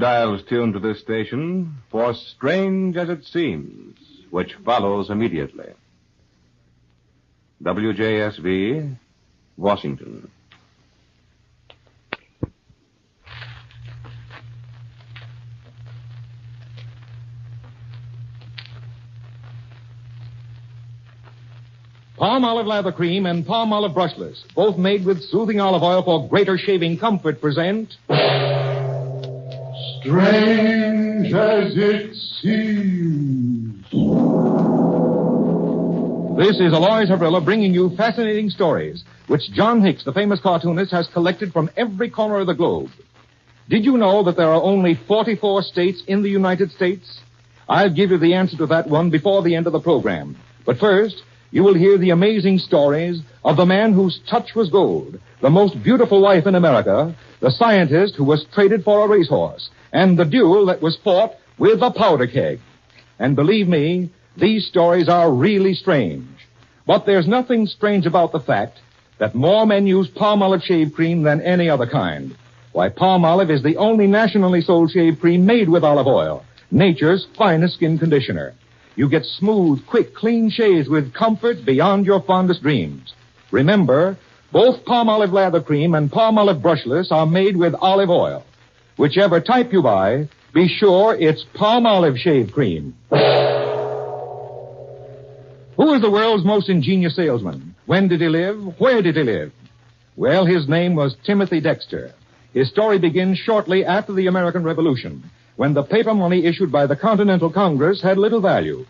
dials tuned to this station for Strange as It Seems, which follows immediately. WJSV, Washington. Palm olive lather cream and palm olive brushless, both made with soothing olive oil for greater shaving comfort, present... Strange as It Seems. This is Aloys Havrilla bringing you fascinating stories, which John Hicks, the famous cartoonist, has collected from every corner of the globe. Did you know that there are only 44 states in the United States? I'll give you the answer to that one before the end of the program. But first, you will hear the amazing stories of the man whose touch was gold, the most beautiful wife in America, the scientist who was traded for a racehorse, and the duel that was fought with a powder keg. And believe me, these stories are really strange. But there's nothing strange about the fact that more men use palm olive shave cream than any other kind. Why, palm olive is the only nationally sold shave cream made with olive oil, nature's finest skin conditioner. You get smooth, quick, clean shaves with comfort beyond your fondest dreams. Remember, both palm olive lather cream and palm olive brushless are made with olive oil. Whichever type you buy, be sure it's palm olive shave cream. Who is the world's most ingenious salesman? When did he live? Where did he live? Well, his name was Timothy Dexter. His story begins shortly after the American Revolution, when the paper money issued by the Continental Congress had little value.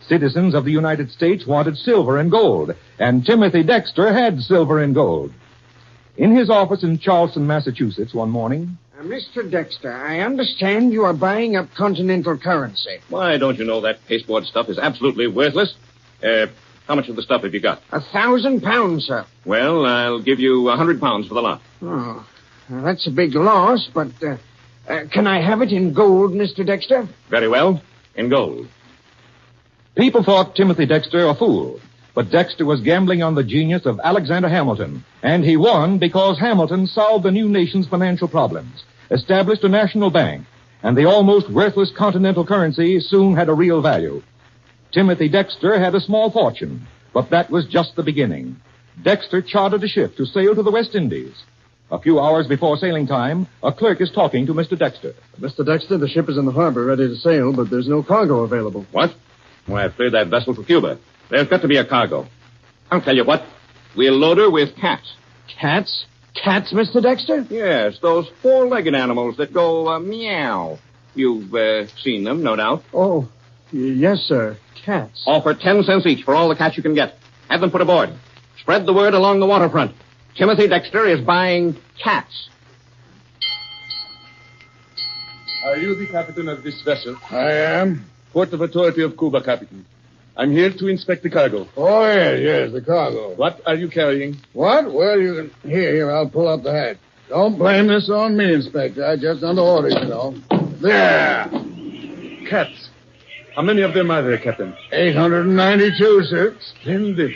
Citizens of the United States wanted silver and gold, and Timothy Dexter had silver and gold. In his office in Charleston, Massachusetts, one morning... Mr. Dexter, I understand you are buying up Continental currency. Why, don't you know that pasteboard stuff is absolutely worthless? How much of the stuff have you got? 1,000 pounds, sir. Well, I'll give you 100 pounds for the lot. Oh, well, that's a big loss, but can I have it in gold, Mr. Dexter? Very well, in gold. People thought Timothy Dexter a fool, but Dexter was gambling on the genius of Alexander Hamilton, and he won because Hamilton solved the new nation's financial problems, established a national bank, and the almost worthless continental currency soon had a real value. Timothy Dexter had a small fortune, but that was just the beginning. Dexter chartered a ship to sail to the West Indies. A few hours before sailing time, a clerk is talking to Mr. Dexter. Mr. Dexter, the ship is in the harbor ready to sail, but there's no cargo available. What? Why, I've cleared that vessel for Cuba. There's got to be a cargo. I'll tell you what. We'll load her with cats. Cats? Cats, Mr. Dexter? Yes, those four-legged animals that go meow. You've seen them, no doubt. Oh, yes, sir. Cats. Offer 10 cents each for all the cats you can get. Have them put aboard. Spread the word along the waterfront. Timothy Dexter is buying cats. Are you the captain of this vessel? I am. Port of Authority of Cuba, Captain. I'm here to inspect the cargo. Oh, yes, the cargo. What are you carrying? What? Well, you can... Here, I'll pull up the hatch. Don't blame this on me, Inspector. I just under orders, you know. There. Cats. How many of them are there, Captain? 892, sir. Splendid.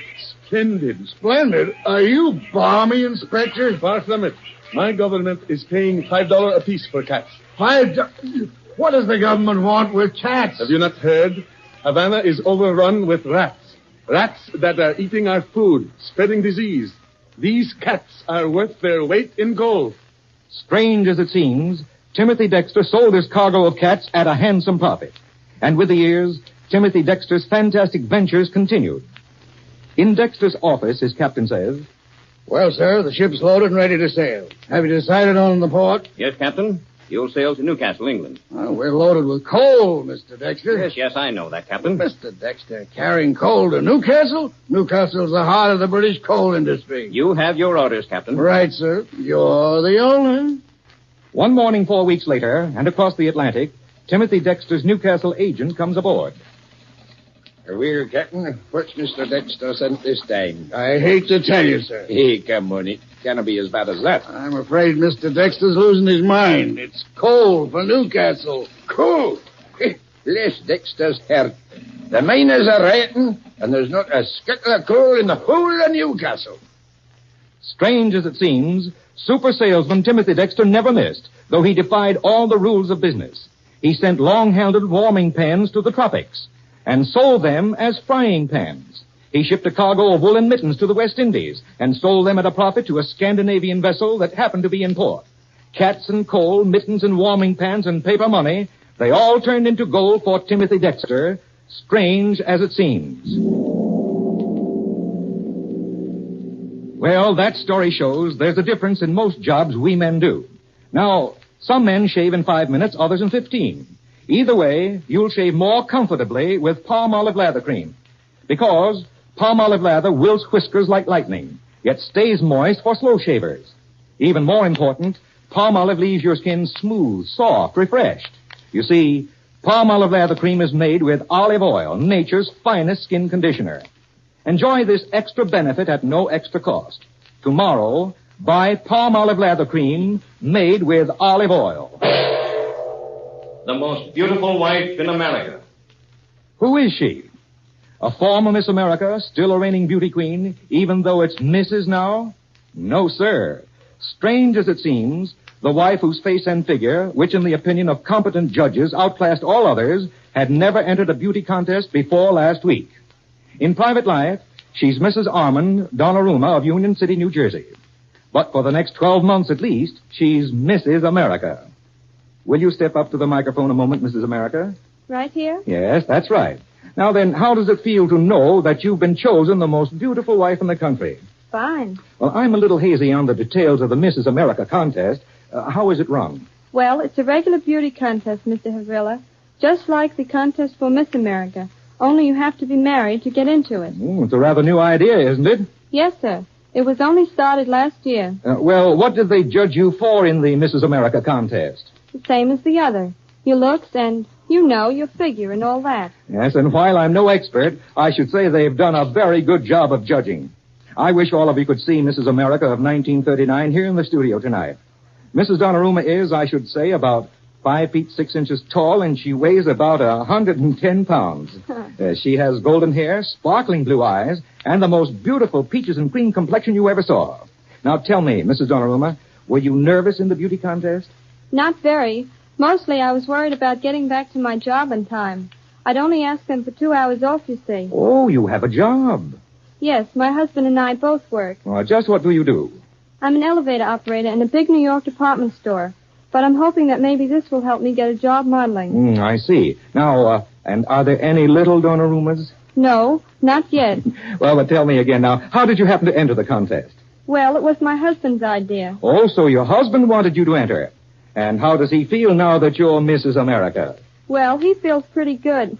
Splendid. Splendid. Are you balmy, Inspector? Far from it. My government is paying $5 apiece for cats. $5? What does the government want with cats? Have you not heard? Havana is overrun with rats. Rats that are eating our food, spreading disease. These cats are worth their weight in gold. Strange as it seems, Timothy Dexter sold his cargo of cats at a handsome profit. And with the years, Timothy Dexter's fantastic ventures continued. In Dexter's office, his captain says... Well, sir, the ship's loaded and ready to sail. Have you decided on the port? Yes, Captain. You'll sail to Newcastle, England. Well, we're loaded with coal, Mr. Dexter. Yes, I know that, Captain. Mr. Dexter, carrying coal to Newcastle? Newcastle's the heart of the British coal industry. You have your orders, Captain. Right, sir. You're the owner. One morning 4 weeks later, and across the Atlantic, Timothy Dexter's Newcastle agent comes aboard. We're getting what's Mr. Dexter sent this time. I hate to tell you, sir. Hey, come on, it can't be as bad as that. I'm afraid Mr. Dexter's losing his mind. It's coal for Newcastle. Cool. Bless Dexter's heart. The miners are rioting, and there's not a skickle of coal in the whole of Newcastle. Strange as it seems, super salesman Timothy Dexter never missed, though he defied all the rules of business. He sent long-handled warming pans to the tropics and sold them as frying pans. He shipped a cargo of woolen mittens to the West Indies and sold them at a profit to a Scandinavian vessel that happened to be in port. Cats and coal, mittens and warming pans and paper money, they all turned into gold for Timothy Dexter, strange as it seems. Well, that story shows there's a difference in most jobs we men do. Now, some men shave in 5 minutes, others in 15. Either way, you'll shave more comfortably with palm olive lather cream. Because palm olive lather wilts whiskers like lightning, yet stays moist for slow shavers. Even more important, palm olive leaves your skin smooth, soft, refreshed. You see, palm olive lather cream is made with olive oil, nature's finest skin conditioner. Enjoy this extra benefit at no extra cost. Tomorrow, buy palm olive lather cream made with olive oil. The most beautiful wife in America. Who is she? A former Miss America, still a reigning beauty queen, even though it's Mrs. now? No, sir. Strange as it seems, the wife whose face and figure, which in the opinion of competent judges outclassed all others, had never entered a beauty contest before last week. In private life, she's Mrs. Armand Donnarumma of Union City, New Jersey. But for the next 12 months at least, she's Mrs. America. Will you step up to the microphone a moment, Mrs. America? Right here? Yes, that's right. Now then, how does it feel to know that you've been chosen the most beautiful wife in the country? Fine. Well, I'm a little hazy on the details of the Mrs. America contest. How is it run? Well, it's a regular beauty contest, Mr. Havrilla. Just like the contest for Miss America. Only you have to be married to get into it. It's a rather new idea, isn't it? Yes, sir. It was only started last year. Well, what did they judge you for in the Mrs. America contest? The same as the other. Your looks and, your figure and all that. Yes, and while I'm no expert, I should say they've done a very good job of judging. I wish all of you could see Mrs. America of 1939 here in the studio tonight. Mrs. Donnarumma is, I should say, about 5 feet 6 inches tall, and she weighs about 110 pounds. She has golden hair, sparkling blue eyes, and the most beautiful peaches and cream complexion you ever saw. Now tell me, Mrs. Donnarumma, were you nervous in the beauty contest? Not very. Mostly I was worried about getting back to my job in time. I'd only asked them for 2 hours off, you see. Oh, you have a job. Yes, my husband and I both work. Well, just what do you do? I'm an elevator operator in a big New York department store. But I'm hoping that maybe this will help me get a job modeling. I see. Now, and are there any little Donnarummas? No, not yet. Well, but tell me again now, how did you happen to enter the contest? Well, it was my husband's idea. Oh, so your husband wanted you to enter. And how does he feel now that you're Mrs. America? Well, he feels pretty good.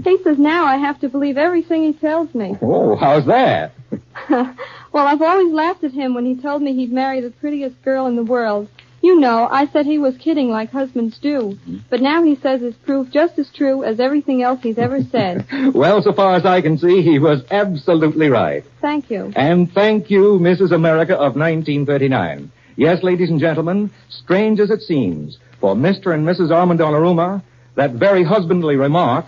He says now I have to believe everything he tells me. Oh, how's that? Well, I've always laughed at him when he told me he'd marry the prettiest girl in the world. You know, I said he was kidding like husbands do. But now he says it's proof just as true as everything else he's ever said. Well, so far as I can see, he was absolutely right. Thank you. And thank you, Mrs. America of 1939. Yes, ladies and gentlemen, strange as it seems, for Mr. and Mrs. Armand Donnarumma, that very husbandly remark,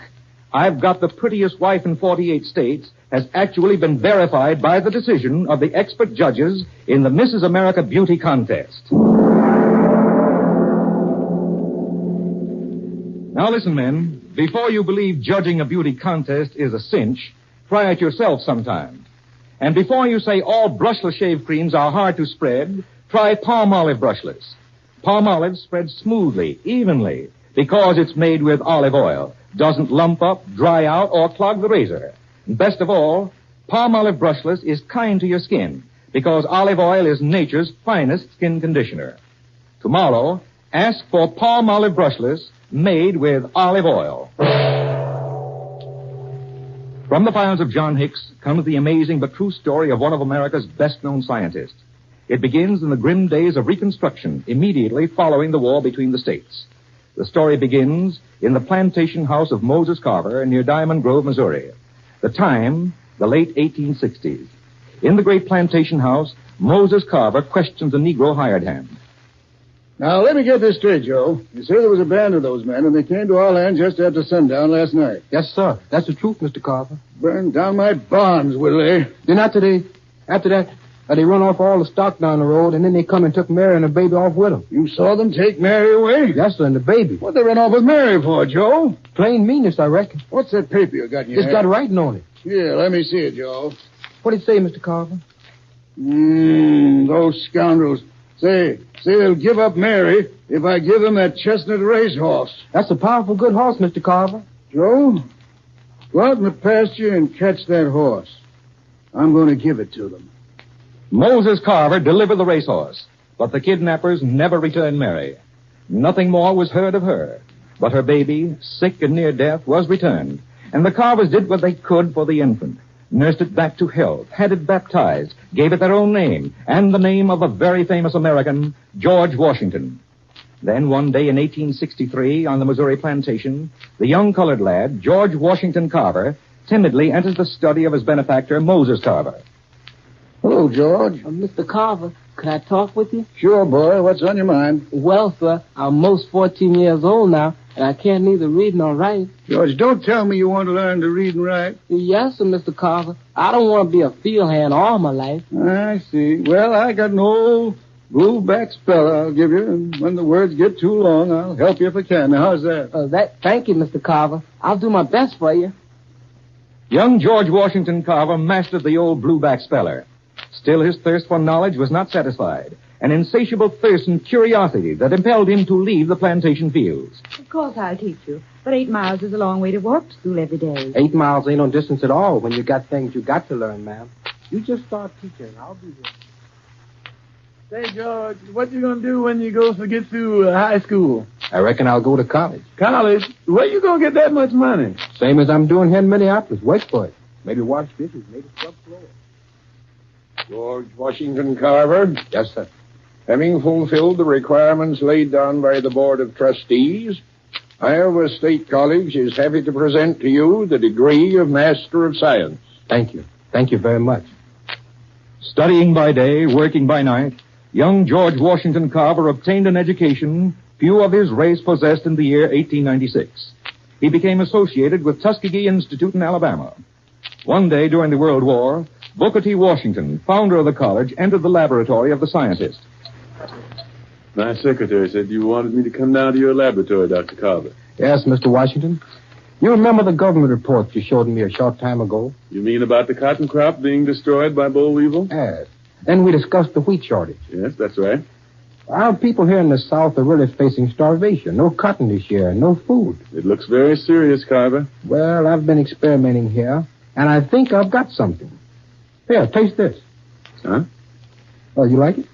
"I've got the prettiest wife in 48 states," has actually been verified by the decision of the expert judges in the Mrs. America Beauty Contest. Now listen, men. Before you believe judging a beauty contest is a cinch, try it yourself sometime. And before you say all brushless shave creams are hard to spread, try palm olive brushless. Palm olive spreads smoothly, evenly, because it's made with olive oil. Doesn't lump up, dry out, or clog the razor. And best of all, palm olive brushless is kind to your skin, because olive oil is nature's finest skin conditioner. Tomorrow, ask for palm olive brushless made with olive oil. From the files of John Hicks comes the amazing but true story of one of America's best-known scientists. It begins in the grim days of Reconstruction, immediately following the war between the states. The story begins in the plantation house of Moses Carver near Diamond Grove, Missouri. The time, the late 1860s. In the great plantation house, Moses Carver questions a Negro hired hand. Now, let me get this straight, Joe. You say there was a band of those men, and they came to our land just after sundown last night. Yes, sir. That's the truth, Mr. Carver. Burned down my barns, will they? Then after that, They run off all the stock down the road, and then they come and took Mary and the baby off with them. You saw them take Mary away? Yes, sir, and the baby. What they run off with Mary for, Joe? Plain meanness, I reckon. What's that paper you got in your It's hand? got writing on it. Yeah, let me see it, Joe. What'd it say, Mr. Carver? Those scoundrels. Say they'll give up Mary if I give them that chestnut racehorse. That's a powerful good horse, Mr. Carver. Joe, go out in the pasture and catch that horse. I'm going to give it to them. Moses Carver delivered the racehorse, but the kidnappers never returned Mary. Nothing more was heard of her, but her baby, sick and near death, was returned, and the Carvers did what they could for the infant, nursed it back to health, had it baptized, gave it their own name, and the name of a very famous American, George Washington. Then one day in 1863, on the Missouri plantation, the young colored lad, George Washington Carver, timidly enters the study of his benefactor, Moses Carver. Hello, George. Mr. Carver, could I talk with you? Sure, boy. What's on your mind? Well, sir, I'm most 14 years old now, and I can't neither read nor write. George, don't tell me you want to learn to read and write. Yes, sir, Mr. Carver. I don't want to be a field hand all my life. I see. Well, I got an old blue-back speller I'll give you, and when the words get too long, I'll help you if I can. Now, how's that? Thank you, Mr. Carver. I'll do my best for you. Young George Washington Carver mastered the old blueback speller. Still, his thirst for knowledge was not satisfied. An insatiable thirst and curiosity that impelled him to leave the plantation fields. Of course I'll teach you. But 8 miles is a long way to walk to school every day. 8 miles ain't no distance at all when you got things you got to learn, ma'am. You just start teaching. I'll be there. Say, George, what you going to do when you get through high school? I reckon I'll go to college. College? Where you going to get that much money? Same as I'm doing here in Minneapolis. Work for it. Maybe wash dishes, maybe scrub floors. George Washington Carver, Yes, sir. having fulfilled the requirements laid down by the Board of Trustees, Iowa State College is happy to present to you the degree of Master of Science. Thank you. Thank you very much. Studying by day, working by night, young George Washington Carver obtained an education few of his race possessed in the year 1896. He became associated with Tuskegee Institute in Alabama. One day during the World War, Booker T. Washington, founder of the college, entered the laboratory of the scientist. My secretary said you wanted me to come down to your laboratory, Dr. Carver. Yes, Mr. Washington. You remember the government report you showed me a short time ago? You mean about the cotton crop being destroyed by boll weevil? Yes. Then we discussed the wheat shortage. Yes, that's right. Our people here in the South are really facing starvation. No cotton this year, no food. It looks very serious, Carver. Well, I've been experimenting here, and I think I've got something. Here, taste this. Huh? Oh, you like it?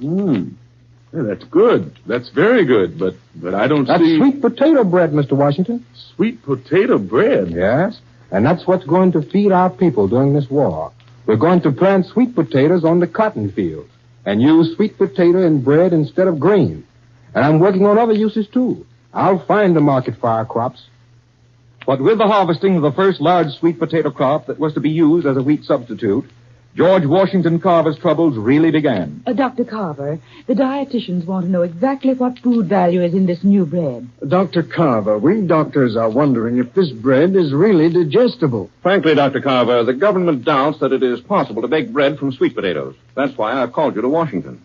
Yeah, that's good. That's very good, but I don't That's see... sweet potato bread, Mr. Washington. Sweet potato bread? Yes, and that's what's going to feed our people during this war. We're going to plant sweet potatoes on the cotton fields and use sweet potato in bread instead of grain. And I'm working on other uses, too. I'll find a market for our crops. But with the harvesting of the first large sweet potato crop that was to be used as a wheat substitute, George Washington Carver's troubles really began. Dr. Carver, the dietitians want to know exactly what food value is in this new bread. Dr. Carver, we doctors are wondering if this bread is really digestible. Frankly, Dr. Carver, the government doubts that it is possible to bake bread from sweet potatoes. That's why I've called you to Washington.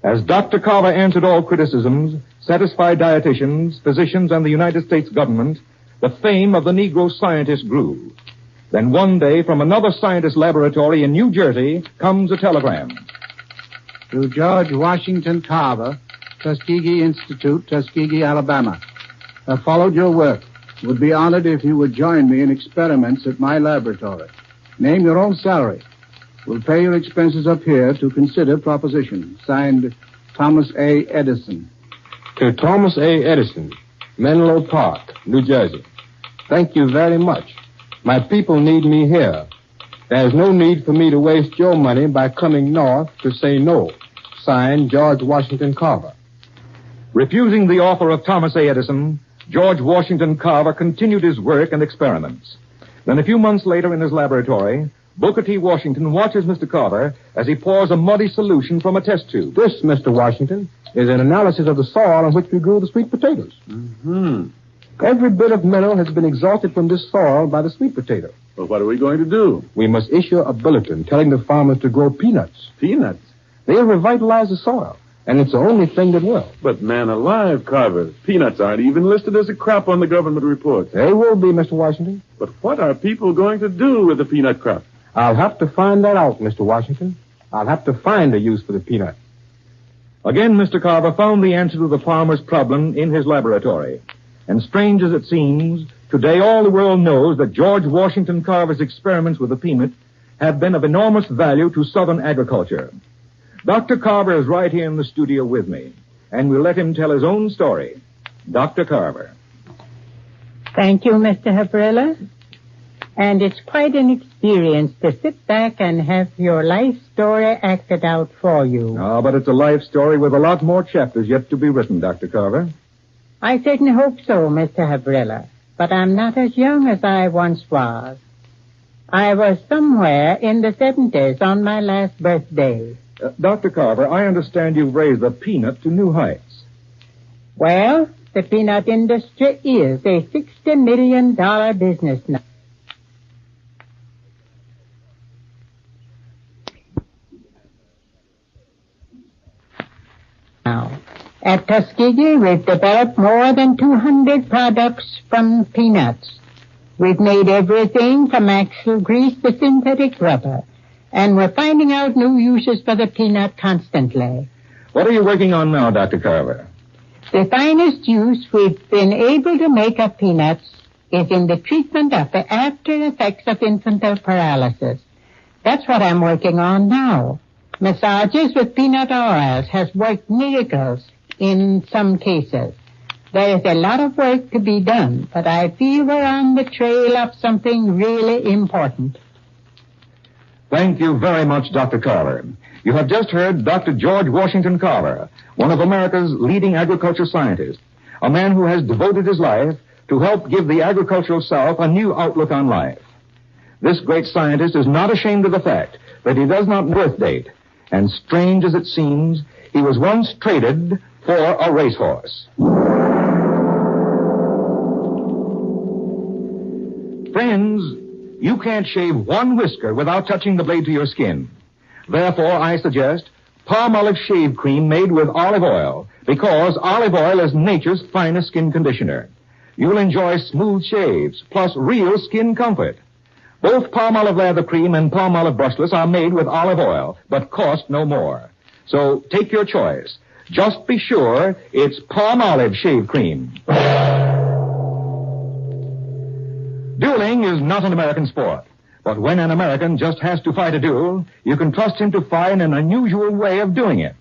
As Dr. Carver answered all criticisms, satisfied dietitians, physicians, and the United States government, the fame of the Negro scientist grew. Then one day, from another scientist laboratory in New Jersey, comes a telegram. To George Washington Carver, Tuskegee Institute, Tuskegee, Alabama. I followed your work. Would be honored if you would join me in experiments at my laboratory. Name your own salary. We'll pay your expenses up here to consider proposition. Signed, Thomas A. Edison. To Thomas A. Edison, Menlo Park, New Jersey. Thank you very much. My people need me here. There's no need for me to waste your money by coming north to say no. Signed, George Washington Carver. Refusing the offer of Thomas A. Edison, George Washington Carver continued his work and experiments. Then a few months later in his laboratory, Booker T. Washington watches Mr. Carver as he pours a muddy solution from a test tube. This, Mr. Washington, is an analysis of the soil on which we grew the sweet potatoes. Every bit of mineral has been exalted from this soil by the sweet potato. Well, what are we going to do? We must issue a bulletin telling the farmers to grow peanuts. Peanuts? They'll revitalize the soil, and it's the only thing that will. But, man alive, Carver, peanuts aren't even listed as a crop on the government report. They will be, Mr. Washington. But what are people going to do with the peanut crop? I'll have to find that out, Mr. Washington. I'll have to find a use for the peanut. Again, Mr. Carver found the answer to the farmer's problem in his laboratory. And strange as it seems, today all the world knows that George Washington Carver's experiments with the peanut have been of enormous value to southern agriculture. Dr. Carver is right here in the studio with me, and we'll let him tell his own story. Dr. Carver. Thank you, Mr. Habrilla. And it's quite an experience to sit back and have your life story acted out for you. Oh, but it's a life story with a lot more chapters yet to be written, Dr. Carver. I certainly hope so, Mr. Habrilla. But I'm not as young as I once was. I was somewhere in the 70s on my last birthday. Dr. Carver, I understand you've raised the peanut to new heights. Well, the peanut industry is a $60 million business now. At Tuskegee, we've developed more than 200 products from peanuts. We've made everything from axle grease to synthetic rubber. And we're finding out new uses for the peanut constantly. What are you working on now, Dr. Carver? The finest use we've been able to make of peanuts is in the treatment of the after effects of infantile paralysis. That's what I'm working on now. Massages with peanut oils has worked miracles in some cases. There is a lot of work to be done, but I feel we're on the trail of something really important. Thank you very much, Dr. Carver. You have just heard Dr. George Washington Carver, one of America's leading agricultural scientists, a man who has devoted his life to help give the agricultural South a new outlook on life. This great scientist is not ashamed of the fact that he does not birth date, and strange as it seems, he was once traded for a racehorse. Friends, you can't shave one whisker without touching the blade to your skin. Therefore, I suggest palm olive shave cream made with olive oil, because olive oil is nature's finest skin conditioner. You'll enjoy smooth shaves, plus real skin comfort. Both palm olive lather cream and palm olive brushless are made with olive oil, but cost no more. So take your choice. Just be sure it's palm olive shave cream. Dueling is not an American sport. But when an American just has to fight a duel, you can trust him to find an unusual way of doing it.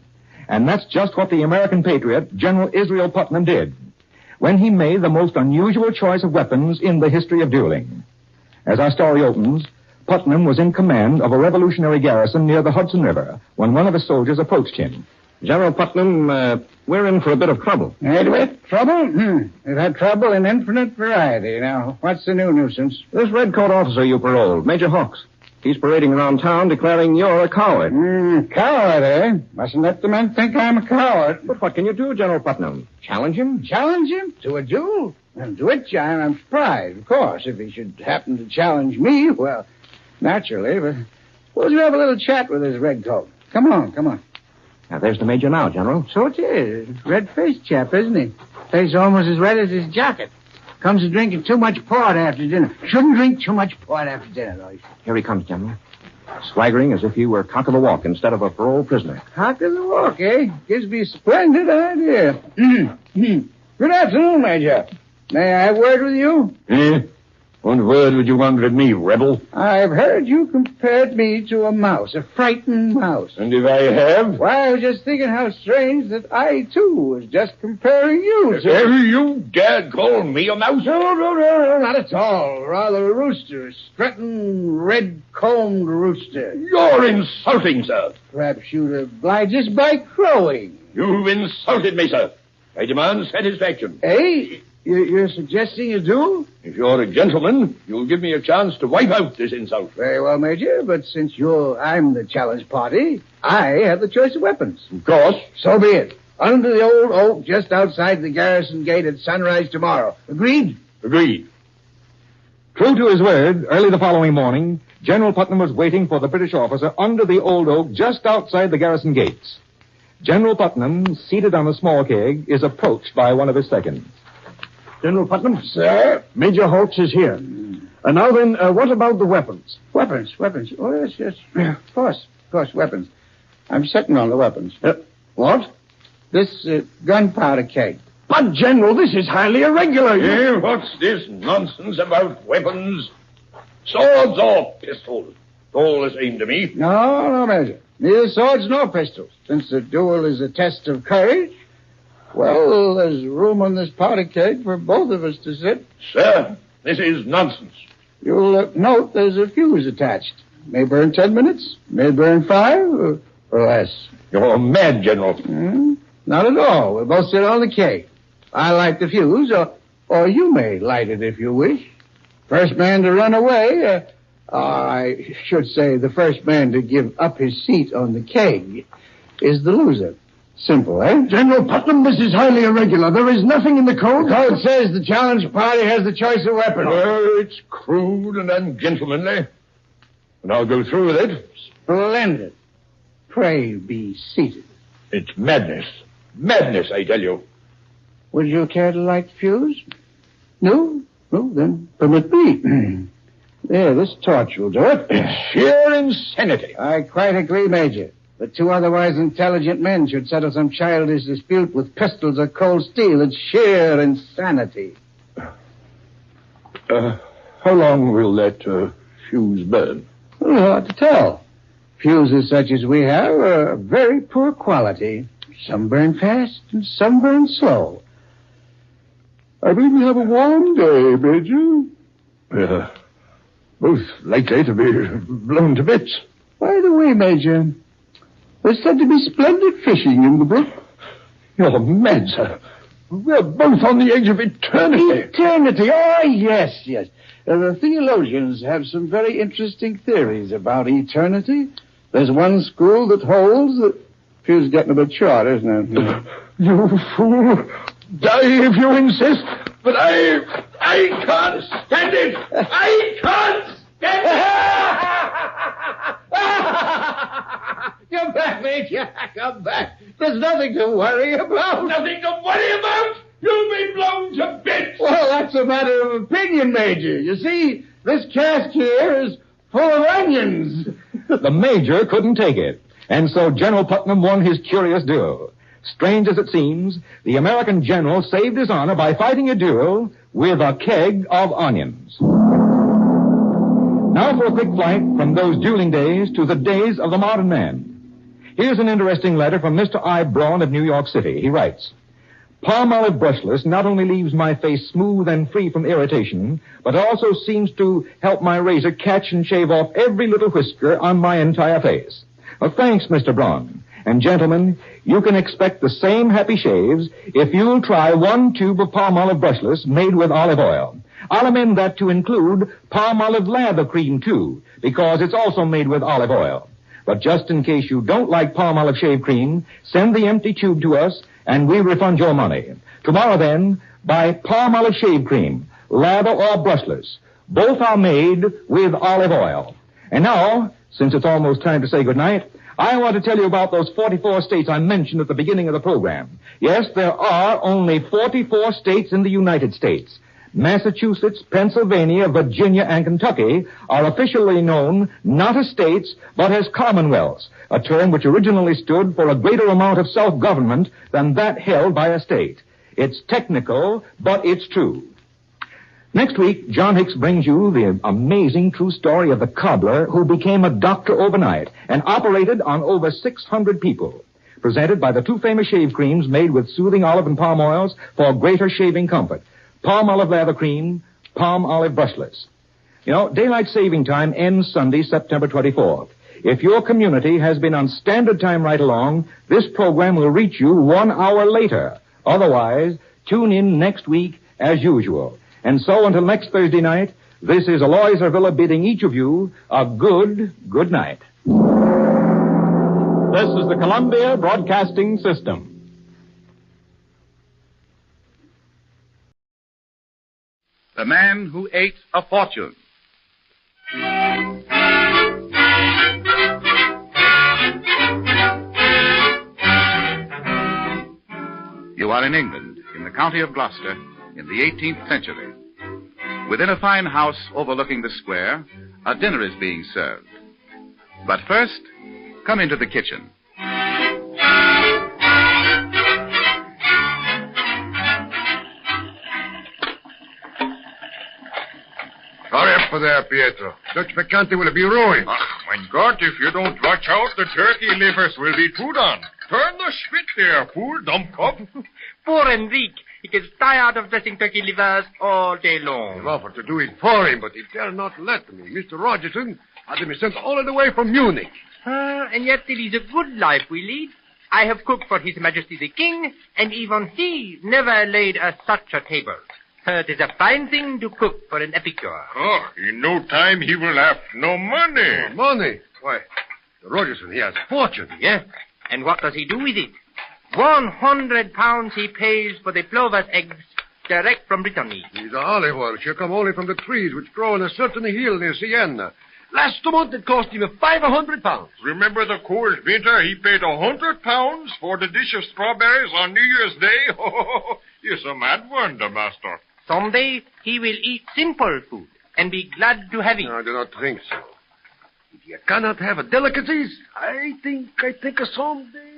And that's just what the American patriot, General Israel Putnam, did when he made the most unusual choice of weapons in the history of dueling. As our story opens, Putnam was in command of a revolutionary garrison near the Hudson River when one of the soldiers approached him. General Putnam, we're in for a bit of trouble. Trouble? We've had trouble in infinite variety. Now, what's the new nuisance? This redcoat officer you paroled, Major Hawks. He's parading around town declaring you're a coward. Coward, eh? Mustn't let the men think I'm a coward. But what can you do, General Putnam? Challenge him? Challenge him? To a duel? And to which I'm surprised, of course. If he should happen to challenge me, well, naturally. But suppose you have a little chat with this redcoat. Come on. Now, there's the Major now, General. So it is. Red-faced chap, isn't he? Face almost as red as his jacket. Comes to drinking too much port after dinner. Shouldn't drink too much port after dinner, though. Here he comes, General. Swaggering as if he were cock of the walk instead of a parole prisoner. Cock of the walk, eh? Gives me a splendid idea. Good afternoon, Major. May I have a word with you? What word would you want with me, rebel? I've heard you compared me to a mouse, a frightened mouse. And if I have? Why, I was just thinking how strange that I, too, was just comparing you to... You dare call me a mouse? No, not at all. Rather a rooster, a strutting, red-combed rooster. You're insulting, sir. Perhaps you'd oblige us by crowing. You've insulted me, sir. I demand satisfaction. Eh? You're suggesting a duel? If you're a gentleman, you'll give me a chance to wipe out this insult. Very well, Major, but since I'm the challenge party, I have the choice of weapons. Of course. So be it. under the old oak just outside the garrison gate at sunrise tomorrow. Agreed? Agreed. True to his word, early the following morning, General Putnam was waiting for the British officer under the old oak just outside the garrison gates. General Putnam, seated on a small keg, is approached by one of his seconds. General Putnam? Sir? Major Hawks is here. And now then, what about the weapons? Weapons. Oh, yes. Of course, weapons. I'm sitting on the weapons. What? This gunpowder keg. But, General, this is highly irregular. Hey, what's this nonsense about weapons? Swords or pistols? All the same to me. No, Major. Neither swords nor pistols. Since the duel is a test of courage, well, there's room on this powder keg for both of us to sit. Sir, this is nonsense. You'll note there's a fuse attached. May burn 10 minutes, may burn 5, or less. You're mad, General. Not at all. We'll both sit on the keg. I light the fuse, or you may light it if you wish. First man to run away, I should say the first man to give up his seat on the keg is the loser. Simple, eh? General Putnam, this is highly irregular. There is nothing in the code. The code says the challenged party has the choice of weapon. Oh, it's crude and ungentlemanly. And I'll go through with it. Splendid. Pray be seated. It's madness. Madness, I tell you. Would you care to light the fuse? No? Well, then permit me. There, this torch will do it. Sheer insanity. I quite agree, Major. But two otherwise intelligent men should settle some childish dispute with pistols or cold steel. It's sheer insanity. How long will that fuse burn? Well, hard to tell. Fuses such as we have are very poor quality. Some burn fast and some burn slow. I believe we have a warm day, Major. Both likely to be blown to bits. By the way, Major, there's said to be splendid fishing in the brook. You're mad, sir. We're both on the edge of eternity. Eternity? Oh, yes. The theologians have some very interesting theories about eternity. There's one school that holds that... Fuse getting a bit short, isn't it? You fool. Die if you insist. But I can't stand it. I can't stand it. Come back, Major. Come back. There's nothing to worry about. Nothing to worry about? You'll be blown to bits. Well, that's a matter of opinion, Major. You see, this cask here is full of onions. The Major couldn't take it, and so General Putnam won his curious duel. Strange as it seems, the American general saved his honor by fighting a duel with a keg of onions. Now for a quick flight from those dueling days to the days of the modern man. Here's an interesting letter from Mr. I. Braun of New York City. He writes, Palm olive brushless not only leaves my face smooth and free from irritation, but also seems to help my razor catch and shave off every little whisker on my entire face. Well, thanks, Mr. Braun. And gentlemen, you can expect the same happy shaves if you'll try 1 tube of palm olive brushless made with olive oil. I'll amend that to include palm olive lather cream, too, because it's also made with olive oil. But just in case you don't like palm olive shave cream, send the empty tube to us, and we'll refund your money. Tomorrow, then, buy palm olive shave cream, lather or brushless. Both are made with olive oil. And now, since it's almost time to say goodnight, I want to tell you about those 44 states I mentioned at the beginning of the program. Yes, there are only 44 states in the United States. Massachusetts, Pennsylvania, Virginia, and Kentucky are officially known not as states, but as commonwealths, a term which originally stood for a greater amount of self-government than that held by a state. It's technical, but it's true. Next week, John Hicks brings you the amazing true story of the cobbler who became a doctor overnight and operated on over 600 people. Presented by the two famous shave creams made with soothing olive and palm oils for greater shaving comfort. Palm olive lather cream, palm olive brushless. You know, daylight saving time ends Sunday, September 24th. If your community has been on standard time right along, this program will reach you 1 hour later. Otherwise, tune in next week as usual. And so until next Thursday night, this is Aloys Arvilla bidding each of you a good night. This is the Columbia Broadcasting System. The Man Who Ate a Fortune. You are in England, in the county of Gloucester, in the 18th century. Within a fine house overlooking the square, a dinner is being served. But first, come into the kitchen. Hurry up for there, Pietro. Dutch Mercanti will be ruined. Mein Gott, if you don't watch out, the turkey livers will be too done. Turn the spit there, poor dumpkop. Poor Enrique. He gets tired of dressing turkey livers all day long. I've offered to do it for him, but he dare not let me. Mr. Rogerson had me sent all the way from Munich. And yet it is a good life we lead. I have cooked for His Majesty the King, and even he never laid us such a table. It is a fine thing to cook for an epicure. Oh, in no time he will have no money. No money? Why, the Rogerson, he has a fortune. Yeah? And what does he do with it? 100 pounds he pays for the plover's eggs direct from Brittany. These are olive oil. She'll come only from the trees which grow on a certain hill near Siena. Last month it cost him 500 pounds. Remember the cold winter? He paid 100 pounds for the dish of strawberries on New Year's Day? Oh, he's a mad one, the master. Someday he will eat simple food and be glad to have it. No, I do not think so. If you cannot have delicacies, I think someday...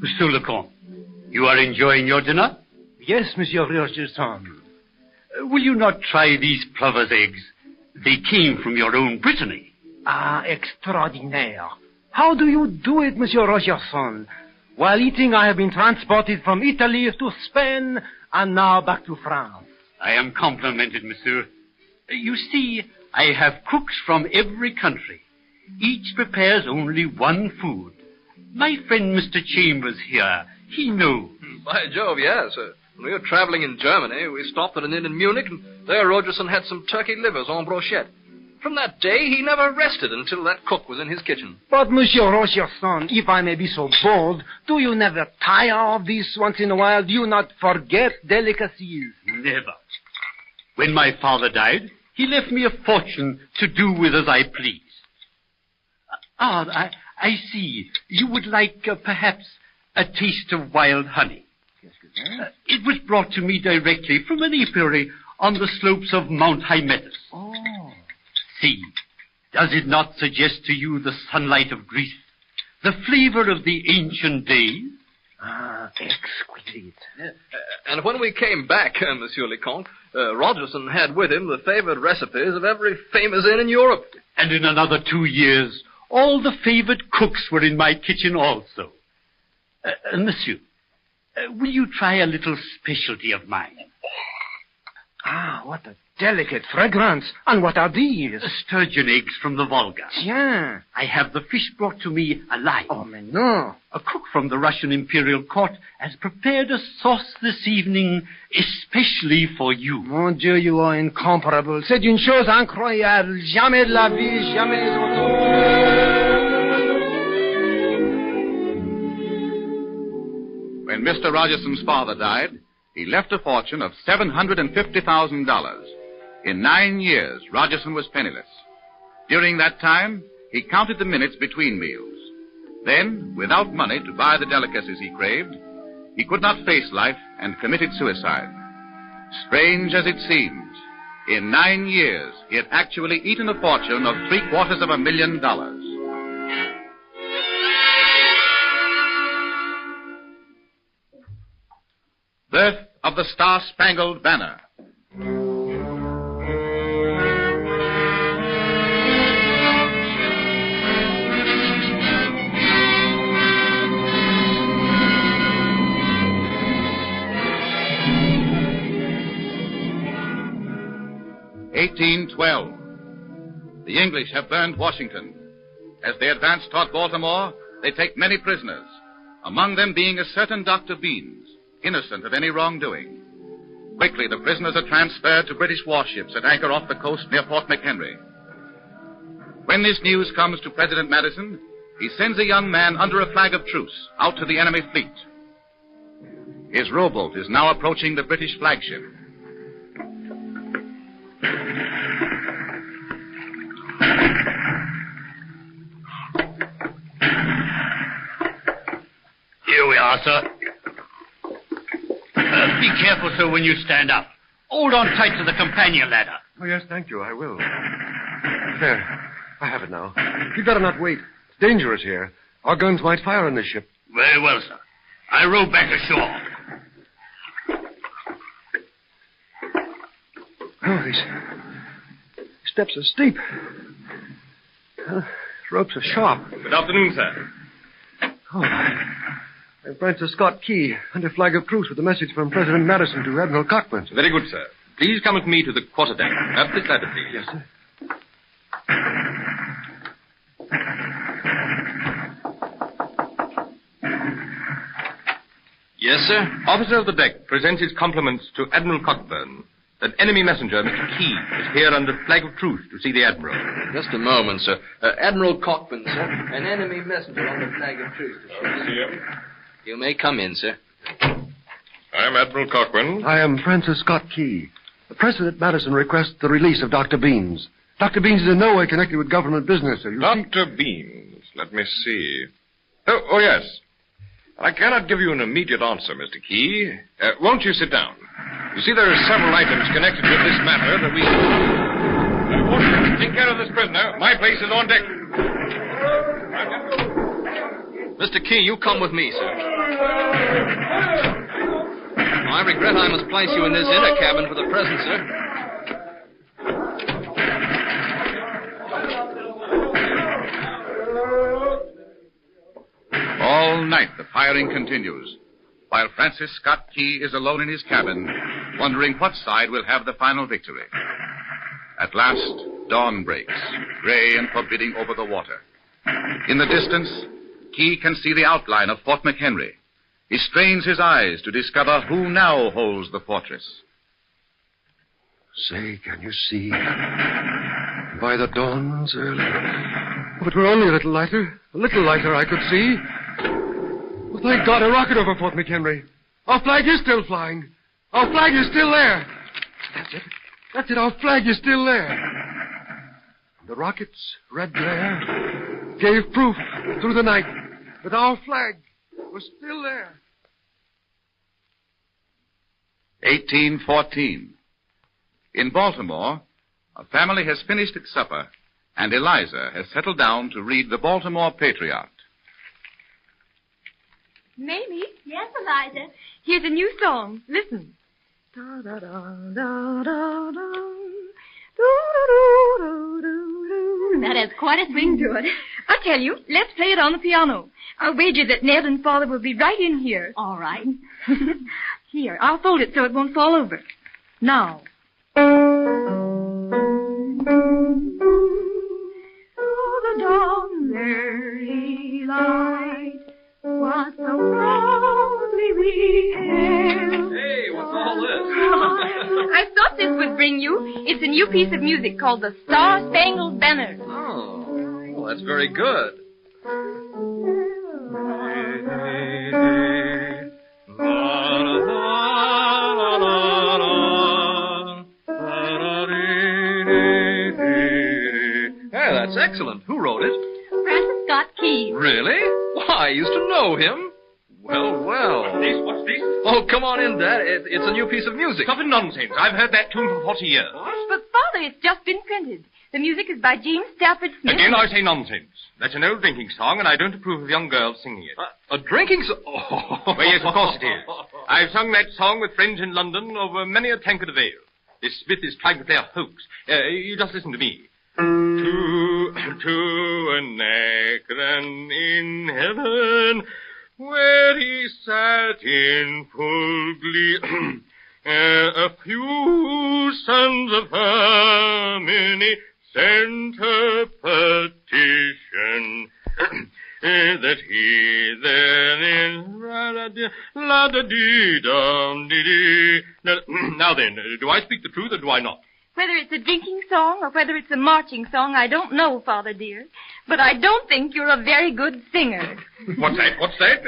Monsieur le Comte, you are enjoying your dinner? Yes, Monsieur Rogerson. Will you not try these plover's eggs? They came from your own Brittany. Ah, extraordinaire. How do you do it, Monsieur Rogerson? While eating, I have been transported from Italy to Spain and now back to France. I am complimented, monsieur. You see, I have cooks from every country. Each prepares only one food. My friend Mr. Chambers here, he knows. By Jove, yes. When we were traveling in Germany, we stopped at an inn in Munich, and there Rogerson had some turkey livers en brochette. From that day, he never rested until that cook was in his kitchen. But, Monsieur Rogerson, if I may be so bold, do you never tire of this once in a while? Do you not forget delicacies? Never. When my father died, he left me a fortune to do with as I please. I see. You would like, perhaps, a taste of wild honey. It was brought to me directly from an apiary on the slopes of Mount Hymettus. Oh. See, does it not suggest to you the sunlight of Greece, the flavor of the ancient days? Ah, exquisite. And when we came back, Monsieur le Comte, Rogerson had with him the favored recipes of every famous inn in Europe. And in another 2 years, all the favored cooks were in my kitchen also. Monsieur, will you try a little specialty of mine? Ah, what a delicate fragrance. And what are these? Sturgeon eggs from the Volga. Tiens. I have the fish brought to me alive. Oh, mais non. A cook from the Russian Imperial Court has prepared a sauce this evening especially for you. Mon Dieu, you are incomparable. C'est une chose incroyable. Jamais de la vie, jamais autant. When Mr. Rogerson's father died, he left a fortune of $750,000. In 9 years, Rogerson was penniless. During that time, he counted the minutes between meals. Then, without money to buy the delicacies he craved, he could not face life and committed suicide. Strange as it seems, in 9 years, he had actually eaten a fortune of $750,000. Birth of the Star-Spangled Banner. (1812). The English have burned Washington. As they advance toward Baltimore, they take many prisoners, among them being a certain Dr. Beans, innocent of any wrongdoing. Quickly, the prisoners are transferred to British warships at anchor off the coast near Fort McHenry. When this news comes to President Madison, he sends a young man under a flag of truce out to the enemy fleet. His rowboat is now approaching the British flagship. Here we are, sir. Be careful, sir, when you stand up. Hold on tight to the companion ladder. Oh, yes, thank you. I will. There. I have it now. You'd better not wait. It's dangerous here. Our guns might fire on this ship. Very well, sir. I row back ashore. Oh, these steps are steep. Ropes are sharp. Good afternoon, sir. Oh, I'm Francis Scott Key, under flag of truce with a message from President Madison to Admiral Cockburn. Very good, sir. Please come with me to the quarterdeck. Up this ladder, please. Yes, sir. Yes, sir. Officer of the deck presents his compliments to Admiral Cockburn. That enemy messenger, Mr. Key, is here under flag of truce to see the Admiral. Just a moment, sir. Admiral Cockburn, sir. An enemy messenger under flag of truce. See him? You may come in, sir. I'm Admiral Cockburn. I am Francis Scott Key. President Madison requests the release of Dr. Beans. Dr. Beans is in no way connected with government business, sir. Dr. Beans. Let me see. Oh, yes. I cannot give you an immediate answer, Mr. Key. Won't you sit down? You see, there are several items connected with this matter that we... Watson, take care of this prisoner. My place is on deck. Mr. Key, you come with me, sir. I regret I must place you in this inner cabin for the present, sir. All night the firing continues, while Francis Scott Key is alone in his cabin, wondering what side will have the final victory. At last, dawn breaks, gray and forbidding over the water. In the distance, Key can see the outline of Fort McHenry. He strains his eyes to discover who now holds the fortress. Say, can you see? By the dawn's early. If it were only a little lighter, I could see. Well, thank God, a rocket over Fort McHenry. Our flag is still flying. Our flag is still there. That's it, our flag is still there. The rocket's red glare gave proof through the night that our flag was still there. 1814. In Baltimore, a family has finished its supper, and Eliza has settled down to read the Baltimore Patriot. Mamie? Yes, Eliza? Here's a new song. Listen. Da da da da da da. That has quite a swing to it. I tell you, let's play it on the piano. I'll wager that Ned and Father will be right in here. All right. Here, I'll fold it so it won't fall over. Now. Through the dawn's early light, what so proudly we hailed. Hey, what's all this? I thought this would bring you. It's a new piece of music called the Star-Spangled Banner. Oh, well, that's very good. Hey, that's excellent. Who wrote it? Francis Scott Key. Really? Why, I used to know him. Well, well. What's this? Oh, come on in, Dad. It's a new piece of music. Stop in nonsense. I've heard that tune for 40 years. But, Father, it's just been printed. The music is by James Stafford Smith. Again, I say nonsense. That's an old drinking song, and I don't approve of young girls singing it. A drinking song? Oh. Well, yes, of course it is. I've sung that song with friends in London over many a tankard of ale. This Smith is trying to play a hoax. You just listen to me. To an Akron in heaven, where he sat in full glee, a few sons of harmony sent a petition that he then in la-da-dee-dum-dee-dee. Now then, do I speak the truth or do I not? Whether it's a drinking song or whether it's a marching song, I don't know, Father dear. But I don't think you're a very good singer. What's that? What's that?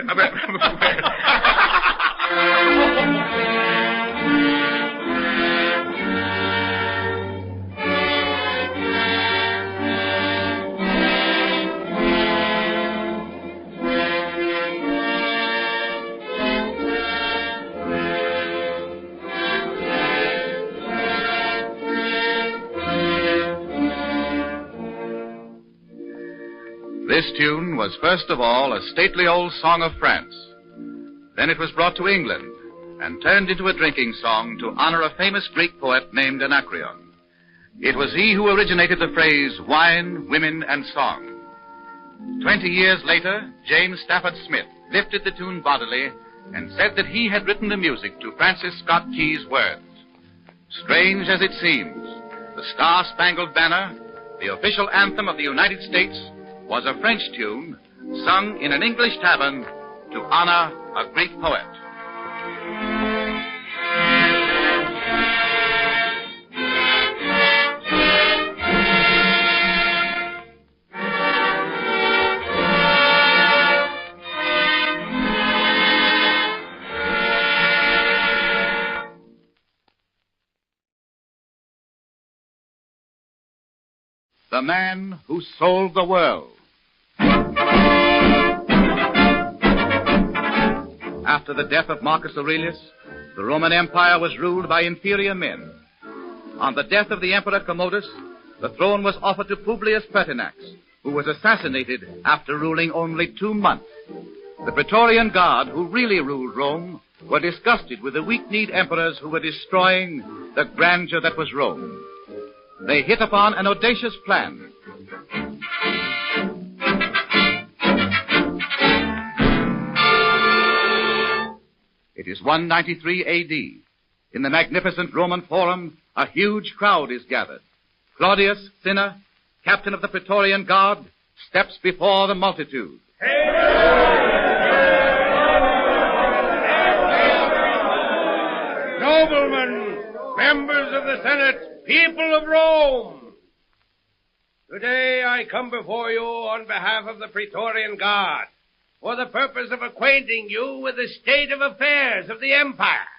This tune was first of all a stately old song of France. Then it was brought to England and turned into a drinking song to honor a famous Greek poet named Anacreon. It was he who originated the phrase wine, women, and song. 20 years later, James Stafford Smith lifted the tune bodily and said that he had written the music to Francis Scott Key's words. Strange as it seems, the Star-Spangled Banner, the official anthem of the United States, was a French tune sung in an English tavern to honor a Greek poet. The Man Who Sold the World. After the death of Marcus Aurelius, the Roman Empire was ruled by inferior men. On the death of the Emperor Commodus, the throne was offered to Publius Pertinax, who was assassinated after ruling only 2 months. The Praetorian Guard, who really ruled Rome, were disgusted with the weak-kneed emperors who were destroying the grandeur that was Rome. They hit upon an audacious plan. It is 193 A.D. In the magnificent Roman Forum, a huge crowd is gathered. Claudius Cinna, captain of the Praetorian Guard, steps before the multitude. Noblemen, members of the Senate, people of Rome, today I come before you on behalf of the Praetorian Guard for the purpose of acquainting you with the state of affairs of the empire.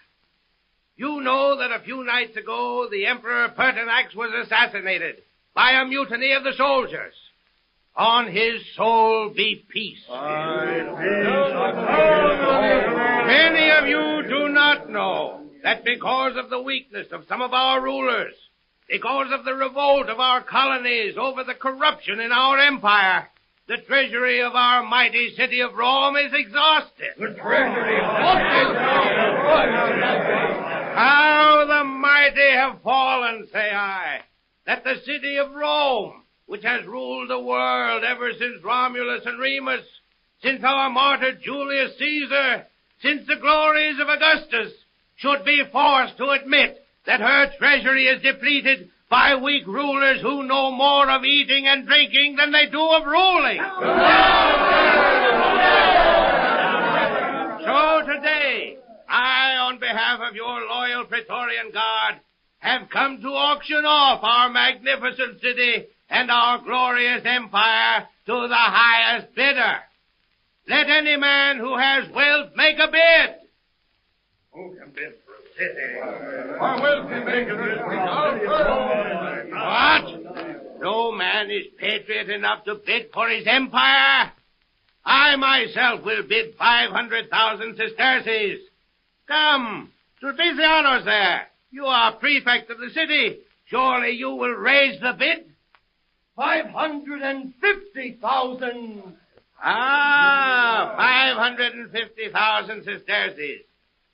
You know that a few nights ago the Emperor Pertinax was assassinated by a mutiny of the soldiers. On his soul be peace. Many of you do not know that because of the weakness of some of our rulers, because of the revolt of our colonies over the corruption in our empire, the treasury of our mighty city of Rome is exhausted. The treasury How the mighty have fallen, say I, that the city of Rome, which has ruled the world ever since Romulus and Remus, since our martyr Julius Caesar, since the glories of Augustus, should be forced to admit that her treasury is depleted by weak rulers who know more of eating and drinking than they do of ruling. So today, I, on behalf of your loyal Praetorian Guard, have come to auction off our magnificent city and our glorious empire to the highest bidder. Let any man who has wealth make a bid. Who can bid for a city? Our wealth can make a bid. What? No man is patriot enough to bid for his empire? I myself will bid 500,000 sesterces. Come, Sulpicianos there. You are prefect of the city. Surely you will raise the bid? 550,000. 550,000 sesterces.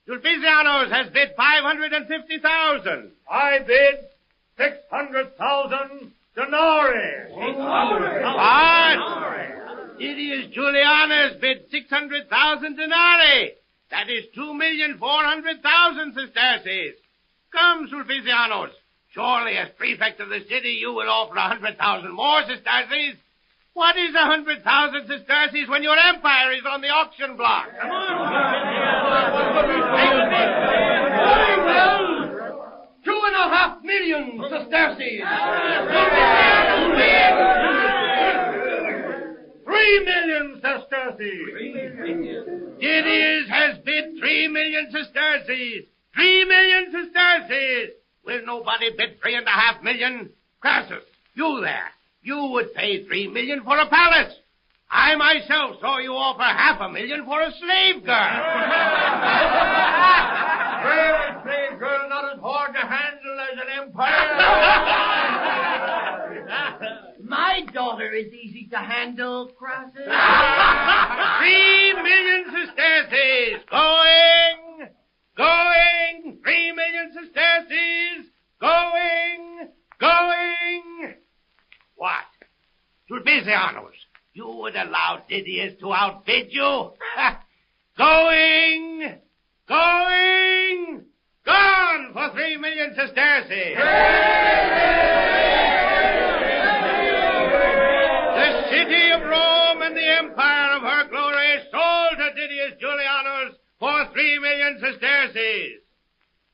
Sulpicianos has bid 550,000. I bid 600,000 denarii. What? Didius Julianus bid 600,000 denarii. That is 2,400,000 sesterces. Come, Sulpicianos. Surely, as prefect of the city, you will offer 100,000 more sesterces. What is 100,000 sesterces when your empire is on the auction block? Come on. Very well. 2.5 million. million sesterces. 3 million sesterces. Didius has bid 3 million sesterces. 3 million sesterces. Will nobody bid 3.5 million? Crassus, you there. You would pay 3 million for a palace. I myself saw you offer 500,000 for a slave girl. Well, slave girl not as hard to handle as an empire. My daughter is easy to handle, Crassus. 3 million sesterces. Going. 3 million sesterces. Going. What? Sulpicianus, you would allow Didius to outbid you? Going. Gone for 3 million sesterces. The city of Rome and the empire of her glory sold to Didius Julianus for 3 million sesterces.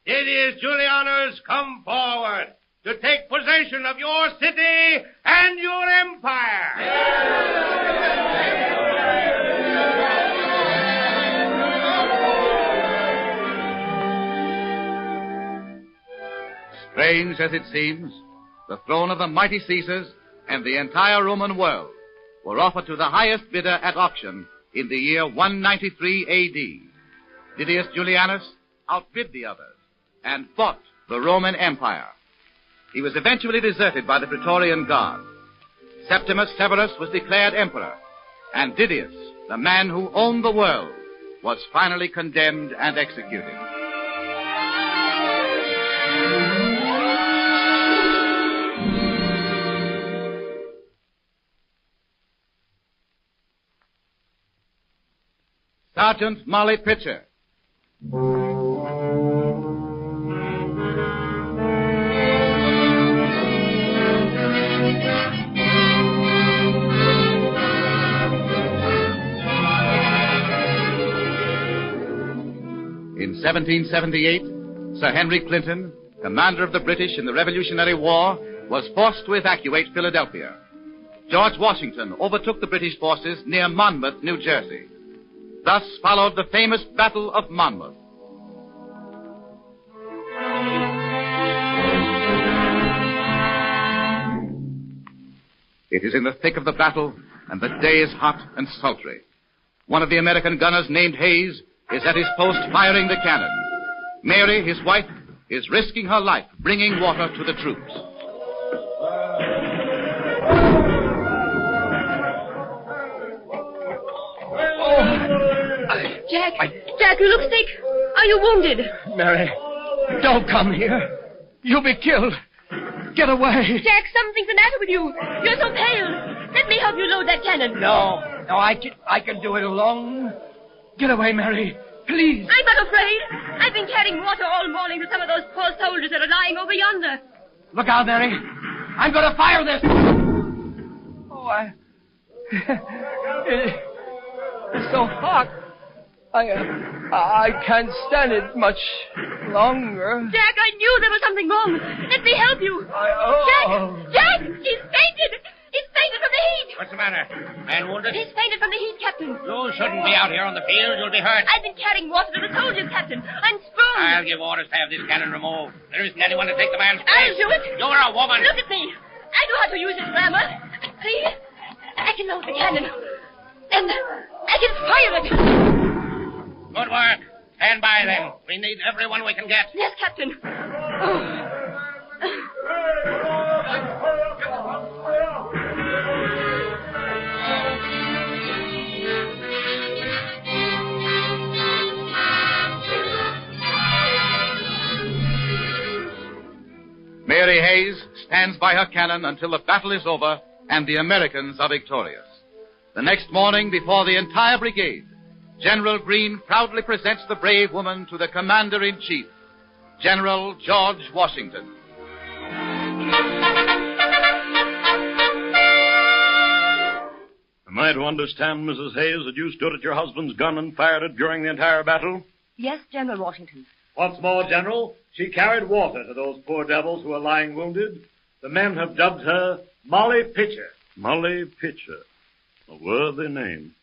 Didius Julianus, come forward to take possession of your city and your empire. Strange as it seems, the throne of the mighty Caesars and the entire Roman world were offered to the highest bidder at auction in the year 193 A.D. Didius Julianus outbid the others and fought the Roman Empire. He was eventually deserted by the Praetorian Guard. Septimus Severus was declared emperor, and Didius, the man who owned the world, was finally condemned and executed. Sergeant Molly Pitcher. In 1778, Sir Henry Clinton, commander of the British in the Revolutionary War, was forced to evacuate Philadelphia. George Washington overtook the British forces near Monmouth, New Jersey. Thus followed the famous Battle of Monmouth. It is in the thick of the battle, and the day is hot and sultry. One of the American gunners, named Hayes, is at his post firing the cannon. Mary, his wife, is risking her life, bringing water to the troops. Jack, you look sick. Are you wounded? Mary, don't come here. You'll be killed. Get away. Jack, something's the matter with you. You're so pale. Let me help you load that cannon. No, I can do it alone. Get away, Mary. Please. I'm not afraid. I've been carrying water all morning to some of those poor soldiers that are lying over yonder. Look out, Mary. I'm going to fire this. Oh, it's so hot. I can't stand it much longer. Jack, I knew there was something wrong. Let me help you. Jack, he's fainted. He's fainted from the heat. What's the matter? Man wounded? He's fainted from the heat, Captain. You shouldn't be out here on the field. You'll be hurt. I've been carrying water to the soldiers, Captain. I'm sprung. I'll give orders to have this cannon removed. There isn't anyone to take the man's place. I'll do it. You're a woman. Look at me. I know how to use this grammar. See? I can load the cannon. And I can fire it. Good work. Stand by, then. We need everyone we can get. Yes, Captain. Mary Hayes stands by her cannon until the battle is over and the Americans are victorious. The next morning, before the entire brigade, General Greene proudly presents the brave woman to the Commander-in-Chief, General George Washington. Am I to understand, Mrs. Hayes, that you stood at your husband's gun and fired it during the entire battle? Yes, General Washington. What's more, General, she carried water to those poor devils who are lying wounded. The men have dubbed her Molly Pitcher. Molly Pitcher. A worthy name.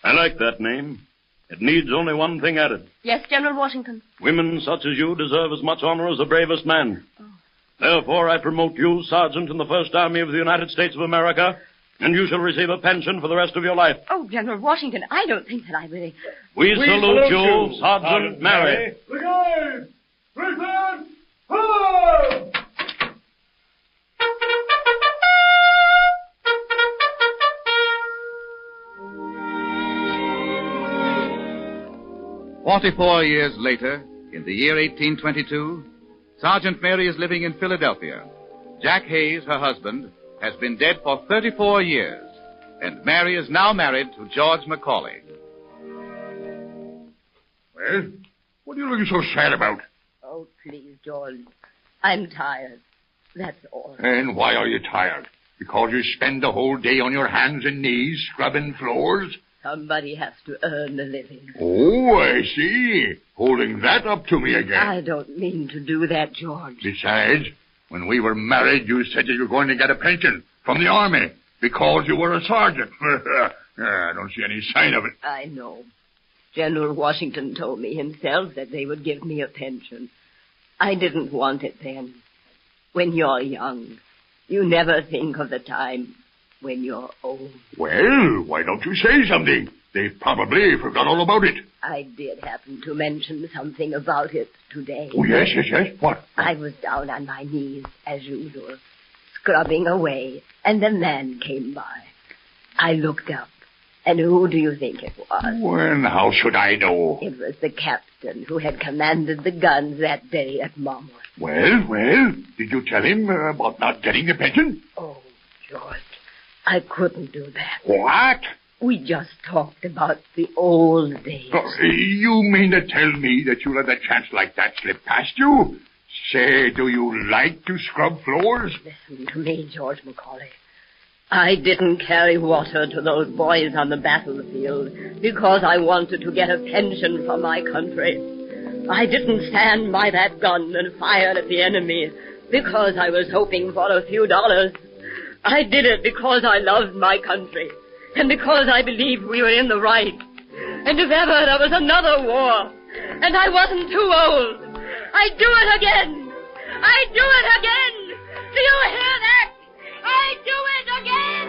I like that name. It needs only one thing added. Yes, General Washington. Women such as you deserve as much honor as the bravest man. Therefore, I promote you sergeant in the First Army of the United States of America, and you shall receive a pension for the rest of your life. Oh, General Washington, I don't think that I really... We salute you, Sergeant Mary. Brigade! Present! Home! 44 years later, in the year 1822, Sergeant Mary is living in Philadelphia. Jack Hayes, her husband, has been dead for 34 years, and Mary is now married to George Macaulay. Well, what are you looking so sad about? Oh, please, George. I'm tired. That's all. And why are you tired? Because you spend the whole day on your hands and knees scrubbing floors? Somebody has to earn a living. Oh, I see. Holding that up to me again. I don't mean to do that, George. Besides, when we were married, you said that you were going to get a pension from the Army because you were a sergeant. I don't see any sign of it. I know. General Washington told me himself that they would give me a pension. I didn't want it then. When you're young, you never think of the time when you're old. Well, why don't you say something? They probably forgot all about it. I did happen to mention something about it today. Oh, yes. What? I was down on my knees, as usual, scrubbing away, and the man came by. I looked up, and who do you think it was? Well, how should I know? It was the captain who had commanded the guns that day at Monmouth. Well, did you tell him about not getting the pension? Oh, George, I couldn't do that. What? We just talked about the old days. You mean to tell me that you let a chance like that slip past you? Say, do you like to scrub floors? Listen to me, George Macaulay. I didn't carry water to those boys on the battlefield because I wanted to get a pension for my country. I didn't stand by that gun and fire at the enemy because I was hoping for a few dollars. I did it because I loved my country and because I believed we were in the right. And if ever there was another war and I wasn't too old, I'd do it again. I'd do it again. Do you hear that? I'd do it again.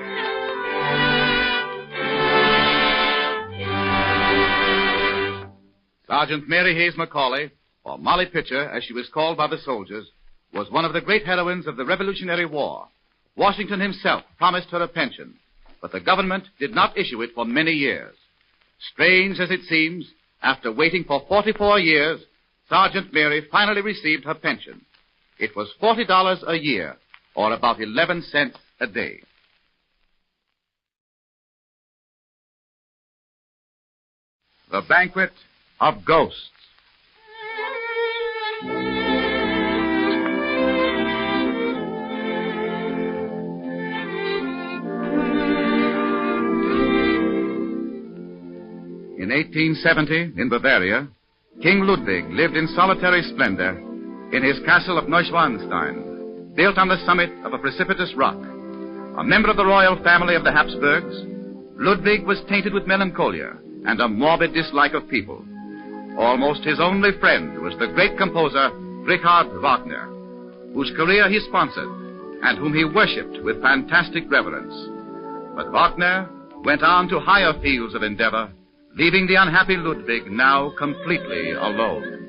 Sergeant Mary Hayes Macaulay, or Molly Pitcher, as she was called by the soldiers, was one of the great heroines of the Revolutionary War. Washington himself promised her a pension, but the government did not issue it for many years. Strange as it seems, after waiting for 44 years, Sergeant Mary finally received her pension. It was $40 a year, or about 11 cents a day. The Banquet of Ghosts. In 1870, in Bavaria, King Ludwig lived in solitary splendor in his castle of Neuschwanstein, built on the summit of a precipitous rock. A member of the royal family of the Habsburgs, Ludwig was tainted with melancholia and a morbid dislike of people. Almost his only friend was the great composer Richard Wagner, whose career he sponsored and whom he worshipped with fantastic reverence. But Wagner went on to higher fields of endeavor, leaving the unhappy Ludwig now completely alone.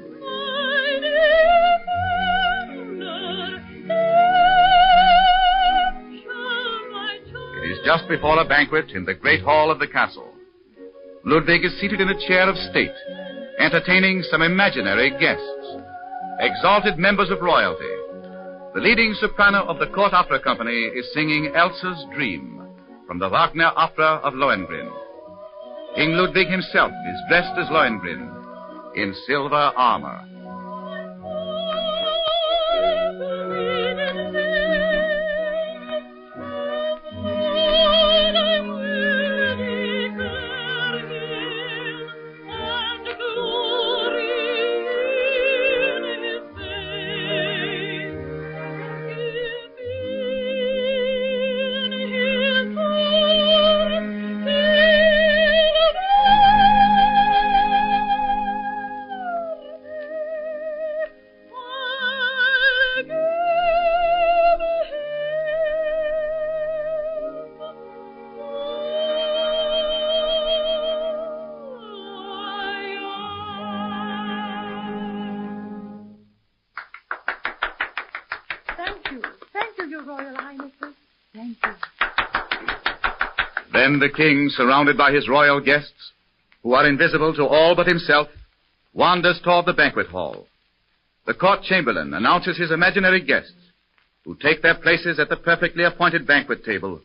It is just before a banquet in the great hall of the castle. Ludwig is seated in a chair of state, entertaining some imaginary guests, exalted members of royalty. The leading soprano of the Court Opera Company is singing Elsa's Dream from the Wagner opera of Lohengrin. King Ludwig himself is dressed as Lohengrin in silver armor. Then the king, surrounded by his royal guests, who are invisible to all but himself, wanders toward the banquet hall. The court chamberlain announces his imaginary guests, who take their places at the perfectly appointed banquet table,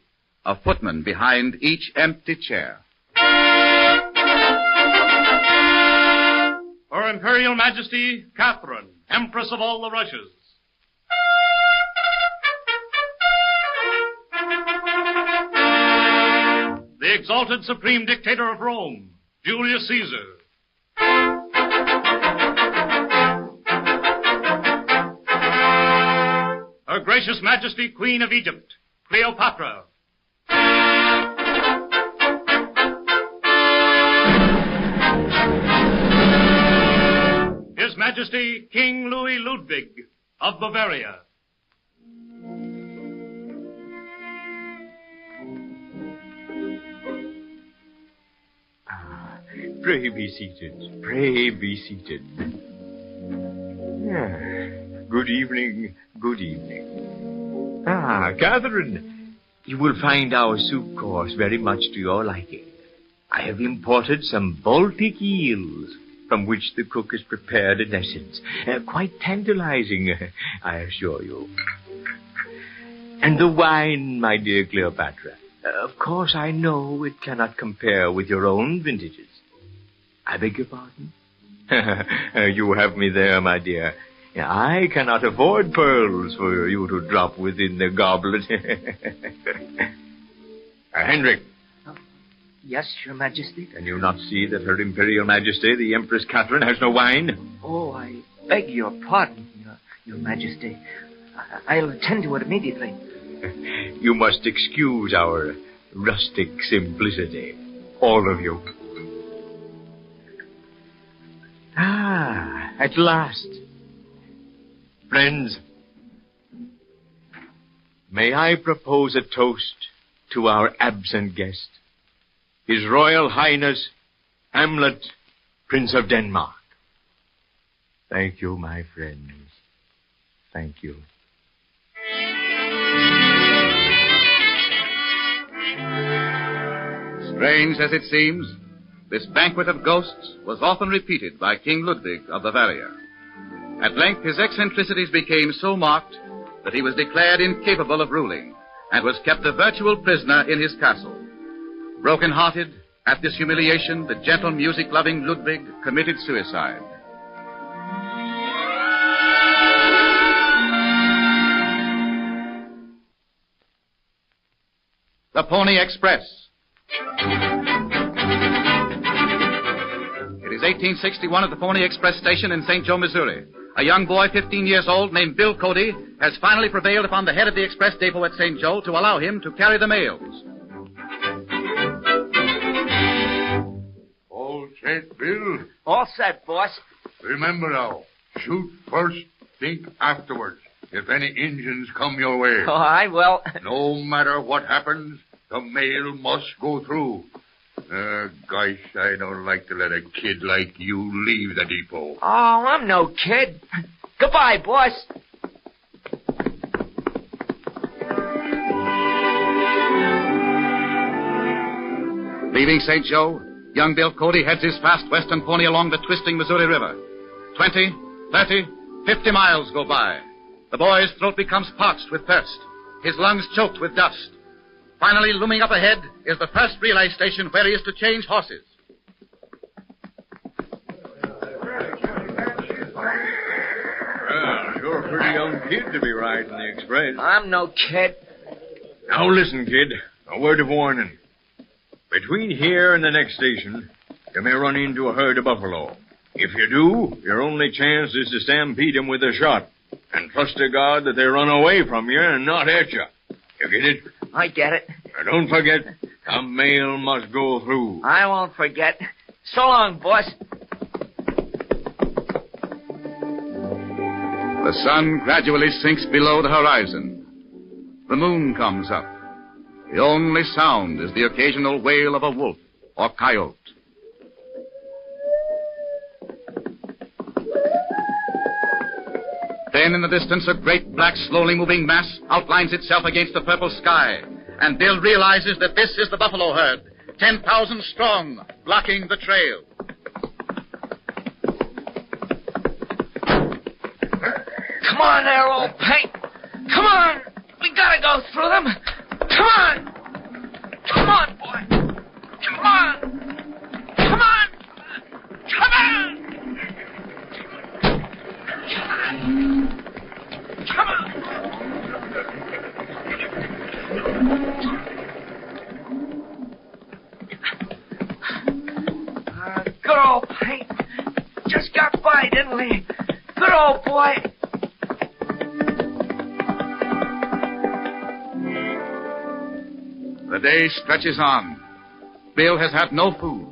a footman behind each empty chair. Her Imperial Majesty, Catherine, Empress of all the Russias. The exalted Supreme Dictator of Rome, Julius Caesar. Her Gracious Majesty, Queen of Egypt, Cleopatra. His Majesty, King Louis Ludwig of Bavaria. Pray be seated. Pray be seated. Good evening. Good evening. Catherine, you will find our soup course very much to your liking. I have imported some Baltic eels, from which the cook has prepared an essence. Quite tantalizing, I assure you. And the wine, my dear Cleopatra. Of course, I know it cannot compare with your own vintages. I beg your pardon? You have me there, my dear. I cannot afford pearls for you to drop within the goblet. Hendrik. Yes, Your Majesty? Can you not see that Her Imperial Majesty, the Empress Catherine, has no wine? Oh, I beg your pardon, Your Majesty. I'll attend to it immediately. You must excuse our rustic simplicity. All of you. At last. Friends, may I propose a toast to our absent guest, His Royal Highness Hamlet, Prince of Denmark. Thank you, my friends. Thank you. Strange as it seems, this banquet of ghosts was often repeated by King Ludwig of Bavaria. At length, his eccentricities became so marked that he was declared incapable of ruling and was kept a virtual prisoner in his castle. Broken-hearted at this humiliation, the gentle music-loving Ludwig committed suicide. The Pony Express. It is 1861 at the Pony Express station in St. Joe, Missouri. A young boy, 15 years old, named Bill Cody, has finally prevailed upon the head of the express depot at St. Joe to allow him to carry the mails. All set, Bill? All set, boss. Remember now, shoot first, think afterwards. If any Injuns come your way. All right, well... No matter what happens, the mail must go through. Gosh, I don't like to let a kid like you leave the depot. Oh, I'm no kid. Goodbye, boss. Leaving St. Joe, young Bill Cody heads his fast western pony along the twisting Missouri River. 20, 30, 50 miles go by. The boy's throat becomes parched with thirst, his lungs choked with dust. Finally, looming up ahead is the first relay station where he is to change horses. Well, you're a pretty young kid to be riding the express. I'm no kid. Now listen, kid. A word of warning. Between here and the next station, you may run into a herd of buffalo. If you do, your only chance is to stampede them with a shot. And trust to God that they run away from you and not at you. You get it? I get it. Now don't forget, the mail must go through. I won't forget. So long, boss. The sun gradually sinks below the horizon. The moon comes up. The only sound is the occasional wail of a wolf or coyote. Then in the distance, a great black, slowly moving mass outlines itself against the purple sky. and Bill realizes that this is the buffalo herd, 10,000 strong, blocking the trail. Come on there, old paint. Come on. We gotta go through them. Come on. Come on, boy. Come on. Come on. Come on. Come on. Good old paint. Just got by, didn't we? Good old boy. The day stretches on. Bill has had no food,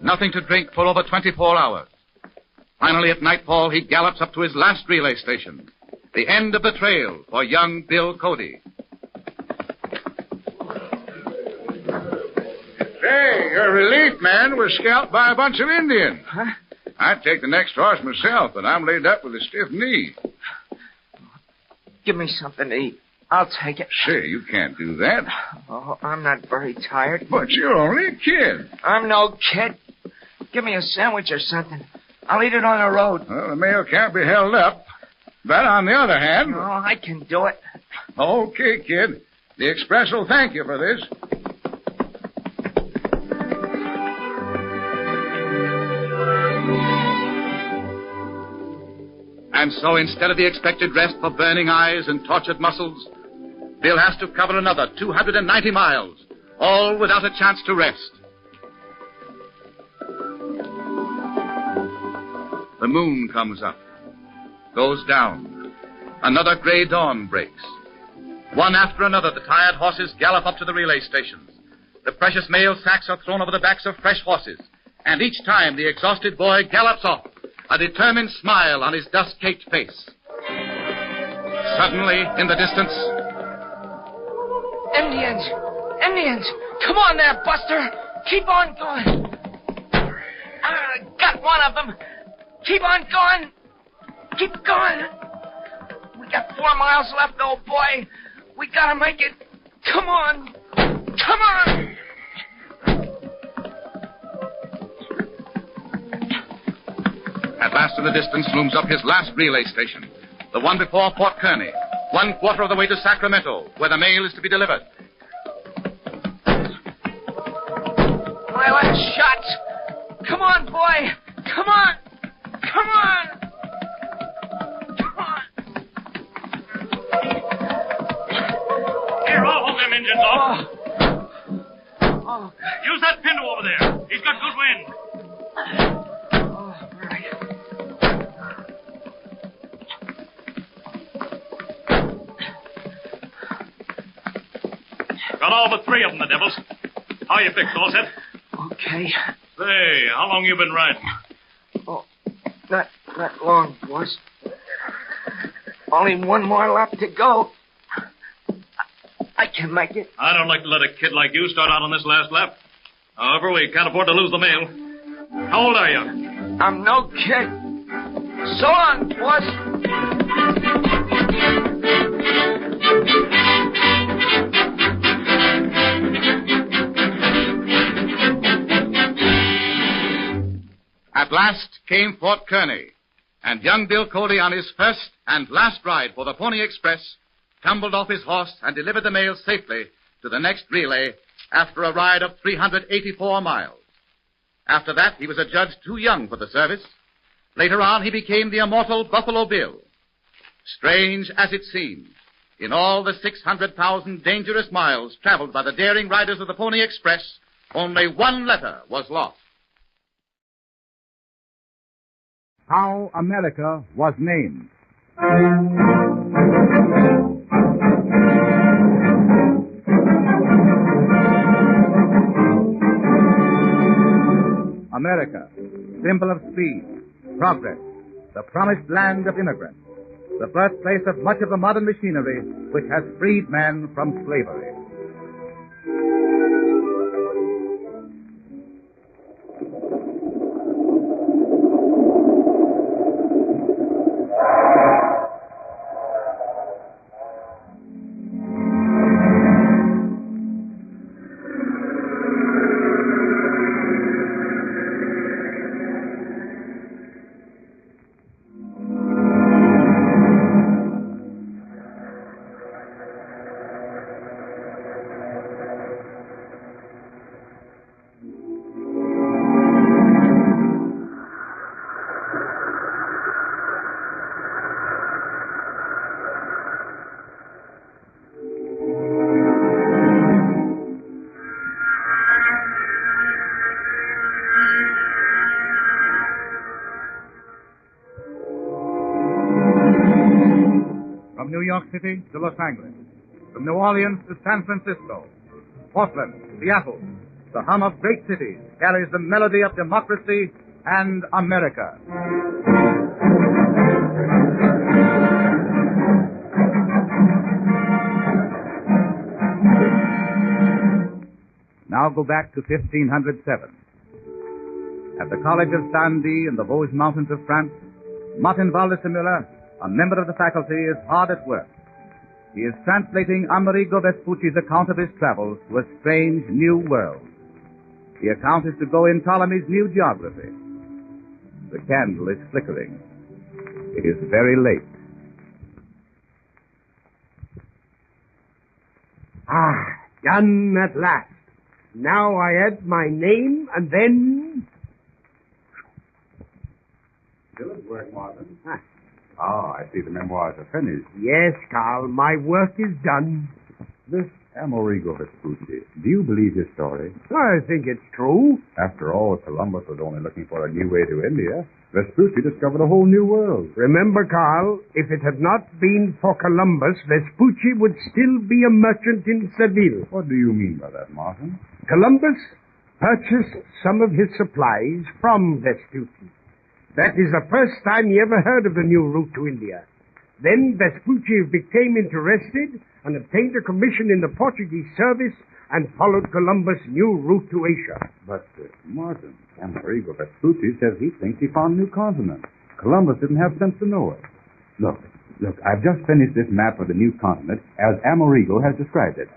nothing to drink for over 24 hours. Finally, at nightfall, he gallops up to his last relay station, the end of the trail for young Bill Cody. Say, your relief man was scalped by a bunch of Indians. Huh? I'd take the next horse myself, but I'm laid up with a stiff knee. Give me something to eat. I'll take it. Say, you can't do that. Oh, I'm not very tired. But you're only a kid. I'm no kid. Give me a sandwich or something. I'll eat it on the road. Well, the mail can't be held up. But on the other hand... Oh, I can do it. Okay, kid. The Express will thank you for this. And so instead of the expected rest for burning eyes and tortured muscles, Bill has to cover another 290 miles, all without a chance to rest. The moon comes up, goes down. Another gray dawn breaks. One after another, the tired horses gallop up to the relay stations. The precious mail sacks are thrown over the backs of fresh horses, and each time the exhausted boy gallops off, a determined smile on his dust-caked face. Suddenly, in the distance... Indians! Indians! Come on there, Buster! Keep on going! Got one of them! Keep on going! Keep going! We got 4 miles left, old boy! We gotta make it! Come on! Come on! At last in the distance looms up his last relay station, the one before Fort Kearny, 1/4 of the way to Sacramento, where the mail is to be delivered. My last shot! Come on, boy! Come on! Come on! Come on! Here, I'll hold them engines off. Oh. Use that pinto over there. He's got good wind. Got all but 3 of them, the devils. How you fixed, all set? Okay. Say, how long you been riding? Oh, not long, boss. Only 1 more lap to go. I can make it. I don't like to let a kid like you start out on this last lap. However, we can't afford to lose the mail. How old are you? I'm no kid. So long, boss. At last came Fort Kearny, and young Bill Cody, on his first and last ride for the Pony Express, tumbled off his horse and delivered the mail safely to the next relay after a ride of 384 miles. After that, he was adjudged too young for the service. Later on, he became the immortal Buffalo Bill. Strange as it seemed, in all the 600,000 dangerous miles traveled by the daring riders of the Pony Express, only 1 letter was lost. How America was named. America, symbol of speed, progress, the promised land of immigrants, the birthplace of much of the modern machinery which has freed man from slavery. City to Los Angeles, from New Orleans to San Francisco, Portland, Seattle, the hum of great cities carries the melody of democracy and America. Now go back to 1507. At the College of Saint-Denis in the Vosges Mountains of France, Martin Valdesimula, a member of the faculty, is hard at work. He is translating Amerigo Vespucci's account of his travels to a strange new world. The account is to go in Ptolemy's new geography. The candle is flickering. It is very late. Done at last. Now I add my name and then... Still at work, Martin. I see the memoirs are finished. Yes, Carl, my work is done. This Amerigo Vespucci, do you believe his story? I think it's true. After all, Columbus was only looking for a new way to India. Vespucci discovered a whole new world. Remember, Carl, if it had not been for Columbus, Vespucci would still be a merchant in Seville. What do you mean by that, Martin? Columbus purchased some of his supplies from Vespucci. That is the first time he ever heard of the new route to India. Then Vespucci became interested and obtained a commission in the Portuguese service and followed Columbus' new route to Asia. But, Martin, Amerigo Vespucci says he thinks he found a new continent. Columbus didn't have sense to know it. Look, I've just finished this map of the new continent as Amerigo has described it.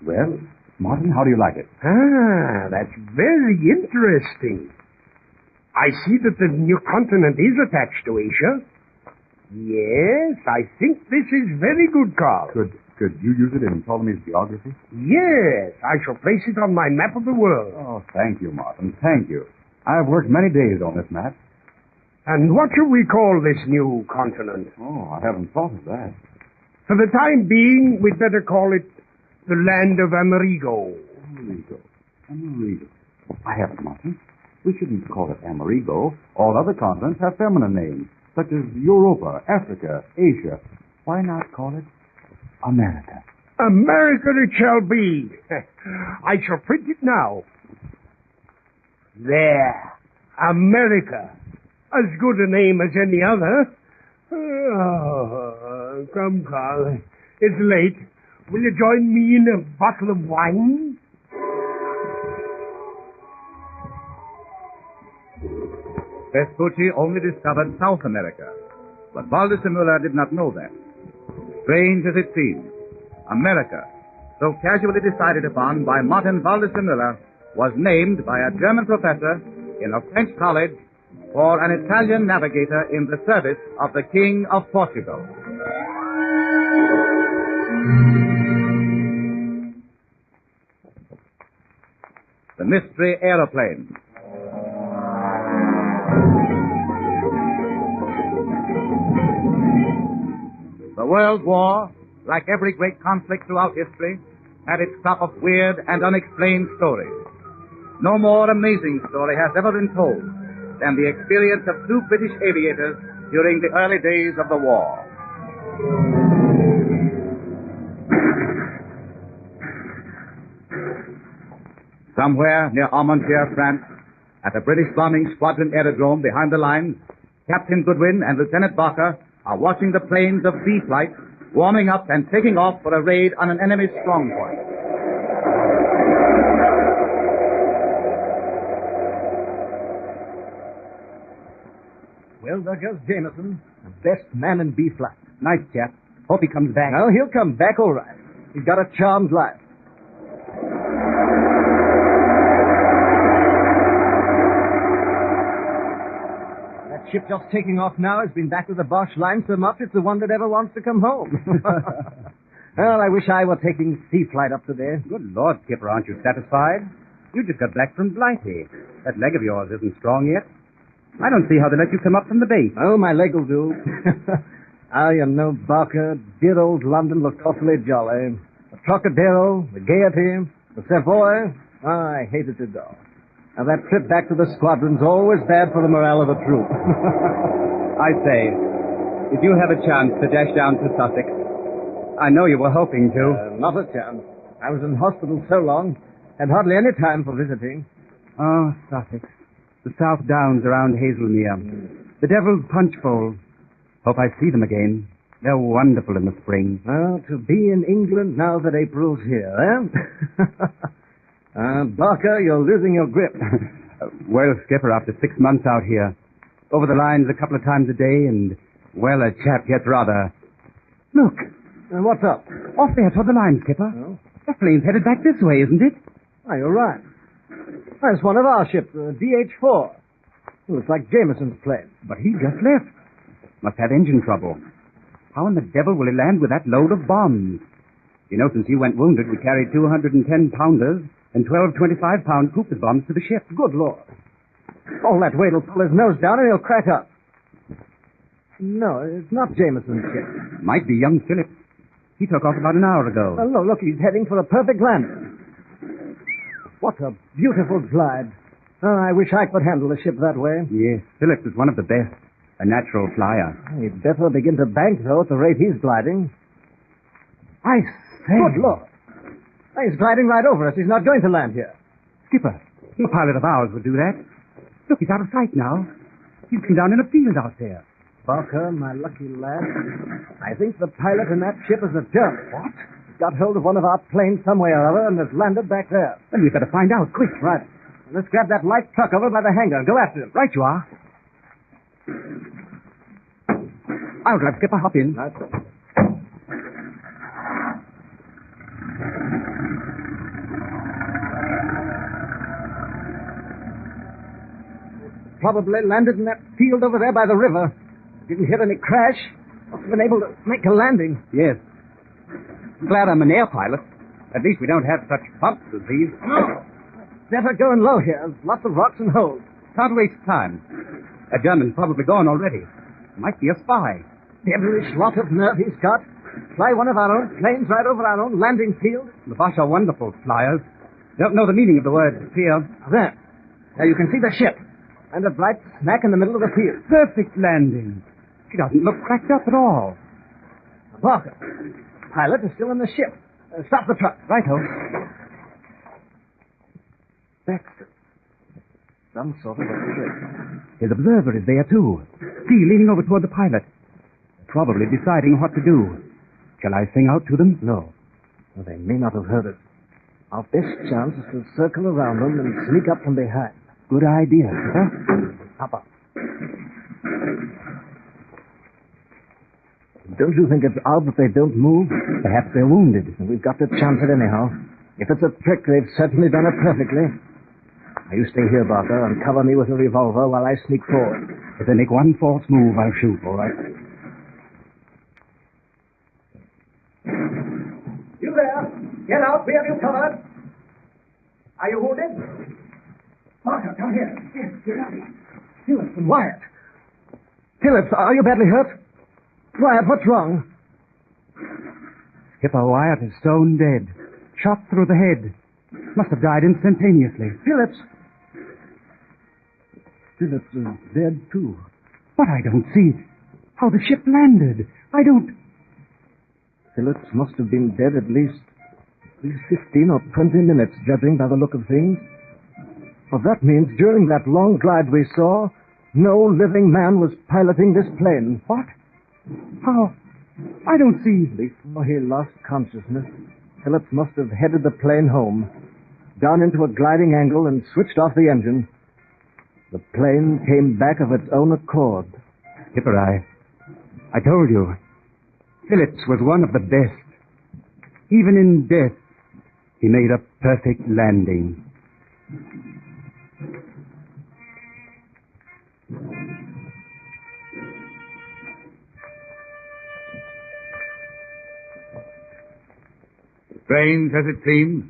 Well, Martin, how do you like it? That's very interesting. I see that the new continent is attached to Asia. Yes, I think this is very good, Carl. Could you use it in Ptolemy's geography? Yes, I shall place it on my map of the world. Oh, thank you, Martin, thank you. I've worked many days on this map. And what shall we call this new continent? Oh, I haven't thought of that. For the time being, we'd better call it the land of Amerigo. Amerigo. I have it, Martin. We shouldn't call it Amerigo. All other continents have feminine names, such as Europa, Africa, Asia. Why not call it America? America it shall be. I shall print it now. There. America. As good a name as any other. Oh, come, Carl. It's late. Will you join me in a bottle of wine? Vespucci only discovered South America, but Valdesimula did not know that. Strange as it seems, America, so casually decided upon by Martin Valdesimula, was named by a German professor in a French college for an Italian navigator in the service of the King of Portugal. The mystery aeroplane. The World War, like every great conflict throughout history, had its crop of weird and unexplained stories. No more amazing story has ever been told than the experience of two British aviators during the early days of the war. Somewhere near Armentières, France, at a British bombing squadron aerodrome behind the lines, Captain Goodwin and Lieutenant Barker are watching the planes of B Flight warming up and taking off for a raid on an enemy's strong point. Well, Douglas Jameson, the best man in B Flight. Nice chap. Hope he comes back. Well, he'll come back all right. He's got a charmed life. Ship just taking off now has been back to the Bosch line so much it's the one that ever wants to come home. Well, I wish I were taking sea flight up to there. Good Lord, Skipper, aren't you satisfied? You just got back from Blighty. That leg of yours isn't strong yet. I don't see how they let you come up from the base. Oh, my leg will do. You know, Barker, dear old London looked awfully jolly. The Trocadero, the Gaiety, the Savoy. I hated to go. Now, that trip back to the squadron's always bad for the morale of the troop. I say, Did you have a chance to dash down to Sussex? I know you were hoping to. Not a chance. I was in hospital so long, had hardly any time for visiting. Oh, Sussex. The South Downs around Hazelmere. The Devil's Punch Bowl. Hope I see them again. They're wonderful in the spring. Well, to be in England now that April's here, eh? Barker, you're losing your grip. Well, Skipper, after 6 months out here, over the lines a couple of times a day, and, well, a chap gets rather... Look. What's up? Off there toward the line, Skipper. Oh? That plane's headed back this way, isn't it? Oh, you're right. That's one of our ships, the DH-4. Looks like Jameson's plane. But he just left. Must have engine trouble. How in the devil will he land with that load of bombs? You know, since you went wounded, we carried 210-pounders and 12 25-pound Cooper's bombs to the ship. Good Lord. All that weight will pull his nose down and he'll crack up. No, it's not Jameson's ship. Might be young Phillips. He took off about an hour ago. Oh, no, look, he's heading for a perfect landing. What a beautiful glide. Oh, I wish I could handle a ship that way. Yes, Phillips is one of the best. A natural flyer. He'd better begin to bank, though, at the rate he's gliding. I say. Good Lord. He's gliding right over us. He's not going to land here. Skipper, no pilot of ours would do that. Look, he's out of sight now. He's been down in a field out there. Barker, my lucky lad, I think the pilot in that ship is a German. What? He's got hold of one of our planes some way or other and has landed back there. Then we'd better find out, quick. Right. Let's grab that light truck over by the hangar. Go after him. Right you are. I'll drive, Skipper. Hop in. That's it. Probably landed in that field over there by the river. Didn't hit any crash. Must have been able to make a landing. Yes. Glad I'm an air pilot. At least we don't have such bumps as these. No. Better going low here. There's lots of rocks and holes. Can't waste time. A German's probably gone already. Might be a spy. Devilish lot of nerve he's got. Fly one of our own planes right over our own landing field. The Boche are wonderful flyers. Don't know the meaning of the word fear. There. Now you can see the ship. And a bright smack in the middle of the field. Perfect landing. She doesn't look cracked up at all. Barker, pilot is still in the ship. Stop the truck. Right-ho. That's some sort of a trick. His observer is there, too. See, leaning over toward the pilot. Probably deciding what to do. Shall I sing out to them? No. Well, they may not have heard it. Our best chance is to circle around them and sneak up from behind. Good idea, huh? Hop up. Don't you think it's odd that they don't move? Perhaps they're wounded. We've got to chance it anyhow. If it's a trick, they've certainly done it perfectly. Now, you stay here, Barker, and cover me with a revolver while I sneak forward. If they make one false move, I'll shoot, all right? You there! Get out! We have you covered! Are you wounded? Barker, come here. Yes, get out here. Phillips and Wyatt. Phillips, are you badly hurt? Wyatt, what's wrong? Skipper Wyatt is stone dead. Shot through the head. Must have died instantaneously. Phillips. Phillips is dead, too. But I don't see how the ship landed. I don't... Phillips must have been dead at least 15 or 20 minutes, judging by the look of things. Well, that means during that long glide we saw, no living man was piloting this plane. What? How? I don't see... Before he lost consciousness, Phillips must have headed the plane home, down into a gliding angle and switched off the engine. The plane came back of its own accord. Skipper, I told you. Phillips was one of the best. Even in death, he made a perfect landing. Strange as it seems,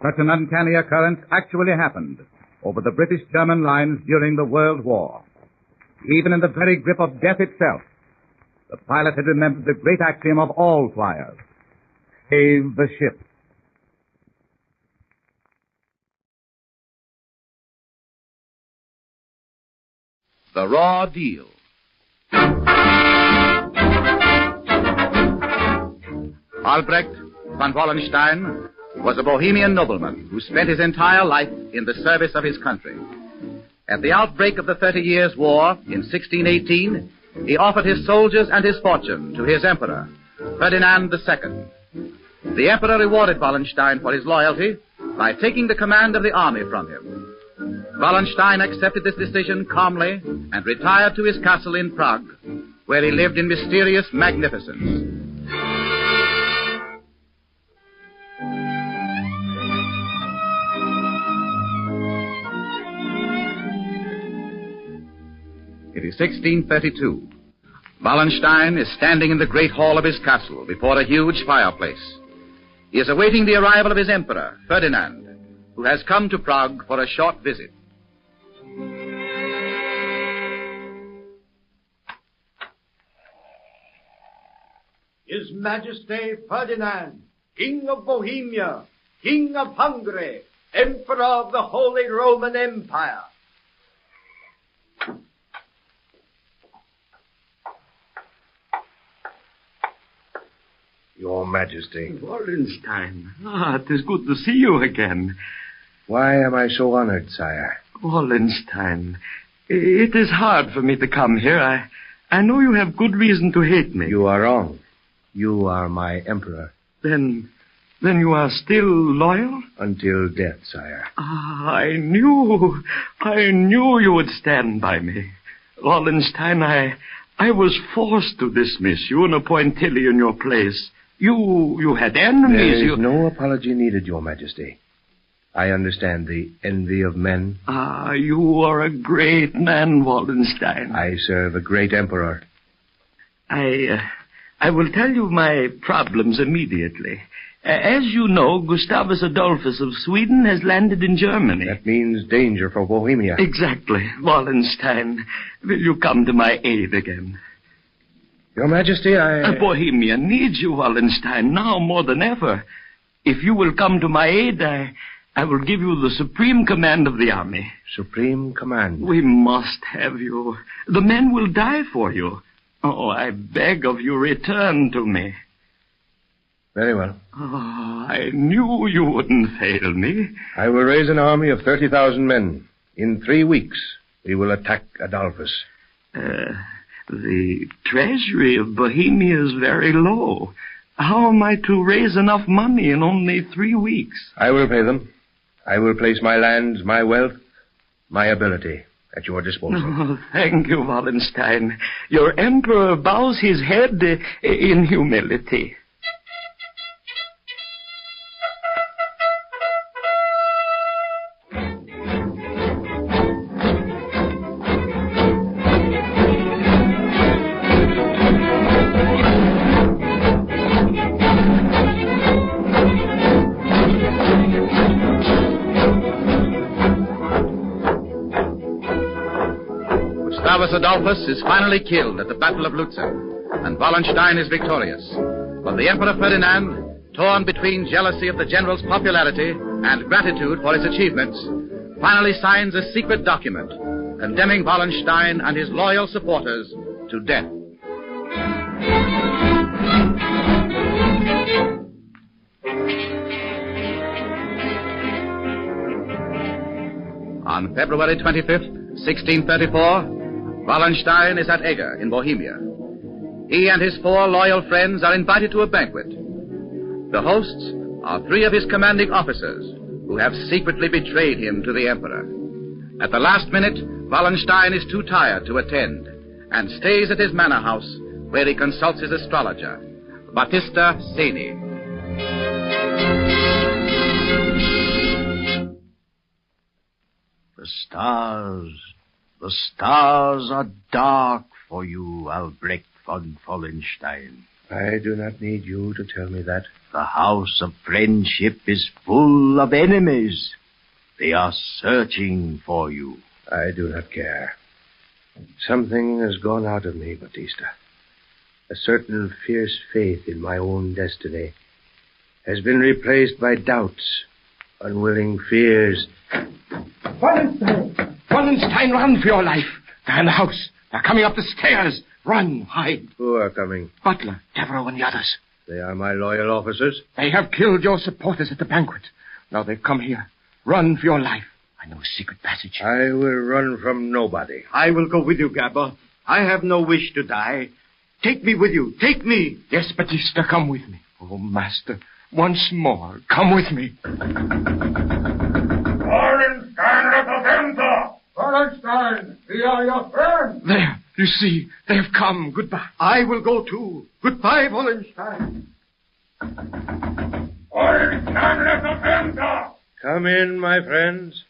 such an uncanny occurrence actually happened over the British-German lines during the World War. Even in the very grip of death itself, the pilot had remembered the great axiom of all flyers: save the ship. The Raw Deal. Albrecht von Wallenstein was a Bohemian nobleman who spent his entire life in the service of his country. At the outbreak of the 30 Years' War in 1618, he offered his soldiers and his fortune to his emperor, Ferdinand II. The emperor rewarded Wallenstein for his loyalty by taking the command of the army from him. Wallenstein accepted this decision calmly and retired to his castle in Prague, where he lived in mysterious magnificence. It is 1632. Wallenstein is standing in the great hall of his castle before a huge fireplace. He is awaiting the arrival of his emperor, Ferdinand, who has come to Prague for a short visit. His Majesty Ferdinand, King of Bohemia, King of Hungary, Emperor of the Holy Roman Empire. Your Majesty. Wallenstein. It is good to see you again. Why am I so honored, sire? Wallenstein, it is hard for me to come here. I know you have good reason to hate me. You are wrong. You are my emperor. Then you are still loyal? Until death, sire. I knew you would stand by me. Wallenstein, I was forced to dismiss you and appoint Tilly in your place. You had enemies. There is no apology needed, Your Majesty. I understand the envy of men. You are a great man, Wallenstein. I serve a great emperor. I will tell you my problems immediately. As you know, Gustavus Adolphus of Sweden has landed in Germany. That means danger for Bohemia. Exactly. Wallenstein, will you come to my aid again? Your Majesty, Bohemia needs you, Wallenstein, now more than ever. If you will come to my aid, I will give you the supreme command of the army. Supreme command? We must have you. The men will die for you. Oh, I beg of you, return to me. Very well. Oh, I knew you wouldn't fail me. I will raise an army of 30,000 men. In 3 weeks, we will attack Adolphus. The treasury of Bohemia is very low. How am I to raise enough money in only 3 weeks? I will pay them. I will place my lands, my wealth, my ability at your disposal. Oh, thank you, Wallenstein. Your emperor bows his head in humility. Gustavus Adolphus is finally killed at the Battle of Lutzen, and Wallenstein is victorious. But the Emperor Ferdinand, torn between jealousy of the general's popularity and gratitude for his achievements, finally signs a secret document condemning Wallenstein and his loyal supporters to death. On February 25th, 1634, Wallenstein is at Eger in Bohemia. He and his 4 loyal friends are invited to a banquet. The hosts are 3 of his commanding officers who have secretly betrayed him to the emperor. At the last minute, Wallenstein is too tired to attend and stays at his manor house where he consults his astrologer, Battista Seni. The stars are dark for you, Albrecht von Wallenstein. I do not need you to tell me that. The house of friendship is full of enemies. They are searching for you. I do not care. Something has gone out of me, Battista. A certain fierce faith in my own destiny has been replaced by doubts, unwilling fears. Wallenstein! Wallenstein, run for your life! They're in the house. They're coming up the stairs. Run, hide. Who are coming? Butler, Devereux, and the others. They are my loyal officers. They have killed your supporters at the banquet. Now they've come here. Run for your life. I know a secret passage. I will run from nobody. I will go with you, Gabba. I have no wish to die. Take me with you. Take me. Yes, Batista, come with me. Oh, master, once more, come with me. Wallenstein, we are your friends. There, you see, they have come. Goodbye. I will go too. Goodbye, Wallenstein. Come in, my friends.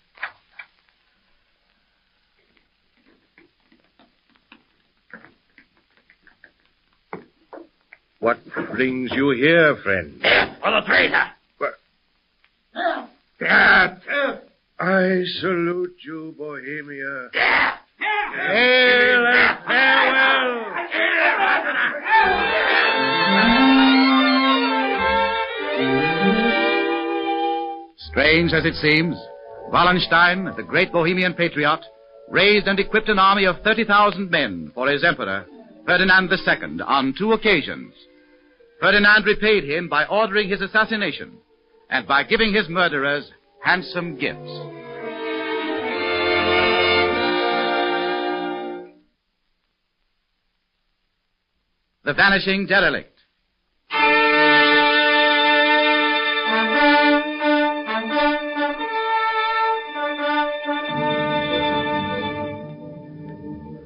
What brings you here, friend? Death for the traitor. Death. Death. I salute you, Bohemia. Death. Hail and farewell. Strange as it seems, Wallenstein, the great Bohemian patriot, raised and equipped an army of 30,000 men for his emperor, Ferdinand II, on 2 occasions. Ferdinand repaid him by ordering his assassination and by giving his murderers handsome gifts. The Vanishing Derelict.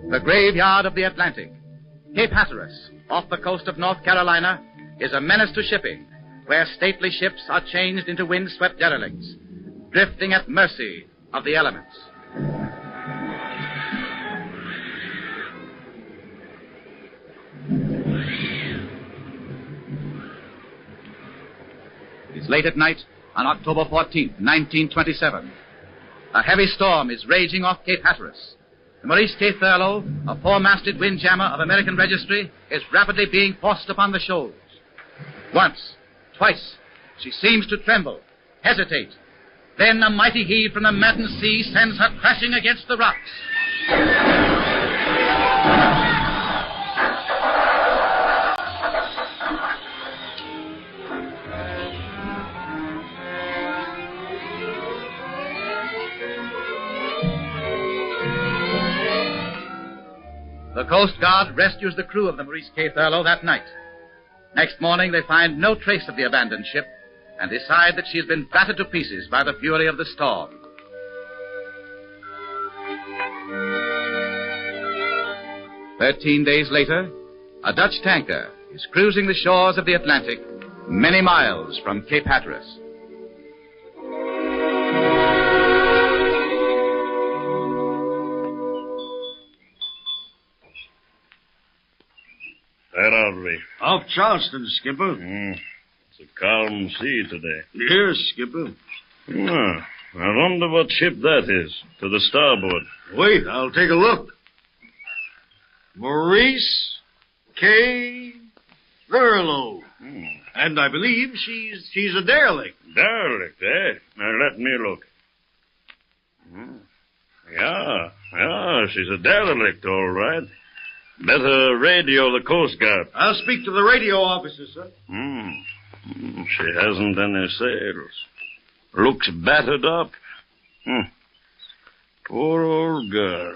The graveyard of the Atlantic. Cape Hatteras, off the coast of North Carolina, is a menace to shipping, where stately ships are changed into wind-swept derelicts, drifting at mercy of the elements. It's late at night on October 14th, 1927. A heavy storm is raging off Cape Hatteras. The Maurice K. Thurlow, a 4-masted windjammer of American registry, is rapidly being forced upon the shoals. Once, twice, she seems to tremble, hesitate. Then a mighty heave from the maddened sea sends her crashing against the rocks. The Coast Guard rescues the crew of the Maurice K. Thurlow that night. Next morning, they find no trace of the abandoned ship and decide that she has been battered to pieces by the fury of the storm. 13 days later, a Dutch tanker is cruising the shores of the Atlantic many miles from Cape Hatteras. Where are we? Off Charleston, Skipper. It's a calm sea today. Yes, Skipper. I wonder what ship that is. To the starboard. Wait, I'll take a look. Maurice K. Thurlow. And I believe she's a derelict. Derelict, eh? Now let me look. Yeah, she's a derelict, all right. Better radio the Coast Guard. I'll speak to the radio officer, sir. She hasn't any sails. Looks battered up. Poor old girl.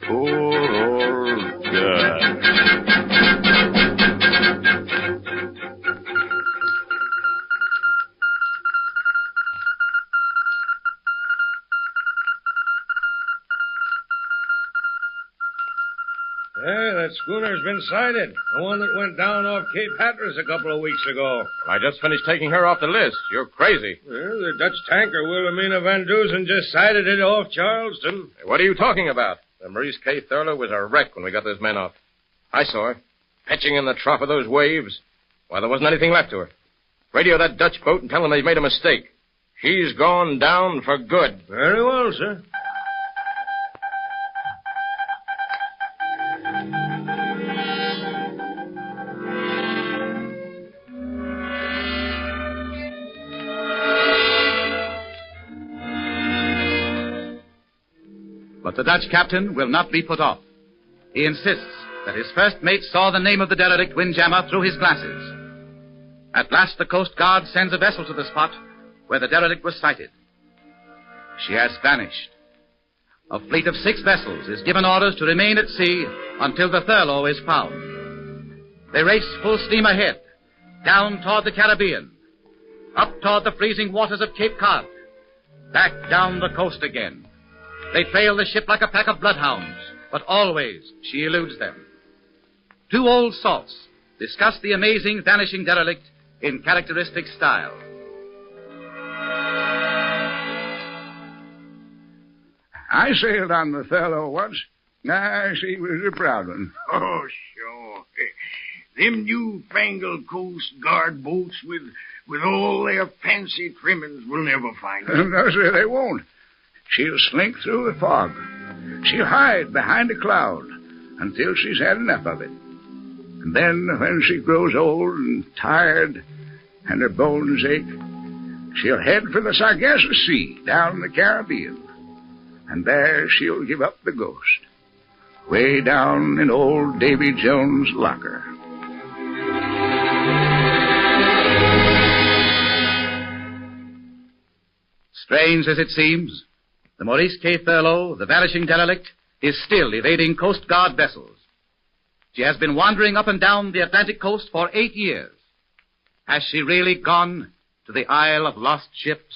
Poor old girl. Hey, that schooner's been sighted. The one that went down off Cape Hatteras a couple of weeks ago. I just finished taking her off the list. You're crazy. Well, the Dutch tanker Wilhelmina Van Dusen just sighted it off Charleston. Hey, what are you talking about? The Maurice K. Thurlow was a wreck when we got those men off. I saw her, pitching in the trough of those waves. Why, there wasn't anything left to her. Radio that Dutch boat and tell them they've made a mistake. She's gone down for good. Very well, sir. But the Dutch captain will not be put off. He insists that his first mate saw the name of the derelict windjammer through his glasses. At last, the Coast Guard sends a vessel to the spot where the derelict was sighted. She has vanished. A fleet of 6 vessels is given orders to remain at sea until the Thurlow is found. They race full steam ahead, down toward the Caribbean, up toward the freezing waters of Cape Cod, back down the coast again. They trail the ship like a pack of bloodhounds, but always she eludes them. 2 old salts discuss the amazing vanishing derelict in characteristic style. I sailed on the Thurlow once. She was a proud one. Oh, sure. Them newfangled Coast Guard boats with all their fancy trimmings will never find her. No, sir, they won't. She'll slink through the fog. She'll hide behind a cloud until she's had enough of it. And then, when she grows old and tired and her bones ache, she'll head for the Sargasso Sea down in the Caribbean. And there she'll give up the ghost, way down in old Davy Jones' locker. Strange as it seems, the Maurice K. Thurlow, the vanishing derelict, is still evading Coast Guard vessels. She has been wandering up and down the Atlantic coast for 8 years. Has she really gone to the Isle of Lost Ships?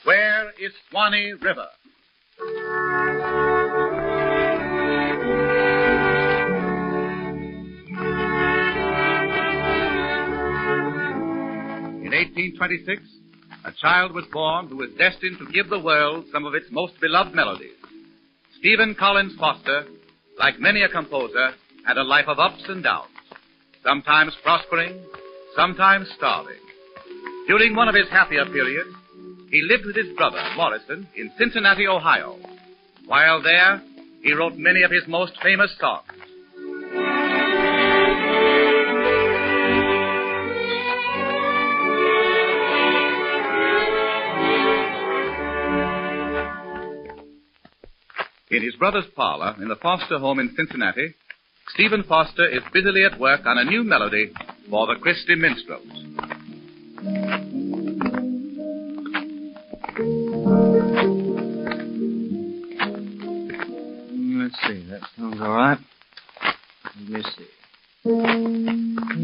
Where is Swanee River? In 1826, a child was born who was destined to give the world some of its most beloved melodies. Stephen Collins Foster, like many a composer, had a life of ups and downs, sometimes prospering, sometimes starving. During one of his happier periods, he lived with his brother, Morrison, in Cincinnati, Ohio. While there, he wrote many of his most famous songs. In his brother's parlor in the Foster home in Cincinnati, Stephen Foster is busily at work on a new melody for the Christy Minstrels. Let's see, that sounds all right. Let me see.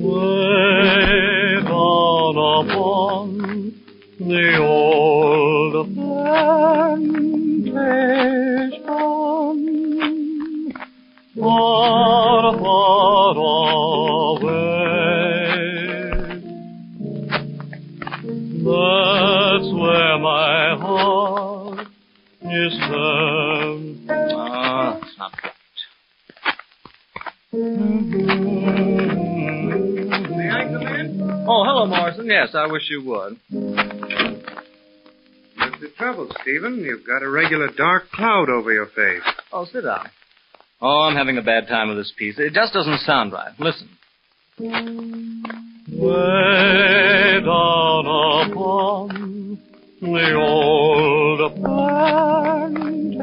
Way down upon the old plantation, far, far away, that's where my heart is found. It's not right. May I come in? Oh, hello, Morrison. Yes, I wish you would. What's the trouble, Stephen? You've got a regular dark cloud over your face. Oh, sit down. Oh, I'm having a bad time with this piece. It just doesn't sound right. Listen. Way down upon the old plantation,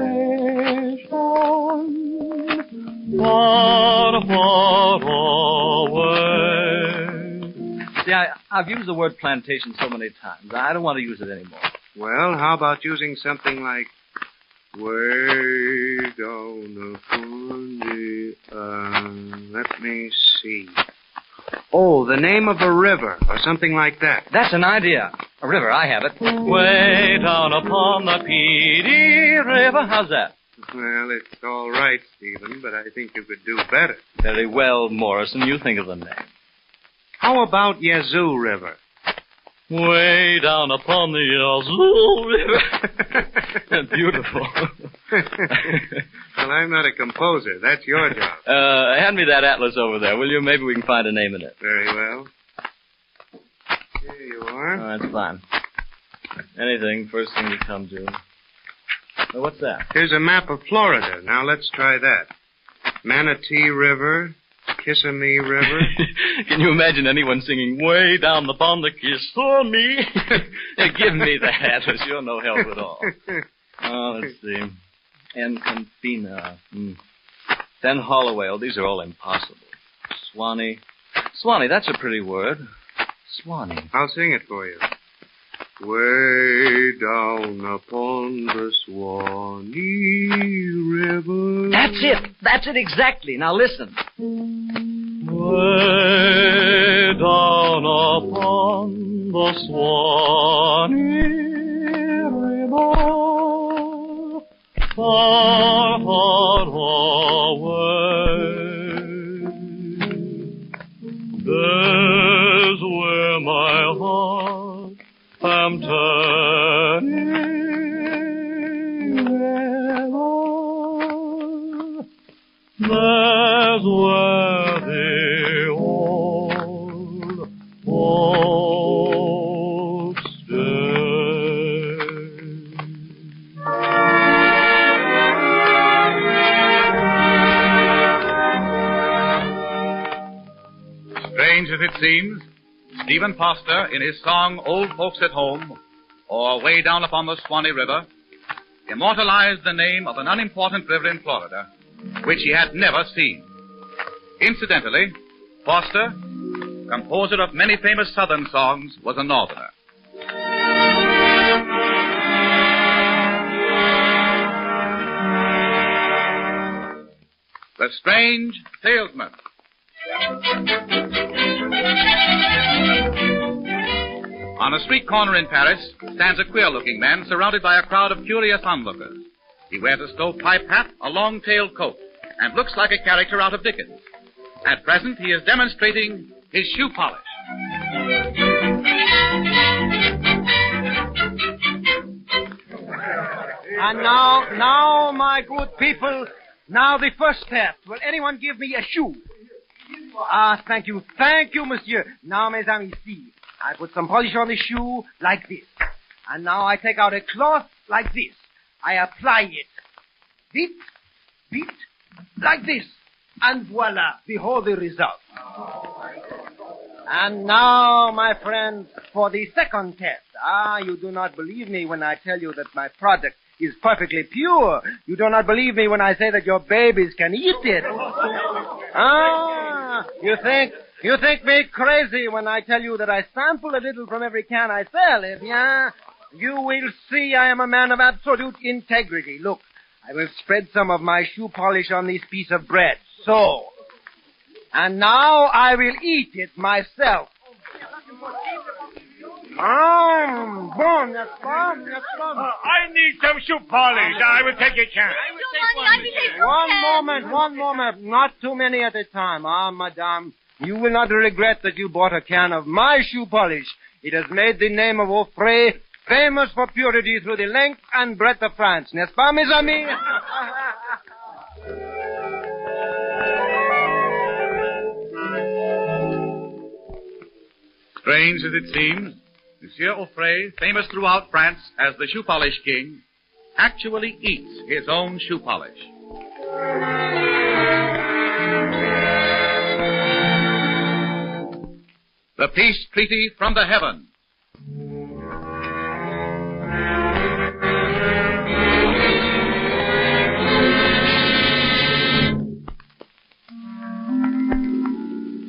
far, far away. See, I've used the word plantation so many times. I don't want to use it anymore. Well, how about using something like way down upon the, let me see. Oh, the name of a river, or something like that. That's an idea. A river, I have it. Way down upon the Petey River. How's that? Well, it's all right, Stephen, but I think you could do better. Very well, Morrison. You think of the name. How about Yazoo River? Way down upon the Yazoo River. Beautiful. Well, I'm not a composer. That's your job. Hand me that atlas over there, will you? Maybe we can find a name in it. Very well. Here you are. Oh, that's fine. Anything, first thing you come to. Oh, what's that? Here's a map of Florida. Now let's try that. Manatee River, Kissimmee River. Can you imagine anyone singing way down the pond the Kissimmee? Give me the atlas. You're no help at all. Oh, let's see. Encantina. Then hollow ale. These are all impossible. Swanee. Swanee, that's a pretty word. Swanee. I'll sing it for you. Way down upon the Swanee River. That's it exactly. Now listen. Way down upon the Swanee River, far, far away, there's where my heart am turning ever. There's where the old folks stay. Strange as it seems, Stephen Foster, in his song Old Folks at Home, or Way Down Upon the Swanee River, immortalized the name of an unimportant river in Florida, which he had never seen. Incidentally, Foster, composer of many famous Southern songs, was a Northerner. The Strange Salesman. On a street corner in Paris stands a queer-looking man surrounded by a crowd of curious onlookers. He wears a stovepipe hat, a long-tailed coat, and looks like a character out of Dickens. At present, he is demonstrating his shoe polish. And now, my good people, now the first test. Will anyone give me a shoe? Ah, thank you, monsieur. Now, mes amis, see. I put some polish on the shoe like this. And now I take out a cloth like this. I apply it. Beat, like this. And voila, behold the result. And now, my friends, for the second test. Ah, you do not believe me when I tell you that my product is perfectly pure. You do not believe me when I say that your babies can eat it. Ah, you think me crazy when I tell you that I sample a little from every can I sell, eh bien? You will see I am a man of absolute integrity. Look, I will spread some of my shoe polish on this piece of bread. So. And now I will eat it myself. Bon, n'est-ce pas? I need some shoe polish. I will take a can. One moment. Not too many at a time. Ah, madame, you will not regret that you bought a can of my shoe polish. It has made the name of Austria famous for purity through the length and breadth of France. N'est-ce pas, mes amis? Strange as it seems, Monsieur Aufray, famous throughout France as the shoe polish king, actually eats his own shoe polish. The Peace Treaty from the Heavens.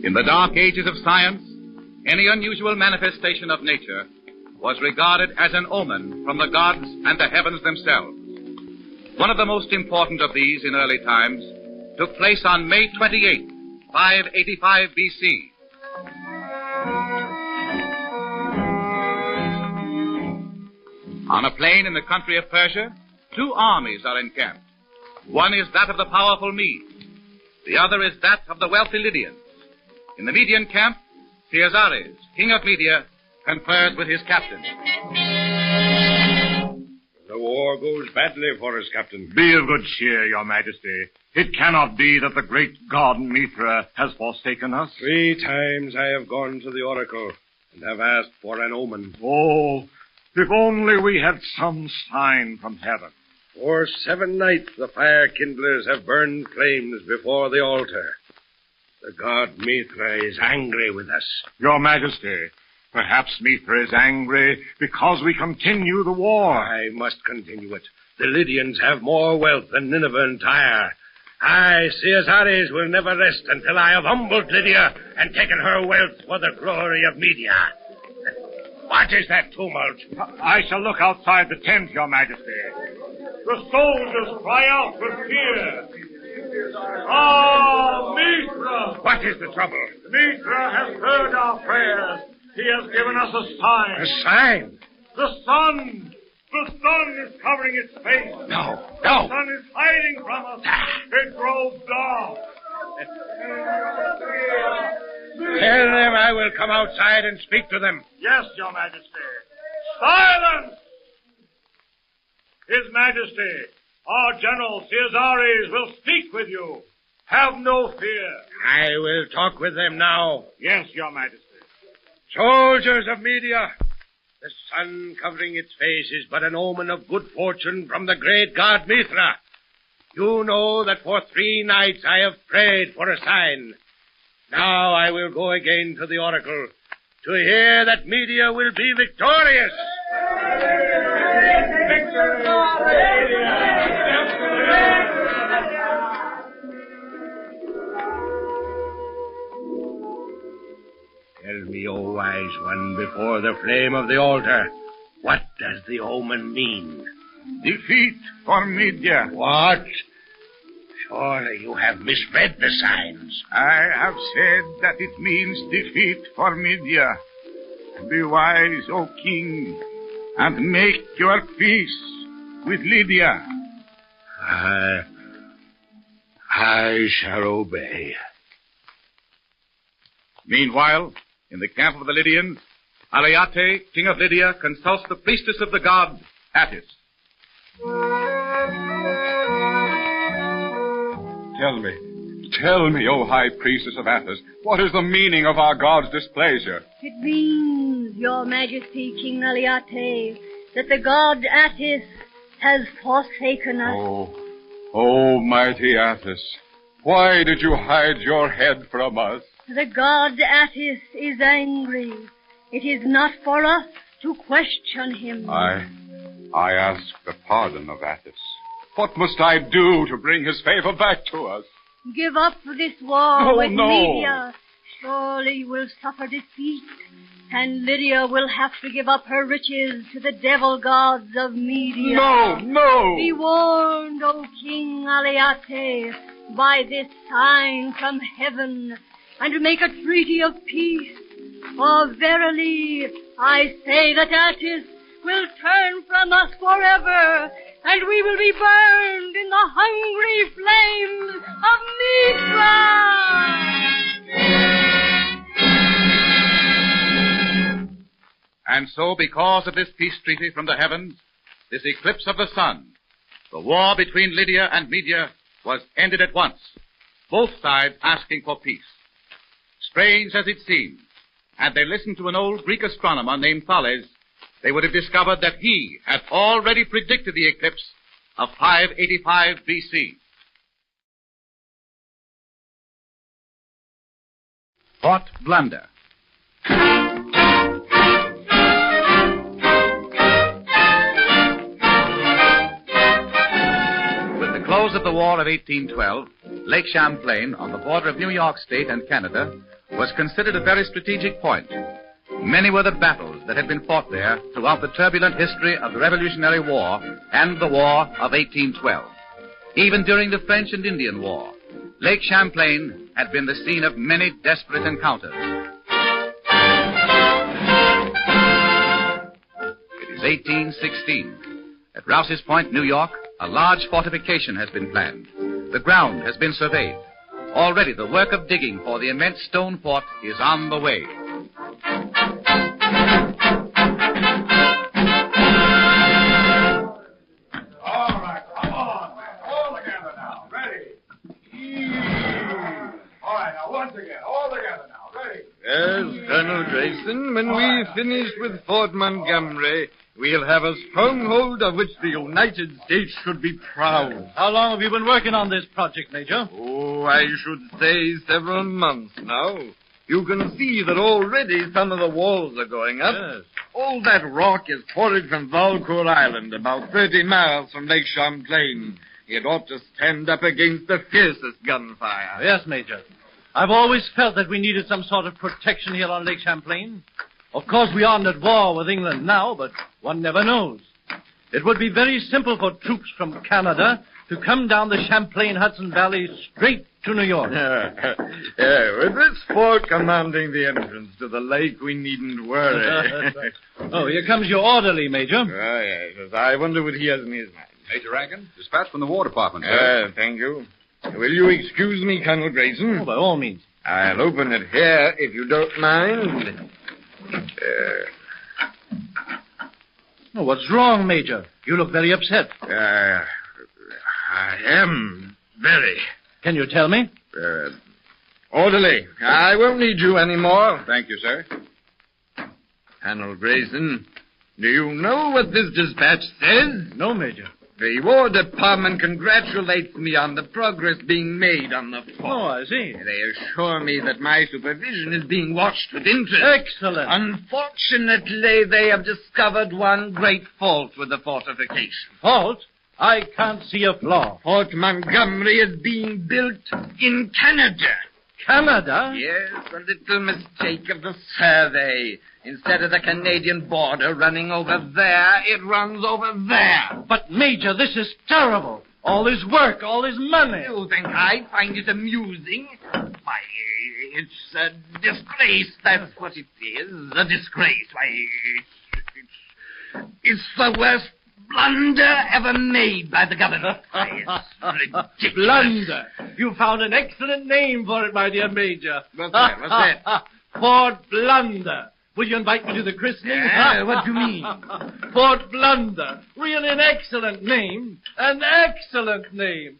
In the dark ages of science, any unusual manifestation of nature was regarded as an omen from the gods and the heavens themselves. One of the most important of these in early times took place on May 28, 585 B.C. On a plain in the country of Persia, two armies are encamped. One is that of the powerful Medes. The other is that of the wealthy Lydians. In the Median camp, Cyaxares, king of Media, confers with his captain. The war goes badly for us, Captain. Be of good cheer, your majesty. It cannot be that the great god Mithra has forsaken us. 3 times I have gone to the oracle and have asked for an omen. Oh, if only we had some sign from heaven. For 7 nights the fire kindlers have burned flames before the altar. The god Mithra is angry with us. Your majesty, perhaps Mithra is angry because we continue the war. I must continue it. The Lydians have more wealth than Nineveh and Tyre, I, Caesares, will never rest until I have humbled Lydia and taken her wealth for the glory of Media. What is that tumult? I shall look outside the tent, Your Majesty. The soldiers cry out with fear. Ah, Mithra! What is the trouble? Mithra has heard our prayers. He has given us a sign. A sign? The sun! The sun is covering its face. No. The sun is hiding from us. It grows dark. Tell them I will come outside and speak to them. Yes, Your Majesty. Silence! His Majesty, our General Caesares will speak with you. Have no fear. I will talk with them now. Yes, Your Majesty. Soldiers of Media, the sun covering its face is but an omen of good fortune from the great god Mithra. You know that for 3 nights I have prayed for a sign. Now I will go again to the oracle to hear that Media will be victorious. Tell me, O wise one, before the flame of the altar, what does the omen mean? Defeat for Media. What? Surely you have misread the signs. I have said that it means defeat for Media. Be wise, O king, and make your peace with Lydia. I shall obey. Meanwhile, in the camp of the Lydians, Aleate, king of Lydia, consults the priestess of the god, Attis. Tell me, O high priestess of Attis, what is the meaning of our god's displeasure? It means, Your Majesty, King Aleate, that the god Attis has forsaken us. Oh, mighty Attis, why did you hide your head from us? The god Attis is angry. It is not for us to question him. I ask the pardon of Attis. What must I do to bring his favor back to us? Give up this war with No. Media. Surely you will suffer defeat, and Lydia will have to give up her riches to the devil gods of Media. No! Be warned, O King Aleate, by this sign from heaven, and make a treaty of peace. For verily I say that Attis will turn from us forever, and we will be burned in the hungry flames of Mithra. And so, because of this peace treaty from the heavens, this eclipse of the sun, the war between Lydia and Media was ended at once, both sides asking for peace. Strange as it seems, had they listened to an old Greek astronomer named Thales, they would have discovered that he had already predicted the eclipse of 585 BC. Fort Blunder. With the close of the War of 1812, Lake Champlain, on the border of New York State and Canada, was considered a very strategic point. Many were the battles that had been fought there throughout the turbulent history of the Revolutionary War and the War of 1812. Even during the French and Indian War, Lake Champlain had been the scene of many desperate encounters. It is 1816. At Rouse's Point, New York, a large fortification has been planned. The ground has been surveyed. Already the work of digging for the immense stone fort is on the way. All right, come on. All together now. Ready? All right, now, once again. All together now. Ready? Yes, Colonel Grayson, when we finish with Fort Montgomery, we'll have a stronghold of which the United States should be proud. How long have you been working on this project, Major? Oh, I should say several months now. You can see that already some of the walls are going up. Yes. All that rock is quarried from Valcourt Island, about 30 miles from Lake Champlain. It ought to stand up against the fiercest gunfire. Yes, Major. I've always felt that we needed some sort of protection here on Lake Champlain. Of course, we aren't at war with England now, but one never knows. It would be very simple for troops from Canada to come down the Champlain-Hudson Valley straight to New York. With this fort commanding the entrance to the lake, we needn't worry. Oh, here comes your orderly, Major. Yes. I wonder what he has in his mind. Major Rankin, dispatch from the War Department, sir. Thank you. Will you excuse me, Colonel Grayson? Oh, by all means. I'll open it here, if you don't mind. Oh, what's wrong, Major? You look very upset. I am very. Can you tell me? Orderly, I won't need you anymore. Thank you, sir. Colonel Grayson, do you know what this dispatch says? No, Major. The War Department congratulates me on the progress being made on the fort. Oh, I see. They assure me that my supervision is being watched with interest. Excellent. Unfortunately, they have discovered one great fault with the fortification. Fault? I can't see a flaw. Fort Montgomery is being built in Canada. Canada? Yes, a little mistake of the survey. Instead of the Canadian border running over there, it runs over there. But, Major, this is terrible. All his work, all his money. You think I find it amusing? Why, it's a disgrace. That's what it is. A disgrace. Why, it's the worst blunder ever made by the government. It's ridiculous. Blunder. You found an excellent name for it, my dear Major. What's that? Fort Blunder. Will you invite me to the christening? What do you mean? Fort Blunder. Really an excellent name. An excellent name.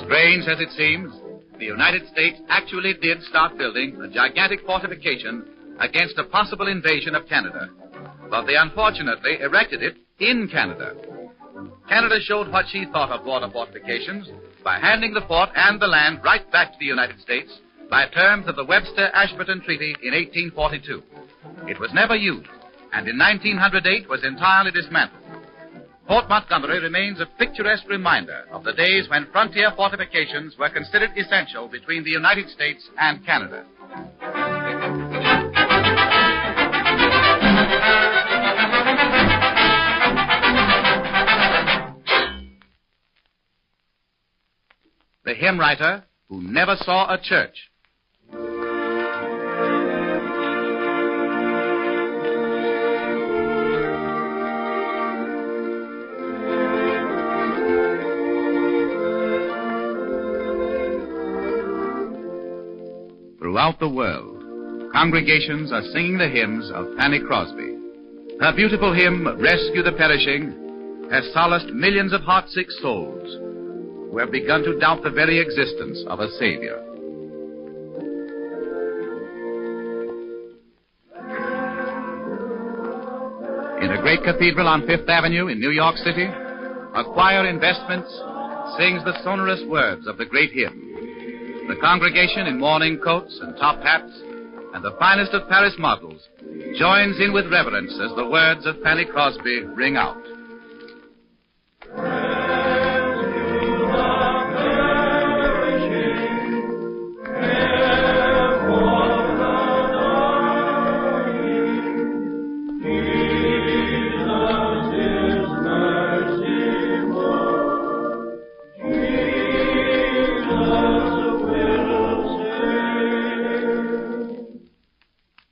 Strange as it seems, the United States actually did start building a gigantic fortification against a possible invasion of Canada. But they unfortunately erected it in Canada. Canada showed what she thought of border fortifications by handing the fort and the land right back to the United States by terms of the Webster-Ashburton Treaty in 1842. It was never used, and in 1908 was entirely dismantled. Fort Montgomery remains a picturesque reminder of the days when frontier fortifications were considered essential between the United States and Canada. The hymn writer who never saw a church. Throughout the world, congregations are singing the hymns of Fanny Crosby. Her beautiful hymn, Rescue the Perishing, has solaced millions of heartsick souls who have begun to doubt the very existence of a Savior. In a great cathedral on Fifth Avenue in New York City, a choir in vestments sings the sonorous words of the great hymn. The congregation in mourning coats and top hats and the finest of Paris models joins in with reverence as the words of Fanny Crosby ring out.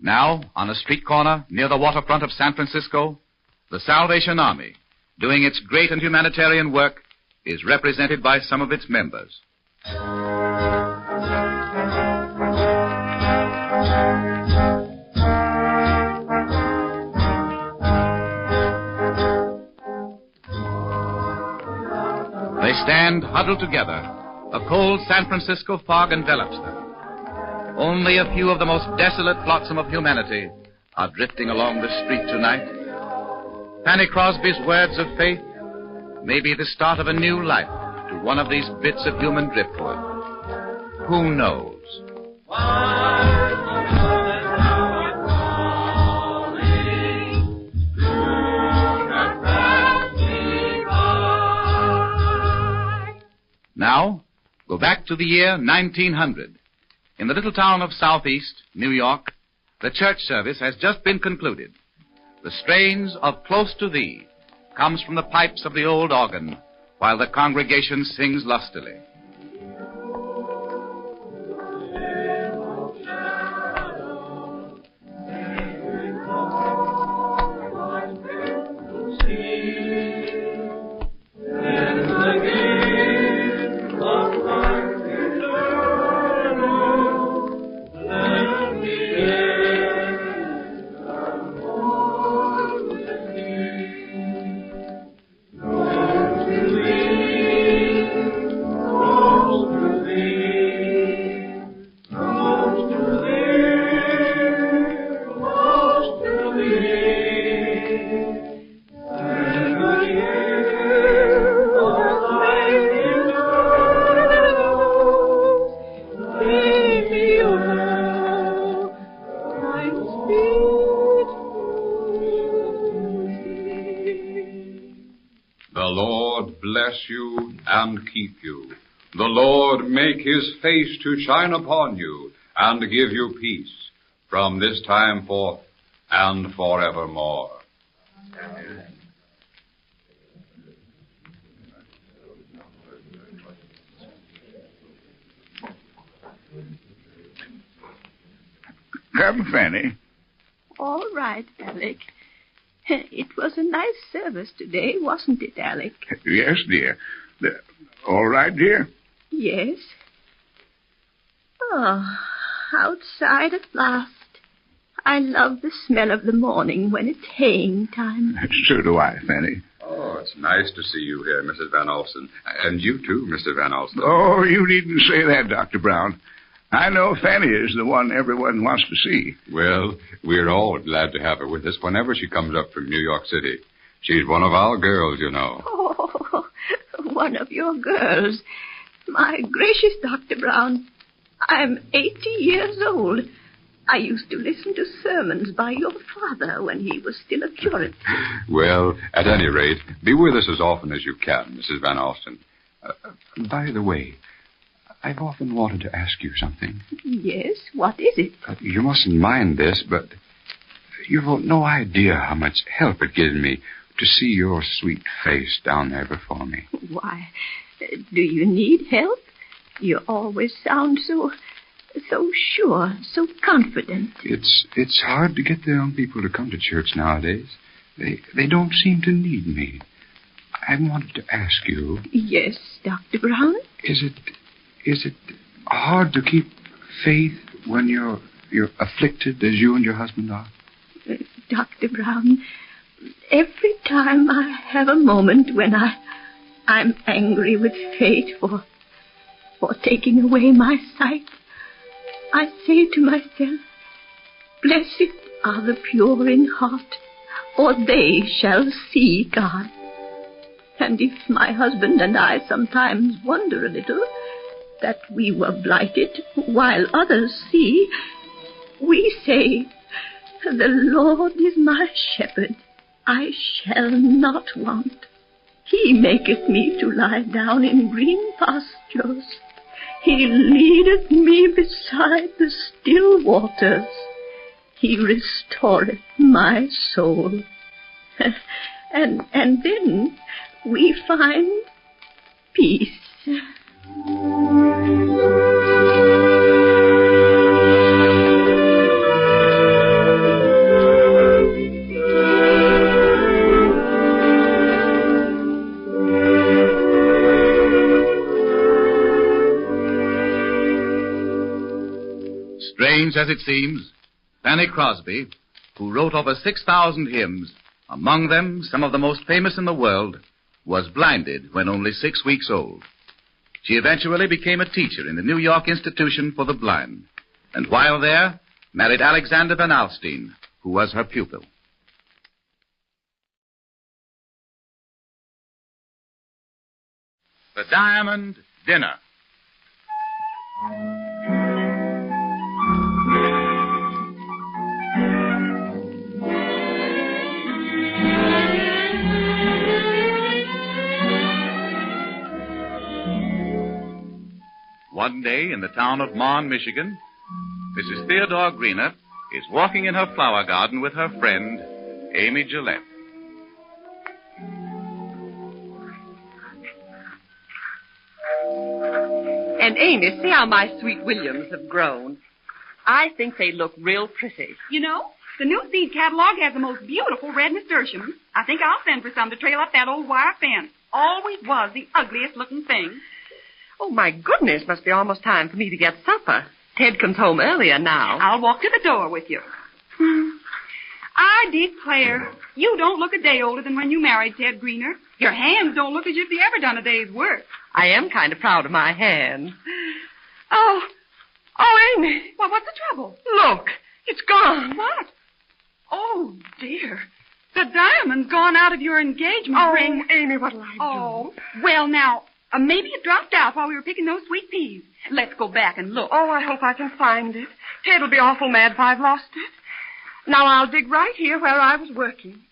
Now, on a street corner near the waterfront of San Francisco, the Salvation Army, doing its great and humanitarian work, is represented by some of its members. They stand huddled together. A cold San Francisco fog envelops them. Only a few of the most desolate flotsam of humanity are drifting along the street tonight. Fanny Crosby's words of faith may be the start of a new life to one of these bits of human driftwood? Who knows? Now, go back to the year 1900. In the little town of Southeast, New York, the church service has just been concluded. The strains of Close to Thee comes from the pipes of the old organ while the congregation sings lustily. The Lord make his face to shine upon you and give you peace from this time forth and forevermore. Come, Fanny. All right, Alec. It was a nice service today, wasn't it, Alec? Yes, dear. All right, dear? Yes. Oh, outside at last. I love the smell of the morning when it's haying time. So do I, Fanny. Oh, it's nice to see you here, Mrs. Van Alsten. And you too, Mr. Van Alsten. Oh, you needn't say that, Dr. Brown. I know Fanny is the one everyone wants to see. Well, we're all glad to have her with us whenever she comes up from New York City. She's one of our girls, you know. Oh, one of your girls. My gracious, Dr. Brown. I'm 80 years old. I used to listen to sermons by your father when he was still a curate. Well, at any rate, be with us as often as you can, Mrs. Van Alsten. By the way, I've often wanted to ask you something. Yes? What is it? You mustn't mind this, but you've no idea how much help it gives me to see your sweet face down there before me. Why, do you need help? You always sound so sure, so confident. It's hard to get the young people to come to church nowadays. They don't seem to need me. I wanted to ask you. Yes, Dr. Brown? Is it hard to keep faith when you're afflicted as you and your husband are? Dr. Brown, every time I have a moment when I'm angry with fate for taking away my sight, I say to myself, blessed are the pure in heart, for they shall see God. And if my husband and I sometimes wonder a little that we were blighted while others see, we say, the Lord is my shepherd, I shall not want. He maketh me to lie down in green pastures. He leadeth me beside the still waters. He restoreth my soul. And then we find peace. Strange as it seems, Fanny Crosby, who wrote over 6,000 hymns, among them some of the most famous in the world, was blinded when only 6 weeks old. She eventually became a teacher in the New York Institution for the Blind, and while there, married Alexander Van Alsten, who was her pupil. The Diamond Dinner. One day in the town of Mon, Michigan, Mrs. Theodore Greener is walking in her flower garden with her friend, Amy Gillette. And Amy, see how my sweet Williams have grown. I think they look real pretty. You know, the new seed catalog has the most beautiful red nasturtiums. I think I'll send for some to trail up that old wire fence. Always was the ugliest looking thing. Oh, my goodness, must be almost time for me to get supper. Ted comes home earlier now. I'll walk to the door with you. I declare, you don't look a day older than when you married Ted Greener. Your hands don't look as if you ever done a day's work. I am kind of proud of my hands. Oh, Amy. Well, what's the trouble? Look, it's gone. What? Oh, dear. The diamond's gone out of your engagement ring. Oh, Amy, what'll I do? Oh, well, now, maybe it dropped out while we were picking those sweet peas. Let's go back and look. Oh, I hope I can find it. Ted'll be awful mad if I've lost it. Now I'll dig right here where I was working.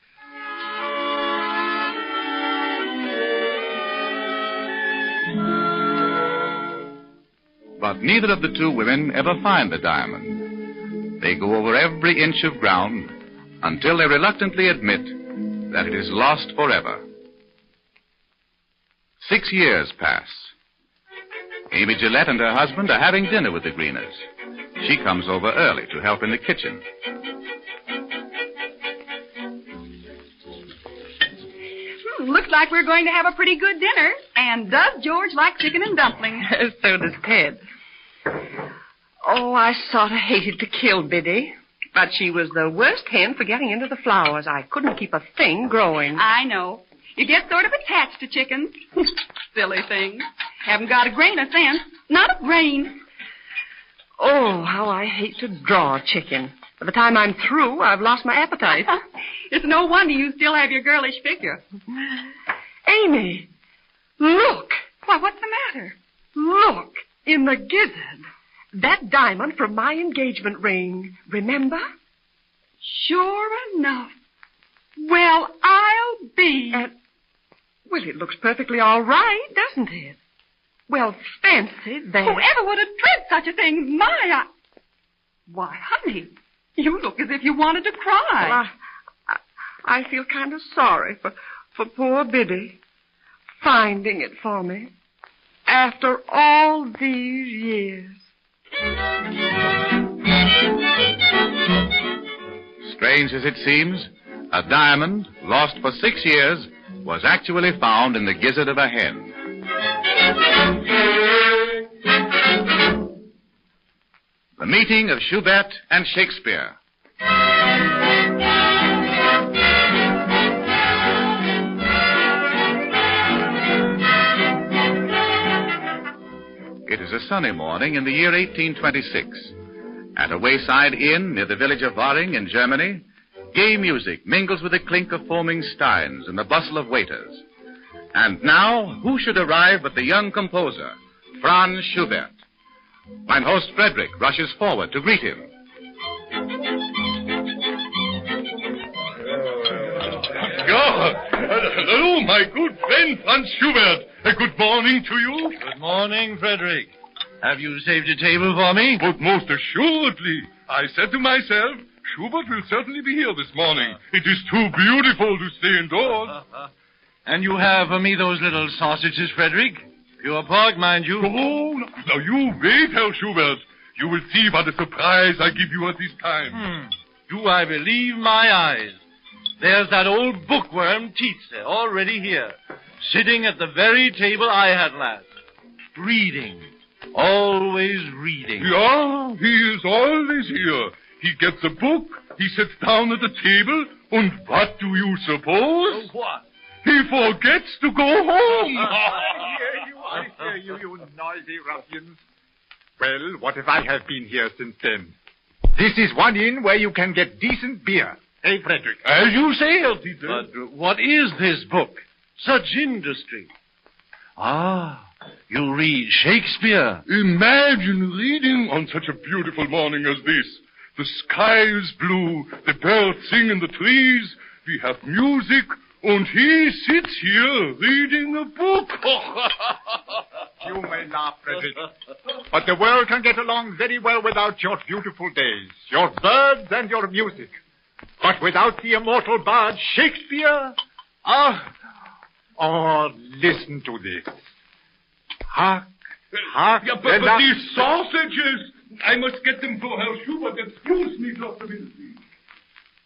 But neither of the two women ever find the diamond. They go over every inch of ground until they reluctantly admit that it is lost forever. 6 years pass. Amy Gillette and her husband are having dinner with the Greeners. She comes over early to help in the kitchen. Looks like we're going to have a pretty good dinner. And does George like chicken and dumplings? So does Ted. Oh, I sort of hated to kill Biddy. But she was the worst hen for getting into the flowers. I couldn't keep a thing growing. I know. You get sort of attached to chickens. Silly thing. Haven't got a grain of sense. Not a grain. Oh, how I hate to draw a chicken. By the time I'm through, I've lost my appetite. It's no wonder you still have your girlish figure. Amy, look. Why, what's the matter? Look, in the gizzard. That diamond from my engagement ring. Remember? Sure enough. Well, I'll be... Well, it looks perfectly all right, doesn't it? Well, fancy that. Whoever would have dreamt such a thing? Why, honey, you look as if you wanted to cry. Well, I feel kind of sorry for poor Biddy finding it for me after all these years. Strange as it seems, a diamond, lost for 6 years, was actually found in the gizzard of a hen. The meeting of Schubert and Shakespeare. It is a sunny morning in the year 1826. At a wayside inn near the village of Waring in Germany, gay music mingles with the clink of foaming steins and the bustle of waiters. And now, who should arrive but the young composer, Franz Schubert? Mine host Frederick rushes forward to greet him. Hello, my good friend, Franz Schubert. Good morning to you. Good morning, Frederick. Have you saved a table for me? But most assuredly. I said to myself, Schubert will certainly be here this morning. It is too beautiful to stay indoors. And you have for me those little sausages, Frederick? Pure pork, mind you. Oh, now you wait, Herr Schubert. You will see what a surprise I give you at this time. Do I believe my eyes? There's that old bookworm, Tietze, already here, sitting at the very table I had last. Reading. Always reading. Yeah, he is always here. He gets a book, he sits down at the table, and what do you suppose? What? He forgets to go home. I hear you, you noisy ruffians. Well, what if I have been here since then? This is one inn where you can get decent beer. Hey, Frederick. As you say, Herr Tietze. But what is this book? Such industry. Ah, you read Shakespeare. Imagine reading on such a beautiful morning as this. The sky is blue, the birds sing in the trees, we have music, and he sits here reading a book. You may laugh, Frederick, but the world can get along very well without your beautiful days, your birds and your music. But without the immortal bard Shakespeare... listen to this. Hark, hark. Yeah, but these sausages, I must get them for Herr Schubert. Excuse me, Dr. Wilson.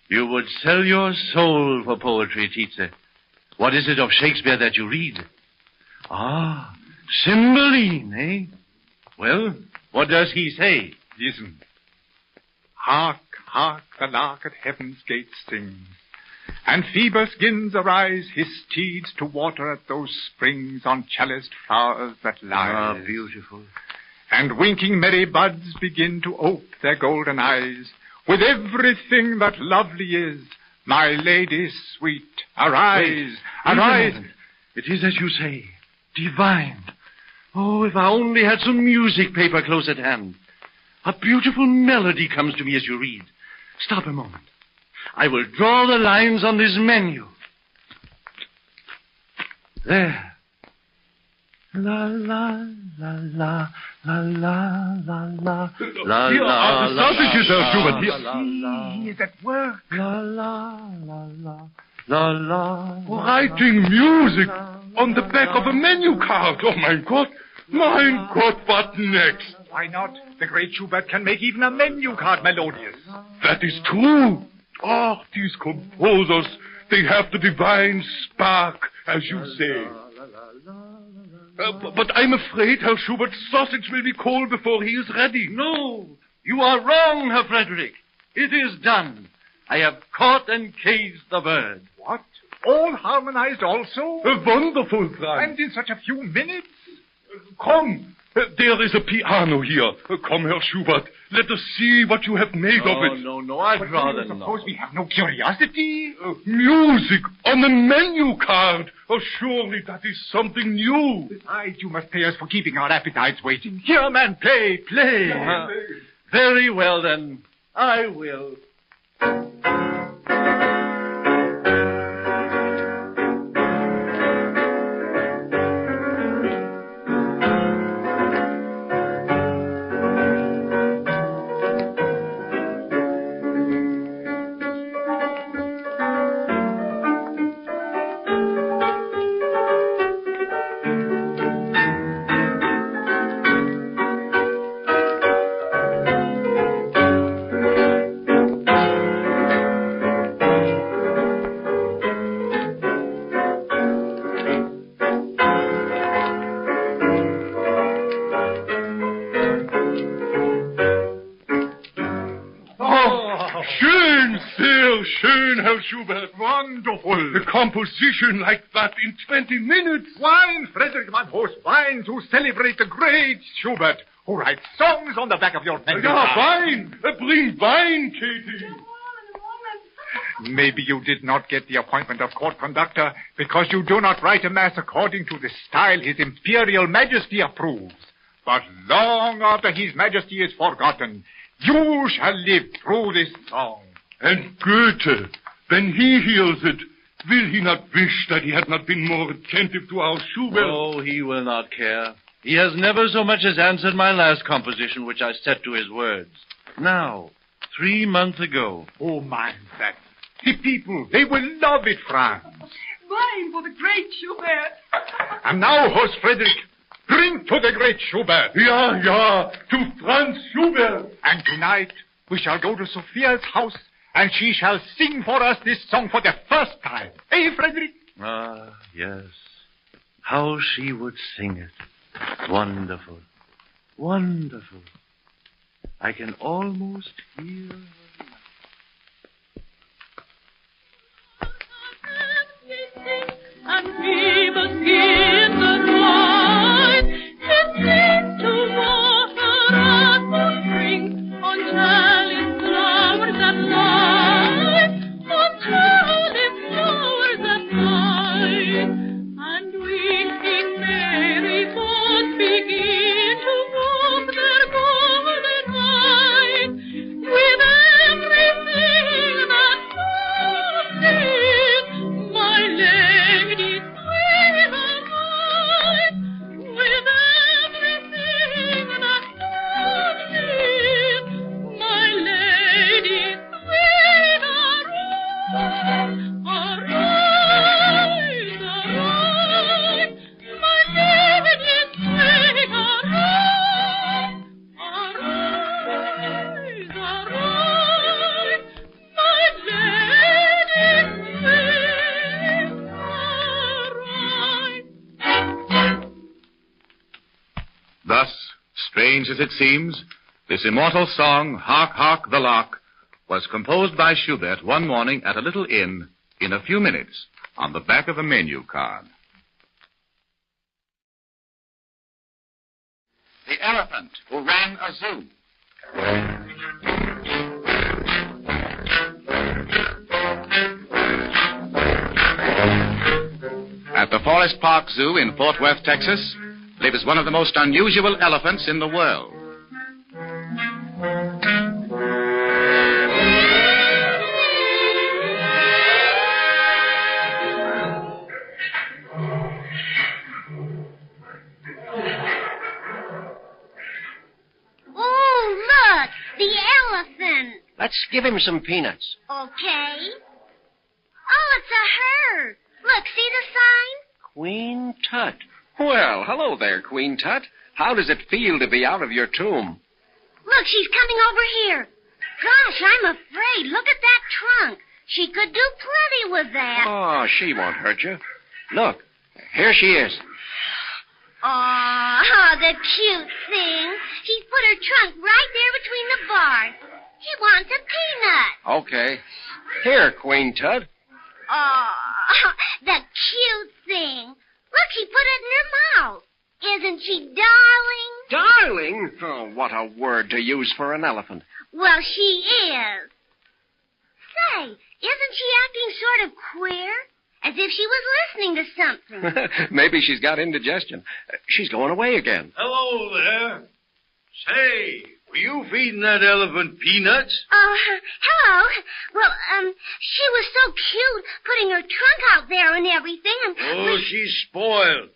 You would sell your soul for poetry, Tietze. What is it of Shakespeare that you read? Ah, Cymbeline, eh? Well, what does he say? Listen. Hark, hark, the lark at heaven's gate sings. And Phoebus gins arise his steeds to water at those springs on chaliced flowers that lie. Ah, beautiful. And winking merry buds begin to ope their golden eyes. With everything that lovely is, my lady sweet, arise, arise. It is as you say, divine. Oh, if I only had some music paper close at hand. A beautiful melody comes to me as you read. Stop a moment. I will draw the lines on this menu. There. La la la la la la la la la. Here are the sausages, Herr Schubert. He is at work. La la la la la la. Writing music on the back of a menu card. Oh, mein Gott. Mein Gott, what next? Why not? The great Schubert can make even a menu card melodious. That is true. Oh, these composers, they have the divine spark, as you say. But I'm afraid Herr Schubert's sausage will be cold before he is ready. No, you are wrong, Herr Frederick. It is done. I have caught and caged the bird. What? All harmonized also? Wonderful, Franz. And in such a few minutes? Come, there is a piano here. Come, Herr Schubert, let us see what you have made of it. No, I'd rather not. Suppose we have no curiosity? Music on the menu card. Oh, surely that is something new. Besides, you must pay us for keeping our appetites waiting. Here, man, play. Very well, then. I will. Schubert. Wonderful. A composition like that in 20 minutes. Wine, Frederick van Horst, wine to celebrate the great Schubert, who writes songs on the back of your menu. Yeah, wine. Bring wine, Katie. Maybe you did not get the appointment of court conductor because you do not write a mass according to the style His Imperial Majesty approves. But long after His Majesty is forgotten, you shall live through this song. And Goethe, when he hears it, will he not wish that he had not been more attentive to our Schubert? Oh, he will not care. He has never so much as answered my last composition, which I set to his words. Now, 3 months ago. Oh, mind that. The people, they will love it, Franz. Wine for the great Schubert. And now, host Frederick, drink to the great Schubert. Ja, to Franz Schubert. And tonight, we shall go to Sophia's house, and she shall sing for us this song for the first time. Eh, Frederick? Ah, yes. How she would sing it. Wonderful. Wonderful. I can almost hear her. And Phoebus in the ride, it seems to water at the spring on chalice flowers that lie, on chalice flowers that lie, and winking Thus, strange as it seems, this immortal song, Hark, Hark, the Lark, was composed by Schubert one morning at a little inn in a few minutes on the back of a menu card. The elephant who ran a zoo. At the Forest Park Zoo in Fort Worth, Texas, lives one of the most unusual elephants in the world. Oh, look, the elephant. Let's give him some peanuts. Okay. Oh, it's a her. Look, see the sign? Queen Tut. Well, hello there, Queen Tut. How does it feel to be out of your tomb? Look, she's coming over here. Gosh, I'm afraid. Look at that trunk. She could do plenty with that. Oh, she won't hurt you. Look, here she is. Oh, the cute thing. She's put her trunk right there between the bars. She wants a peanut. Okay. Here, Queen Tut. Oh, the cute thing. Look, she put it in her mouth. Isn't she darling? Darling? Oh, what a word to use for an elephant. Well, she is. Say, isn't she acting sort of queer? As if she was listening to something. Maybe she's got indigestion. She's going away again. Hello there. Say, were you feeding that elephant peanuts? Hello. Well, she was so cute putting her trunk out there and everything. Oh, she's spoiled.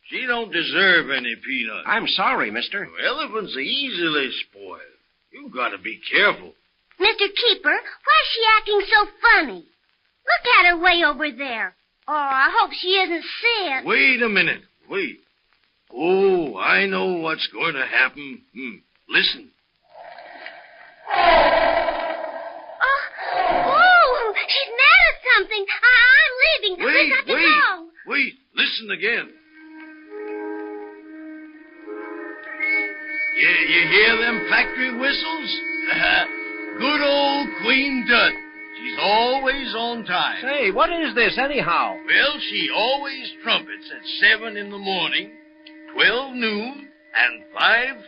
She don't deserve any peanuts. I'm sorry, mister. Elephants are easily spoiled. You gotta be careful. Mr. Keeper, why is she acting so funny? Look at her way over there. Oh, I hope she isn't sick. Wait a minute. Wait. Oh, I know what's going to happen. Listen. Oh, she's mad at something. I'm leaving. We got to go. Wait. Listen again. You hear them factory whistles? Good old Queen Tut. She's always on time. Say, what is this anyhow? Well, she always trumpets at 7 in the morning, 12 noon, and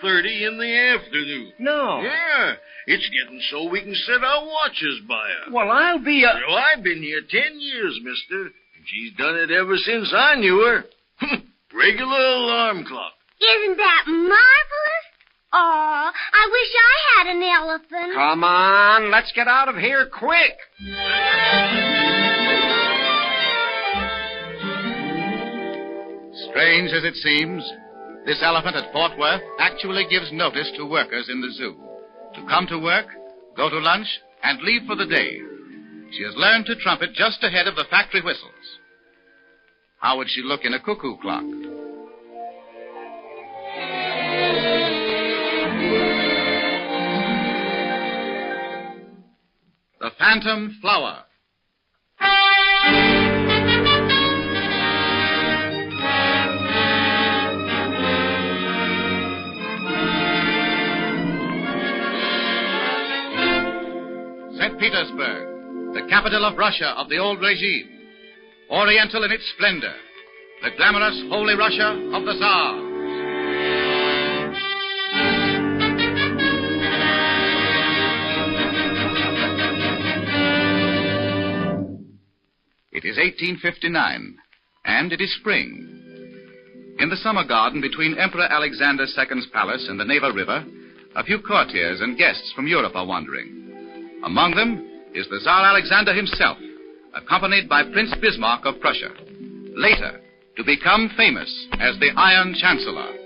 5:30 in the afternoon. No. Yeah. It's getting so we can set our watches by her. Well, I'll be a... Well, I've been here 10 years, mister, and she's done it ever since I knew her. Regular alarm clock. Isn't that marvelous? Oh, I wish I had an elephant. Come on, let's get out of here quick. Strange as it seems, this elephant at Fort Worth actually gives notice to workers in the zoo to come to work, go to lunch, and leave for the day. She has learned to trumpet just ahead of the factory whistles. How would she look in a cuckoo clock? The Phantom Flower. St. Petersburg, the capital of Russia of the old regime. Oriental in its splendor. The glamorous holy Russia of the Tsars. It is 1859, and it is spring. In the summer garden between Emperor Alexander II's palace and the Neva River, a few courtiers and guests from Europe are wandering. Among them is the Tsar Alexander himself, accompanied by Prince Bismarck of Prussia, later to become famous as the Iron Chancellor.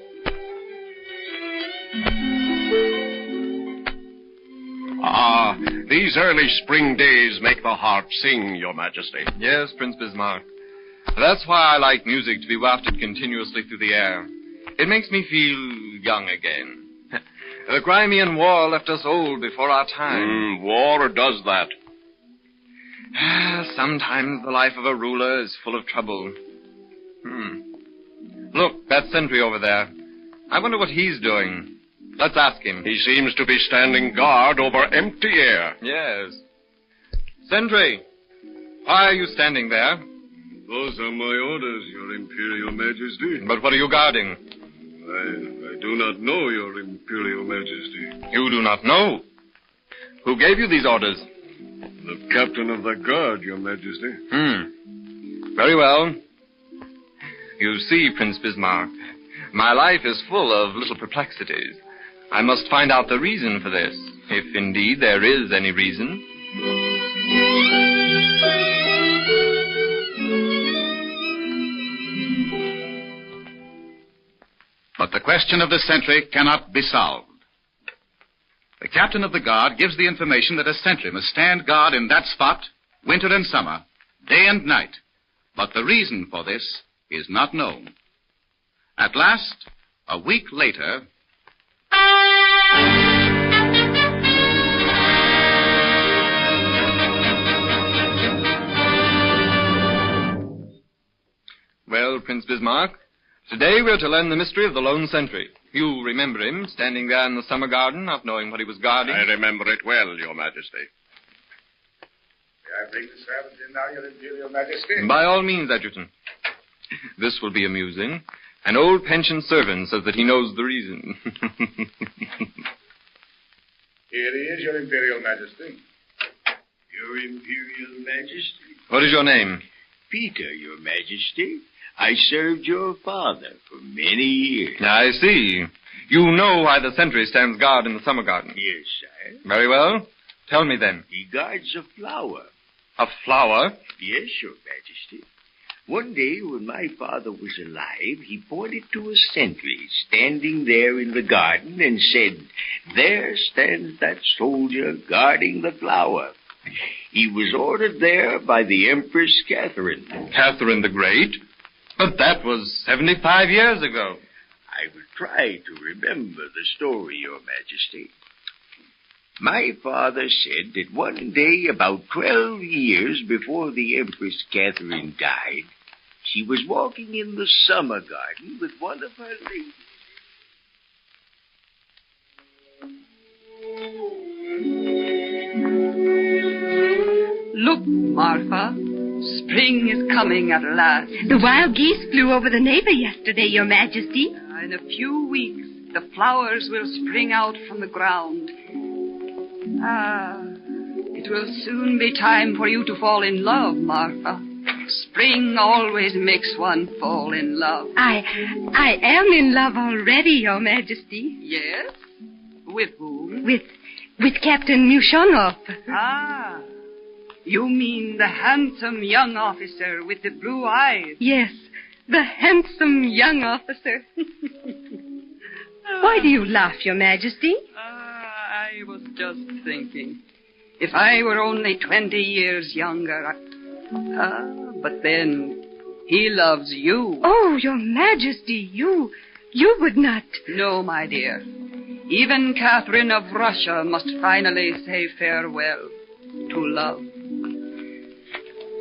Ah, these early spring days make the heart sing, Your Majesty. Yes, Prince Bismarck. That's why I like music to be wafted continuously through the air. It makes me feel young again. The Crimean War left us old before our time. War does that. Sometimes the life of a ruler is full of trouble. Look, that sentry over there. I wonder what he's doing. Let's ask him. He seems to be standing guard over empty air. Yes. Sentry, why are you standing there? Those are my orders, Your Imperial Majesty. But what are you guarding? I do not know, Your Imperial Majesty. You do not know? Who gave you these orders? The captain of the guard, Your Majesty. Very well. You see, Prince Bismarck, my life is full of little perplexities. I must find out the reason for this, if indeed there is any reason. But the question of the sentry cannot be solved. The captain of the guard gives the information that a sentry must stand guard in that spot, winter and summer, day and night. But the reason for this is not known. At last, a week later... Well, Prince Bismarck, today we're to learn the mystery of the lone sentry. You remember him, standing there in the summer garden, not knowing what he was guarding. I remember it well, Your Majesty. May I bring the servants in now, Your Imperial Majesty? By all means, Adjutant. This will be amusing. An old pension servant says that he knows the reason. Here he is, Your Imperial Majesty. Your Imperial Majesty. What is your name? Peter, Your Majesty. I served your father for many years. I see. You know why the sentry stands guard in the summer garden. Yes, sire. Very well. Tell me then. He guards a flower. A flower? Yes, Your Majesty. One day when my father was alive, he pointed to a sentry standing there in the garden and said, "There stands that soldier guarding the flower." He was ordered there by the Empress Catherine. Catherine the Great? But that was 75 years ago. I will try to remember the story, Your Majesty. My father said that one day, about 12 years before the Empress Catherine died, she was walking in the summer garden with one of her ladies. Look, Martha. Spring is coming at last. The wild geese flew over the neighbor yesterday, Your Majesty. In a few weeks, the flowers will spring out from the ground. It will soon be time for you to fall in love, Martha. Spring always makes one fall in love. I am in love already, Your Majesty. Yes? With whom? With Captain Mushonov. Ah. You mean the handsome young officer with the blue eyes? Yes, the handsome young officer. Why do you laugh, Your Majesty? I was just thinking. If I were only 20 years younger, but then he loves you. Oh, Your Majesty, you would not. No, my dear. Even Catherine of Russia must finally say farewell to love.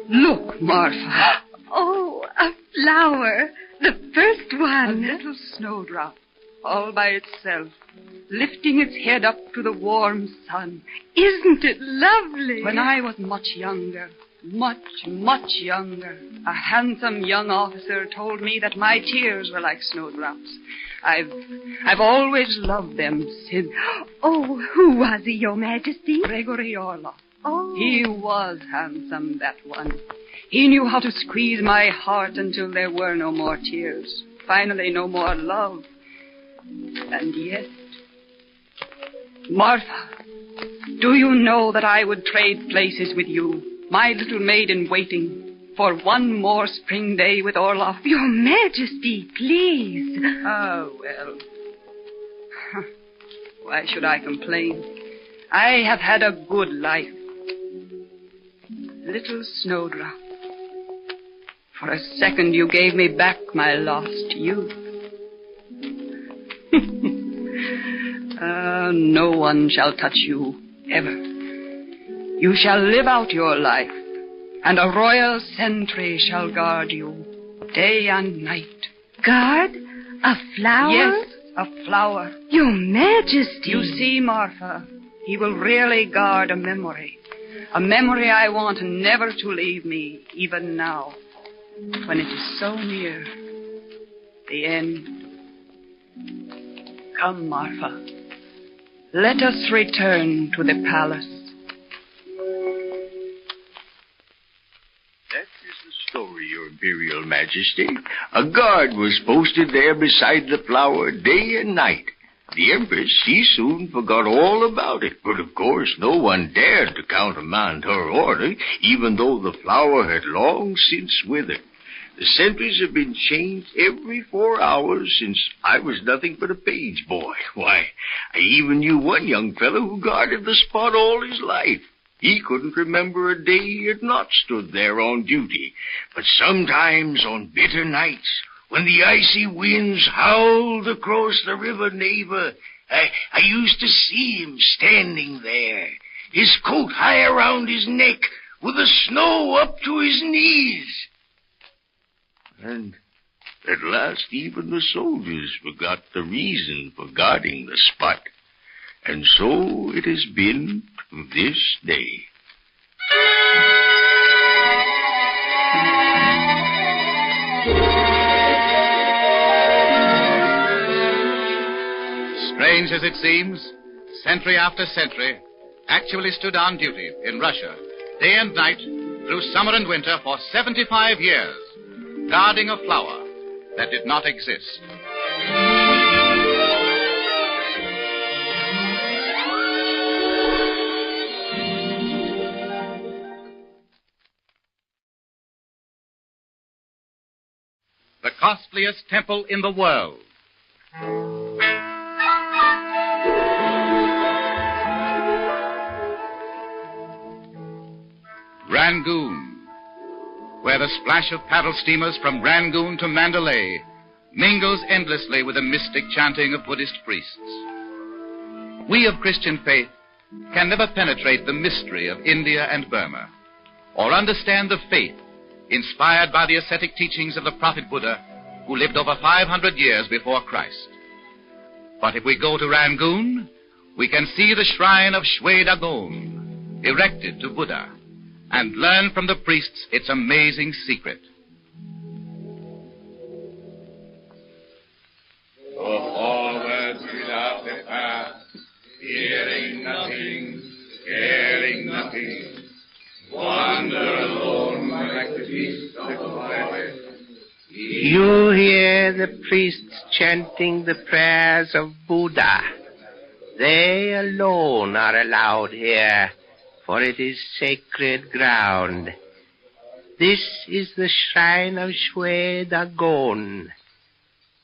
Look, Martha. Oh, a flower. The first one. A little snowdrop, all by itself, lifting its head up to the warm sun. Isn't it lovely? When I was much younger, much younger, a handsome young officer told me that my tears were like snowdrops. I've always loved them since. Oh, who was he, Your Majesty? Gregory Orloff. Oh. He was handsome, that one. He knew how to squeeze my heart until there were no more tears. Finally, no more love. And yet... Martha, do you know that I would trade places with you, my little maid-in-waiting, for one more spring day with Orloff? Your Majesty, please. Oh, well. Why should I complain? I have had a good life. Little snowdrop. For a second you gave me back my lost youth. No one shall touch you, ever. You shall live out your life, and a royal sentry shall guard you, day and night. Guard? A flower? Yes, A flower. Your Majesty. You see, Martha, he will really guard a memory. A memory I want never to leave me, even now, when it is so near. The end. Come, Martha. Let us return to the palace. That is the story, Your Imperial Majesty. A guard was posted there beside the flower day and night. The Empress, she soon forgot all about it, but of course no one dared to countermand her order, even though the flower had long since withered. The sentries have been changed every 4 hours since I was nothing but a page boy. Why, I even knew one young fellow who guarded the spot all his life. He couldn't remember a day he had not stood there on duty. But sometimes on bitter nights, when the icy winds howled across the river Neva, I used to see him standing there, his coat high around his neck, with the snow up to his knees. And at last even the soldiers forgot the reason for guarding the spot. And so it has been to this day. Strange as it seems, century after century actually stood on duty in Russia, day and night, through summer and winter for 75 years, guarding a flower that did not exist. The costliest temple in the world. Rangoon, where the splash of paddle steamers from Rangoon to Mandalay mingles endlessly with the mystic chanting of Buddhist priests. We of Christian faith can never penetrate the mystery of India and Burma, or understand the faith inspired by the ascetic teachings of the prophet Buddha, who lived over 500 years before Christ. But if we go to Rangoon, we can see the shrine of Shwe Dagon, erected to Buddha, and learn from the priests its amazing secret. Go forward without the path, fearing nothing, caring nothing. Wander alone like the beast of the forest. You hear the priests chanting the prayers of Buddha. They alone are allowed here, for it is sacred ground. This is the shrine of Shwe Dagon,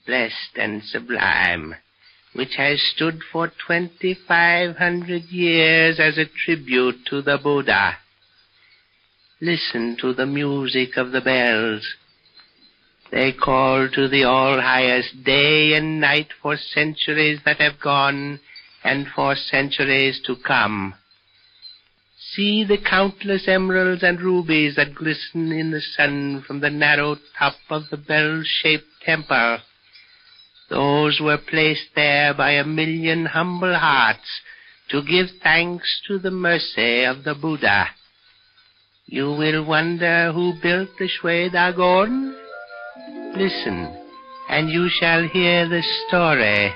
blessed and sublime, which has stood for 2,500 years as a tribute to the Buddha. Listen to the music of the bells. They call to the All-Highest day and night for centuries that have gone and for centuries to come. See the countless emeralds and rubies that glisten in the sun from the narrow top of the bell-shaped temple. Those were placed there by 1,000,000 humble hearts to give thanks to the mercy of the Buddha. You will wonder who built the Shwe Dagon? Listen, and you shall hear the story.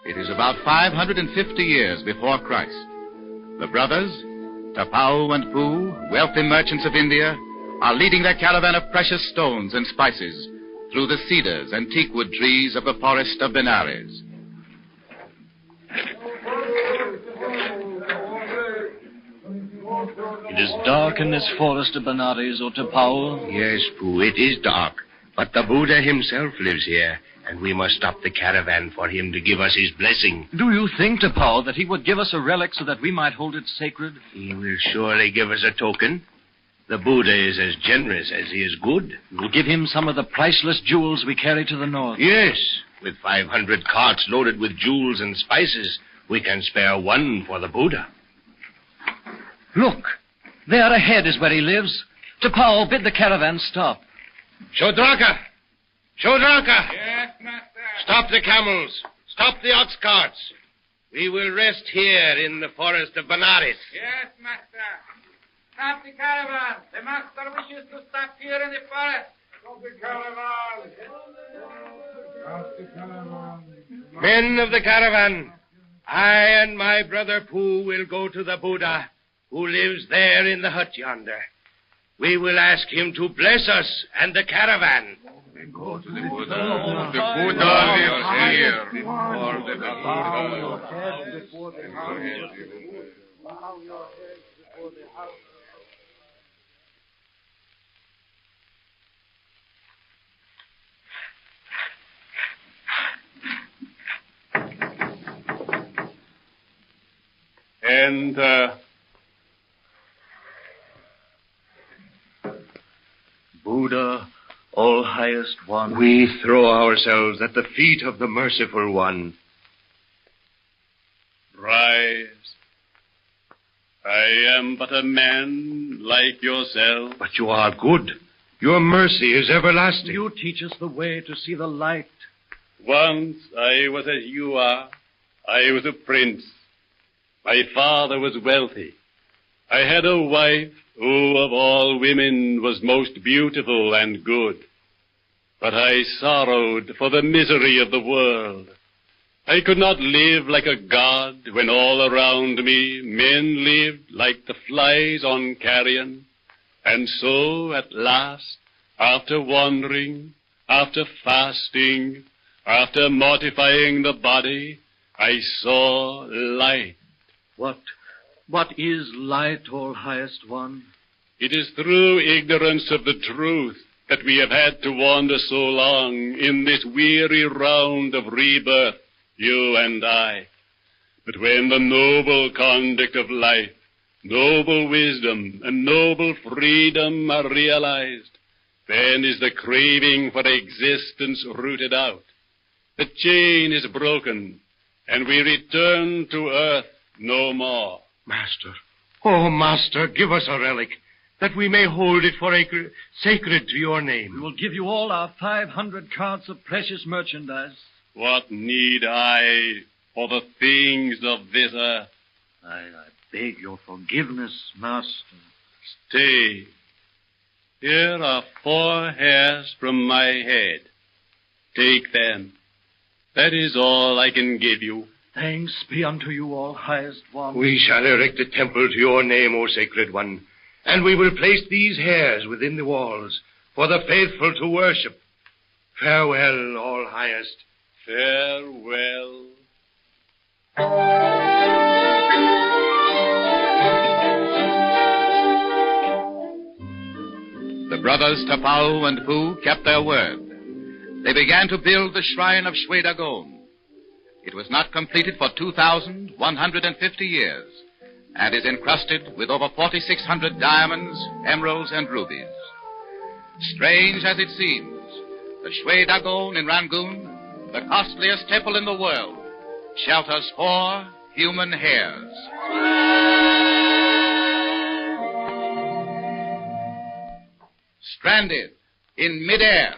It is about 550 years before Christ. The brothers, Tapau and Pu, wealthy merchants of India, are leading their caravan of precious stones and spices through the cedars and teakwood trees of the forest of Benares. It is dark in this forest of Benares, O Tapau. Yes, Pooh, it is dark. But the Buddha himself lives here, and we must stop the caravan for him to give us his blessing. Do you think, Tapau, that he would give us a relic so that we might hold it sacred? He will surely give us a token. The Buddha is as generous as he is good. We'll give him some of the priceless jewels we carry to the north. Yes, with 500 carts loaded with jewels and spices, we can spare one for the Buddha. Look, there ahead is where he lives. Tapao, bid the caravan stop. Shodraka! Shodraka! Yes, master. Stop the camels. Stop the ox carts. We will rest here in the forest of Benares. Yes, master. Stop the caravan. The master wishes to stop here in the forest. Stop the caravan. Stop the caravan. Men of the caravan, I and my brother Pooh will go to the Buddha, who lives there in the hut yonder. We will ask him to bless us and the caravan. Go to the Buddha. The Buddha lives here. Before the Enter. Buddha, all highest one. We throw ourselves at the feet of the merciful one. Rise. I am but a man like yourself. But you are good. Your mercy is everlasting. You teach us the way to see the light. Once I was as you are. I was a prince. My father was wealthy. I had a wife who of all women was most beautiful and good. But I sorrowed for the misery of the world. I could not live like a god when all around me men lived like the flies on carrion. And so, at last, after wandering, after fasting, after mortifying the body, I saw light. What is light, all highest one? It is through ignorance of the truth that we have had to wander so long in this weary round of rebirth, you and I. But when the noble conduct of life, noble wisdom, and noble freedom are realized, then is the craving for existence rooted out. The chain is broken, and we return to earth no more. Master, oh, Master, give us a relic, that we may hold it for sacred to your name. We will give you all our 500 carts of precious merchandise. What need I for the things of this earth? I beg your forgiveness, master. Stay. Here are 4 hairs from my head. Take them. That is all I can give you. Thanks be unto you, all highest one. We shall erect a temple to your name, O sacred one, and we will place these hairs within the walls for the faithful to worship. Farewell, all highest. Farewell. The brothers Tapao and Pooh kept their word. They began to build the shrine of Shwe Dagon. It was not completed for 2,150 years and is encrusted with over 4,600 diamonds, emeralds, and rubies. Strange as it seems, the Shwe Dagon in Rangoon, the costliest temple in the world, shelters 4 human hairs. Stranded in midair.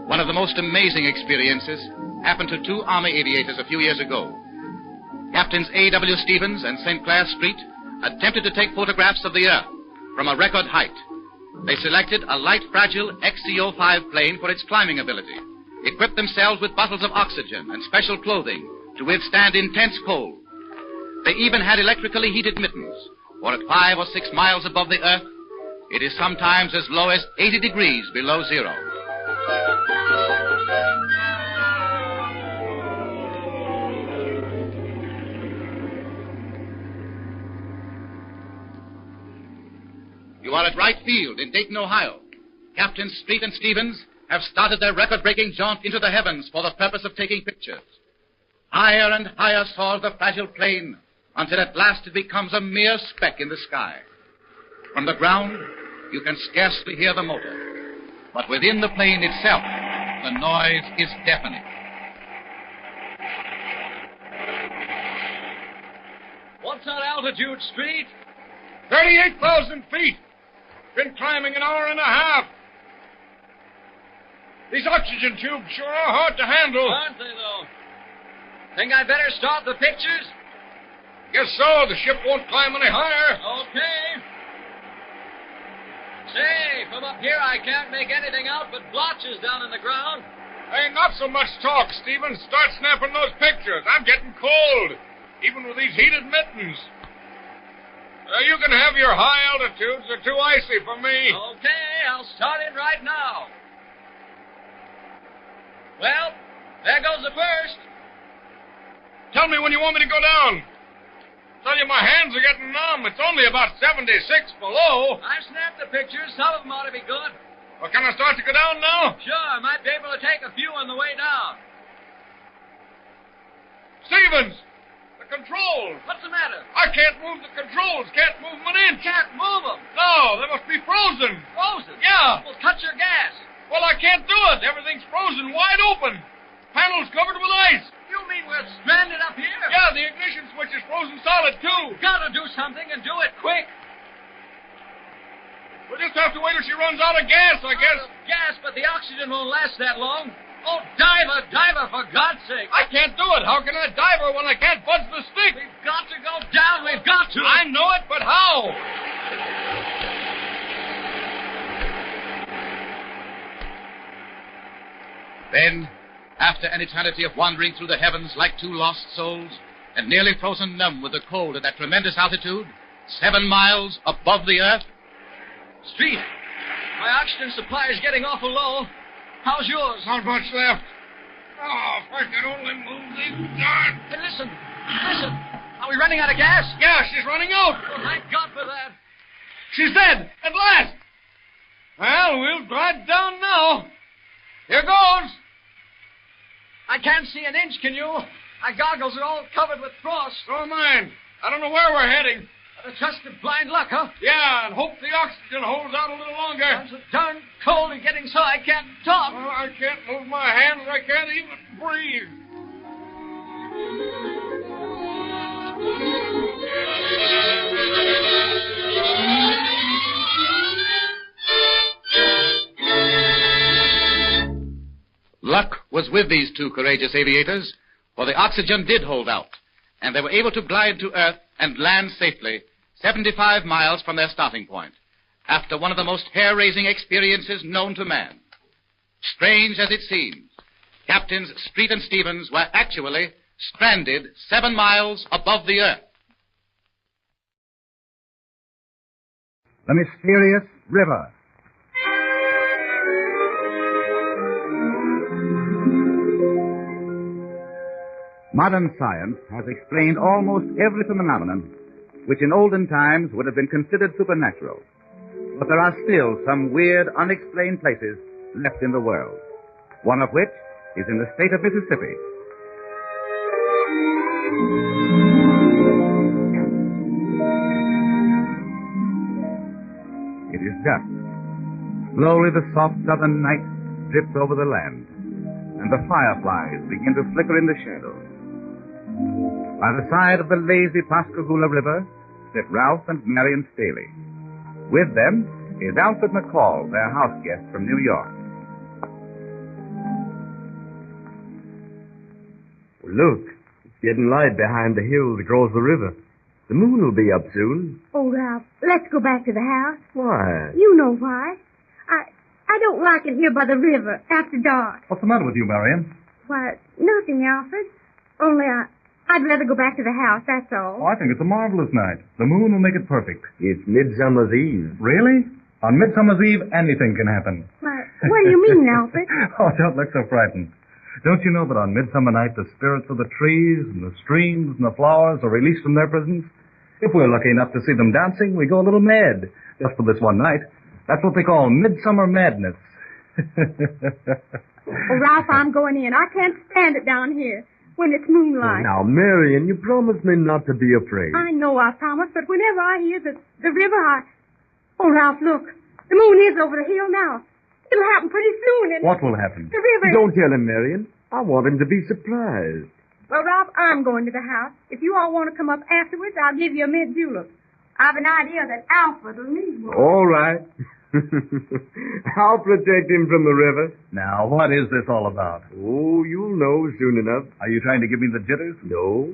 One of the most amazing experiences happened to 2 Army aviators a few years ago. Captains A.W. Stevens and St. Clair Street attempted to take photographs of the Earth from a record height. They selected a light, fragile XCO-5 plane for its climbing ability, equipped themselves with bottles of oxygen and special clothing to withstand intense cold. They even had electrically heated mittens, for at 5 or 6 miles above the Earth, it is sometimes as low as 80 degrees below zero. You are at Wright Field in Dayton, Ohio. Captains Street and Stevens have started their record-breaking jaunt into the heavens for the purpose of taking pictures. Higher and higher soars the fragile plane until at last it becomes a mere speck in the sky. From the ground, you can scarcely hear the motor. But within the plane itself, the noise is deafening. What's that altitude, Street? 38,000 feet. Been climbing an hour and a half. These oxygen tubes sure are hard to handle. Aren't they, though? Think I'd better start the pictures? Guess so. The ship won't climb any higher. Okay. Say, from up here I can't make anything out but blotches down in the ground. Hey, not so much talk, Stephen. Start snapping those pictures. I'm getting cold, even with these heated mittens. You can have your high altitudes. They're too icy for me. Okay, I'll start in right now. Well, there goes the first. Tell me when you want me to go down. Tell you, my hands are getting numb. It's only about 76 below. I've snapped the pictures. Some of them ought to be good. Well, can I start to go down now? Sure, I might be able to take a few on the way down. Stevens! The controls! What's the matter? I can't move the controls. Can't move them an inch. Can't move them? No, they must be frozen. Frozen? Yeah. Well, cut your gas. Well, I can't do it. Everything's frozen wide open. Panels covered with ice. You mean we're stranded up here? Yeah, the ignition switch is frozen solid, too. We've got to do something and do it quick. We'll just have to wait till she runs out of gas, I guess. Gas, but the oxygen won't last that long. Oh, diver, for God's sake. I can't do it. How can I dive her when I can't budge the stick? We've got to go down. We've got to. I know it, but how? Then, after an eternity of wandering through the heavens like two lost souls, and nearly frozen numb with the cold at that tremendous altitude, 7 miles above the earth. Street, my oxygen supply is getting awful low. How's yours? Not much left. Oh, if I could only move these darn... Hey, listen. Are we running out of gas? Yeah, she's running out. Oh, thank God for that. She's dead, at last. Well, we'll glide down now. Here goes. I can't see an inch, can you? My goggles are all covered with frost. So am mine. I don't know where we're heading. Just a blind luck, huh? Yeah, and hope the oxygen holds out a little longer. I'm so darn cold and getting so I can't talk. Well, I can't move my hands. I can't even breathe. Luck was with these two courageous aviators, for the oxygen did hold out, and they were able to glide to Earth and land safely 75 miles from their starting point, after one of the most hair-raising experiences known to man. Strange as it seems, Captains Street and Stevens were actually stranded 7 miles above the Earth. The Mysterious River. Modern science has explained almost every phenomenon which in olden times would have been considered supernatural. But there are still some weird, unexplained places left in the world, one of which is in the state of Mississippi. It is dusk. Slowly the soft southern night drips over the land, and the fireflies begin to flicker in the shadows. By the side of the lazy Pascagoula River sit Ralph and Marion Staley. With them is Alfred McCall, their house guest from New York. Look, it's getting light behind the hills across the river. The moon will be up soon. Oh, Ralph, let's go back to the house. Why? You know why. I don't like it here by the river after dark. What's the matter with you, Marion? Why, nothing, Alfred. Only I'd rather go back to the house, that's all. Oh, I think it's a marvelous night. The moon will make it perfect. It's Midsummer's Eve. Really? On Midsummer's Eve, anything can happen. Why, what do you mean, Alfred? Oh, don't look so frightened. Don't you know that on Midsummer night the spirits of the trees and the streams and the flowers are released from their prisons? If we're lucky enough to see them dancing, we go a little mad. Just for this one night. That's what they call Midsummer Madness. Oh, Ralph, I'm going in. I can't stand it down here when it's moonlight. Now, Marion, you promised me not to be afraid. I know I promised, but whenever I hear the river, Oh, Ralph, look. The moon is over the hill now. It'll happen pretty soon. And what will happen? The river... Don't tell him, Marion. I want him to be surprised. Well, Ralph, I'm going to the house. If you all want to come up afterwards, I'll give you a mint julep. I've an idea that Alfred will need one. All right. I'll protect him from the river. Now, what is this all about? Oh, you'll know soon enough. Are you trying to give me the jitters? No.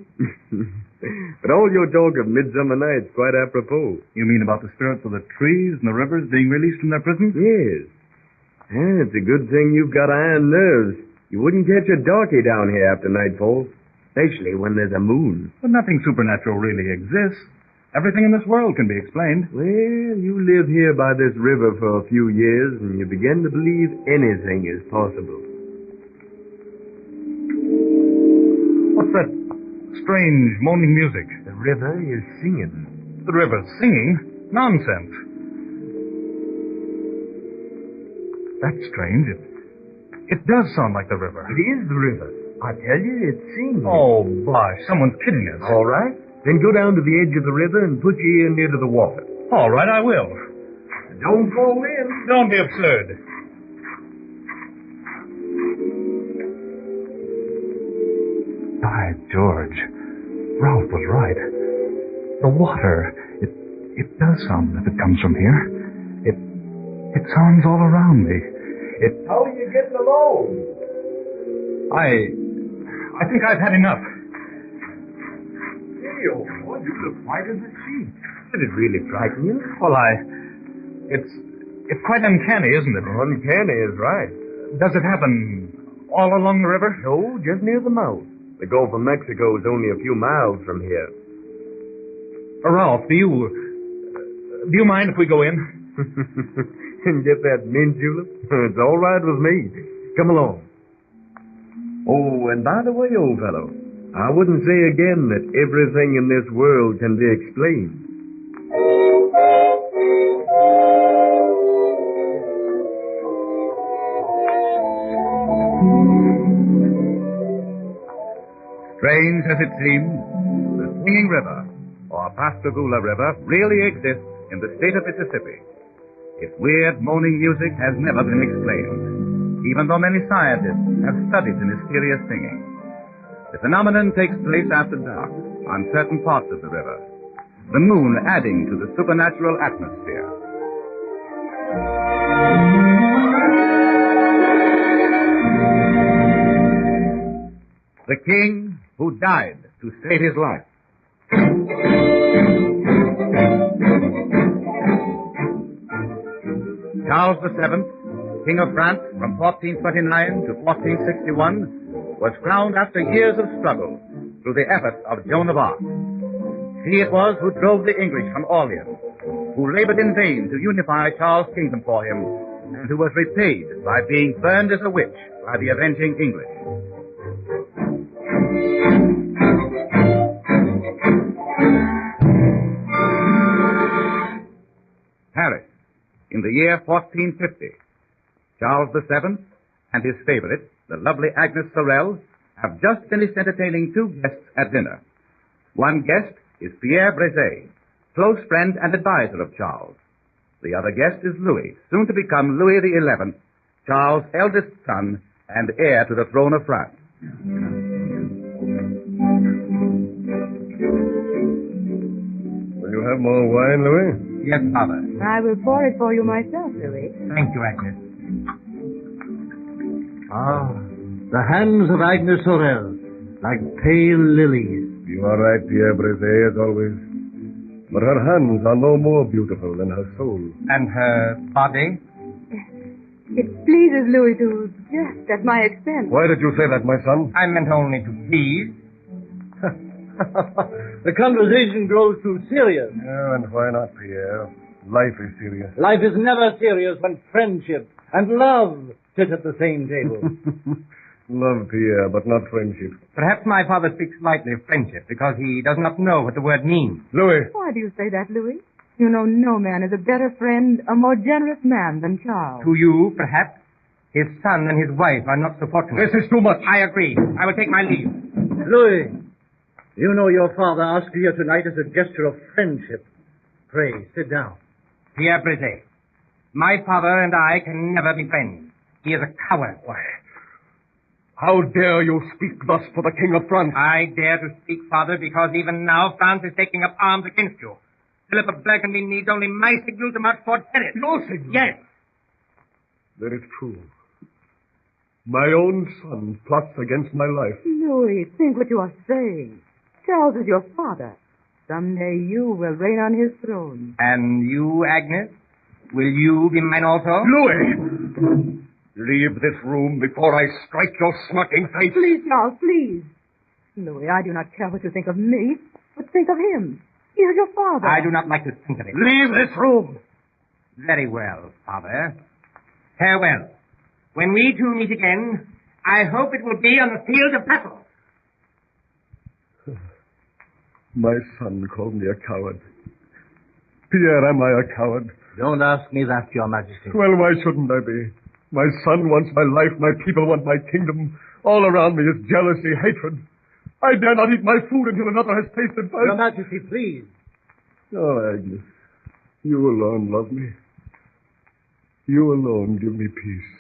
But all your talk of Midsummer Night's quite apropos. You mean about the spirits of the trees and the rivers being released from their prisons? Yes. Yeah, it's a good thing you've got iron nerves. You wouldn't catch a darky down here after nightfall, especially when there's a moon. But nothing supernatural really exists. Everything in this world can be explained. Well, you live here by this river for a few years, and you begin to believe anything is possible. What's that strange moaning music? The river is singing. The river's singing? Nonsense. That's strange. It does sound like the river. It is the river. I tell you, it's singing. Oh, bosh. Someone's kidding us. All right. Then go down to the edge of the river and put your ear near to the water. All right, I will. Don't fall in. Don't be absurd. By George, Ralph was right. The water, it does sound as if it comes from here. It sounds all around me. How are you getting along? I think I've had enough. What? You look white as a sheet. Did it really frighten you? Well, it's quite uncanny, isn't it? Uncanny is right. Does it happen all along the river? No, just near the mouth. The Gulf of Mexico is only a few miles from here. Ralph, do you mind if we go in? And get that mint julep? It's all right with me. Come along. Oh, and by the way, old fellow, I wouldn't say again that everything in this world can be explained. Strange as it seems, the Singing River, or Pascagoula River, really exists in the state of Mississippi. Its weird moaning music has never been explained, even though many scientists have studied the mysterious singing. The phenomenon takes place after dark on certain parts of the river, the moon adding to the supernatural atmosphere. The king who died to save his life. Charles VII, King of France from 1429 to 1461, was crowned after years of struggle through the efforts of Joan of Arc. She it was who drove the English from Orleans, who labored in vain to unify Charles' kingdom for him, and who was repaid by being burned as a witch by the avenging English. Paris, in the year 1450. Charles VII and his favorite, the lovely Agnes Sorel, have just finished entertaining two guests at dinner. One guest is Pierre Brézé, close friend and advisor of Charles. The other guest is Louis, soon to become Louis XI, Charles' eldest son and heir to the throne of France. Will you have more wine, Louis? Yes, Father. I will pour it for you myself, Louis. Thank you, Agnes. Ah, the hands of Agnes Sorel, like pale lilies. You are right, Pierre Brézé, as always. But her hands are no more beautiful than her soul. And her body? It pleases Louis to jest at my expense. Why did you say that, my son? I meant only to tease. The conversation grows too serious. Oh, and why not, Pierre? Life is serious. Life is never serious when friendship and love sit at the same table. Love, Pierre, but not friendship. Perhaps my father speaks lightly of friendship because he does not know what the word means. Louis. Why do you say that, Louis? You know no man is a better friend, a more generous man than Charles. To you, perhaps. His son and his wife are not so fortunate. This is too much. I agree. I will take my leave. Louis, you know your father asked you here tonight as a gesture of friendship. Pray, sit down. Pierre Brézé, my father and I can never be friends. He is a coward. Why, How dare you speak thus to the King of France? I dare to speak, Father, because even now France is taking up arms against you. Philip of Burgundy needs only my signal to march toward Paris. Your signal? Yes. Then it's true. My own son plots against my life. Louis, think what you are saying. Charles is your father. Someday you will reign on his throne. And you, Agnes? Will you be mine also? Louis! Leave this room before I strike your smirking face. Please, Charles, please. Louis, I do not care what you think of me, but think of him. He is your father. I do not like to think of it. Leave this room. Very well, Father. Farewell. When we two meet again, I hope it will be on the field of battle. My son called me a coward. Pierre, am I a coward? Don't ask me that, Your Majesty. Well, why shouldn't I be? My son wants my life, my people want my kingdom. All around me is jealousy, hatred. I dare not eat my food until another has tasted first. Your Majesty, please. Oh, Agnes, you alone love me. You alone give me peace.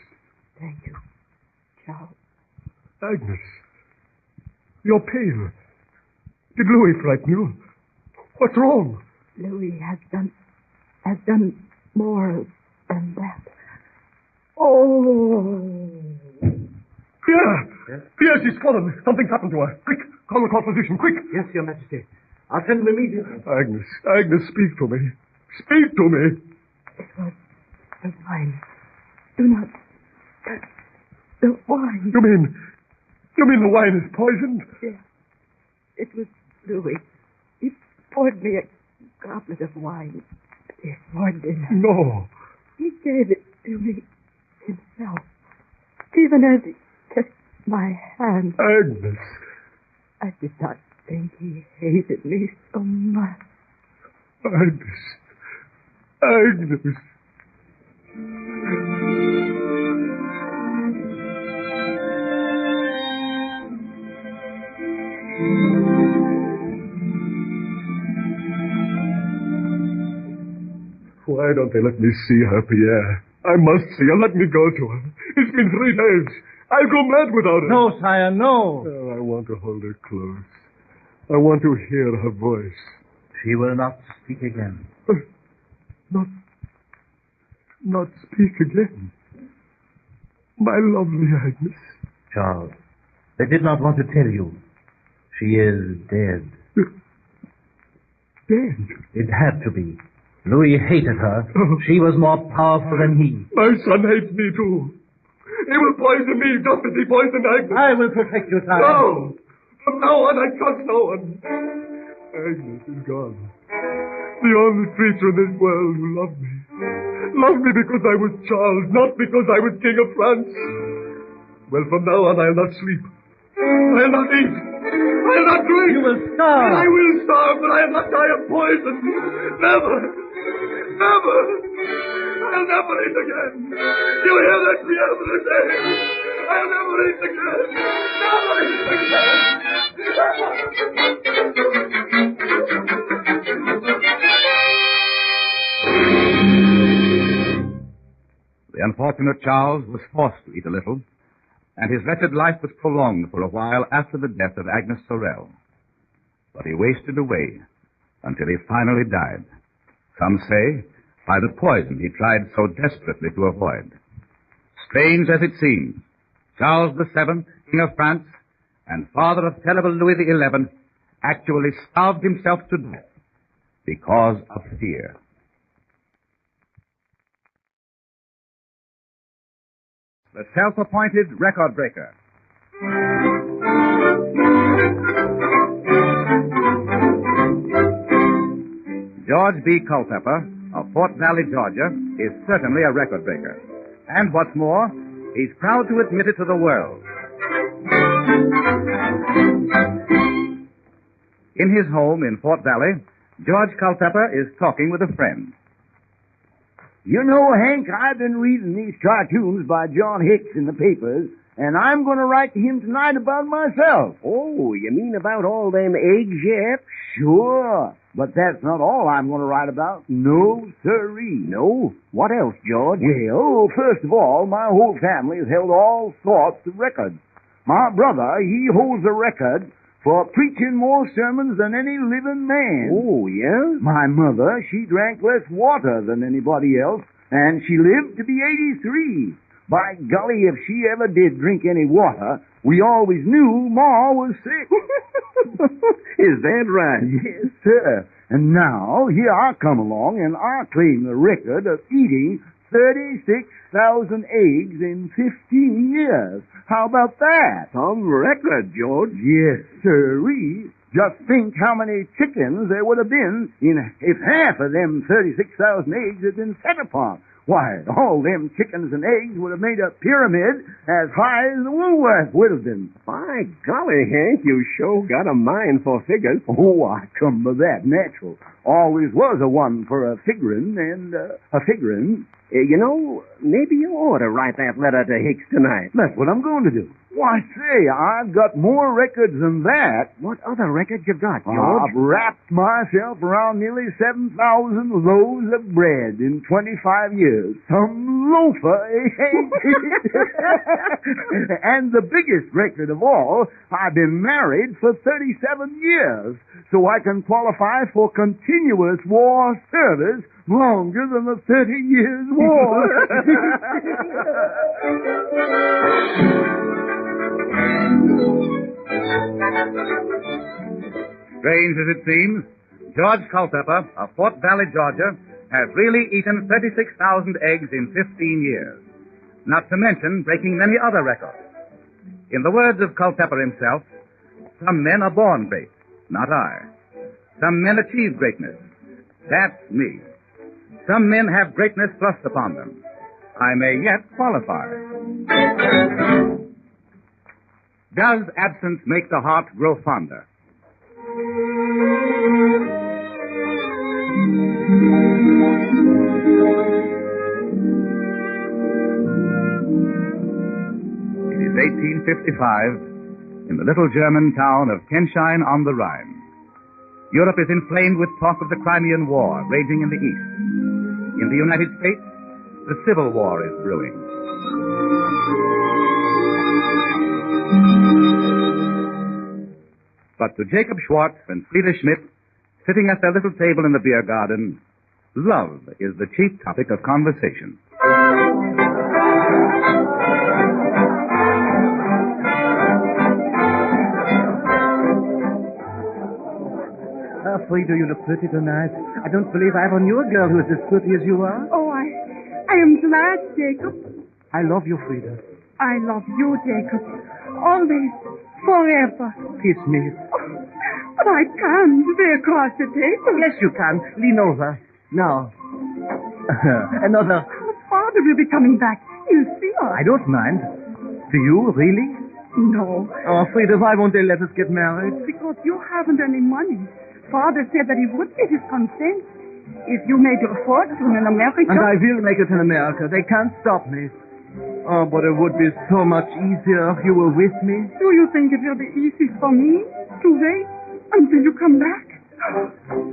Thank you, Charles. Agnes, you're pale. Did Louis frighten you? What's wrong? Louis has done more than that. Oh. Pierre! Yes? Pierre, she's fallen. Something's happened to her. Quick, call the court physician, quick. Yes, Your Majesty. I'll send him immediately. Agnes, speak to me. Speak to me. It was the wine. Do not touch the wine. You mean the wine is poisoned? Yes. It was Louis. He poured me a goblet of wine before dinner. No. He gave it to me himself, even as he kissed my hand. Agnes. I did not think he hated me so much. Agnes. Why don't they let me see her, Pierre? I must see her. Let me go to her. It's been 3 days. I'll go mad without her. No, sire, no. Oh, I want to hold her close. I want to hear her voice. She will not speak again. Not speak again. My lovely Agnes. Charles, they did not want to tell you. She is dead. Dead? It had to be. Louis hated her. She was more powerful than he. My son hates me too. He will poison me just as he poisoned Agnes. I will protect you, sire. No! From now on, I trust no one. Agnes is gone. The only creature in this world who loved me. Loved me because I was Charles, not because I was King of France. Well, from now on, I'll not sleep. I'll not eat. I'll not drink. You will starve. I will starve, but I'll not die of poison. Never. Never. I'll never eat again. You hear that, Pierre, for the day? I'll never eat again. Never eat again. The unfortunate Charles was forced to eat a little, and his wretched life was prolonged for a while after the death of Agnes Sorel. But he wasted away until he finally died. Some say by the poison he tried so desperately to avoid. Strange as it seems, Charles VII, King of France, and father of terrible Louis XI, actually starved himself to death because of fear. The self-appointed record breaker. George B. Culpepper of Fort Valley, Georgia, is certainly a record breaker. And what's more, he's proud to admit it to the world. In his home in Fort Valley, George Culpepper is talking with a friend. You know, Hank, I've been reading these cartoons by John Hicks in the papers, and I'm going to write to him tonight about myself. Oh, you mean about all them eggs, Jeff? Sure. But that's not all I'm going to write about. No, sirree. No? What else, George? Well, first of all, my whole family has held all sorts of records. My brother, he holds a record for preaching more sermons than any living man. Oh, yeah? My mother, she drank less water than anybody else, and she lived to be 83. By golly, if she ever did drink any water, we always knew Ma was sick. Is that right? Yes, sir. And now, here I come along, and I claim the record of eating 36,000 eggs in 15 years. How about that? Some record, George. Yes, sirree. Just think how many chickens there would have been if half of them 36,000 eggs had been set upon. Why, all them chickens and eggs would have made a pyramid as high as the Woolworth would have been. By golly, Hank, you sure got a mind for figures. Oh, I come by that natural. Always was a one for a figurin' and a figurin'. You know, maybe you ought to write that letter to Hicks tonight. That's what I'm going to do. Why, say, I've got more records than that. What other records you got, George? I've wrapped myself around nearly 7,000 loaves of bread in 25 years. Some loafer, eh? And the biggest record of all, I've been married for 37 years, so I can qualify for continuous war service longer than the 30 Years' War. Strange as it seems, George Culpepper of Fort Valley, Georgia, has really eaten 36,000 eggs in 15 years, not to mention breaking many other records. In the words of Culpepper himself, some men are born great, not I. Some men achieve greatness. That's me. Some men have greatness thrust upon them. I may yet qualify. Does absence make the heart grow fonder? It is 1855 in the little German town of Kenschein on the Rhine. Europe is inflamed with talk of the Crimean War raging in the east. In the United States, the Civil War is brewing. But to Jacob Schwartz and Frieda Schmidt, sitting at their little table in the beer garden, love is the chief topic of conversation. Frieda, you look pretty tonight. I don't believe I ever knew a girl who is as pretty as you are. Oh, I am glad, Jacob. I love you, Frieda. I love you, Jacob. Always, forever. Kiss me. Oh, but I can't way across the table. Yes, you can. Lean over. Now. Another. Father will be coming back. You see us. I don't mind. Do you, really? No. Oh, Frieda, why won't they let us get married? Because you haven't any money. Father said that he would give his consent if you made your fortune in America. And I will make it in America. They can't stop me. Oh, but it would be so much easier if you were with me. Do you think it will be easy for me to wait until you come back?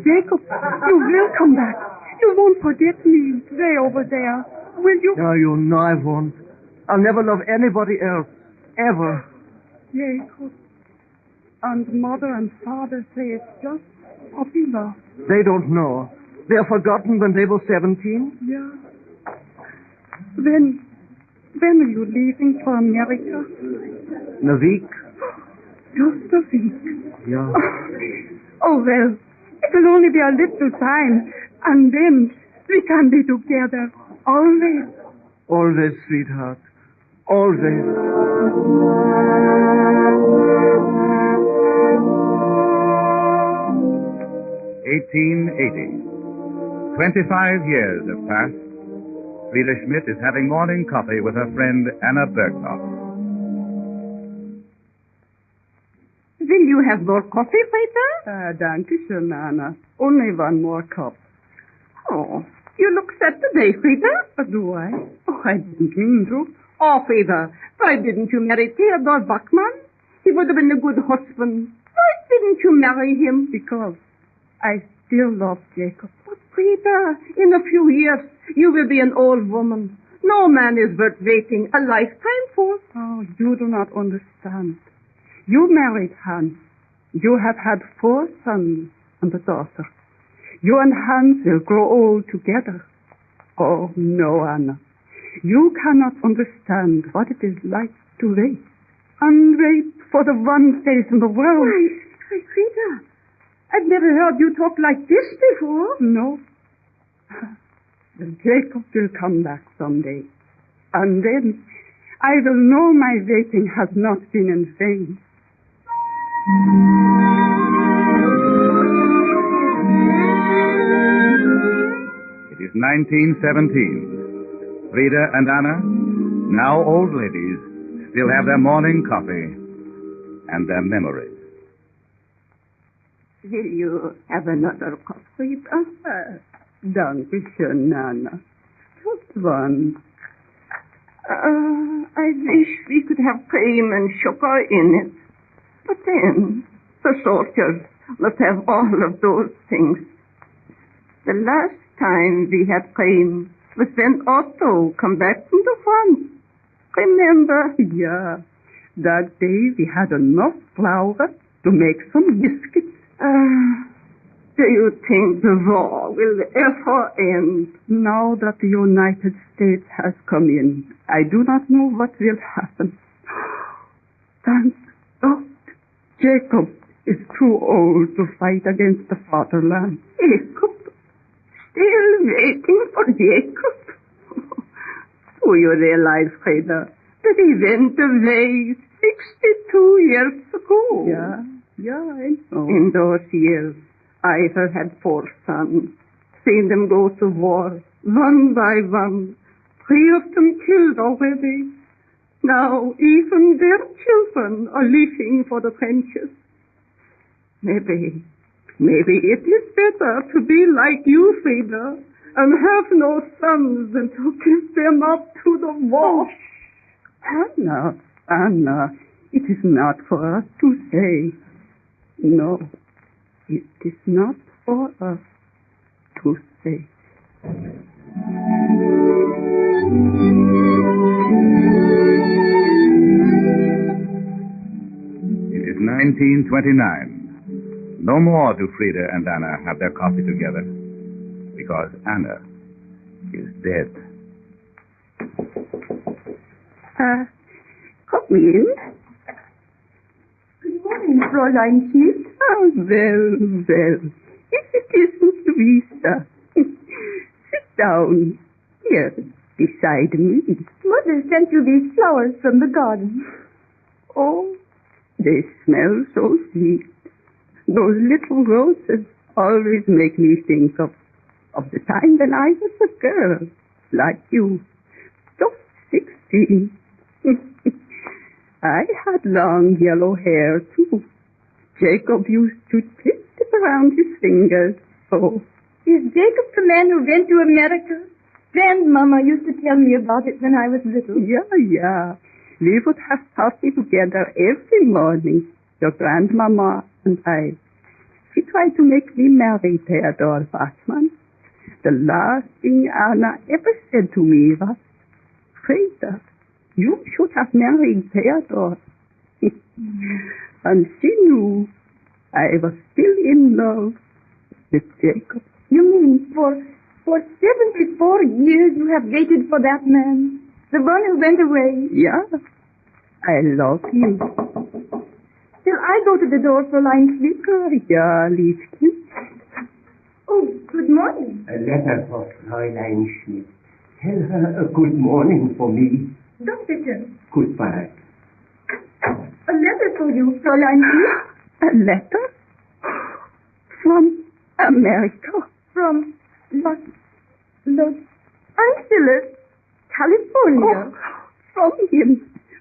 Jacob, you will come back. You won't forget me way over there, will you? No, you know I won't. I'll never love anybody else. Ever. Jacob. And Mother and Father say it's just puppy love. They don't know. They're forgotten when they were 17. Yeah. When are you leaving for America? In a week. Just a week. Yeah. Oh, well, it will only be a little time, and then we can be together always. Always, sweetheart. Always. 1880. 25 years have passed. Frieda Schmidt is having morning coffee with her friend Anna Berghoff. Will you have more coffee, Frieda? Danke schön, Anna. Only one more cup. Oh, you look sad today, Frieda. Do I? Oh, I didn't mean to. Oh, Frieda, why didn't you marry Theodor Bachmann? He would have been a good husband. Why didn't you marry him? Because I still love Jacob. But Frieda, in a few years, you will be an old woman. No man is worth waiting a lifetime for. Oh, you do not understand. You married Hans. You have had 4 sons and a daughter. You and Hans will grow old together. Oh, no, Anna. You cannot understand what it is like to wait. And wait for the one face in the world. Why, Frida, I've never heard you talk like this before. No. Jacob will come back someday. And then I will know my waiting has not been in vain. It is 1917. Frida and Anna, now old ladies, still have their morning coffee and their memories. Will you have another cup, Frida? Danke schön, Anna. Just one. I wish we could have cream and sugar in it. But then, the soldiers must have all of those things. The last time we had cream was when Otto come back from the front. Remember? Yeah. That day we had enough flour to make some biscuits. Do you think the war will ever end? Now that the United States has come in, I do not know what will happen. Thank God. Jacob is too old to fight against the fatherland. Jacob? Still waiting for Jacob? Do you realize, Frida, that he went away 62 years ago? Yeah, I know. In those years, I have had 4 sons, seen them go to war, one by one, 3 of them killed already. Now even their children are leaving for the trenches. Maybe it is better to be like you, Frida, and have no sons than to give them up to the war. Anna, it is not for us to say. No, it is not for us to say. It is 1929. No more do Frida and Anna have their coffee together, because Anna is dead. Come in. Good morning, Fräulein Schmidt. Oh, well. If it isn't Louisa. Sit down. Here, beside me. Mother sent you these flowers from the garden. Oh, they smell so sweet. Those little roses always make me think of the time when I was a girl, like you, just 16. I had long yellow hair, too. Jacob used to twist it around his fingers, so. Is Jacob the man who went to America? Grandmama used to tell me about it when I was little. Yeah. We would have coffee together every morning, your grandmama and I. She tried to make me marry Theodore Bachmann. The last thing Anna ever said to me was, Frida, you should have married Theodore. And she knew I was still in love with Jacob. You mean for 74 years you have waited for that man? The one who went away? Yeah, I love him. Shall I go to the door, Fräulein Schmidt? Ja, Liebchen. Oh, good morning. A letter for Fräulein Schmidt. Tell her a good morning for me. Don't bitte. Goodbye. A letter for you, Fräulein Schmidt. A letter? From America? From Los Angeles, California. Oh, from him.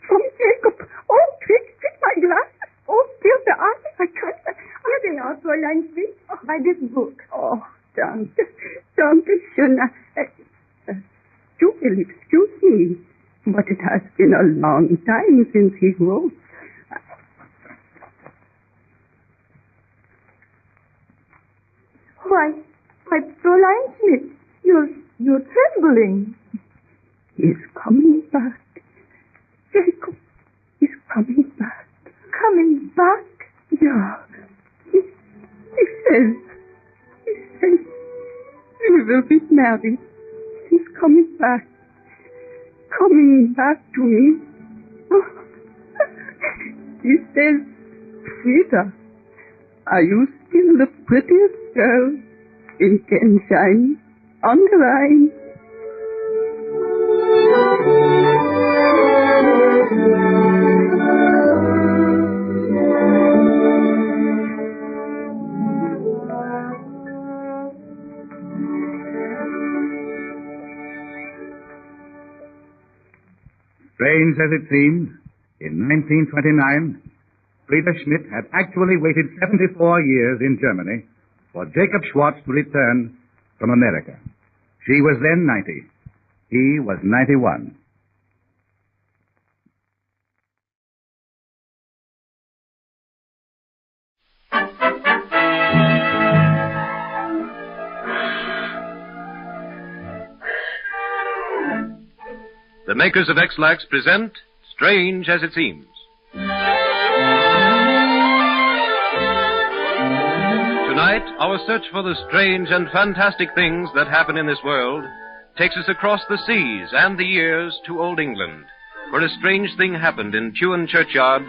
From Jacob. Oh, quick, my glasses. Oh, dear, I can't. Here they are, Fräulein Schmidt, by this book. Oh, danke schön. You will excuse me, but it has been a long time since he wrote. Why, Fräulein Schmidt, you're trembling. is coming back. Jacob is coming back. Coming back? Yeah. He says we will be married. He's coming back. Coming back to me. He says, Frida, are you still the prettiest girl in Gensheim on the Rhine? Strange as it seemed, in 1929, Frida Schmidt had actually waited 74 years in Germany for Jacob Schwartz to return from America. She was then 90. He was 91. The makers of X-Lax present Strange as It Seems. Tonight, our search for the strange and fantastic things that happen in this world takes us across the seas and the years to Old England, where a strange thing happened in Tuin Churchyard,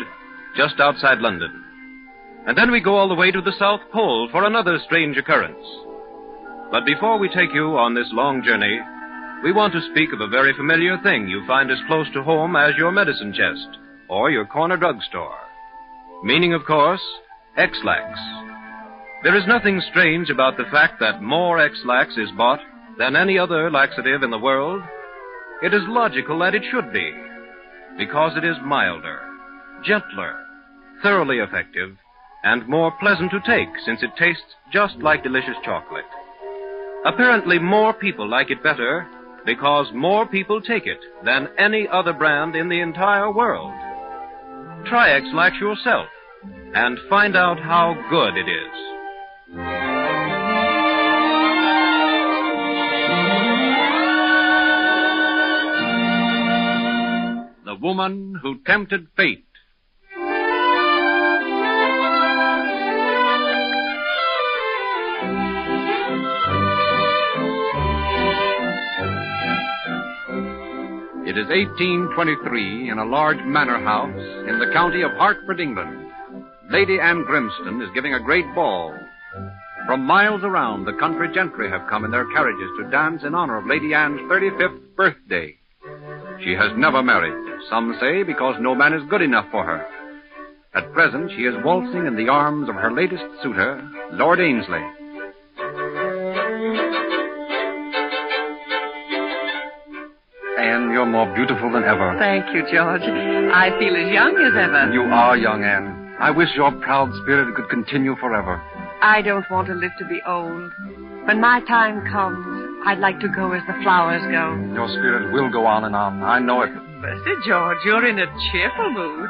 just outside London. And then we go all the way to the South Pole for another strange occurrence. But before we take you on this long journey, we want to speak of a very familiar thing you find as close to home as your medicine chest or your corner drugstore. Meaning, of course, X-Lax. There is nothing strange about the fact that more X-Lax is bought than any other laxative in the world. It is logical that it should be, because it is milder, gentler, thoroughly effective, and more pleasant to take since it tastes just like delicious chocolate. Apparently, more people like it better because more people take it than any other brand in the entire world. Try X-Lax yourself and find out how good it is. The Woman Who Tempted Fate. It is 1823 in a large manor house in the county of Hertford, England. Lady Anne Grimston is giving a great ball. From miles around, the country gentry have come in their carriages to dance in honor of Lady Anne's 35th birthday. She has never married, some say because no man is good enough for her. At present, she is waltzing in the arms of her latest suitor, Lord Ainsley. Anne, you're more beautiful than ever. Thank you, George. I feel as young as ever. You are young, Anne. I wish your proud spirit could continue forever. I don't want to live to be old. When my time comes, I'd like to go as the flowers go. Your spirit will go on and on. I know it. Mercy, George, you're in a cheerful mood.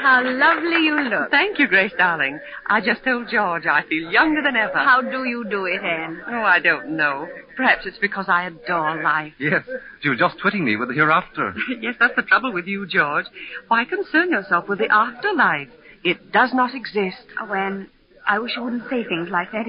How lovely you look. Thank you, Grace, darling. I just told George I feel younger than ever. How do you do it, Anne? Oh, I don't know. Perhaps it's because I adore life. Yes, you were just twitting me with the hereafter. Yes, that's the trouble with you, George. Why concern yourself with the afterlife? It does not exist. Oh, Anne, I wish you wouldn't say things like that.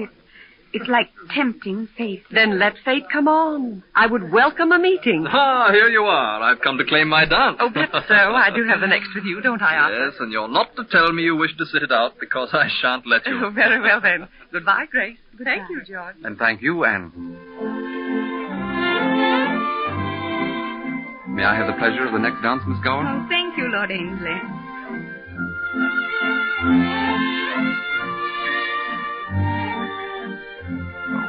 It's like tempting fate. Then let fate come on. I would welcome a meeting. Ah, here you are. I've come to claim my dance. Oh, that's so. I do have the next with you, don't I, Arthur? Yes, and you're not to tell me you wish to sit it out because I shan't let you. Oh, very well, then. Goodbye, Grace. Goodbye. Thank you, George. And thank you, Anne. May I have the pleasure of the next dance, Miss Gowan? Oh, thank you, Lord Ainsley.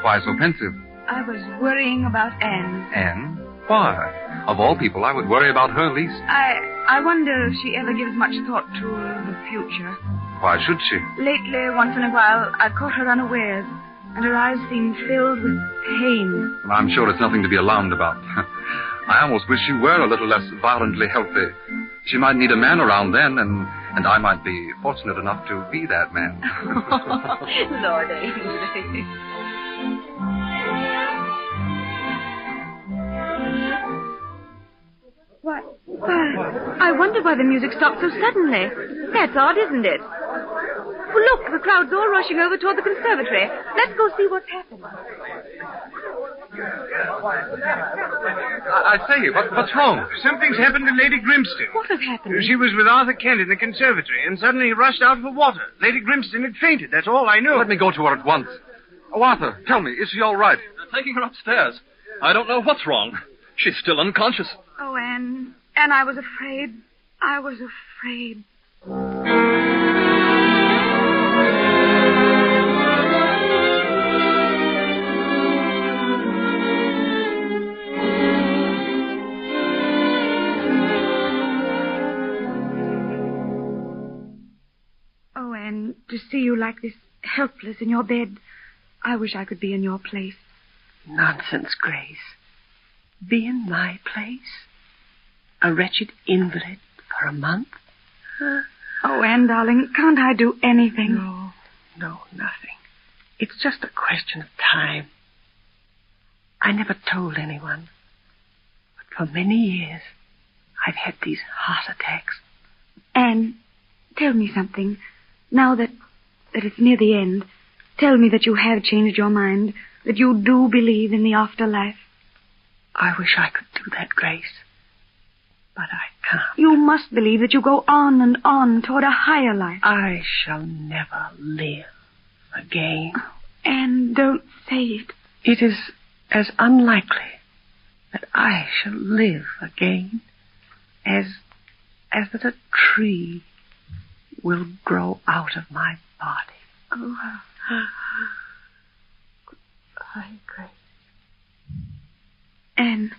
Why so pensive? I was worrying about Anne. Anne? Why? Of all people, I would worry about her least. I wonder if she ever gives much thought to the future. Why should she? Lately, once in a while, I've caught her unawares, and her eyes seem filled with pain. Well, I'm sure it's nothing to be alarmed about. I almost wish she were a little less violently healthy. She might need a man around then, and And I might be fortunate enough to be that man. Lord Ainsley. Why, I wonder why the music stopped so suddenly. That's odd, isn't it? Well, look, the crowd's all rushing over toward the conservatory. Let's go see what's happened. I say, what's wrong? Something's happened to Lady Grimston. What has happened? She was with Arthur Kent in the conservatory and suddenly rushed out for water. Lady Grimston had fainted. That's all I know. Let me go to her at once. Oh, Arthur, tell me, is she all right? They're taking her upstairs. I don't know what's wrong. She's still unconscious. Oh, Anne, I was afraid. I was afraid. Oh, Anne, to see you like this, helpless in your bed, I wish I could be in your place. Nonsense, Grace. Be in my place? A wretched invalid for a month? Oh, Anne, darling, can't I do anything? No, nothing. It's just a question of time. I never told anyone. But for many years, I've had these heart attacks. Anne, tell me something. Now that it's near the end, tell me that you have changed your mind, that you do believe in the afterlife. I wish I could do that, Grace. But I can't. You must believe that you go on and on toward a higher life. I shall never live again. Oh, Anne, don't say it. It is as unlikely that I shall live again as that a tree will grow out of my body. Oh. Goodbye, Grace. Anne,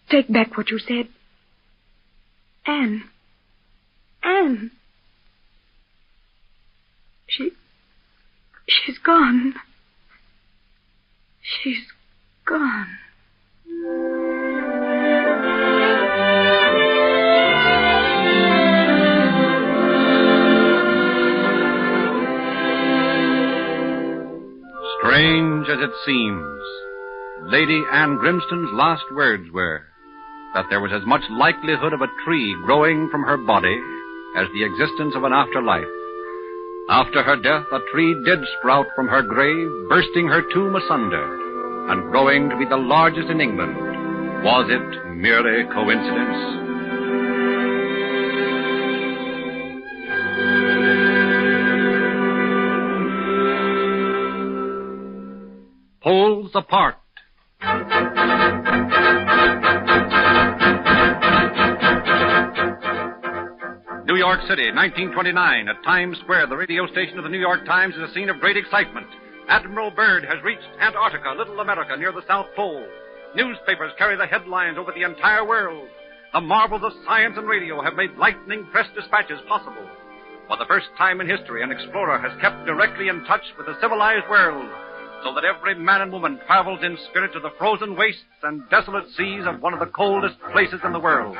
take back what you said. Anne. She's gone. She's gone. Strange as it seems, Lady Anne Grimston's last words were that there was as much likelihood of a tree growing from her body as the existence of an afterlife. After her death, a tree did sprout from her grave, bursting her tomb asunder, and growing to be the largest in England. Was it merely coincidence? Poles Apart. New York City, 1929. At Times Square, the radio station of the New York Times is a scene of great excitement. Admiral Byrd has reached Antarctica, Little America, near the South Pole. Newspapers carry the headlines over the entire world. The marvels of science and radio have made lightning press dispatches possible. For the first time in history, an explorer has kept directly in touch with the civilized world, so that every man and woman travels in spirit to the frozen wastes and desolate seas of one of the coldest places in the world.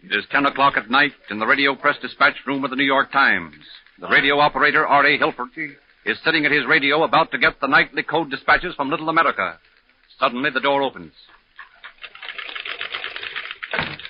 It is 10 o'clock at night in the radio press dispatch room of the New York Times. The radio operator, R.A. Hilferty, is sitting at his radio about to get the nightly code dispatches from Little America. Suddenly, the door opens.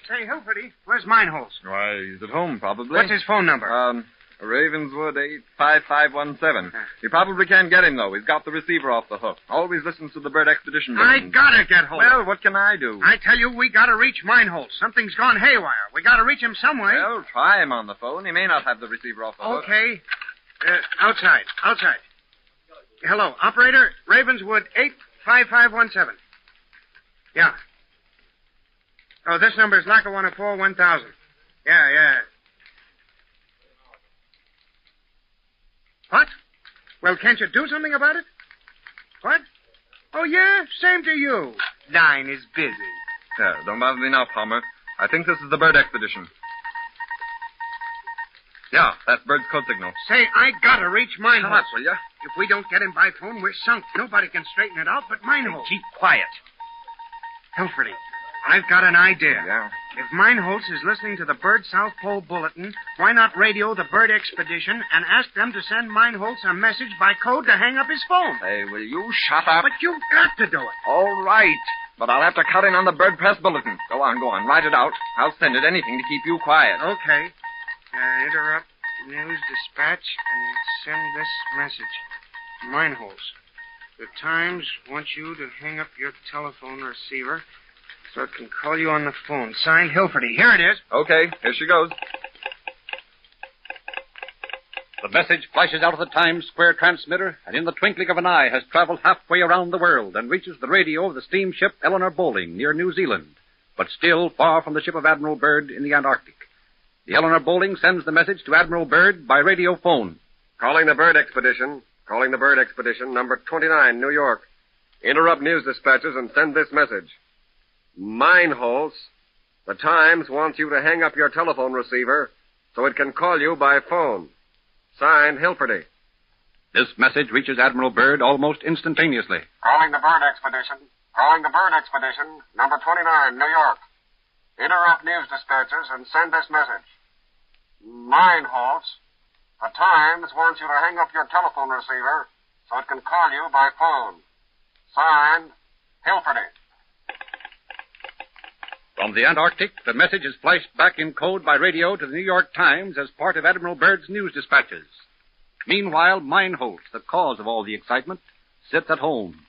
Say, Hilferty, where's Mineholz? Why, he's at home, probably. What's his phone number? Ravenswood 85517. You probably can't get him, though. He's got the receiver off the hook. Always listens to the Bird Expedition. I gotta get hold of him. Well, what can I do? I tell you, we gotta reach Mineholz. Something's gone haywire. We gotta reach him some way. Well, try him on the phone. He may not have the receiver off the hook. Okay. Outside. Hello, operator. Ravenswood 85517. Yeah. Oh, this number is Lacquer 104 1000. Yeah. What? Well, can't you do something about it? What? Oh, yeah? Same to you. Line is busy. Yeah, don't bother me now, Palmer. I think this is the Bird Expedition. Yeah, that's Bird's code signal. Say, I gotta reach Mineholz. Shut up, will ya? If we don't get him by phone, we're sunk. Nobody can straighten it out but Mineholz. Keep quiet. Hilferty, I've got an idea. Yeah? If Meinholz is listening to the Bird South Pole Bulletin, why not radio the Bird Expedition and ask them to send Meinholz a message by code to hang up his phone? Hey, will you shut up? But you've got to do it. All right. But I'll have to cut in on the Bird Press Bulletin. Go on. Write it out. I'll send it anything to keep you quiet. Okay. Interrupt news dispatch and send this message. Meinholz, the Times wants you to hang up your telephone receiver so it can call you on the phone. Signed, Hilferty. Here it is. Okay, here she goes. The message flashes out of the Times Square transmitter, and in the twinkling of an eye has traveled halfway around the world and reaches the radio of the steamship Eleanor Bowling near New Zealand, but still far from the ship of Admiral Byrd in the Antarctic. The Eleanor Bowling sends the message to Admiral Byrd by radio phone. Calling the Bird Expedition, number 29, New York. Interrupt news dispatches and send this message. Meinholz, the Times wants you to hang up your telephone receiver so it can call you by phone. Signed, Hilferty. This message reaches Admiral Byrd almost instantaneously. Calling the Bird Expedition, number 29, New York. Interrupt news dispatches and send this message. Meinholz, the Times wants you to hang up your telephone receiver so it can call you by phone. Signed, Hilferty. From the Antarctic, the message is flashed back in code by radio to the New York Times as part of Admiral Byrd's news dispatches. Meanwhile, Meinholz, the cause of all the excitement, sits at home,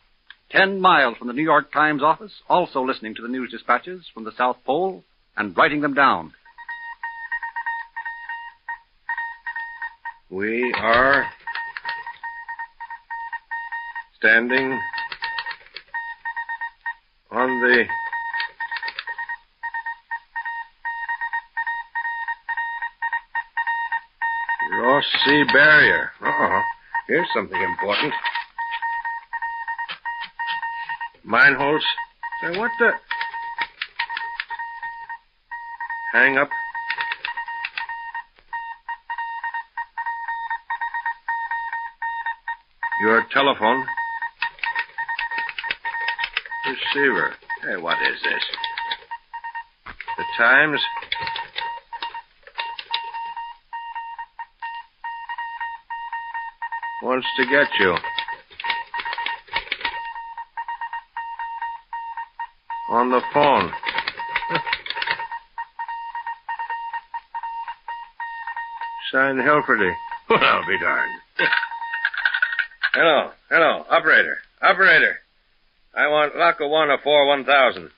10 miles from the New York Times office, also listening to the news dispatches from the South Pole and writing them down. We are standing on the Ross Sea Barrier. Uh-oh. Here's something important. Meinholz. Say, what the... Hang up. Your telephone. Receiver. Hey, what is this? The Times... wants to get you. On the phone. Signed Hilferty. Well, I'll be darned. Hello. Operator. I want Lackawanna 4-1000.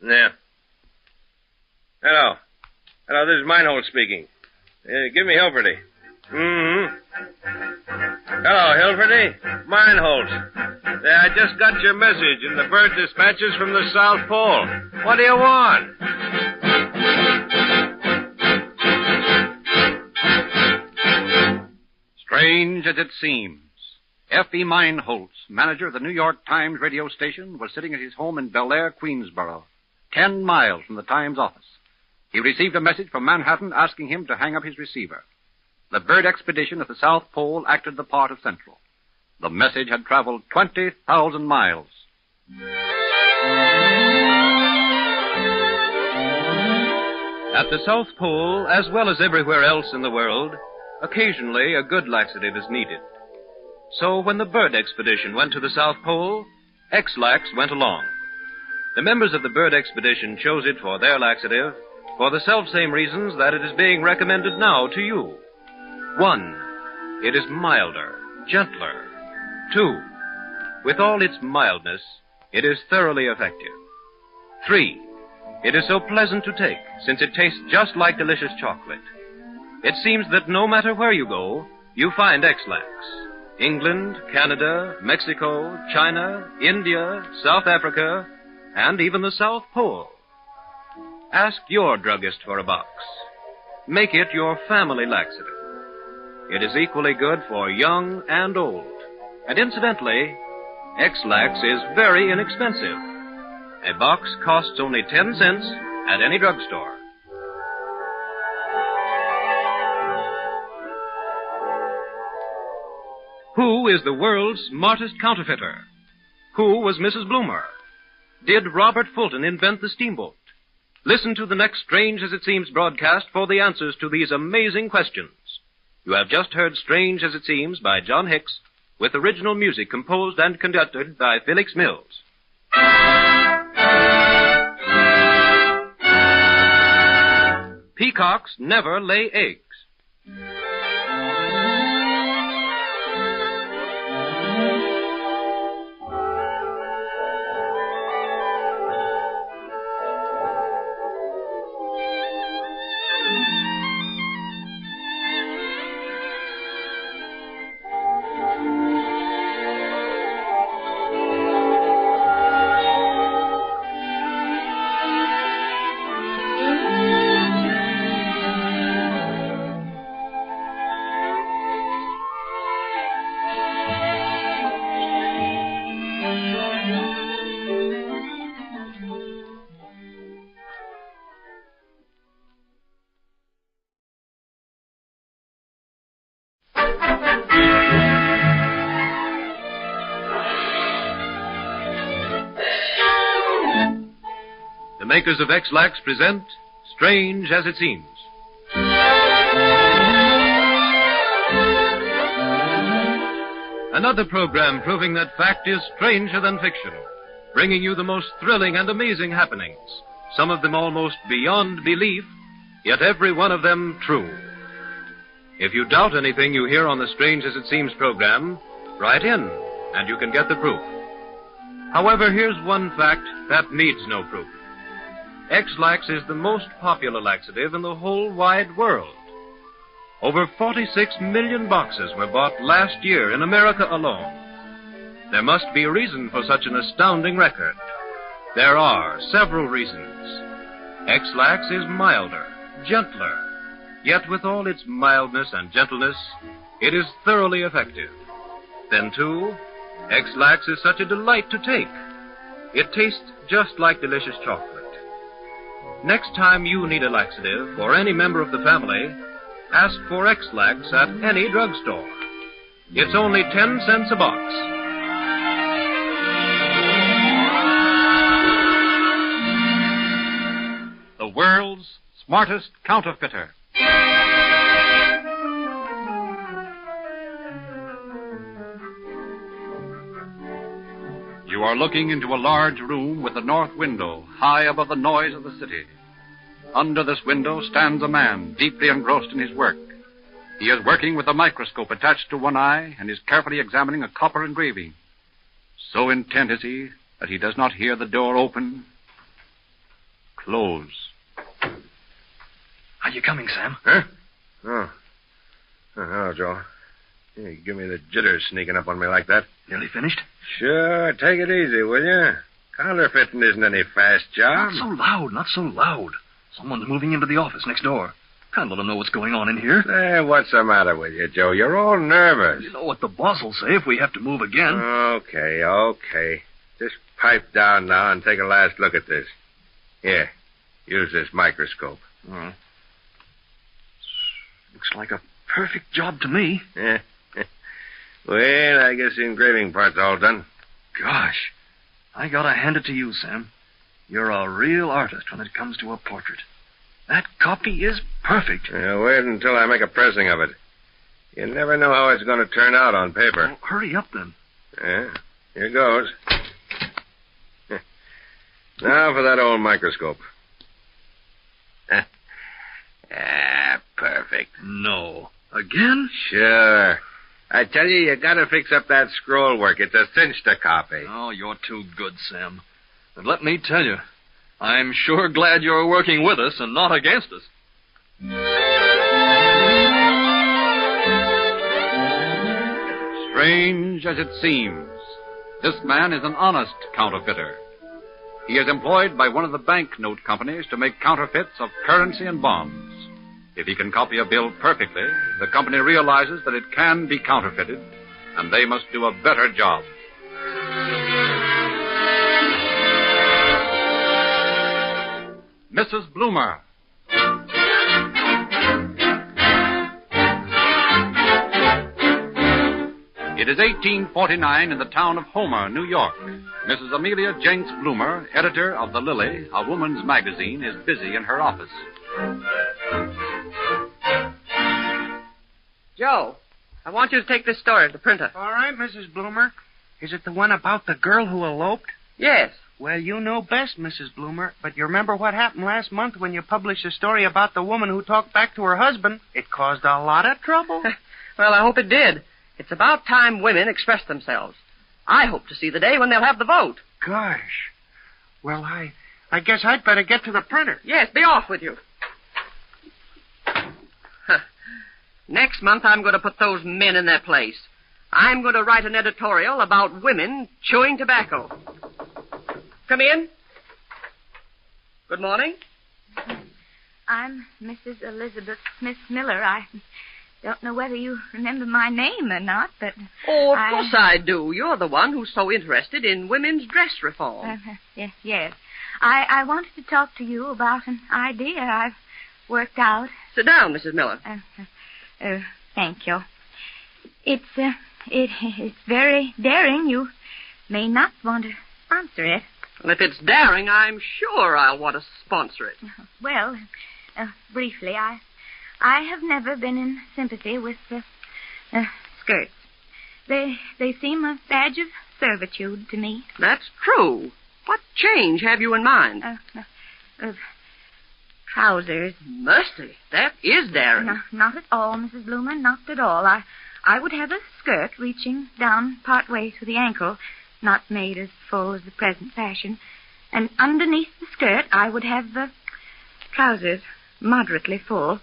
Yeah. Hello, this is Meinholz speaking. Give me Hilferty. Mm-hmm. Hello, Hilferty. Meinholz. I just got your message in the bird dispatches from the South Pole. What do you want? Strange as it seems, F.E. Meinholz, manager of the New York Times radio station, was sitting at his home in Bel Air, Queensboro, 10 miles from the Times office. He received a message from Manhattan asking him to hang up his receiver. The Bird Expedition at the South Pole acted the part of Central. The message had traveled 20,000 miles. At the South Pole, as well as everywhere else in the world, occasionally a good laxative is needed. So when the Bird Expedition went to the South Pole, X-Lax went along. The members of the Bird Expedition chose it for their laxative for the selfsame reasons that it is being recommended now to you. 1, it is milder, gentler. 2, with all its mildness, it is thoroughly effective. 3, it is so pleasant to take, since it tastes just like delicious chocolate. It seems that no matter where you go, you find X-Lax. England, Canada, Mexico, China, India, South Africa, and even the South Pole. Ask your druggist for a box. Make it your family laxative. It is equally good for young and old. And incidentally, X-Lax is very inexpensive. A box costs only 10 cents at any drugstore. Who is the world's smartest counterfeiter? Who was Mrs. Bloomer? Did Robert Fulton invent the steamboat? Listen to the next Strange as It Seems broadcast for the answers to these amazing questions. You have just heard Strange as It Seems by John Hicks, with original music composed and conducted by Felix Mills. Peacocks never lay eggs. The makers of X-Lax present Strange as It Seems. Another program proving that fact is stranger than fiction, bringing you the most thrilling and amazing happenings, some of them almost beyond belief, yet every one of them true. If you doubt anything you hear on the Strange as It Seems program, write in, and you can get the proof. However, here's one fact that needs no proof. X-Lax is the most popular laxative in the whole wide world. Over 46 million boxes were bought last year in America alone. There must be a reason for such an astounding record. There are several reasons. X-Lax is milder, gentler, yet with all its mildness and gentleness, it is thoroughly effective. Then, too, X-Lax is such a delight to take. It tastes just like delicious chocolate. Next time you need a laxative for any member of the family, ask for X-Lax at any drugstore. It's only 10 cents a box. The world's smartest counterfeiter. You are looking into a large room with a north window, high above the noise of the city. Under this window stands a man, deeply engrossed in his work. He is working with a microscope attached to one eye and is carefully examining a copper engraving. So intent is he that he does not hear the door open, close. Are you coming, Sam? Huh? Oh. Oh, Joe. You give me the jitters sneaking up on me like that. Nearly finished? Sure. Take it easy, will you? Counterfeiting isn't any fast job. Not so loud. Someone's moving into the office next door. Can't let them know what's going on in here. Hey, what's the matter with you, Joe? You're all nervous. You know what the boss will say if we have to move again. Okay. Just pipe down now and take a last look at this. Here, use this microscope. Oh. Looks like a perfect job to me. Yeah. Well, I guess the engraving part's all done. Gosh, I gotta hand it to you, Sam. You're a real artist when it comes to a portrait. That copy is perfect. Wait until I make a pressing of it. You never know how it's going to turn out on paper. Well, hurry up, then. Yeah, here goes. Now for that old microscope. Perfect. No. Again? Sure. I tell you gotta fix up that scroll work. It's a cinch to copy. Oh, you're too good, Sam. And let me tell you, I'm sure glad you're working with us and not against us. Strange as it seems, this man is an honest counterfeiter. He is employed by one of the banknote companies to make counterfeits of currency and bonds. If he can copy a bill perfectly, the company realizes that it can be counterfeited, and they must do a better job. Mrs. Bloomer. It is 1849 in the town of Homer, New York. Mrs. Amelia Jenks Bloomer, editor of The Lily, a woman's magazine, is busy in her office. Joe, I want you to take this story to the printer. All right, Mrs. Bloomer. Is it the one about the girl who eloped? Yes. Well, you know best, Mrs. Bloomer, but you remember what happened last month when you published a story about the woman who talked back to her husband? It caused a lot of trouble. Well, I hope it did. It's about time women expressed themselves. I hope to see the day when they'll have the vote. Gosh. Well, I guess I'd better get to the printer. Yes, be off with you. Next month, I'm going to put those men in their place. I'm going to write an editorial about women chewing tobacco. Come in. Good morning. I'm Mrs. Elizabeth Smith Miller. I don't know whether you remember my name or not, but... Oh, of course I do. You're the one who's so interested in women's dress reform. Yes. I wanted to talk to you about an idea I've worked out. Sit down, Mrs. Miller. Thank you. It's very daring. You may not want to sponsor it. Well, if it's daring, I'm sure I'll want to sponsor it. Well, briefly, I have never been in sympathy with skirts. They seem a badge of servitude to me. That's true. What change have you in mind? Trousers. Mercy, that is daring. No, not at all, Mrs. Bloomer, not at all. I would have a skirt reaching down part way to the ankle, not made as full as the present fashion. And underneath the skirt, I would have the trousers moderately full.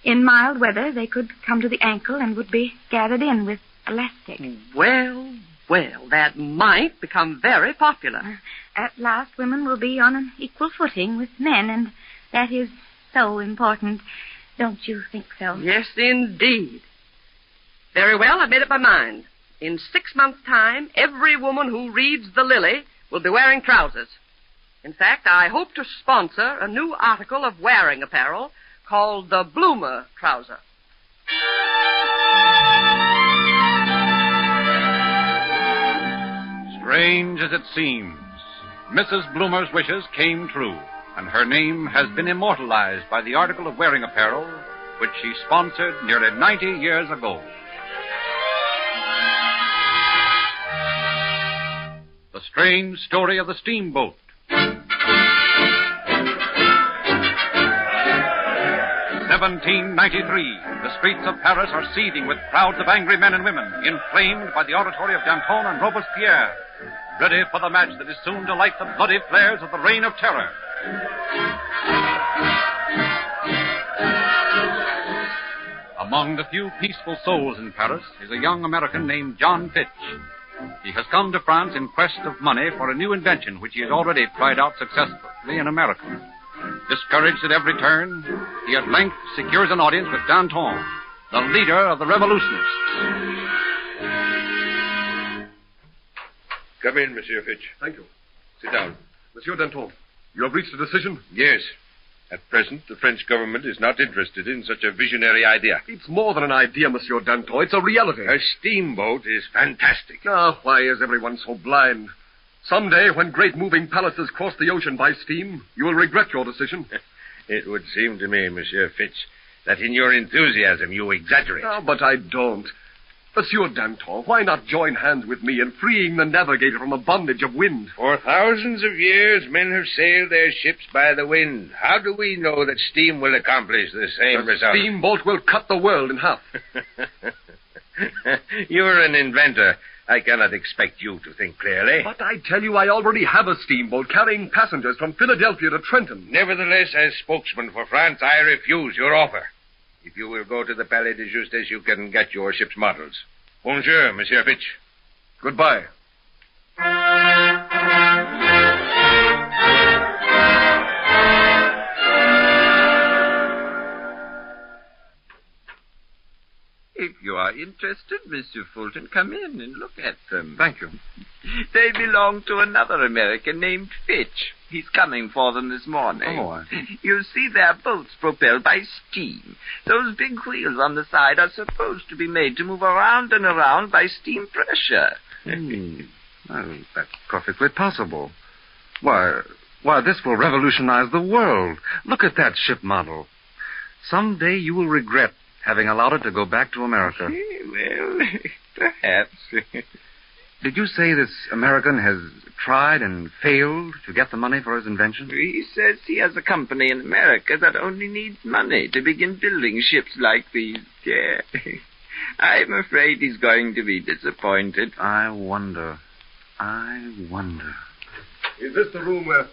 In mild weather, they could come to the ankle and would be gathered in with elastic. Well, that might become very popular. At last, women will be on an equal footing with men, and that is so important. Don't you think so? Yes, indeed. Very well, I've made up my mind. In 6 months' time, every woman who reads The Lily will be wearing trousers. In fact, I hope to sponsor a new article of wearing apparel called the Bloomer Trouser. Strange as it seems, Mrs. Bloomer's wishes came true, and her name has been immortalized by the article of wearing apparel which she sponsored nearly 90 years ago. The Strange Story of the Steamboat. 1793. The streets of Paris are seething with crowds of angry men and women, inflamed by the oratory of Danton and Robespierre, ready for the match that is soon to light the bloody flares of the Reign of Terror. Among the few peaceful souls in Paris is a young American named John Fitch. He has come to France in quest of money for a new invention which he has already tried out successfully in America. Discouraged at every turn, he at length secures an audience with Danton, the leader of the revolutionists. Come in, Monsieur Fitch. Thank you. Sit down. Monsieur Danton, you have reached a decision? Yes. At present, the French government is not interested in such a visionary idea. It's more than an idea, Monsieur Danton. It's a reality. A steamboat is fantastic. Why is everyone so blind? Someday, when great moving palaces cross the ocean by steam, you will regret your decision. It would seem to me, Monsieur Fitch, that in your enthusiasm you exaggerate. But I don't. Monsieur Danton, why not join hands with me in freeing the navigator from the bondage of wind? For thousands of years, men have sailed their ships by the wind. How do we know that steam will accomplish the same result? The steamboat will cut the world in half. You're an inventor. I cannot expect you to think clearly. But I tell you, I already have a steamboat carrying passengers from Philadelphia to Trenton. Nevertheless, as spokesman for France, I refuse your offer. If you will go to the Palais de Justice, you can get your ship's models. Bonjour, Monsieur Fitch. Goodbye. If you are interested, Monsieur Fulton, come in and look at them. Thank you. They belong to another American named Fitch. He's coming for them this morning. Oh, You see, their boat's propelled by steam. Those big wheels on the side are supposed to be made to move around and around by steam pressure. Well, that's perfectly possible. Why, this will revolutionize the world. Look at that ship model. Someday you will regret having allowed it to go back to America. Well, perhaps. Did you say this American has tried and failed to get the money for his invention? He says he has a company in America that only needs money to begin building ships like these. Yeah. I'm afraid he's going to be disappointed. I wonder. Is this the room where...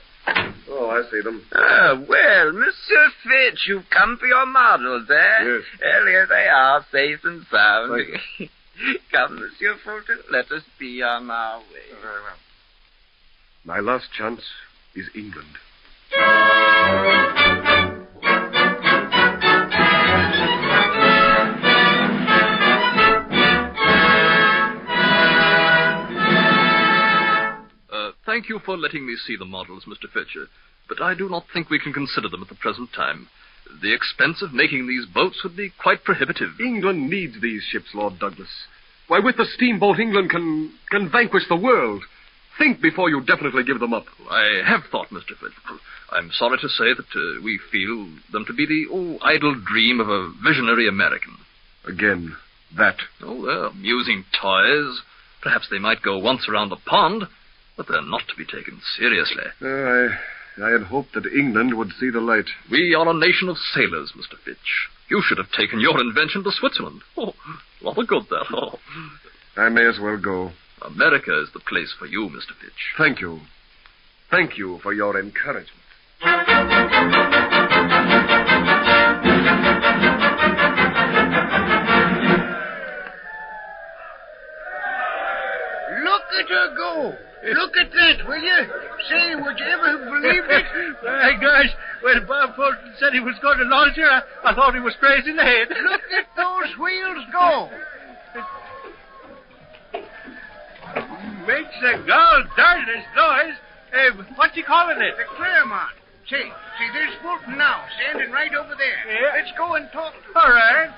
Oh, I see them. Well, Mr. Fitch, you've come for your models, eh? Yes. Well, here they are, safe and sound. Thank Come, Monsieur Fulton, let us be on our way. Very well. My last chance is England. Thank you for letting me see the models, Mr. Fitcher, but I do not think we can consider them at the present time. The expense of making these boats would be quite prohibitive. England needs these ships, Lord Douglas. Why, with the steamboat, England can vanquish the world. Think before you definitely give them up. I have thought, Mr. Fitcher. I'm sorry to say that we feel them to be the idle dream of a visionary American. Again, that. Oh, they're amusing toys. Perhaps they might go once around the pond, but they're not to be taken seriously. I had hoped that England would see the light. We are a nation of sailors, Mr. Fitch. You should have taken your invention to Switzerland. Oh, lot of good there. Oh. I may as well go. America is the place for you, Mr. Fitch. Thank you. Thank you for your encouragement. Look at her go. Look at that, will you? Say, would you ever have believed it? My gosh, when Bob Fulton said he was going to launch her, I thought he was crazy in the head. Look at those wheels go. Makes a gall darnest noise. What's he calling it? The Claremont. See, there's Fulton now, standing right over there. Yeah. Let's go and talk to him. All right.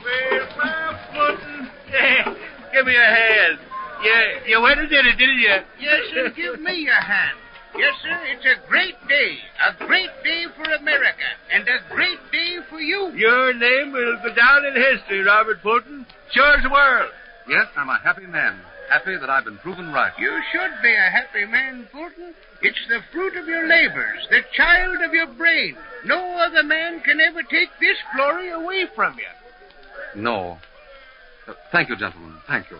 Well, Bob Fulton, give me a hand. You went and did it, didn't you? Yes, sir, give me your hand. Yes, sir, it's a great day. A great day for America. And a great day for you. Your name will go down in history, Robert Fulton. Sure as the world. Yes, I'm a happy man. Happy that I've been proven right. You should be a happy man, Fulton. It's the fruit of your labors, the child of your brain. No other man can ever take this glory away from you. No. Thank you, gentlemen. Thank you.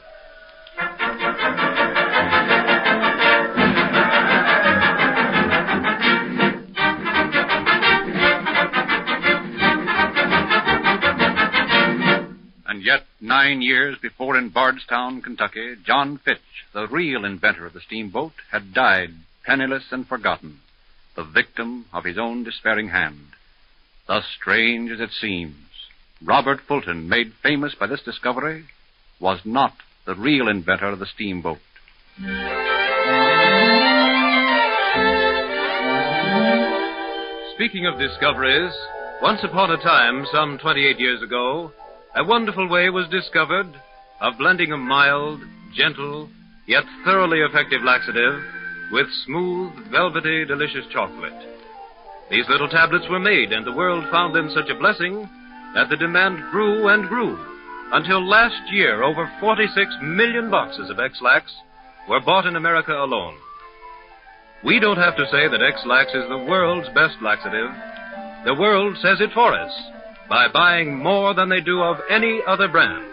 And yet, 9 years before in Bardstown, Kentucky, John Fitch, the real inventor of the steamboat, had died penniless and forgotten, the victim of his own despairing hand. Thus strange as it seems, Robert Fulton, made famous by this discovery, was not the real inventor of the steamboat. Speaking of discoveries, once upon a time, some 28 years ago, a wonderful way was discovered of blending a mild, gentle, yet thoroughly effective laxative with smooth, velvety, delicious chocolate. These little tablets were made, and the world found them such a blessing that the demand grew and grew, until last year over 46 million boxes of X-Lax were bought in America alone. We don't have to say that X-Lax is the world's best laxative. The world says it for us by buying more than they do of any other brand.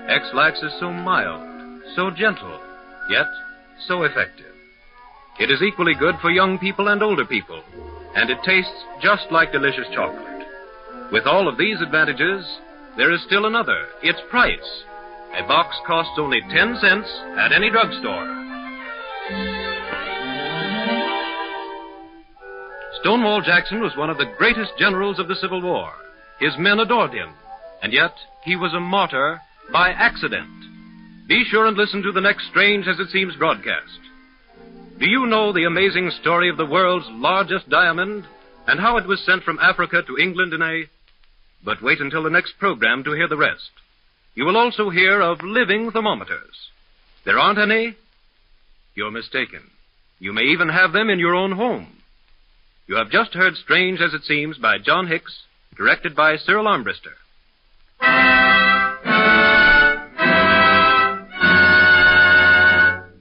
X-Lax is so mild, so gentle, yet so effective. It is equally good for young people and older people, and it tastes just like delicious chocolate. With all of these advantages, there is still another, its price. A box costs only 10 cents at any drugstore. Stonewall Jackson was one of the greatest generals of the Civil War. His men adored him, and yet he was a martyr by accident. Be sure and listen to the next Strange as It Seems broadcast. Do you know the amazing story of the world's largest diamond and how it was sent from Africa to England in a... But wait until the next program to hear the rest. You will also hear of living thermometers. There aren't any? You're mistaken. You may even have them in your own home. You have just heard Strange as It Seems by John Hicks, directed by Cyril Armbruster.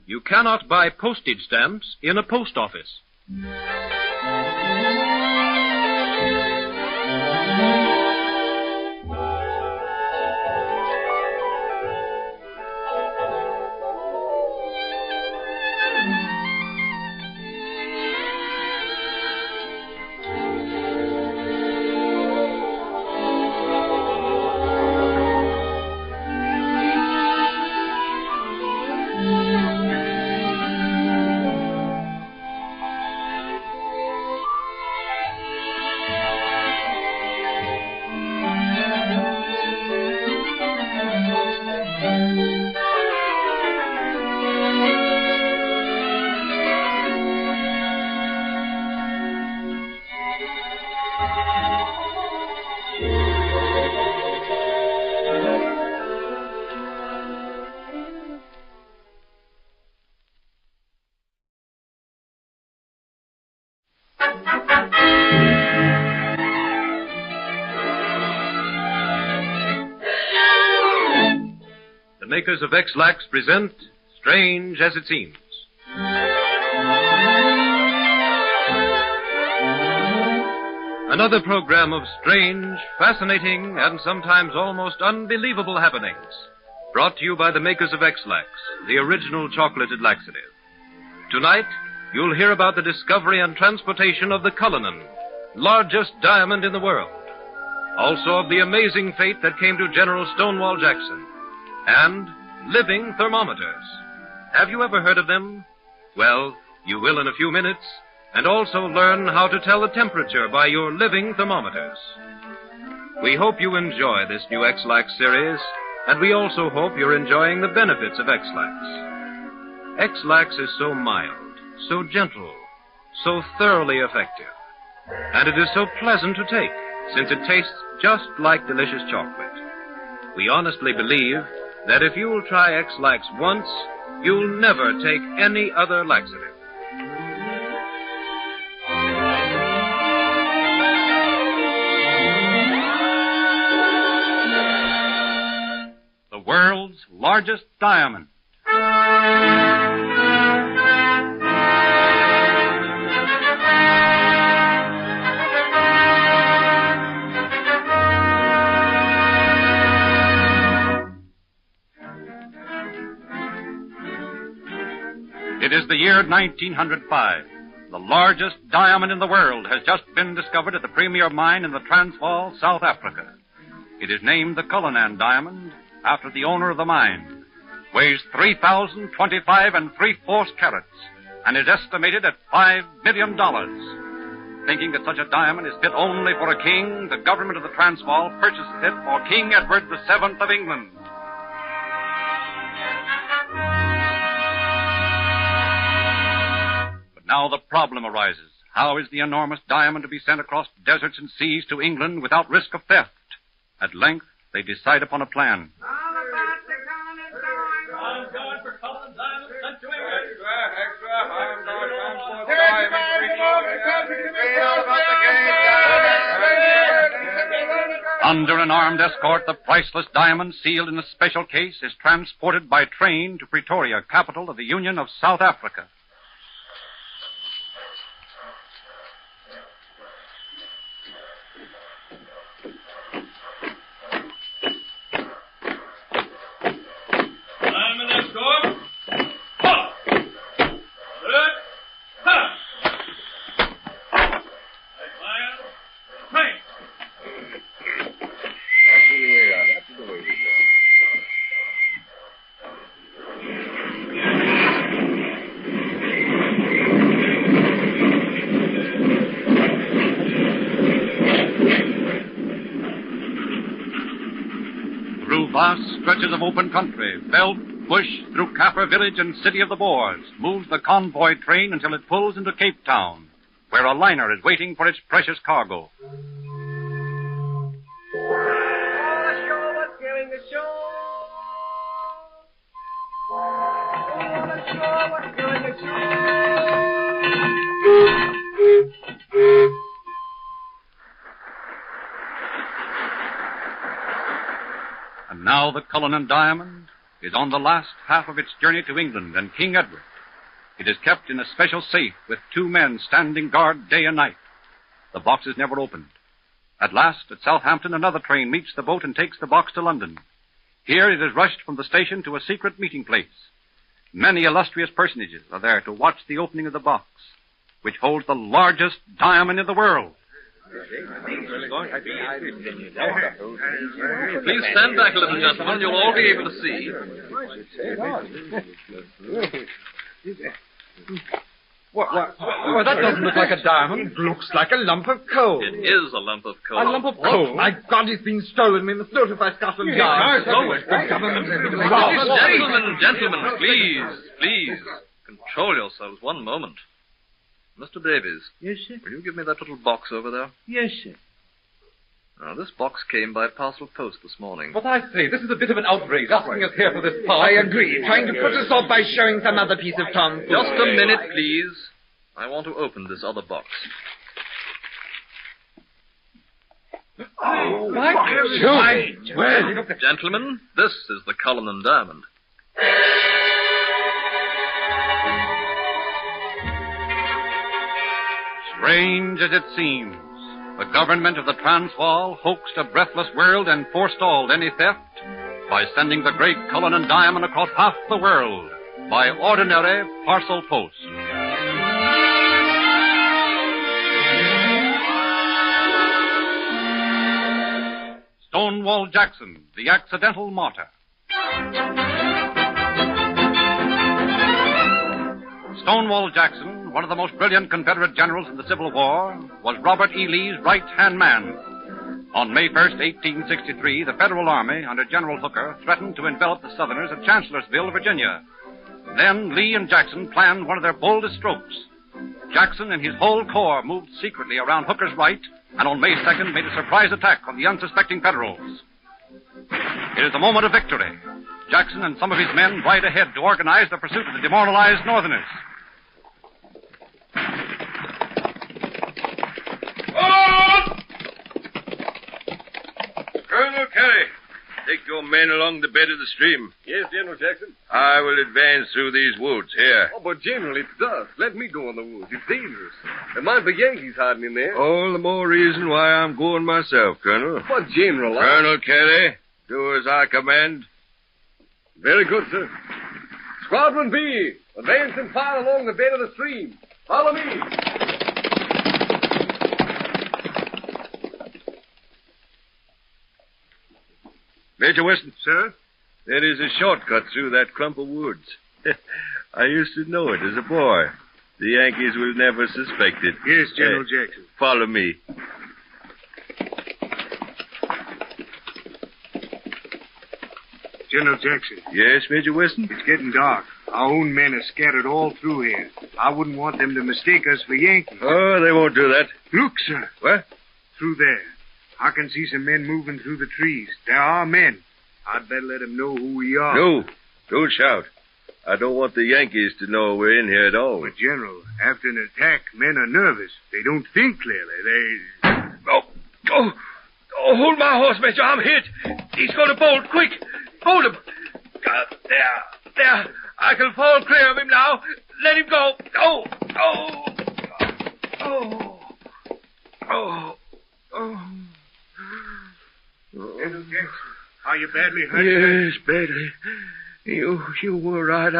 You cannot buy postage stamps in a post office. The makers of X-Lax present Strange as It Seems. Another program of strange, fascinating, and sometimes almost unbelievable happenings. Brought to you by the makers of X-Lax, the original chocolated laxative. Tonight, you'll hear about the discovery and transportation of the Cullinan, largest diamond in the world. Also of the amazing fate that came to General Stonewall Jackson. And living thermometers. Have you ever heard of them? Well, you will in a few minutes, and also learn how to tell the temperature by your living thermometers. We hope you enjoy this new X-Lax series, and we also hope you're enjoying the benefits of X-Lax. X-Lax is so mild, so gentle, so thoroughly effective. And it is so pleasant to take, since it tastes just like delicious chocolate. We honestly believe that if you'll try X-Lax once, you'll never take any other laxative. The world's largest diamond. It is the year 1905. The largest diamond in the world has just been discovered at the premier mine in the Transvaal, South Africa. It is named the Cullinan diamond after the owner of the mine. Weighs 3,025 3/4 carats and is estimated at $5 million. Thinking that such a diamond is fit only for a king, the government of the Transvaal purchases it for King Edward VII of England. Now the problem arises. How is the enormous diamond to be sent across deserts and seas to England without risk of theft? At length, they decide upon a plan. Under an armed escort, the priceless diamond, sealed in a special case, is transported by train to Pretoria, capital of the Union of South Africa. Through vast stretches of open country, veld, bush, through Kaffir village and city of the Boers, moves the convoy train until it pulls into Cape Town, where a liner is waiting for its precious cargo. And now the Cullinan Diamond is on the last half of its journey to England and King Edward. It is kept in a special safe with 2 men standing guard day and night. The box is never opened. At last, at Southampton, another train meets the boat and takes the box to London. Here it is rushed from the station to a secret meeting place. Many illustrious personages are there to watch the opening of the box, which holds the largest diamond in the world. Please stand back a little, gentlemen. You'll all be able to see. What? Well, that doesn't look like a diamond. It looks like a lump of coal. It is a lump of coal. A lump of coal? My God, it's been stolen in the Sloterfy Scotland Yard. Gentlemen, please. Control yourselves one moment. Mr. Davies. Yes, sir? Will you give me that little box over there? Yes, sir. Now, this box came by parcel post this morning. But I say, this is a bit of an outrage, asking us here for this part. I agree. Trying to put us off by showing some other piece of tomfoolery. Just a minute, please. I want to open this other box. Oh, my God. Gentlemen, this is the Cullinan Diamond. Strange as it seems, the government of the Transvaal hoaxed a breathless world and forestalled any theft by sending the great Cullinan Diamond across half the world by ordinary parcel post. Stonewall Jackson, the accidental martyr. Stonewall Jackson, one of the most brilliant Confederate generals in the Civil War, was Robert E. Lee's right-hand man. On May 1st, 1863, the Federal Army, under General Hooker, threatened to envelop the Southerners at Chancellorsville, Virginia. Then Lee and Jackson planned one of their boldest strokes. Jackson and his whole corps moved secretly around Hooker's right, and on May 2nd made a surprise attack on the unsuspecting Federals. It is a moment of victory. Jackson and some of his men ride ahead to organize the pursuit of the demoralized Northerners. Colonel Carey, take your men along the bed of the stream. Yes, General Jackson. I will advance through these woods here. Oh, but General, it's dusk. Let me go in the woods. It's dangerous. There might be Yankees hiding in there. All the more reason why I'm going myself, Colonel. But, General, Colonel Carey, do as I command. Very good, sir. Squadron B, advance and fire along the bed of the stream. Follow me. Major Weston. Sir? There is a shortcut through that clump of woods. I used to know it as a boy. The Yankees will never suspect it. Yes, General Jackson. Follow me. General Jackson. Yes, Major Weston? It's getting dark. Our own men are scattered all through here. I wouldn't want them to mistake us for Yankees. Oh, they won't do that. Look, sir. What? Through there. I can see some men moving through the trees. There are men. I'd better let them know who we are. No, don't shout. I don't want the Yankees to know we're in here at all. But, General, after an attack, men are nervous. They don't think clearly. Oh, hold my horse, Major. I'm hit. He's going to bolt. Quick. Hold him. There. I can fall clear of him now. Let him go. Oh. General Jackson, are you badly hurt? Yes, badly. You were right.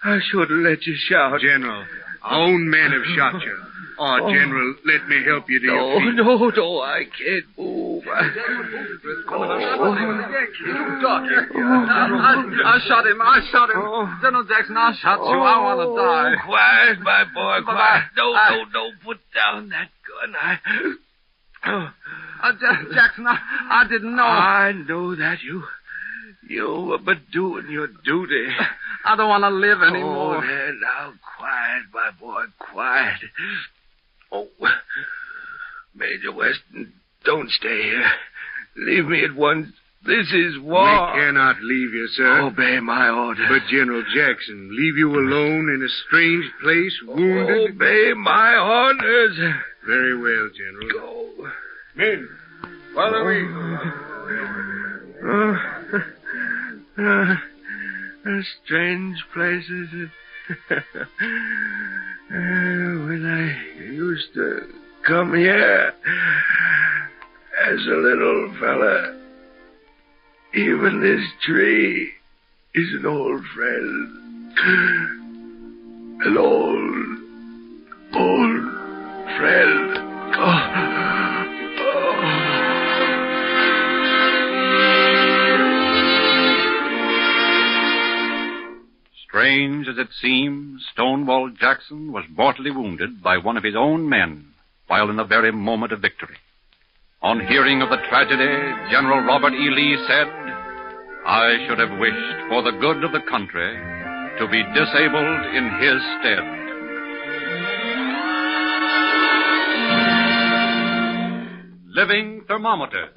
I should have let you shout. General, our own men have shot you. Oh, General, let me help you to your feet. No, I can't move. I shot him. General Jackson, I shot you. I want to die. Quiet, my boy, quiet. Don't put down that gun. Jackson, I didn't know. I know that. You were but doing your duty. I don't want to live anymore. Oh, there, now, quiet, my boy, quiet. Oh, Major Weston, don't stay here. Leave me at once. This is war. We cannot leave you, sir. Obey my order. But General Jackson, leave you alone in a strange place, wounded? Obey my orders. Very well, General. Go. Men, follow me. Strange places. When I used to come here as a little fella, even this tree is an old friend. An old friend. Strange as it seems, Stonewall Jackson was mortally wounded by one of his own men while in the very moment of victory. On hearing of the tragedy, General Robert E. Lee said, "I should have wished for the good of the country to be disabled in his stead." Living thermometers.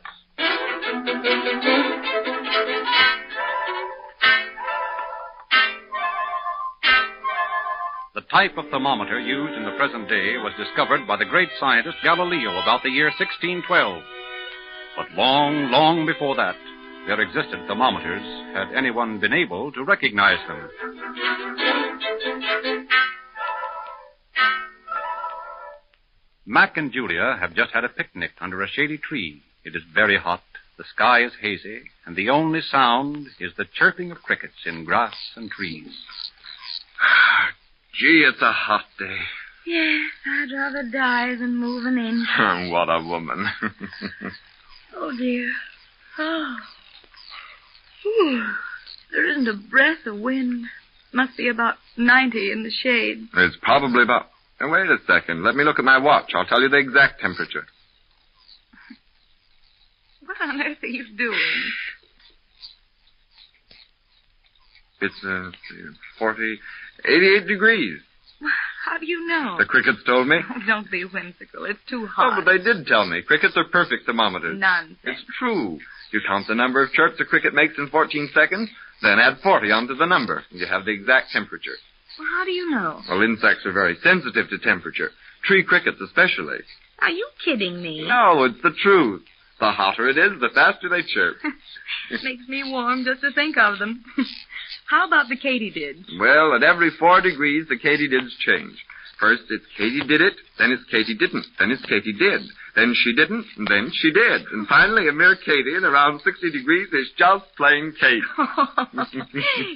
The type of thermometer used in the present day was discovered by the great scientist Galileo about the year 1612. But long, long before that, there existed thermometers, had anyone been able to recognize them. Mac and Julia have just had a picnic under a shady tree. It is very hot, the sky is hazy, and the only sound is the chirping of crickets in grass and trees. Gee, it's a hot day. Yes, I'd rather die than move an inch. What a woman. Oh, dear. Oh. Whew. There isn't a breath of wind. Must be about 90 in the shade. It's probably about... Now, wait a second. Let me look at my watch. I'll tell you the exact temperature. What on earth are you doing? It's 88 degrees. How do you know? The crickets told me. Oh, don't be whimsical. It's too hot. Oh, but they did tell me. Crickets are perfect thermometers. Nonsense. It's true. You count the number of chirps a cricket makes in 14 seconds, then add 40 onto the number, and you have the exact temperature. Well, how do you know? Well, insects are very sensitive to temperature. Tree crickets especially. Are you kidding me? No, it's the truth. The hotter it is, the faster they chirp. It makes me warm just to think of them. How about the katydids? Well, at every 4 degrees, the katydids change. First, it's Katy did it, then it's Katy didn't, then it's Katy did, then she didn't, and then she did. And finally, a mere Katy in around 60 degrees is just plain Kate.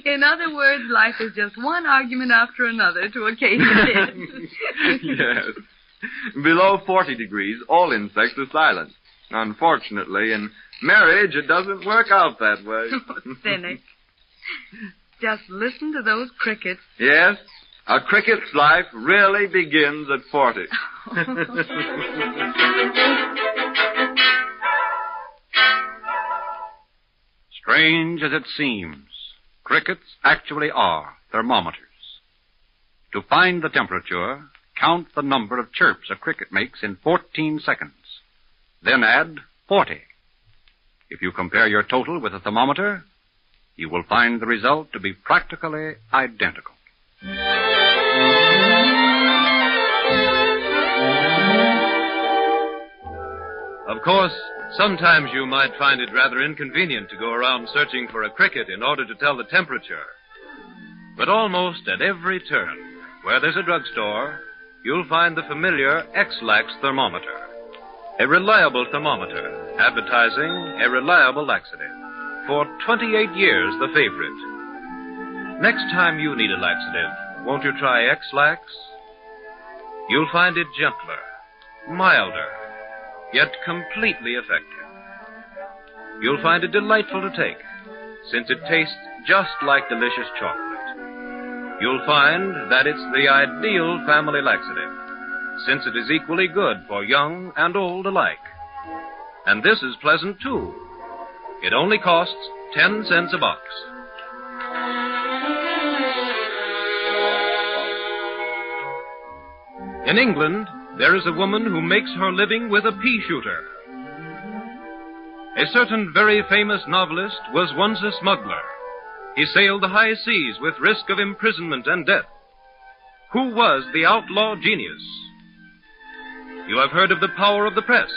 In other words, life is just one argument after another to a katydid. Yes. Below 40 degrees, all insects are silent. Unfortunately, in marriage, it doesn't work out that way. Oh, cynic. Just listen to those crickets. Yes, a cricket's life really begins at 40. Strange as it seems, crickets actually are thermometers. To find the temperature, count the number of chirps a cricket makes in 14 seconds. Then add 40. If you compare your total with a thermometer, you will find the result to be practically identical. Of course, sometimes you might find it rather inconvenient to go around searching for a cricket in order to tell the temperature. But almost at every turn, where there's a drugstore, you'll find the familiar X-Lax thermometer. A reliable thermometer, advertising a reliable laxative. For 28 years, the favorite. Next time you need a laxative, won't you try X-Lax? You'll find it gentler, milder, yet completely effective. You'll find it delightful to take, since it tastes just like delicious chocolate. You'll find that it's the ideal family laxative, since it is equally good for young and old alike. And this is pleasant, too. It only costs 10 cents a box. In England, there is a woman who makes her living with a pea shooter. A certain very famous novelist was once a smuggler. He sailed the high seas with risk of imprisonment and death. Who was the outlaw genius? You have heard of the power of the press.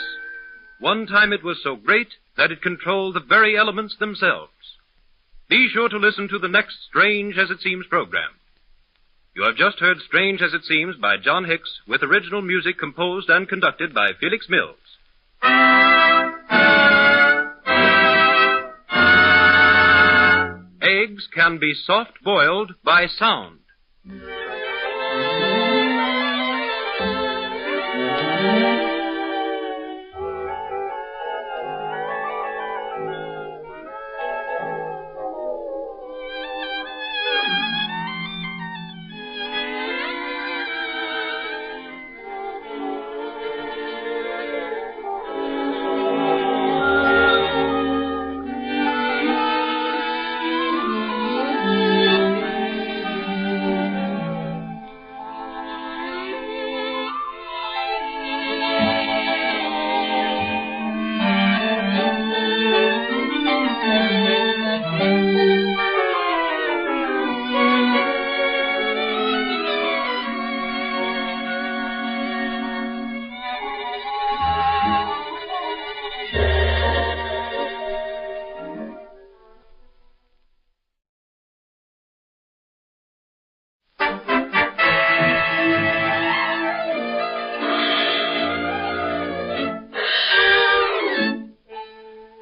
One time it was so great that it controlled the very elements themselves. Be sure to listen to the next Strange as It Seems program. You have just heard Strange as It Seems by John Hicks, with original music composed and conducted by Felix Mills. Eggs can be soft-boiled by sound.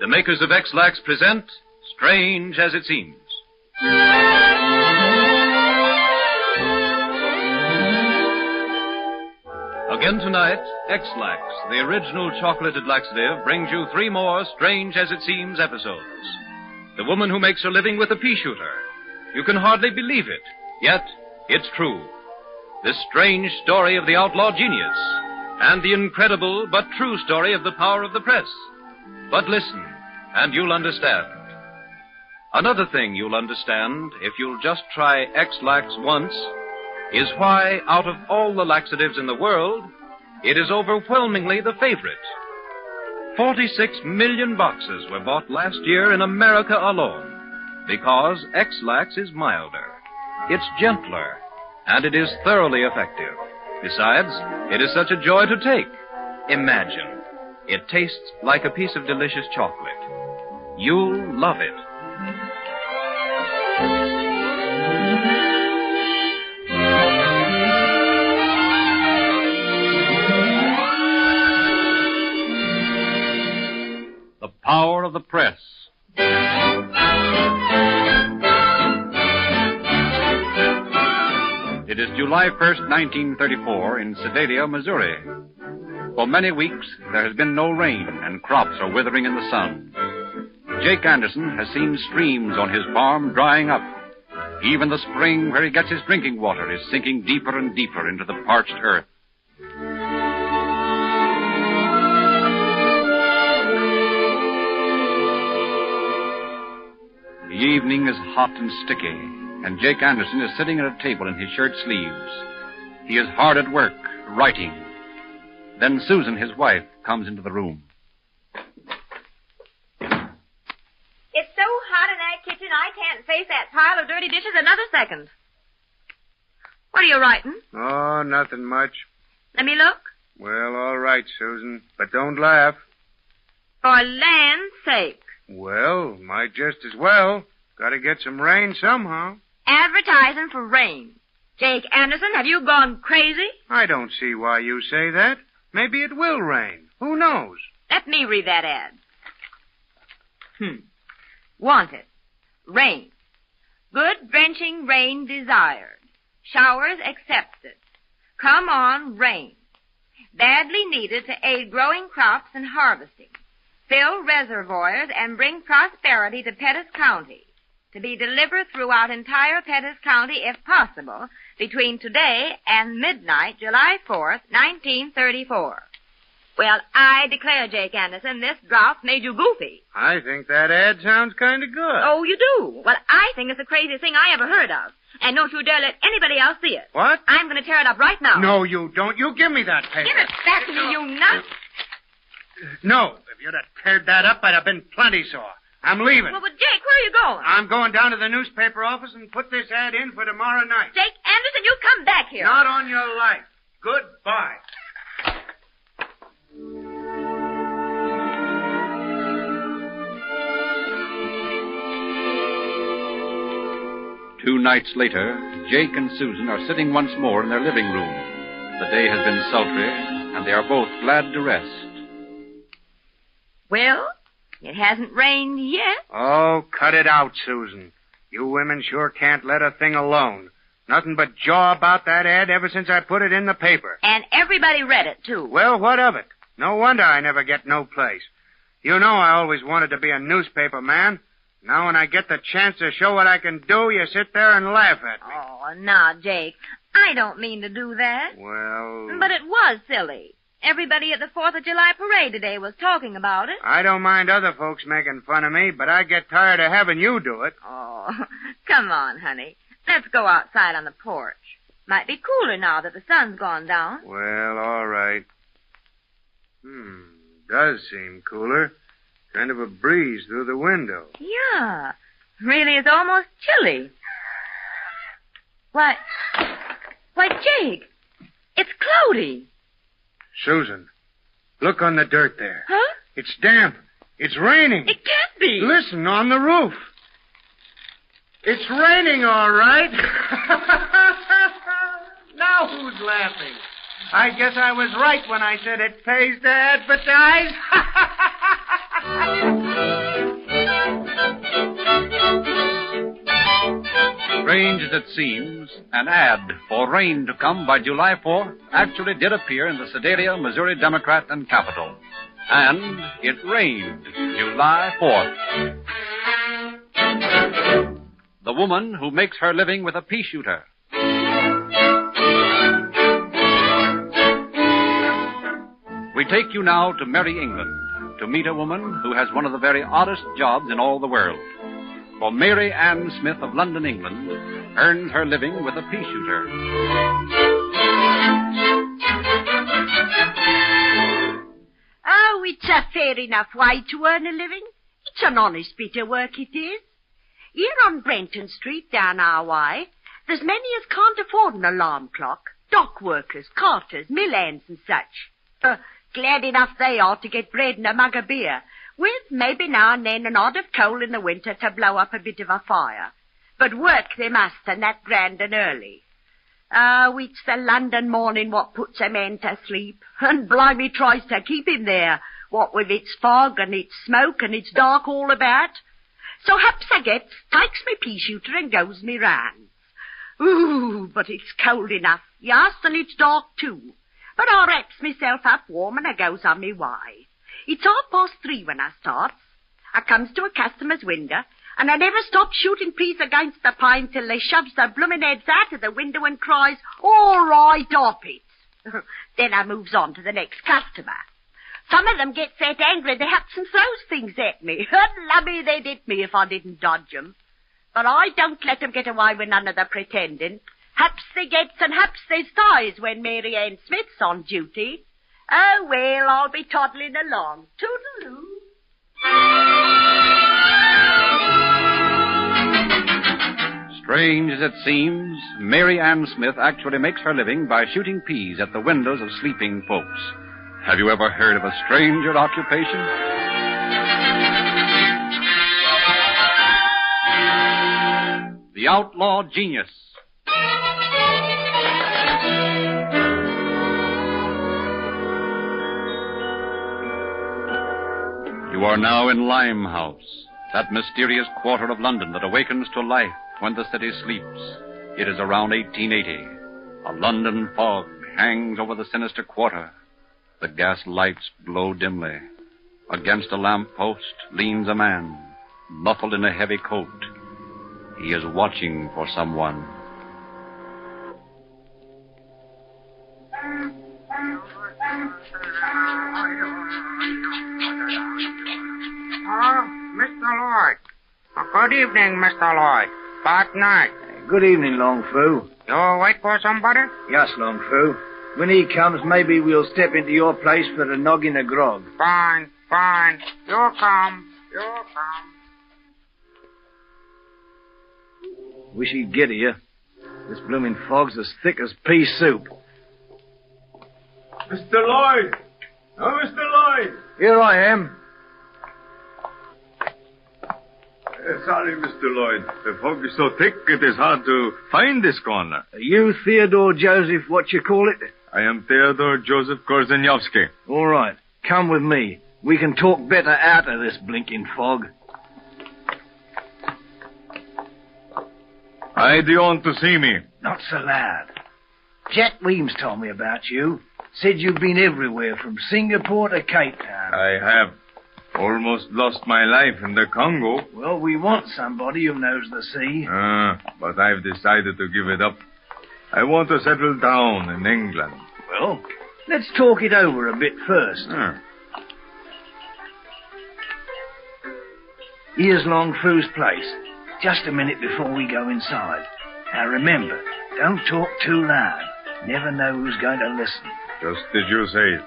The makers of X-Lax present Strange as It Seems. Again tonight, X-Lax, the original chocolated laxative, brings you 3 more Strange as It Seems episodes. The woman who makes her living with a pea shooter. You can hardly believe it, yet it's true. The strange story of the outlaw genius, and the incredible but true story of the power of the press. But listen, and you'll understand. Another thing you'll understand, if you'll just try X-Lax once, is why, out of all the laxatives in the world, it is overwhelmingly the favorite. 46 million boxes were bought last year in America alone, because X-Lax is milder, it's gentler, and it is thoroughly effective. Besides, it is such a joy to take. Imagine, it tastes like a piece of delicious chocolate. You'll love it. The power of the press. It is July 1st, 1934, in Sedalia, Missouri. For many weeks, there has been no rain, and crops are withering in the sun. Jake Anderson has seen streams on his farm drying up. Even the spring where he gets his drinking water is sinking deeper and deeper into the parched earth. The evening is hot and sticky, and Jake Anderson is sitting at a table in his shirt sleeves. He is hard at work, writing. Then Susan, his wife, comes into the room. It's so hot in that kitchen, I can't face that pile of dirty dishes another second. What are you writing? Oh, nothing much. Let me look. Well, all right, Susan. But don't laugh. For land's sake. Well, might just as well. Gotta get some rain somehow. Advertising for rain. Jake Anderson, have you gone crazy? I don't see why you say that. Maybe it will rain. Who knows? Let me read that ad. Wanted. Rain. Good drenching rain desired. Showers accepted. Come on, rain. Badly needed to aid growing crops and harvesting. Fill reservoirs and bring prosperity to Pettis County. To be delivered throughout entire Pettis County, if possible, between today and midnight, July 4th, 1934. Well, I declare, Jake Anderson, this draft made you goofy. I think that ad sounds kind of good. Oh, you do? Well, I think it's the craziest thing I ever heard of. And don't you dare let anybody else see it. What? I'm going to tear it up right now. No, you don't. You give me that paper. Give it back to me, you nut. No. If you'd have teared that up, I'd have been plenty sore. I'm leaving. Well, but Jake, where are you going? I'm going down to the newspaper office and put this ad in for tomorrow night. Jake Anderson, you come back here. Not on your life. Goodbye. 2 nights later, Jake and Susan are sitting once more in their living room. The day has been sultry, and they are both glad to rest. Well, it hasn't rained yet. Oh, cut it out, Susan. You women sure can't let a thing alone. Nothing but jaw about that ad ever since I put it in the paper. And everybody read it, too. Well, what of it? No wonder I never get no place. You know I always wanted to be a newspaper man. Now when I get the chance to show what I can do, you sit there and laugh at me. Oh, now, Jake, I don't mean to do that. Well... But it was silly. Everybody at the 4th of July parade today was talking about it. I don't mind other folks making fun of me, but I get tired of having you do it. Oh, come on, honey. Let's go outside on the porch. Might be cooler now that the sun's gone down. Well, all right. Does seem cooler. Kind of a breeze through the window. Yeah. Really, it's almost chilly. Why, Jake, it's cloudy. Susan, look on the dirt there. Huh? It's damp. It's raining. It can't be. Listen, on the roof. It's raining, all right. Now who's laughing? I guess I was right when I said it pays to advertise. Strange as it seems, an ad for rain to come by July 4th actually did appear in the Sedalia, Missouri Democrat and Capitol. And it rained July 4th. The woman who makes her living with a pea shooter. We take you now to merry England to meet a woman who has one of the very oddest jobs in all the world. For Mary Ann Smith of London, England, earns her living with a pea shooter. Oh, it's a fair enough way to earn a living. It's an honest bit of work, it is. Here on Brenton Street, down our way, there's many as can't afford an alarm clock. Dock workers, carters, mill hands and such. Glad enough they are to get bread and a mug of beer, with maybe now and then an odd of coal in the winter to blow up a bit of a fire. But work they must, and that grand and early. Oh, it's the London morning what puts a man to sleep, and blimey tries to keep him there, what with its fog and its smoke and its dark all about. So haps I gets, takes me pea shooter and goes me rounds. Ooh, but it's cold enough, yes, and it's dark too. But I wraps myself up warm and I goes on me way. It's 3:30 when I starts. I comes to a customer's window, and I never stops shooting peas against the pine till they shoves their bloomin' heads out of the window and cries, "All right, off it." Then I moves on to the next customer. Some of them gets that angry they haps and throws things at me. Lummy, they'd hit me if I didn't dodge 'em. But I don't let 'em get away with none of the pretending. Haps they gets and haps they stays when Mary Ann Smith's on duty. Oh, well, I'll be toddling along. Toodaloo. Strange as it seems, Mary Ann Smith actually makes her living by shooting peas at the windows of sleeping folks. Have you ever heard of a stranger occupation? The Outlaw Genius. You are now in Limehouse, that mysterious quarter of London that awakens to life when the city sleeps. It is around 1880. A London fog hangs over the sinister quarter. The gas lights glow dimly. Against a lamp post leans a man, muffled in a heavy coat. He is watching for someone. Good evening, Mr. Lloyd. Bad night. Good evening, Long Fu. You wait for somebody? Yes, Long Fu. When he comes, maybe we'll step into your place for a noggin of grog. Fine, fine. You come. Wish he'd get here. This blooming fog's as thick as pea soup. Mr. Lloyd! Oh, Mr. Lloyd! Here I am. Sorry, Mr. Lloyd. The fog is so thick it is hard to find this corner. Are you Theodore Joseph, what you call it? I am Theodore Joseph Korzenyovsky. All right. Come with me. We can talk better out of this blinking fog. Why do you want to see me? Not so loud. Jack Weems told me about you. Said you've been everywhere from Singapore to Cape Town. I have almost lost my life in the Congo. Well, we want somebody who knows the sea. But I've decided to give it up. I want to settle down in England. Well, let's talk it over a bit first. Here's Long Fu's place. Just a minute before we go inside. Now remember, don't talk too loud. Never know who's going to listen. Just as you say.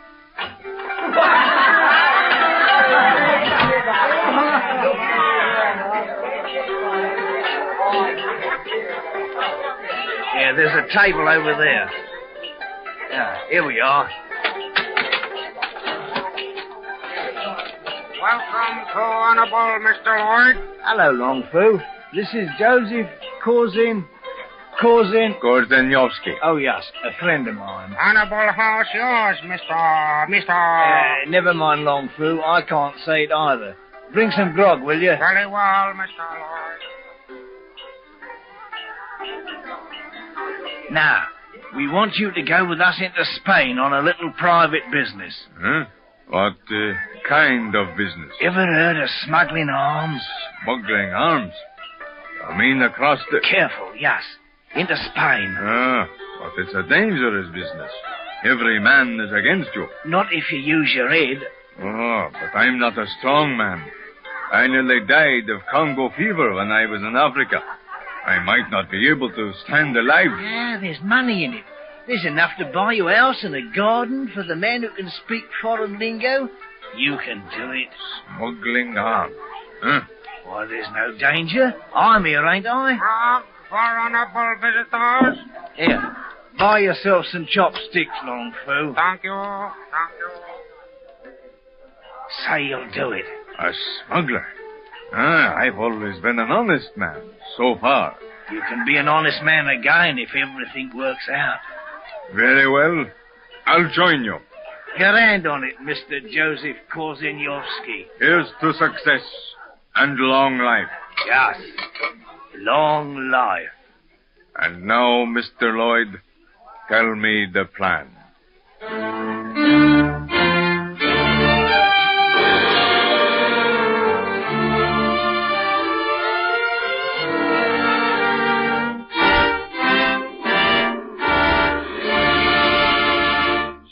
Yeah, there's a table over there. Here we are. Welcome to Honorable Mr. Lloyd. Hello, Long Fu. This is Joseph Korzenyovsky. Oh, yes, a friend of mine. Honorable house yours, Mr. Never mind, Long Fu. I can't say it either. Bring some grog, will you? Very well, Mr. Lloyd. Now, we want you to go with us into Spain on a little private business. Huh? What kind of business? Ever heard of smuggling arms? Smuggling arms? I mean across the... Careful, yes. Into Spain. But it's a dangerous business. Every man is against you. Not if you use your head. But I'm not a strong man. I nearly died of Congo fever when I was in Africa. I might not be able to stand alive. Yeah, there's money in it. There's enough to buy you a house and a garden for the man who can speak foreign lingo. You can do it. Smuggling arms. Why, there's no danger. I'm here, ain't I? Grog for honorable visitors. Here, buy yourself some chopsticks, Long Fu. Thank you. Say you'll do it. A smuggler? I've always been an honest man, so far. You can be an honest man again if everything works out. Very well. I'll join you. Your hand on it, Mr. Joseph Korzenyovsky. Here's to success and long life. Yes, long life. And now, Mr. Lloyd, tell me the plan.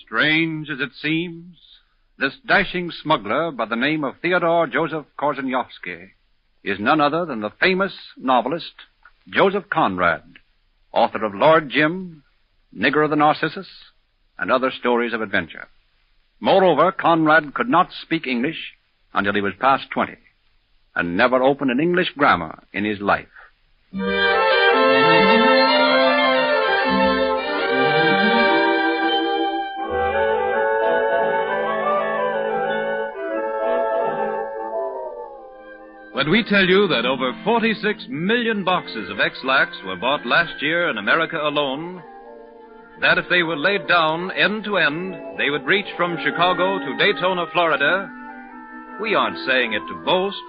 Strange as it seems, this dashing smuggler by the name of Theodore Joseph Korzenyovsky is none other than the famous novelist Joseph Conrad, author of Lord Jim, Nigger of the Narcissus, and other stories of adventure. Moreover, Conrad could not speak English until he was past 20, and never opened an English grammar in his life. When we tell you that over 46 million boxes of X-Lax were bought last year in America alone, that if they were laid down end to end, they would reach from Chicago to Daytona, Florida, we aren't saying it to boast,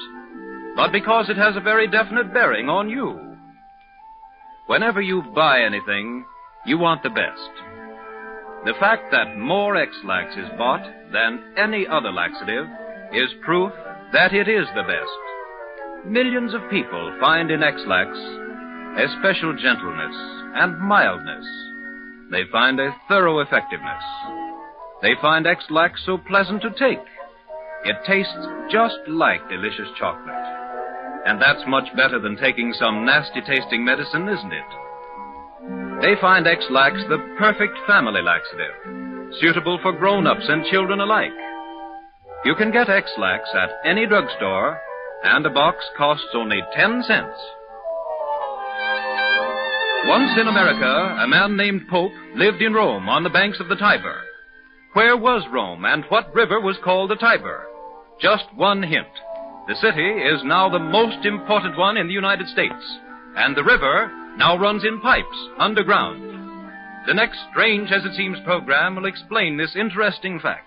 but because it has a very definite bearing on you. Whenever you buy anything, you want the best. The fact that more X-Lax is bought than any other laxative is proof that it is the best. Millions of people find in X-Lax a special gentleness and mildness. They find a thorough effectiveness. They find X-Lax so pleasant to take. It tastes just like delicious chocolate. And that's much better than taking some nasty-tasting medicine, isn't it? They find X-Lax the perfect family laxative, suitable for grown-ups and children alike. You can get X-Lax at any drugstore, and a box costs only 10 cents. Once in America, a man named Pope lived in Rome on the banks of the Tiber. Where was Rome, and what river was called the Tiber? Just one hint. The city is now the most important one in the United States, and the river now runs in pipes underground. The next Strange as It Seems program will explain this interesting fact.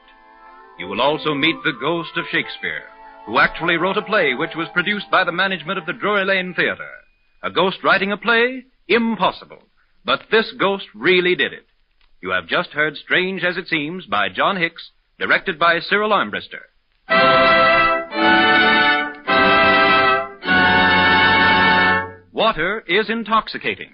You will also meet the ghost of Shakespeare, who actually wrote a play which was produced by the management of the Drury Lane Theater. A ghost writing a play? Impossible. But this ghost really did it. You have just heard Strange as It Seems by John Hicks, directed by Cyril Armbruster. Water is intoxicating.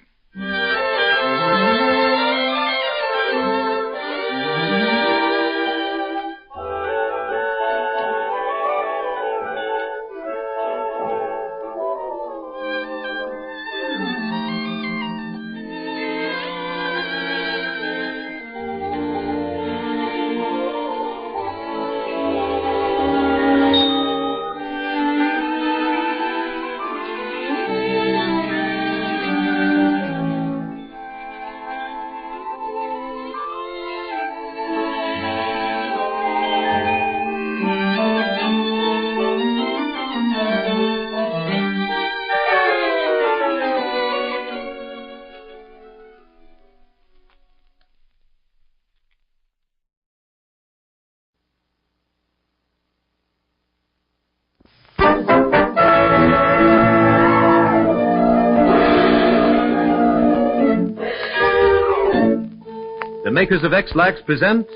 The makers of X-Lax present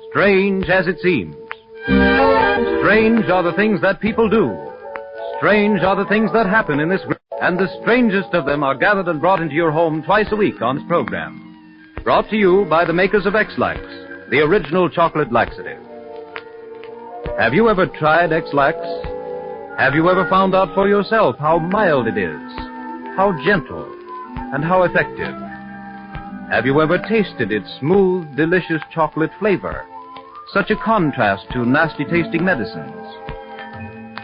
Strange as It Seems. Strange are the things that people do. Strange are the things that happen in this world. And the strangest of them are gathered and brought into your home twice a week on this program. Brought to you by the makers of X-Lax, the original chocolate laxative. Have you ever tried X-Lax? Have you ever found out for yourself how mild it is, how gentle, and how effective? Have you ever tasted its smooth, delicious chocolate flavor? Such a contrast to nasty-tasting medicines.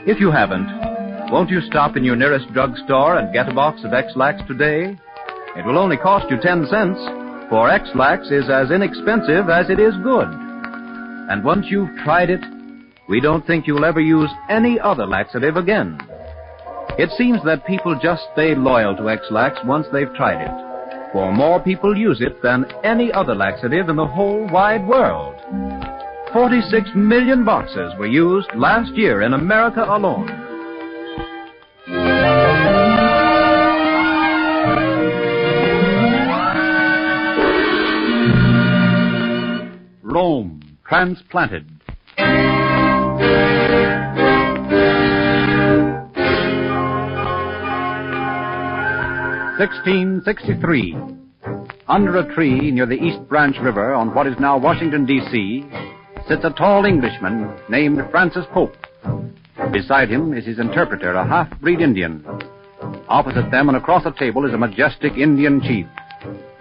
If you haven't, won't you stop in your nearest drugstore and get a box of X-Lax today? It will only cost you 10 cents, for X-Lax is as inexpensive as it is good. And once you've tried it, we don't think you'll ever use any other laxative again. It seems that people just stay loyal to X-Lax once they've tried it. For more people use it than any other laxative in the whole wide world. 46 million boxes were used last year in America alone. Rome, transplanted. 1663. Under a tree near the East Branch River on what is now Washington, D.C., sits a tall Englishman named Francis Pope. Beside him is his interpreter, a half-breed Indian. Opposite them and across a table is a majestic Indian chief.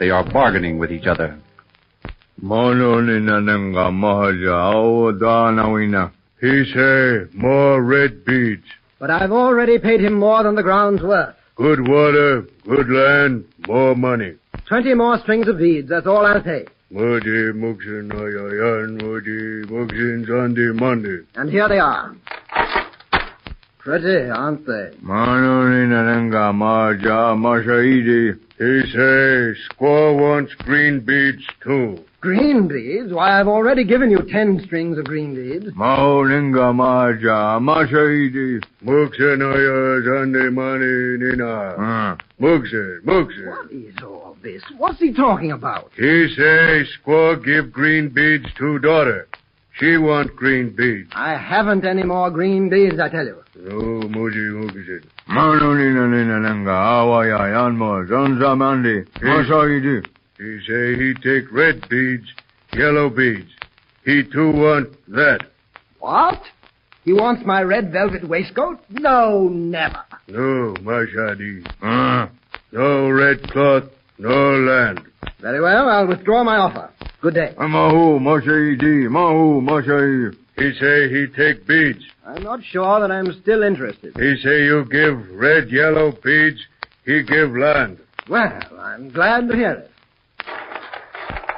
They are bargaining with each other. He say more red beads. But I've already paid him more than the ground's worth. Good water, good land, more money. 20 more strings of beads, that's all I'll pay. Mudi muksin ayayan, mudi muksin Sunday Monday. And here they are. Pretty, aren't they? He say, squaw wants green beads too. Green beads? Why, I've already given you 10 strings of green beads. Maulinga maja, mashaidi. Muksin aya Sunday money nina. Muksin. What is all this? What's he talking about? He say, squaw give green beads to daughter. She want green beads. I haven't any more green beads, I tell you. Oh, muji muksin. Manolina nanga, awaya yanmo, zonzamandi. Mashaidi. He say he take red beads, yellow beads. He too want that. What? He wants my red velvet waistcoat? No, never. No, Mashadi. No red cloth, no land. Very well, I'll withdraw my offer. Good day. Mahu, Mashai. He say he take beads. I'm not sure that I'm still interested. He say you give red, yellow beads. He give land. Well, I'm glad to hear it.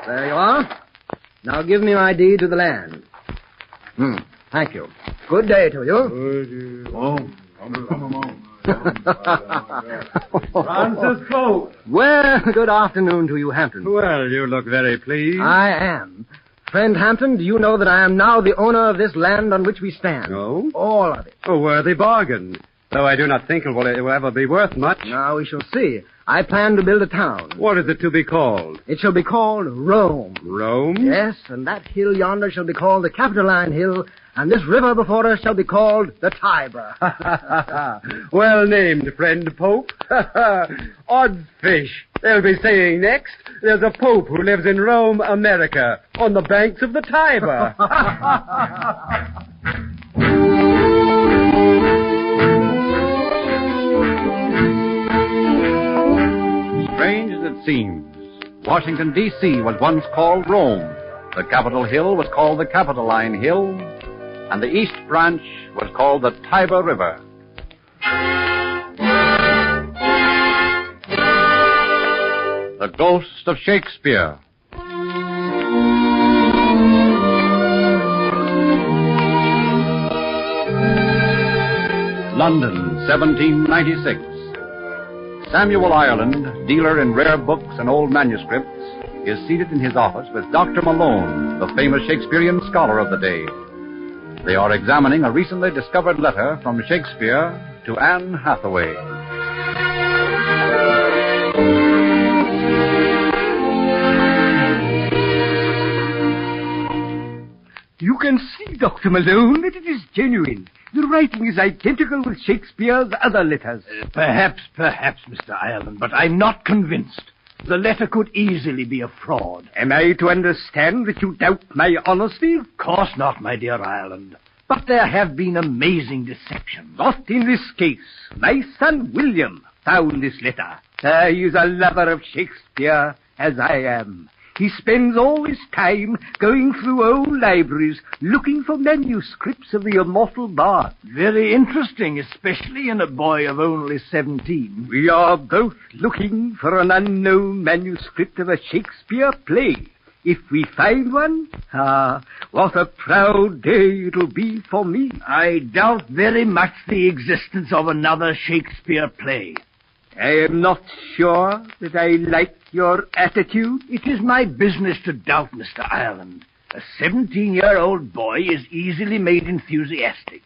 There you are. Now give me my deed to the land. Thank you. Good day to you. Francis Pope. Well, good afternoon to you, Hampton. Well, you look very pleased. I am. Friend Hampton, do you know that I am now the owner of this land on which we stand? No? All of it. A worthy bargain. Though I do not think it will ever be worth much. Now we shall see. I plan to build a town. What is it to be called? It shall be called Rome. Rome? Yes, and that hill yonder shall be called the Capitoline Hill, and this river before us shall be called the Tiber. Well named, friend Pope. Odd fish. They'll be saying next, there's a Pope who lives in Rome, America, on the banks of the Tiber. Strange as it seems, Washington, D.C. was once called Rome. The Capitol Hill was called the Capitoline Hill, and the East Branch was called the Tiber River. The Ghost of Shakespeare. London, 1796. Samuel Ireland, dealer in rare books and old manuscripts, is seated in his office with Dr. Malone, the famous Shakespearean scholar of the day. They are examining a recently discovered letter from Shakespeare to Anne Hathaway. You can see, Dr. Malone, that it is genuine. The writing is identical with Shakespeare's other letters. Perhaps, Mr. Ireland, but I'm not convinced. The letter could easily be a fraud. Am I to understand that you doubt my honesty? Of course not, my dear Ireland. But there have been amazing deceptions. Not in this case. My son William found this letter. He is a lover of Shakespeare, as I am. He spends all his time going through old libraries looking for manuscripts of the immortal bard. Very interesting, especially in a boy of only 17. We are both looking for an unknown manuscript of a Shakespeare play. If we find one, what a proud day it'll be for me. I doubt very much the existence of another Shakespeare play. I am not sure that I like your attitude. It is my business to doubt, Mr. Ireland. A 17-year-old boy is easily made enthusiastic.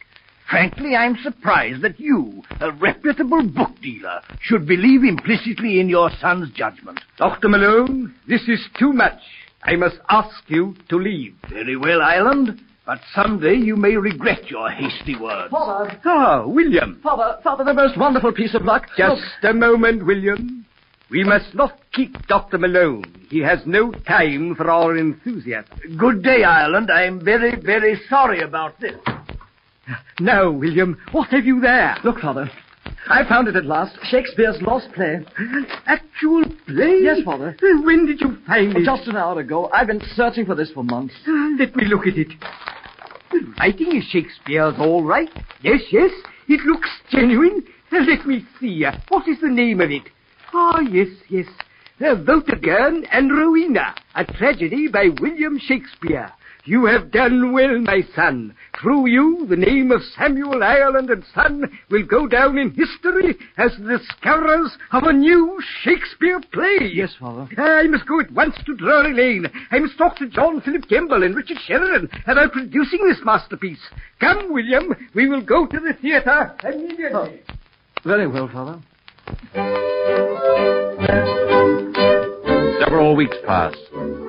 Frankly, I'm surprised that you, a reputable book dealer, should believe implicitly in your son's judgment. Dr. Malone, this is too much. I must ask you to leave. Very well, Ireland. But someday you may regret your hasty words. Father! William! Father, the most wonderful piece of luck. Just a moment, William. We must not keep Dr. Malone. He has no time for our enthusiasm. Good day, Ireland. I'm very, very sorry about this. Now, William, what have you there? Look, Father. I found it at last. Shakespeare's lost play. Actual play? Yes, Father. When did you find it? Just an hour ago. I've been searching for this for months. Let me look at it. The writing is Shakespeare's all right. Yes. It looks genuine. Let me see. What is the name of it? Yes. Vortigern and Rowena, a tragedy by William Shakespeare. You have done well, my son. Through you, the name of Samuel Ireland and Son will go down in history as the discoverers of a new Shakespeare play. Yes, Father. I must go at once to Drury Lane. I must talk to John Philip Kemble and Richard Sheridan about producing this masterpiece. Come, William, we will go to the theatre immediately. Very well, Father. Several weeks pass.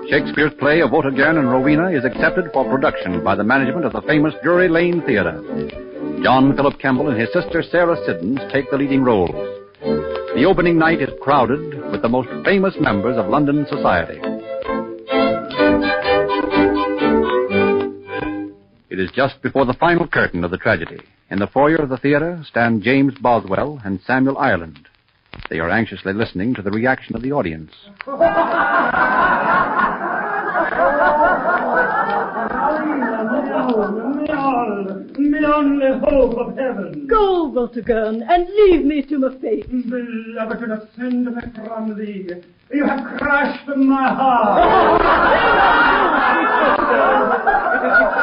Shakespeare's play of Vortigern and Rowena is accepted for production by the management of the famous Drury Lane Theatre. John Philip Kemble and his sister Sarah Siddons take the leading roles. The opening night is crowded with the most famous members of London society. It is just before the final curtain of the tragedy. In the foyer of the theater stand James Boswell and Samuel Ireland. They are anxiously listening to the reaction of the audience. My only hope of heaven. Go, Voltagon, and leave me to my fate. Beloved, to defend me from thee, you have crushed my heart.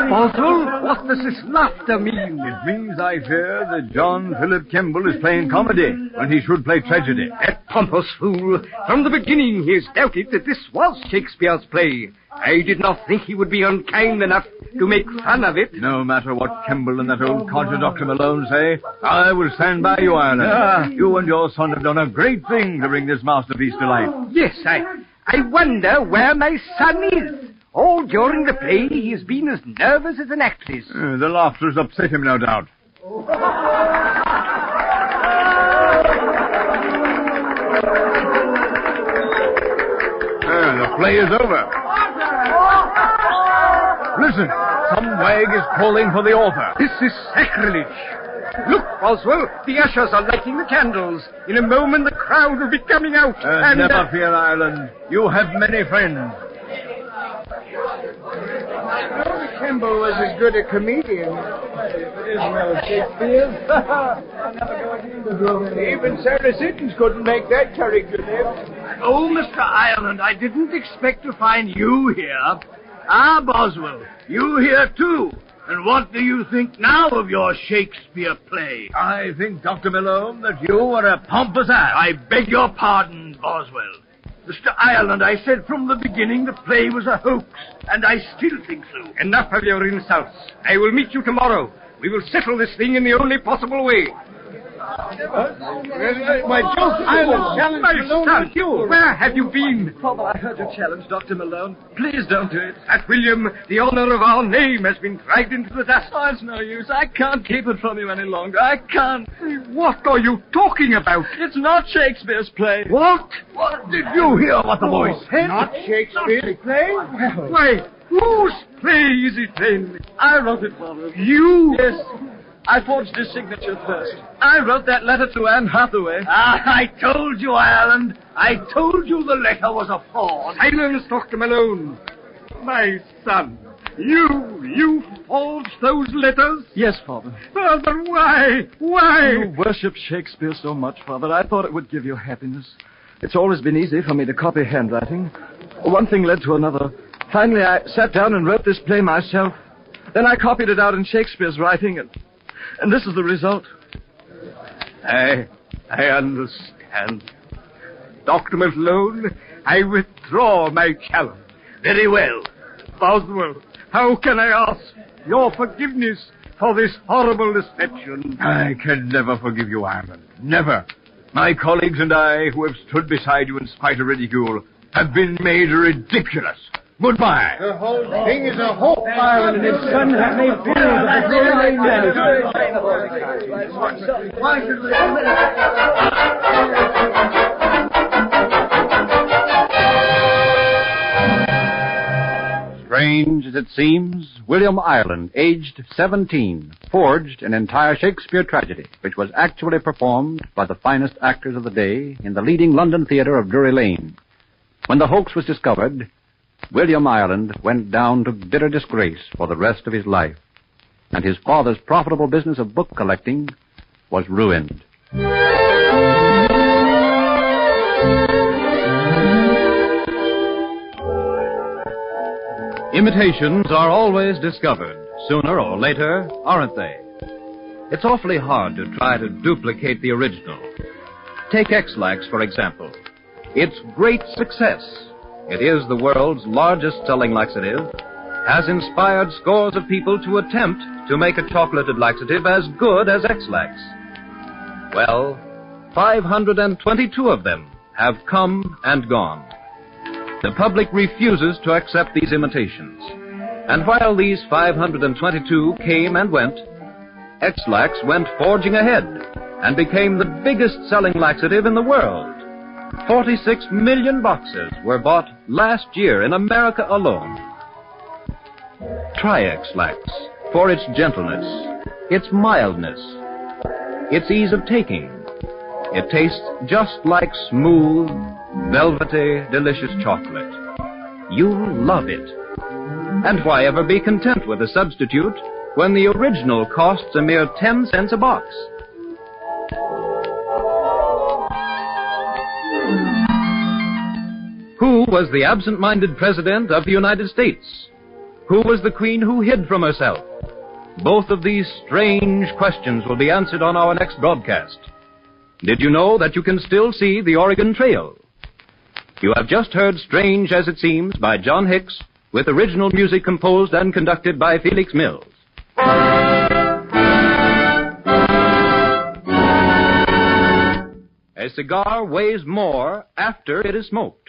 Boswell, what does this laughter mean? It means, I fear, that John Philip Kemble is playing comedy when he should play tragedy. That pompous fool. From the beginning he has doubted that this was Shakespeare's play. I did not think he would be unkind enough to make fun of it. No matter what Kemble and that old codger Dr. Malone say, I will stand by you, Ireland. You and your son have done a great thing to bring this masterpiece to life. Yes, I wonder where my son is. All during the play he has been as nervous as an actress. The laughter has upset him, no doubt. The play is over. Listen, some wag is calling for the author. This is sacrilege. Look, Boswell, the ushers are lighting the candles. In a moment the crowd will be coming out. Never fear, Ireland. You have many friends. Kemble was as good a comedian. Well, Shakespeare's. I'll never go again to Rome. Even Sarah Siddons couldn't make that character live. Oh, Mr. Ireland, I didn't expect to find you here. Ah, Boswell, you here too. And what do you think now of your Shakespeare play? I think, Dr. Malone, that you are a pompous ass. I beg your pardon, Boswell. Mr. Ireland, I said from the beginning the play was a hoax, and I still think so. Enough of your insults. I will meet you tomorrow. We will settle this thing in the only possible way. My Joseph, I will challenge my son, you. Where have you been? Father, I heard your challenge, Dr. Malone. Please don't do it. That William, the honor of our name, has been dragged into the dust. Oh, it's no use. I can't keep it from you any longer. I can't. What are you talking about? It's not Shakespeare's play. What? What did you hear what the boy said? Not Shakespeare's play? Why, whose play is it then? I wrote it for him. You? Yes. I forged his signature first. I wrote that letter to Anne Hathaway. I told you, Ireland. I told you the letter was a fraud. Silence, Dr. Malone. My son, you forged those letters? Yes, Father. Father, why? Why? You worship Shakespeare so much, Father. I thought it would give you happiness. It's always been easy for me to copy handwriting. One thing led to another. Finally, I sat down and wrote this play myself. Then I copied it out in Shakespeare's writing, and this is the result. I understand. Dr. Malone, I withdraw my challenge. Very well. Boswell, how can I ask your forgiveness for this horrible deception? I can never forgive you, Ireland. Never. My colleagues and I, who have stood beside you in spite of ridicule, have been made ridiculous. Goodbye. The whole thing is a hoax. Ireland and his son have made fools of the great man. Why should we... Strange as it seems, William Ireland, aged 17, forged an entire Shakespeare tragedy, which was actually performed by the finest actors of the day in the leading London theatre of Drury Lane. When the hoax was discovered, William Ireland went down to bitter disgrace for the rest of his life, and his father's profitable business of book collecting was ruined. Imitations are always discovered, sooner or later, aren't they? It's awfully hard to try to duplicate the original. Take X-Lax, for example. Its great success, it is the world's largest selling laxative, has inspired scores of people to attempt to make a chocolated laxative as good as X-Lax. Well, 522 of them have come and gone. The public refuses to accept these imitations. And while these 522 came and went, X-Lax went forging ahead and became the biggest selling laxative in the world. 46 million boxes were bought last year in America alone. Try X-Lax. for its gentleness, its mildness, its ease of taking. It tastes just like smooth, velvety, delicious chocolate. You'll love it. And why ever be content with a substitute when the original costs a mere 10 cents a box? Who was the absent-minded president of the United States? Who was the queen who hid from herself? Both of these strange questions will be answered on our next broadcast. Did you know that you can still see the Oregon Trail? You have just heard Strange as It Seems by John Hicks, with original music composed and conducted by Felix Mills. A cigar weighs more after it is smoked.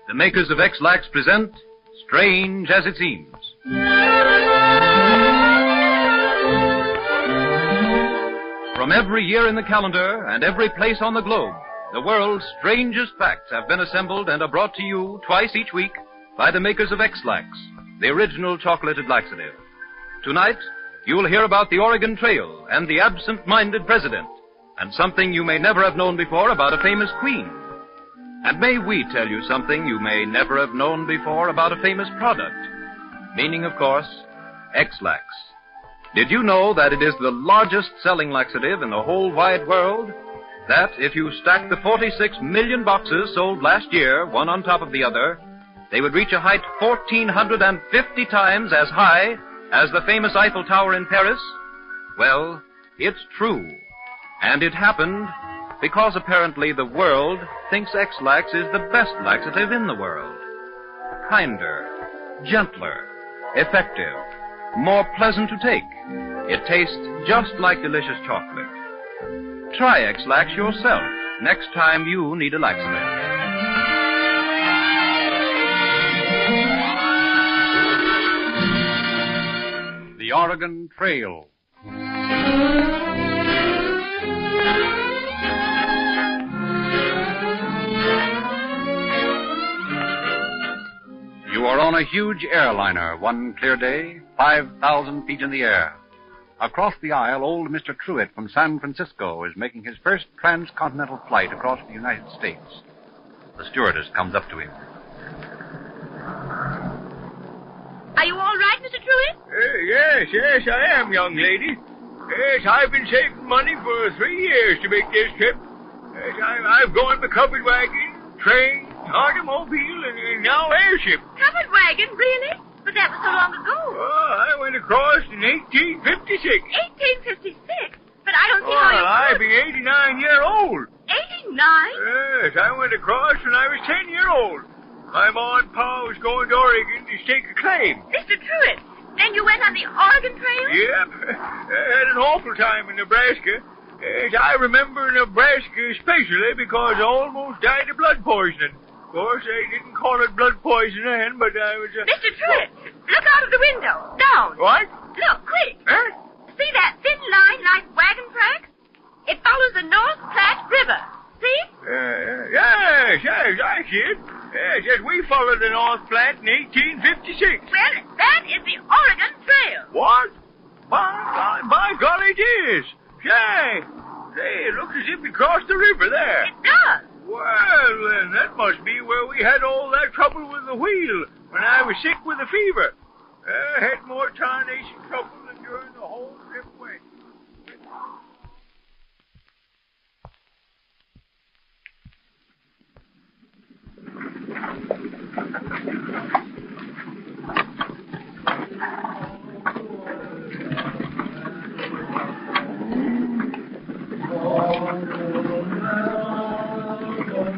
The makers of X-Lax present Strange as It Seems. From every year in the calendar and every place on the globe, the world's strangest facts have been assembled and are brought to you twice each week by the makers of X-Lax, the original chocolated laxative. Tonight, you'll hear about the Oregon Trail and the absent-minded president, and something you may never have known before about a famous queen. And may we tell you something you may never have known before about a famous product? Meaning, of course, X-Lax. Did you know that it is the largest selling laxative in the whole wide world? That if you stack the 46 million boxes sold last year, one on top of the other, they would reach a height 1,450 times as high as the famous Eiffel Tower in Paris? Well, it's true. And it happened because apparently the world thinks X-Lax is the best laxative in the world. Kinder, gentler, effective, more pleasant to take. It tastes just like delicious chocolate. Try X-Lax yourself next time you need a laxative. The Oregon Trail. You are on a huge airliner one clear day, 5,000 feet in the air. Across the aisle, old Mr. Truitt from San Francisco is making his first transcontinental flight across the United States. The stewardess comes up to him. Are you all right, Mr. Truitt? Yes, I am, young lady. Yes, I've been saving money for 3 years to make this trip. Yes, I've gone by covered wagon, train, automobile, and now airship. Covered wagon, really? But that was so long ago. Oh, I went across in 1856. 1856? But I don't see how you I'll could. be 89 years old. 89? Yes, I went across when I was 10 years old. My ma and pa was going to Oregon to stake a claim. Mr. Truitt, then you went on the Oregon Trail? Yep. I had an awful time in Nebraska. Yes, I remember Nebraska especially because I almost died of blood poisoning. Of course, they didn't call it blood poison then, but I was... Mr. Truitt, look out of the window. Down. What? Look, quick. Huh? See that thin line like wagon tracks? It follows the North Platte River. See? Yes, I see it. Yes, we followed the North Platte in 1856. Well, that is the Oregon Trail. What? By golly, it is. Say, Say, it looks as if we crossed the river there. It does. Well, then, that must be where we had all that trouble with the wheel when I was sick with a fever. I had more tarnation trouble than during the whole trip west.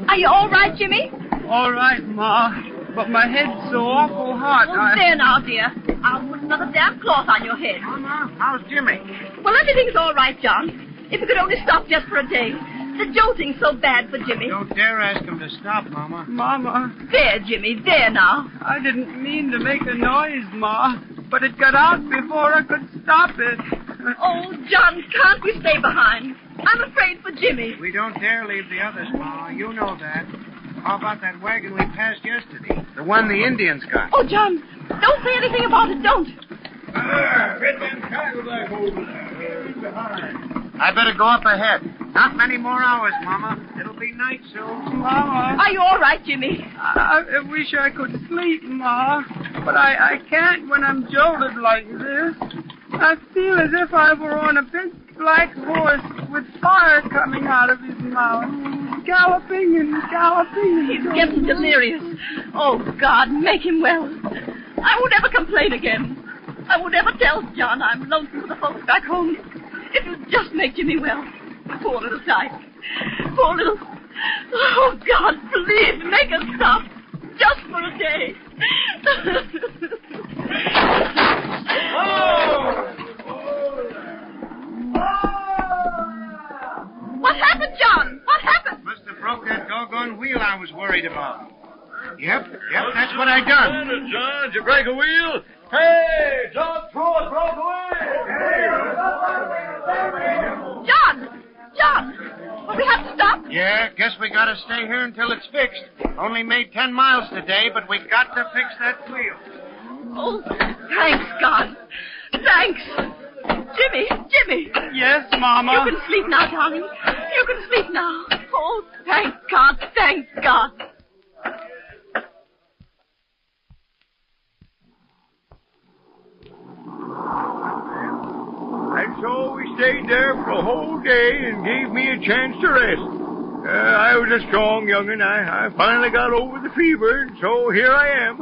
Are you all right, Jimmy? All right, Ma. But my head's so awful hot. Oh, there now, dear. I'll put another damp cloth on your head. Mama, how's Jimmy? Well, everything's all right, John. If you could only stop just for a day. The jolting's so bad for Jimmy. Don't dare ask him to stop, Mama. Mama. There, Jimmy, there now. I didn't mean to make a noise, Ma. But it got out before I could stop it. Oh, John, can't we stay behind? I'm afraid for Jimmy. We don't dare leave the others, Ma. You know that. How about that wagon we passed yesterday? The one the Indians got. Oh, John, don't say anything about it, don't. Get them cattle back over there. Behind. I better go up ahead. Not many more hours, Mama. It'll be night soon. Mama. Are you all right, Jimmy? I wish I could sleep, Ma. But I can't when I'm jolted like this. I feel as if I were on a big black horse with fire coming out of his mouth. Galloping and galloping. He's getting delirious. Oh, God, make him well. I won't ever complain again. I won't ever tell John I'm lonesome for the folks back home. It'll just make Jimmy well. Poor little tyke. Poor little... Oh, God, please, make us stop. Just for a day. What happened, John? What happened? Must have broke that doggone wheel I was worried about. Yep, that's what I done. John, did you break a wheel? Hey, John Pruitt broke a wheel! John, will we have to stop? Yeah, guess we gotta stay here until it's fixed. Only made 10 miles today, but we got to fix that wheel. Oh, thanks, God. Thanks. Jimmy. Yes, Mama? You can sleep now, darling. You can sleep now. Oh, thank God, thank God. And so we stayed there for the whole day and gave me a chance to rest. I was a strong young'un. I finally got over the fever, and so here I am.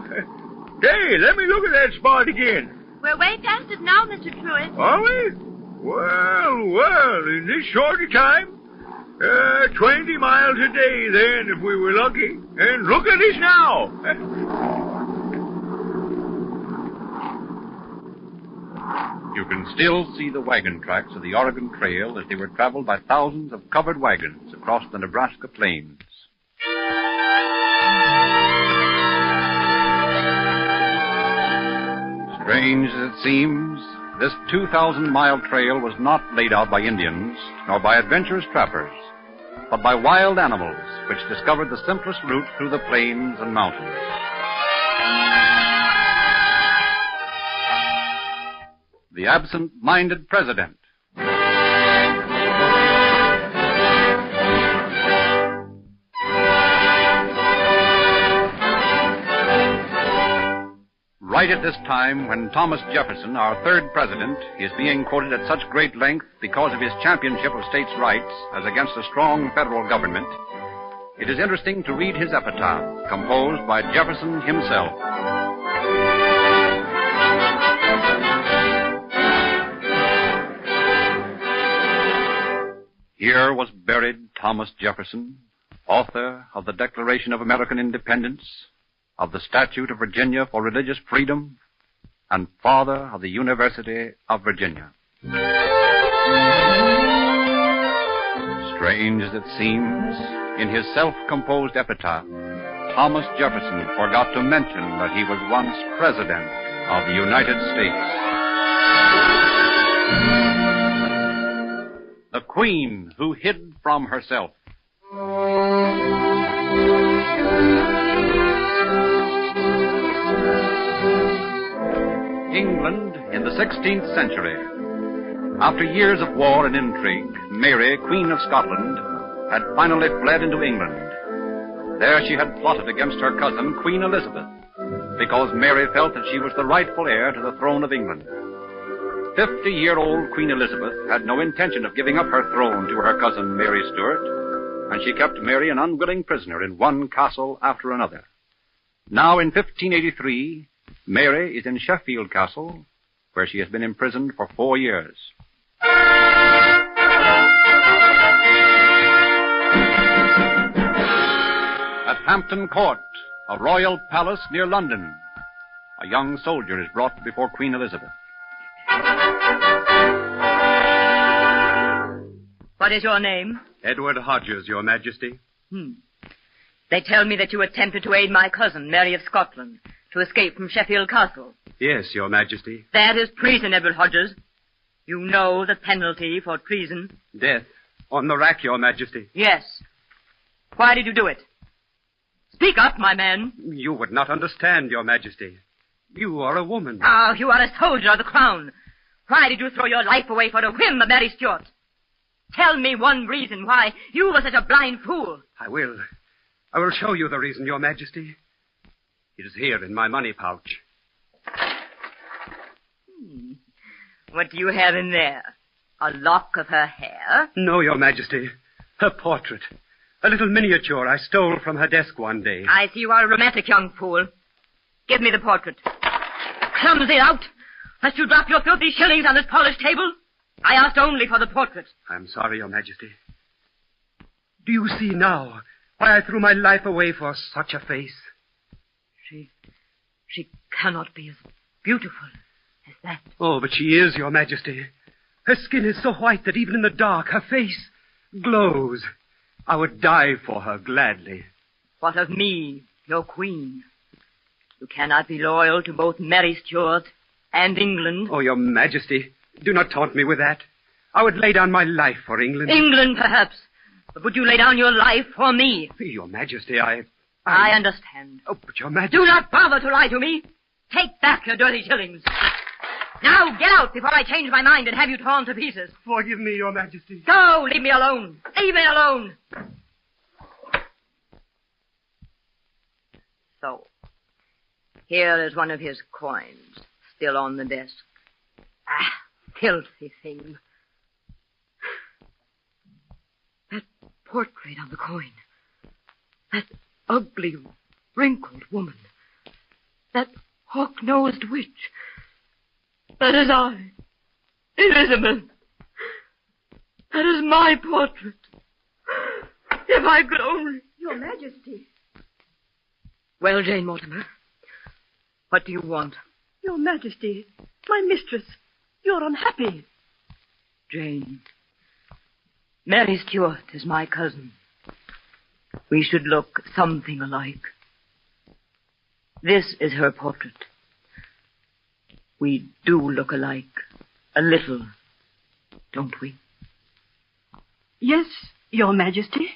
Hey, let me look at that spot again. We're way past it now, Mr. Pruitt. Are we? Well, in this short a time, 20 miles a day then, if we were lucky. And look at us now. You can still see the wagon tracks of the Oregon Trail as they were traveled by thousands of covered wagons across the Nebraska plains. Strange as it seems, this 2,000-mile trail was not laid out by Indians, nor by adventurous trappers, but by wild animals which discovered the simplest route through the plains and mountains. The absent-minded president. Right at this time, when Thomas Jefferson, our third president, is being quoted at such great length because of his championship of states' rights as against a strong federal government, it is interesting to read his epitaph, composed by Jefferson himself. Here was buried Thomas Jefferson, author of the Declaration of American Independence, of the Statute of Virginia for Religious Freedom, and father of the University of Virginia. Strange as it seems, in his self-composed epitaph, Thomas Jefferson forgot to mention that he was once President of the United States. The Queen Who Hid from Herself. England in the 16th century. After years of war and intrigue, Mary, Queen of Scotland, had finally fled into England. There she had plotted against her cousin, Queen Elizabeth, because Mary felt that she was the rightful heir to the throne of England. 50-year-old Queen Elizabeth had no intention of giving up her throne to her cousin, Mary Stuart, and she kept Mary an unwilling prisoner in one castle after another. Now, in 1583, Mary is in Sheffield Castle, where she has been imprisoned for 4 years. At Hampton Court, a royal palace near London, a young soldier is brought before Queen Elizabeth. What is your name? Edward Hodges, Your Majesty. They tell me that you attempted to aid my cousin, Mary of Scotland, to escape from Sheffield Castle. Yes, Your Majesty. That is treason, Edward Hodges. You know the penalty for treason? Death. On the rack, Your Majesty. Yes. Why did you do it? Speak up, my man. You would not understand, Your Majesty. You are a woman. Ah, you are a soldier of the crown. Why did you throw your life away for a whim of Mary Stuart? Tell me one reason why you were such a blind fool. I will. I will show you the reason, Your Majesty. It is here in my money pouch. What do you have in there? A lock of her hair? No, Your Majesty. Her portrait. A little miniature I stole from her desk one day. I see you are a romantic young fool. Give me the portrait. Clumsy out! Lest you drop your filthy shillings on this polished table. I asked only for the portrait. I'm sorry, Your Majesty. Do you see now why I threw my life away for such a face? She cannot be as beautiful as that. Oh, but she is, Your Majesty. Her skin is so white that even in the dark, her face glows. I would die for her gladly. What of me, your queen? You cannot be loyal to both Mary Stuart and England. Oh, Your Majesty, do not taunt me with that. I would lay down my life for England. England, perhaps. But would you lay down your life for me? Your Majesty, I understand. Oh, but Your Majesty... Do not bother to lie to me. Take back your dirty shillings. Now, get out before I change my mind and have you torn to pieces. Forgive me, Your Majesty. Go, leave me alone. Leave me alone. So, here is one of his coins, still on the desk. Ah, filthy thing. That portrait on the coin. That ugly, wrinkled woman. That hawk-nosed witch. That is I, Elizabeth. That is my portrait. If I could only... Your Majesty. Well, Jane Mortimer, what do you want? Your Majesty, my mistress, you're unhappy. Jane, Mary Stuart is my cousin. We should look something alike. This is her portrait. We do look alike. A little, don't we? Yes, Your Majesty.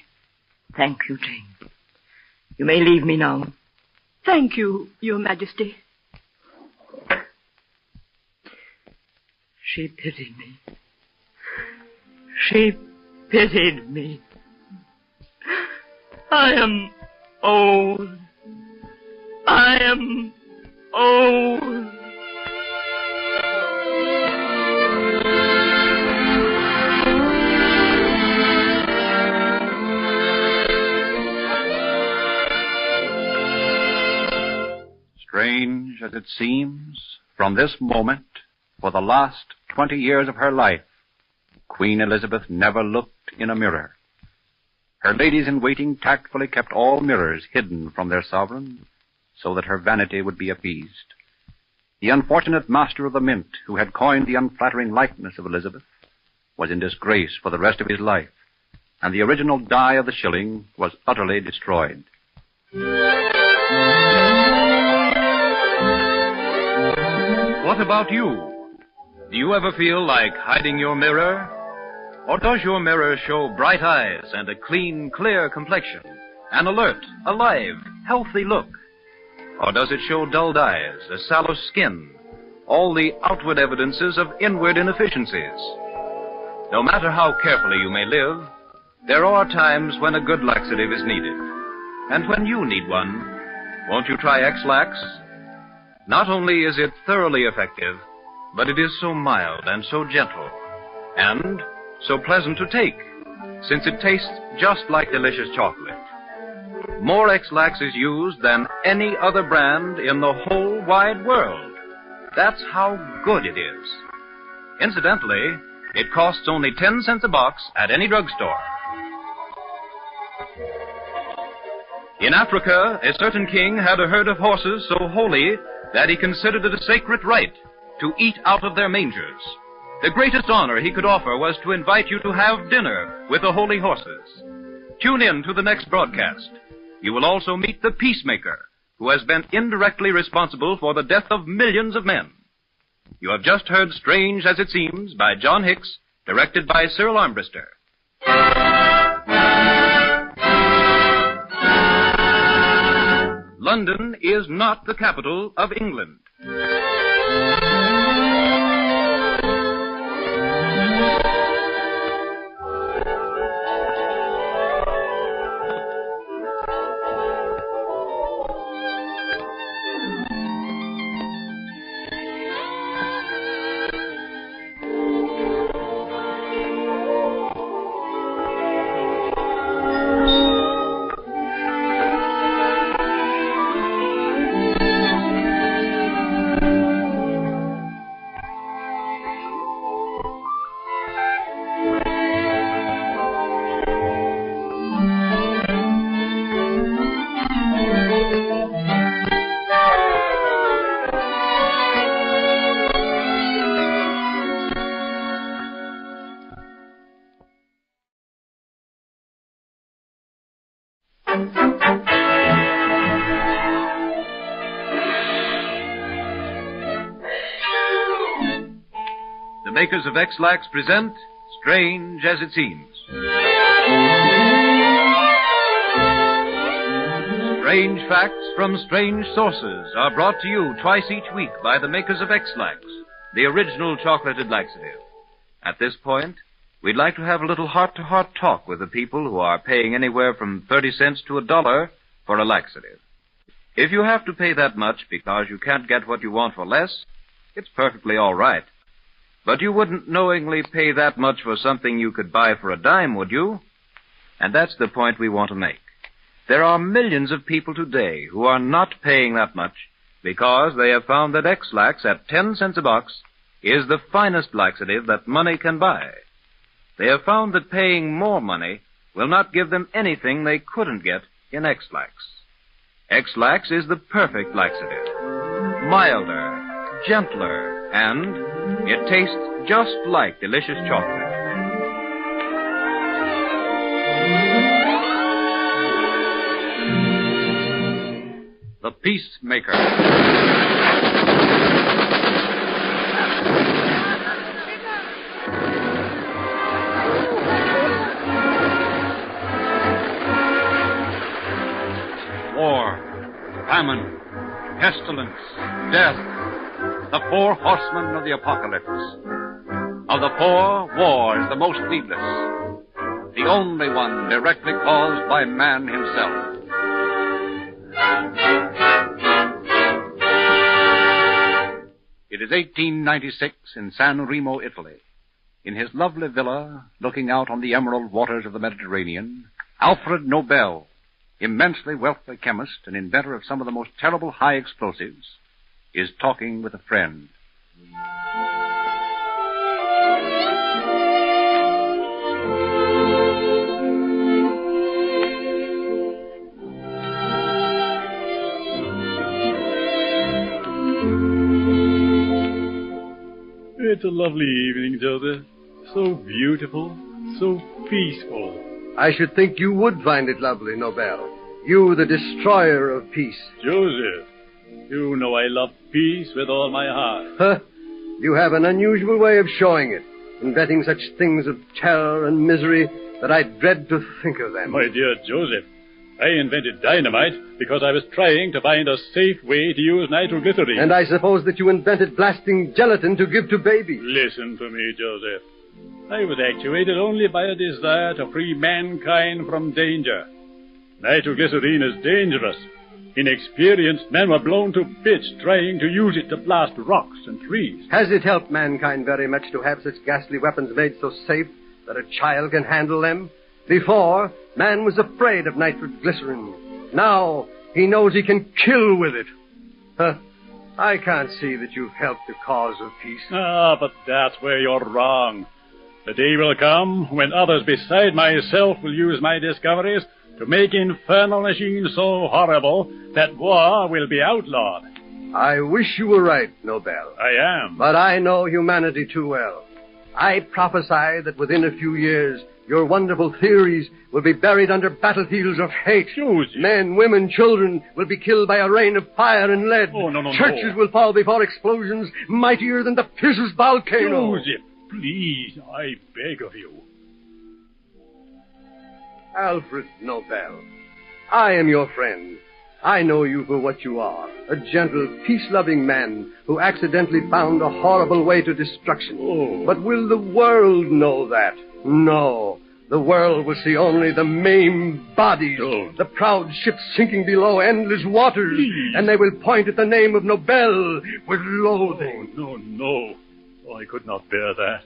Thank you, Jane. You may leave me now. Thank you, Your Majesty. She pitied me. She pitied me. I am old. I am old. Strange as it seems, from this moment, for the last 20 years of her life, Queen Elizabeth never looked in a mirror. Her ladies-in-waiting tactfully kept all mirrors hidden from their sovereign, so that her vanity would be appeased. The unfortunate master of the mint, who had coined the unflattering likeness of Elizabeth, was in disgrace for the rest of his life, and the original die of the shilling was utterly destroyed. What about you? Do you ever feel like hiding your mirror? Or does your mirror show bright eyes and a clean, clear complexion, an alert, alive, healthy look? Or does it show dulled eyes, a sallow skin, all the outward evidences of inward inefficiencies? No matter how carefully you may live, there are times when a good laxative is needed. And when you need one, won't you try X-Lax? Not only is it thoroughly effective, but it is so mild and so gentle, and so pleasant to take, since it tastes just like delicious chocolate. More X-Lax is used than any other brand in the whole wide world. That's how good it is. Incidentally, it costs only 10 cents a box at any drugstore. In Africa, a certain king had a herd of horses so holy that he considered it a sacred right to eat out of their mangers. The greatest honor he could offer was to invite you to have dinner with the holy horses. Tune in to the next broadcast. You will also meet the peacemaker, who has been indirectly responsible for the death of millions of men. You have just heard Strange as It Seems by John Hicks, directed by Cyril Armbruster. London is not the capital of England. The makers of X-Lax present Strange as It Seems. Strange facts from strange sources are brought to you twice each week by the makers of X-Lax, the original chocolated laxative. At this point, we'd like to have a little heart-to-heart talk with the people who are paying anywhere from 30 cents to $1 for a laxative. If you have to pay that much because you can't get what you want for less, it's perfectly all right. But you wouldn't knowingly pay that much for something you could buy for a dime, would you? And that's the point we want to make. There are millions of people today who are not paying that much because they have found that X-Lax at 10 cents a box is the finest laxative that money can buy. They have found that paying more money will not give them anything they couldn't get in X-Lax. X-Lax is the perfect laxative. Milder, gentler, and it tastes just like delicious chocolate. The Peacemaker. War, famine, pestilence, death, the four horsemen of the apocalypse. Of the four, war is the most needless, the only one directly caused by man himself. It is 1896 in San Remo, Italy. In his lovely villa, looking out on the emerald waters of the Mediterranean, Alfred Nobel, immensely wealthy chemist and inventor of some of the most terrible high explosives, is talking with a friend. It's a lovely evening, Joseph. So beautiful, so peaceful. I should think you would find it lovely, Nobel. You, the destroyer of peace. Joseph, you know I love peace with all my heart. Huh? You have an unusual way of showing it, inventing such things of terror and misery that I dread to think of them. My dear Joseph, I invented dynamite because I was trying to find a safe way to use nitroglycerine. And I suppose that you invented blasting gelatin to give to babies. Listen to me, Joseph. I was actuated only by a desire to free mankind from danger. Nitroglycerine is dangerous. Inexperienced men were blown to bits trying to use it to blast rocks and trees. Has it helped mankind very much to have such ghastly weapons made so safe that a child can handle them? Before, man was afraid of nitroglycerin. Now, he knows he can kill with it. I can't see that you've helped the cause of peace. But that's where you're wrong. The day will come when others beside myself will use my discoveries to make infernal machines so horrible that war will be outlawed. I wish you were right, Nobel. I am. But I know humanity too well. I prophesy that within a few years, your wonderful theories will be buried under battlefields of hate. Susie. Men, women, children will be killed by a rain of fire and lead. Oh, no. Churches will fall before explosions mightier than the Pisces volcano. Susie, please, I beg of you. Alfred Nobel, I am your friend. I know you for what you are, a gentle, peace-loving man who accidentally found a horrible way to destruction. But will the world know that? No. The world will see only the maimed bodies, the proud ships sinking below endless waters, and they will point at the name of Nobel with loathing. No. I could not bear that.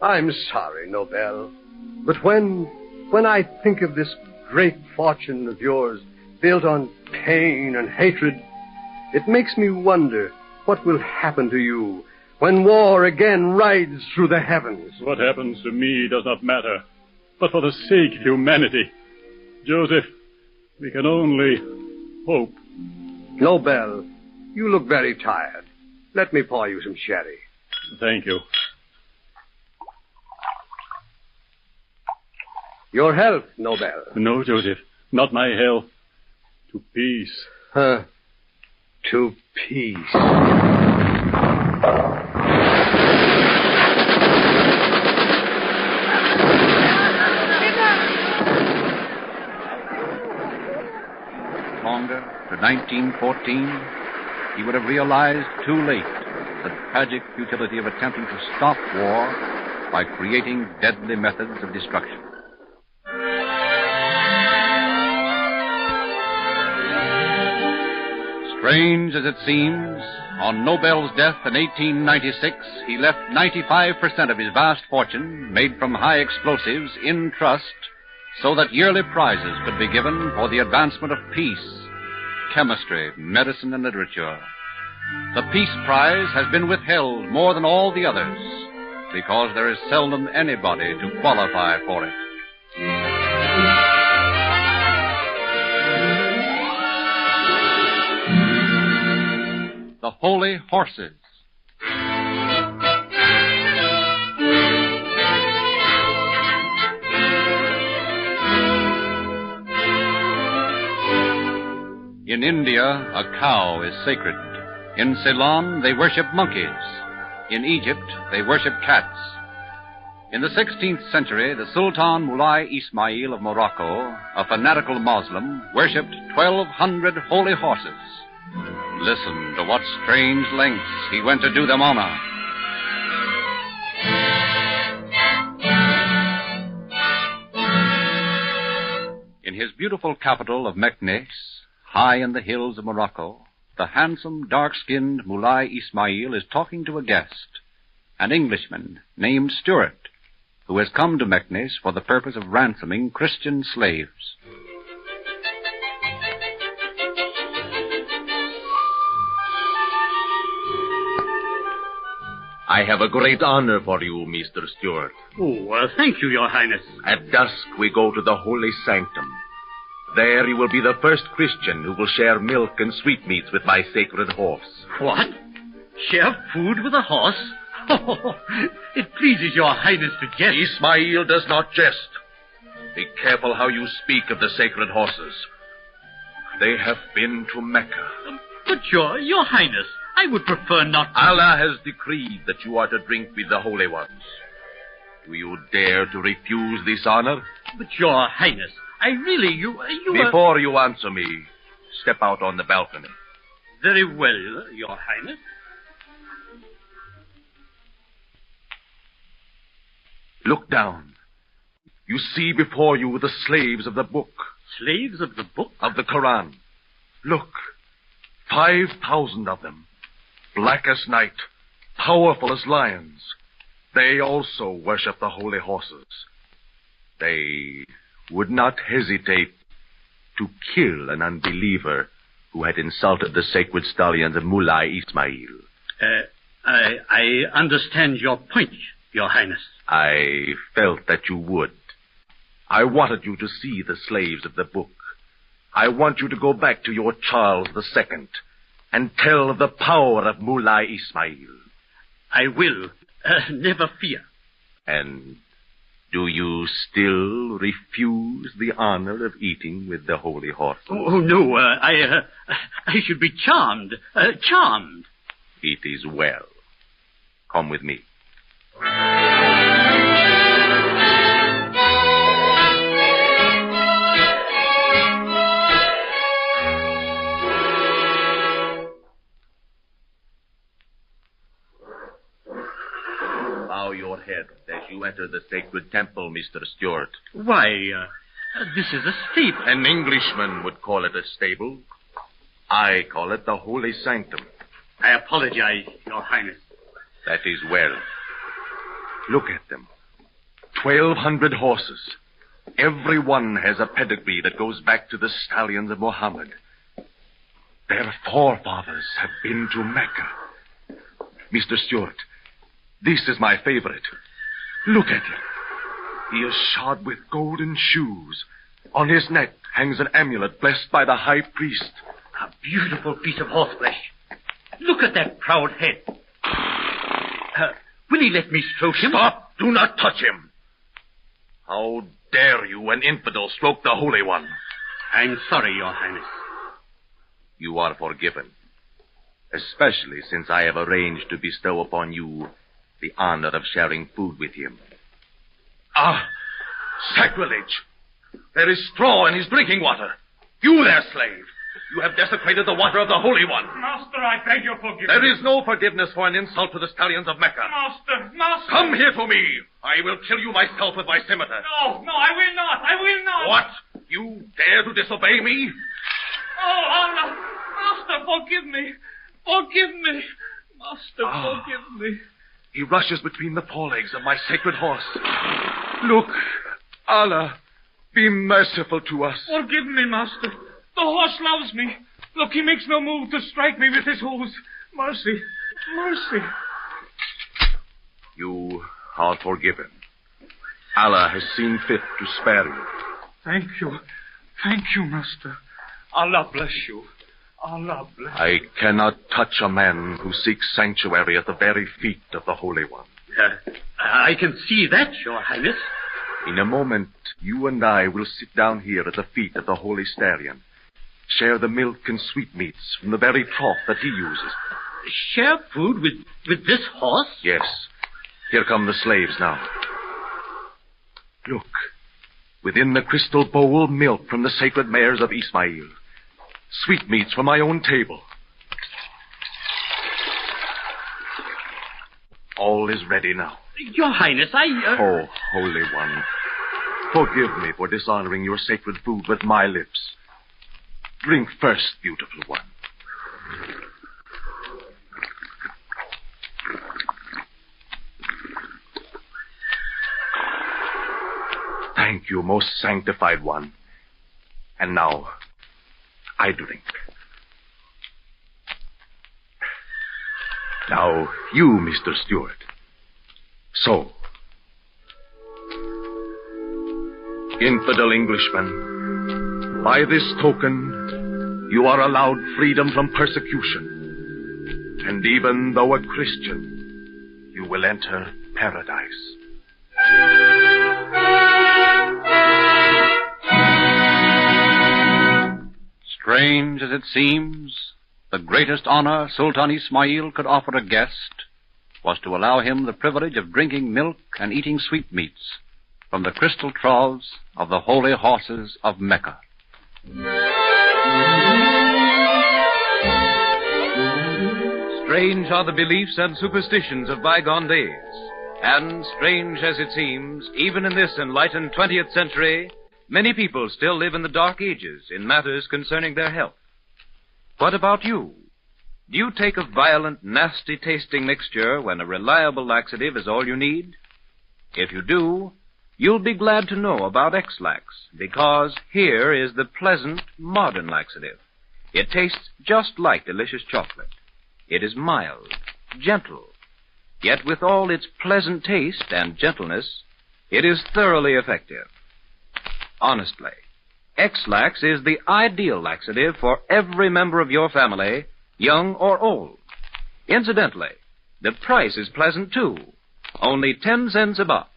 I'm sorry, Nobel, but when I think of this great fortune of yours, built on pain and hatred, it makes me wonder what will happen to you when war again rides through the heavens. What happens to me does not matter. But for the sake of humanity, Joseph, we can only hope. Nobel, you look very tired. Let me pour you some sherry. Thank you. Your health, Nobel. No, Joseph, not my health. To peace. To peace. Longer, to 1914, he would have realized too late the tragic futility of attempting to stop war by creating deadly methods of destruction. Strange as it seems, on Nobel's death in 1896, he left 95% of his vast fortune, made from high explosives, in trust, so that yearly prizes could be given for the advancement of peace, chemistry, medicine, and literature. The Peace Prize has been withheld more than all the others, because there is seldom anybody to qualify for it. The Holy Horses. In India, a cow is sacred. In Ceylon, they worship monkeys. In Egypt, they worship cats. In the 16th century, the Sultan Mulai Ismail of Morocco, a fanatical Moslem, worshipped 1,200 holy horses. Listen to what strange lengths he went to do them honor. In his beautiful capital of Meknes, high in the hills of Morocco, the handsome, dark-skinned Mulai Ismail is talking to a guest, an Englishman named Stuart, who has come to Meknes for the purpose of ransoming Christian slaves. I have a great honor for you, Mr. Stuart. Thank you, Your Highness. At dusk, we go to the holy sanctum. There you will be the first Christian who will share milk and sweetmeats with my sacred horse. What? Share food with a horse? Oh, it pleases Your Highness to jest. Ismail does not jest. Be careful how you speak of the sacred horses. They have been to Mecca. But Your Highness, I would prefer not to... Allah has decreed that you are to drink with the holy ones. Do you dare to refuse this honor? But Your Highness, I really... You Before you answer me, step out on the balcony. Very well, Your Highness. Look down. You see before you the slaves of the book. Slaves of the book? Of the Koran. Look. 5,000 of them. Black as night. Powerful as lions. They also worship the holy horses. They would not hesitate to kill an unbeliever who had insulted the sacred stallions of Mullah Ismail. I understand your point, Your Highness. I felt that you would. I wanted you to see the slaves of the book. I want you to go back to your Charles II and tell of the power of Mullah Ismail. I will. Never fear. And do you still refuse the honor of eating with the holy horses? Oh, no. I should be charmed. Charmed. It is well. Come with me. Bow your head as you enter the sacred temple, Mr. Stewart. Why, this is a stable. An Englishman would call it a stable. I call it the holy sanctum. I apologize, Your Highness. That is well. Look at them. 1,200 horses. Every one has a pedigree that goes back to the stallions of Muhammad. Their forefathers have been to Mecca. Mr. Stewart, this is my favorite. Look at him. He is shod with golden shoes. On his neck hangs an amulet blessed by the high priest. A beautiful piece of horseflesh. Look at that proud head. Will he let me stroke him? Stop! Do not touch him. How dare you, an infidel, stroke the Holy One? I'm sorry, Your Highness. You are forgiven. Especially since I have arranged to bestow upon you the honor of sharing food with him. Ah! Sacrilege! There is straw in his drinking water. You there, slave! You have desecrated the water of the Holy One. Master, I beg your forgiveness. There is no forgiveness for an insult to the stallions of Mecca. Master! Come here to me. I will kill you myself with my scimitar. No, I will not. I will not. What? You dare to disobey me? Oh, Allah. Master, forgive me. Forgive me. Master, forgive me. He rushes between the forelegs of my sacred horse. Look, Allah, be merciful to us. Forgive me, Master. The horse loves me. Look, he makes no move to strike me with his hooves. Mercy. Mercy. You are forgiven. Allah has seen fit to spare you. Thank you. Thank you, Master. Allah bless you. Allah bless you. I cannot touch a man who seeks sanctuary at the very feet of the Holy One. I can see that, Your Highness. In a moment, you and I will sit down here at the feet of the Holy Stallion. Share the milk and sweetmeats from the very trough that he uses. Share food with this horse? Yes. Here come the slaves now. Look. Within the crystal bowl, milk from the sacred mares of Ismail. Sweetmeats from my own table. All is ready now. Your Highness, Oh, Holy One, forgive me for dishonoring your sacred food with my lips. Drink first, beautiful one. Thank you, most sanctified one. And now, I drink. Now, you, Mr. Stewart. So. Infidel Englishman, by this token, you are allowed freedom from persecution. And even though a Christian, you will enter paradise. Strange as it seems, the greatest honor Sultan Ismail could offer a guest was to allow him the privilege of drinking milk and eating sweetmeats from the crystal troughs of the holy horses of Mecca. Strange are the beliefs and superstitions of bygone days. And strange as it seems, even in this enlightened 20th century, many people still live in the Dark Ages in matters concerning their health. What about you? Do you take a violent, nasty-tasting mixture when a reliable laxative is all you need? If you do, you'll be glad to know about X-Lax, because here is the pleasant, modern laxative. It tastes just like delicious chocolate. It is mild, gentle, yet with all its pleasant taste and gentleness, it is thoroughly effective. Honestly, X-Lax is the ideal laxative for every member of your family, young or old. Incidentally, the price is pleasant, too. Only 10 cents a box.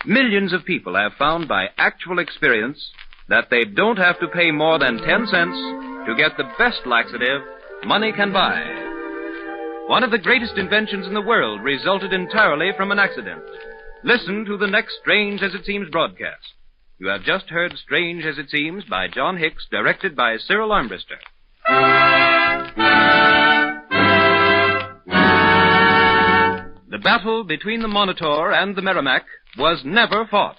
Millions of people have found by actual experience that they don't have to pay more than 10 cents to get the best laxative money can buy. One of the greatest inventions in the world resulted entirely from an accident. Listen to the next Strange as It Seems broadcast. You have just heard Strange as It Seems by John Hicks, directed by Cyril Armbruster. The battle between the Monitor and the Merrimac was never fought.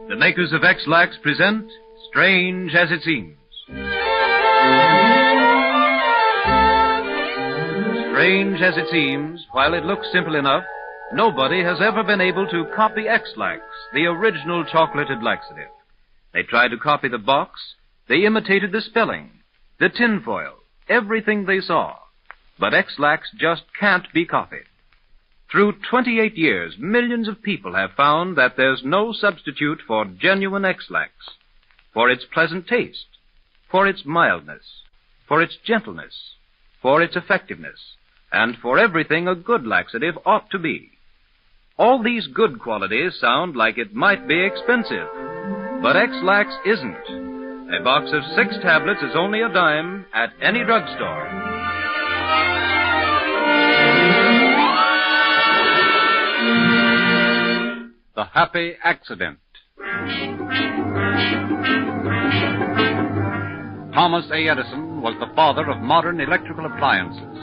The makers of X-Lax present Strange as It Seems. Strange as it seems, while it looks simple enough, nobody has ever been able to copy X-Lax, the original chocolated laxative. They tried to copy the box, they imitated the spelling, the tinfoil, everything they saw. But X-Lax just can't be copied. Through 28 years, millions of people have found that there's no substitute for genuine X-Lax, for its pleasant taste, for its mildness, for its gentleness, for its effectiveness, and for everything a good laxative ought to be. All these good qualities sound like it might be expensive, but X-Lax isn't. A box of 6 tablets is only a dime at any drugstore. The Happy Accident. Thomas A. Edison was the father of modern electrical appliances.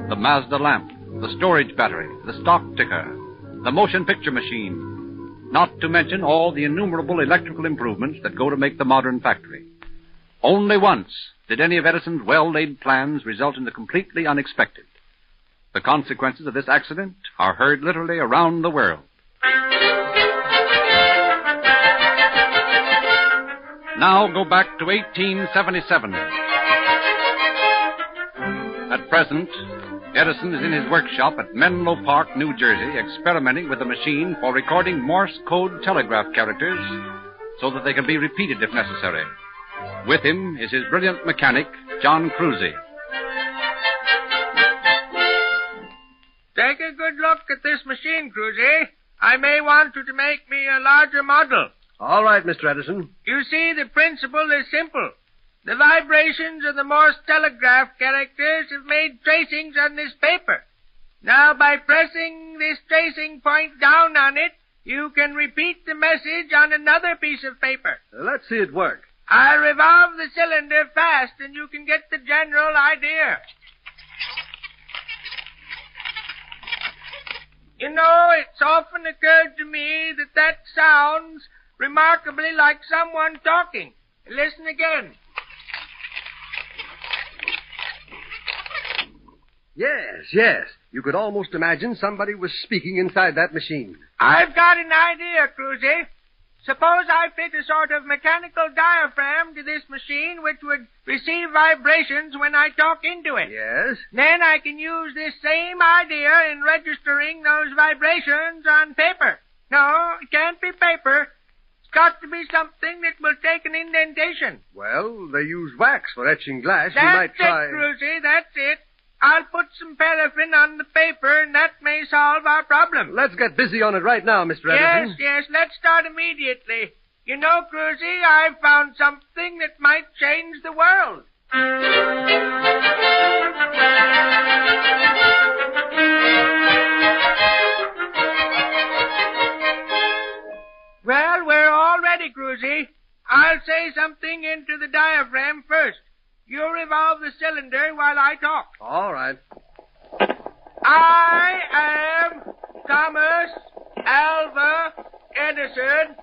The Mazda lamp, the storage battery, the stock ticker, the motion picture machine, not to mention all the innumerable electrical improvements that go to make the modern factory. Only once did any of Edison's well-laid plans result in the completely unexpected. The consequences of this accident are heard literally around the world. Now go back to 1877. At present, Edison is in his workshop at Menlo Park, New Jersey, experimenting with a machine for recording Morse code telegraph characters so that they can be repeated if necessary. With him is his brilliant mechanic, John Cruzy. Take a good look at this machine, Cruzy. I may want you to make me a larger model. All right, Mr. Edison. You see, the principle is simple. The vibrations of the Morse telegraph characters have made tracings on this paper. Now, by pressing this tracing point down on it, you can repeat the message on another piece of paper. Let's see it work. I revolve the cylinder fast, and you can get the general idea. You know, it's often occurred to me that sounds remarkably like someone talking. Listen again. Yes. You could almost imagine somebody was speaking inside that machine. I've got an idea, Cruzy. Suppose I fit a sort of mechanical diaphragm to this machine which would receive vibrations when I talk into it. Yes? Then I can use this same idea in registering those vibrations on paper. No, it can't be paper. It's got to be something that will take an indentation. Well, they use wax for etching glass. That's We might try... it, Cruzy, that's it. I'll put some paraffin on the paper, and that may solve our problem. Let's get busy on it right now, Mr. Edison. Yes, let's start immediately. You know, Cruzy, I've found something that might change the world. Well, we're all ready, Cruzy. I'll say something into the diaphragm first. You revolve the cylinder while I talk. All right. I am Thomas Alva Edison.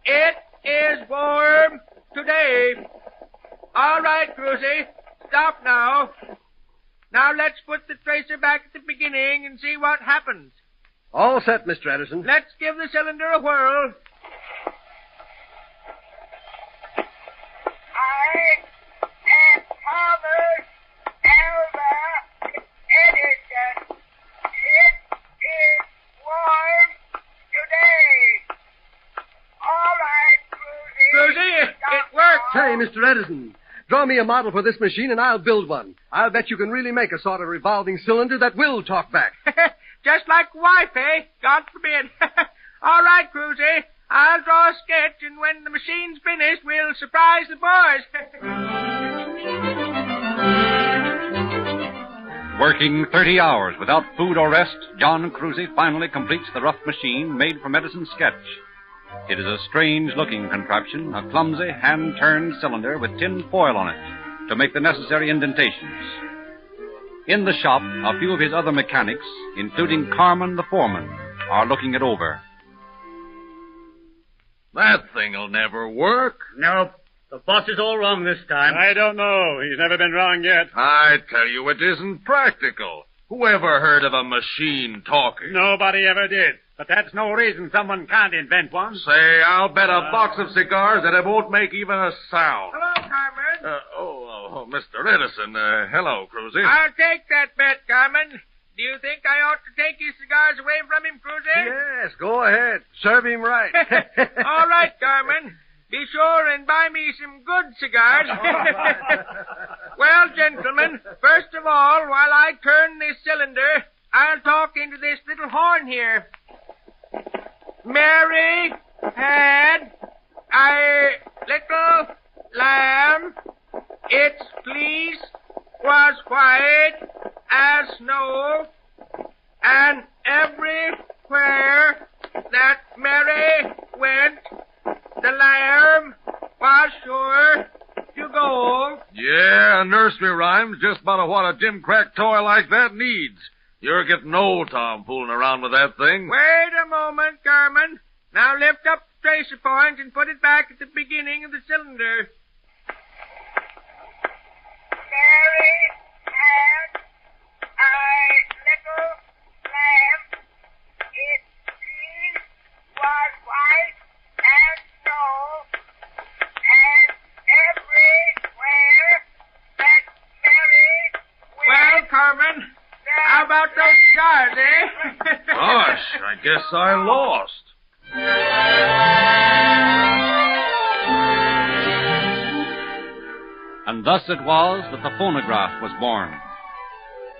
It is warm today. All right, Cruzy. Stop now. Now let's put the tracer back at the beginning and see what happens. All set, Mr. Edison. Let's give the cylinder a whirl. Thomas Alva Edison. It is warm today. All right, Cruzy. It worked. Hey, Mr. Edison, draw me a model for this machine and I'll build one. I'll bet you can really make a sort of revolving cylinder that will talk back. Just like wife, eh? God forbid. All right, Cruzy. I'll draw a sketch, and when the machine's finished, we'll surprise the boys. Working 30 hours without food or rest, John Cruzy finally completes the rough machine made from Edison's sketch. It is a strange-looking contraption, a clumsy, hand-turned cylinder with tin foil on it to make the necessary indentations. In the shop, a few of his other mechanics, including Carmen the foreman, are looking it over. That thing'll never work. Nope. The boss is all wrong this time. I don't know. He's never been wrong yet. I tell you, it isn't practical. Whoever heard of a machine talking? Nobody ever did. But that's no reason someone can't invent one. Say, I'll bet a box of cigars that it won't make even a sound. Hello, Carmen. Mr. Edison. Hello, Cruzy. I'll take that bet, Carmen. Do you think I ought to take his cigars away from him, Cruzy? Yes, go ahead. Serve him right. All right, Carmen. Be sure and buy me some good cigars. Well, gentlemen, first of all, while I turn this cylinder, I'll talk into this little horn here. Mary had a little lamb. Its fleece was white as snow, and everywhere that Mary went, the lamb was sure to go. Yeah, a nursery rhyme's just about what a gimcrack toy like that needs. You're getting old, Tom, fooling around with that thing. Wait a moment, Carmen. Now lift up the tracer point and put it back at the beginning of the cylinder. Mary had a little lamb. Its fleece was white as snow, and everywhere that Mary went... Well, Carmen, how about those cigars, eh? Gosh, I guess I lost. And thus it was that the phonograph was born.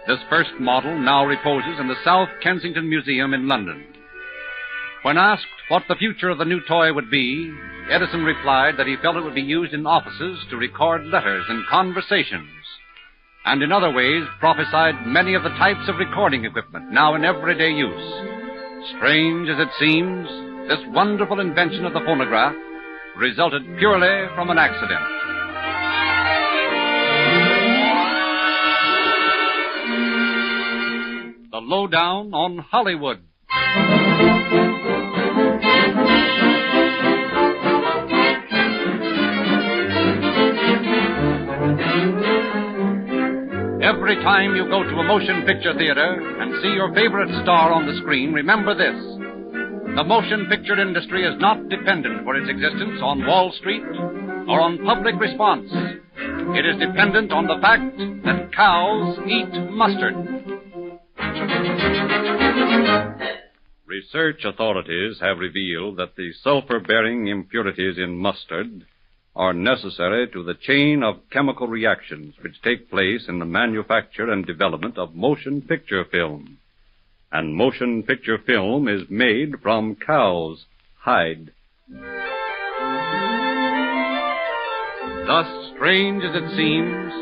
This first model now reposes in the South Kensington Museum in London. When asked what the future of the new toy would be, Edison replied that he felt it would be used in offices to record letters and conversations, and in other ways prophesied many of the types of recording equipment now in everyday use. Strange as it seems, this wonderful invention of the phonograph resulted purely from an accident. The lowdown on Hollywood. Every time you go to a motion picture theater and see your favorite star on the screen, remember this. the motion picture industry is not dependent for its existence on Wall Street or on public response. It is dependent on the fact that cows eat mustard. Research authorities have revealed that the sulfur-bearing impurities in mustard are necessary to the chain of chemical reactions which take place in the manufacture and development of motion picture film. And motion picture film is made from cow's hide. Thus strange as it seems,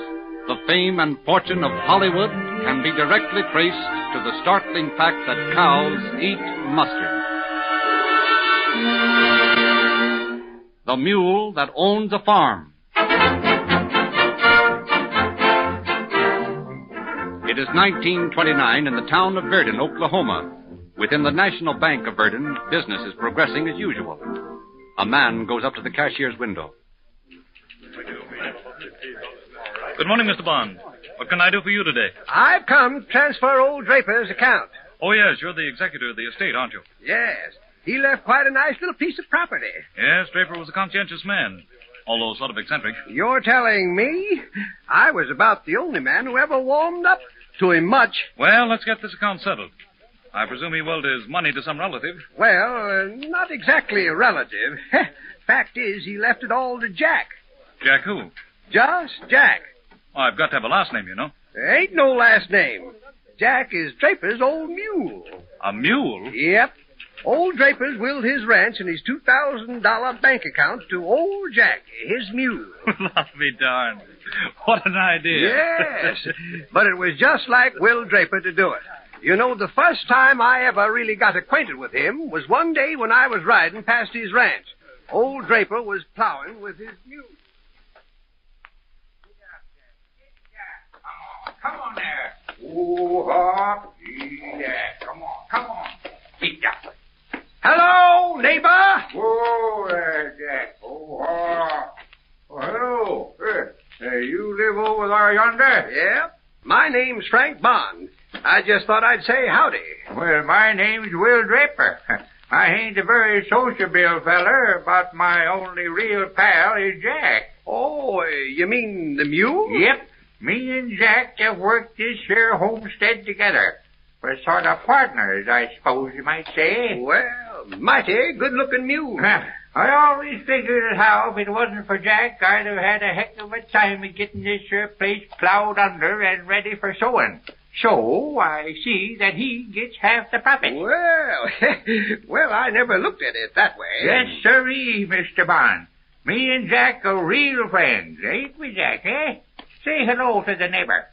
the fame and fortune of Hollywood can be directly traced to the startling fact that cows eat mustard. The mule that owns a farm. It is 1929 in the town of Verdun, Oklahoma. Within the National Bank of Verdun, business is progressing as usual. A man goes up to the cashier's window. Good morning, Mr. Bond. What can I do for you today? I've come to transfer old Draper's account. Oh, yes, you're the executor of the estate, aren't you? Yes. He left quite a nice little piece of property. Yes, Draper was a conscientious man, although sort of eccentric. You're telling me? I was about the only man who ever warmed up to him much. Well, let's get this account settled. I presume he willed his money to some relative. Well, not exactly a relative. Fact is, he left it all to Jack. Jack who? Just Jack. Oh, I've got to have a last name, you know. There ain't no last name. Jack is Draper's old mule. A mule? Yep. Old Draper's willed his ranch and his $2,000 bank account to old Jack, his mule. I'll be darned. What an idea. Yes. But it was just like Will Draper to do it. You know, the first time I ever really got acquainted with him was one day when I was riding past his ranch. Old Draper was plowing with his mule. Come on there. Ooh-ha. Yeah, come on. Yeah. Hello, neighbor. Whoa there, Jack. Ooh-ha. Oh, hello. You live over there yonder? Yep. My name's Frank Bond. I just thought I'd say howdy. Well, my name's Will Draper. I ain't a very sociable feller, but my only real pal is Jack. Oh, you mean the mule? Yep. Me and Jack have worked this here homestead together. We're sort of partners, I suppose you might say. Well, mighty good-looking mule. I always figured as how if it wasn't for Jack, I'd have had a heck of a time of getting this here place plowed under and ready for sowing. So I see that he gets half the profit. Well, I never looked at it that way. Yes, sirree, Mr. Bond. Me and Jack are real friends, ain't we, Jack, eh? Say hello to the neighbor.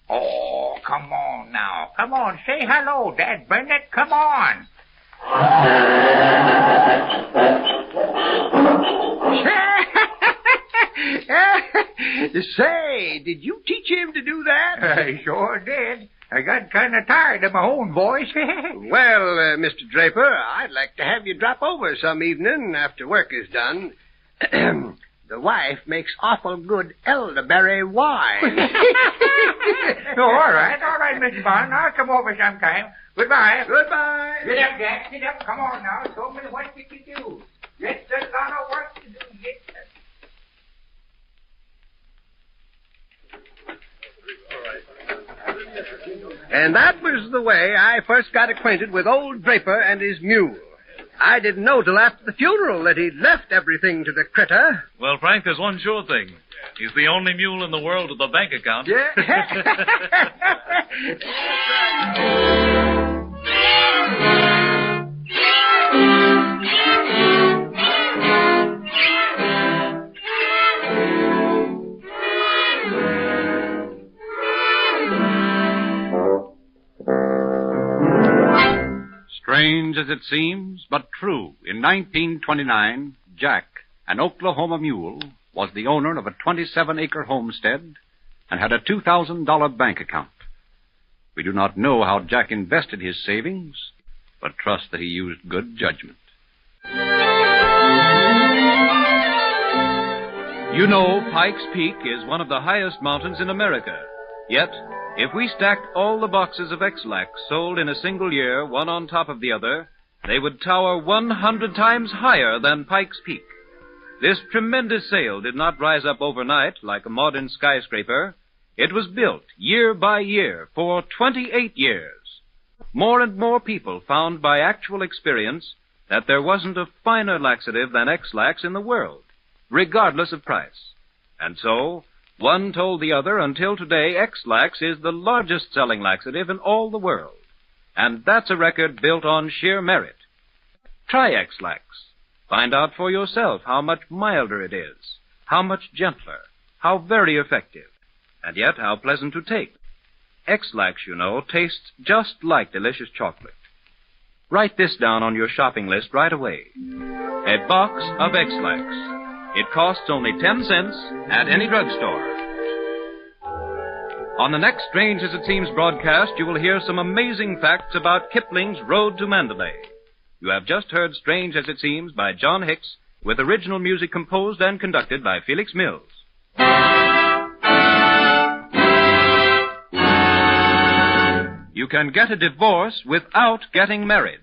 Oh, come on now. Come on, say hello, Dad Burnett. Come on. Say, did you teach him to do that? I sure did. I got kind of tired of my own voice. Well, Mr. Draper, I'd like to have you drop over some evening after work is done. The wife makes awful good elderberry wine. Oh, all right, Mr. Bond. I'll come over sometime. Goodbye. Goodbye. Get up, Jack. Get up. Come on now. Show me what you can do. It's a lot of work to do. And that was the way I first got acquainted with old Draper and his mule. I didn't know till after the funeral that he'd left everything to the critter. Well, Frank, there's one sure thing. He's the only mule in the world with a bank account. Yeah. Strange as it seems, but true, in 1929, Jack, an Oklahoma mule, was the owner of a 27-acre homestead and had a $2,000 bank account. We do not know how Jack invested his savings, but trust that he used good judgment. You know, Pikes Peak is one of the highest mountains in America. Yet, if we stacked all the boxes of X-Lax sold in a single year, one on top of the other, they would tower 100 times higher than Pike's Peak. This tremendous sail did not rise up overnight like a modern skyscraper. It was built year by year for 28 years. More and more people found by actual experience that there wasn't a finer laxative than X-Lax in the world, regardless of price. And so, one told the other until today X-Lax is the largest selling laxative in all the world. And that's a record built on sheer merit. Try X-Lax. Find out for yourself how much milder it is, how much gentler, how very effective, and yet how pleasant to take. X-Lax, you know, tastes just like delicious chocolate. Write this down on your shopping list right away. A box of X-Lax. It costs only 10 cents at any drugstore. On the next Strange as It Seems broadcast, you will hear some amazing facts about Kipling's Road to Mandalay. You have just heard Strange as It Seems by John Hicks, with original music composed and conducted by Felix Mills. You can get a divorce without getting married.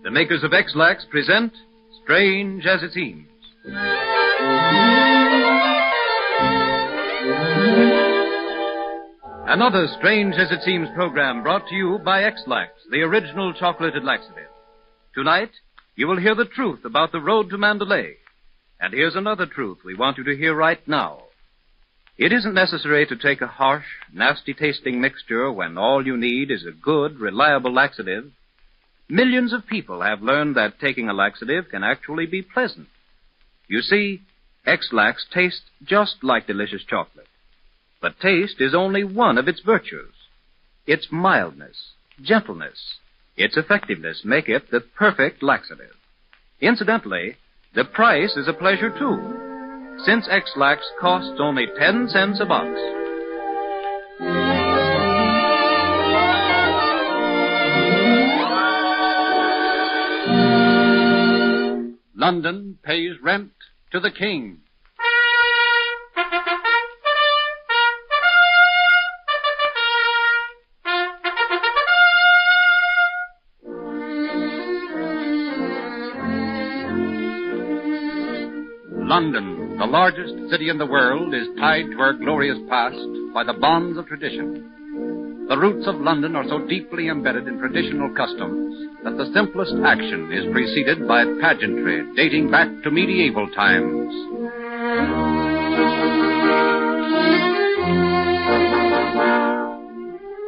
The makers of X-Lax present Strange as It Seems. Another Strange as It Seems program brought to you by X-Lax, the original chocolated laxative. Tonight, you will hear the truth about the road to Mandalay. And here's another truth we want you to hear right now. It isn't necessary to take a harsh, nasty-tasting mixture when all you need is a good, reliable laxative. Millions of people have learned that taking a laxative can actually be pleasant. You see, X-Lax tastes just like delicious chocolate. But taste is only one of its virtues. Its mildness, gentleness, its effectiveness make it the perfect laxative. Incidentally, the price is a pleasure, too, since X-Lax costs only 10 cents a box. London pays rent to the king. London, the largest city in the world, is tied to her glorious past by the bonds of tradition. The roots of London are so deeply embedded in traditional customs that the simplest action is preceded by pageantry dating back to medieval times.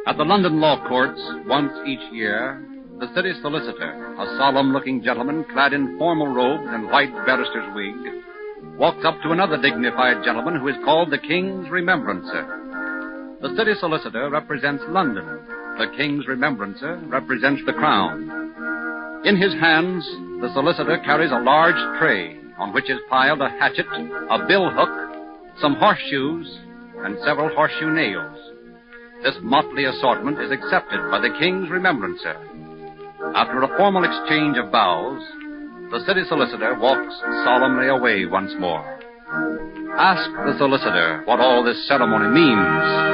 At the London law courts, once each year, the city solicitor, a solemn-looking gentleman clad in formal robes and white barrister's wig, walks up to another dignified gentleman who is called the King's Remembrancer. The city solicitor represents London. The King's Remembrancer represents the Crown. In his hands, the solicitor carries a large tray on which is piled a hatchet, a bill hook, some horseshoes, and several horseshoe nails. This motley assortment is accepted by the King's Remembrancer. After a formal exchange of bows, the city solicitor walks solemnly away once more. Ask the solicitor what all this ceremony means.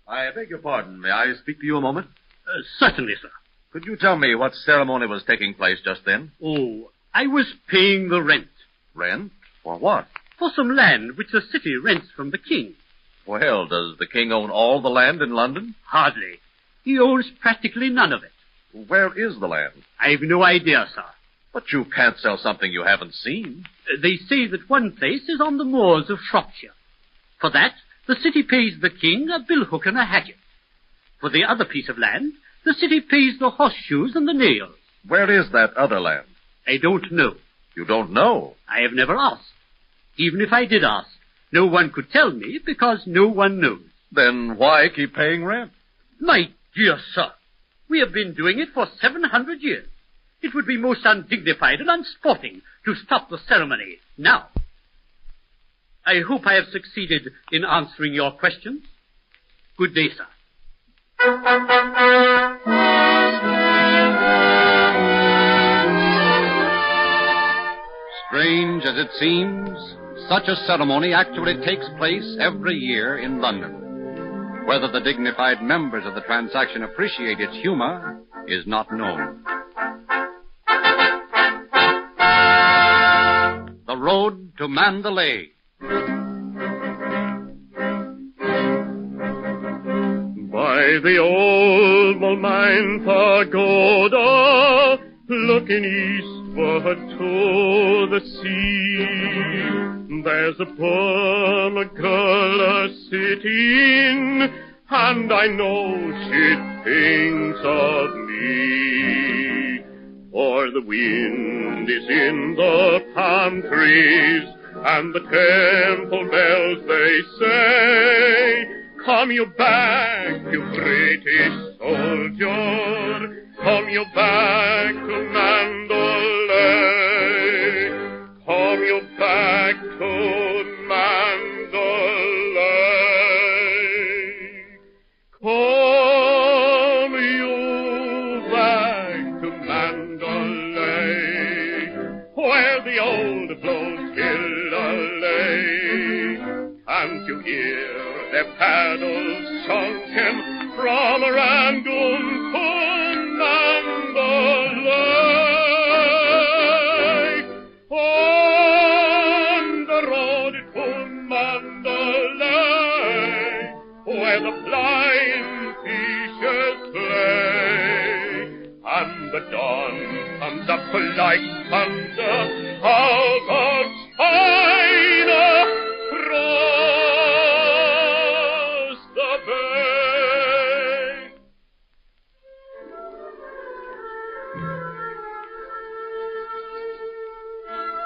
I beg your pardon. May I speak to you a moment? Certainly, sir. Could you tell me what ceremony was taking place just then? Oh, I was paying the rent. Rent? For what? For some land which the city rents from the king. Well, does the king own all the land in London? Hardly. He owns practically none of it. Where is the land? I've no idea, sir. But you can't sell something you haven't seen. They say that one place is on the moors of Shropshire. For that, the city pays the king a billhook and a hatchet. For the other piece of land, the city pays the horseshoes and the nails. Where is that other land? I don't know. You don't know? I have never asked. Even if I did ask, no one could tell me because no one knows. Then why keep paying rent? My dear sir, we have been doing it for 700 years. It would be most undignified and unsporting to stop the ceremony now. I hope I have succeeded in answering your questions. Good day, sir. Strange as it seems, such a ceremony actually takes place every year in London. Whether the dignified members of the transaction appreciate its humor is not known. The road to Mandalay. By the old Mulmine Pagoda, looking eastward to the sea, there's a Burma girl a-sitting, and I know she thinks of me. For the wind is in the palm trees, and the temple bells they say, come you back, you British soldier, come you back to Mandalay, come you back to Mandalay, come you back to Mandalay, where the old blows still lay. Can't you hear their paddles sunken from Rangoon to Mandalay? On the road to Mandalay, where the flying fishes play, and the dawn comes up like thunder out of China.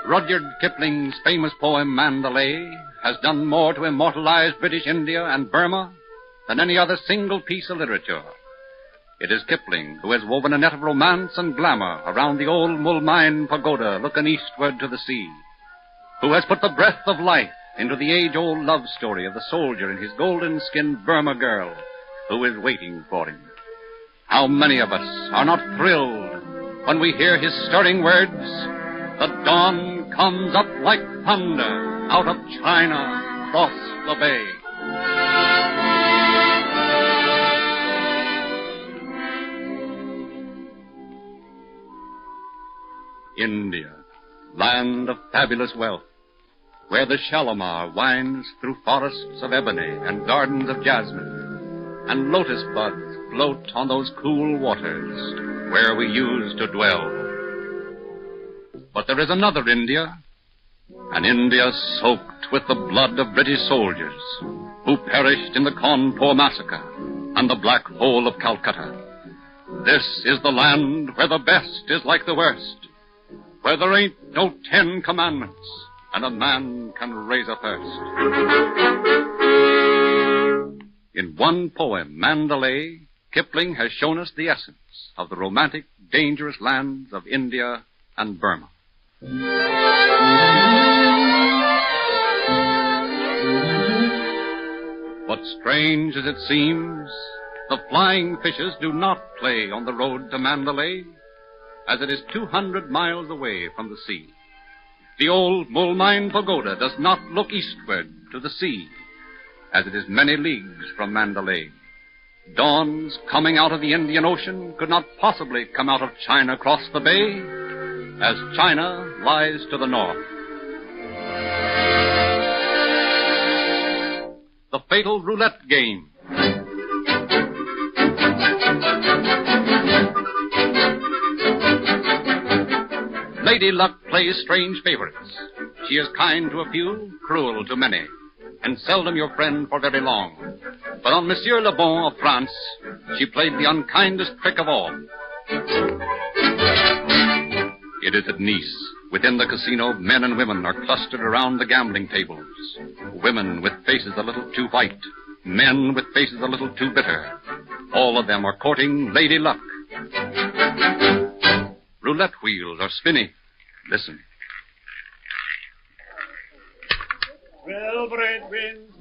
Rudyard Kipling's famous poem Mandalay has done more to immortalize British India and Burma than any other single piece of literature. It is Kipling who has woven a net of romance and glamour around the old Mulmine Pagoda looking eastward to the sea, who has put the breath of life into the age-old love story of the soldier and his golden-skinned Burma girl who is waiting for him. How many of us are not thrilled when we hear his stirring words, "The dawn comes up like thunder out of China across the bay." India, land of fabulous wealth, where the Shalimar winds through forests of ebony and gardens of jasmine, and lotus buds float on those cool waters where we used to dwell. But there is another India, an India soaked with the blood of British soldiers who perished in the Cawnpore massacre and the Black Hole of Calcutta. This is the land where the best is like the worst, where there ain't no 10 commandments and a man can raise a thirst. In one poem, Mandalay, Kipling has shown us the essence of the romantic, dangerous lands of India and Burma. But strange as it seems, the flying fishes do not play on the road to Mandalay, as it is 200 miles away from the sea. The old Mulmine Pagoda does not look eastward to the sea, as it is many leagues from Mandalay. Dawns coming out of the Indian Ocean could not possibly come out of China across the bay, as China lies to the north. The fatal roulette game. Lady Luck plays strange favorites. She is kind to a few, cruel to many, and seldom your friend for very long. But on Monsieur Le Bon of France, she played the unkindest trick of all. It is at Nice. Within the casino, men and women are clustered around the gambling tables. Women with faces a little too white, men with faces a little too bitter. All of them are courting Lady Luck. Roulette wheels are spinning. Listen. Well-bred wins.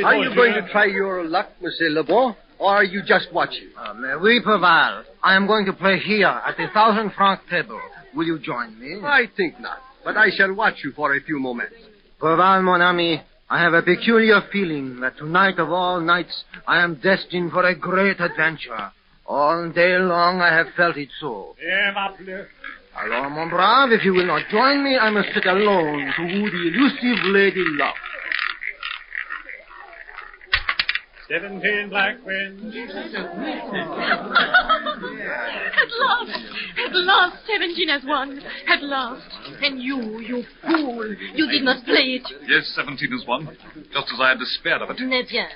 Are you going to try your luck, Monsieur Le Bon, or are you just watching? Oui, Perval. I am going to play here at the 1,000-franc table. Will you join me? I think not, but I shall watch you for a few moments. Perval, mon ami, I have a peculiar feeling that tonight of all nights I am destined for a great adventure. All day long I have felt it so. Alors, mon brave, if you will not join me, I must sit alone to woo the elusive Lady Luck. 17 black wins. At last, 17 has won. At last. And you fool, you did not play it. Yes, 17 has won, just as I had despaired of it. Eh bien,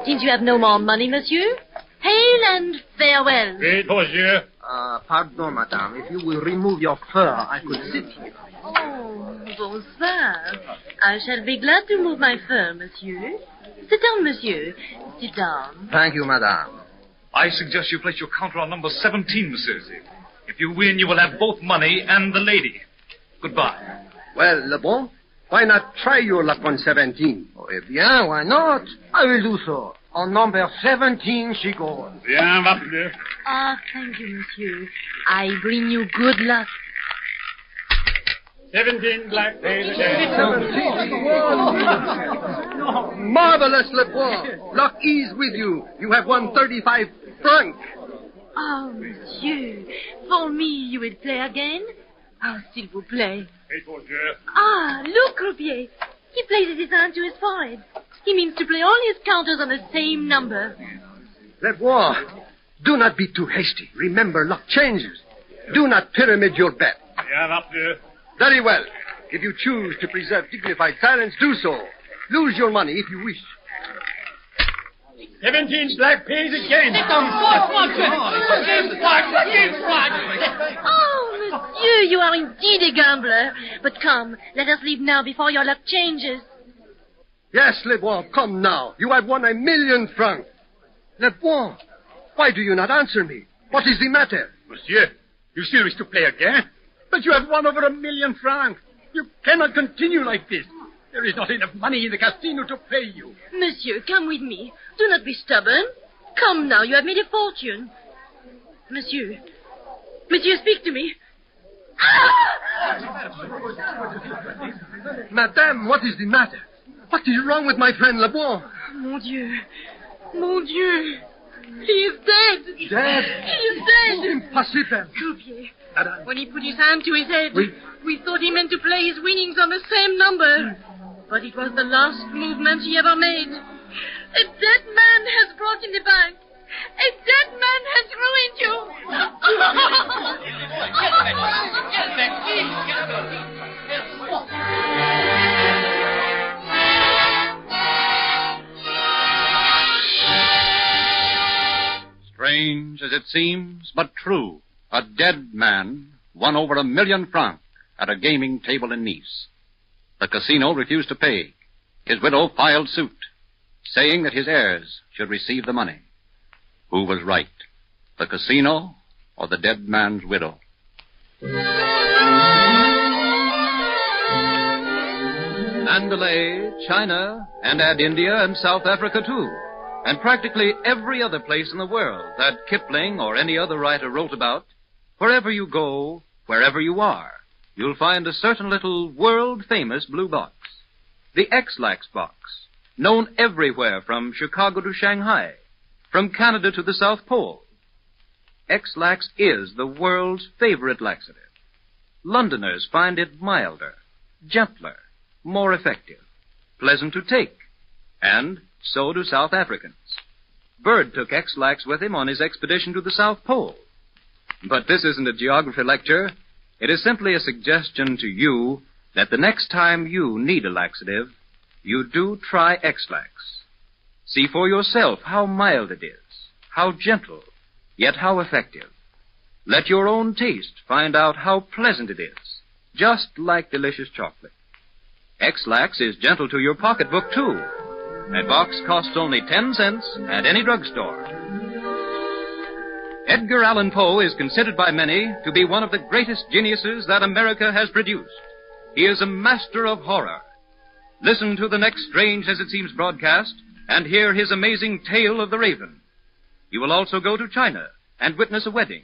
since you have no more money, monsieur, hail and farewell. Wait, monsieur. Pardon, madame. If you will remove your fur, I could sit here. Oh, bonsoir. I shall be glad to move my fur, monsieur. Sit down, monsieur. Sit down. Thank you, madame. I suggest you place your counter on number 17, monsieur. If you win, you will have both money and the lady. Goodbye. Well, Le Bon, why not try your luck on 17? Oh, eh bien, why not? I will do so. On number 17, she goes. Bien, va plus. Ah, thank you, monsieur. I bring you good luck. 17 black pays again. Marvelous, Le Bon. Luck is with you. You have won 35 francs. Oh, monsieur. For me, you will play again? Ah, s'il vous plaît. Ah, look, croupier. He places his hand to his forehead. He means to play all his counters on the same number. Le Bon, do not be too hasty. Remember, luck changes. Do not pyramid your bet. Bien, va plus. Very well. If you choose to preserve dignified silence, do so. Lose your money if you wish. 17 black pays again. Oh, monsieur, you are indeed a gambler. But come, let us leave now before your luck changes. Yes, Le Bon, come now. You have won 1,000,000 francs. Le Bon, why do you not answer me? What is the matter? Monsieur, you still wish to play again? But you have won over 1,000,000 francs. You cannot continue like this. There is not enough money in the casino to pay you. Monsieur, come with me. Do not be stubborn. Come now, you have made a fortune. Monsieur, speak to me. Madame, what is the matter? What is wrong with my friend Le Bon? Mon Dieu. He is dead. Dead? He is dead. Impossible. Croupier, when he put his hand to his head, we thought he meant to play his winnings on the same number. But it was the last movement he ever made. A dead man has broken the bank. A dead man has ruined you. Strange as it seems, but true. A dead man won over 1,000,000 francs at a gaming table in Nice. The casino refused to pay. His widow filed suit, saying that his heirs should receive the money. Who was right, the casino or the dead man's widow? Mandalay, China, and add India and South Africa, too. And practically every other place in the world that Kipling or any other writer wrote about. Wherever you go, wherever you are, you'll find a certain little world-famous blue box. The X-Lax box, known everywhere from Chicago to Shanghai, from Canada to the South Pole. X-Lax is the world's favorite laxative. Londoners find it milder, gentler, more effective, pleasant to take, and so do South Africans. Byrd took X-Lax with him on his expedition to the South Pole. But this isn't a geography lecture. It is simply a suggestion to you that the next time you need a laxative, you do try X-Lax. See for yourself how mild it is, how gentle, yet how effective. Let your own taste find out how pleasant it is, just like delicious chocolate. X-Lax is gentle to your pocketbook, too. A box costs only 10 cents at any drugstore. Edgar Allan Poe is considered by many to be one of the greatest geniuses that America has produced. He is a master of horror. Listen to the next Strange as It Seems broadcast and hear his amazing tale of the Raven. You will also go to China and witness a wedding.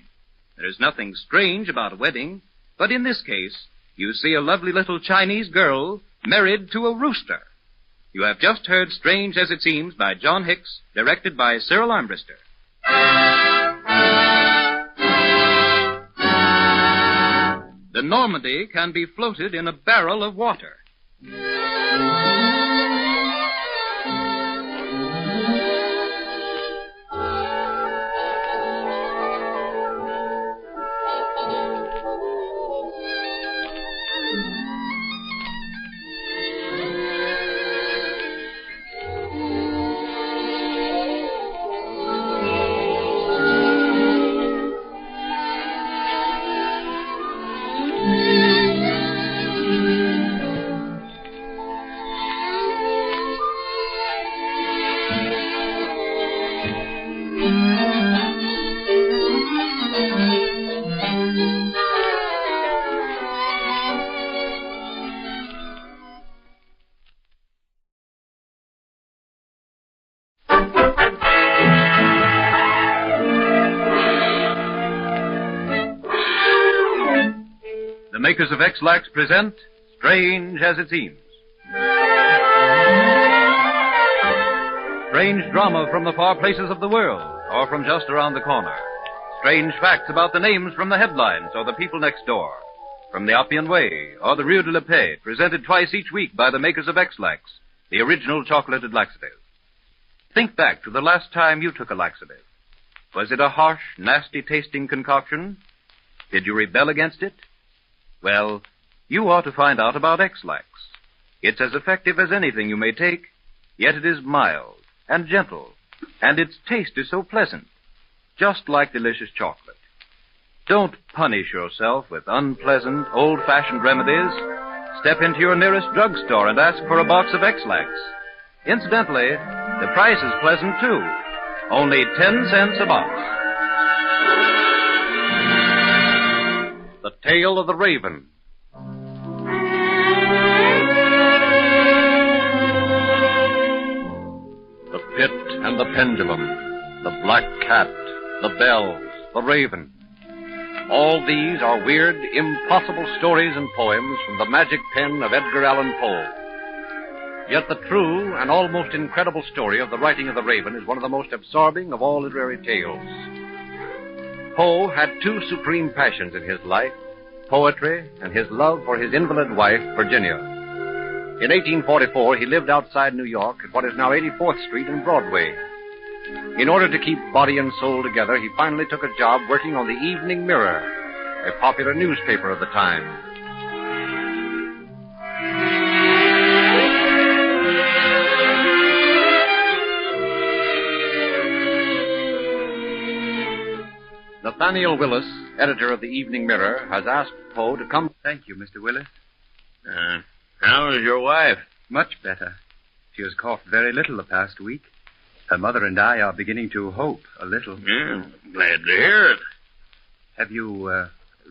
There is nothing strange about a wedding, but in this case, you see a lovely little Chinese girl married to a rooster. You have just heard Strange as It Seems by John Hicks, directed by Cyril Armbruster. The Normandy can be floated in a barrel of water. The makers of X-Lax present Strange as It Seems. Strange drama from the far places of the world, or from just around the corner. Strange facts about the names from the headlines or the people next door. From the Appian Way or the Rue de la Paix, presented twice each week by the makers of X-Lax, the original chocolated laxative. Think back to the last time you took a laxative. Was it a harsh, nasty-tasting concoction? Did you rebel against it? Well, you ought to find out about X-Lax. It's as effective as anything you may take, yet it is mild and gentle, and its taste is so pleasant, just like delicious chocolate. Don't punish yourself with unpleasant, old-fashioned remedies. Step into your nearest drugstore and ask for a box of X-Lax. Incidentally, the price is pleasant, too. Only 10 cents a box. The Tale of the Raven. The Pit and the Pendulum, the Black Cat, the Bells, the Raven. All these are weird, impossible stories and poems from the magic pen of Edgar Allan Poe. Yet the true and almost incredible story of the writing of the Raven is one of the most absorbing of all literary tales. Poe had two supreme passions in his life, poetry and his love for his invalid wife, Virginia. In 1844, he lived outside New York at what is now 84th Street and Broadway. In order to keep body and soul together, he finally took a job working on the Evening Mirror, a popular newspaper of the time. Nathaniel Willis, editor of the Evening Mirror, has asked Poe to come. Thank you, Mr. Willis. How is your wife? Much better. She has coughed very little the past week. Her mother and I are beginning to hope a little. Yeah, glad to hear it. Have you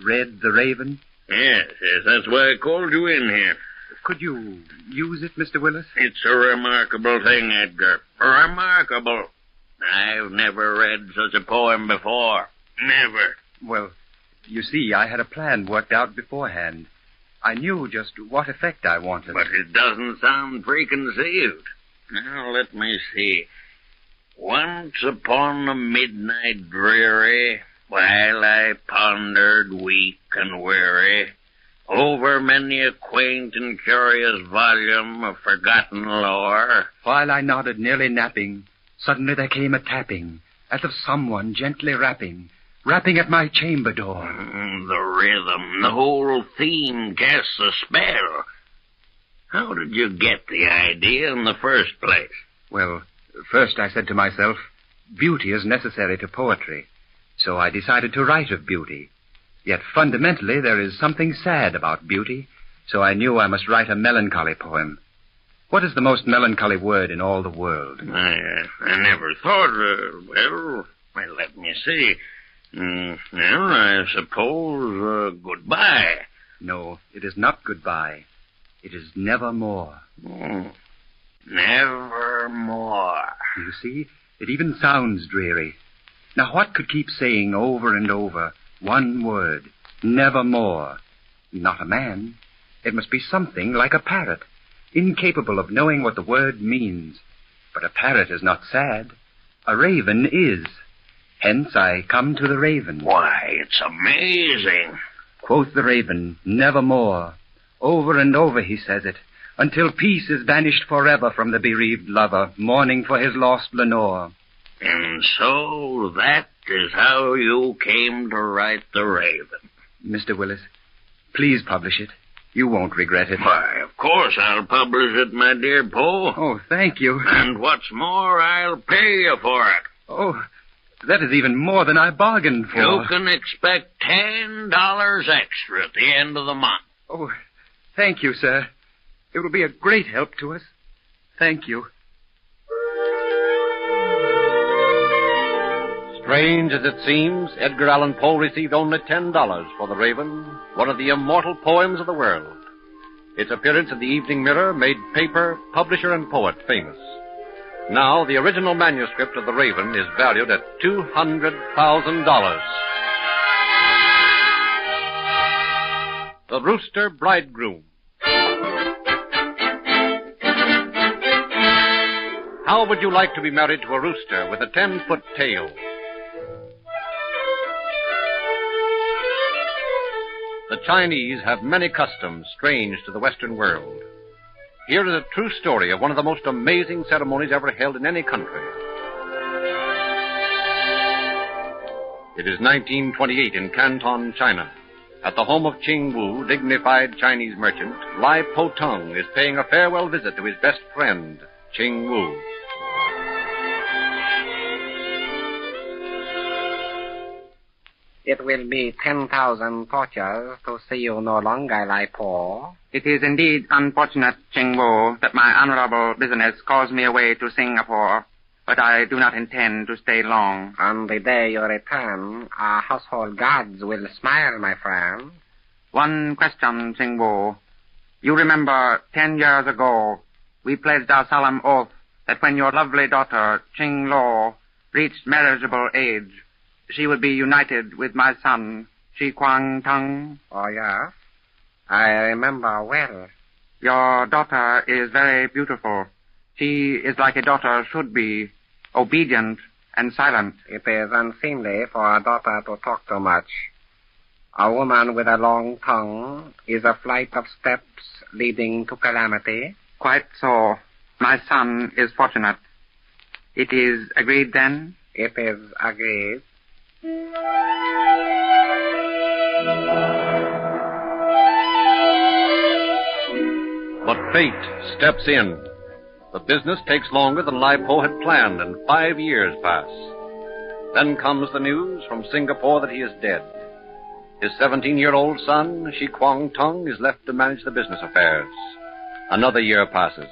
read The Raven? Yes, that's why I called you in here. Could you use it, Mr. Willis? It's a remarkable thing, Edgar. Remarkable. I've never read such a poem before. Never. Well, you see, I had a plan worked out beforehand. I knew just what effect I wanted. But it doesn't sound preconceived. Now, let me see. Once upon a midnight dreary, while I pondered weak and weary over many a quaint and curious volume of forgotten lore. While I nodded, nearly napping, suddenly there came a tapping, as of someone gently rapping. rapping at my chamber door. The rhythm, the whole theme casts a spell. How did you get the idea in the first place? Well, first I said to myself, beauty is necessary to poetry. So I decided to write of beauty. Yet fundamentally there is something sad about beauty, so I knew I must write a melancholy poem. What is the most melancholy word in all the world? I never thought, well, let me see. Well, I suppose, goodbye. No, it is not goodbye. It is nevermore. Nevermore. You see, it even sounds dreary. Now, what could keep saying over and over one word, nevermore? Not a man. It must be something like a parrot, incapable of knowing what the word means. But a parrot is not sad. A raven is. Hence I come to the raven. Why, it's amazing. Quoth the raven, nevermore. Over and over he says it, until peace is banished forever from the bereaved lover, mourning for his lost Lenore. And so that is how you came to write The Raven. Mr. Willis, please publish it. You won't regret it. Why, of course I'll publish it, my dear Poe. Oh, thank you. And what's more, I'll pay you for it. Oh, that is even more than I bargained for. You can expect $10 extra at the end of the month. Oh, thank you, sir. It will be a great help to us. Thank you. Strange as it seems, Edgar Allan Poe received only $10 for The Raven, one of the immortal poems of the world. Its appearance in the Evening Mirror made paper, publisher, and poet famous. Now, the original manuscript of The Raven is valued at $200,000. The Rooster Bridegroom. How would you like to be married to a rooster with a 10-foot tail? The Chinese have many customs strange to the Western world. Here is a true story of one of the most amazing ceremonies ever held in any country. It is 1928 in Canton, China. At the home of Ching Wu, dignified Chinese merchant, Lai Po Tung is paying a farewell visit to his best friend, Ching Wu. It will be 10,000 tortures to see you no longer, Lai Po. It is indeed unfortunate, Ching Wu, that my honorable business calls me away to Singapore, but I do not intend to stay long. On the day you return, our household gods will smile, my friend. One question, Ching Wu. You remember 10 years ago, we pledged our solemn oath that when your lovely daughter, Ching Lo, reached marriageable age, she would be united with my son, Chi Kwang Tung. Oh, yes? I remember well. Your daughter is very beautiful. She is like a daughter should be, obedient and silent. It is unseemly for a daughter to talk too much. A woman with a long tongue is a flight of steps leading to calamity. Quite so. My son is fortunate. It is agreed, then? It is agreed. But fate steps in. The business takes longer than Lai Po had planned, and 5 years pass. Then comes the news from Singapore that he is dead. His 17-year-old son, Shi Kwang Tung, is left to manage the business affairs. Another year passes.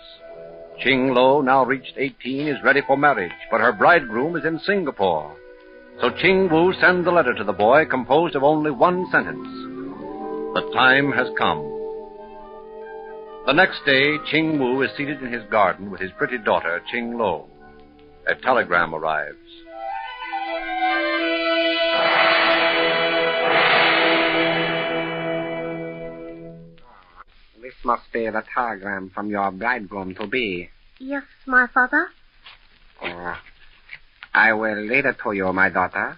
Ching Lo, now reached 18, is ready for marriage, but her bridegroom is in Singapore. So Ching Wu sends a letter to the boy composed of only one sentence. The time has come. The next day, Ching Wu is seated in his garden with his pretty daughter, Ching Lo. A telegram arrives. This must be the telegram from your bridegroom-to-be. Yes, my father. I will read it to you, my daughter.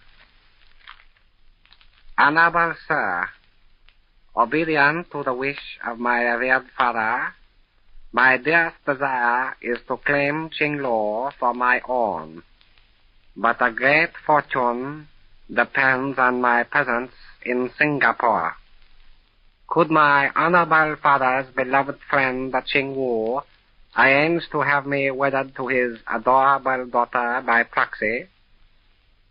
Honorable Sir, obedient to the wish of my revered father, my dearest desire is to claim Ching Lo for my own. But a great fortune depends on my presence in Singapore. Could my honorable father's beloved friend, the Ching Wu, arrange to have me wedded to his adorable daughter by proxy?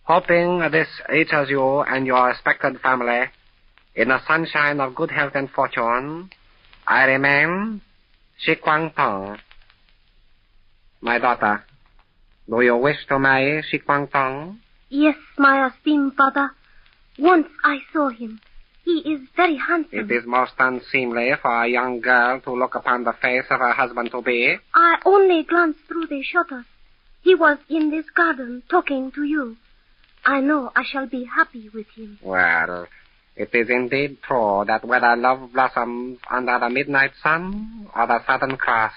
Hoping this reaches you and your respected family in the sunshine of good health and fortune, I remain Shi Kwang Tong. My daughter, do you wish to marry Shi Kwang Tong? Yes, my esteemed father. Once I saw him. He is very handsome. It is most unseemly for a young girl to look upon the face of her husband-to-be. I only glanced through the shutters. He was in this garden talking to you. I know I shall be happy with him. Well, it is indeed true that whether love blossoms under the midnight sun or the Southern Cross,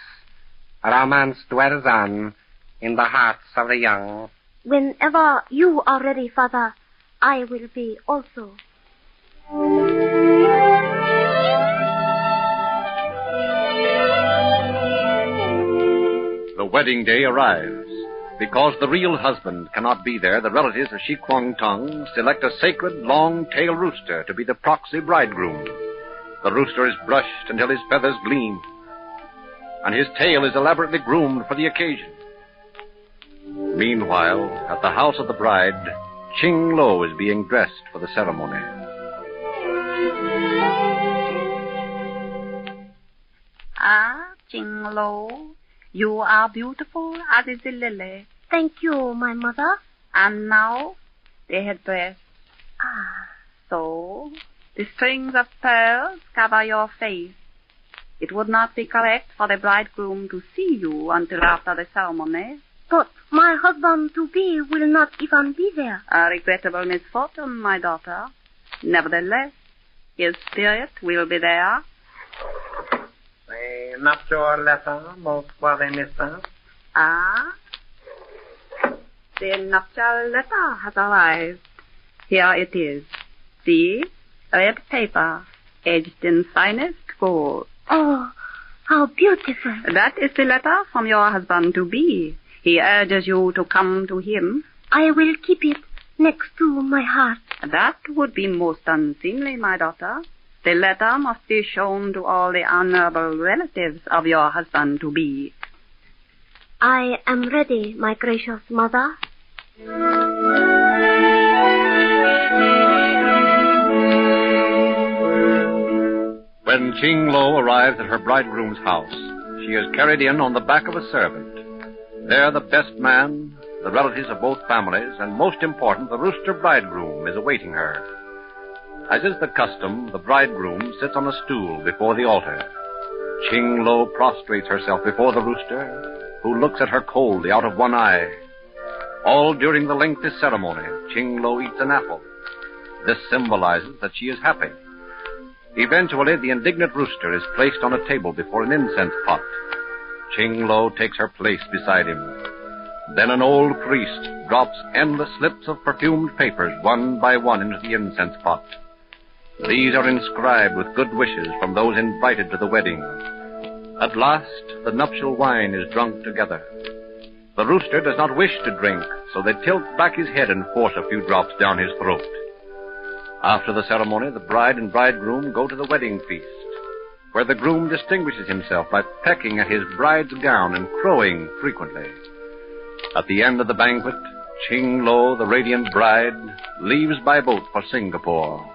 romance dwells on in the hearts of the young. Whenever you are ready, father, I will be also. The wedding day arrives. Because the real husband cannot be there, the relatives of Shi Kwang Tong select a sacred long-tailed rooster to be the proxy bridegroom. The rooster is brushed until his feathers gleam, and his tail is elaborately groomed for the occasion. Meanwhile, at the house of the bride, Ching Lo is being dressed for the ceremony. Ah, Ching Lo, you are beautiful as is the lily. Thank you, my mother. And now, the headdress. Ah. So, the strings of pearls cover your face. It would not be correct for the bridegroom to see you until after the ceremony. But my husband-to-be will not even be there. A regrettable misfortune, my daughter. Nevertheless, his spirit will be there. The nuptial letter, most worthy mistress. Ah? The nuptial letter has arrived. Here it is. See? Red paper, edged in finest gold. Oh, how beautiful. That is the letter from your husband-to-be. He urges you to come to him. I will keep it next to my heart. That would be most unseemly, my daughter. The letter must be shown to all the honorable relatives of your husband-to-be. I am ready, my gracious mother. When Ching Lo arrives at her bridegroom's house, she is carried in on the back of a servant. There the best man, the relatives of both families, and most important, the rooster bridegroom is awaiting her. As is the custom, the bridegroom sits on a stool before the altar. Ching Lo prostrates herself before the rooster, who looks at her coldly out of one eye. All during the lengthy ceremony, Ching Lo eats an apple. This symbolizes that she is happy. Eventually, the indignant rooster is placed on a table before an incense pot. Ching Lo takes her place beside him. Then an old priest drops endless slips of perfumed papers one by one into the incense pot. These are inscribed with good wishes from those invited to the wedding. At last, the nuptial wine is drunk together. The rooster does not wish to drink, so they tilt back his head and force a few drops down his throat. After the ceremony, the bride and bridegroom go to the wedding feast, where the groom distinguishes himself by pecking at his bride's gown and crowing frequently. At the end of the banquet, Ching Lo, the radiant bride, leaves by boat for Singapore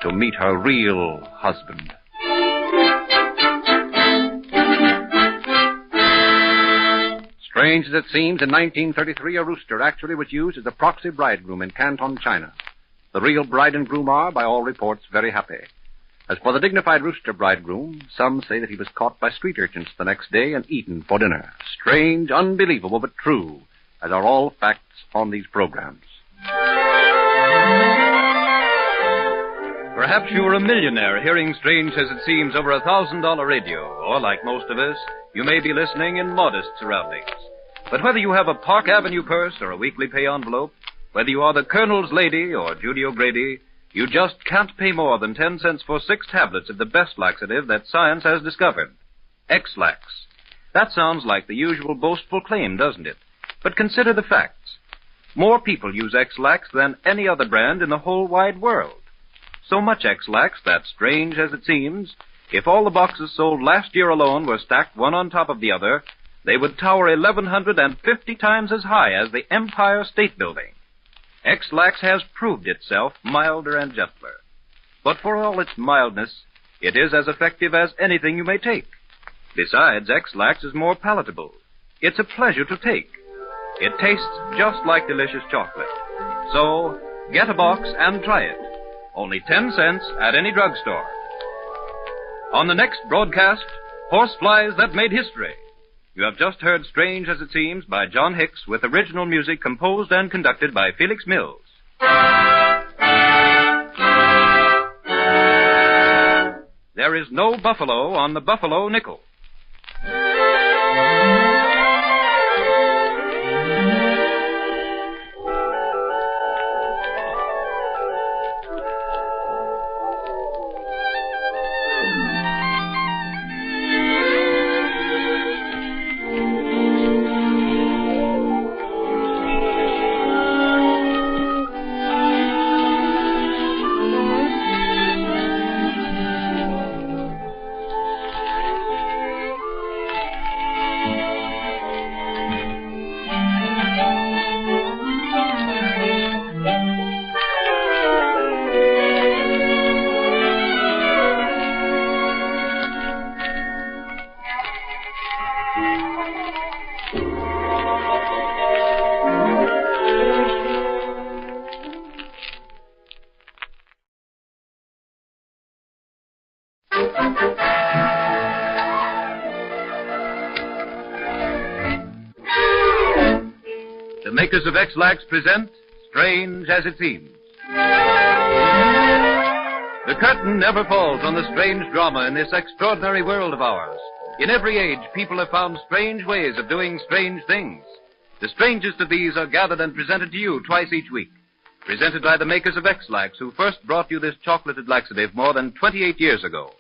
to meet her real husband. Strange as it seems, in 1933, a rooster actually was used as a proxy bridegroom in Canton, China. The real bride and groom are, by all reports, very happy. As for the dignified rooster bridegroom, some say that he was caught by street urchins the next day and eaten for dinner. Strange, unbelievable, but true, as are all facts on these programs. Perhaps you are a millionaire hearing Strange as It Seems over $1,000 radio, or like most of us, you may be listening in modest surroundings. But whether you have a Park Avenue purse or a weekly pay envelope, whether you are the Colonel's lady or Judy O'Grady, you just can't pay more than 10 cents for 6 tablets of the best laxative that science has discovered. X-Lax. That sounds like the usual boastful claim, doesn't it? But consider the facts. More people use X-Lax than any other brand in the whole wide world. So much X-Lax that, strange as it seems, if all the boxes sold last year alone were stacked one on top of the other, they would tower 1,150 times as high as the Empire State Building. X-Lax has proved itself milder and gentler. But for all its mildness, it is as effective as anything you may take. Besides, X-Lax is more palatable. It's a pleasure to take. It tastes just like delicious chocolate. So, get a box and try it. Only 10 cents at any drugstore. On the next broadcast, Horseflies That Made History. You have just heard Strange as It Seems by John Hicks with original music composed and conducted by Felix Mills. There is no buffalo on the buffalo nickel. The makers of X-Lax present Strange as It Seems. The curtain never falls on the strange drama in this extraordinary world of ours. In every age, people have found strange ways of doing strange things. The strangest of these are gathered and presented to you twice each week. Presented by the makers of X-Lax, who first brought you this chocolated laxative more than 28 years ago.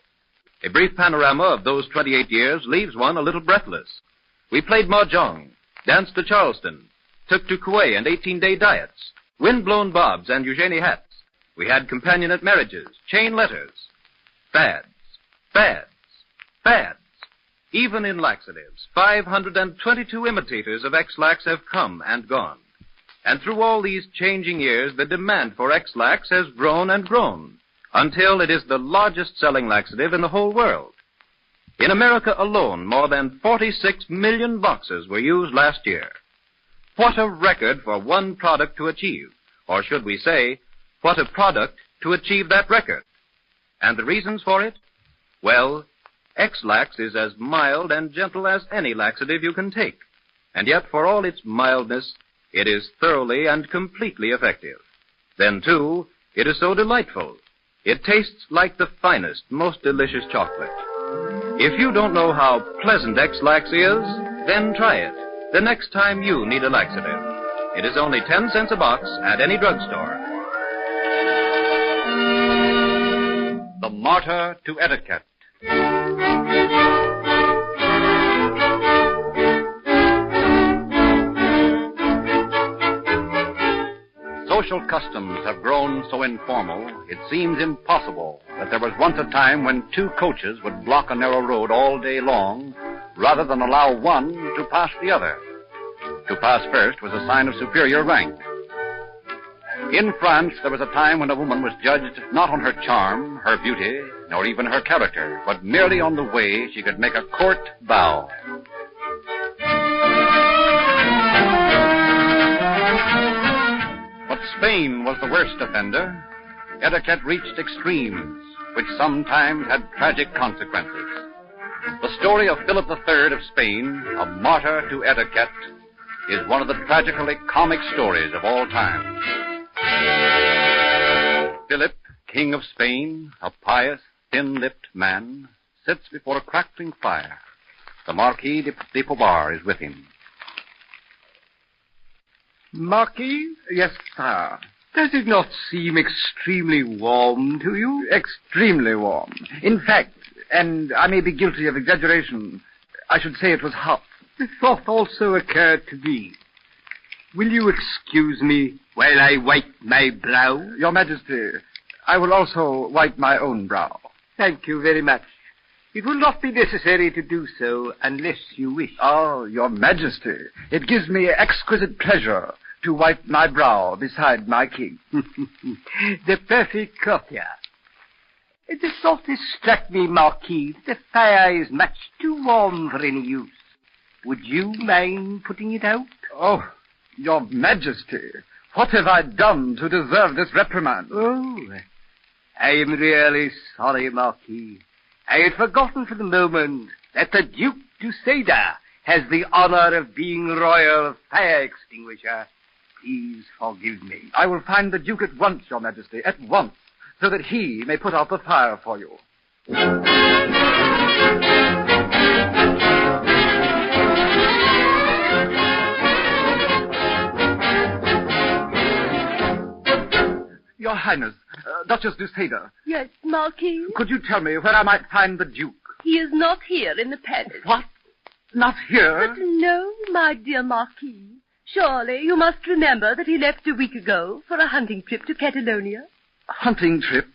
A brief panorama of those 28 years leaves one a little breathless. We played mahjong, danced to Charleston, took to Kuwait and 18-day diets, wind-blown bobs and Eugenie hats. We had companionate marriages, chain letters, fads, fads, fads. Even in laxatives, 522 imitators of X-Lax have come and gone. And through all these changing years, the demand for X-Lax has grown and grown, until it is the largest-selling laxative in the whole world. In America alone, more than 46 million boxes were used last year. What a record for one product to achieve. Or should we say, what a product to achieve that record. And the reasons for it? Well, X-Lax is as mild and gentle as any laxative you can take. And yet, for all its mildness, it is thoroughly and completely effective. Then, too, it is so delightful. It tastes like the finest, most delicious chocolate. If you don't know how pleasant X-Lax is, then try it the next time you need a laxative. It is only 10 cents a box at any drugstore. The Martyr to Etiquette. Social customs have grown so informal, it seems impossible that there was once a time when two coaches would block a narrow road all day long rather than allow one to pass the other. To pass first was a sign of superior rank. In France, there was a time when a woman was judged not on her charm, her beauty, nor even her character, but merely on the way she could make a court bow. But Spain was the worst offender. Etiquette reached extremes, which sometimes had tragic consequences. The story of Philip III of Spain, a martyr to etiquette, is one of the tragically comic stories of all time. Philip, King of Spain, a pious, thin-lipped man, sits before a crackling fire. The Marquis de Pobar is with him. Marquis? Yes, sir. Does it not seem extremely warm to you? Extremely warm. In fact, and I may be guilty of exaggeration, I should say it was hot. The thought also occurred to me. Will you excuse me while I wipe my brow? Your Majesty, I will also wipe my own brow. Thank you very much. It will not be necessary to do so unless you wish. Oh, Your Majesty, it gives me exquisite pleasure to wipe my brow beside my king. The perfect courtier. The thought has struck me, Marquis, that the fire is much too warm for any use. Would you mind putting it out? Oh, Your Majesty, what have I done to deserve this reprimand? Oh, I am really sorry, Marquis. I had forgotten for the moment that the Duke du Seda has the honor of being royal fire extinguisher. Please forgive me. I will find the Duke at once, Your Majesty, at once, so that he may put out the fire for you. Your Highness, Duchess du Seda. Yes, Marquis? Could you tell me where I might find the Duke? He is not here in the palace. What? Not here? But no, my dear Marquis. Surely you must remember that he left a week ago for a hunting trip to Catalonia. Hunting trip?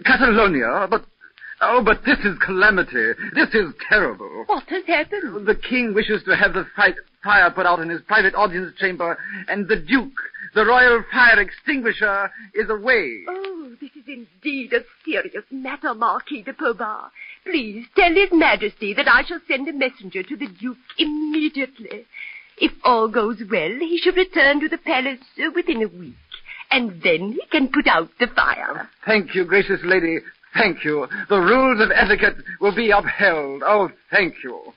Catalonia? But this is calamity. This is terrible. What has happened? The king wishes to have the fire put out in his private audience chamber, and the Duke, the royal fire extinguisher, is away. Oh, this is indeed a serious matter, Marquis de Pobar. Please tell His Majesty that I shall send a messenger to the Duke immediately. If all goes well, he should return to the palace within a week, and then he can put out the fire. Thank you, gracious lady. Thank you. The rules of etiquette will be upheld. Oh, thank you.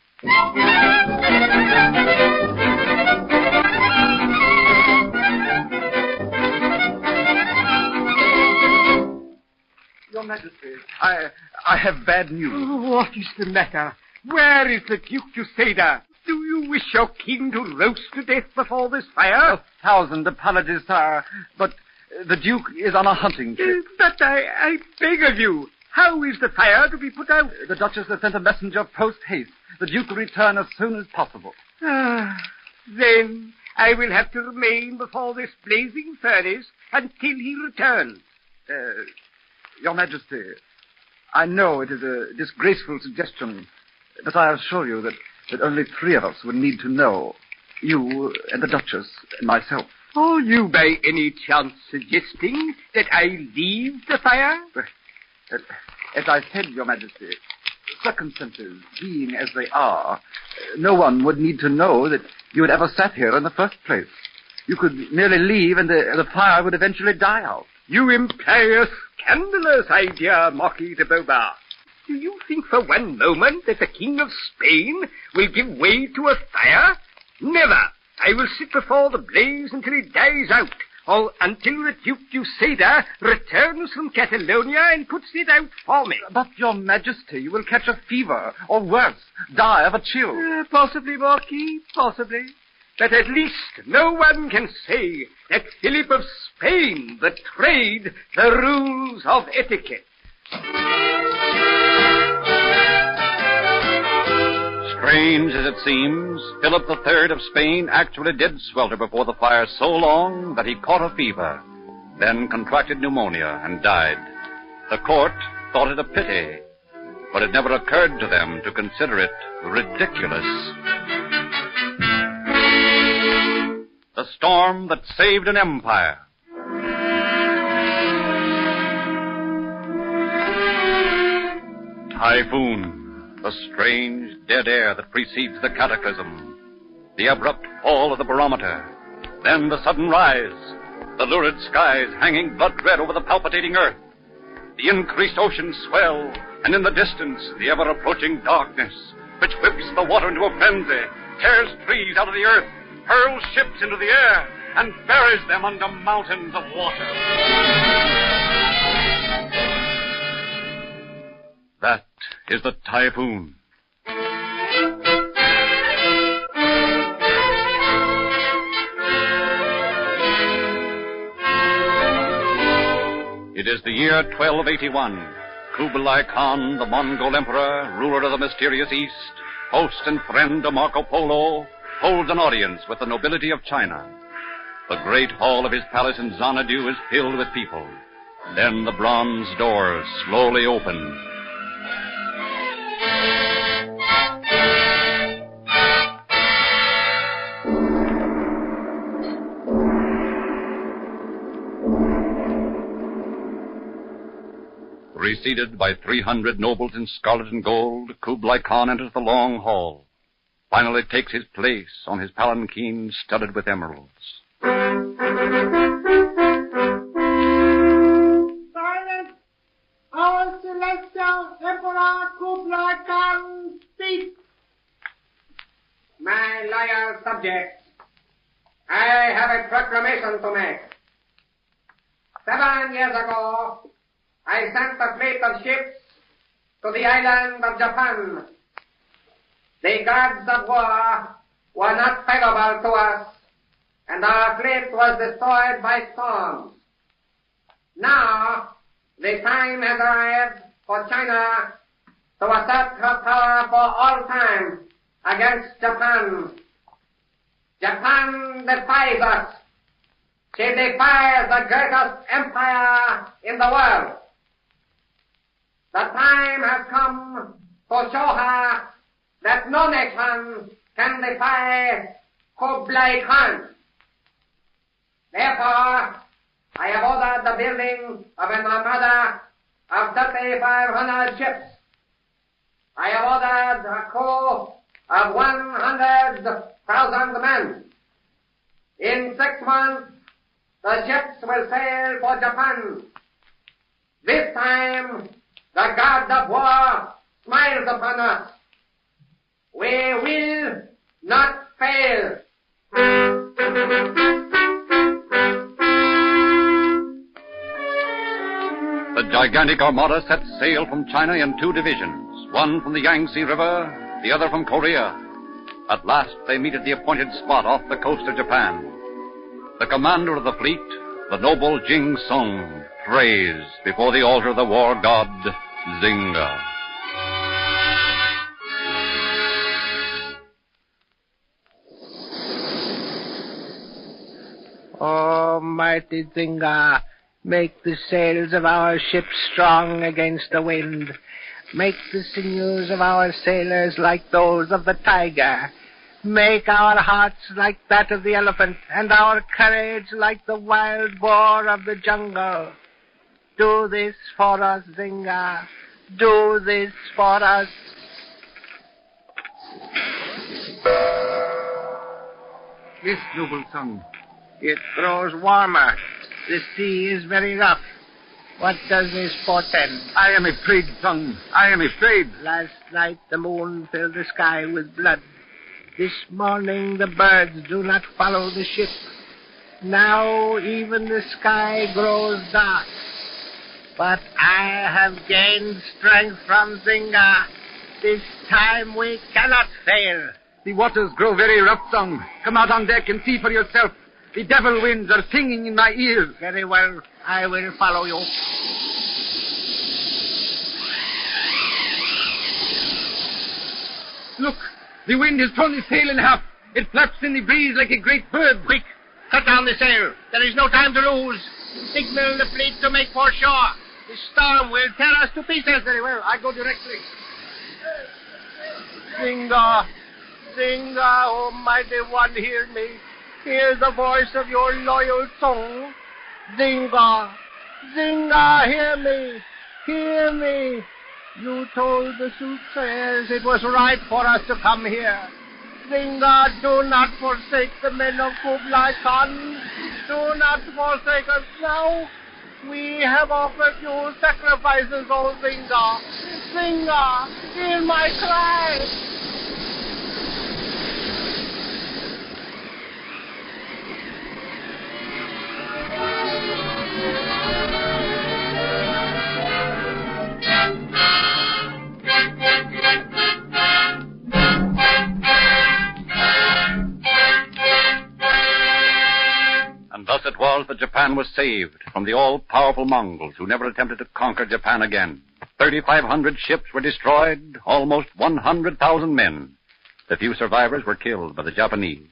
Your Majesty, I have bad news. Oh, what is the matter? Where is the Duke du Seda? Do you wish your king to roast to death before this fire? 1,000 apologies, sir, but the Duke is on a hunting trip. But I beg of you, how is the fire to be put out? The Duchess has sent a messenger post-haste. The Duke will return as soon as possible. Then I will have to remain before this blazing furnace until he returns. Your Majesty, I know it is a disgraceful suggestion, but I assure you that only 3 of us would need to know. You and the Duchess and myself. Are you by any chance suggesting that I leave the fire? As I said, Your Majesty, circumstances being as they are, no one would need to know that you had ever sat here in the first place. You could merely leave and the fire would eventually die out. You imply a scandalous idea, Marquis de Beaubar. Do you think for one moment that the King of Spain will give way to a fire? Never! I will sit before the blaze until it dies out, or until the Duke du Seda returns from Catalonia and puts it out for me. But, Your Majesty, you will catch a fever, or worse, die of a chill. Possibly, Marquis, possibly. But at least no one can say that Philip of Spain betrayed the rules of etiquette. Strange as it seems, Philip III of Spain actually did swelter before the fire so long that he caught a fever, then contracted pneumonia and died. The court thought it a pity, but it never occurred to them to consider it ridiculous. The storm that saved an empire. Typhoon. The strange, dead air that precedes the cataclysm. The abrupt fall of the barometer. Then the sudden rise. The lurid skies hanging blood-red over the palpitating earth. The increased ocean swell, and in the distance, the ever-approaching darkness, which whips the water into a frenzy, tears trees out of the earth, hurls ships into the air, and buries them under mountains of water. That is the typhoon. It is the year 1281. Kublai Khan, the Mongol emperor, ruler of the mysterious East, host and friend of Marco Polo, holds an audience with the nobility of China. The great hall of his palace in Xanadu is filled with people. Then the bronze doors slowly open. Preceded by 300 nobles in scarlet and gold, Kublai Khan enters the long hall. Finally takes his place on his palanquin studded with emeralds. Silence! Our celestial Emperor Kublai Khan speaks. My loyal subjects, I have a proclamation to make. 7 years ago, I sent a fleet of ships to the island of Japan. The gods of war were not favorable to us, and our fleet was destroyed by storms. Now, the time has arrived for China to assert her power for all time against Japan. Japan defies us. She defies the greatest empire in the world. The time has come to show her that no nation can defy Kublai Khan. Therefore, I have ordered the building of an armada of 3,500 ships. I have ordered a crew of 100,000 men. In 6 months, the ships will sail for Japan. This time, the god of war smiles upon us. We will not fail. The gigantic armada sets sail from China in 2 divisions, one from the Yangtze River, the other from Korea. At last they meet at the appointed spot off the coast of Japan. The commander of the fleet, the noble Jing Sung, prays before the altar of the war god Zinga. Oh, mighty Zinga, make the sails of our ships strong against the wind. Make the sinews of our sailors like those of the tiger. Make our hearts like that of the elephant, and our courage like the wild boar of the jungle. Do this for us, Zinga. Do this for us. Yes, noble son. It grows warmer. The sea is very rough. What does this portend? I am afraid, son. I am afraid. Last night the moon filled the sky with blood. This morning the birds do not follow the ship. Now even the sky grows dark. But I have gained strength from Zinga. This time we cannot fail. The waters grow very rough, son. Come out on deck and see for yourself. The devil winds are singing in my ears. Very well. I will follow you. Look, the wind has torn the sail in half. It flaps in the breeze like a great bird. Quick, cut down the sail. There is no time to lose. Signal the fleet to make for shore. The storm will tear us to pieces. Very well, I go directly. Zinga, Zinga, oh mighty one, hear me. Hear the voice of your loyal song. Zinga, Zinga, hear me. Hear me. You told the soothsayers it was right for us to come here. Zinga, do not forsake the men of Kublai Khan. Do not forsake us now. We have offered you sacrifices, O Zinga. Zinga, hear my cry. And thus it was that Japan was saved from the all-powerful Mongols who never attempted to conquer Japan again. 3,500 ships were destroyed, almost 100,000 men. The few survivors were killed by the Japanese.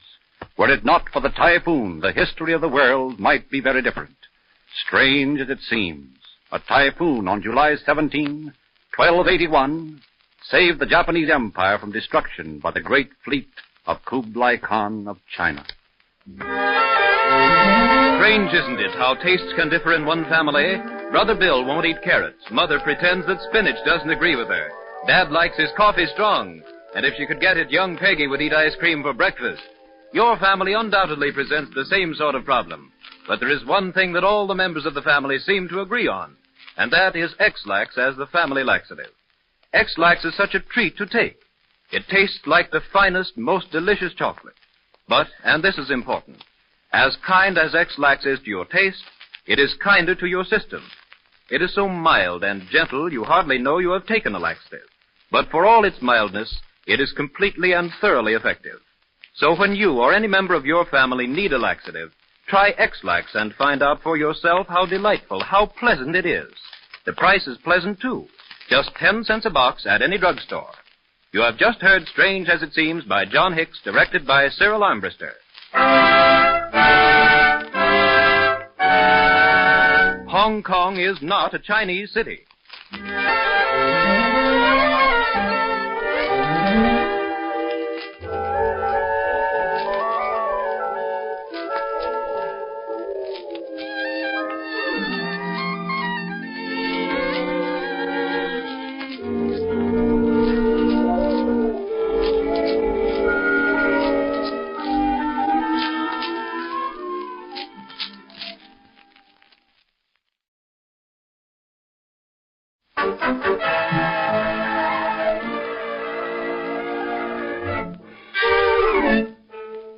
Were it not for the typhoon, the history of the world might be very different. Strange as it seems, a typhoon on July 17, 1281, saved the Japanese Empire from destruction by the great fleet of Kublai Khan of China. Strange, isn't it, how tastes can differ in one family? Brother Bill won't eat carrots. Mother pretends that spinach doesn't agree with her. Dad likes his coffee strong. And if she could get it, young Peggy would eat ice cream for breakfast. Your family undoubtedly presents the same sort of problem. But there is one thing that all the members of the family seem to agree on, and that is X-Lax as the family laxative. X-Lax is such a treat to take. It tastes like the finest, most delicious chocolate. But, and this is important, as kind as X-Lax is to your taste, it is kinder to your system. It is so mild and gentle you hardly know you have taken a laxative. But for all its mildness, it is completely and thoroughly effective. So when you or any member of your family need a laxative, try X-Lax and find out for yourself how delightful, how pleasant it is. The price is pleasant, too. Just 10 cents a box at any drugstore. You have just heard Strange as It Seems by John Hicks, directed by Cyril Armbruster. Hong Kong is not a Chinese city.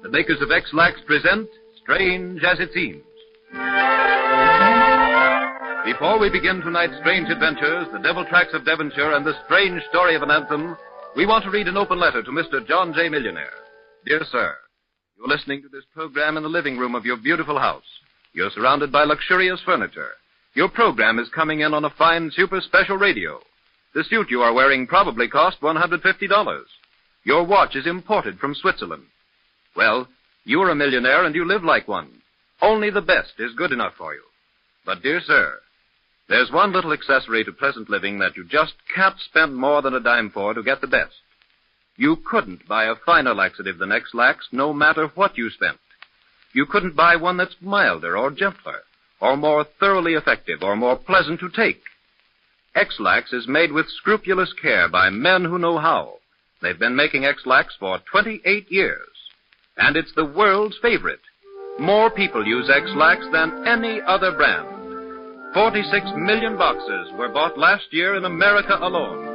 The makers of X-Lax present Strange as It Seems. Before we begin tonight's strange adventures, the Devil Tracks of Devonshire, and the strange story of an anthem, we want to read an open letter to Mr. John J. Millionaire. Dear Sir, you're listening to this program in the living room of your beautiful house. You're surrounded by luxurious furniture. Your program is coming in on a fine, super special radio. The suit you are wearing probably cost $150. Your watch is imported from Switzerland. Well, you're a millionaire and you live like one. Only the best is good enough for you. But, dear sir, there's one little accessory to pleasant living that you just can't spend more than a dime for to get the best. You couldn't buy a finer laxative than X-Lax no matter what you spent. You couldn't buy one that's milder or gentler, or more thoroughly effective, or more pleasant to take. X-Lax is made with scrupulous care by men who know how. They've been making X-Lax for 28 years. And it's the world's favorite. More people use X-Lax than any other brand. 46 million boxes were bought last year in America alone.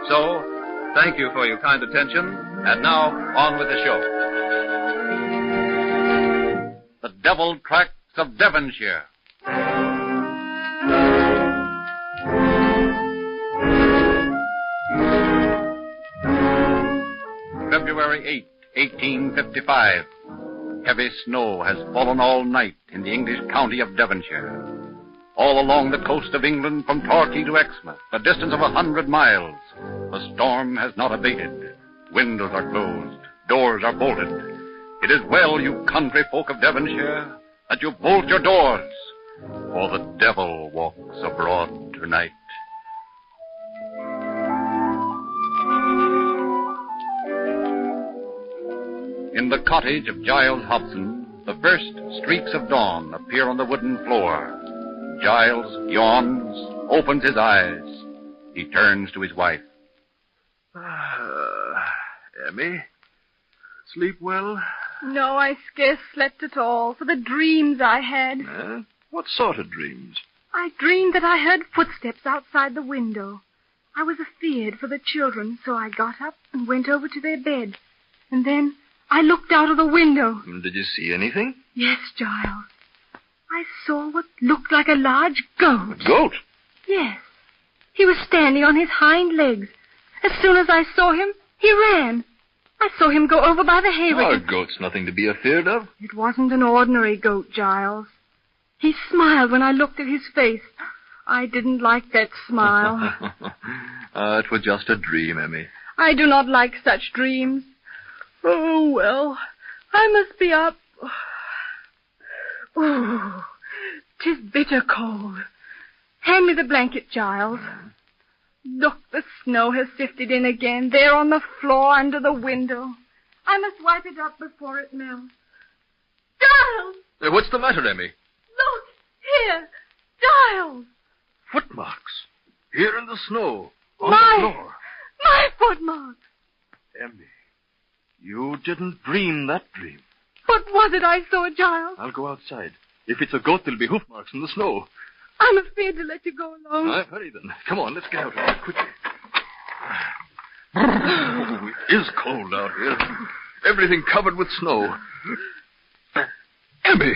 So, thank you for your kind attention. And now, on with the show. The Devil Tracks of Devonshire. February 8, 1855. Heavy snow has fallen all night in the English county of Devonshire. All along the coast of England from Torquay to Exmouth, a distance of 100 miles, the storm has not abated. Windows are closed, doors are bolted. It is well, you country folk of Devonshire, that you bolt your doors, for the devil walks abroad tonight. In the cottage of Giles Hobson, the first streaks of dawn appear on the wooden floor. Giles yawns, opens his eyes. He turns to his wife. Emmy, sleep well? No, I scarce slept at all for the dreams I had. What sort of dreams? I dreamed that I heard footsteps outside the window. I was afeard for the children, so I got up and went over to their bed. And then I looked out of the window. Did you see anything? Yes, Giles. I saw what looked like a large goat. A goat? Yes. He was standing on his hind legs. As soon as I saw him, he ran. I saw him go over by the hayrick. A goat's nothing to be afeard of. It wasn't an ordinary goat, Giles. He smiled when I looked at his face. I didn't like that smile. It was just a dream, Emmy. I do not like such dreams. Oh, well, I must be up. Ooh, 'tis bitter cold. Hand me the blanket, Giles. Look, the snow has sifted in again, there on the floor under the window. I must wipe it up before it melts. Giles! What's the matter, Emmy? Look, here, Giles! Footmarks. Here in the snow. On the floor. My footmarks! Emmy, you didn't dream that dream. What was it I saw, Giles? I'll go outside. If it's a goat, there'll be hoof marks in the snow. I'm afraid to let you go alone. Hurry then. Come on, let's get out of here quickly. Oh, it is cold out here. Everything covered with snow. Emmy,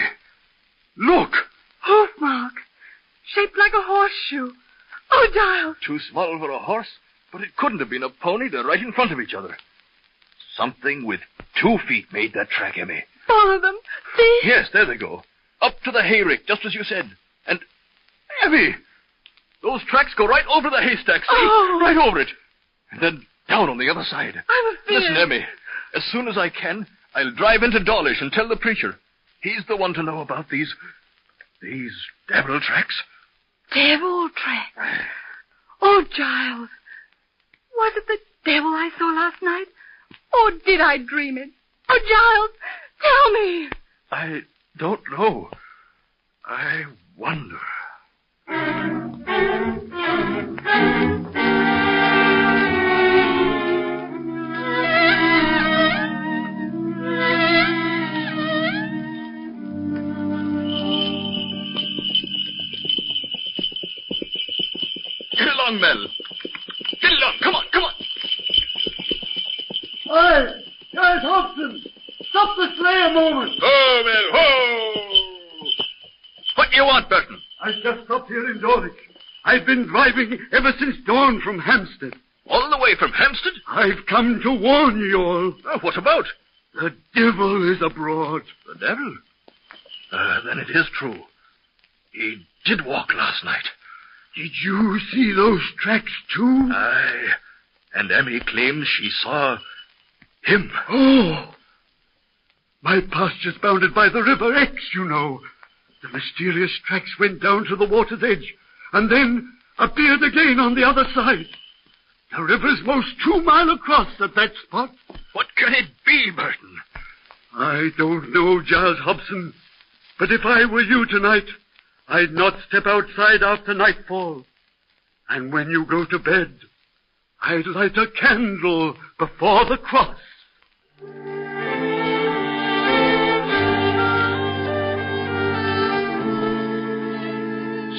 look. Hoof marks, shaped like a horseshoe. Oh, Giles. Too small for a horse, but it couldn't have been a pony. They're right in front of each other. Something with 2 feet made that track, Emmy. Follow them. See? Yes, there they go. Up to the hayrick, just as you said. And, Emmy, those tracks go right over the haystack, see? Oh. Right over it. And then down on the other side. I'm afraid. Listen, Emmy, as soon as I can, I'll drive into Dawlish and tell the preacher. He's the one to know about these devil tracks. Devil tracks? Oh, Giles. Was it the devil I saw last night? Or did I dream it? Oh, Giles, tell me. I don't know. I wonder. Get along, Mel. Get along. Come on, come on. Hey, Giles Hobson, stop the sleigh a moment. Ho, Mel, ho! What do you want, Burton? I just stopped here in Dawlish. I've been driving ever since dawn from Hampstead. All the way from Hampstead? I've come to warn you all. What about? The devil is abroad. The devil? Then it is true. He did walk last night. Did you see those tracks, too? Aye. And Emmy claims she saw him. Oh! My pasture's bounded by the River Ex, you know. The mysterious tracks went down to the water's edge and then appeared again on the other side. The river's most 2 miles across at that spot. What can it be, Burton? I don't know, Giles Hobson. But if I were you tonight, I'd not step outside after nightfall. And when you go to bed, I'd light a candle before the cross.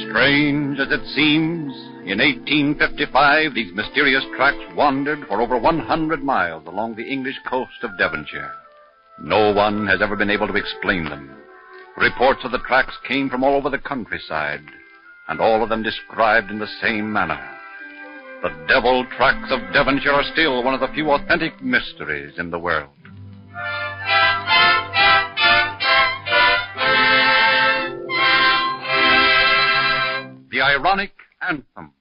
Strange as it seems, in 1855 these mysterious tracks wandered for over 100 miles along the English coast of Devonshire. No one has ever been able to explain them. Reports of the tracks came from all over the countryside, and all of them described in the same manner. The devil tracks of Devonshire are still one of the few authentic mysteries in the world. The ironic anthem.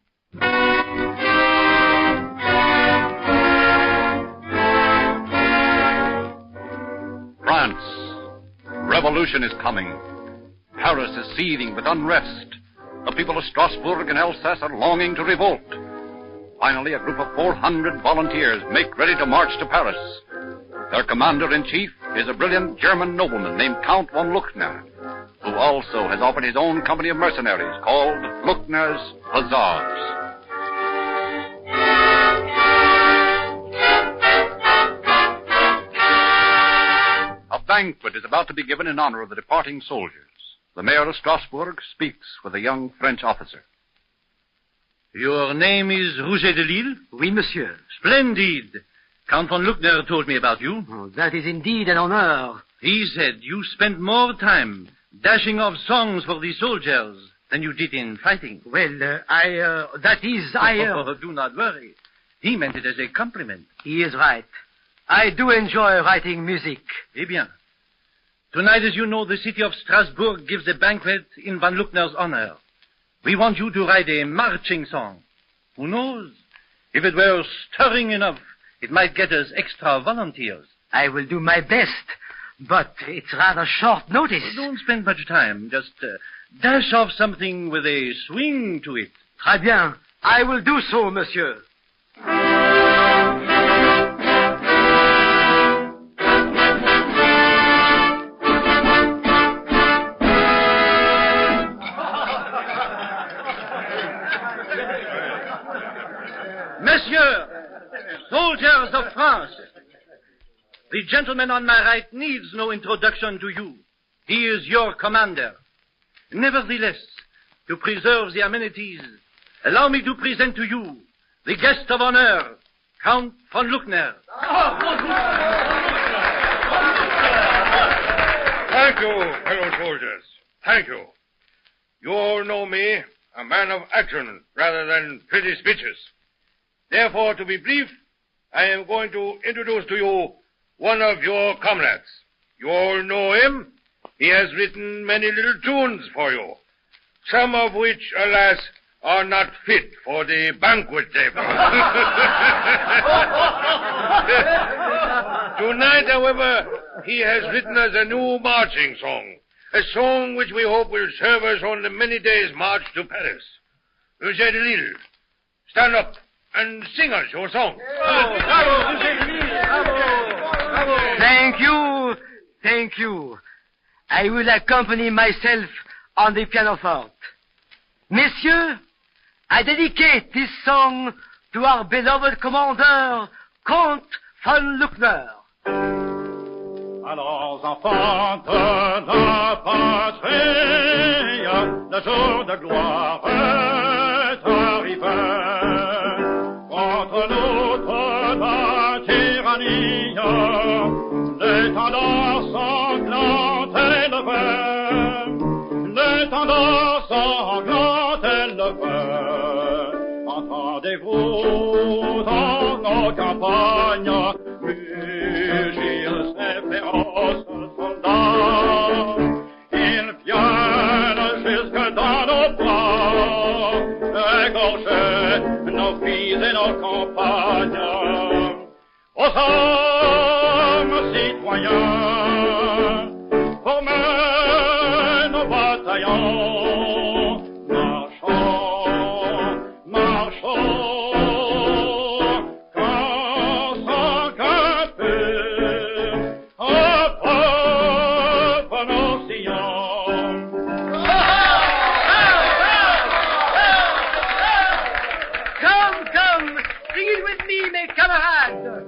France. Revolution is coming. Paris is seething with unrest. The people of Strasbourg and Alsace are longing to revolt. Finally, a group of 400 volunteers make ready to march to Paris. Their commander-in-chief is a brilliant German nobleman named Count von Luckner, who also has offered his own company of mercenaries called Luckner's Hussars. A banquet is about to be given in honor of the departing soldiers. The mayor of Strasbourg speaks with a young French officer. Your name is Rouget de Lille? Oui, monsieur. Splendid. Count von Luckner told me about you. Oh, that is indeed an honor. He said you spent more time dashing off songs for the soldiers than you did in fighting. Well, Do not worry. He meant it as a compliment. He is right. I do enjoy writing music. Eh bien. Tonight, as you know, the city of Strasbourg gives a banquet in von Luckner's honor. We want you to write a marching song. Who knows? If it were stirring enough, it might get us extra volunteers. I will do my best. But it's rather short notice. Don't spend much time. Just dash off something with a swing to it. Très bien. I will do so, monsieur. Messieurs, soldiers of France, the gentleman on my right needs no introduction to you. He is your commander. Nevertheless, to preserve the amenities, allow me to present to you the guest of honor, Count von Luckner. Thank you, fellow soldiers. Thank you. You all know me, a man of action rather than pretty speeches. Therefore, to be brief, I am going to introduce to you one of your comrades. You all know him. He has written many little tunes for you, some of which, alas, are not fit for the banquet table. Tonight, however, he has written us a new marching song, a song which we hope will serve us on the many days' march to Paris. Monsieur de Lille, stand up and sing us your song. Thank you. Thank you. I will accompany myself on the pianoforte. Messieurs, I dedicate this song to our beloved commander, Count von Luckner. Alors, enfants de la patrie, le jour de gloire est arrivé. Contre l'autre la tyrannie, l'étendard sanglant élevé, l'étendard sanglant élevé. Entendez-vous dans nos campagnes mugir ces féroces soldats? Ils viennent jusque dans nos bois, égorger nos filles et nos compagnes. Aux hommes citoyens, formez nos bataillons, marchons, marchons, quand sans qu'un peu, après nos sillons. Come, sing it with me, mes camarades.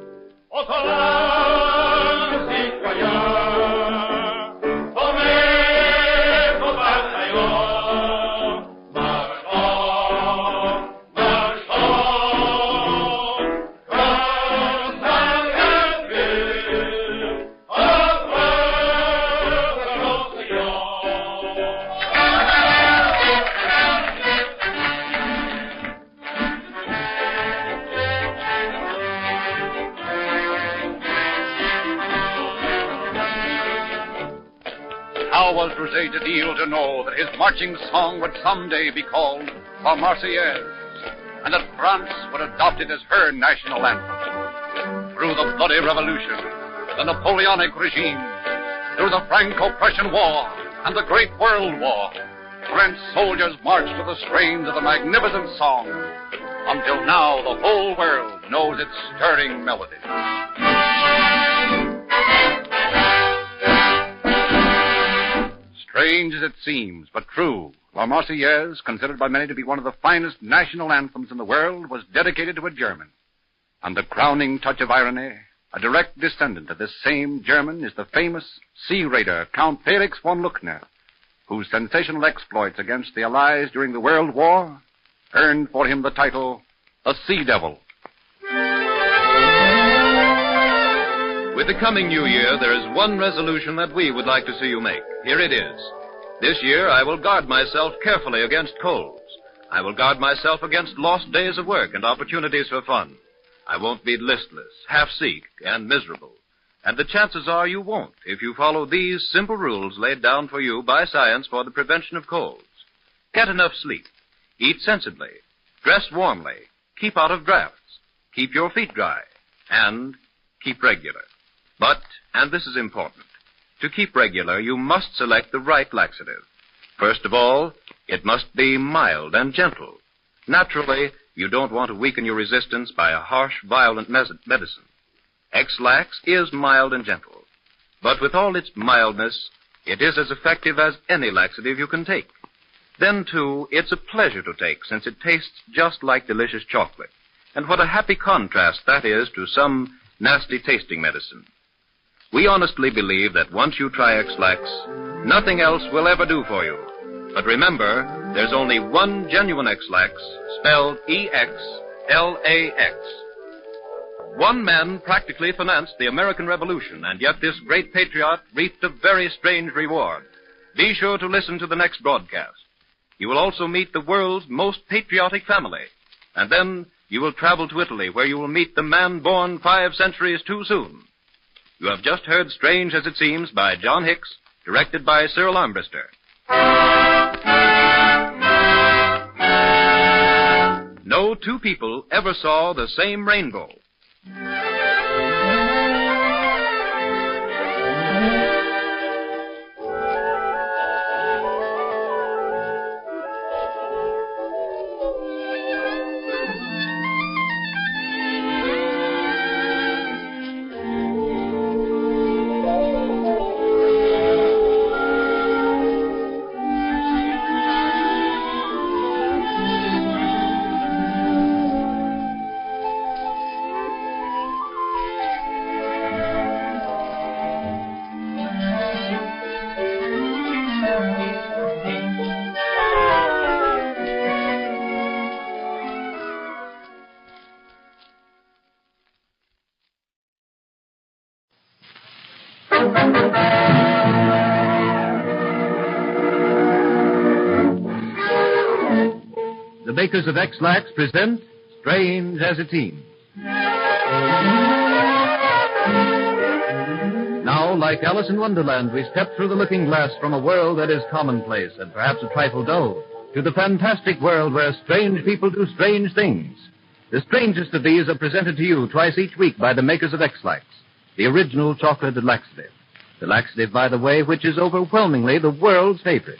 Aux hommes citoyens, formez vos bataillons, marchons, marchons, comme ça qu'un peu, après l'océan. How was Rosé de Lille to know that his marching song would someday be called La Marseillaise, and that France would adopt it as her national anthem? Through the bloody revolution, the Napoleonic regime, through the Franco-Prussian War, and the Great World War, French soldiers marched to the strains of the magnificent song, until now the whole world knows its stirring melody. Strange as it seems, but true, La Marseillaise, considered by many to be one of the finest national anthems in the world, was dedicated to a German. And the crowning touch of irony, a direct descendant of this same German is the famous sea raider, Count Felix von Luckner, whose sensational exploits against the Allies during the World War earned for him the title, the Sea Devil. With the coming new year, there is one resolution that we would like to see you make. Here it is. This year, I will guard myself carefully against colds. I will guard myself against lost days of work and opportunities for fun. I won't be listless, half-seek, and miserable. And the chances are you won't if you follow these simple rules laid down for you by science for the prevention of colds. Get enough sleep. Eat sensibly. Dress warmly. Keep out of drafts. Keep your feet dry. And keep regular. But, and this is important, To keep regular, you must select the right laxative. First of all, it must be mild and gentle. Naturally, you don't want to weaken your resistance by a harsh, violent medicine. X-Lax is mild and gentle. But with all its mildness, it is as effective as any laxative you can take. Then, too, it's a pleasure to take, since it tastes just like delicious chocolate. And what a happy contrast that is to some nasty-tasting medicine. We honestly believe that once you try X-Lax, nothing else will ever do for you. But remember, there's only one genuine X-Lax, spelled E-X-L-A-X. One man practically financed the American Revolution, and yet this great patriot reaped a very strange reward. Be sure to listen to the next broadcast. You will also meet the world's most patriotic family. And then you will travel to Italy, where you will meet the man born 5 centuries too soon. You have just heard Strange as It Seems by John Hicks, directed by Cyril Armbruster. No two people ever saw the same rainbow. The makers of X-Lax present Strange as It Seems. Now, like Alice in Wonderland, we step through the looking glass from a world that is commonplace and perhaps a trifle dull to the fantastic world where strange people do strange things. The strangest of these are presented to you twice each week by the makers of X-Lax, the original chocolate laxative. The laxative, by the way, which is overwhelmingly the world's favorite.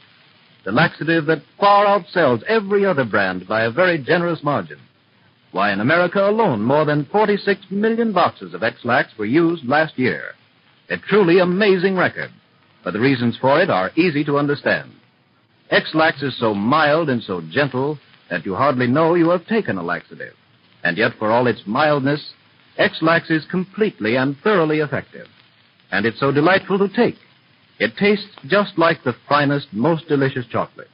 The laxative that far outsells every other brand by a very generous margin. Why, in America alone, more than 46 million boxes of X-Lax were used last year. A truly amazing record. But the reasons for it are easy to understand. X-Lax is so mild and so gentle that you hardly know you have taken a laxative. And yet, for all its mildness, X-Lax is completely and thoroughly effective. And it's so delightful to take. It tastes just like the finest, most delicious chocolate.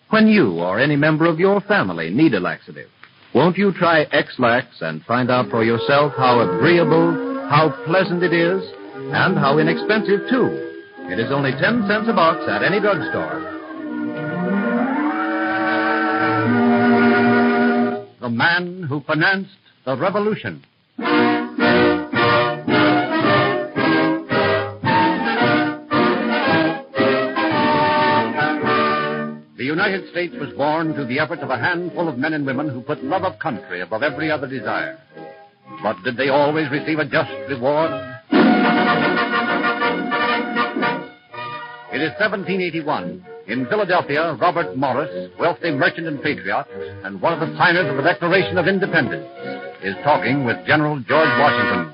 When you or any member of your family need a laxative, won't you try X-Lax and find out for yourself how agreeable, how pleasant it is, and how inexpensive, too? It is only 10 cents a box at any drugstore. The man who financed the revolution. The United States was born through the efforts of a handful of men and women who put love of country above every other desire. But did they always receive a just reward? It is 1781. In Philadelphia, Robert Morris, wealthy merchant and patriot, and one of the signers of the Declaration of Independence, is talking with General George Washington.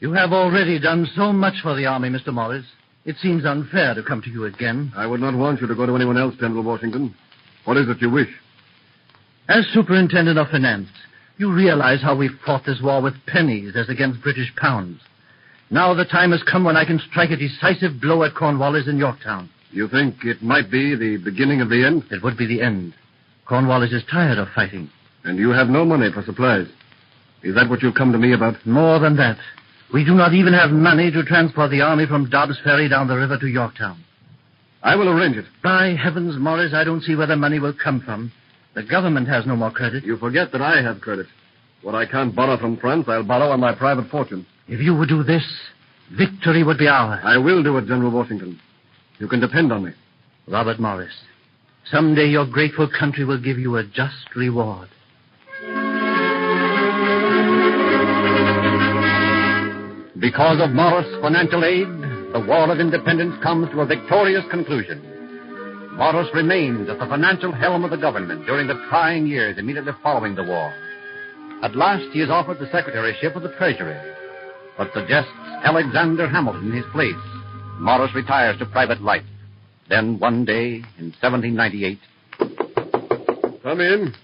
You have already done so much for the Army, Mr. Morris. It seems unfair to come to you again. I would not want you to go to anyone else, General Washington. What is it you wish? As Superintendent of Finance, you realize how we fought this war with pennies as against British pounds. Now the time has come when I can strike a decisive blow at Cornwallis in Yorktown. You think it might be the beginning of the end? It would be the end. Cornwallis is tired of fighting. And you have no money for supplies. Is that what you've come to me about? More than that. We do not even have money to transport the army from Dobbs Ferry down the river to Yorktown. I will arrange it. By heavens, Morris, I don't see where the money will come from. The government has no more credit. You forget that I have credit. What I can't borrow from France, I'll borrow on my private fortune. If you would do this, victory would be ours. I will do it, General Washington. You can depend on me. Robert Morris, someday your grateful country will give you a just reward. Because of Morris' financial aid, the War of Independence comes to a victorious conclusion. Morris remains at the financial helm of the government during the trying years immediately following the war. At last, he is offered the secretaryship of the Treasury, but suggests Alexander Hamilton in his place. Morris retires to private life. Then, one day, in 1798... Come in.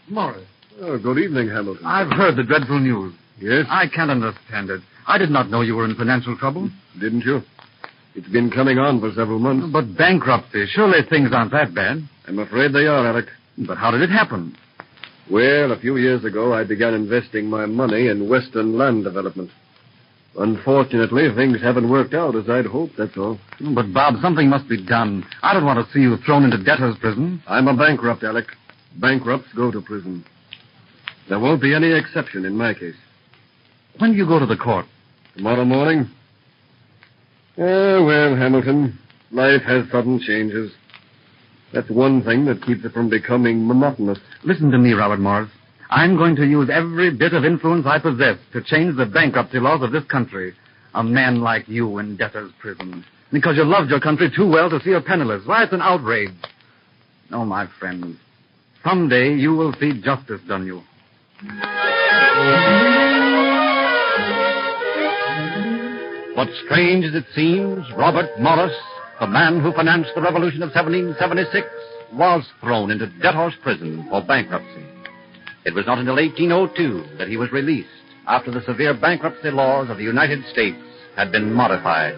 Morris. Oh, good evening, Hamilton. I've heard the dreadful news. Yes? I can't understand it. I did not know you were in financial trouble. Didn't you? It's been coming on for several months. But bankruptcy, surely things aren't that bad. I'm afraid they are, Alec. But how did it happen? Well, a few years ago, I began investing my money in Western land development. Unfortunately, things haven't worked out as I'd hoped, that's all. But, Bob, something must be done. I don't want to see you thrown into debtor's prison. I'm a bankrupt, Alec. Bankrupts go to prison. There won't be any exception in my case. When do you go to the court? Tomorrow morning. Well, Hamilton, life has sudden changes. That's one thing that keeps it from becoming monotonous. Listen to me, Robert Morris. I'm going to use every bit of influence I possess to change the bankruptcy laws of this country. A man like you in debtor's prison. Because you loved your country too well to see her penniless. Why, it's an outrage. Oh, my friends, someday you will see justice done you. But strange as it seems, Robert Morris, the man who financed the Revolution of 1776, was thrown into debtor's prison for bankruptcy. It was not until 1802 that he was released after the severe bankruptcy laws of the United States had been modified.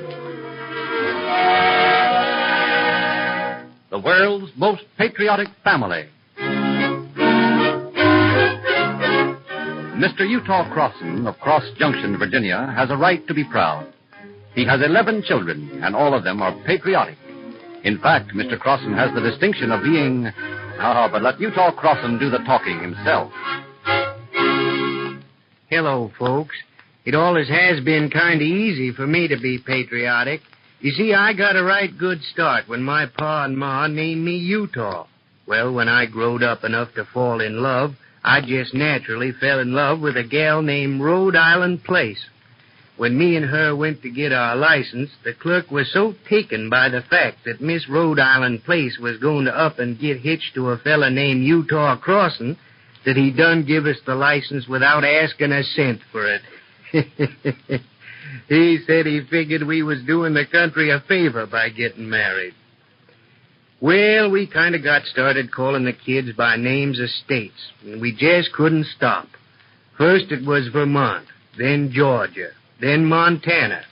The world's most patriotic family. Mr. Utah Crossan of Cross Junction, Virginia, has a right to be proud. He has 11 children, and all of them are patriotic. In fact, Mr. Crossan has the distinction of being... but let Utah Crossan do the talking himself. Hello, folks. It always has been kind of easy for me to be patriotic. You see, I got a right good start when my pa and ma named me Utah. Well, when I growed up enough to fall in love, I just naturally fell in love with a gal named Rhode Island Place. When me and her went to get our license, the clerk was so taken by the fact that Miss Rhode Island Place was going to up and get hitched to a fella named Utah Crossan that he done give us the license without asking a cent for it. He said he figured we was doing the country a favor by getting married. Well, we kind of got started calling the kids by names of states, and we just couldn't stop. First it was Vermont, then Georgia, then Montana.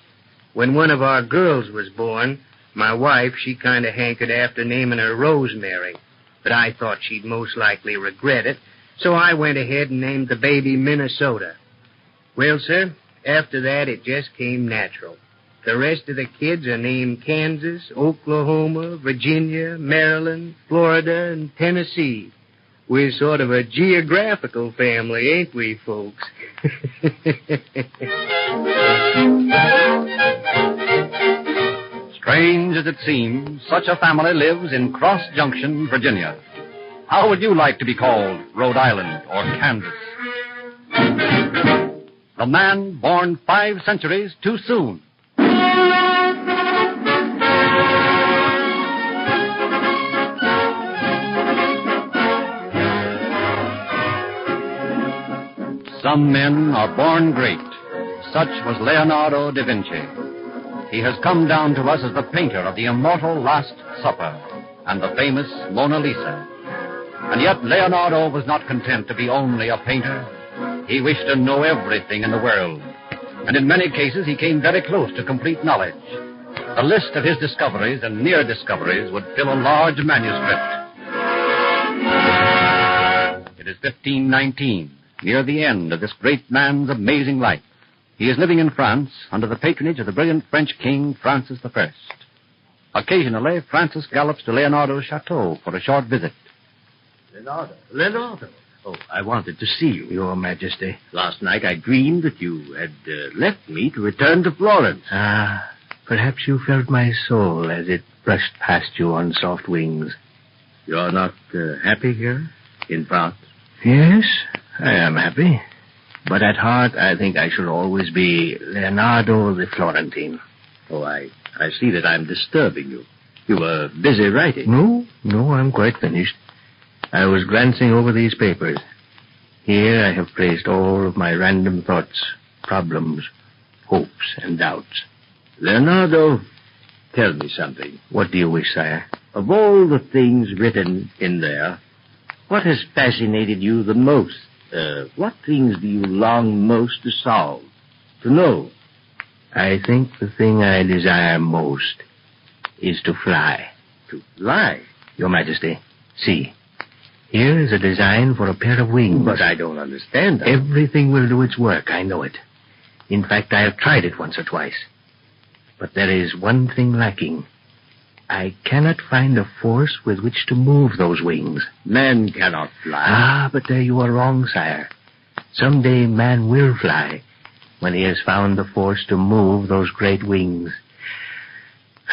When one of our girls was born, my wife, she kind of hankered after naming her Rosemary, but I thought she'd most likely regret it, so I went ahead and named the baby Minnesota. Well, sir, after that it just came natural. The rest of the kids are named Kansas, Oklahoma, Virginia, Maryland, Florida, and Tennessee. We're sort of a geographical family, ain't we, folks? Strange as it seems, such a family lives in Cross Junction, Virginia. How would you like to be called Rhode Island or Kansas? The man born 5 centuries too soon. Some men are born great. Such was Leonardo da Vinci. He has come down to us as the painter of the immortal Last Supper and the famous Mona Lisa. And yet Leonardo was not content to be only a painter. He wished to know everything in the world. And in many cases he came very close to complete knowledge. The list of his discoveries and near discoveries would fill a large manuscript. It is 1519. Near the end of this great man's amazing life. He is living in France under the patronage of the brilliant French king, Francis I. Occasionally, Francis gallops to Leonardo's chateau for a short visit. Leonardo. Oh, I wanted to see you, Your Majesty. Last night I dreamed that you had left me to return to Florence. Perhaps you felt my soul as it brushed past you on soft wings. You're not happy here in France? Yes, I am happy. But at heart, I think I shall always be Leonardo the Florentine. Oh, I see that I'm disturbing you. You were busy writing. No, I'm quite finished. I was glancing over these papers. Here I have placed all of my random thoughts, problems, hopes, and doubts. Leonardo, tell me something. What do you wish, sire? Of all the things written in there, what has fascinated you the most? What things do you long most to solve, to know? I think the thing I desire most is to fly. To fly? Your Majesty, see. Here is a design for a pair of wings. But I don't understand that. Everything will do its work, I know it. In fact, I have tried it once or twice. But there is one thing lacking. I cannot find a force with which to move those wings. Man cannot fly. Ah, but there you are wrong, sire. Someday man will fly when he has found the force to move those great wings.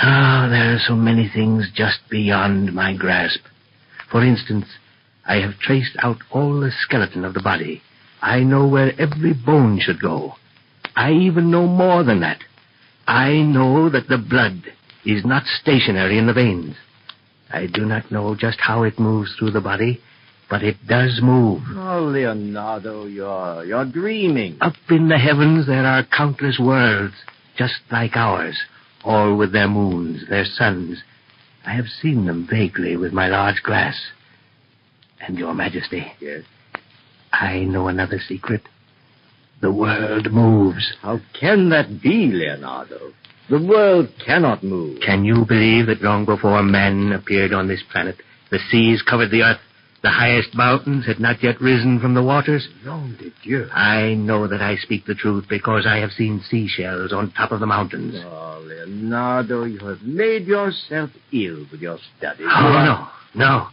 Ah, there are so many things just beyond my grasp. For instance, I have traced out all the skeleton of the body. I know where every bone should go. I even know more than that. I know that the blood is not stationary in the veins. I do not know just how it moves through the body, but it does move. Oh, Leonardo, you're dreaming. Up in the heavens there are countless worlds, just like ours, all with their moons, their suns. I have seen them vaguely with my large glass. And Your Majesty. Yes? I know another secret. The world moves. How can that be, Leonardo? The world cannot move. Can you believe that long before man appeared on this planet, the seas covered the earth, the highest mountains had not yet risen from the waters? Nom de Dieu. I know that I speak the truth because I have seen seashells on top of the mountains. Oh, Leonardo, you have made yourself ill with your studies. Oh, no.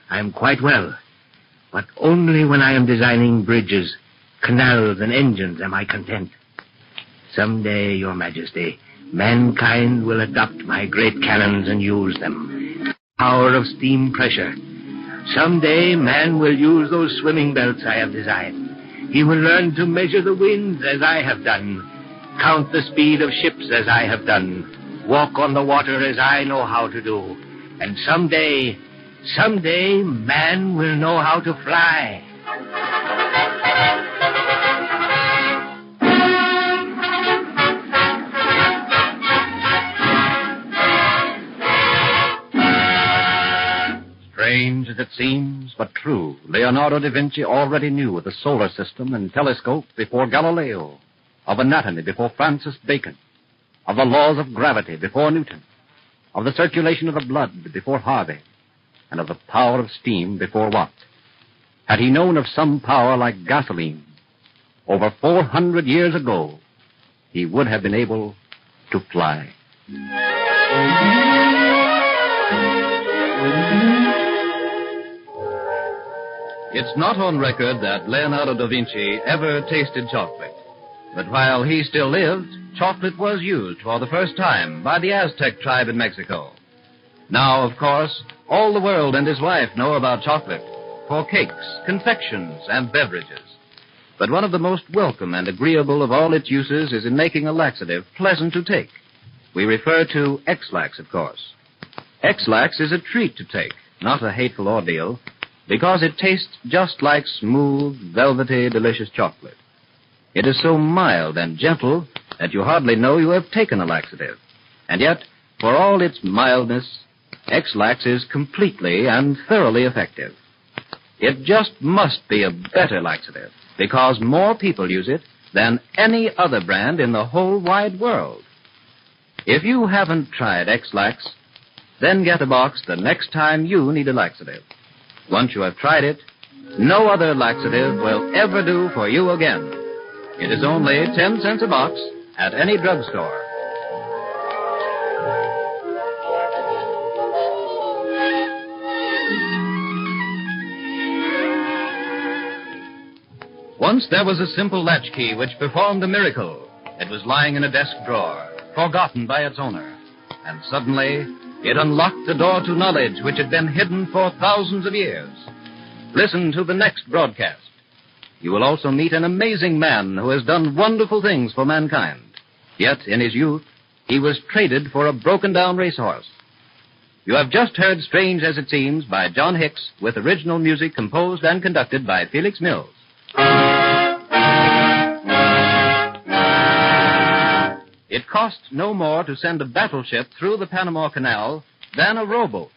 I am quite well. But only when I am designing bridges, canals, and engines am I content. Someday, Your Majesty, mankind will adopt my great cannons and use them. Power of steam pressure. Someday, man will use those swimming belts I have designed. He will learn to measure the winds as I have done, count the speed of ships as I have done, walk on the water as I know how to do. And someday, man will know how to fly. Strange as it seems, but true, Leonardo da Vinci already knew of the solar system and telescope before Galileo, of anatomy before Francis Bacon, of the laws of gravity before Newton, of the circulation of the blood before Harvey, and of the power of steam before Watt. Had he known of some power like gasoline, over 400 years ago, he would have been able to fly. It's not on record that Leonardo da Vinci ever tasted chocolate. But while he still lived, chocolate was used for the first time by the Aztec tribe in Mexico. Now, of course, all the world and his wife know about chocolate for cakes, confections, and beverages. But one of the most welcome and agreeable of all its uses is in making a laxative pleasant to take. We refer to X-Lax, of course. X-Lax is a treat to take, not a hateful ordeal, because it tastes just like smooth, velvety, delicious chocolate. It is so mild and gentle that you hardly know you have taken a laxative. And yet, for all its mildness, X-Lax is completely and thoroughly effective. It just must be a better laxative, because more people use it than any other brand in the whole wide world. If you haven't tried X-Lax, then get a box the next time you need a laxative. Once you have tried it, no other laxative will ever do for you again. It is only 10 cents a box at any drugstore. Once there was a simple latchkey which performed a miracle. It was lying in a desk drawer, forgotten by its owner. And suddenly, it unlocked the door to knowledge which had been hidden for thousands of years. Listen to the next broadcast. You will also meet an amazing man who has done wonderful things for mankind. Yet, in his youth, he was traded for a broken-down racehorse. You have just heard Strange as It Seems by John Hicks, with original music composed and conducted by Felix Mills. It cost no more to send a battleship through the Panama Canal than a rowboat.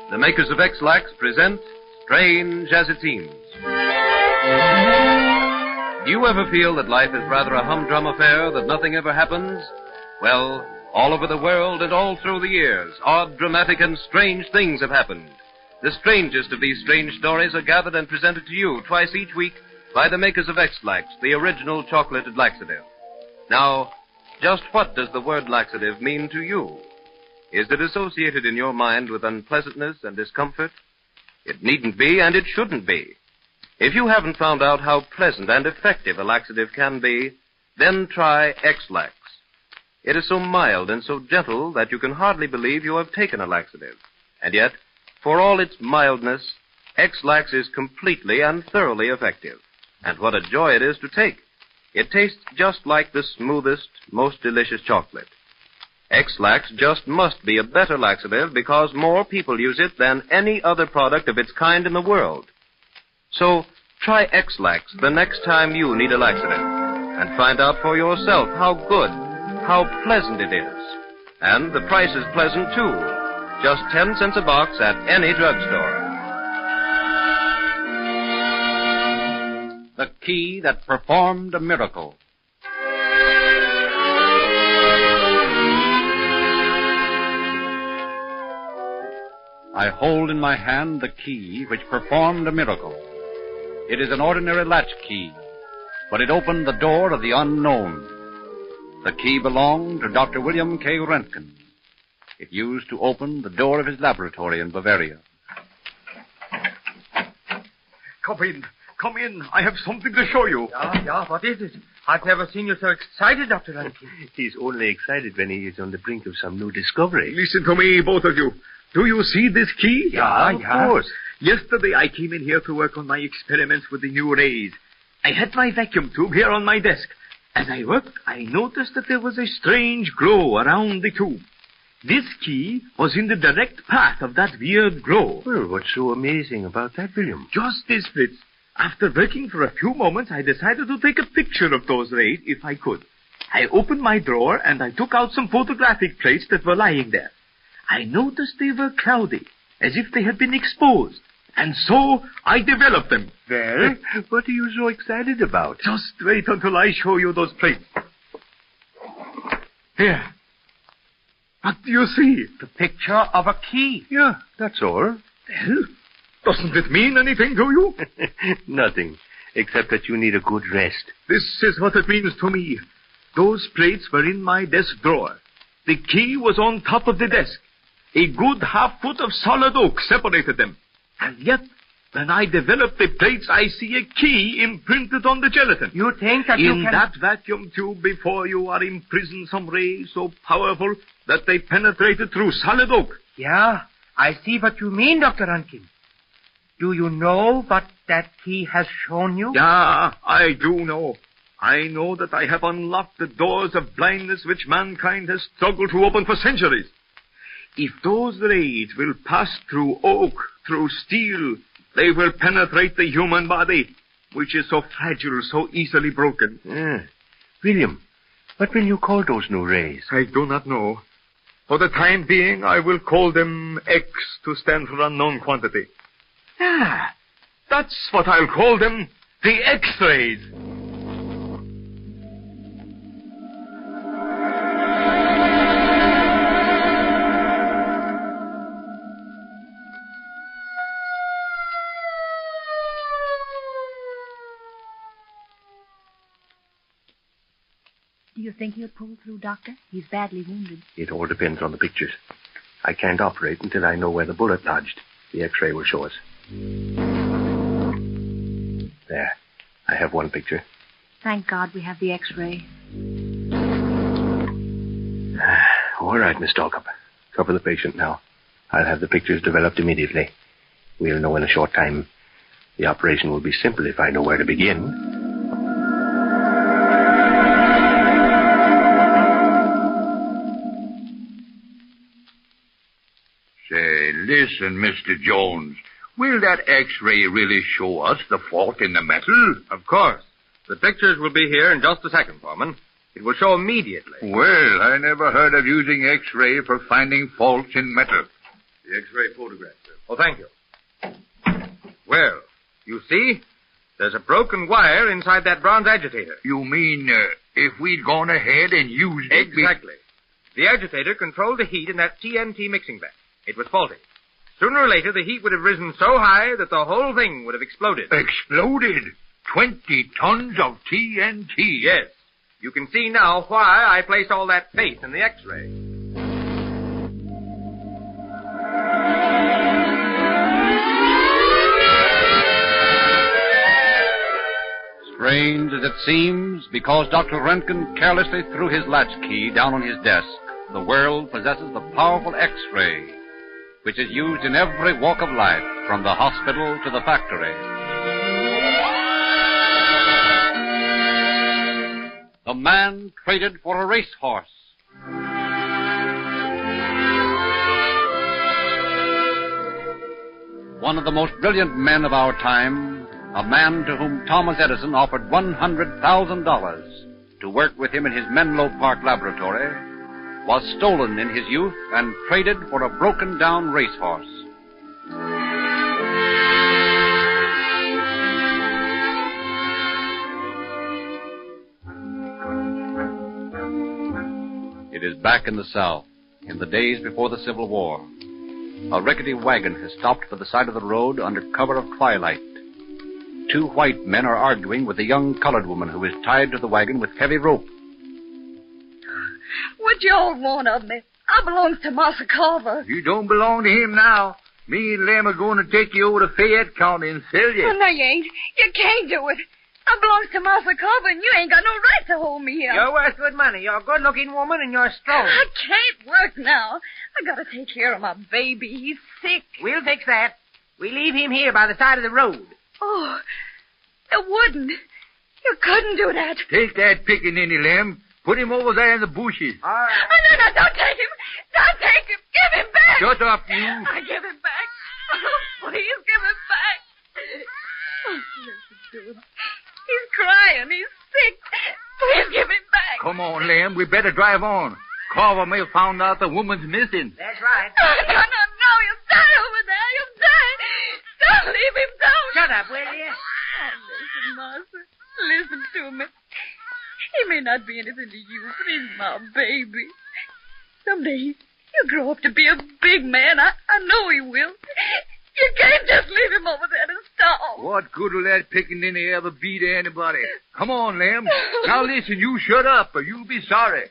The makers of X-Lax present Strange as It Seems. Do you ever feel that life is rather a humdrum affair, that nothing ever happens? Well, all over the world and all through the years, odd, dramatic, and strange things have happened. The strangest of these strange stories are gathered and presented to you twice each week by the makers of X-Lax, the original chocolated laxative. Now, just what does the word laxative mean to you? Is it associated in your mind with unpleasantness and discomfort? It needn't be, and it shouldn't be. If you haven't found out how pleasant and effective a laxative can be, then try X-Lax. It is so mild and so gentle that you can hardly believe you have taken a laxative. And yet, for all its mildness, X-Lax is completely and thoroughly effective. And what a joy it is to take. It tastes just like the smoothest, most delicious chocolate. X-Lax just must be a better laxative because more people use it than any other product of its kind in the world. So, try X-Lax the next time you need a laxative and find out for yourself how good, how pleasant it is. And the price is pleasant, too. Just 10 cents a box at any drugstore. The key that performed a miracle. I hold in my hand the key which performed a miracle. It is an ordinary latch key, but it opened the door of the unknown. The key belonged to Dr. William K. Röntgen. It used to open the door of his laboratory in Bavaria. Come in. Come in. I have something to show you. Yeah, what is it? I've never seen you so excited, Dr. Röntgen. He's only excited when he is on the brink of some new discovery. Listen to me, both of you. Do you see this key? Yeah, of course. Yesterday I came in here to work on my experiments with the new rays. I had my vacuum tube here on my desk. As I worked, I noticed that there was a strange glow around the tube. This key was in the direct path of that weird glow. Well, what's so amazing about that, William? Just this, Fritz. After working for a few moments, I decided to take a picture of those rays if I could. I opened my drawer and I took out some photographic plates that were lying there. I noticed they were cloudy, as if they had been exposed. And so I developed them. Well, what are you so excited about? Just wait until I show you those plates. Here. What do you see? The picture of a key. Yeah, that's all. Well, doesn't it mean anything to you? Nothing, except that you need a good rest. This is what it means to me. Those plates were in my desk drawer. The key was on top of the desk. A good half-foot of solid oak separated them. And yet, when I develop the plates, I see a key imprinted on the gelatin. You think that in that vacuum tube before you are imprisoned some rays so powerful that they penetrated through solid oak. Yeah, I see what you mean, Dr. Röntgen. Do you know what that key has shown you? Yeah, I do know. I know that I have unlocked the doors of blindness which mankind has struggled to open for centuries. If those rays will pass through oak, through steel, they will penetrate the human body, which is so fragile, so easily broken. William, what will you call those new rays? I do not know. For the time being, I will call them X to stand for unknown quantity. Ah, that's what I'll call them, the X-rays. Do you think he'll pull through, Doctor? He's badly wounded. It all depends on the pictures. I can't operate until I know where the bullet lodged. The X-ray will show us. There. I have one picture. Thank God we have the X-ray. All right, Miss Stalkup. Cover the patient now. I'll have the pictures developed immediately. We'll know in a short time. The operation will be simple if I know where to begin. Say, listen, Mr. Jones. Will that X-ray really show us the fault in the metal? Of course. The pictures will be here in just a second, Foreman. It will show immediately. Well, I never heard of using X-ray for finding faults in metal. The X-ray photograph, sir. Oh, thank you. Well, you see, there's a broken wire inside that bronze agitator. You mean, if we'd gone ahead and used it... Exactly. The agitator controlled the heat in that TNT mixing vat. It was faulty. Sooner or later, the heat would have risen so high that the whole thing would have exploded. Exploded? 20 tons of TNT? Yes. You can see now why I placed all that faith in the X-ray. Strange as it seems, because Dr. Röntgen carelessly threw his latchkey down on his desk, the world possesses the powerful X-ray, which is used in every walk of life, from the hospital to the factory. The man traded for a racehorse. One of the most brilliant men of our time, a man to whom Thomas Edison offered $100,000 to work with him in his Menlo Park laboratory, was stolen in his youth and traded for a broken-down racehorse. It is back in the South, in the days before the Civil War. A rickety wagon has stopped by the side of the road under cover of twilight. Two white men are arguing with a young colored woman who is tied to the wagon with heavy rope. What you all want of me? I belongs to Massa Carver. You don't belong to him now. Me and Lem are going to take you over to Fayette County and sell you. Oh, no, you ain't. You can't do it. I belongs to Massa Carver, and you ain't got no right to hold me here. You're worth good money. You're a good-looking woman, and you're strong. I can't work now. I gotta take care of my baby. He's sick. We'll fix that. We leave him here by the side of the road. Oh, you wouldn't. You couldn't do that. Take that pickaninny, Lem. Put him over there in the bushes. All right. Oh, no, don't take him. Don't take him. Give him back. Shut up, you. I give him back. Oh, please give him back. Oh, listen to him. He's crying. He's sick. Please give him back. Come on, Lem. We better drive on. Carver may have found out the woman's missing. That's right. No. He'll die over there. He'll die. Don't leave him. Don't. Shut up, will you? Oh, listen, Martha. Listen to me. He may not be anything to you, but he's my baby. Someday he'll grow up to be a big man. I know he will. You can't just leave him over there to starve. What good will that pickaninny ever be to anybody? Come on, Lem. Now listen, you shut up or you'll be sorry.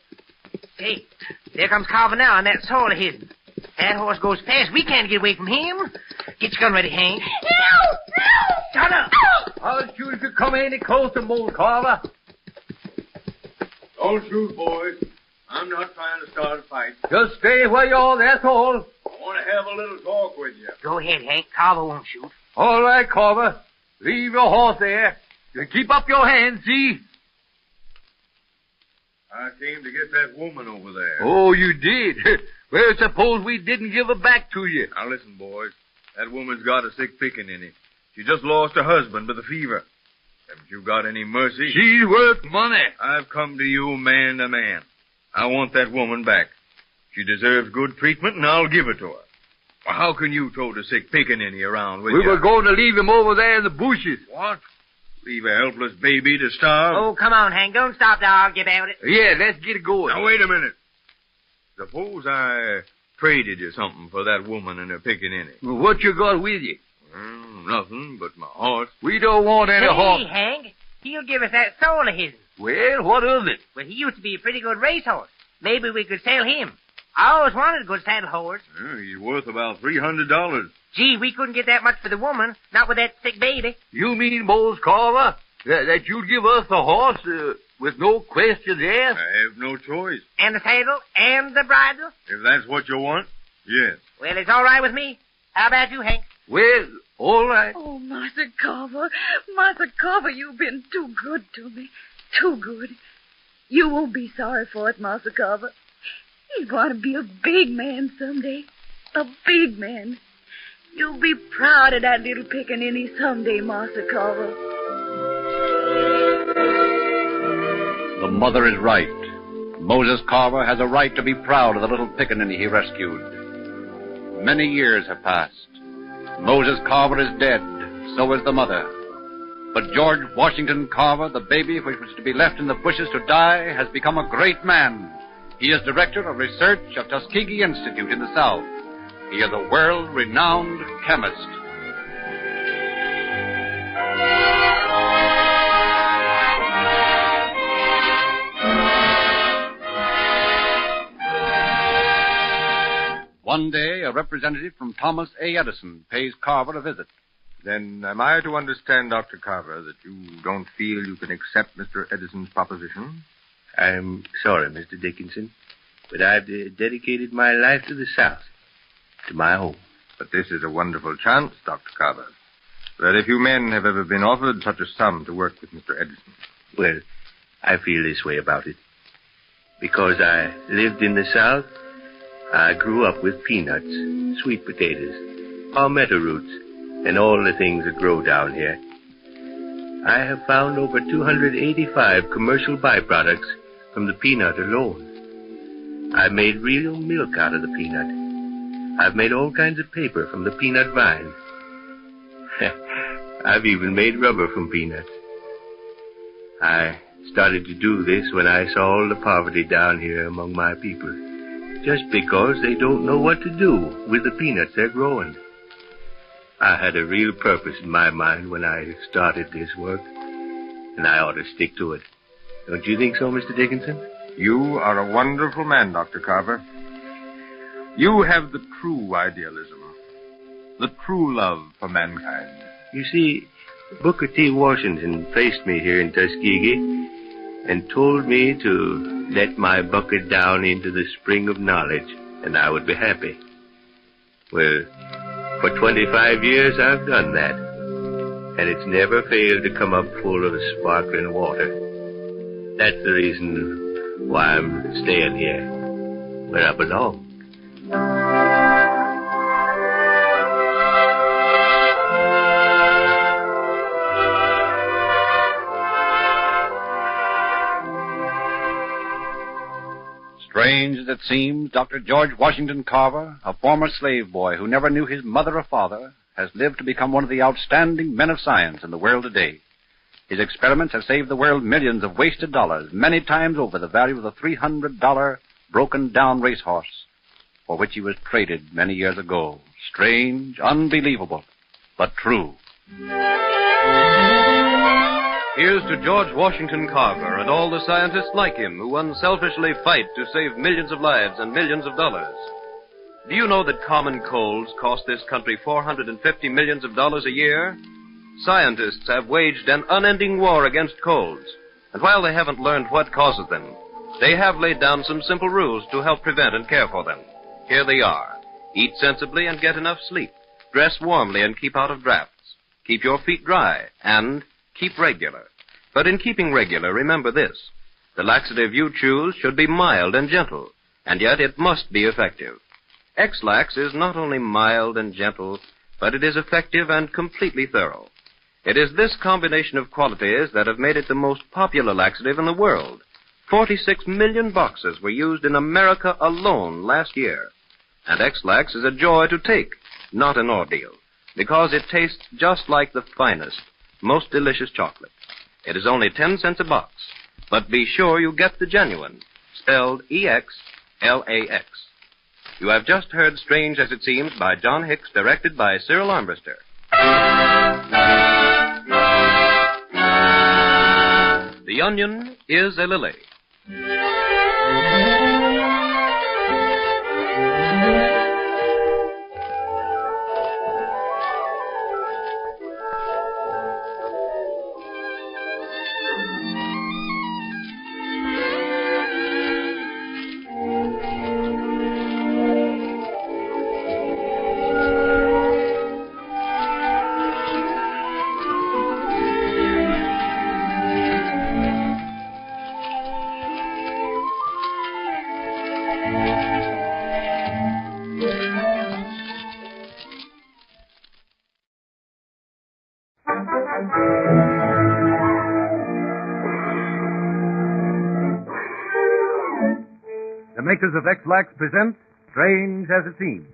Hey, there comes Carver now, and that's all of his. That horse goes fast. We can't get away from him. Get your gun ready, Hank. No! Shut up. I'll shoot if you come any closer, Mole Carver. Don't shoot, boys. I'm not trying to start a fight. Just stay where you are, that's all. I want to have a little talk with you. Go ahead, Hank. Carver won't shoot. All right, Carver. Leave your horse there. You keep up your hands, see? I came to get that woman over there. Oh, you did? Well, suppose we didn't give her back to you. Now, listen, boys. That woman's got a sick pickaninny. She just lost her husband with the fever. Haven't you got any mercy? She's worth money. I've come to you man to man. I want that woman back. She deserves good treatment, and I'll give it to her. Well, how can you tote a sick pickaninny around with you? We were going to leave him over there in the bushes. What? Leave a helpless baby to starve? Oh, come on, Hank. Don't stop to argue about it. Yeah, let's get it going. Now, wait a minute. Suppose I traded you something for that woman and her pickaninny. Well, what you got with you? Nothing but my horse. We don't want any horse. Hey, Hank. He'll give us that soul of his. Well, what of it? Well, he used to be a pretty good racehorse. Maybe we could sell him. I always wanted a good saddle horse. He's worth about $300. Gee, we couldn't get that much for the woman, not with that sick baby. You mean, Mose Carver, that you'd give us the horse with no questions asked? I have no choice. And the saddle and the bridle? If that's what you want, yes. Well, it's all right with me. How about you, Hank? Well, all right. Oh, Master Carver, you've been too good to me. Too good. You won't be sorry for it, Master Carver. You're going to be a big man someday. A big man. You'll be proud of that little pickaninny someday, Master Carver. The mother is right. Moses Carver has a right to be proud of the little pickaninny he rescued. Many years have passed. Moses Carver is dead. So is the mother. But George Washington Carver, the baby which was to be left in the bushes to die, has become a great man. He is director of research of Tuskegee Institute in the South. He is a world-renowned chemist. One day, a representative from Thomas A. Edison pays Carver a visit. Then am I to understand, Dr. Carver, that you don't feel you can accept Mr. Edison's proposition? I'm sorry, Mr. Dickinson, but I've dedicated my life to the South, to my home. But this is a wonderful chance, Dr. Carver. Very few men have ever been offered such a sum to work with Mr. Edison. Well, I feel this way about it. Because I lived in the South, I grew up with peanuts, sweet potatoes, palmetto roots, and all the things that grow down here. I have found over 285 commercial byproducts from the peanut alone. I've made real milk out of the peanut. I've made all kinds of paper from the peanut vine. I've even made rubber from peanuts. I started to do this when I saw all the poverty down here among my people, just because they don't know what to do with the peanuts they're growing. I had a real purpose in my mind when I started this work, and I ought to stick to it. Don't you think so, Mr. Dickinson? You are a wonderful man, Dr. Carver. You have the true idealism, the true love for mankind. You see, Booker T. Washington placed me here in Tuskegee and told me to let my bucket down into the spring of knowledge, and I would be happy. Well, for 25 years I've done that, and it's never failed to come up full of sparkling water. That's the reason why I'm staying here, where I belong. Strange as it seems, Dr. George Washington Carver, a former slave boy who never knew his mother or father, has lived to become one of the outstanding men of science in the world today. His experiments have saved the world millions of wasted dollars, many times over the value of the $300 broken-down racehorse for which he was traded many years ago. Strange, unbelievable, but true. Here's to George Washington Carver and all the scientists like him who unselfishly fight to save millions of lives and millions of dollars. Do you know that common colds cost this country $450 million a year? Scientists have waged an unending war against colds, and while they haven't learned what causes them, they have laid down some simple rules to help prevent and care for them. Here they are. Eat sensibly and get enough sleep. Dress warmly and keep out of drafts. Keep your feet dry and keep regular. But in keeping regular, remember this. The laxative you choose should be mild and gentle, and yet it must be effective. X-Lax is not only mild and gentle, but it is effective and completely thorough. It is this combination of qualities that have made it the most popular laxative in the world. 46 million boxes were used in America alone last year. And X-Lax is a joy to take, not an ordeal, because it tastes just like the finest, most delicious chocolate. It is only 10 cents a box, but be sure you get the genuine, spelled E-X-L-A-X. You have just heard Strange as It Seems by John Hicks, directed by Cyril Armbruster. The onion is a lily. The makers of X-Lax present Strange as It Seems.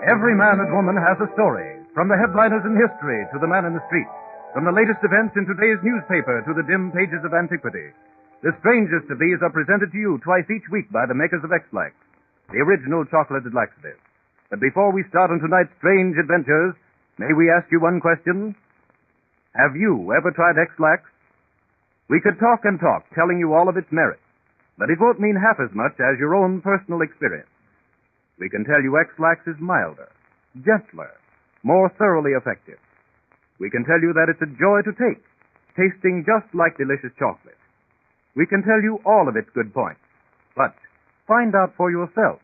Every man and woman has a story, from the headliners in history to the man in the street, from the latest events in today's newspaper to the dim pages of antiquity. The strangest of these are presented to you twice each week by the makers of X-Lax, the original chocolated laxative. But before we start on tonight's strange adventures, may we ask you one question? Have you ever tried X-Lax? We could talk and talk, telling you all of its merits, but it won't mean half as much as your own personal experience. We can tell you X-Lax is milder, gentler, more thoroughly effective. We can tell you that it's a joy to take, tasting just like delicious chocolate. We can tell you all of its good points, but find out for yourself.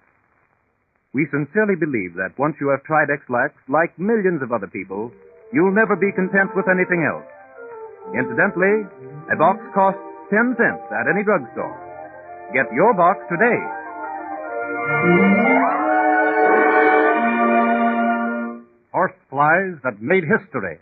We sincerely believe that once you have tried X-Lax, like millions of other people, you'll never be content with anything else. Incidentally, a box costs 10 cents at any drugstore. Get your box today. Horseflies that made history.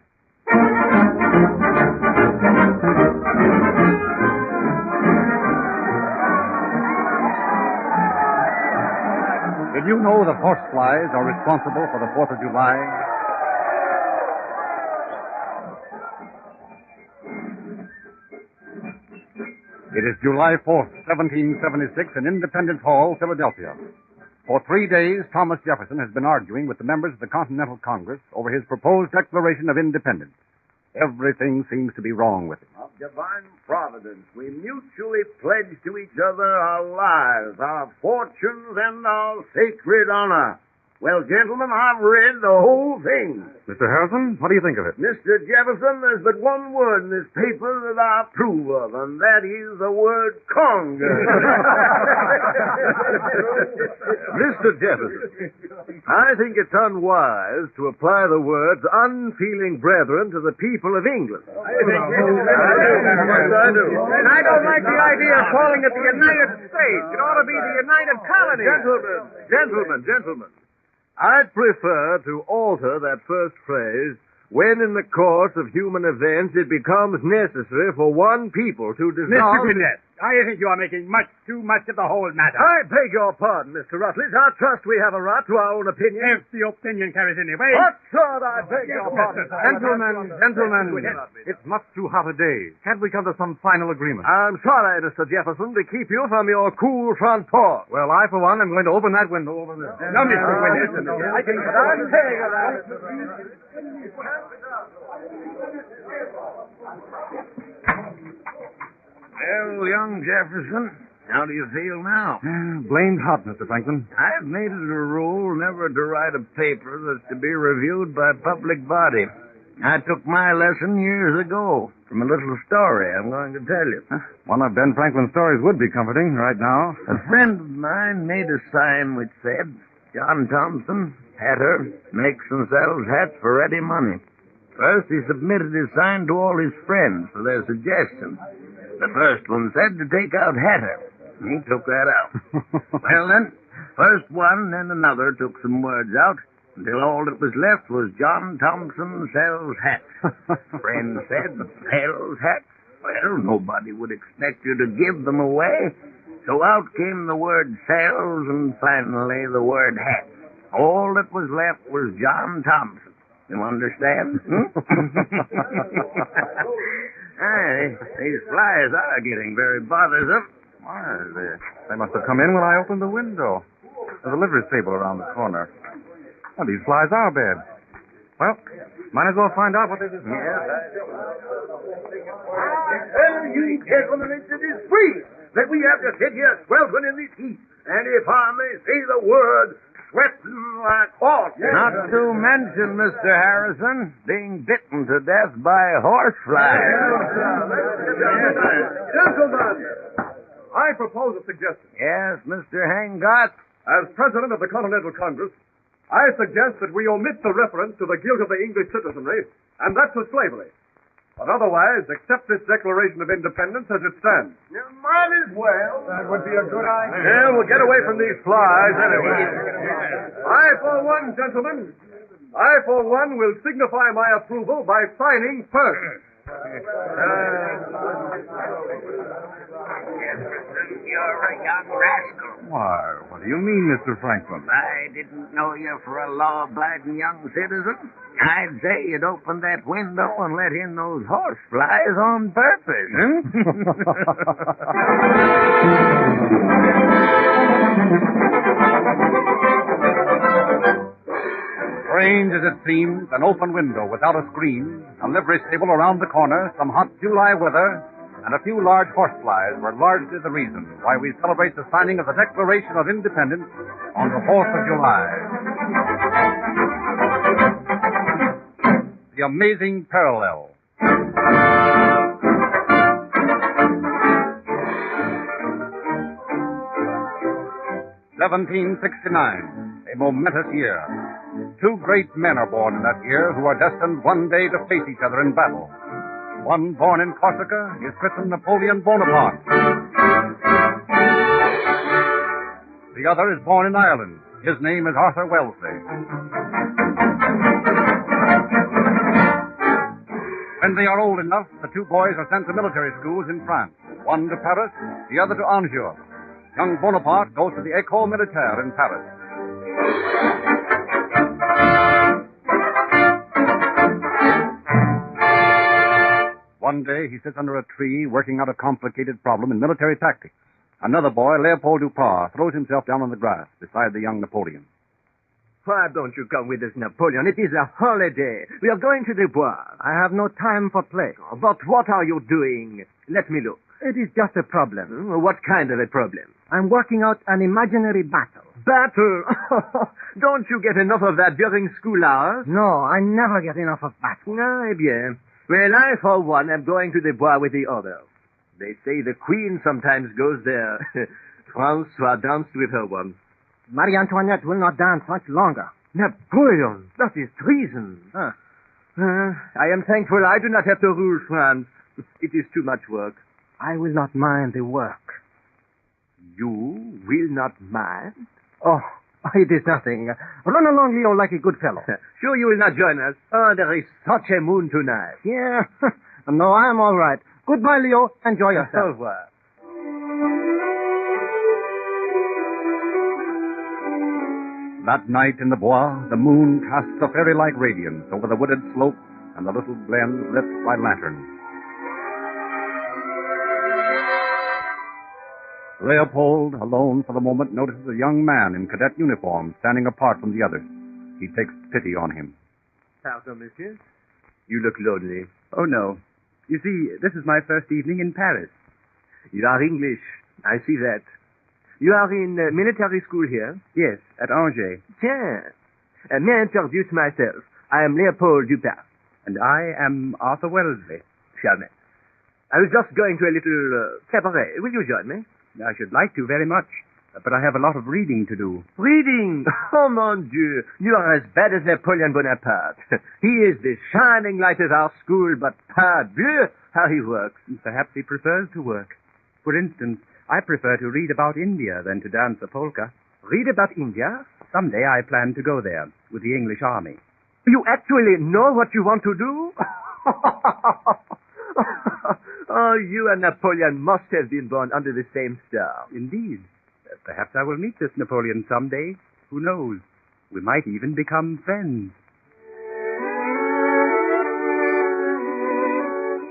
Did you know that horseflies are responsible for the 4th of July? It is July 4th, 1776, in Independence Hall, Philadelphia. For 3 days, Thomas Jefferson has been arguing with the members of the Continental Congress over his proposed Declaration of Independence. Everything seems to be wrong with it. Of divine providence, we mutually pledge to each other our lives, our fortunes, and our sacred honor. Well, gentlemen, I've read the whole thing. Mr. Harrison, what do you think of it? Mr. Jefferson, there's but one word in this paper that I approve of, and that is the word Congress. Mr. Jefferson, I think it's unwise to apply the words unfeeling brethren to the people of England. I do. And I don't like the idea of calling it the United States. It ought to be the United Colonies. Gentlemen. I'd prefer to alter that first phrase, when in the course of human events it becomes necessary for one people to dissolve... Mr. Gwinnett, I think you are making much too much of the whole matter. I beg your pardon, Mr. Rutledge. I trust we have a right to our own opinion. If the opinion carries any weight... What sort? I beg your pardon. Gentlemen, it's much too hot a day. Can't we come to some final agreement? I'm sorry, Mr. Jefferson, to keep you from your cool front porch. Well, I, for one, am going to open that window over there. No, Mr. Gwinnett. I can... I'm saying about it. Well, young Jefferson, how do you feel now? Blamed hot, Mr. Franklin. I've made it a rule never to write a paper that's to be reviewed by a public body. I took my lesson years ago from a little story I'm going to tell you. One of Ben Franklin's stories would be comforting right now. A friend of mine made a sign which said, John Thompson, hatter, makes and sells hats for ready money. First, he submitted his sign to all his friends for their suggestions. The first one said to take out Hatter. He took that out. Well, then, first one, then another took some words out, until all that was left was John Thompson sells hats. Friends said, sells hats? Well, nobody would expect you to give them away. So out came the word sells and finally the word hats. All that was left was John Thompson. You understand? These flies are getting very bothersome. Why, they must have come in when I opened the window. There's a livery stable around the corner. Well, these flies are bad. Well, might as well find out what they just... Well, you gentlemen, it's a disgrace that we have to sit here sweltering in this heat. And if I may say the word, sweating like horses. Not to mention, Mr. Harrison, being bitten to death by horseflies. Gentlemen, I propose a suggestion. Yes, Mr. Hangott? As President of the Continental Congress, I suggest that we omit the reference to the guilt of the English citizenry, and that to slavery. But otherwise, accept this Declaration of Independence as it stands. You might as well. That would be a good idea. Yeah, we'll get away from these flies anyway. I, for one, gentlemen, will signify my approval by signing first. You're a young rascal. Why, what do you mean, Mr. Franklin? I didn't know you for a law-abiding young citizen. I'd say you'd open that window and let in those horseflies on purpose, Strange as it seems, an open window without a screen, a livery stable around the corner, some hot July weather, and a few large horseflies were largely the reason why we celebrate the signing of the Declaration of Independence on the 4th of July. The amazing parallel. (1769), a momentous year. Two great men are born in that year who are destined one day to face each other in battle. One born in Corsica is christened Napoleon Bonaparte. The other is born in Ireland. His name is Arthur Wellesley. When they are old enough, the two boys are sent to military schools in France, one to Paris, the other to Angers. Young Bonaparte goes to the École Militaire in Paris. One day, he sits under a tree working out a complicated problem in military tactics. Another boy, Leopold Dupart, throws himself down on the grass beside the young Napoleon. Why don't you come with us, Napoleon? It is a holiday. We are going to the bois. I have no time for play. But what are you doing? Let me look. It is just a problem. What kind of a problem? I'm working out an imaginary battle. Battle? Don't you get enough of that during school hours? No, I never get enough of battle. Eh bien. Well, I, for one, am going to the bois with the others. They say the Queen sometimes goes there. Francois danced with her once. Marie Antoinette will not dance much longer. Napoleon, that is treason. I am thankful I do not have to rule France. It is too much work. I will not mind the work. You will not mind? Oh, it is nothing. Run along, Leo, like a good fellow. Sure you will not join us? Oh, there is such a moon tonight. Yeah. No, I'm all right. Goodbye, Leo. Enjoy yourself. Au revoir. That night in the bois, the moon casts a fairy-like radiance over the wooded slopes and the little glens lit by lanterns. Leopold, alone for the moment, notices a young man in cadet uniform standing apart from the others. He takes pity on him. Pardon, monsieur. You look lonely. Oh, no. You see, this is my first evening in Paris. You are English. I see that. You are in military school here? Yes, at Angers. Tiens. May I introduce myself? I am Leopold Dupin. And I am Arthur Wellesley. Jamais. I was just going to a little cabaret. Will you join me? I should like to very much. But I have a lot of reading to do. Reading? Oh, mon Dieu. You are as bad as Napoleon Bonaparte. He is the shining light of our school, but parbleu, how he works. Perhaps he prefers to work. For instance, I prefer to read about India than to dance a polka. Read about India? Someday I plan to go there with the English army. You actually know what you want to do? Oh, you and Napoleon must have been born under the same star. Indeed. Perhaps I will meet this Napoleon someday. Who knows? We might even become friends.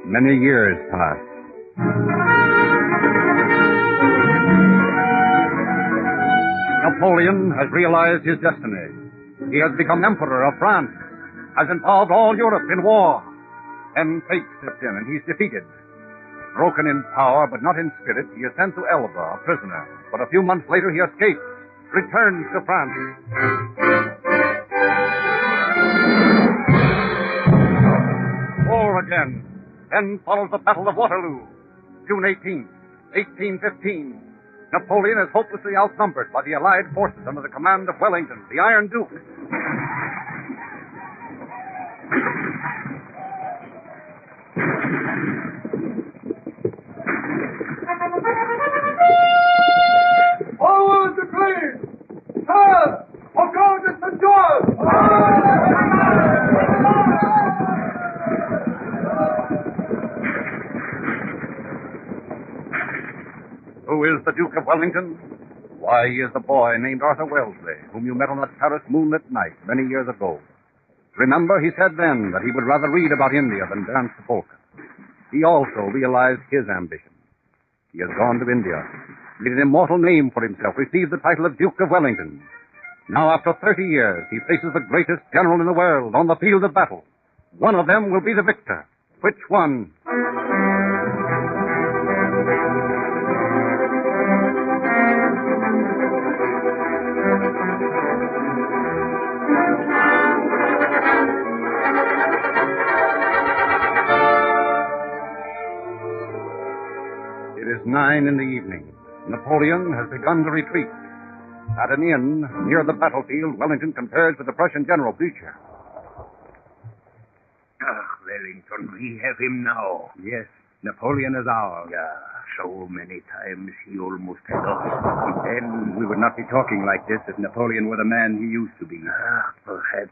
Many years pass. Napoleon has realized his destiny. He has become Emperor of France, has involved all Europe in war. Then fate steps in and he's defeated. Broken in power, but not in spirit, he is sent to Elba, a prisoner. But a few months later, he escapes, returns to France. War again. Then follows the Battle of Waterloo, June 18th, 1815. Napoleon is hopelessly outnumbered by the Allied forces under the command of Wellington, the Iron Duke. Forward the fleet! Sir! For God is the door! Who is the Duke of Wellington? Why, he is the boy named Arthur Wellesley, whom you met on that Paris moonlit night many years ago. Remember, he said then that he would rather read about India than dance the polka. He also realized his ambition. He has gone to India, made an immortal name for himself, received the title of Duke of Wellington. Now, after 30 years, he faces the greatest general in the world on the field of battle. One of them will be the victor. Which one? It is 9 in the evening. Napoleon has begun to retreat. At an inn near the battlefield, Wellington compares with the Prussian general, Blücher. Wellington, we have him now. Yes, Napoleon is ours. Yeah, so many times he almost had us. Then we would not be talking like this if Napoleon were the man he used to be. Perhaps.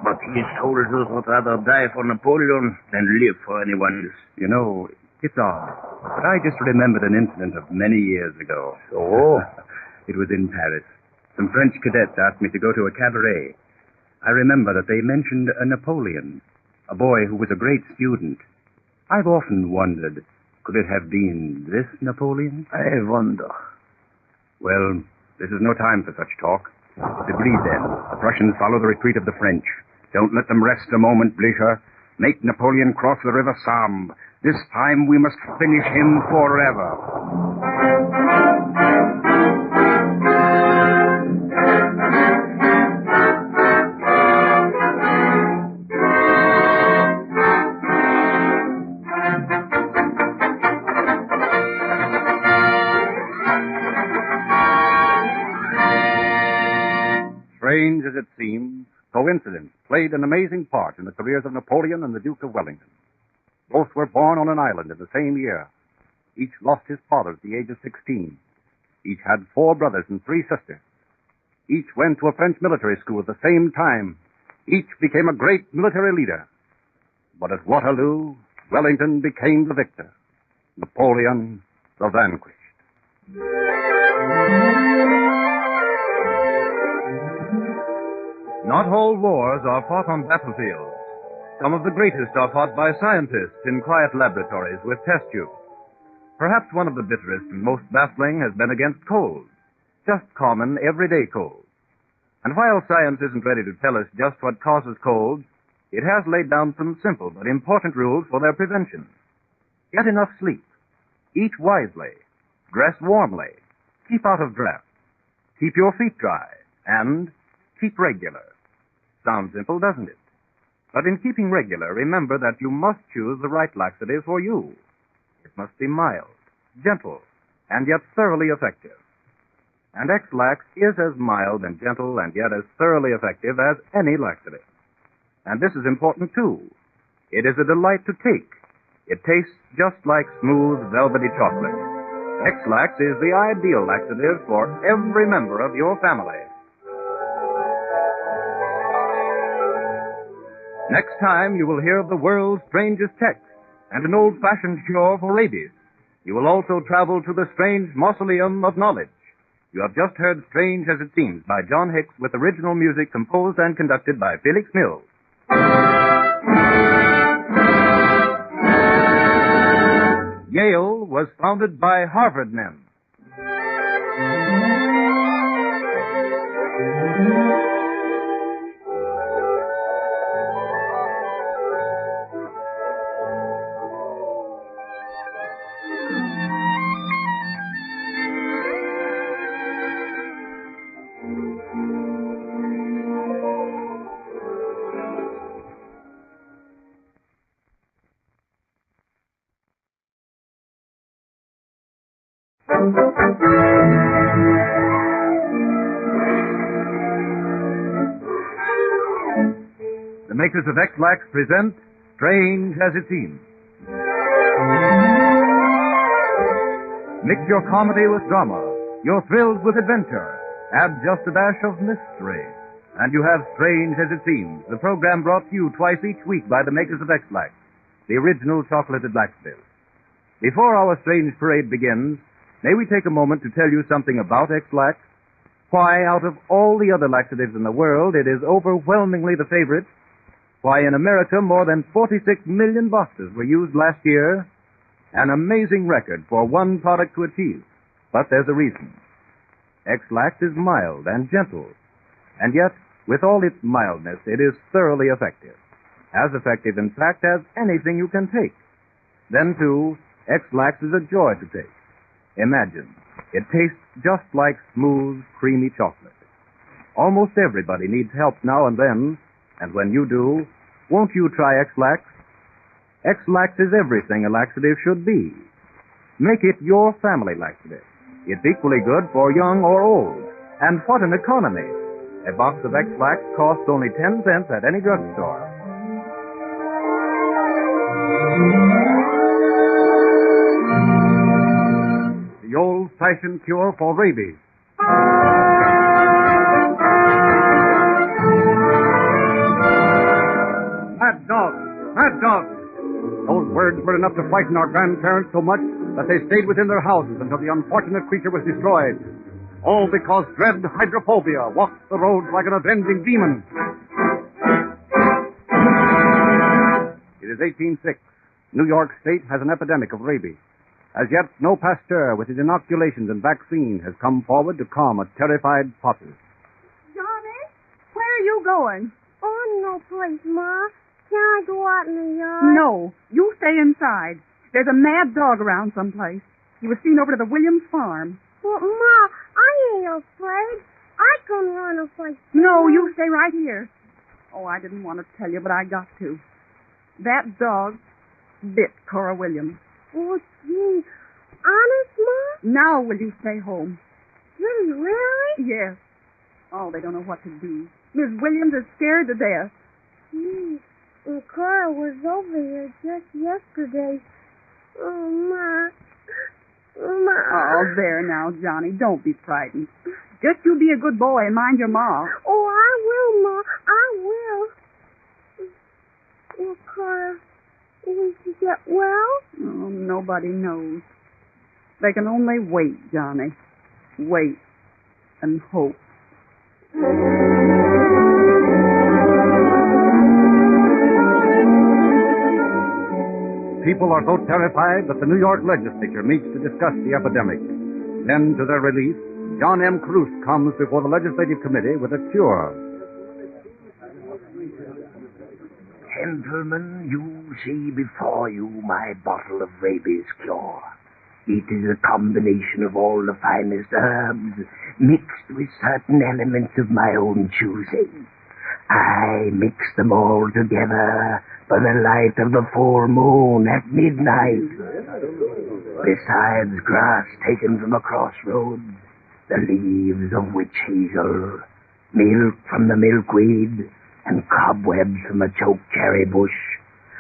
But his soldiers would rather die for Napoleon than live for anyone else. You know, it's odd, but I just remembered an incident of many years ago. So? It was in Paris. Some French cadets asked me to go to a cabaret. I remember that they mentioned a Napoleon, a boy who was a great student. I've often wondered, could it have been this Napoleon? I wonder. Well, this is no time for such talk. It's agreed then. The Prussians follow the retreat of the French. Don't let them rest a moment, Blücher. Make Napoleon cross the river Sambre. This time we must finish him forever. Strange as it seems, coincidence played an amazing part in the careers of Napoleon and the Duke of Wellington. Both were born on an island in the same year. Each lost his father at the age of 16. Each had 4 brothers and 3 sisters. Each went to a French military school at the same time. Each became a great military leader. But at Waterloo, Wellington became the victor. Napoleon, the vanquished. Not all wars are fought on battlefields. Some of the greatest are fought by scientists in quiet laboratories with test tubes. Perhaps one of the bitterest and most baffling has been against colds. Just common, everyday colds. And while science isn't ready to tell us just what causes colds, it has laid down some simple but important rules for their prevention. Get enough sleep. Eat wisely. Dress warmly. Keep out of drafts. Keep your feet dry. And keep regular. Sounds simple, doesn't it? But in keeping regular, remember that you must choose the right laxative for you. It must be mild, gentle, and yet thoroughly effective. And X-Lax is as mild and gentle and yet as thoroughly effective as any laxative. And this is important, too. It is a delight to take. It tastes just like smooth, velvety chocolate. X-Lax is the ideal laxative for every member of your family. Next time, you will hear of the world's strangest text and an old-fashioned cure for rabies. You will also travel to the strange mausoleum of knowledge. You have just heard Strange as It Seems by John Hicks with original music composed and conducted by Felix Mills. Yale was founded by Harvard men. The makers of X-Lax present Strange as It Seems. Mix your comedy with drama, your thrills with adventure. Add just a dash of mystery. And you have Strange as It Seems, the program brought to you twice each week by the makers of X-Lax, the original chocolated laxative. Before our strange parade begins, may we take a moment to tell you something about X-Lax? Why, out of all the other laxatives in the world, it is overwhelmingly the favorite. Why, in America, more than 46 million boxes were used last year. An amazing record for one product to achieve. But there's a reason. X-Lax is mild and gentle. And yet, with all its mildness, it is thoroughly effective. As effective, in fact, as anything you can take. Then, too, X-Lax is a joy to take. Imagine, it tastes just like smooth, creamy chocolate. Almost everybody needs help now and then, and when you do, won't you try X-Lax? X-Lax is everything a laxative should be. Make it your family laxative. It's equally good for young or old. And what an economy! A box of X-Lax costs only 10 cents at any drugstore. The old-fashioned cure for rabies. Mad dog! Mad dog! Those words were enough to frighten our grandparents so much that they stayed within their houses until the unfortunate creature was destroyed. All because dread hydrophobia walks the roads like an avenging demon. It is 1806. New York State has an epidemic of rabies. As yet, no Pasteur with his inoculations and vaccine has come forward to calm a terrified populace. Johnny, where are you going? Oh, no place, Ma. Can I go out in the yard? No, you stay inside. There's a mad dog around someplace. He was seen over to the Williams farm. Well, Ma, I ain't afraid. I can run if I... No, you stay right here. Oh, I didn't want to tell you, but I got to. That dog bit Cora Williams. Oh, gee. Honest, Ma? Now will you stay home? Really? Yes. Oh, they don't know what to do. Miss Williams is scared to death. Gee, and Cora was over here just yesterday. Oh, Ma. Ma. Oh, there now, Johnny. Don't be frightened. Just you be a good boy and mind your ma. Oh, I will, Ma. I will. Well, Cora, will she get well? Oh, nobody knows. They can only wait, Johnny. Wait and hope. People are so terrified that the New York legislature meets to discuss the epidemic. Then, to their relief, John M. Caruth comes before the legislative committee with a cure. Gentlemen, you see before you my bottle of rabies cure. It is a combination of all the finest herbs mixed with certain elements of my own choosing. I mix them all together by the light of the full moon at midnight. Besides grass taken from a crossroads the leaves of witch hazel, milk from the milkweed, and cobwebs from a choke cherry bush.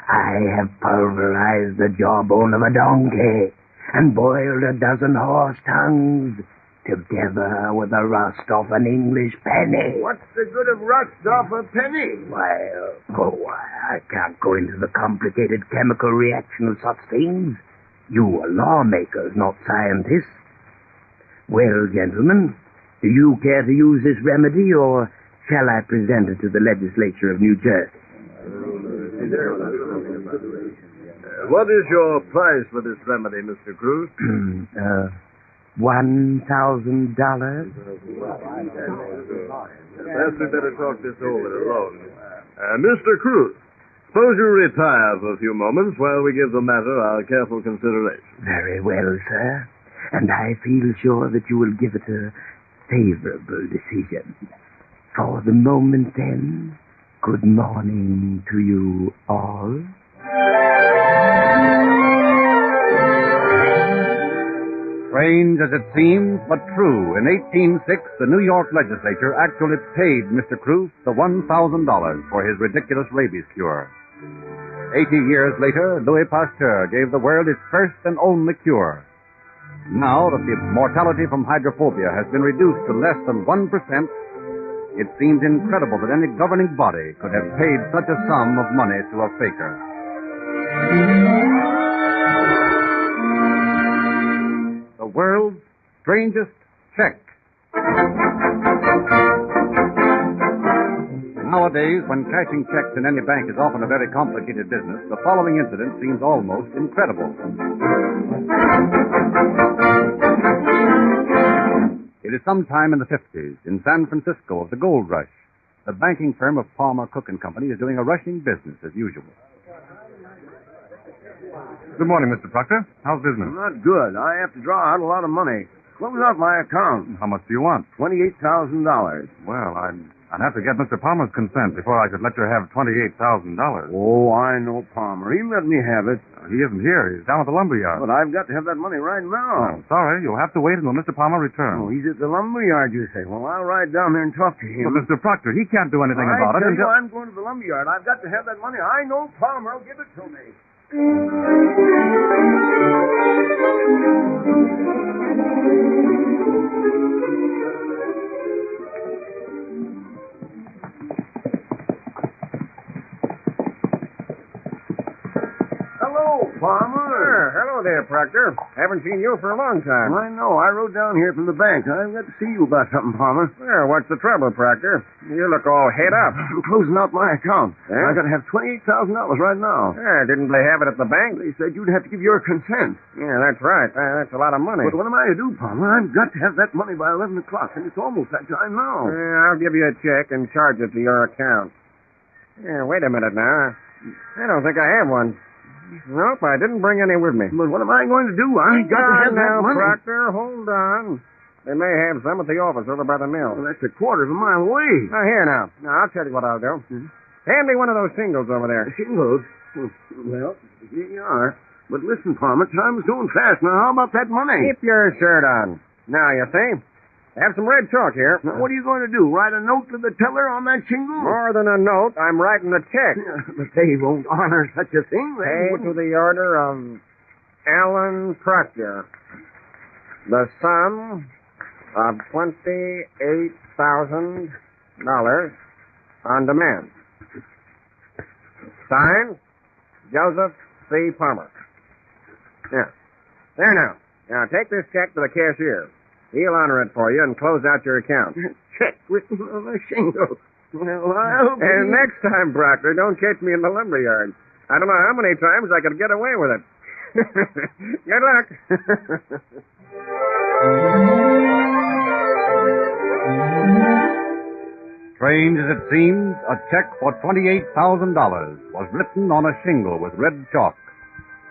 I have pulverized the jawbone of a donkey and boiled a dozen horse tongues, together with the rust off an English penny. What's the good of rust off a penny? I can't go into the complicated chemical reaction of such things. You are lawmakers, not scientists. Well, gentlemen, do you care to use this remedy, or shall I present it to the legislature of New Jersey? What is your price for this remedy, Mr. Cruz? $1,000. Perhaps we better talk this over alone. Mr. Cruz, suppose you retire for a few moments while we give the matter our careful consideration. Very well, sir. And I feel sure that you will give it a favorable decision. For the moment, then, good morning to you all. Strange as it seems, but true, in 1806, the New York legislature actually paid Mr. Cruz the $1,000 for his ridiculous rabies cure. 80 years later, Louis Pasteur gave the world its first and only cure. Now that the mortality from hydrophobia has been reduced to less than 1%, it seems incredible that any governing body could have paid such a sum of money to a faker. The world's strangest check. Nowadays, when cashing checks in any bank is often a very complicated business, the following incident seems almost incredible. It is sometime in the 50s, in San Francisco of the gold rush. The banking firm of Palmer, Cook & Company is doing a rushing business as usual. Good morning, Mr. Proctor. How's business? Not good. I have to draw out a lot of money. Close out my account. How much do you want? $28,000. Well, I'd have to get Mr. Palmer's consent before I could let you have $28,000. Oh, I know Palmer. He let me have it. He isn't here. He's down at the lumber yard. But I've got to have that money right now. Oh, sorry. You'll have to wait until Mr. Palmer returns. Oh, he's at the lumber yard, you say? Well, I'll ride down there and talk to him. But Mr. Proctor, he can't do anything about it until... I'm going to the lumber yard. I've got to have that money. I know Palmer will give it to me. Hello, Palmer. Hello there, Proctor. Haven't seen you for a long time. I know. I rode down here from the bank. I've got to see you about something, Palmer. Well, what's the trouble, Proctor? You look all head up. I'm closing out my account. Yeah? I've got to have $28,000 right now. Didn't they have it at the bank? They said you'd have to give your consent. Yeah, that's right. That's a lot of money. But what am I to do, Palmer? I've got to have that money by 11 o'clock, and it's almost that time now. I'll give you a check and charge it to your account. Wait a minute now. I don't think I have one. Nope, I didn't bring any with me. But what am I going to do? I've got to have that money. Proctor, hold on. They may have some at the office over by the mill. Well, that's a quarter of a mile away. Now, here now. Now, I'll tell you what I'll do. Hand me one of those shingles over there. Shingles? Well, here you are. But listen, Palmer, time's going fast. Now, how about that money? Keep your shirt on. Now, you see? Have some red chalk here. Now, what are you going to do? Write a note to the teller on that shingle? More than a note, I'm writing a check. But they won't honor such a thing. Pay to the order of Alan Proctor. The sum of $28,000 on demand. Signed, Joseph C. Palmer. There now. Now, take this check to the cashier. He'll honor it for you and close out your account. Check written on a shingle. Well, I'll be... And next time, Proctor, don't catch me in the lumber yard. I don't know how many times I could get away with it. Good luck. Strange as it seems, a check for $28,000 was written on a shingle with red chalk.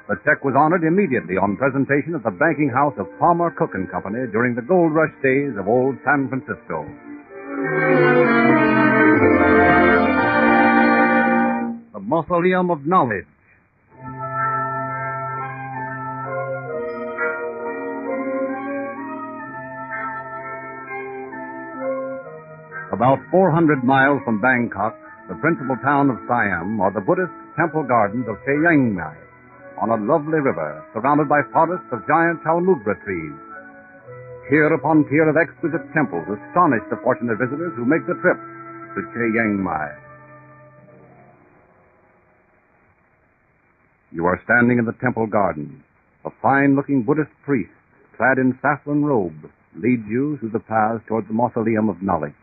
The check was honored immediately on presentation at the banking house of Palmer, Cook & Company during the gold rush days of old San Francisco. The Mausoleum of Knowledge. About 400 miles from Bangkok, the principal town of Siam, are the Buddhist temple gardens of Chiang Mai, on a lovely river surrounded by forests of giant Chaunubra trees. Tier upon tier of exquisite temples astonish the fortunate visitors who make the trip to Chiang Mai. You are standing in the temple garden. A fine-looking Buddhist priest, clad in saffron robe, leads you through the paths toward the mausoleum of knowledge.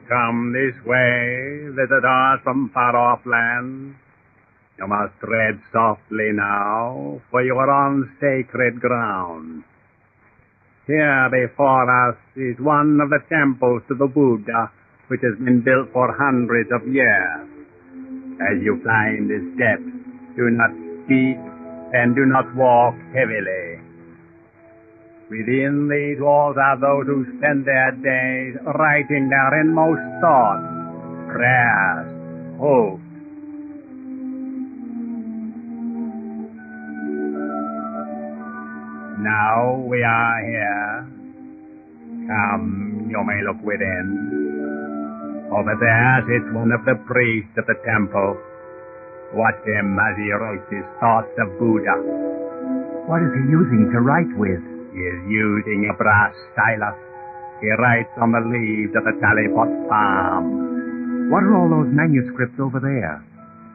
Come this way, visitors from far-off lands. You must tread softly now, for you are on sacred ground. Here before us is one of the temples to the Buddha, which has been built for hundreds of years. As you climb the steps, do not speak and do not walk heavily. Within these walls are those who spend their days writing their inmost thoughts, prayers, hopes. Now we are here. Come, you may look within. Over there sits one of the priests of the temple. Watch him as he writes his thoughts of Buddha. What is he using to write with? He is using a brass stylus. He writes on the leaves of the talipot palm. What are all those manuscripts over there?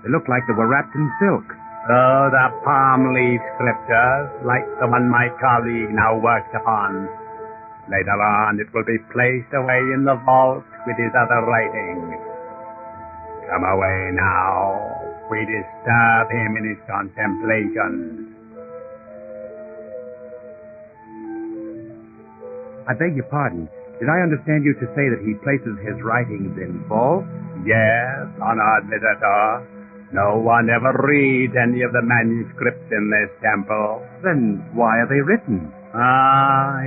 They look like they were wrapped in silk. Those are palm leaf scriptures, like the one my colleague now works upon. Later on, it will be placed away in the vault with his other writings. Come away now. We disturb him in his contemplation. I beg your pardon. Did I understand you to say that he places his writings in vaults? Yes, honored visitor. No one ever reads any of the manuscripts in this temple. Then why are they written?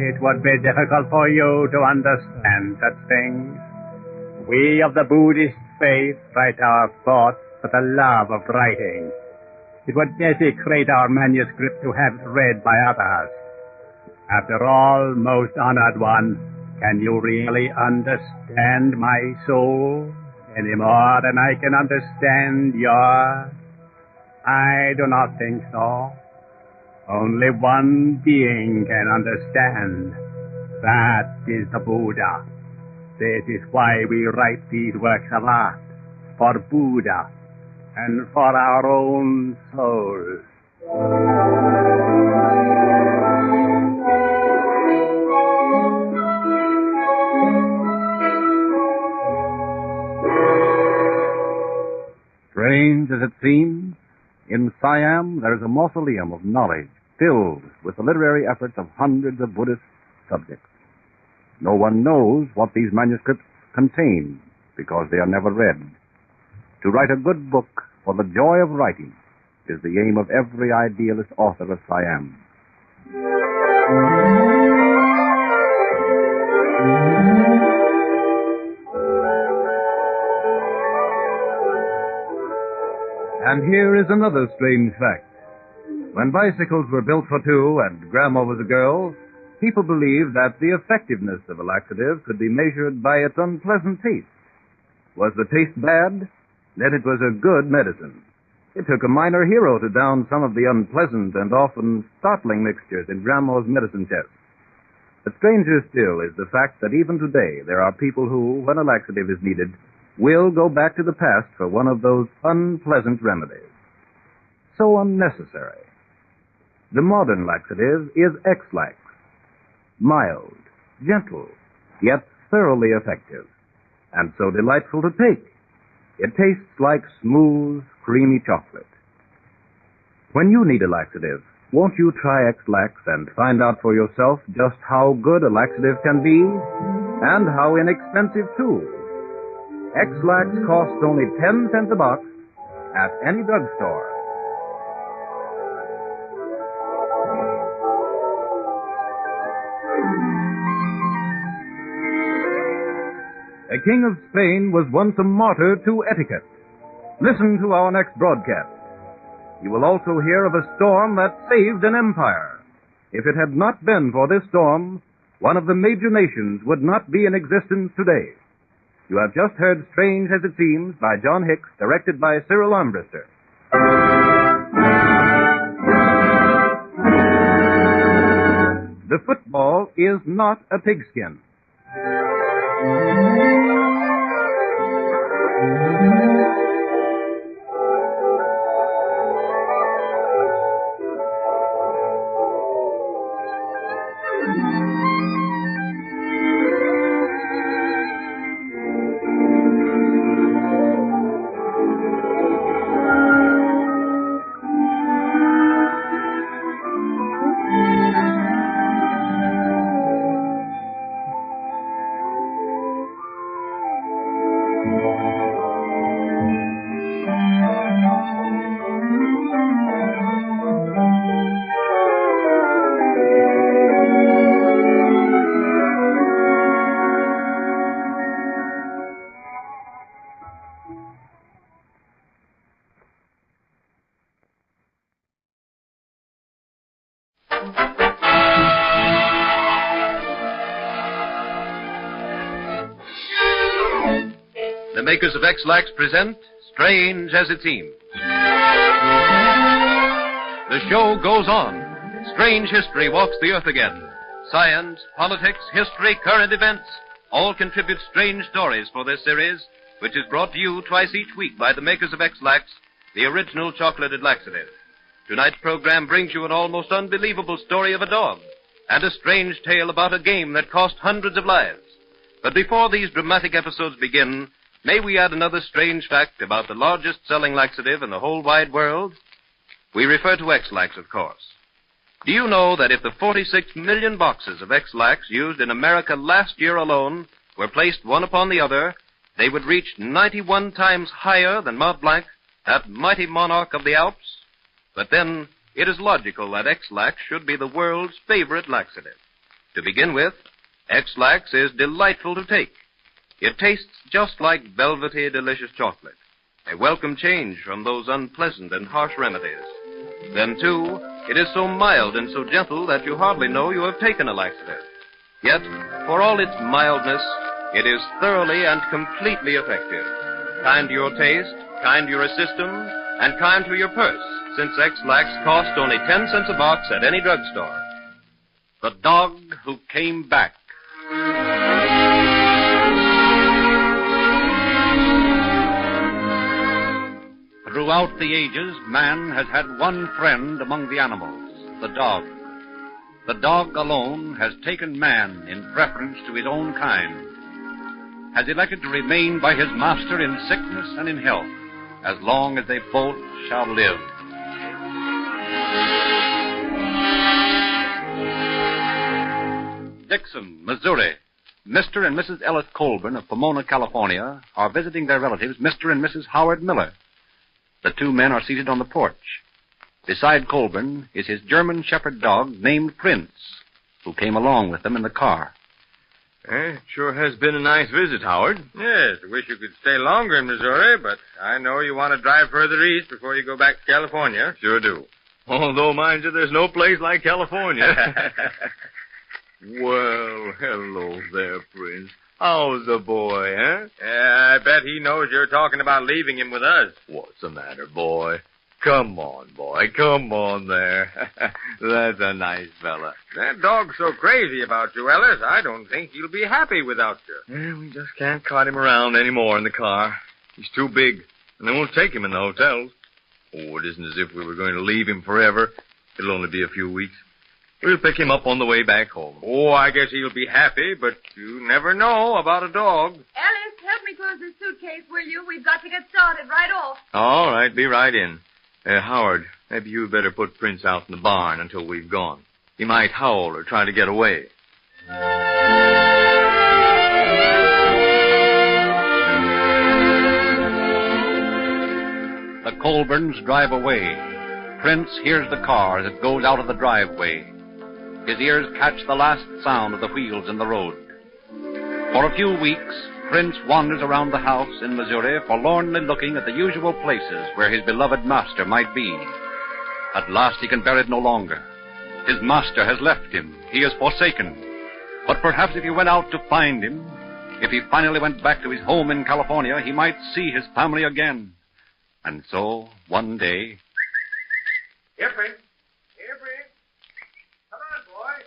It would be difficult for you to understand such things. We of the Buddhist faith write our thoughts for the love of writing. It would desecrate our manuscript to have it read by others. After all, most honored one, can you really understand my soul any more than I can understand yours? I do not think so. Only one being can understand. That is the Buddha. This is why we write these works of art, for Buddha and for our own souls. Strange as it seems, in Siam there is a mausoleum of knowledge filled with the literary efforts of hundreds of Buddhist subjects. No one knows what these manuscripts contain because they are never read. To write a good book for the joy of writing is the aim of every idealist author of Siam. And here is another strange fact. When bicycles were built for two and Grandma was a girl, people believed that the effectiveness of a laxative could be measured by its unpleasant taste. Was the taste bad? Then it was a good medicine. It took a minor hero to down some of the unpleasant and often startling mixtures in Grandma's medicine chest. But stranger still is the fact that even today there are people who, when a laxative is needed, will go back to the past for one of those unpleasant remedies. So unnecessary. The modern laxative is X-Lax. Mild, gentle, yet thoroughly effective, and so delightful to take. It tastes like smooth, creamy chocolate. When you need a laxative, won't you try X-Lax and find out for yourself just how good a laxative can be, and how inexpensive, too? X-Lax costs only 10 cents a box at any drugstore. The King of Spain was once a martyr to etiquette. Listen to our next broadcast. You will also hear of a storm that saved an empire. If it had not been for this storm, one of the major nations would not be in existence today. You have just heard Strange as It Seems by John Hicks, directed by Cyril Armbruster. The football is not a pigskin. The makers of X-Lax present Strange as It Seems. The show goes on. Strange history walks the earth again. Science, politics, history, current events all contribute strange stories for this series, which is brought to you twice each week by the makers of X-Lax, the original chocolated laxative. Tonight's program brings you an almost unbelievable story of a dog and a strange tale about a game that cost hundreds of lives. But before these dramatic episodes begin, may we add another strange fact about the largest selling laxative in the whole wide world? We refer to X-Lax, of course. Do you know that if the 46 million boxes of X-Lax used in America last year alone were placed one upon the other, they would reach 91 times higher than Mont Blanc, that mighty monarch of the Alps? But then, it is logical that X-Lax should be the world's favorite laxative. To begin with, X-Lax is delightful to take. It tastes just like velvety, delicious chocolate, a welcome change from those unpleasant and harsh remedies. Then, too, it is so mild and so gentle that you hardly know you have taken a laxative. Yet, for all its mildness, it is thoroughly and completely effective. Kind to your taste, kind to your system, and kind to your purse, since X-Lax costs only 10 cents a box at any drugstore. The Dog Who Came Back. Throughout the ages, man has had one friend among the animals, the dog. The dog alone has taken man in preference to his own kind, has elected to remain by his master in sickness and in health, as long as they both shall live. Dixon, Missouri. Mr. and Mrs. Ellis Colburn of Pomona, California, are visiting their relatives, Mr. and Mrs. Howard Miller. The two men are seated on the porch. Beside Colburn is his German shepherd dog named Prince, who came along with them in the car. It sure has been a nice visit, Howard. Yes, I wish you could stay longer in Missouri, but I know you want to drive further east before you go back to California. Sure do. Although, mind you, there's no place like California. Well, hello there, Prince. How's the boy, huh? Yeah, I bet he knows you're talking about leaving him with us. What's the matter, boy? Come on, boy. Come on there. That's a nice fella. That dog's so crazy about you, Ellis, I don't think he'll be happy without you. Yeah, we just can't cart him around anymore in the car. He's too big, and they won't take him in the hotels. Oh, it isn't as if we were going to leave him forever. It'll only be a few weeks. We'll pick him up on the way back home. Oh, I guess he'll be happy, but you never know about a dog. Alice, help me close this suitcase, will you? We've got to get started right off. All right, be right in. Howard, maybe you'd better put Prince out in the barn until we've gone. He might howl or try to get away. The Colburns drive away. Prince hears the car as it goes out of the driveway. His ears catch the last sound of the wheels in the road. For a few weeks, Prince wanders around the house in Missouri, forlornly looking at the usual places where his beloved master might be. At last he can bear it no longer. His master has left him. He is forsaken. But perhaps if he went out to find him, if he finally went back to his home in California, he might see his family again. And so, one day... Here, Prince. Here, Prince. Come on, boy.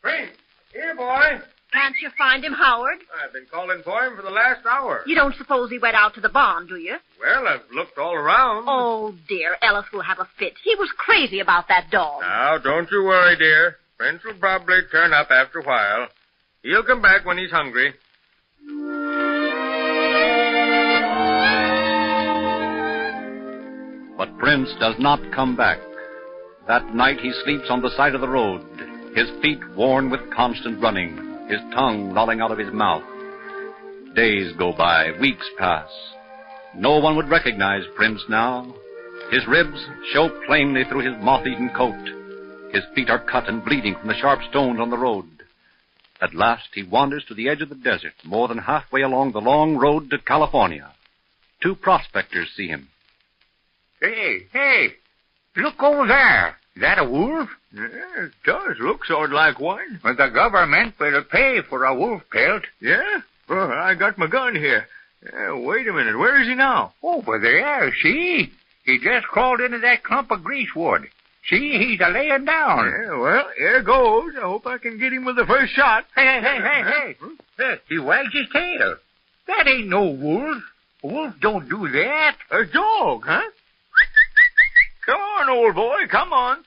Prince, here, boy. Can't you find him, Howard? I've been calling for him for the last hour. You don't suppose he went out to the barn, do you? Well, I've looked all around. Oh, dear, Ellis will have a fit. He was crazy about that dog. Now, don't you worry, dear. Prince will probably turn up after a while. He'll come back when he's hungry. But Prince does not come back. That night he sleeps on the side of the road, his feet worn with constant running, his tongue lolling out of his mouth. Days go by, weeks pass. No one would recognize Prince now. His ribs show plainly through his moth-eaten coat. His feet are cut and bleeding from the sharp stones on the road. At last he wanders to the edge of the desert, more than halfway along the long road to California. Two prospectors see him. Hey, look over there. Is that a wolf? Yeah, it does look sort of like one. But the government will pay for a wolf pelt. Yeah? Well, I got my gun here. Wait a minute. Where is he now? Over there, see? He just crawled into that clump of greasewood. See, he's a-laying down. Yeah, well, here goes. I hope I can get him with the first shot. Hey. He wags his tail. That ain't no wolf. A wolf don't do that. A dog, huh? Come on, old boy, come on.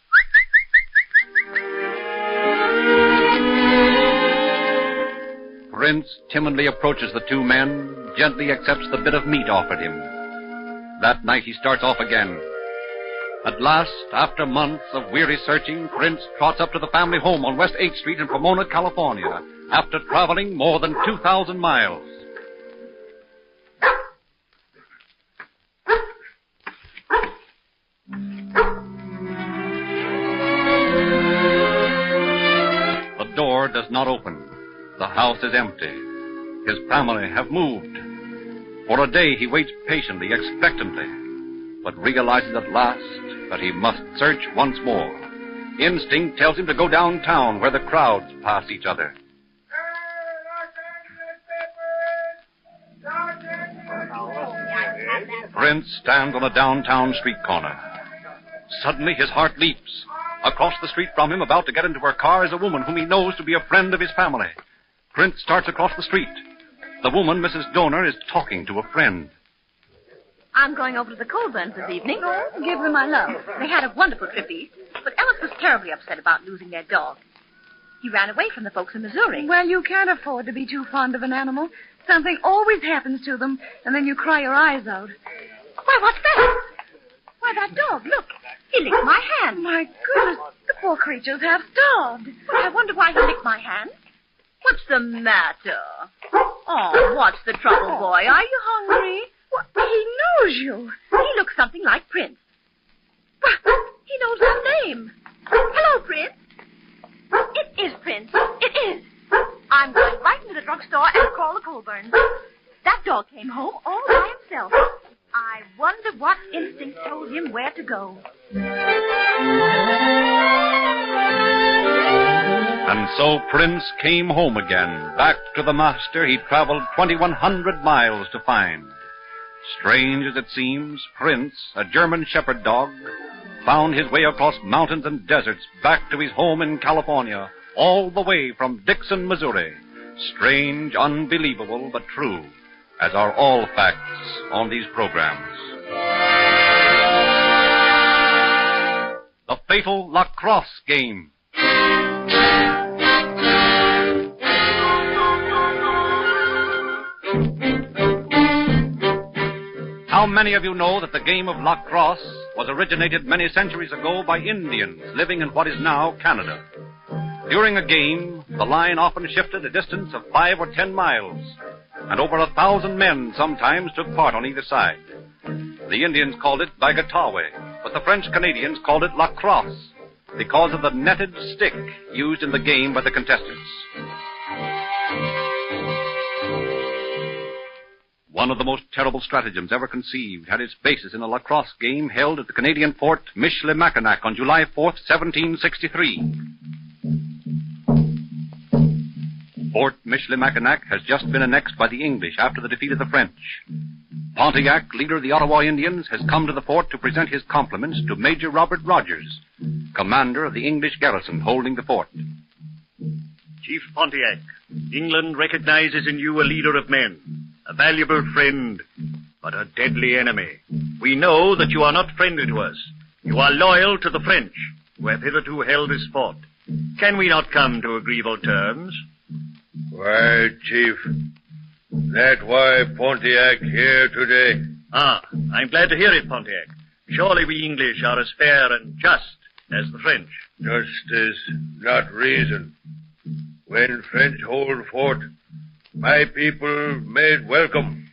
Prince timidly approaches the two men, gently accepts the bit of meat offered him. That night he starts off again. At last, after months of weary searching, Prince trots up to the family home on West 8th Street in Pomona, California, after traveling more than 2,000 miles. The door does not open. The house is empty. His family have moved. For a day he waits patiently, expectantly, but realizes at last that he must search once more. Instinct tells him to go downtown where the crowds pass each other. Prince stands on a downtown street corner. Suddenly his heart leaps. Across the street from him, about to get into her car, is a woman whom he knows to be a friend of his family. Prince starts across the street. The woman, Mrs. Donor, is talking to a friend. I'm going over to the Colburns this evening. Give them my love. They had a wonderful trip east, but Ellis was terribly upset about losing their dog. He ran away from the folks in Missouri. Well, you can't afford to be too fond of an animal. Something always happens to them, and then you cry your eyes out. Why, what's that? Why, that dog, look. He licked my hand. My goodness, the poor creature's half starved. Well, I wonder why he licked my hand. What's the matter? Oh, what's the trouble, boy? Are you hungry? Well, he knows you. He looks something like Prince. He knows my name. Hello, Prince. It is Prince. It is. I'm going right into the drugstore and call the Colburns. That dog came home all by himself. I wonder what instinct told him where to go. And so Prince came home again, back to the master he'd traveled 2,100 miles to find. Strange as it seems, Prince, a German shepherd dog, found his way across mountains and deserts back to his home in California, all the way from Dixon, Missouri. Strange, unbelievable, but true, as are all facts on these programs. The Fatal Lacrosse Game. How many of you know that the game of lacrosse was originated many centuries ago by Indians living in what is now Canada? During a game, the line often shifted a distance of 5 or 10 miles, and over 1,000 men sometimes took part on either side. The Indians called it bagataway, but the French Canadians called it lacrosse because of the netted stick used in the game by the contestants. One of the most terrible stratagems ever conceived had its basis in a lacrosse game held at the Canadian fort Michilimackinac on July 4th, 1763. Fort Michilimackinac has just been annexed by the English after the defeat of the French. Pontiac, leader of the Ottawa Indians, has come to the fort to present his compliments to Major Robert Rogers, commander of the English garrison holding the fort. Chief Pontiac, England recognizes in you a leader of men, a valuable friend, but a deadly enemy. We know that you are not friendly to us. You are loyal to the French, who have hitherto held this fort. Can we not come to agreeable terms? Why, Chief, that's why Pontiac here today. Ah, I'm glad to hear it, Pontiac. Surely we English are as fair and just as the French. Justice, not reason. When French hold fort, my people made welcome.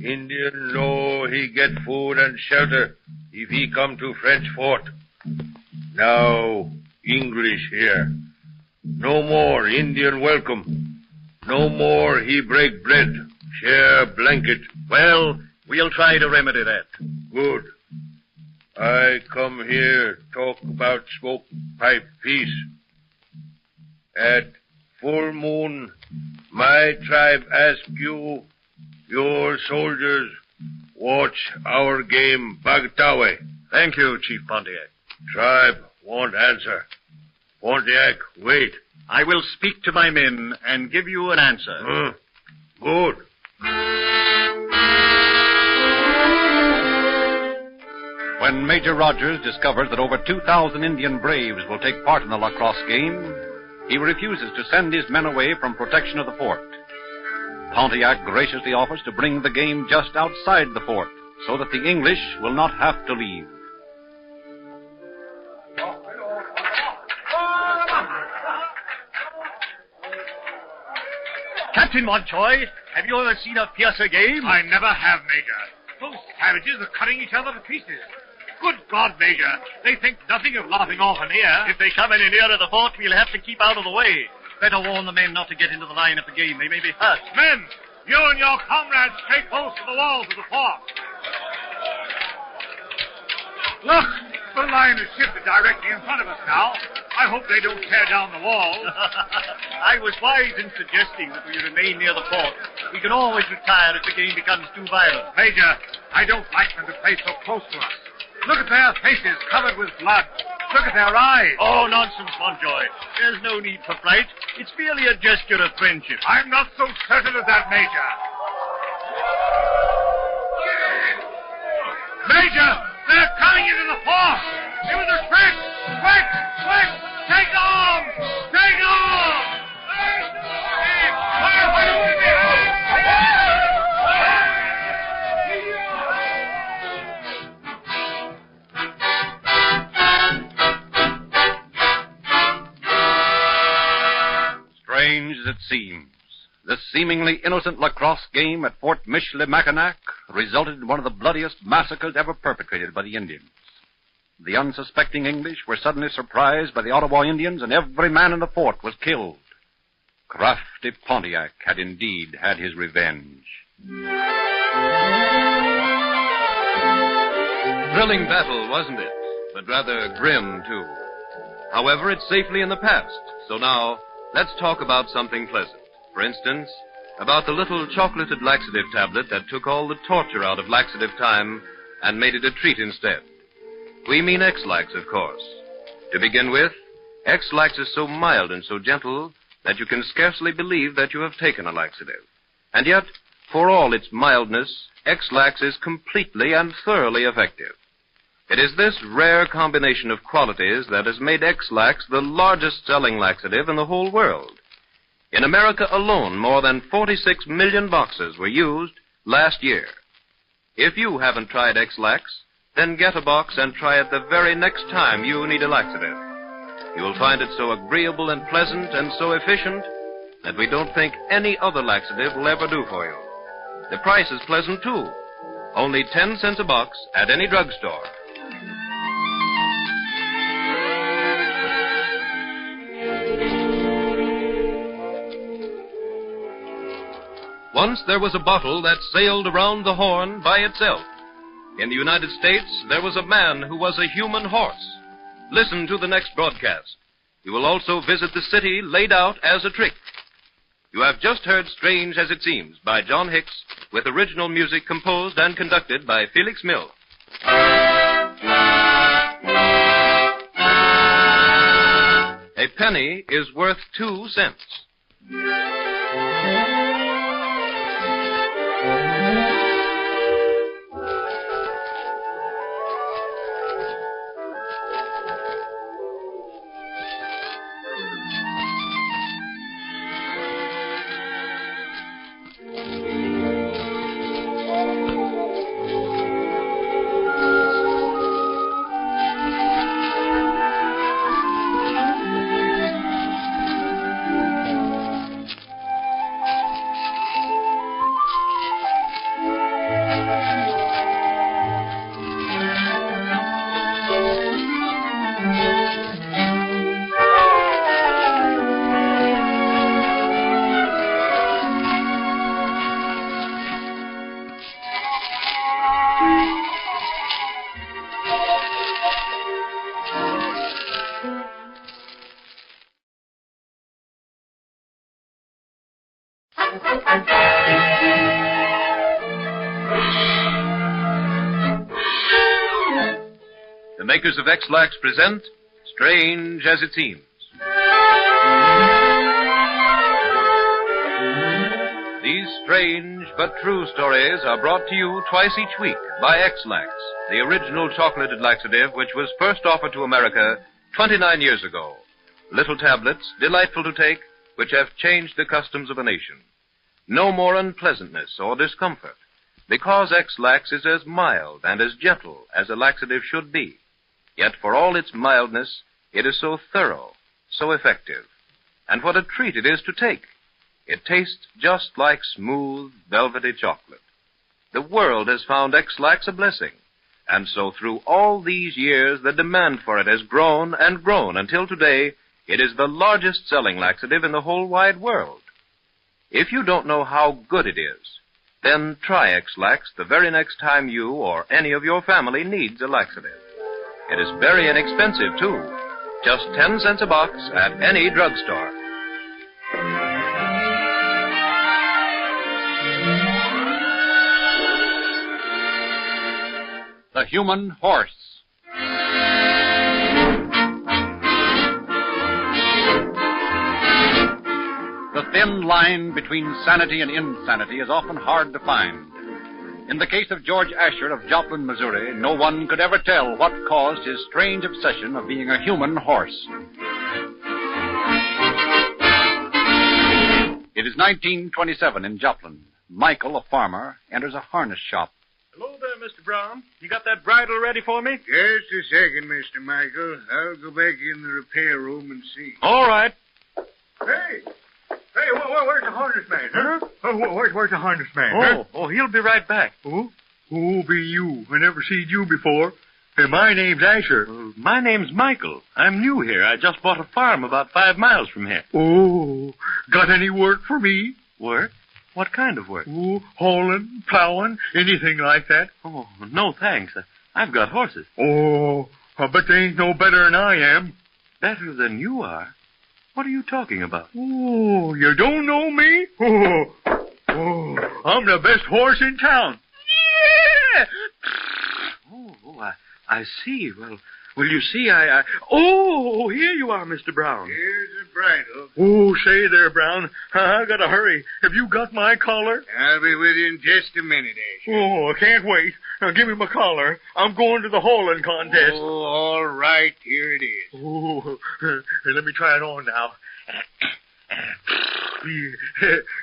Indian know he get food and shelter if he come to French fort. Now, English here. No more Indian welcome. No more he break bread, share blanket. Well, we'll try to remedy that. Good. I come here talk about smoke pipe peace. At full moon, my tribe ask you, your soldiers, watch our game Bagtawe. Thank you, Chief Pontiac. Tribe won't answer. Pontiac, wait. I will speak to my men and give you an answer. Good. When Major Rogers discovers that over 2,000 Indian braves will take part in the lacrosse game, he refuses to send his men away from protection of the fort. Pontiac graciously offers to bring the game just outside the fort so that the English will not have to leave. Captain Montjoy, have you ever seen a fiercer game? I never have, Major. Those savages are cutting each other to pieces. Good God, Major, they think nothing of laughing off in here. If they come any nearer the fort, we'll have to keep out of the way. Better warn the men not to get into the line of the game. They may be hurt. Men, you and your comrades stay close to the walls of the fort. Look, the line is shifted directly in front of us now. I hope they don't tear down the walls. I was wise in suggesting that we remain near the fort. We can always retire if the game becomes too violent. Major, I don't like them to play so close to us. Look at their faces covered with blood. Look at their eyes. Oh, nonsense, Montjoy. There's no need for fright. It's merely a gesture of friendship. I'm not so certain of that, Major. Major, they're coming into the fort. It was a trick. Quick, quick, take arms. Take arms. Strange as it seems, this seemingly innocent lacrosse game at Fort Michilimackinac resulted in one of the bloodiest massacres ever perpetrated by the Indians. The unsuspecting English were suddenly surprised by the Ottawa Indians, and every man in the fort was killed. Crafty Pontiac had indeed had his revenge. Thrilling battle, wasn't it? But rather grim, too. However, it's safely in the past, so now let's talk about something pleasant. For instance, about the little chocolated laxative tablet that took all the torture out of laxative time and made it a treat instead. We mean X-Lax, of course. To begin with, X-Lax is so mild and so gentle that you can scarcely believe that you have taken a laxative. And yet, for all its mildness, X-Lax is completely and thoroughly effective. It is this rare combination of qualities that has made X-Lax the largest-selling laxative in the whole world. In America alone, more than 46 million boxes were used last year. If you haven't tried X-Lax, then get a box and try it the very next time you need a laxative. You'll find it so agreeable and pleasant and so efficient that we don't think any other laxative will ever do for you. The price is pleasant, too. Only 10 cents a box at any drugstore. Once there was a bottle that sailed around the Horn by itself. In the United States, there was a man who was a human horse. Listen to the next broadcast. You will also visit the city laid out as a trick. You have just heard Strange as It Seems by John Hicks, with original music composed and conducted by Felix Mill. A penny is worth 2 cents. The makers of X-Lax present Strange as It Seems. These strange but true stories are brought to you twice each week by X-Lax, the original chocolated laxative which was first offered to America 29 years ago. Little tablets, delightful to take, which have changed the customs of a nation. No more unpleasantness or discomfort, because X-Lax is as mild and as gentle as a laxative should be. Yet for all its mildness, it is so thorough, so effective. And what a treat it is to take. It tastes just like smooth, velvety chocolate. The world has found X-Lax a blessing. And so through all these years, the demand for it has grown and grown until today, it is the largest selling laxative in the whole wide world. If you don't know how good it is, then try X-Lax the very next time you or any of your family needs a laxative. It is very inexpensive, too. Just 10 cents a box at any drugstore. The Human Horse. The thin line between sanity and insanity is often hard to find. In the case of George Asher of Joplin, Missouri, no one could ever tell what caused his strange obsession of being a human horse. It is 1927 in Joplin. Michael, a farmer, enters a harness shop. Hello there, Mr. Brown. You got that bridle ready for me? Just a second, Mr. Michael. I'll go back in the repair room and see. All right. Hey, where's the harness man, huh? Where's the harness man? He'll be right back. Who be you? I never seen you before. Hey, my name's Asher. My name's Michael. I'm new here. I just bought a farm about 5 miles from here. Oh, got any work for me? Work? What kind of work? Oh, hauling, plowing, anything like that. Oh, no thanks. I've got horses. Oh, I bet they ain't no better than I am. Better than you are? What are you talking about? Oh, you don't know me? Oh, I'm the best horse in town. Yeah! I see. Well, you see, Oh, here you are, Mr. Brown. Here's the bridle. Oh, say there, Brown. I gotta hurry. Have you got my collar? I'll be with you in just a minute, Asher. Oh, I can't wait. Now, give me my collar. I'm going to the hauling contest. Oh, all right. Here it is. Oh, let me try it on now.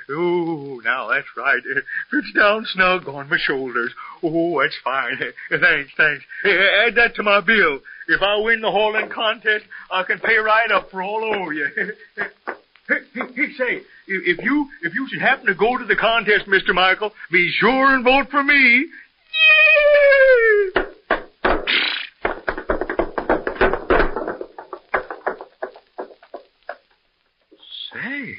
Oh, now that's right. Fits down snug on my shoulders. Oh, that's fine. Thanks. Add that to my bill. If I win the hauling contest, I can pay right up for all over you. Hey, say, if you should happen to go to the contest, Mr. Michael, be sure and vote for me. Yeah! Say,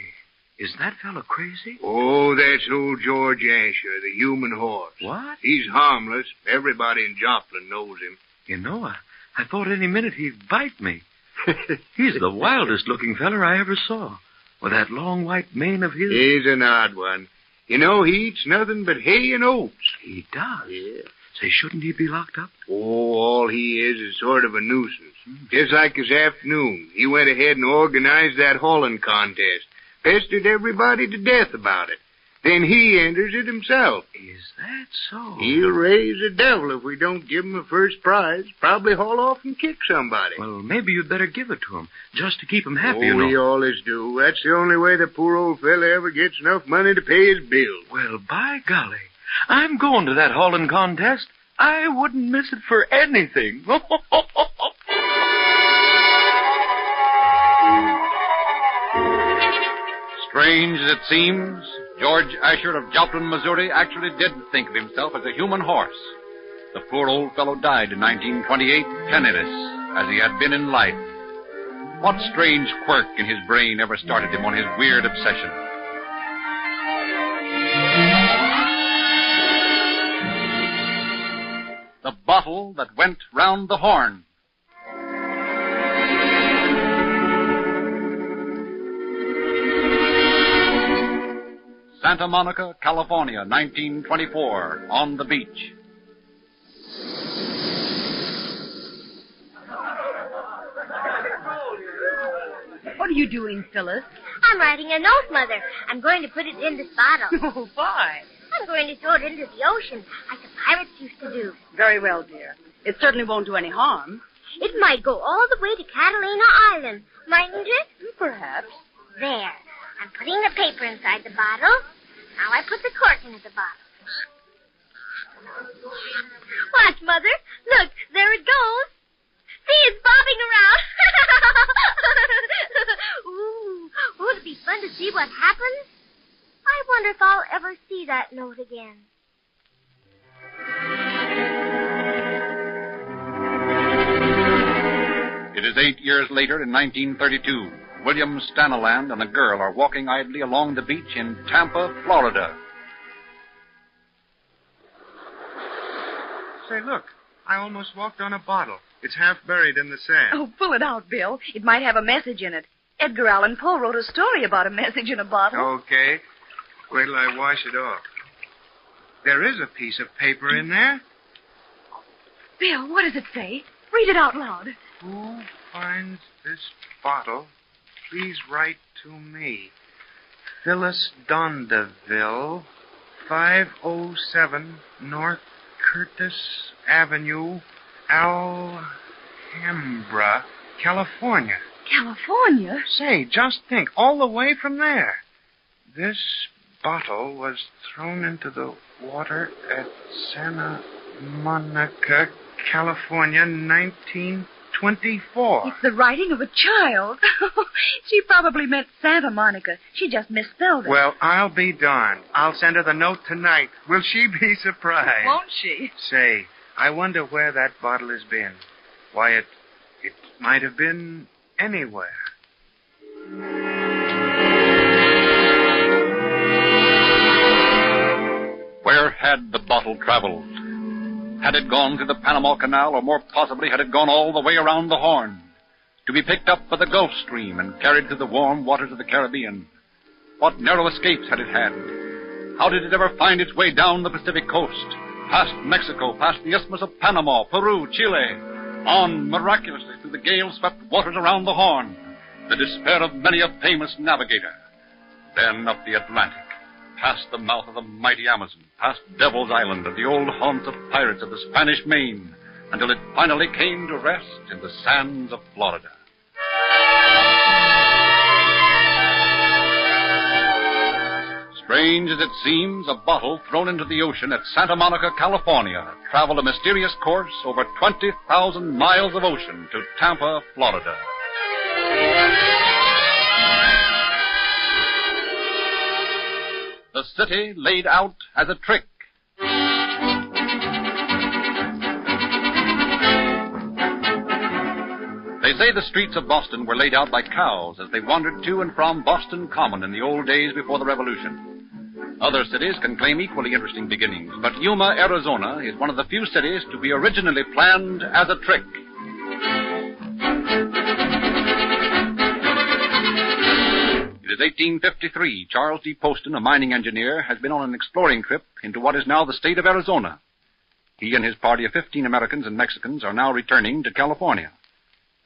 Is that fellow crazy? Oh, that's old George Asher, the human horse. What? He's harmless. Everybody in Joplin knows him. You know, I thought any minute he'd bite me. He's the wildest looking feller I ever saw. With that long white mane of his. He's an odd one. You know, he eats nothing but hay and oats. He does? Yeah. Say, shouldn't he be locked up? Oh, all he is sort of a nuisance. Just like this afternoon, he went ahead and organized that hauling contest. Pestered everybody to death about it. Then he enters it himself. Is that so? He'll raise the devil if we don't give him a first prize. Probably haul off and kick somebody. Well, maybe you'd better give it to him, just to keep him happy, Oh, you know. we always do. That's the only way the poor old fella ever gets enough money to pay his bills. Well, by golly, I'm going to that hauling contest. I wouldn't miss it for anything. Strange as it seems, George Asher of Joplin, Missouri, actually did think of himself as a human horse. The poor old fellow died in 1928, penniless, as he had been in life. What strange quirk in his brain ever started him on his weird obsession? The bottle that went round the horn. Santa Monica, California, 1924, on the beach. What are you doing, Phyllis? I'm writing a note, Mother. I'm going to put it in this bottle. Oh, why? I'm going to throw it into the ocean, like the pirates used to do. Very well, dear. It certainly won't do any harm. It might go all the way to Catalina Island, mightn't it? Perhaps. There. I'm putting the paper inside the bottle. Now I put the cork into the bottle. Watch, Mother. Look, there it goes. See, it's bobbing around. Ooh, it'll be fun to see what happens. I wonder if I'll ever see that note again. It is 8 years later, in 1932. William Staniland and a girl are walking idly along the beach in Tampa, Florida. Say, look. I almost walked on a bottle. It's half buried in the sand. Oh, pull it out, Bill. It might have a message in it. Edgar Allan Poe wrote a story about a message in a bottle. Okay. Wait till I wash it off. There is a piece of paper in there. Bill, what does it say? Read it out loud. Who finds this bottle, please write to me. Phyllis Dondeville, 507 North Curtis Avenue, Alhambra, California. California? Say, just think, all the way from there. This bottle was thrown into the water at Santa Monica, California, 1924. It's the writing of a child. She probably meant Santa Monica. She just misspelled it. Well, I'll be darned. I'll send her the note tonight. Will she be surprised? Won't she? Say, I wonder where that bottle has been. Why, it might have been anywhere. Where had the bottle traveled? Had it gone through the Panama Canal, or more possibly had it gone all the way around the Horn, to be picked up by the Gulf Stream and carried through the warm waters of the Caribbean? What narrow escapes had it had? How did it ever find its way down the Pacific coast, past Mexico, past the Isthmus of Panama, Peru, Chile, on miraculously through the gale-swept waters around the Horn, the despair of many a famous navigator? Then up the Atlantic, past the mouth of the mighty Amazon, past Devil's Island and the old haunts of pirates of the Spanish Main, until it finally came to rest in the sands of Florida. Strange as it seems, a bottle thrown into the ocean at Santa Monica, California, traveled a mysterious course over 20,000 miles of ocean to Tampa, Florida. The city laid out as a trick. They say the streets of Boston were laid out by cows as they wandered to and from Boston Common in the old days before the Revolution. Other cities can claim equally interesting beginnings, but Yuma, Arizona is one of the few cities to be originally planned as a trick. It is 1853. Charles D. Poston, a mining engineer, has been on an exploring trip into what is now the state of Arizona. He and his party of 15 Americans and Mexicans are now returning to California.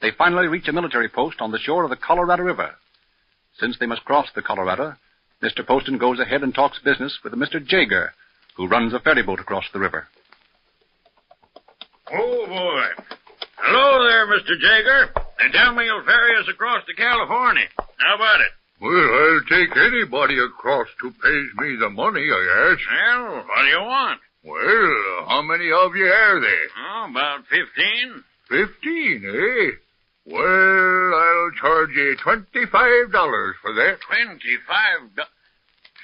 They finally reach a military post on the shore of the Colorado River. Since they must cross the Colorado, Mr. Poston goes ahead and talks business with a Mr. Jaeger, who runs a ferry boat across the river. Oh, boy. Hello there, Mr. Jaeger. They tell me you'll ferry us across to California. How about it? Well, I'll take anybody across who pays me the money, I guess. Well, what do you want? Well, how many of you are there? Oh, about 15. 15, eh? Well, I'll charge you $25 for that. $25?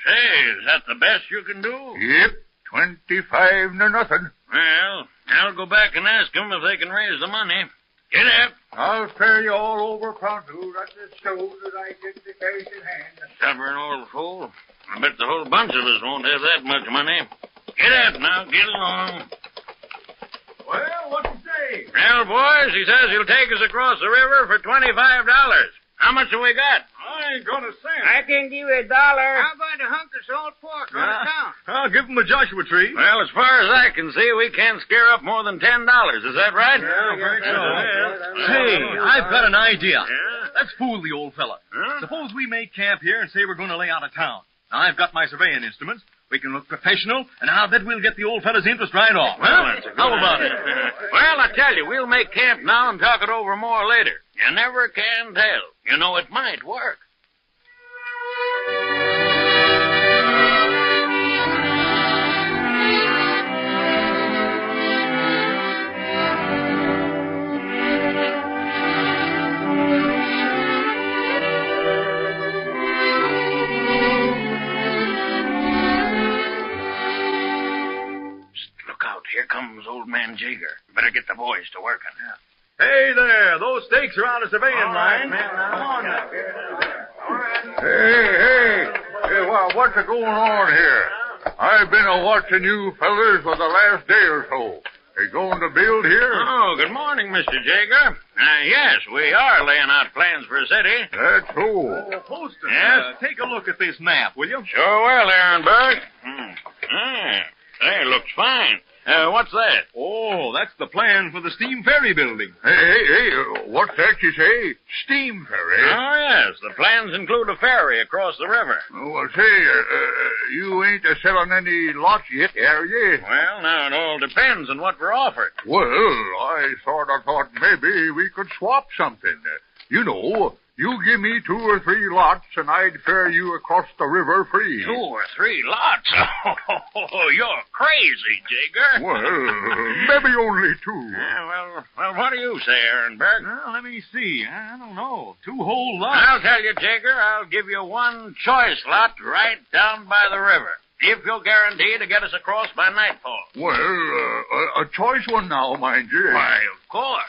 Say, is that the best you can do? Yep, 25 to nothing. Well, I'll go back and ask them if they can raise the money. Get up. I'll ferry you all over pronto. That's it so that I get the cash in hand. Stubborn old fool. I bet the whole bunch of us won't have that much money. Get up now. Get along. Well, what do you say? Well, boys, he says he'll take us across the river for $25. How much have we got? I ain't gonna say it. I can give you $1. How about a hunk of salt pork on account? I'll give him a Joshua tree. Well, as far as I can see, we can't scare up more than $10. Is that right? Yeah, I think so. Say, I've got an idea. Yeah? Let's fool the old fella. Huh? Suppose we make camp here and say we're going to lay out of town. Now, I've got my surveying instruments. We can look professional, and I'll bet we'll get the old fella's interest right off. Well, that's a good How about idea. it? Well, I tell you, we'll make camp now and talk it over more later. You never can tell. You know, it might work. Here comes old man Jaeger. Better get the boys to working. Hey there, those stakes are on the surveying line. Come on now. Hey, what's going on here? I've been a-watching you fellers for the last day or so. You going to build here? Oh, good morning, Mr. Jaeger. Yes, we are laying out plans for a city. That's so. Poston, Yes? take a look at this map, will you? Sure will, Ehrenberg. Hey, looks fine. What's that? Oh, that's the plan for the steam ferry building. Hey, what's that you say? Steam ferry? Oh, yes. The plans include a ferry across the river. Well, say, you ain't selling any lots yet, are you? Well, now, it all depends on what we're offered. Well, I sort of thought maybe we could swap something. You know, you give me 2 or 3 lots, and I'd ferry you across the river free. 2 or 3 lots? Oh, you're crazy, Jaeger. Well, maybe only 2. Well, what do you say, Ehrenberg? Well, let me see. I don't know. 2 whole lots. I'll tell you, Jaeger, I'll give you 1 choice lot right down by the river, if you'll guarantee to get us across by nightfall. Well, a choice one now, mind you. Why, of course.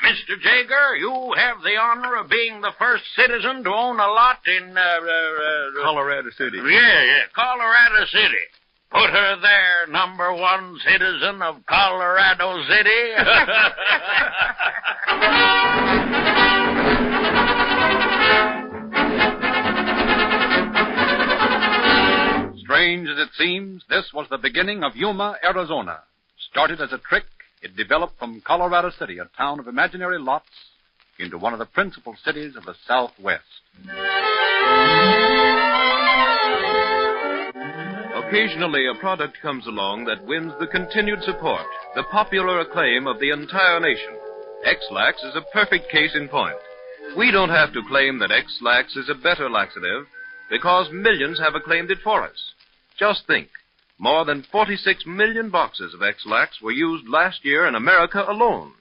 Mr. Jaeger, you have the honor of being the first citizen to own a lot in, Colorado City. Yeah, Colorado City. Put her there, number 1 citizen of Colorado City. Strange as it seems, this was the beginning of Yuma, Arizona. Started as a trick, it developed from Colorado City, a town of imaginary lots, into one of the principal cities of the Southwest. Occasionally, a product comes along that wins the continued support, the popular acclaim of the entire nation. X-Lax is a perfect case in point. We don't have to claim that X-Lax is a better laxative because millions have acclaimed it for us. Just think. More than 46 million boxes of X-Lax were used last year in America alone.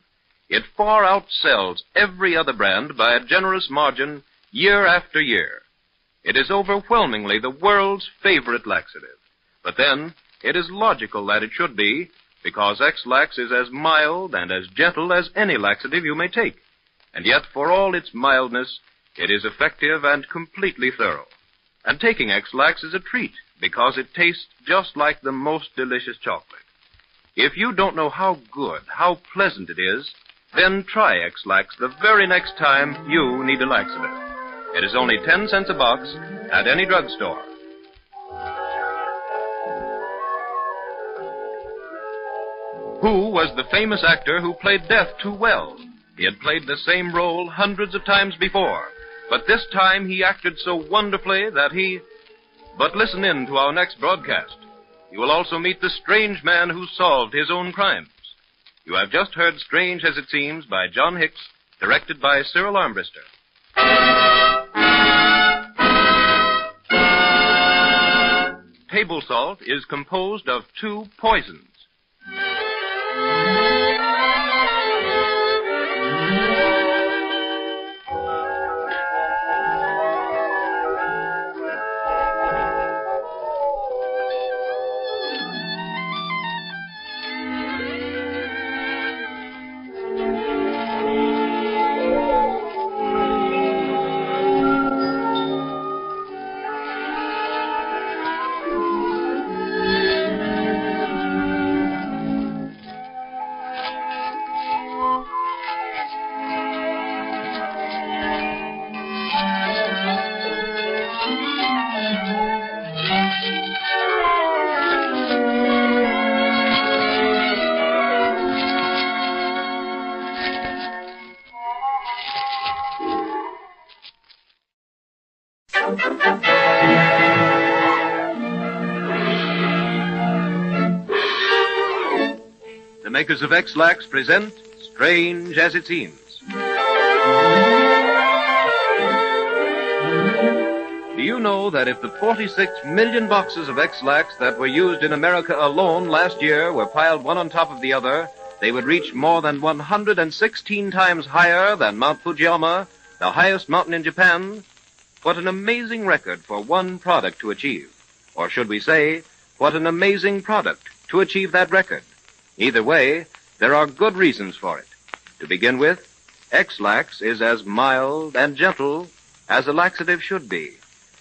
It far outsells every other brand by a generous margin year after year. It is overwhelmingly the world's favorite laxative. But then, it is logical that it should be, because X-Lax is as mild and as gentle as any laxative you may take. And yet, for all its mildness, it is effective and completely thorough. And taking X-Lax is a treat, because it tastes just like the most delicious chocolate. If you don't know how good, how pleasant it is, then try X-Lax the very next time you need a laxative. It is only 10 cents a box at any drugstore. Who was the famous actor who played Death too well? He had played the same role hundreds of times before, but this time he acted so wonderfully that he... But listen in to our next broadcast. You will also meet the strange man who solved his own crimes. You have just heard Strange as It Seems by John Hicks, directed by Cyril Armbruster. Table salt is composed of 2 poisons. The makers of X-Lax present Strange as It Seems. Do you know that if the 46 million boxes of X-Lax that were used in America alone last year were piled one on top of the other, they would reach more than 116 times higher than Mount Fujiyama, the highest mountain in Japan? What an amazing record for one product to achieve. Or should we say, what an amazing product to achieve that record. Either way, there are good reasons for it. To begin with, X-Lax is as mild and gentle as a laxative should be.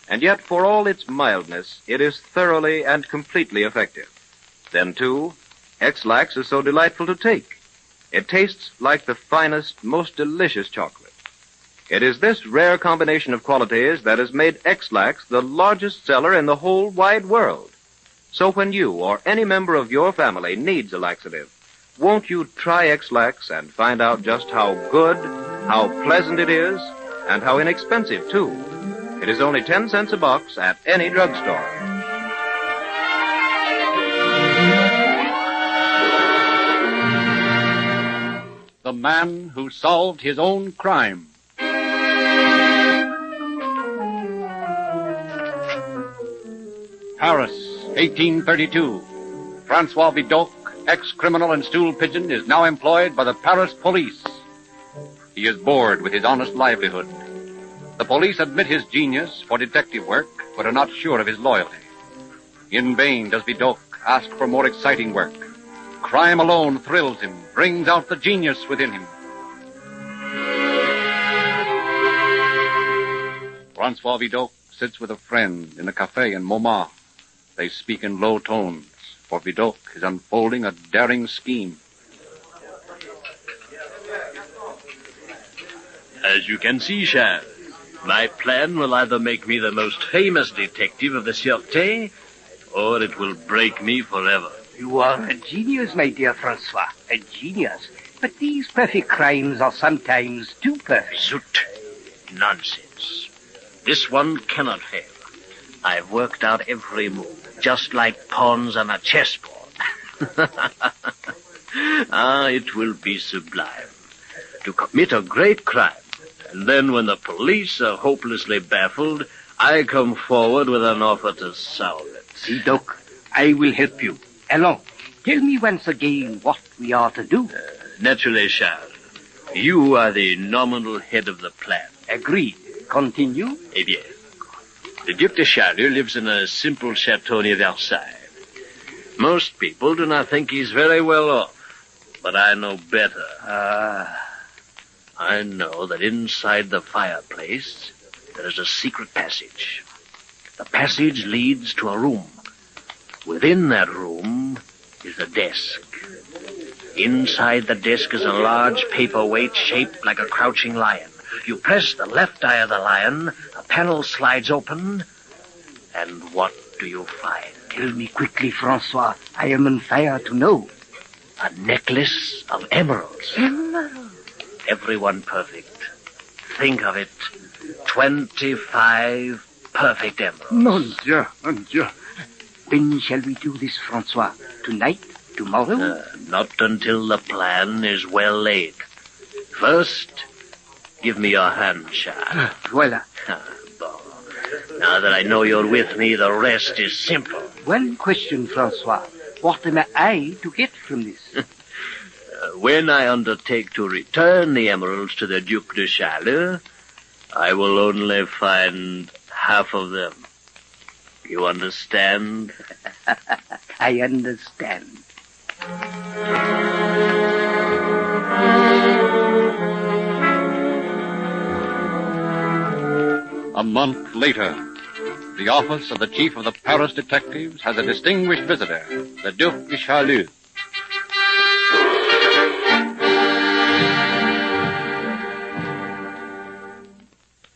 And yet, for all its mildness, it is thoroughly and completely effective. Then, too, X-Lax is so delightful to take. It tastes like the finest, most delicious chocolate. It is this rare combination of qualities that has made X-Lax the largest seller in the whole wide world. So when you or any member of your family needs a laxative, won't you try X-Lax and find out just how good, how pleasant it is, and how inexpensive, too? It is only 10 cents a box at any drugstore. The man who solved his own crime. Paris, 1832. Francois Vidocq, ex-criminal and stool pigeon, is now employed by the Paris police. He is bored with his honest livelihood. The police admit his genius for detective work, but are not sure of his loyalty. In vain does Vidocq ask for more exciting work. Crime alone thrills him, brings out the genius within him. Francois Vidocq sits with a friend in a cafe in Montmartre. They speak in low tones, for Vidocq is unfolding a daring scheme. As you can see, Charles, my plan will either make me the most famous detective of the Sûreté, or it will break me forever. You are a genius, my dear Francois, a genius. But these perfect crimes are sometimes too perfect. Zut! Nonsense. This one cannot fail. I've worked out every move, just like pawns on a chessboard. It will be sublime. To commit a great crime, and then when the police are hopelessly baffled, I come forward with an offer to solve it. Vidocq, I will help you. Allons, tell me once again what we are to do. Naturally, Charles. You are the nominal head of the plan. Agreed. Continue. Eh bien, the Duc de Charlieu lives in a simple chateau near Versailles. Most people do not think he's very well off, but I know better. I know that inside the fireplace there is a secret passage. The passage leads to a room. Within that room is a desk. Inside the desk is a large paperweight shaped like a crouching lion. You press the left eye of the lion, a panel slides open, and what do you find? Tell me quickly, Francois. I am on fire to know. A necklace of emeralds. Emerald. Everyone perfect. Think of it. 25 perfect emeralds. Mon Dieu, mon Dieu. When shall we do this, Francois? Tonight? Tomorrow? Not until the plan is well laid. First, give me your hand, Charles. Voila. Now that I know you're with me, the rest is simple. One question, Francois. What am I to get from this? When I undertake to return the emeralds to the Duc de Charles, I will only find half of them. You understand? I understand. A month later, the office of the chief of the Paris detectives has a distinguished visitor, the Duc de Charlus.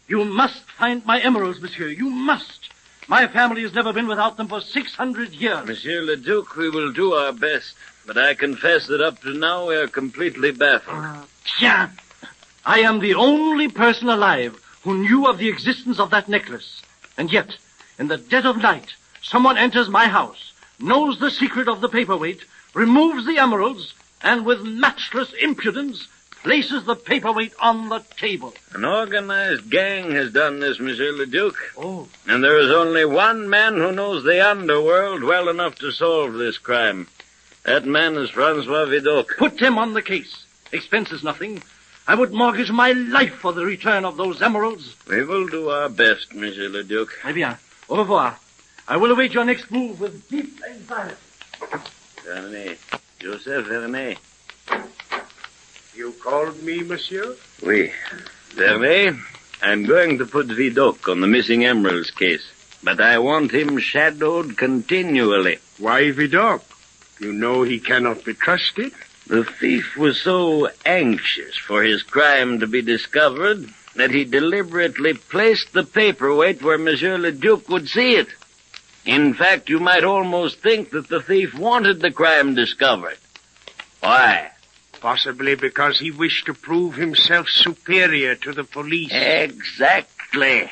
You must find my emeralds, monsieur. You must. My family has never been without them for 600 years. Monsieur le Duc, we will do our best. But I confess that up to now we are completely baffled. Tiens! I am the only person alive who knew of the existence of that necklace. And yet, in the dead of night, someone enters my house, knows the secret of the paperweight, removes the emeralds, and with matchless impudence places the paperweight on the table. An organized gang has done this, Monsieur le Duc. Oh. And there is only one man who knows the underworld well enough to solve this crime. That man is Francois Vidocq. Put him on the case. Expense is nothing. I would mortgage my life for the return of those emeralds. We will do our best, Monsieur le Duc. Eh bien, au revoir. I will await your next move with deep anxiety. Vernet. Joseph Vernet. You called me, monsieur? Oui. Vernet, I'm going to put Vidocq on the missing emeralds case. But I want him shadowed continually. Why Vidocq? You know he cannot be trusted. The thief was so anxious for his crime to be discovered that he deliberately placed the paperweight where Monsieur le Duc would see it. In fact, you might almost think that the thief wanted the crime discovered. Why? Possibly because he wished to prove himself superior to the police. Exactly.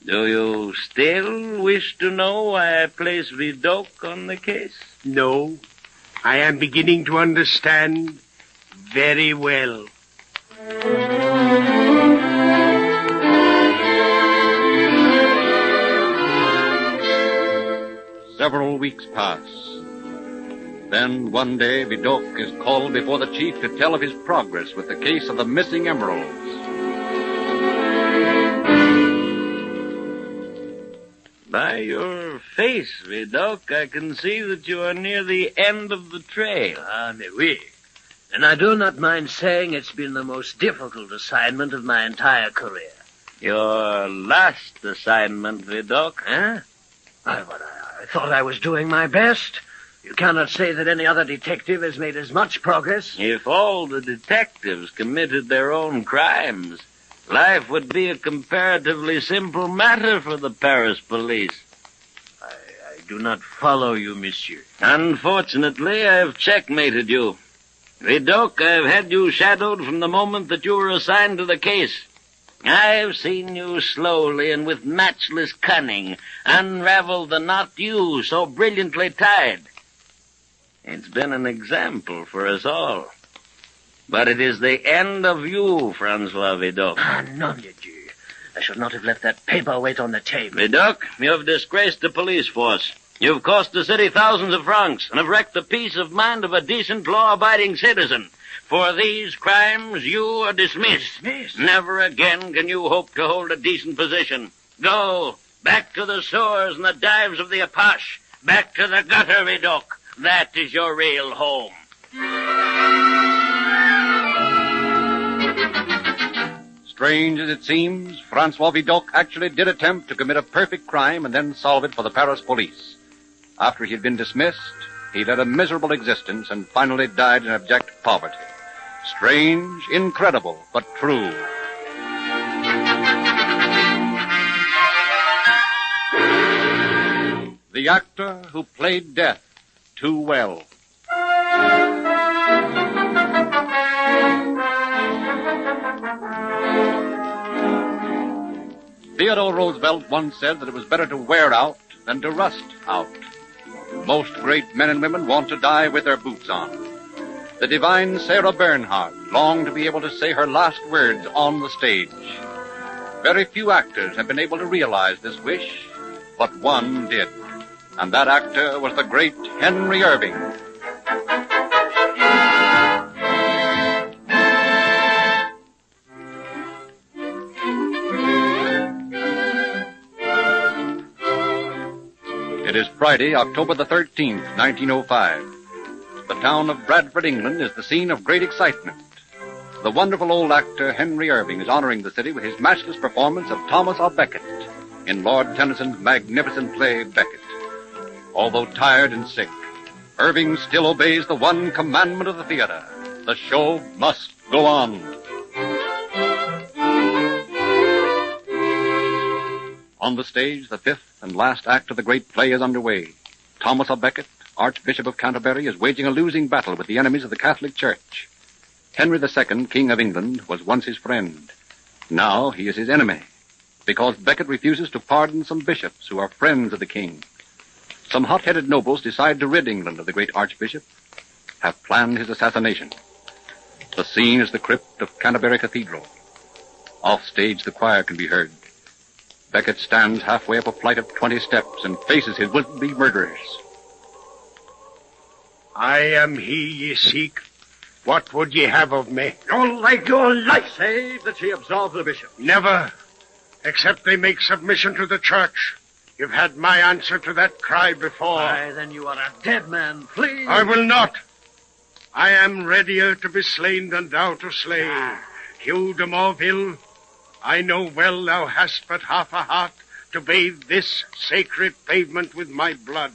Do you still wish to know why I placed Vidocq on the case? No. I am beginning to understand very well. Several weeks pass. Then one day Vidocq is called before the chief to tell of his progress with the case of the missing emeralds. By your face, Vidocq, I can see that you are near the end of the trail. Mais oui. And I do not mind saying it's been the most difficult assignment of my entire career. Your last assignment, Vidocq, eh? I thought I was doing my best. You cannot say that any other detective has made as much progress. If all the detectives committed their own crimes, life would be a comparatively simple matter for the Paris police. I do not follow you, monsieur. Unfortunately, I have checkmated you. Vidocq, I have had you shadowed from the moment that you were assigned to the case. I have seen you slowly and with matchless cunning unravel the knot you so brilliantly tied. It's been an example for us all. But it is the end of you, Francois Vidocq. Nom de Dieu. I should not have left that paperweight on the table. Vidocq, you have disgraced the police force. You've cost the city thousands of francs and have wrecked the peace of mind of a decent, law-abiding citizen. For these crimes, you are dismissed. Dismissed? Never again can you hope to hold a decent position. Go back to the sewers and the dives of the Apache. Back to the gutter, Vidocq. That is your real home. Strange as it seems, Francois Vidocq actually did attempt to commit a perfect crime and then solve it for the Paris police. After he had been dismissed, he led a miserable existence and finally died in abject poverty. Strange, incredible, but true. The actor who played death too well. Theodore Roosevelt once said that it was better to wear out than to rust out. Most great men and women want to die with their boots on. The divine Sarah Bernhardt longed to be able to say her last words on the stage. Very few actors have been able to realize this wish, but one did. And that actor was the great Henry Irving. It is Friday, October the 13th, 1905. The town of Bradford, England, is the scene of great excitement. The wonderful old actor Henry Irving is honoring the city with his matchless performance of Thomas à Becket in Lord Tennyson's magnificent play, Becket. Although tired and sick, Irving still obeys the one commandment of the theater. The show must go on. On the stage, the fifth and last act of the great play is underway. Thomas à Becket, Archbishop of Canterbury, is waging a losing battle with the enemies of the Catholic Church. Henry II, King of England, was once his friend. Now he is his enemy, because Becket refuses to pardon some bishops who are friends of the king. Some hot-headed nobles decide to rid England of the great Archbishop, have planned his assassination. The scene is the crypt of Canterbury Cathedral. Off stage, the choir can be heard. Becket stands halfway up a flight of 20 steps and faces his would-be murderers. I am he ye seek. What would ye have of me? You'll like your life. Say that she absolve the bishop. Never, except they make submission to the church. You've had my answer to that cry before. Aye, then you are a dead man. Please. I will not. I am readier to be slain than thou to slay. Hugh de Morville, I know well thou hast but half a heart to bathe this sacred pavement with my blood.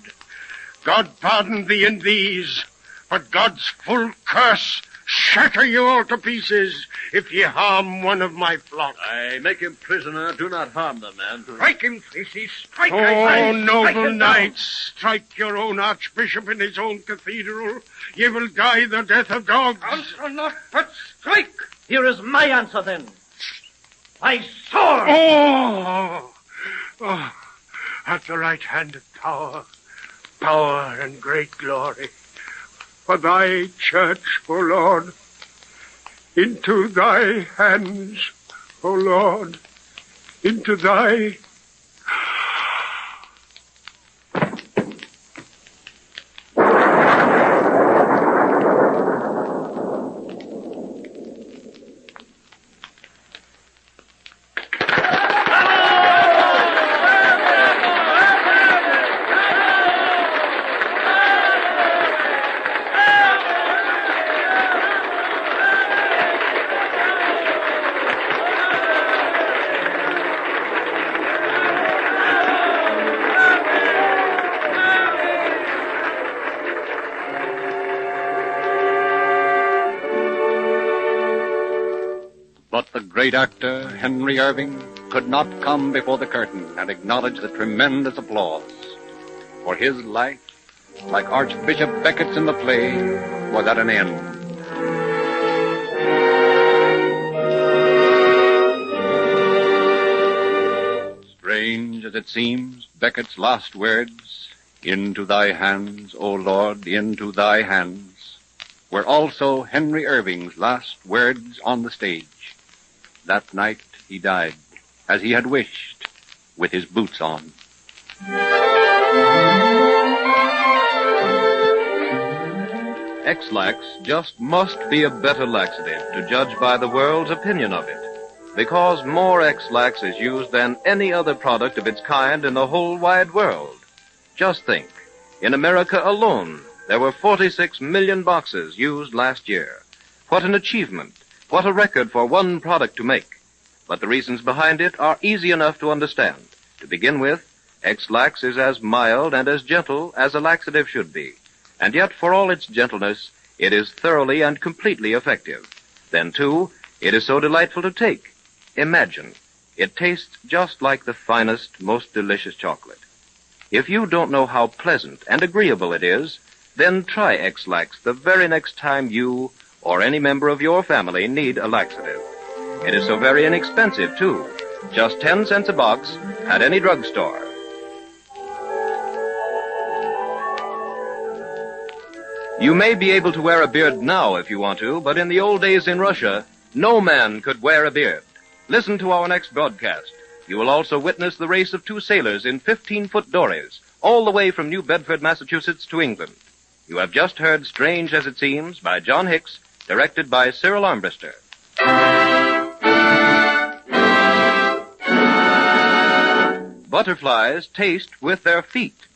God pardon thee in these, but God's full curse shatter you all to pieces if ye harm one of my flock. I make him prisoner. Do not harm the man. Strike him, Tracy, strike him. Oh, noble knights, strike your own archbishop in his own cathedral. Ye will die the death of dogs. Answer not, but strike. Here is my answer, then. My sword! Oh, at the right hand of power and great glory. For thy church, O Lord, into thy hands, O Lord, into thy... But the great actor, Henry Irving, could not come before the curtain and acknowledge the tremendous applause. For his life, like Archbishop Becket's in the play, was at an end. Strange as it seems, Becket's last words, "Into thy hands, O Lord, into thy hands," were also Henry Irving's last words on the stage. That night he died, as he had wished, with his boots on. X-Lax just must be a better laxative to judge by the world's opinion of it, because more X-Lax is used than any other product of its kind in the whole wide world. Just think, in America alone, there were 46 million boxes used last year. What an achievement. What a record for one product to make. but the reasons behind it are easy enough to understand. To begin with, X-Lax is as mild and as gentle as a laxative should be. And yet, for all its gentleness, it is thoroughly and completely effective. Then, too, it is so delightful to take. Imagine, it tastes just like the finest, most delicious chocolate. If you don't know how pleasant and agreeable it is, then try X-Lax the very next time you or any member of your family need a laxative. It is so very inexpensive, too. Just 10 cents a box at any drugstore. You may be able to wear a beard now if you want to, but in the old days in Russia, no man could wear a beard. Listen to our next broadcast. You will also witness the race of 2 sailors in 15-foot dories, all the way from New Bedford, Massachusetts to England. You have just heard Strange as It Seems by John Hicks, directed by Cyril Armbruster. Butterflies taste with their feet.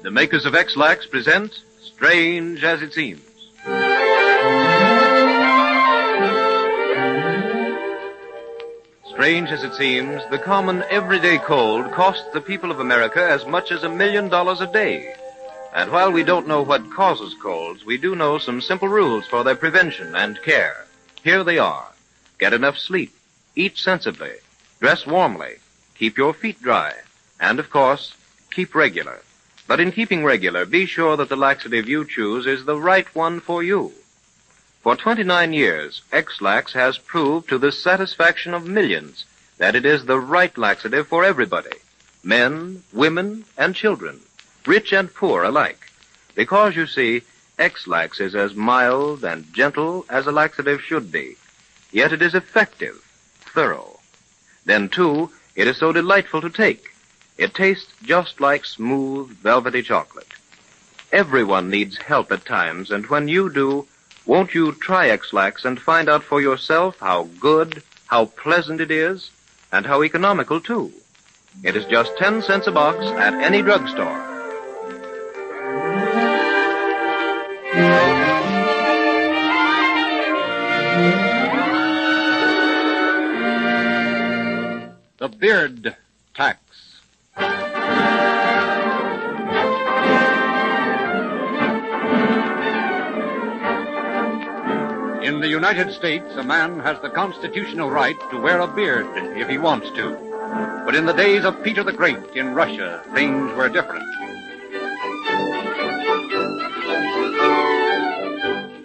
The makers of X-Lax present Strange as It Seems. Strange as it seems, the common everyday cold costs the people of America as much as $1 million a day. And while we don't know what causes colds, we do know some simple rules for their prevention and care. Here they are. Get enough sleep. Eat sensibly. Dress warmly. Keep your feet dry. And, of course, keep regular. But in keeping regular, be sure that the laxative you choose is the right one for you. For 29 years, X-Lax has proved to the satisfaction of millions that it is the right laxative for everybody. Men, women, and children. Rich and poor alike. Because, you see, X-Lax is as mild and gentle as a laxative should be. Yet it is effective, thorough. Then, too, it is so delightful to take. It tastes just like smooth, velvety chocolate. Everyone needs help at times, and when you do, won't you try X-Lax and find out for yourself how good, how pleasant it is, and how economical, too. It is just 10 cents a box at any drugstore. The Beard Tax. In the United States, a man has the constitutional right to wear a beard if he wants to. But in the days of Peter the Great in Russia, things were different.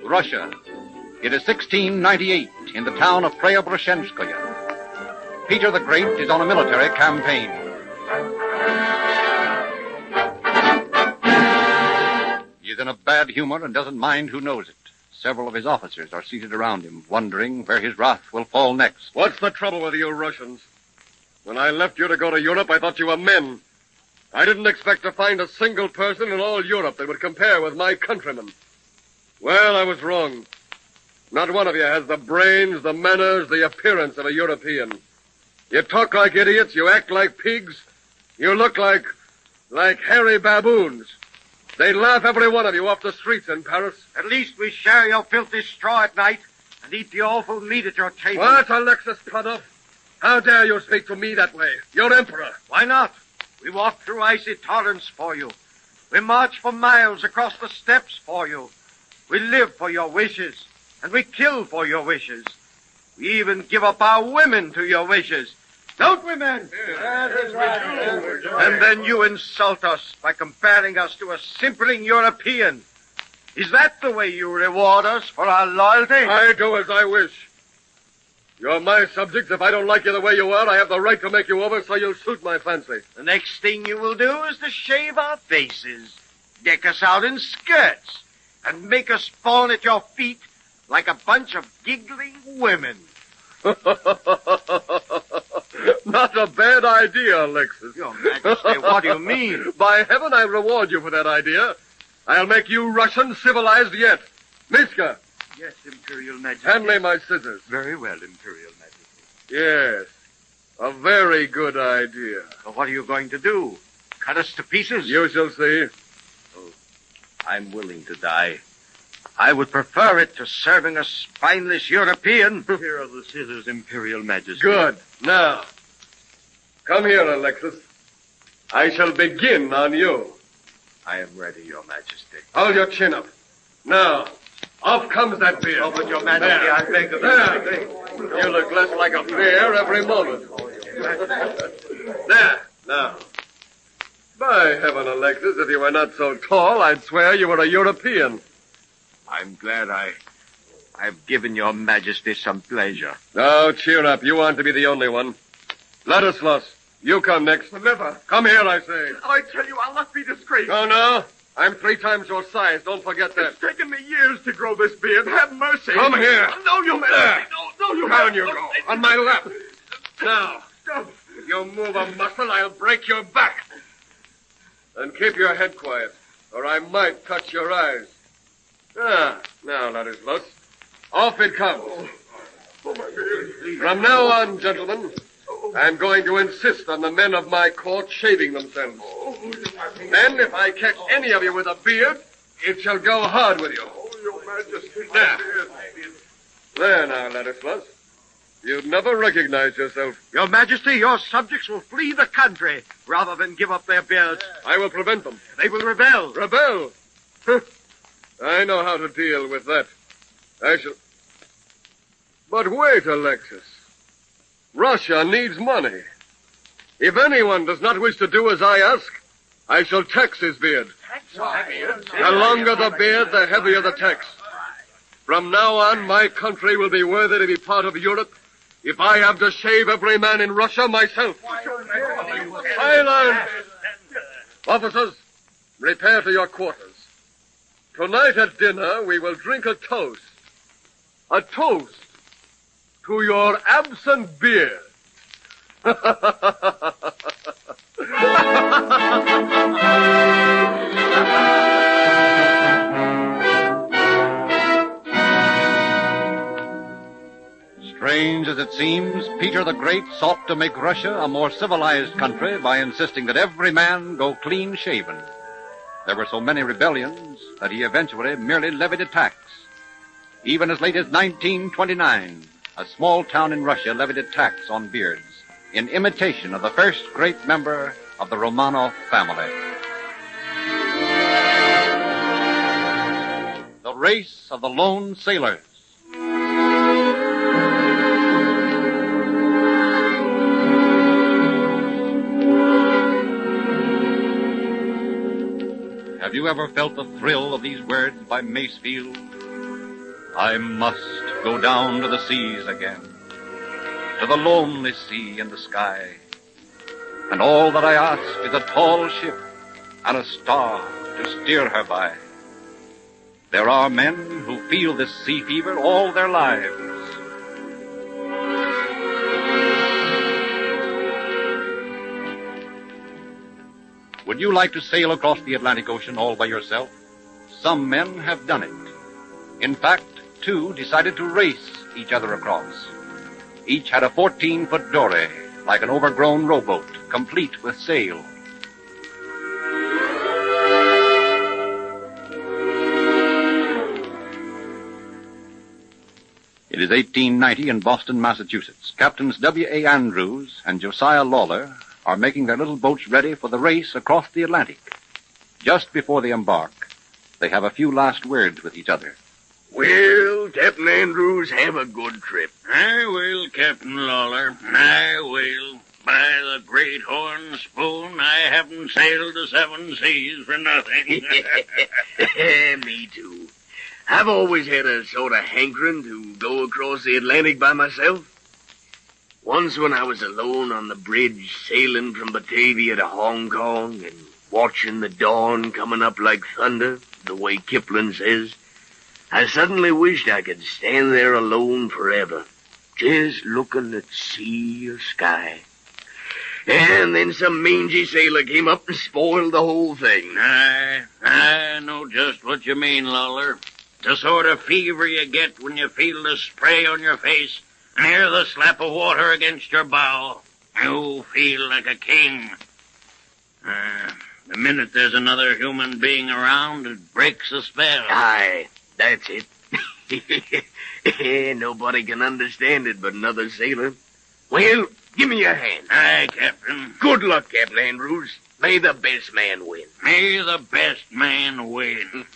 Russia. It is 1698 in the town of Preobrazhenskaya. Peter the Great is on a military campaign. He is in a bad humor and doesn't mind who knows it. Several of his officers are seated around him, wondering where his wrath will fall next. What's the trouble with you Russians? When I left you to go to Europe, I thought you were men. I didn't expect to find a single person in all Europe that would compare with my countrymen. Well, I was wrong. Not one of you has the brains, the manners, the appearance of a European. You talk like idiots, you act like pigs, you look like hairy baboons. They'd laugh every one of you off the streets in Paris. At least we share your filthy straw at night and eat the awful meat at your table. What, Alexis Padov? How dare you speak to me that way? You're emperor. Why not? We walk through icy torrents for you. We march for miles across the steppes for you. We live for your wishes, and we kill for your wishes. We even give up our women to your wishes. Don't we, men? And then you insult us by comparing us to a simpering European. Is that the way you reward us for our loyalty? I do as I wish. You're my subjects. If I don't like you the way you are, I have the right to make you over so you'll suit my fancy. The next thing you will do is to shave our faces, deck us out in skirts, and make us fawn at your feet like a bunch of giggling women. Not a bad idea, Alexis. Your Majesty, what do you mean? By heaven, I reward you for that idea. I'll make you Russians civilized yet. Miska, Yes, Imperial Majesty. hand me my scissors. Very well, Imperial Majesty. Yes, a very good idea. Well, what are you going to do? Cut us to pieces? You shall see. Oh, I'm willing to die. I would prefer it to serving a spineless European. Here are the scissors, Imperial Majesty. Good. Now, come here, Alexis. I shall begin on you. I am ready, Your Majesty. Hold your chin up. Now, off comes that beard. Oh, but Your Majesty, there. I beg of you. There. You look less like a bear every moment. There. Now. By heaven, Alexis, if you were not so tall, I'd swear you were a European. I'm glad I've given Your Majesty some pleasure. Now, cheer up. You aren't to be the only one. Ladislas, you come next. Never. Come here, I say. I tell you, I'll not be disgraced. No. I'm 3 times your size. Don't forget that. It's taken me years to grow this beard. Have mercy. Come here. No, Your Majesty. No, Your Down Majesty. you go. On my lap. Now, if you move a muscle, I'll break your back. And keep your head quiet, or I might cut your eyes. Now, Ladislas. Off it comes. Oh, my beard. From now on, gentlemen, I'm going to insist on the men of my court shaving themselves. Then, if I catch any of you with a beard, it shall go hard with you. Oh, Your Majesty. There now, Ladislas. You'd never recognize yourself. Your Majesty, your subjects will flee the country rather than give up their beards. I will prevent them. They will rebel. Rebel? I know how to deal with that. I shall... But wait, Alexis. Russia needs money. If anyone does not wish to do as I ask, I shall tax his beard. The longer the beard, the heavier the tax. From now on, my country will be worthy to be part of Europe if I have to shave every man in Russia myself. Silence! Officers, repair to your quarters. Tonight at dinner, we will drink a toast. A toast to your absent beard. Strange as it seems, Peter the Great sought to make Russia a more civilized country by insisting that every man go clean-shaven. There were so many rebellions that he eventually merely levied a tax. Even as late as 1929, a small town in Russia levied a tax on beards in imitation of the first great member of the Romanov family. The race of the lone sailors. Have you ever felt the thrill of these words by Masefield? I must go down to the seas again, to the lonely sea and the sky. And all that I ask is a tall ship and a star to steer her by. There are men who feel this sea fever all their lives. Would you like to sail across the Atlantic Ocean all by yourself? Some men have done it. In fact, 2 decided to race each other across. Each had a 14-foot dory, like an overgrown rowboat, complete with sail. It is 1890 in Boston, Massachusetts. Captains W.A. Andrews and Josiah Lawler are making their little boats ready for the race across the Atlantic. Just before they embark, they have a few last words with each other. Well, Captain Andrews, have a good trip. I will, Captain Lawler. I will. By the great horn spoon, I haven't sailed the 7 seas for nothing. Me too. I've always had a sort of hankering to go across the Atlantic by myself. Once when I was alone on the bridge, sailing from Batavia to Hong Kong and watching the dawn coming up like thunder, the way Kipling says, I suddenly wished I could stand there alone forever, just looking at sea or sky. And then some mangy sailor came up and spoiled the whole thing. I know just what you mean, Lawler. The sort of fever you get when you feel the spray on your face and hear the slap of water against your bow. You feel like a king. The minute there's another human being around, it breaks the spell. Aye, that's it. Nobody can understand it but another sailor. Well, give me your hand. Aye, Captain. Good luck, Captain Andrews. May the best man win. May the best man win.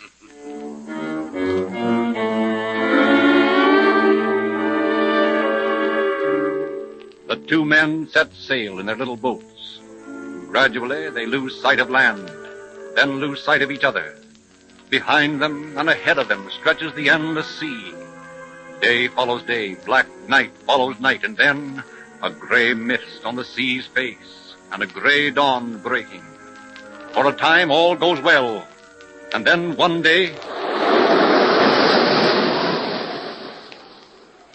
The two men set sail in their little boats. Gradually, they lose sight of land, then lose sight of each other. Behind them and ahead of them stretches the endless sea. Day follows day, black night follows night, and then a gray mist on the sea's face and a gray dawn breaking. For a time, all goes well, and then one day,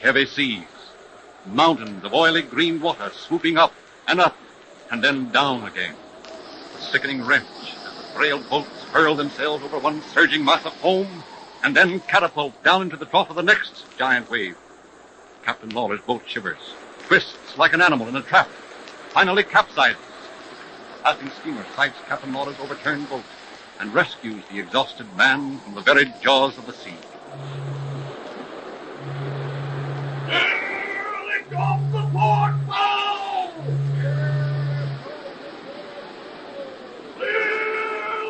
heavy seas, mountains of oily green water swooping up, and then down again. A sickening wrench as the frail boats hurl themselves over one surging mass of foam, and then catapult down into the trough of the next giant wave. Captain Lawler's boat shivers, twists like an animal in a trap, finally capsizes. A passing steamer sights Captain Lawler's overturned boat and rescues the exhausted man from the very jaws of the sea. Lift off the port bow!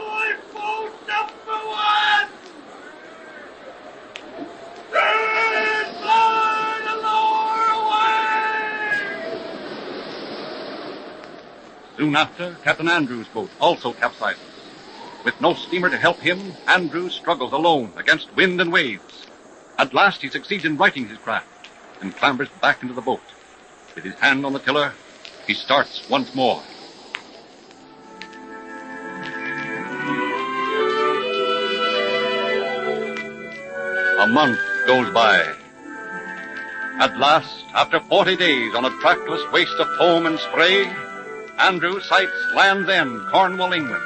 Lifeboat number one! Stand by to lower away! Soon after, Captain Andrews' boat also capsizes. With no steamer to help him, Andrews struggles alone against wind and waves. At last, he succeeds in righting his craft and clambers back into the boat. With his hand on the tiller, he starts once more. A month goes by. At last, after 40 days on a trackless waste of foam and spray, Andrews sights Land's End, Cornwall, England.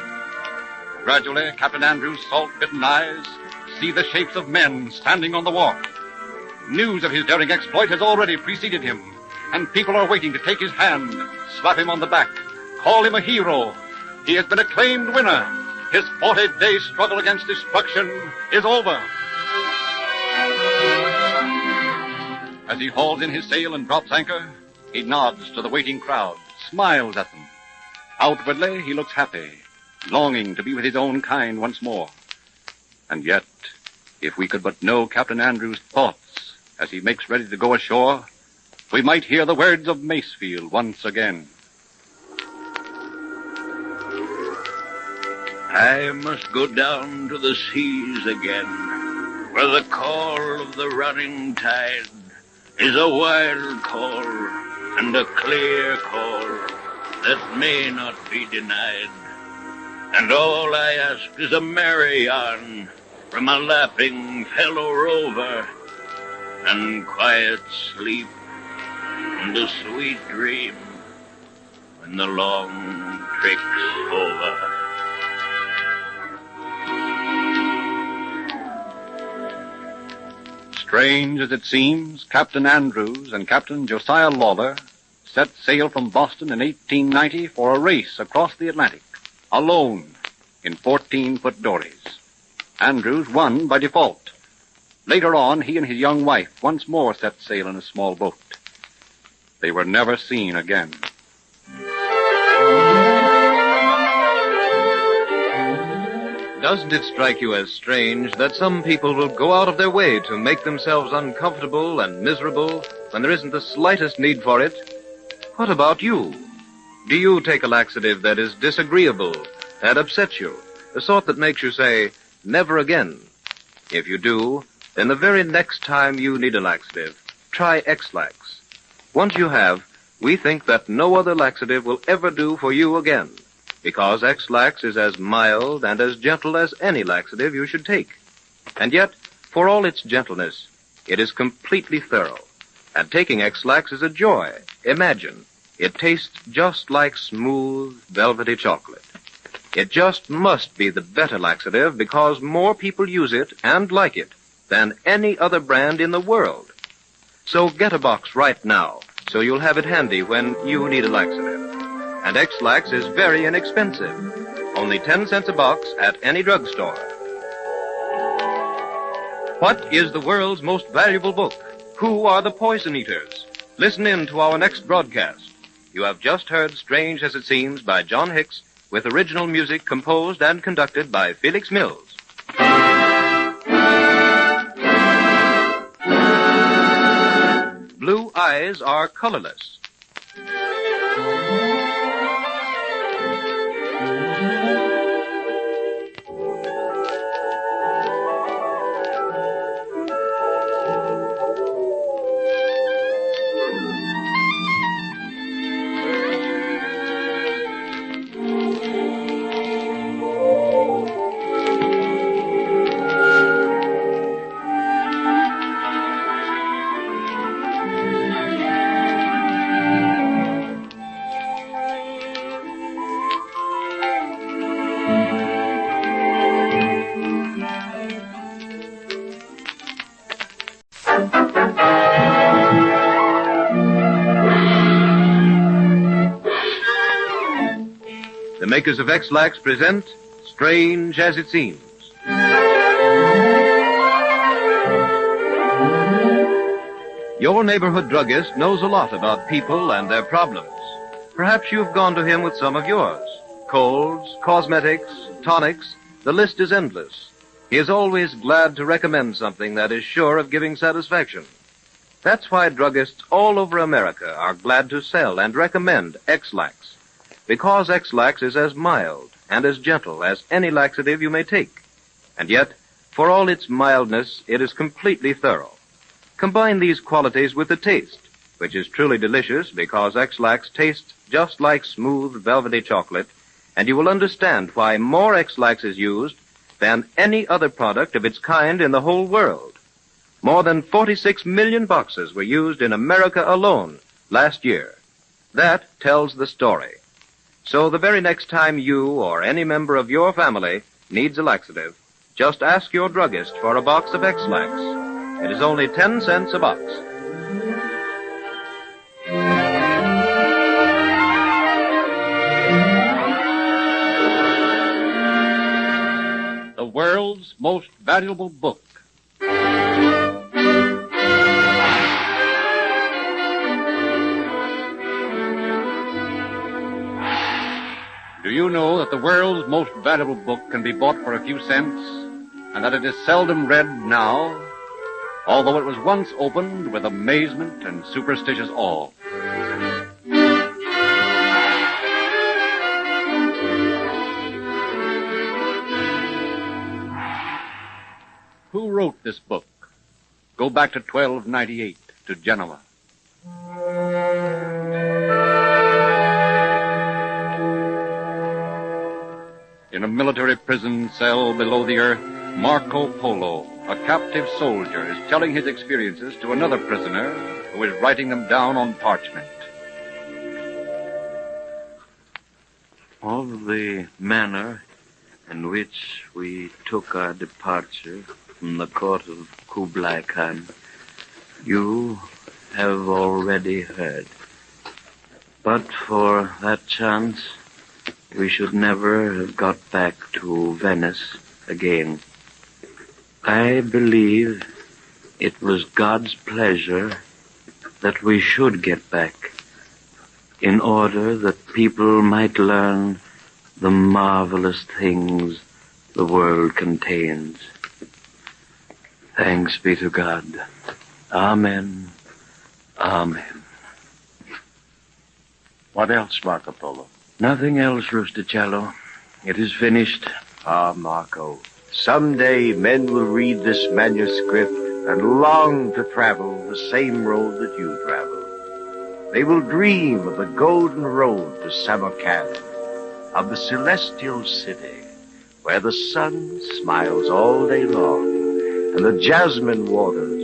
Gradually, Captain Andrews' salt-bitten eyes see the shapes of men standing on the wharf. News of his daring exploit has already preceded him, and people are waiting to take his hand, slap him on the back, call him a hero. He has been acclaimed winner. His 40-day struggle against destruction is over. As he hauls in his sail and drops anchor, he nods to the waiting crowd, smiles at them. Outwardly, he looks happy, longing to be with his own kind once more. And yet, if we could but know Captain Andrews' thoughts as he makes ready to go ashore, we might hear the words of Macefield once again. I must go down to the seas again, where the call of the running tide is a wild call and a clear call that may not be denied. And all I ask is a merry yarn from a laughing fellow rover, and quiet sleep and a sweet dream when the long trick's over. Strange as it seems, Captain Andrews and Captain Josiah Lawler set sail from Boston in 1890 for a race across the Atlantic, alone, in 14-foot dories. Andrews won by default. Later on, he and his young wife once more set sail in a small boat. They were never seen again. Doesn't it strike you as strange that some people will go out of their way to make themselves uncomfortable and miserable when there isn't the slightest need for it? What about you? Do you take a laxative that is disagreeable and upsets you, the sort that makes you say, never again? If you do, then the very next time you need a laxative, try X-Lax. Once you have, we think that no other laxative will ever do for you again, because X-Lax is as mild and as gentle as any laxative you should take. And yet, for all its gentleness, it is completely thorough. And taking X-Lax is a joy. Imagine, it tastes just like smooth, velvety chocolate. It just must be the better laxative because more people use it and like it than any other brand in the world. So get a box right now, so you'll have it handy when you need a laxative. And X-Lax is very inexpensive. Only 10 cents a box at any drugstore. What is the world's most valuable book? Who are the poison eaters? Listen in to our next broadcast. You have just heard Strange as It Seems by John Hicks, with original music composed and conducted by Felix Mills. Blue eyes are colorless. The makers of X-Lax present Strange as It Seems. Your neighborhood druggist knows a lot about people and their problems. Perhaps you've gone to him with some of yours. Colds, cosmetics, tonics, the list is endless. He is always glad to recommend something that is sure of giving satisfaction. That's why druggists all over America are glad to sell and recommend X-Lax. Because X-Lax is as mild and as gentle as any laxative you may take. And yet, for all its mildness, it is completely thorough. Combine these qualities with the taste, which is truly delicious because X-Lax tastes just like smooth, velvety chocolate, and you will understand why more X-Lax is used than any other product of its kind in the whole world. More than 46 million boxes were used in America alone last year. That tells the story. So the very next time you or any member of your family needs a laxative, just ask your druggist for a box of X-Lax. It is only 10 cents a box. The world's most valuable book. Do you know that the world's most valuable book can be bought for a few cents, and that it is seldom read now, although it was once opened with amazement and superstitious awe? Who wrote this book? Go back to 1298, to Genoa. In a military prison cell below the earth, Marco Polo, a captive soldier, is telling his experiences to another prisoner who is writing them down on parchment. Of the manner in which we took our departure from the court of Kublai Khan, you have already heard. But for that chance, we should never have got back to Venice again. I believe it was God's pleasure that we should get back, in order that people might learn the marvelous things the world contains. Thanks be to God. Amen. Amen. What else, Marco Polo? Nothing else, Rusticello. It is finished. Ah, Marco, someday men will read this manuscript and long to travel the same road that you travel. They will dream of the golden road to Samarkand, of the celestial city, where the sun smiles all day long, and the jasmine waters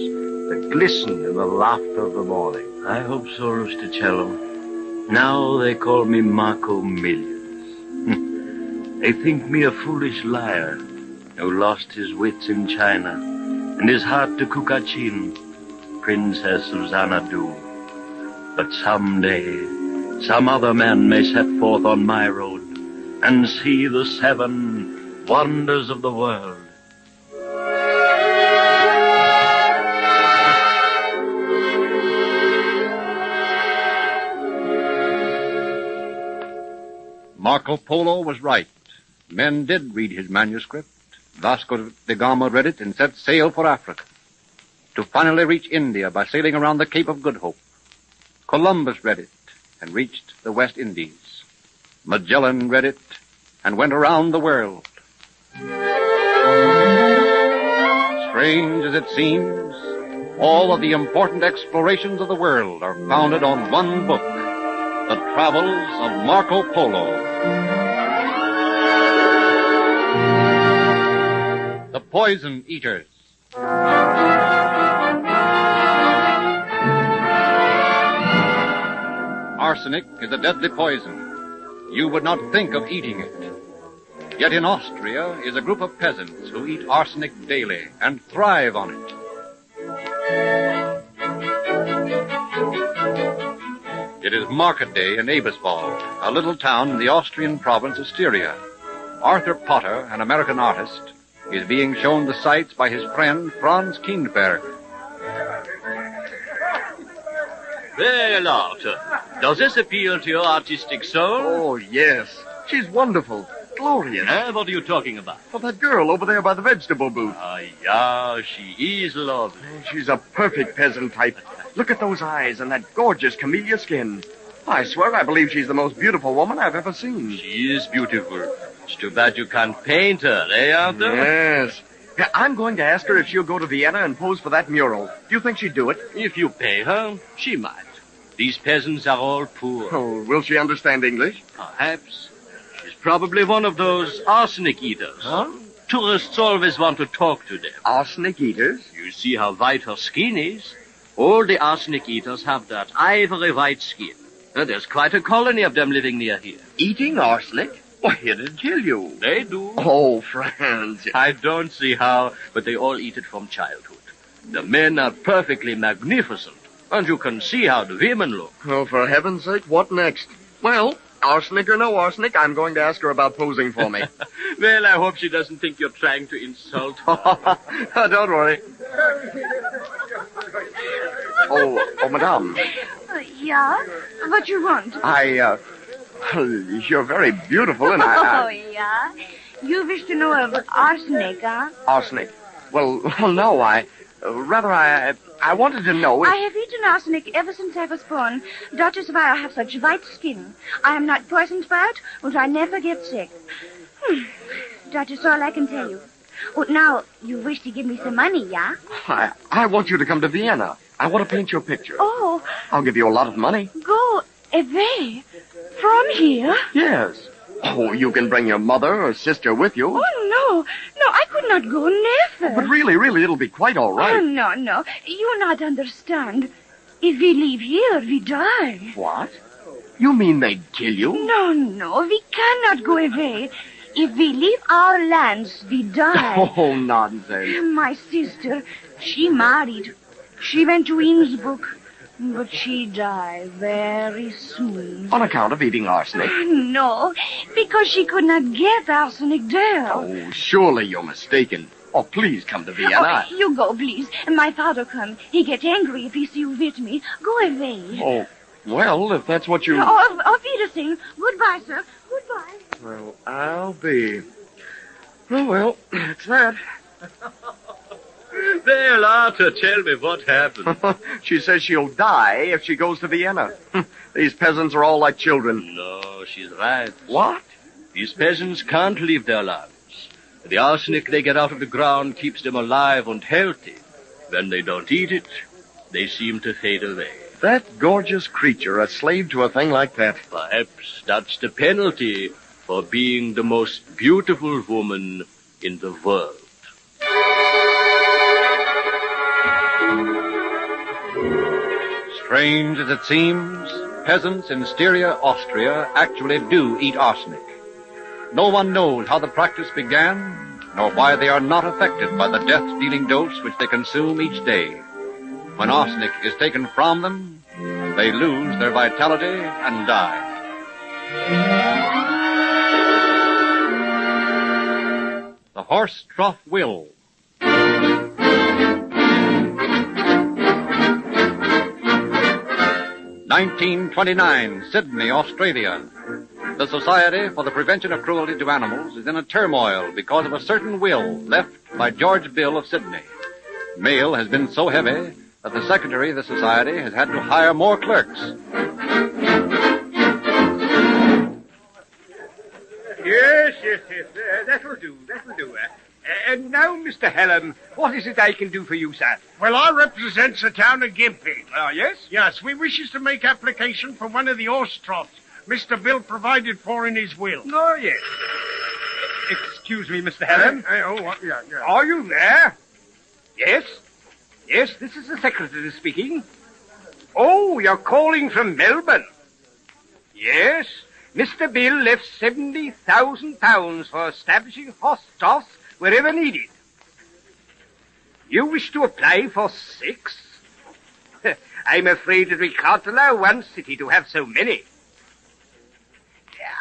that glisten in the laughter of the morning. I hope so, Rusticello. Now they call me Marco Millions. They think me a foolish liar who lost his wits in China and his heart to Kucachin, Princess Xanadu. But someday, some other man may set forth on my road and see the 7 wonders of the world. Marco Polo was right. Men did read his manuscript. Vasco da Gama read it and set sail for Africa, to finally reach India by sailing around the Cape of Good Hope. Columbus read it and reached the West Indies. Magellan read it and went around the world. Strange as it seems, all of the important explorations of the world are founded on one book, The Travels of Marco Polo. The Poison Eaters. Arsenic is a deadly poison. You would not think of eating it. Yet in Austria is a group of peasants who eat arsenic daily and thrive on it. It is market day in Eberswald, a little town in the Austrian province of Styria. Arthur Potter, an American artist, is being shown the sights by his friend Franz Kindberg. Well, Arthur, does this appeal to your artistic soul? Oh, yes. She's wonderful. Glorious. What are you talking about? Oh, that girl over there by the vegetable booth. Ah, yeah, she is lovely. She's a perfect peasant type. Look at those eyes and that gorgeous camellia skin. I swear I believe she's the most beautiful woman I've ever seen. She is beautiful. It's too bad you can't paint her, eh, Arthur? Yes. Yeah, I'm going to ask her if she'll go to Vienna and pose for that mural. Do you think she'd do it? If you pay her, she might. These peasants are all poor. Oh, will she understand English? Perhaps. She's probably one of those arsenic eaters. Huh? Tourists always want to talk to them. Arsenic eaters? You see how white her skin is? All the arsenic eaters have that ivory white skin. There's quite a colony of them living near here. Eating arsenic? Why, it'd kill you. They do. Oh, Franz. I don't see how, but they all eat it from childhood. The men are perfectly magnificent, and you can see how the women look. Oh, for heaven's sake, what next? Well, arsenic or no arsenic, I'm going to ask her about posing for me. Well, I hope she doesn't think you're trying to insult her. Don't worry. Oh, madame. Yeah? What you want? You're very beautiful, and Oh, yeah? You wish to know of arsenic, huh? Arsenic? Well, no, I wanted to know if... I have eaten arsenic ever since I was born. That is why I have such white skin. I am not poisoned by it, and I never get sick. That is all I can tell you. Oh, now, you wish to give me some money, yeah? I want you to come to Vienna. I want to paint your picture. Oh. I'll give you a lot of money. Go away? From here? Yes. Oh, you can bring your mother or sister with you. Oh, no. No, I could not go, never. But really, it'll be quite all right. Oh, no. You not understand. If we leave here, we die. What? You mean they'd kill you? No, we cannot go away. If we leave our lands, we die. Oh, nonsense. My sister, she married. She went to Innsbruck. But she died very soon. On account of eating arsenic? No, because she could not get arsenic there. Oh, surely you're mistaken. Oh, please come to Vienna. Oh, you go, please. My father come. He get angry if he see you with me. Go away. Oh, well, if that's what you... Oh, auf Wiedersehen. Goodbye, sir. Goodbye. Well, I'll be... Oh, well, that's that. Well, Arthur, tell me what happened. She says she'll die if she goes to Vienna. These peasants are all like children. No, she's right. What? These peasants can't leave their lands. The arsenic they get out of the ground keeps them alive and healthy. When they don't eat it, they seem to fade away. That gorgeous creature a slave to a thing like that? Perhaps that's the penalty for being the most beautiful woman in the world. Strange as it seems, peasants in Styria, Austria, actually do eat arsenic. No one knows how the practice began, nor why they are not affected by the death-dealing dose which they consume each day. When arsenic is taken from them, they lose their vitality and die. The horse trough will. 1929, Sydney, Australia. The Society for the Prevention of Cruelty to Animals is in a turmoil because of a certain will left by George Bill of Sydney. Mail has been so heavy that the secretary of the society has had to hire more clerks. Yes, that'll do. And now, Mr. Hallam, what is it I can do for you, sir? Well, I represent the town of Gympie. Yes? Yes, we wishes to make application for one of the horse troughs Mr. Bill provided for in his will. Oh, yes. Excuse me, Mr. Hallam. Yeah. Are you there? Yes? Yes, this is the secretary speaking. Oh, you're calling from Melbourne. Yes, Mr. Bill left £70,000 for establishing horse troughs wherever needed. You wish to apply for 6? I'm afraid that we can't allow one city to have so many.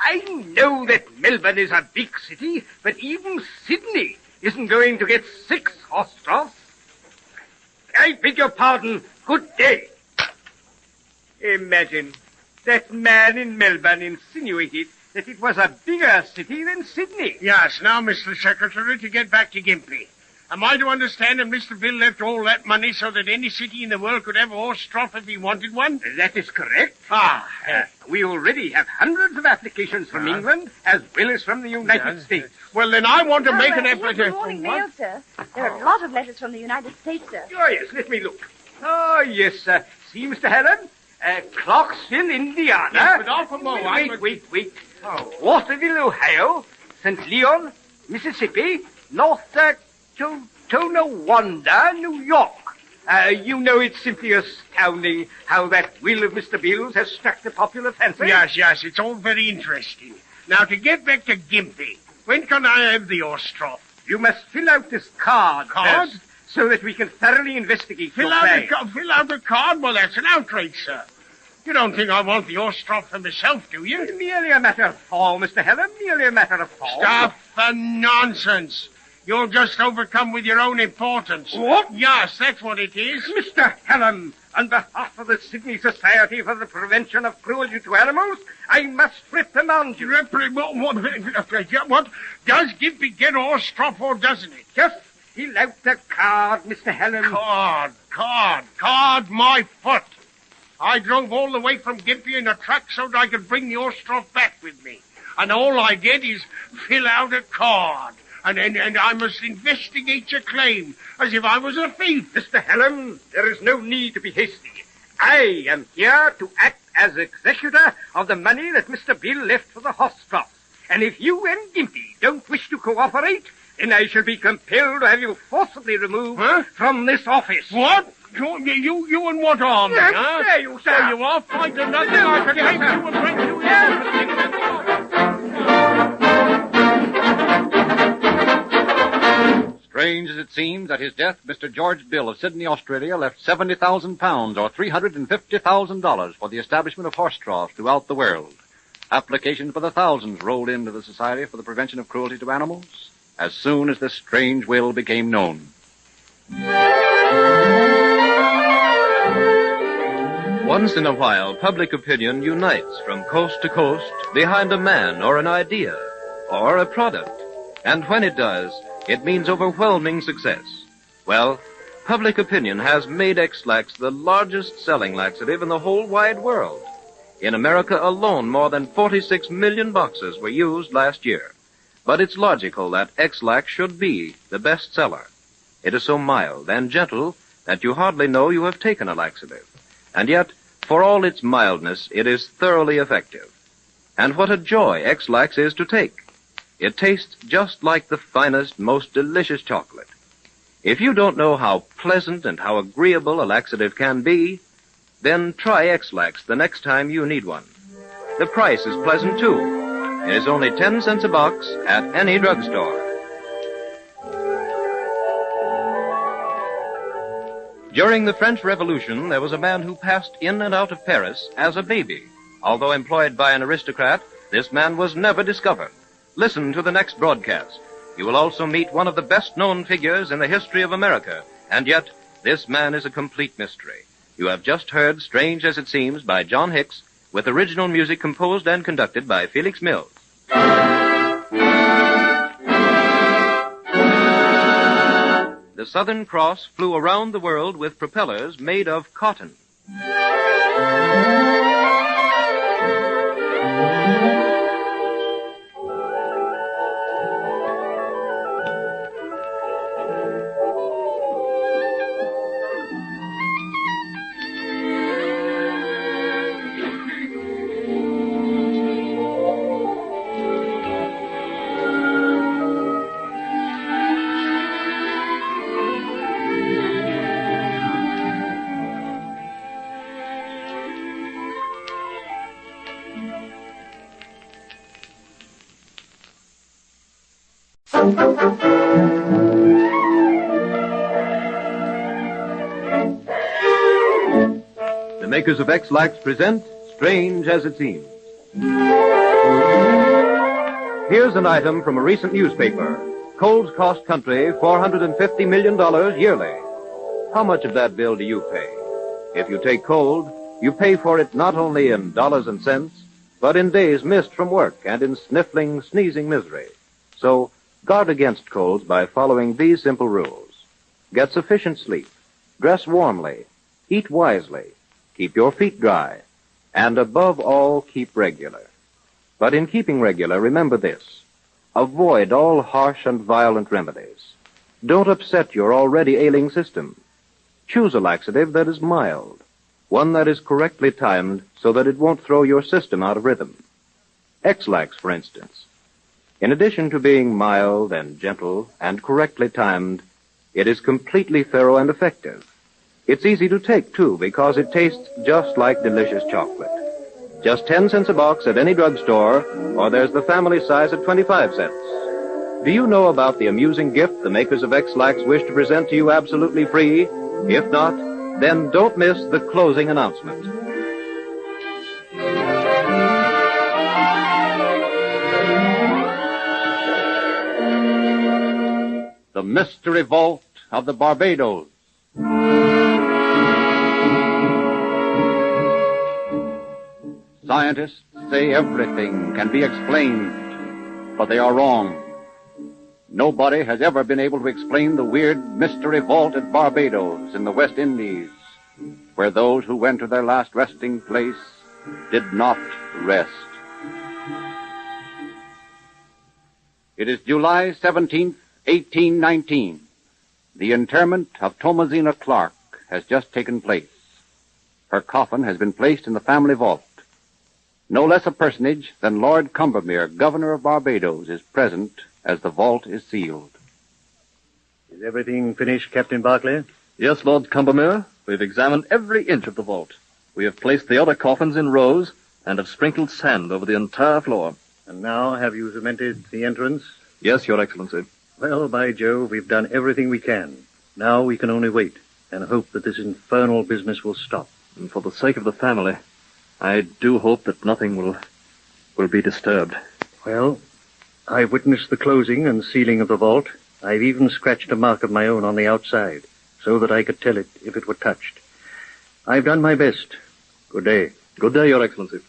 I know that Melbourne is a big city, but even Sydney isn't going to get 6 horse troughs. I beg your pardon. Good day. Imagine, that man in Melbourne insinuated that it was a bigger city than Sydney. Yes, now, Mr. Secretary, to get back to Gympie. Am I to understand that Mr. Bill left all that money so that any city in the world could have a horse trough if he wanted one? That is correct. We already have hundreds of applications from England as well as from the United States. Well, then I want to make an application. Good morning, mail, sir. There are a lot of letters from the United States, sir. Oh, yes, let me look. Oh, yes, sir. See, Mr. Hallam? Clarksville, Indiana. Yes, but not for more. Wait. Waterville, Ohio. St. Leon, Mississippi. North Tonawanda, New York. You know, it's simply astounding how that will of Mr. Bill's has struck the popular fancy. Yes, it's all very interesting. Now, to get back to Gympie, when can I have the horse trough? You must fill out this card. Card? First, so that we can thoroughly investigate Fill out a card? Well, that's an outrage, sir. You don't think I want the horse trough for myself, do you? Merely a matter of form, Mr. Hallam. Merely a matter of form. Stuff and nonsense. You're just overcome with your own importance. What? Yes, that's what it is. Mr. Hallam, on behalf of the Sydney Society for the Prevention of Cruelty to Animals, I must reprimand you. What? Does Gympie get a horse trough or doesn't it? Just fill out the card, Mr. Hallam. Card, my foot. I drove all the way from Gympie in a truck so that I could bring the horse trough back with me. And all I did is fill out a card. And I must investigate your claim as if I was a thief. Mr. Hallam, there is no need to be hasty. I am here to act as executor of the money that Mr. Bill left for the horse trough. And if you and Gympie don't wish to cooperate, then I shall be compelled to have you forcibly removed from this office. What? You and what army, huh? There you, sir. So you are fighting nothing. I can take you and bring you in. Strange as it seems, at his death, Mr. George Bill of Sydney, Australia, left £70,000 or $350,000 for the establishment of horse troughs throughout the world. Applications by the thousands rolled into the Society for the Prevention of Cruelty to Animals as soon as this strange will became known. Once in a while, public opinion unites from coast to coast behind a man or an idea or a product. And when it does, it means overwhelming success. Well, public opinion has made X-Lax the largest selling laxative in the whole wide world. In America alone, more than 46 million boxes were used last year. But it's logical that X-Lax should be the best seller. It is so mild and gentle that you hardly know you have taken a laxative. And yet, For all its mildness, it is thoroughly effective. And what a joy X-Lax is to take. It tastes just like the finest, most delicious chocolate. If you don't know how pleasant and how agreeable a laxative can be, then try X-Lax the next time you need one. The price is pleasant, too. It is only 10 cents a box at any drugstore. During the French Revolution, there was a man who passed in and out of Paris as a baby. Although employed by an aristocrat, this man was never discovered. Listen to the next broadcast. You will also meet one of the best-known figures in the history of America, and yet this man is a complete mystery. You have just heard Strange as It Seems by John Hicks, with original music composed and conducted by Felix Mills. The Southern Cross flew around the world with propellers made of cotton. The makers of X-Lax present Strange as It Seems. Here's an item from a recent newspaper. Colds cost country $450 million yearly. How much of that bill do you pay? If you take cold, you pay for it not only in dollars and cents, but in days missed from work and in sniffling, sneezing misery. So, guard against colds by following these simple rules. Get sufficient sleep. Dress warmly. Eat wisely. Keep your feet dry. And above all, keep regular. But in keeping regular, remember this. Avoid all harsh and violent remedies. Don't upset your already ailing system. Choose a laxative that is mild. One that is correctly timed so that it won't throw your system out of rhythm. X-Lax, for instance. In addition to being mild and gentle and correctly timed, it is completely thorough and effective. It's easy to take, too, because it tastes just like delicious chocolate. Just 10 cents a box at any drugstore, or there's the family size at 25 cents. Do you know about the amusing gift the makers of X-Lax wish to present to you absolutely free? If not, then don't miss the closing announcement. The Mystery Vault of the Barbados. Scientists say everything can be explained, but they are wrong. Nobody has ever been able to explain the weird mystery vault at Barbados in the West Indies, where those who went to their last resting place did not rest. It is July 17th, 1819. The interment of Thomasina Clark has just taken place. Her coffin has been placed in the family vault. No less a personage than Lord Combermere, Governor of Barbados, is present as the vault is sealed. Is everything finished, Captain Barclay? Yes, Lord Combermere. We've examined every inch of the vault. We have placed the other coffins in rows and have sprinkled sand over the entire floor. And now have you cemented the entrance? Yes, Your Excellency. Well, by Jove, we've done everything we can. Now we can only wait and hope that this infernal business will stop. And for the sake of the family, I do hope that nothing will be disturbed. Well, I witnessed the closing and sealing of the vault. I've even scratched a mark of my own on the outside, so that I could tell it if it were touched. I've done my best. Good day. Good day, Your Excellency.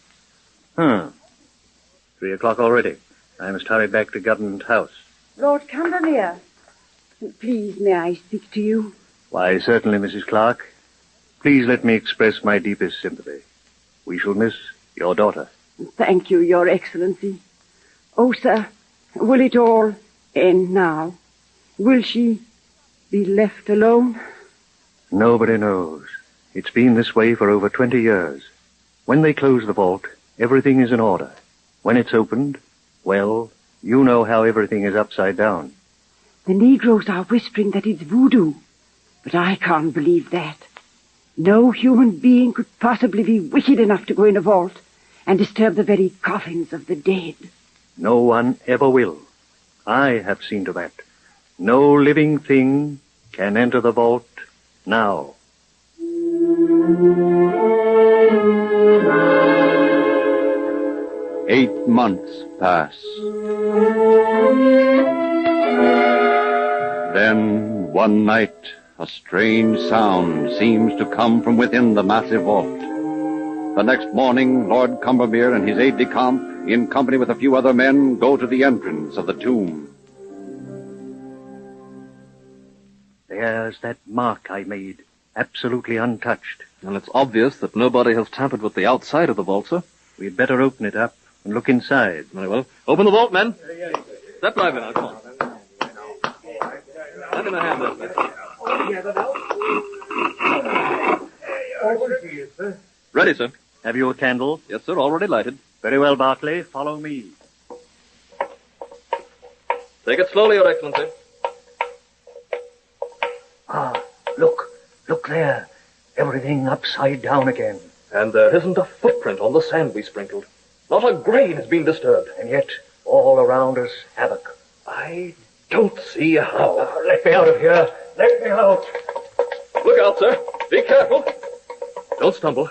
3 o'clock already. I must hurry back to Government House. Lord Combermere, please, may I speak to you? Why, certainly, Mrs. Clark. Please let me express my deepest sympathy. We shall miss your daughter. Thank you, Your Excellency. Oh, sir, will it all end now? Will she be left alone? Nobody knows. It's been this way for over 20 years. When they close the vault, everything is in order. When it's opened, well, you know how everything is upside down. The Negroes are whispering that it's voodoo, but I can't believe that. No human being could possibly be wicked enough to go in a vault and disturb the very coffins of the dead. No one ever will. I have seen to that. No living thing can enter the vault now. 8 months pass. Then, one night, a strange sound seems to come from within the massive vault. The next morning, Lord Combermere and his aide-de-camp, in company with a few other men, go to the entrance of the tomb. There's that mark I made, absolutely untouched. And it's obvious that nobody has tampered with the outside of the vault, sir. We'd better open it up and look inside. Very well. Open the vault, men. Step right in now, come on. Hand him a hand there. Ready, sir. Have you a candle? Yes, sir, already lighted. Very well, Barclay. Follow me. Take it slowly, Your Excellency. Ah, look there. Everything upside down again. And there isn't a footprint on the sand we sprinkled. Not a grain has been disturbed. And yet, all around us, havoc. I don't see how. Let me out of here. Let me out. Look out, sir. Be careful. Don't stumble.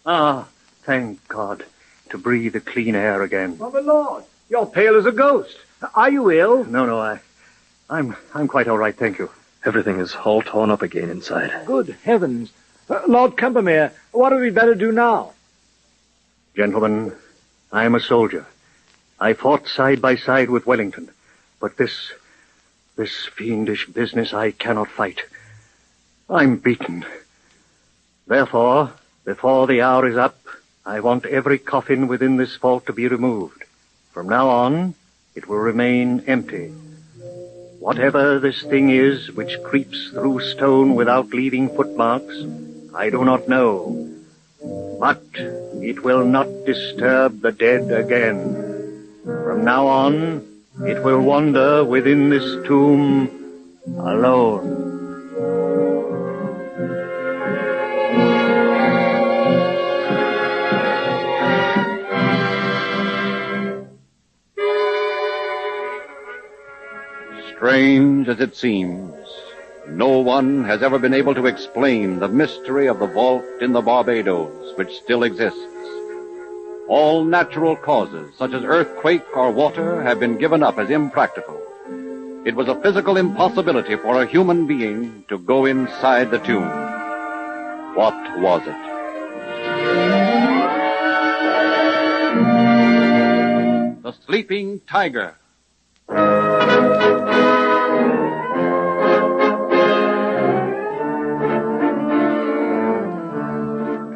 Ah, thank God. To breathe the clean air again. Oh, my Lord, you're pale as a ghost. Are you ill? No, I'm quite all right, thank you. Everything is all torn up again inside. Good heavens. Lord Combermere, what had we better do now? Gentlemen, I am a soldier. I fought side by side with Wellington. But this fiendish business I cannot fight. I'm beaten. Therefore, before the hour is up, I want every coffin within this vault to be removed. From now on, it will remain empty. Whatever this thing is which creeps through stone without leaving footmarks, I do not know. But it will not disturb the dead again. From now on, it will wander within this tomb alone. Strange as it seems, no one has ever been able to explain the mystery of the vault in the Barbados, which still exists. All natural causes, such as earthquake or water, have been given up as impractical. It was a physical impossibility for a human being to go inside the tomb. What was it? The Sleeping Tiger.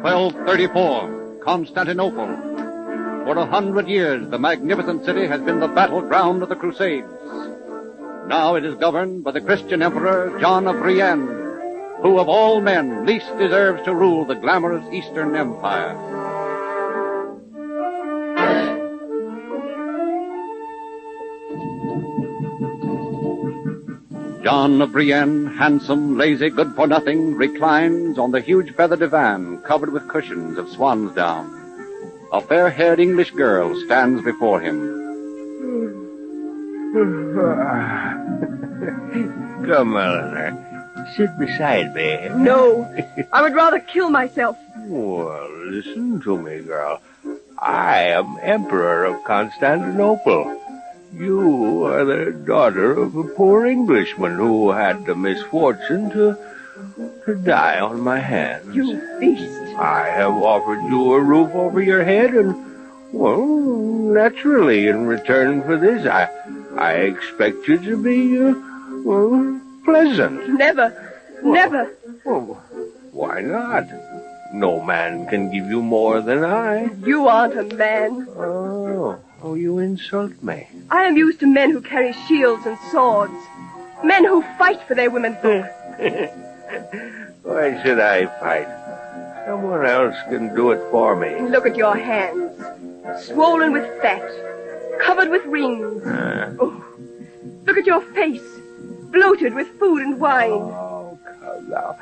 1234, Constantinople. For 100 years, the magnificent city has been the battleground of the Crusades. Now it is governed by the Christian Emperor John of Brienne, who of all men least deserves to rule the glamorous Eastern Empire. John of Brienne, handsome, lazy, good-for-nothing, reclines on the huge feather divan covered with cushions of swan's down. A fair-haired English girl stands before him. Come, Eleanor. Sit beside me. No, I would rather kill myself. Well, listen to me, girl. I am Emperor of Constantinople. You are the daughter of a poor Englishman who had the misfortune to die on my hands. You beast. I have offered you a roof over your head, and, well, naturally, in return for this, I expect you to be, pleasant. Never. Well, why not? No man can give you more than I. You aren't a man. Oh, you insult me. I am used to men who carry shields and swords. Men who fight for their women folk. Why should I fight? Someone else can do it for me. Look at your hands. Swollen with fat. Covered with rings. Oh, look at your face. Bloated with food and wine. Oh, come now.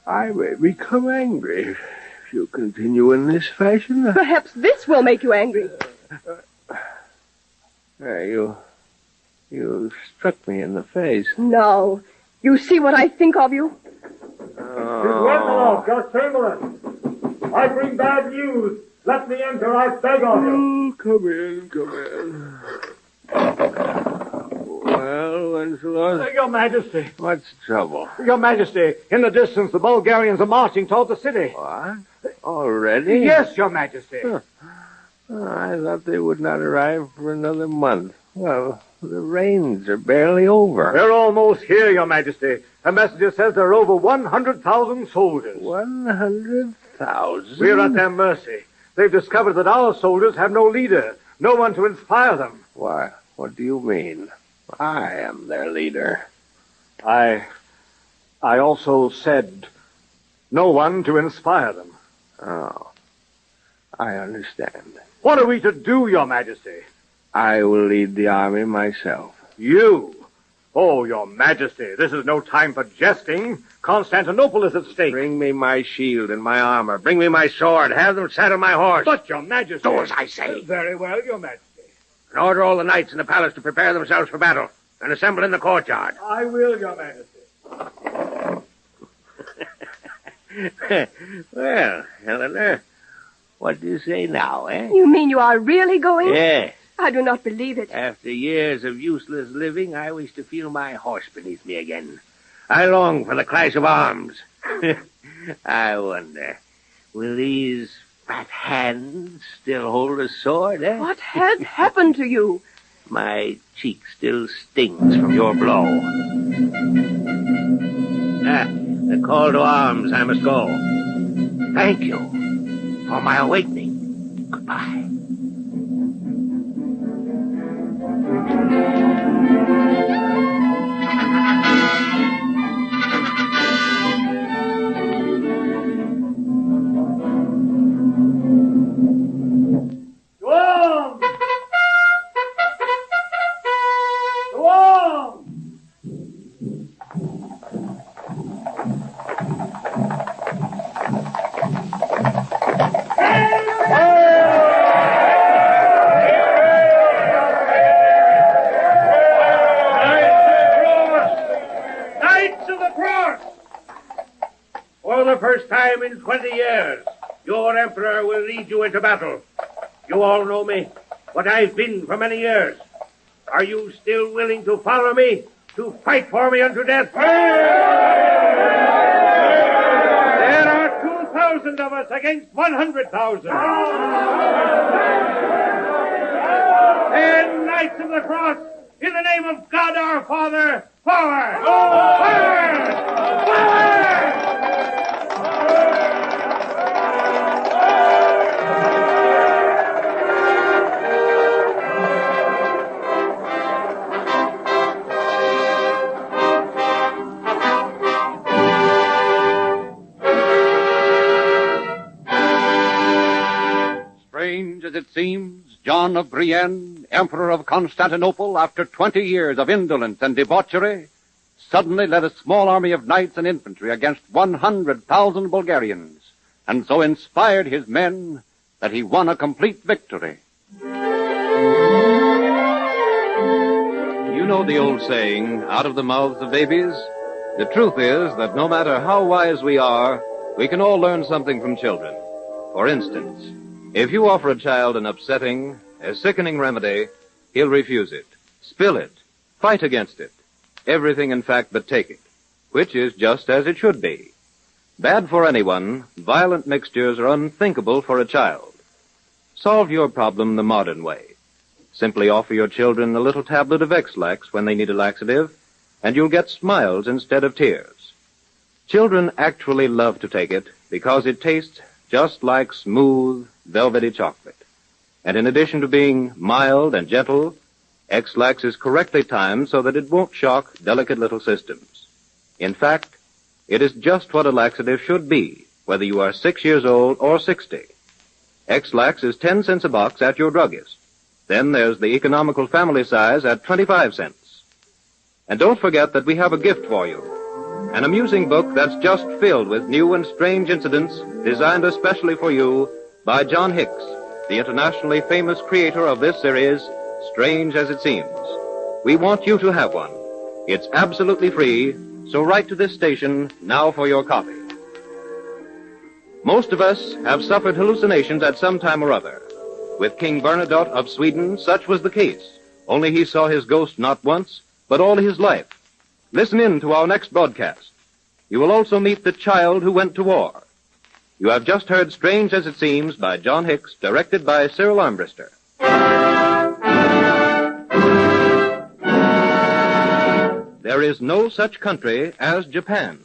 I may become angry if you continue in this fashion. Perhaps this will make you angry. You struck me in the face. No. You see what I think of you? Judge Chamberlain. I bring bad news. Let me enter, I beg of you. Come in. Well, Lancelot? Your Majesty. What's the trouble? Your Majesty, in the distance, the Bulgarians are marching toward the city. What? Already? Yes, Your Majesty. Huh. I thought they would not arrive for another month. Well, the rains are barely over. They're almost here, Your Majesty. A messenger says there are over 100,000 soldiers. 100,000? We're at their mercy. They've discovered that our soldiers have no leader, no one to inspire them. Why, what do you mean? I am their leader. I also said no one to inspire them. Oh, I understand. What are we to do, Your Majesty? I will lead the army myself. You? Oh, Your Majesty, this is no time for jesting. Constantinople is at stake. Bring me my shield and my armor. Bring me my sword. Have them saddle my horse. But, Your Majesty... Do as I say. Very well, Your Majesty. And order all the knights in the palace to prepare themselves for battle and assemble in the courtyard. I will, Your Majesty. Well, Helena, what do you say now, eh? You mean you are really going? Yes. I do not believe it. After years of useless living, I wish to feel my horse beneath me again. I long for the clash of arms. I wonder, will these fat hands still hold a sword, eh? What has happened to you? My cheek still stings from your blow. The call to arms. I must go. Thank you for my awakening. Goodbye. For the first time in 20 years, your emperor will lead you into battle. You all know me, what I've been for many years. Are you still willing to follow me, to fight for me unto death? There are 2,000 of us against 100,000. And Knights of the Cross, in the name of God our Father, forward! Forward! Forward! Strange as it seems, John of Brienne, Emperor of Constantinople, after 20 years of indolence and debauchery, suddenly led a small army of knights and infantry against 100,000 Bulgarians, and so inspired his men that he won a complete victory. You know the old saying, out of the mouths of babies? The truth is that no matter how wise we are, we can all learn something from children. For instance, if you offer a child an upsetting, a sickening remedy, he'll refuse it, spill it, fight against it. Everything, in fact, but take it, which is just as it should be. Bad for anyone, violent mixtures are unthinkable for a child. Solve your problem the modern way. Simply offer your children a little tablet of X-Lax when they need a laxative, and you'll get smiles instead of tears. Children actually love to take it because it tastes just like smooth, velvety chocolate. And in addition to being mild and gentle, X-Lax is correctly timed so that it won't shock delicate little systems. In fact, it is just what a laxative should be, whether you are 6 years old or 60. X-Lax is 10 cents a box at your druggist. Then there's the economical family size at 25 cents. And don't forget that we have a gift for you. An amusing book that's just filled with new and strange incidents designed especially for you by John Hicks, the internationally famous creator of this series, Strange as It Seems. We want you to have one. It's absolutely free, so write to this station now for your copy. Most of us have suffered hallucinations at some time or other. With King Bernadotte of Sweden, such was the case. Only he saw his ghost not once, but all his life. Listen in to our next broadcast. You will also meet the child who went to war. You have just heard Strange as It Seems by John Hicks, directed by Cyril Armbruster. There is no such country as Japan.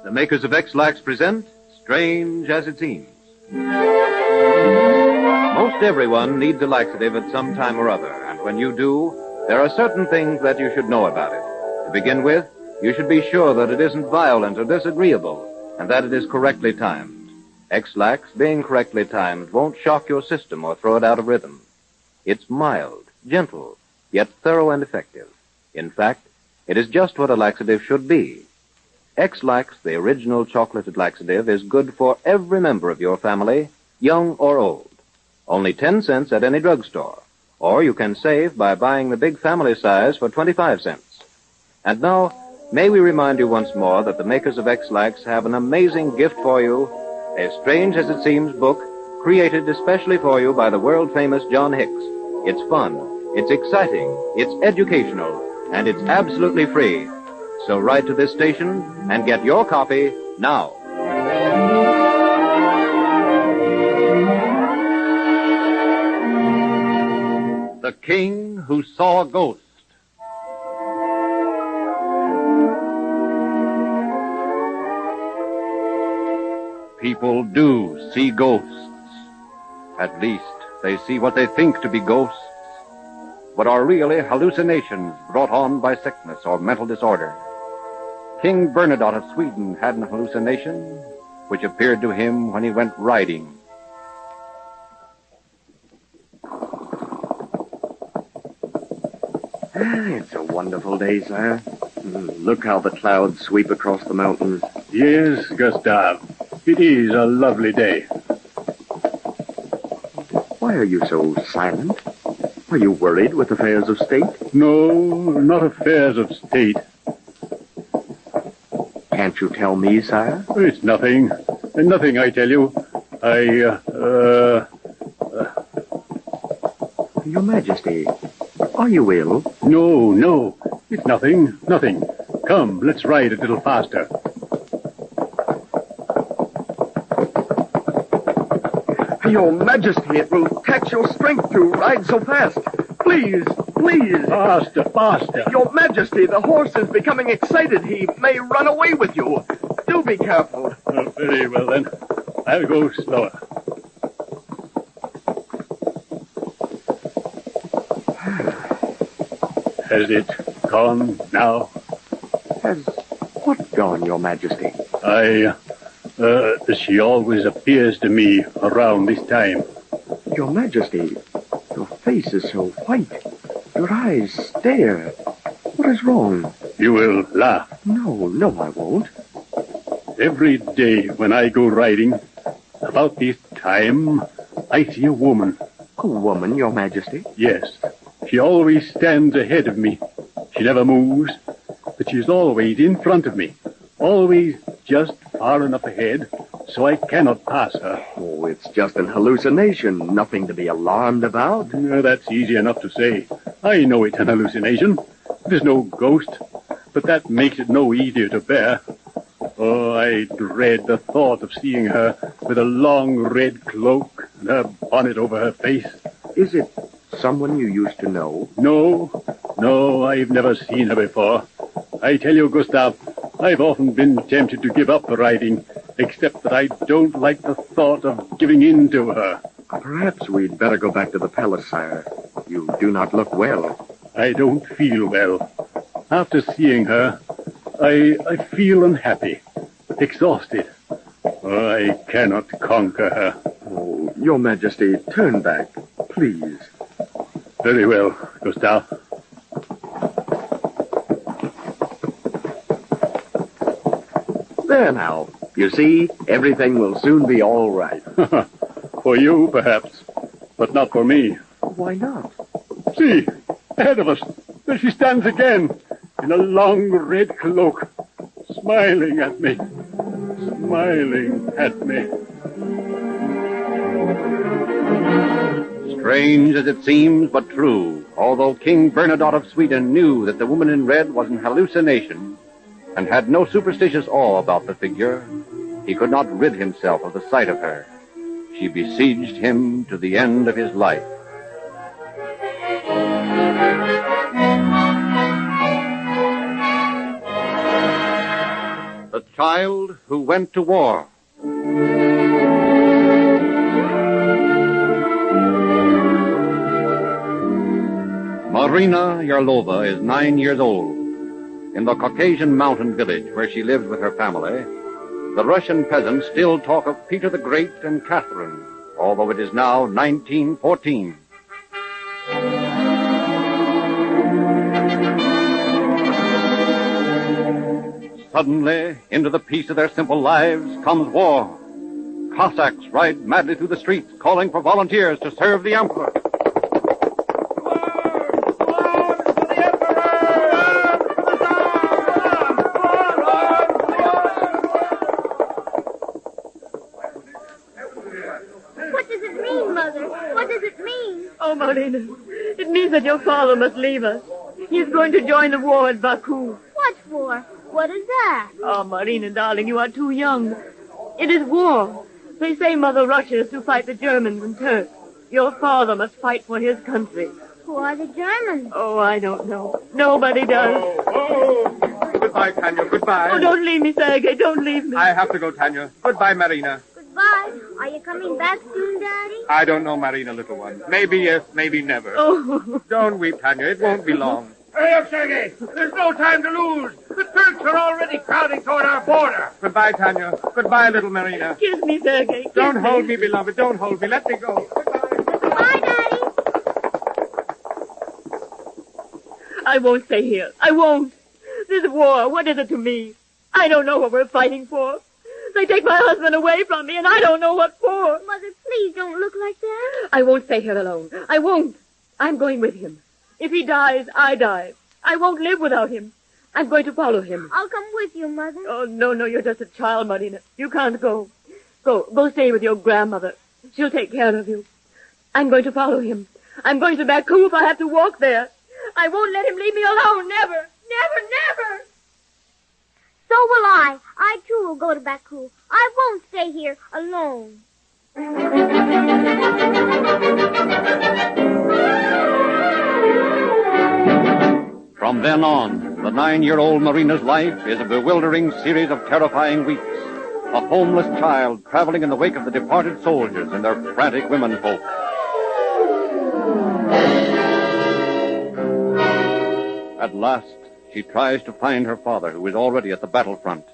The makers of X-Lax present Strange as It Seems. Most everyone needs a laxative at some time or other, and when you do, there are certain things that you should know about it. To begin with, you should be sure that it isn't violent or disagreeable, and that it is correctly timed. X-Lax, being correctly timed, won't shock your system or throw it out of rhythm. It's mild, gentle, yet thorough and effective. In fact, it is just what a laxative should be. X-Lax, the original chocolated laxative, is good for every member of your family, young or old. Only 10 cents at any drugstore. Or you can save by buying the big family size for 25 cents. And now, may we remind you once more that the makers of X-Lax have an amazing gift for you, a Strange as It Seems book, created especially for you by the world-famous John Hicks. It's fun, it's exciting, it's educational, and it's absolutely free. So write to this station and get your copy now. The King Who Saw a Ghost. People do see ghosts. At least they see what they think to be ghosts, but are really hallucinations brought on by sickness or mental disorder. King Bernadotte of Sweden had an hallucination which appeared to him when he went riding. It's a wonderful day, sire. Look how the clouds sweep across the mountains. Yes, Gustave. It is a lovely day. Why are you so silent? Are you worried with affairs of state? No, not affairs of state. Can't you tell me, sire? It's nothing. Nothing, I tell you. Your Majesty, are you ill? No. It's nothing. Come, let's ride a little faster. Your Majesty, it will tax your strength to ride so fast. Please. Faster. Your Majesty, the horse is becoming excited. He may run away with you. Do be careful. Very well, then. I'll go slower. Has it gone now? Has what gone, Your Majesty? She always appears to me around this time. Your Majesty, your face is so white. Your eyes stare. What is wrong? You will laugh. No, I won't. Every day when I go riding, about this time, I see a woman. A woman, Your Majesty? Yes. She always stands ahead of me. She never moves, but she's always in front of me. Always just far enough ahead so I cannot pass her. Oh, it's just an hallucination. Nothing to be alarmed about. That's easy enough to say. I know it's an hallucination. It is no ghost. But that makes it no easier to bear. Oh, I dread the thought of seeing her with a long red cloak and her bonnet over her face. Is it someone you used to know? No, I've never seen her before. I tell you, Gustav, I've often been tempted to give up the riding, except that I don't like the thought of giving in to her. Perhaps we'd better go back to the palace, sire. You do not look well. I don't feel well. After seeing her, I feel unhappy, exhausted. Oh, I cannot conquer her. Oh, Your Majesty, turn back, please. Very well, Gustav. There now. You see, everything will soon be all right. For you, perhaps, but not for me. Why not? See, ahead of us, there she stands again, in a long red cloak, smiling at me. Smiling at me. Strange as it seems, but true, although King Bernadotte of Sweden knew that the woman in red was an hallucination and had no superstitious awe about the figure, he could not rid himself of the sight of her. She besieged him to the end of his life. The child who went to war. Marina Yarlova is 9 years old. In the Caucasian mountain village where she lived with her family, the Russian peasants still talk of Peter the Great and Catherine, although it is now 1914. Suddenly, into the peace of their simple lives comes war. Cossacks ride madly through the streets, calling for volunteers to serve the emperor. Oh, Marina, it means that your father must leave us. He's going to join the war at Baku. What for? What is that? Oh, Marina, darling, you are too young. It is war. They say Mother Russia is to fight the Germans and Turks. Your father must fight for his country. Who are the Germans? Oh, I don't know. Nobody does. Goodbye, Tanya. Goodbye. Oh, don't leave me, Sergei. Don't leave me. I have to go, Tanya. Goodbye, Marina. Goodbye. Are you coming back soon, Daddy? I don't know, Marina, little one. Maybe yes, maybe never. Oh. Don't weep, Tanya. It won't be long. Hurry up, Sergei. There's no time to lose. The Turks are already crowding toward our border. Goodbye, Tanya. Goodbye, little Marina. Kiss me, Sergei. Don't hold me, beloved. Don't hold me. Let me go. Goodbye, Daddy. I won't stay here. I won't. This war, what is it to me? I don't know what we're fighting for. They take my husband away from me, and I don't know what for. Mother, please don't look like that. I won't stay here alone. I won't. I'm going with him. If he dies, I die. I won't live without him. I'm going to follow him. I'll come with you, Mother. Oh, no, you're just a child, Marina. You can't go. Go stay with your grandmother. She'll take care of you. I'm going to follow him. I'm going to Baku if I have to walk there. I won't let him leave me alone. Never, never, never. So will I. I, too, will go to Baku. I won't stay here alone. From then on, the 9-year-old Marina's life is a bewildering series of terrifying weeks. A homeless child traveling in the wake of the departed soldiers and their frantic womenfolk. At last, she tries to find her father, who is already at the battlefront.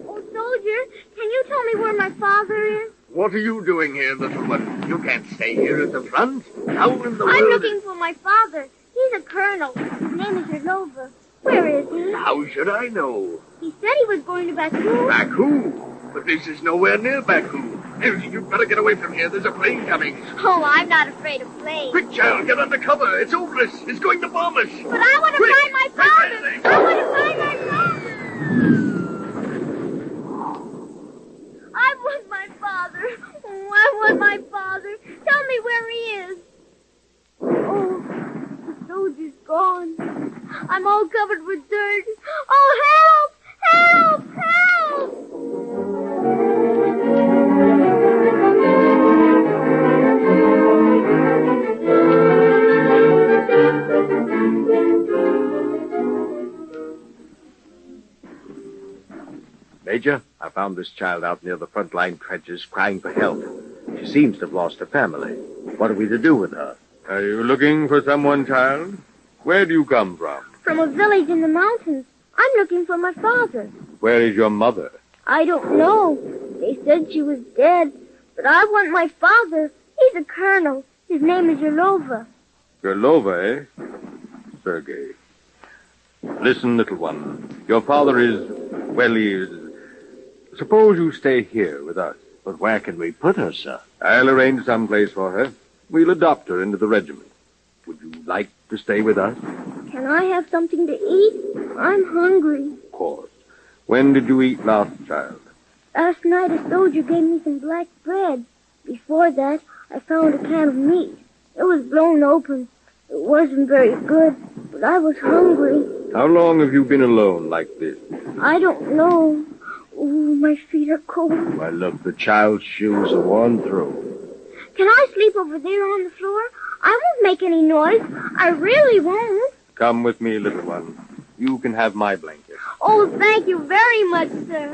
Oh, soldier, can you tell me where my father is? What are you doing here, little one? You can't stay here at the front. How in the world... I'm looking for my father. He's a colonel. His name is Yarlova. Where is he? How should I know? He said he was going to Baku. Baku? But this is nowhere near Baku. Elsie, you'd better get away from here. There's a plane coming. Oh, I'm not afraid of planes. Quick, child, get under cover. It's hopeless. It's going to bomb us. But I want to find my father. I want to find my father. I want my father. Oh, I want my father. Tell me where he is. Oh, the soldier's gone. I'm all covered with dirt. Oh, help! Help! Help! Major, I found this child out near the front line trenches crying for help. She seems to have lost her family. What are we to do with her? Are you looking for someone, child? Where do you come from? From a village in the mountains. I'm looking for my father. Where is your mother? I don't know. They said she was dead. But I want my father. He's a colonel. His name is Yelova. Yelova, eh? Sergei. Listen, little one. Your father is... well, he is... Suppose you stay here with us. But where can we put her, sir? I'll arrange some place for her. We'll adopt her into the regiment. Would you like to stay with us? Can I have something to eat? I'm hungry. Of course. When did you eat last, child? Last night a soldier gave me some black bread. Before that, I found a can of meat. It was blown open. It wasn't very good, but I was hungry. How long have you been alone like this? I don't know. Ooh, my feet are cold. Why, look, the child's shoes are worn through. Can I sleep over there on the floor? I won't make any noise. I really won't. Come with me, little one. You can have my blanket. Oh, thank you very much, sir.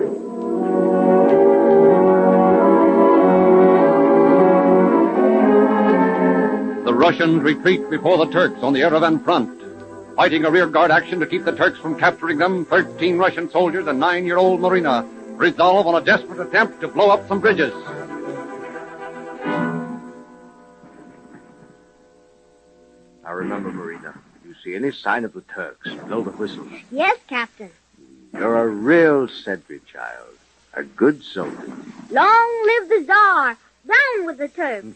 The Russians retreat before the Turks on the Yerevan front. Fighting a rearguard action to keep the Turks from capturing them, 13 Russian soldiers and 9-year-old Marina resolve on a desperate attempt to blow up some bridges. Now remember, Marina, if you see any sign of the Turks, blow the whistles. Yes, Captain. You're a real sentry, child. A good soldier. Long live the Tsar. Down with the Turks.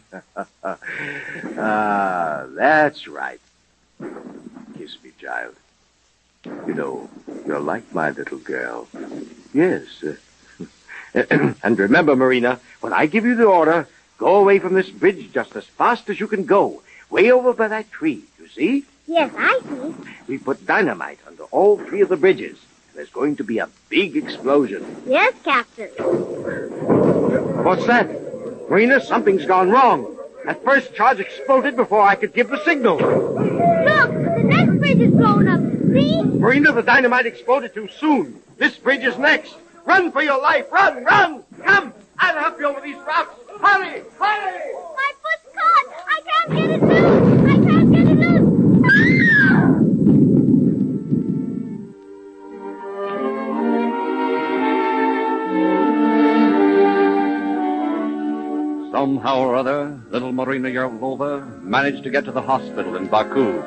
That's right. Kiss me, child. You know, you're like my little girl. Yes. And remember, Marina, when I give you the order, go away from this bridge just as fast as you can go. Way over by that tree, you see? Yes, I see. We put dynamite under all 3 of the bridges. There's going to be a big explosion. Yes, Captain. What's that? Marina, something's gone wrong. That first charge exploded before I could give the signal. Look, the next bridge is blown up. See? Marina, the dynamite exploded too soon. This bridge is next. Run for your life. Run, run. Come, I'll help you over these rocks. Hurry, hurry. My foot's caught. I can't get it loose. I can't get it loose. Somehow or other, little Marina Yelova managed to get to the hospital in Baku.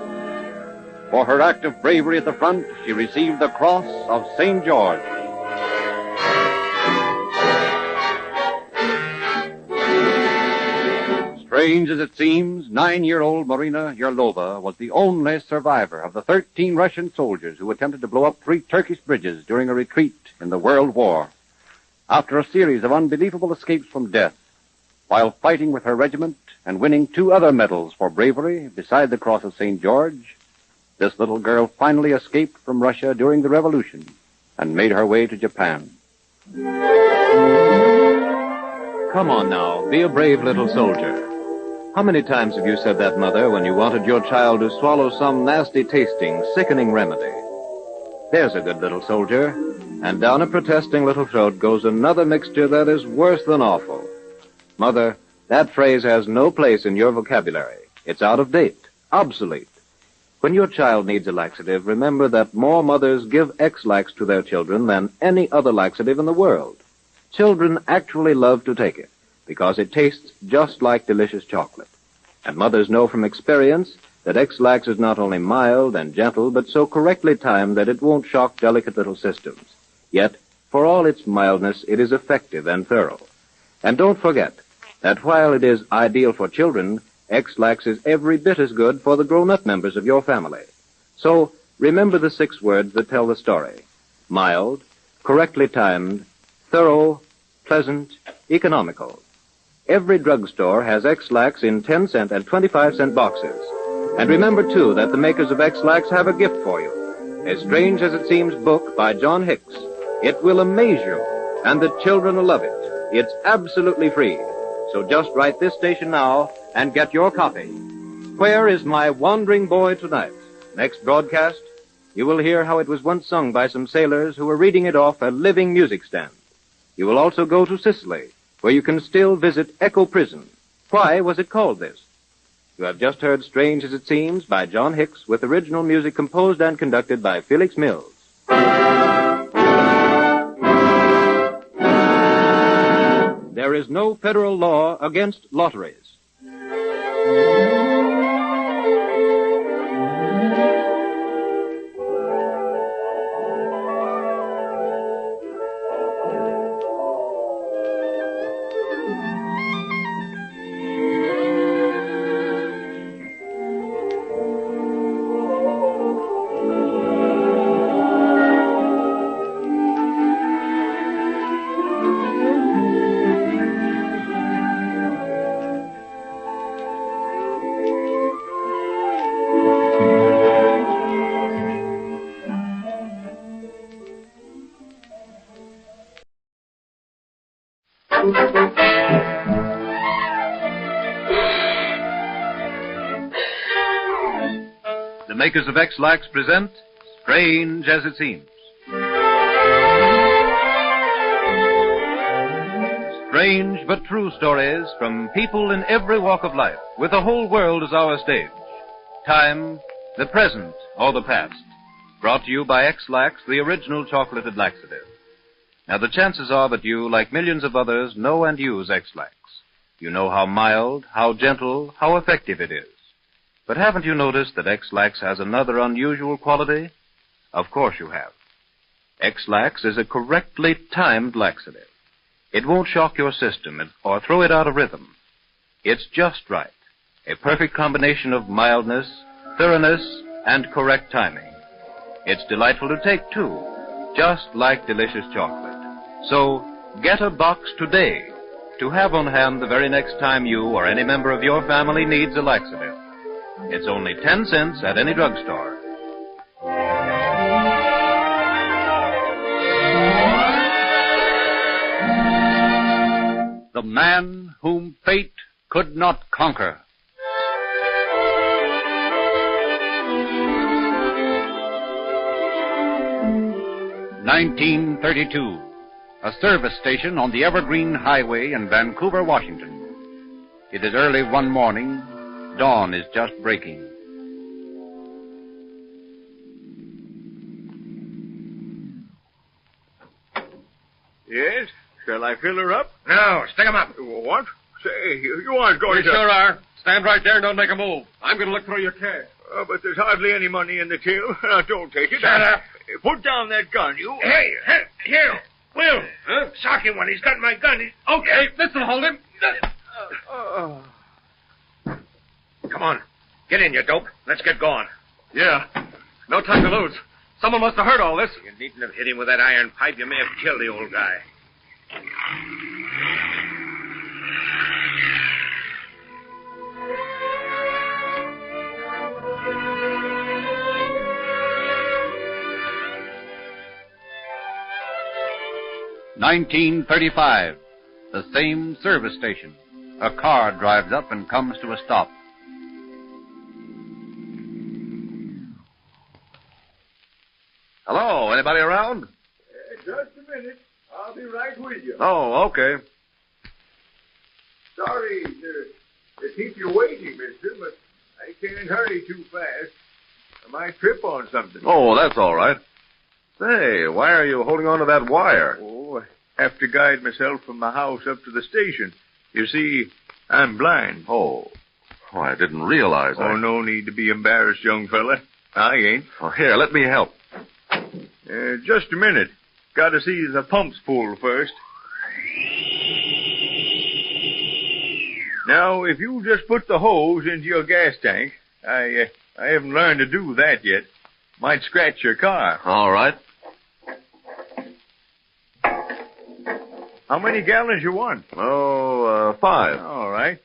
For her act of bravery at the front, she received the Cross of St. George. Strange as it seems, 9-year-old Marina Yelova was the only survivor of the 13 Russian soldiers who attempted to blow up 3 Turkish bridges during a retreat in the World War. After a series of unbelievable escapes from death, while fighting with her regiment and winning 2 other medals for bravery beside the Cross of St. George, this little girl finally escaped from Russia during the Revolution and made her way to Japan. Come on now, be a brave little soldier. How many times have you said that, Mother, when you wanted your child to swallow some nasty-tasting, sickening remedy? There's a good little soldier, and down a protesting little throat goes another mixture that is worse than awful. Mother, that phrase has no place in your vocabulary. It's out of date, obsolete. When your child needs a laxative, remember that more mothers give X-Lax to their children than any other laxative in the world. Children actually love to take it because it tastes just like delicious chocolate. And mothers know from experience that X-Lax is not only mild and gentle, but so correctly timed that it won't shock delicate little systems. Yet, for all its mildness, it is effective and thorough. And don't forget that while it is ideal for children, X-Lax is every bit as good for the grown-up members of your family. So remember the 6 words that tell the story. Mild, correctly timed, thorough, pleasant, economical. Every drugstore has X-Lax in 10-cent and 25-cent boxes. And remember, too, that the makers of X-Lax have a gift for you. A Strange as It Seems book by John Hicks. It will amaze you, and the children will love it. It's absolutely free. So just write this station now and get your copy. Where is my wandering boy tonight? Next broadcast, you will hear how it was once sung by some sailors who were reading it off a living music stand. You will also go to Sicily, where you can still visit Echo Prison. Why was it called this? You have just heard Strange as It Seems by John Hicks, with original music composed and conducted by Felix Mills. There is no federal law against lotteries. The makers of X-Lax present Strange as It Seems. Strange but true stories from people in every walk of life, with the whole world as our stage. Time, the present or the past. Brought to you by X-Lax, the original chocolated laxative. Now, the chances are that you, like millions of others, know and use X-Lax. You know how mild, how gentle, how effective it is. But haven't you noticed that X-Lax has another unusual quality? Of course you have. X-Lax is a correctly timed laxative. It won't shock your system or throw it out of rhythm. It's just right. A perfect combination of mildness, thoroughness, and correct timing. It's delightful to take, too, just like delicious chocolate. So, get a box today to have on hand the very next time you or any member of your family needs a laxative. It's only 10 cents at any drugstore. The Man Whom Fate Could Not Conquer. (1932). A service station on the Evergreen Highway in Vancouver, Washington. It is early one morning. Dawn is just breaking. Yes? Shall I fill her up? No, stick 'em up. What? Say, you aren't going You to... sure are. Stand right there and don't make a move. I'm going to look through your cash. But there's hardly any money in the till. Don't take it. Shut up. Put down that gun, you. Hey, here. Will. Huh? Sock him when he's got my gun. Okay, this'll hold him. Come on. Get in, you dope. Let's get going. Yeah. No time to lose. Someone must have heard all this. You needn't have hit him with that iron pipe. You may have killed the old guy. (1935). The same service station. A car drives up and comes to a stop. Hello, anybody around? Just a minute. I'll be right with you. Oh, okay. Sorry to keep you waiting, mister, but I can't hurry too fast. I might trip on something. Oh, that's all right. Say, why are you holding on to that wire? Oh, I have to guide myself from my house up to the station. You see, I'm blind. Oh, I didn't realize that. Oh, no need to be embarrassed, young fella. I ain't. Oh, here, let me help. Just a minute. Got to see the pumps full first. Now, if you just put the hose into your gas tank, I haven't learned to do that yet. Might scratch your car. All right. How many gallons you want? 5. All right.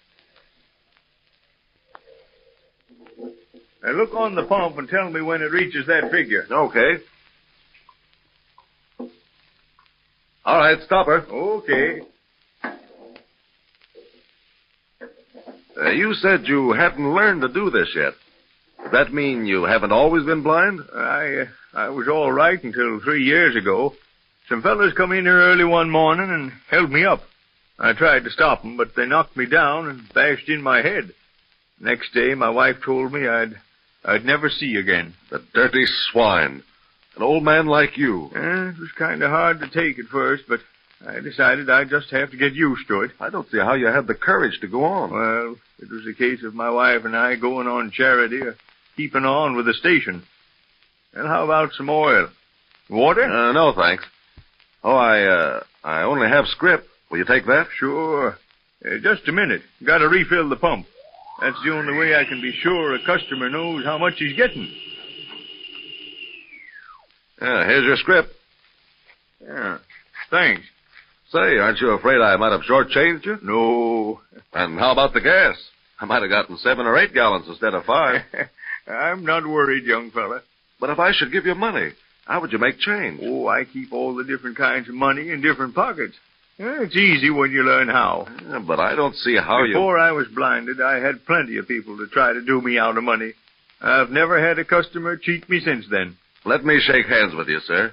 Now look on the pump and tell me when it reaches that figure. Okay. All right, stop her. Okay. You said you hadn't learned to do this yet. Does that mean you haven't always been blind? I was all right until 3 years ago. Some fellas come in here early one morning and held me up. I tried to stop them, but they knocked me down and bashed in my head. Next day, my wife told me I'd never see again. The dirty swine. An old man like you. It was kind of hard to take at first, but I decided I'd just have to get used to it. I don't see how you had the courage to go on. Well, it was a case of my wife and I going on charity or keeping on with the station. Well, how about some oil? Water? No, thanks. Oh, I only have scrip. Will you take that? Sure. Just a minute. Got to refill the pump. That's the only way I can be sure a customer knows how much he's getting. Here's your scrip. Yeah, thanks. Say, aren't you afraid I might have shortchanged you? No. And how about the gas? I might have gotten 7 or 8 gallons instead of 5. I'm not worried, young fella. But if I should give you money, how would you make change? Oh, I keep all the different kinds of money in different pockets. It's easy when you learn how. But I don't see how Before I was blinded, I had plenty of people to try to do me out of money. I've never had a customer cheat me since then. Let me shake hands with you, sir.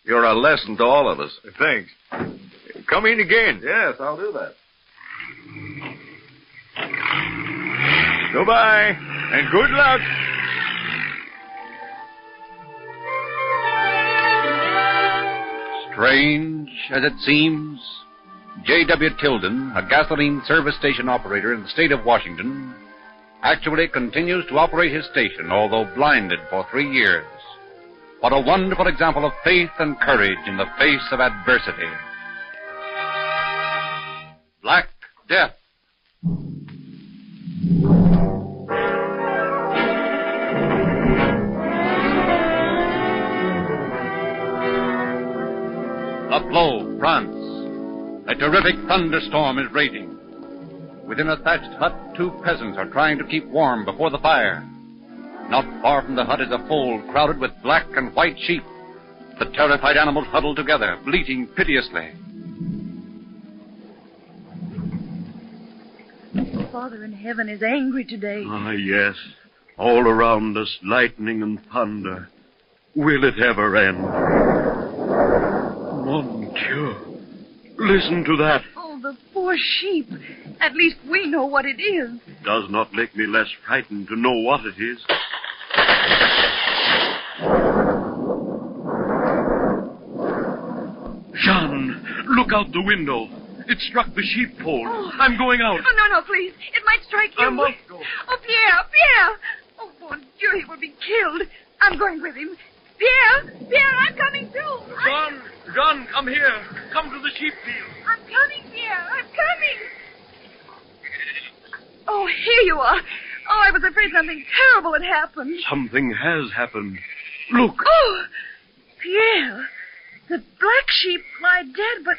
You're a lesson to all of us. Thanks. Come in again. Yes, I'll do that. Goodbye, and good luck. Strange as it seems, J.W. Tilden, a gasoline service station operator in the state of Washington, actually continues to operate his station, although blinded for 3 years. What a wonderful example of faith and courage in the face of adversity. Black Death. Lapleau, France. A terrific thunderstorm is raging. Within a thatched hut, 2 peasants are trying to keep warm before the fire. Not far from the hut is a fold crowded with black and white sheep. The terrified animals huddle together, bleating piteously. Father in heaven is angry today. Ah, yes. All around us, lightning and thunder. Will it ever end? Mon Dieu. Listen to that. Oh, the poor sheep. At least we know what it is. Does not make me less frightened to know what it is. Jean, look out the window. It struck the sheepfold. Oh. I'm going out. Oh, no, please. It might strike you. I must go. Oh, Pierre. Oh, mon Dieu, he will be killed. I'm going with him. Pierre, I'm coming too. Jean, come here. Come to the sheep field. I'm coming, Pierre. I'm coming. Oh, here you are. Oh, I was afraid something terrible had happened. Something has happened. Look. Oh, Pierre, the black sheep lie dead, but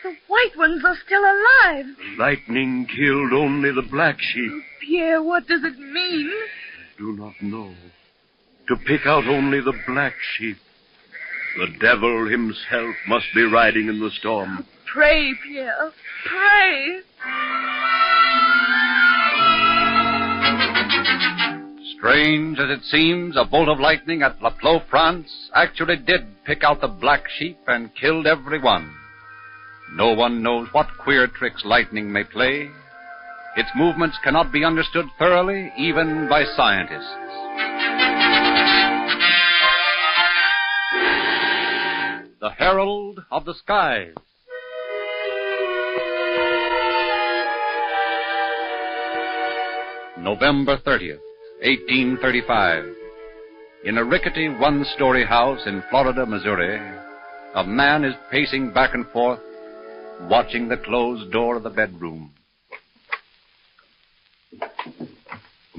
the white ones are still alive. Lightning killed only the black sheep. Oh, Pierre, what does it mean? I do not know. To pick out only the black sheep. The devil himself must be riding in the storm. Pray, Pierre, pray. Strange as it seems, a bolt of lightning at Lapleau, France, actually did pick out the black sheep and killed every one. No one knows what queer tricks lightning may play. Its movements cannot be understood thoroughly, even by scientists. The Herald of the Skies. November 30th, 1835. In a rickety one-story house in Florida, Missouri, a man is pacing back and forth, watching the closed door of the bedroom.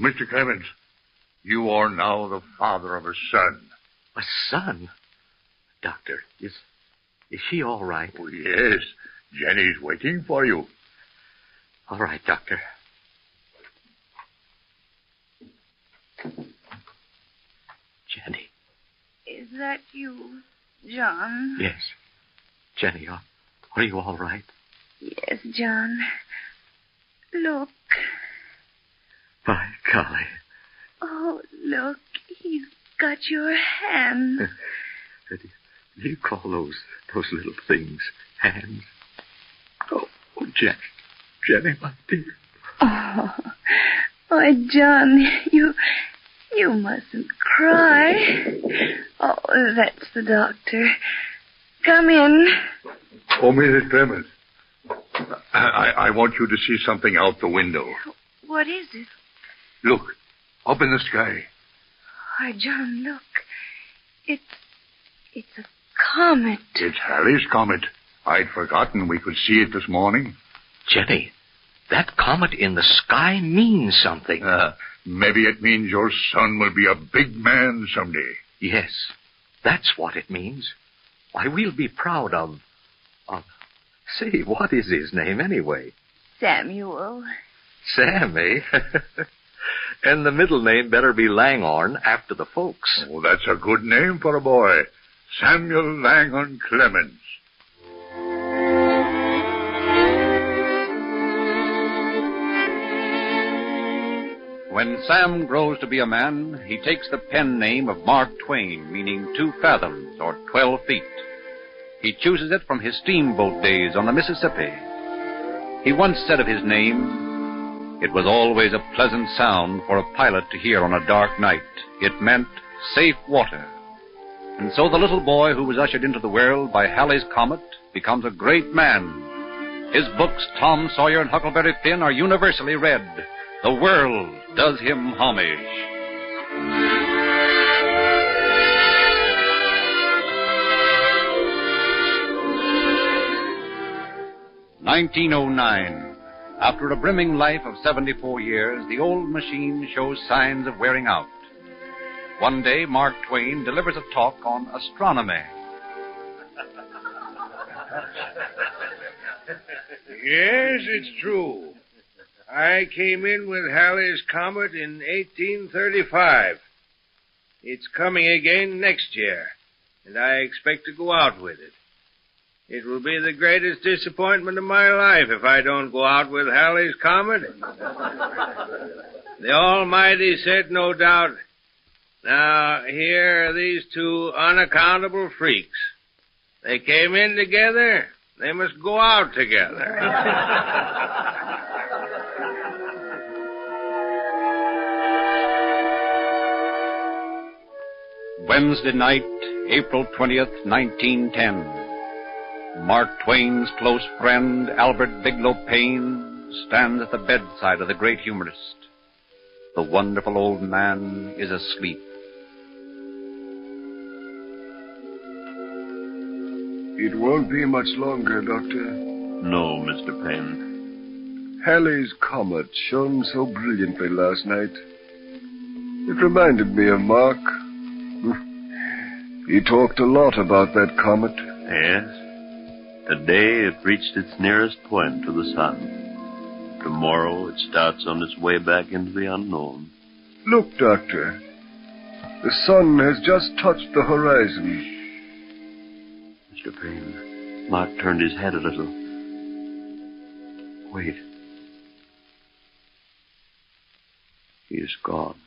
Mr. Clemens, you are now the father of a son. A son? Doctor, is she all right? Oh, yes. Jenny's waiting for you. All right, Doctor. Jenny. Is that you, John? Yes. Jenny, are you all right? Yes, John. Look. By golly. Oh, look. He's got your hand. Do you call those little things hands? Oh, Jenny, my dear. Oh, why, John, you mustn't cry. Oh, that's the doctor. Come in. Oh, Mrs. Clemens. I want you to see something out the window. What is it? Look, up in the sky. Why, John, look. It's a comet. It's Halley's Comet. I'd forgotten we could see it this morning. Jenny, that comet in the sky means something. Maybe it means your son will be a big man someday. Yes, that's what it means. Why, we'll be proud of... Say, what is his name anyway? Samuel. Sam, eh? And the middle name better be Langhorn, after the folks. Oh, that's a good name for a boy. Samuel Langhorn Clemens. When Sam grows to be a man, he takes the pen name of Mark Twain, meaning 2 fathoms, or 12 feet. He chooses it from his steamboat days on the Mississippi. He once said of his name, it was always a pleasant sound for a pilot to hear on a dark night. It meant safe water. And so the little boy who was ushered into the world by Halley's Comet becomes a great man. His books, Tom Sawyer and Huckleberry Finn, are universally read. The world does him homage. 1909. After a brimming life of 74 years, the old machine shows signs of wearing out. One day, Mark Twain delivers a talk on astronomy. Yes, it's true. I came in with Halley's Comet in 1835. It's coming again next year, and I expect to go out with it. It will be the greatest disappointment of my life if I don't go out with Halley's Comet. The Almighty said, no doubt, now here are these 2 unaccountable freaks. They came in together, they must go out together. Wednesday night, April 20th, 1910. Mark Twain's close friend, Albert Bigelow Paine, stands at the bedside of the great humorist. The wonderful old man is asleep. It won't be much longer, Doctor. No, Mr. Paine. Halley's Comet shone so brilliantly last night. It reminded me of Mark. He talked a lot about that comet. Yes. Today it reached its nearest point to the sun. Tomorrow it starts on its way back into the unknown. Look, Doctor. The sun has just touched the horizon. Mr. Paine, Mark turned his head a little. Wait. He is gone.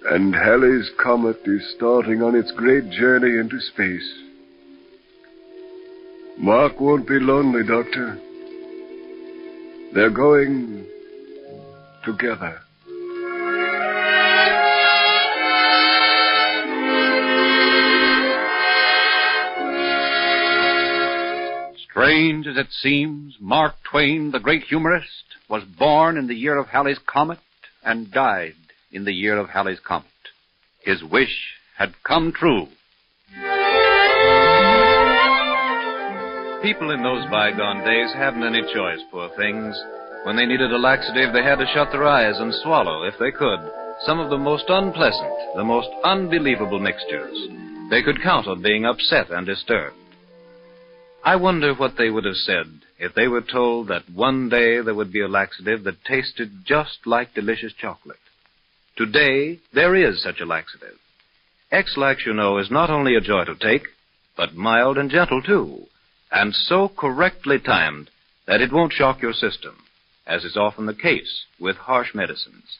And Halley's Comet is starting on its great journey into space. Mark won't be lonely, Doctor. They're going together. Strange as it seems, Mark Twain, the great humorist, was born in the year of Halley's Comet and died in the year of Halley's Comet. His wish had come true. People in those bygone days hadn't any choice, poor things. When they needed a laxative, they had to shut their eyes and swallow, if they could, some of the most unpleasant, the most unbelievable mixtures. They could count on being upset and disturbed. I wonder what they would have said if they were told that one day there would be a laxative that tasted just like delicious chocolate. Today, there is such a laxative. X-Lax, you know, is not only a joy to take, but mild and gentle, too, and so correctly timed that it won't shock your system, as is often the case with harsh medicines.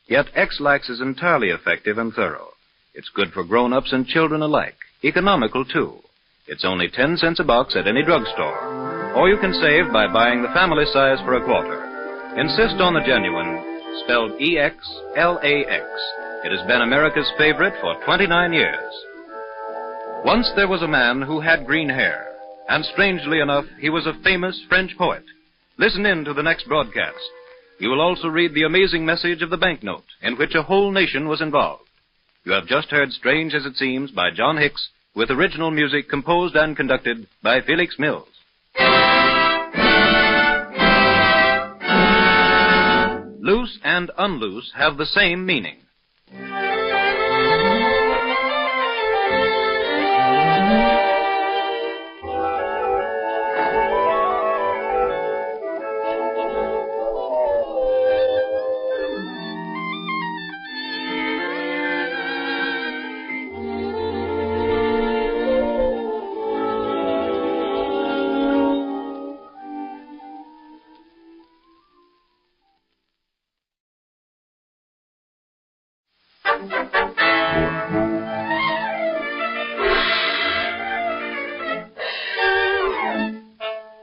Yet X-Lax is entirely effective and thorough. It's good for grown-ups and children alike, economical, too. It's only 10 cents a box at any drugstore, or you can save by buying the family size for a quarter. Insist on the genuine, spelled E-X-L-A-X. It has been America's favorite for 29 years. Once there was a man who had green hair, and strangely enough, he was a famous French poet. Listen in to the next broadcast. You will also read the amazing message of the banknote, in which a whole nation was involved. You have just heard Strange as It Seems by John Hicks, with original music composed and conducted by Felix Mills. Loose and unloose have the same meaning.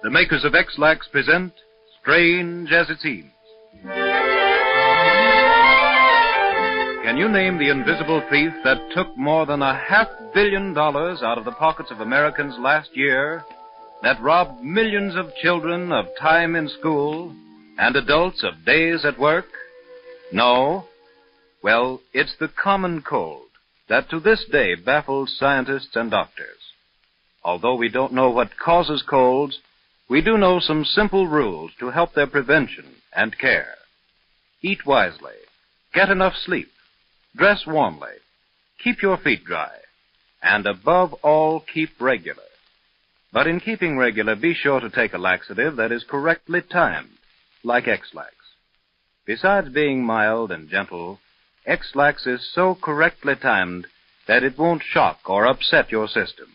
The makers of X-Lax present Strange as It Seems. Can you name the invisible thief that took more than $500 million out of the pockets of Americans last year, that robbed millions of children of time in school and adults of days at work? No? Well, it's the common cold that to this day baffles scientists and doctors. Although we don't know what causes colds, we do know some simple rules to help their prevention and care. Eat wisely, get enough sleep, dress warmly, keep your feet dry, and above all, keep regular. But in keeping regular, be sure to take a laxative that is correctly timed, like X-Lax. Besides being mild and gentle, X-Lax is so correctly timed that it won't shock or upset your system.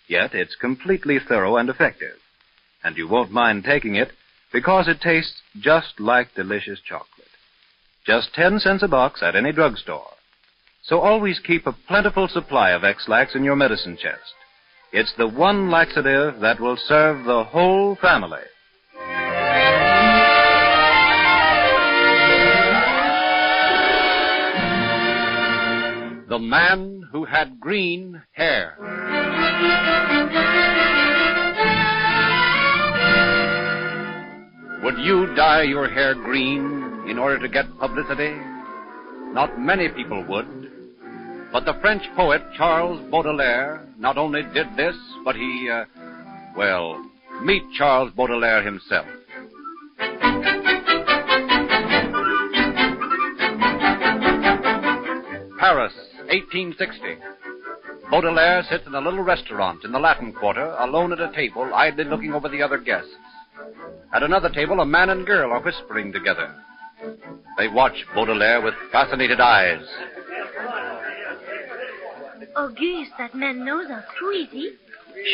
Yet it's completely thorough and effective. And you won't mind taking it because it tastes just like delicious chocolate. Just 10 cents a box at any drugstore. So always keep a plentiful supply of X-Lax in your medicine chest. It's the one laxative that will serve the whole family. The Man Who Had Green Hair. Would you dye your hair green in order to get publicity? Not many people would. But the French poet Charles Baudelaire not only did this, but he, meet Charles Baudelaire himself. Paris, 1860. Baudelaire sits in a little restaurant in the Latin Quarter, alone at a table, idly looking over the other guests. At another table, a man and girl are whispering together. They watch Baudelaire with fascinated eyes. Auguste, that man knows us. Who is he?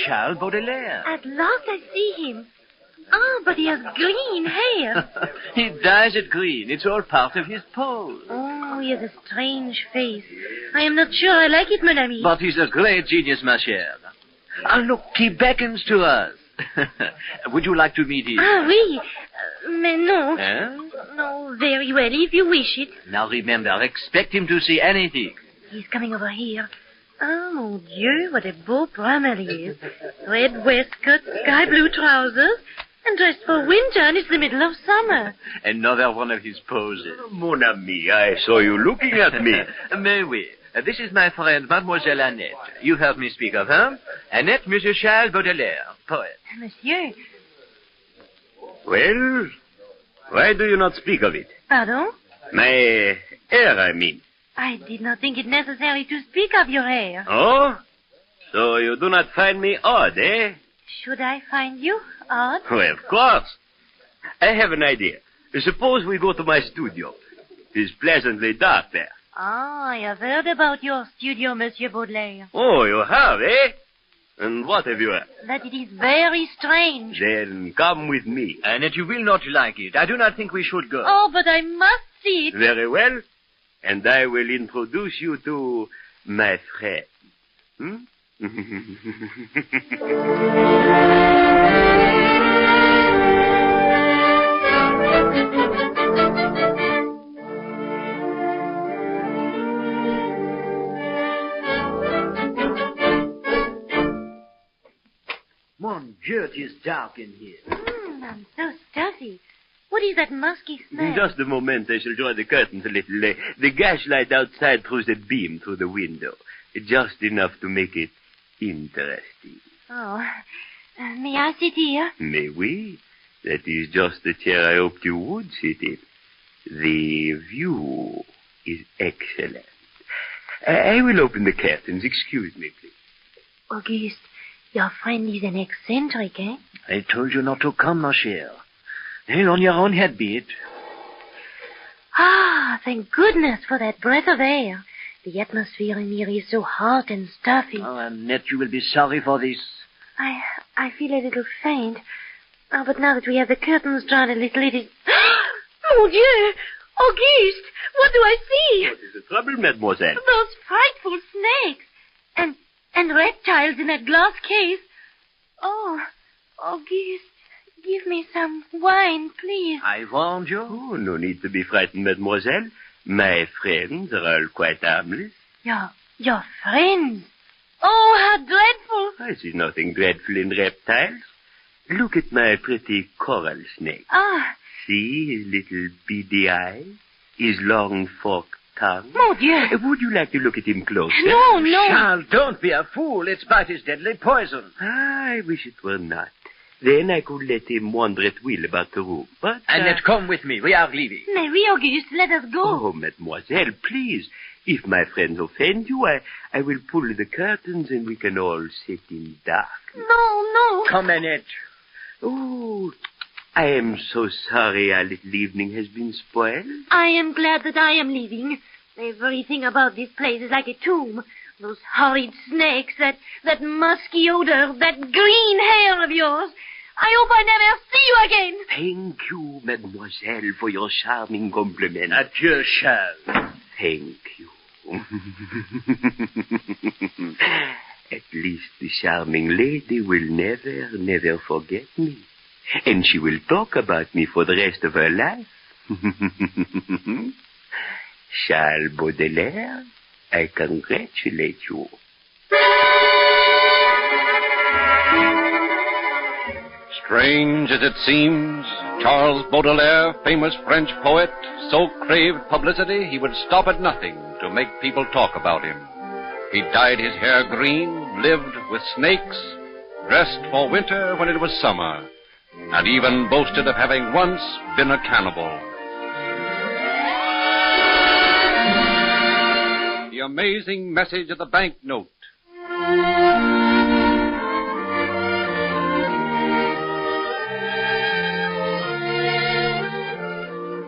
Charles Baudelaire. At last I see him. Ah, but he has green hair. He dyes it green. It's all part of his pose. Oh, he has a strange face. I am not sure I like it, mon ami. But he's a great genius, ma chère. Ah, look, he beckons to us. Would you like to meet him? Ah, oui. Mais non. Eh? No, very well, if you wish it. Now remember, expect him to see anything. He's coming over here. Ah, mon Dieu, what a beau brahmin he is. Red waistcoat, sky blue trousers, and dressed for winter, and it's the middle of summer. Another one of his poses. Mon ami, I saw you looking at me. Mais oui. This is my friend, Mademoiselle Annette. You heard me speak of her. Annette, Monsieur Charles Baudelaire, poet. Monsieur. Well, Why do you not speak of it? Pardon? My hair, I mean. I did not think it necessary to speak of your hair. Oh? So you do not find me odd, eh? Should I find you odd? Well, of course. I have an idea. Suppose we go to my studio. It is pleasantly dark there. Ah, I have heard about your studio, Monsieur Baudelaire. Oh, you have, eh? And what have you heard? That it is very strange. Then come with me. And that you will not like it. I do not think we should go. Oh, but I must see it. Very well. And I will introduce you to my friend. Hmm? Mon Dieu, it is dark in here. I'm so stuffy. What is that musky smell? Just a moment. I shall draw the curtains a little. The gaslight outside throws a beam through the window. Just enough to make it interesting. Oh, may I sit here? Mais oui. That is just the chair I hoped you would sit in. The view is excellent. I will open the curtains. Excuse me, please. Auguste, your friend is an eccentric, eh? I told you not to come, ma chère. Well, on your own head be it. Ah, thank goodness for that breath of air. The atmosphere in here is so hot and stuffy. Oh, Annette, you will be sorry for this. I feel a little faint. Oh, but now that we have the curtains drawn a little, it is... Mon Dieu! Auguste! What do I see? What is the trouble, mademoiselle? Those frightful snakes. And reptiles in a glass case. Oh, Auguste, give me some wine, please. I warned you. Oh, no need to be frightened, mademoiselle. My friends are all quite harmless. Your friends? Oh, how dreadful. I see nothing dreadful in reptiles. Look at my pretty coral snake. Ah. See his little beady eyes, his long forked tongue. Mon Dieu. Would you like to look at him closer? No. Charles, don't be a fool. Its bite is deadly poison. I wish it were not. Then I could let him wander at will about the room. But Annette, come with me. We are leaving. Mais oui, Auguste, let us go. Oh, mademoiselle, please. If my friends offend you, I will pull the curtains and we can all sit in dark. No. Come, Annette. Oh, I am so sorry our little evening has been spoiled. I am glad that I am leaving. Everything about this place is like a tomb. Those horrid snakes, that musky odor, that green hair of yours. I hope I never see you again. Thank you, mademoiselle, for your charming compliment. Adieu, Charles. Thank you. At least the charming lady will never forget me. And she will talk about me for the rest of her life. Charles Baudelaire, I congratulate you. Strange as it seems, Charles Baudelaire, famous French poet, so craved publicity he would stop at nothing to make people talk about him. He dyed his hair green, lived with snakes, dressed for winter when it was summer, and even boasted of having once been a cannibal. The amazing message of the banknote.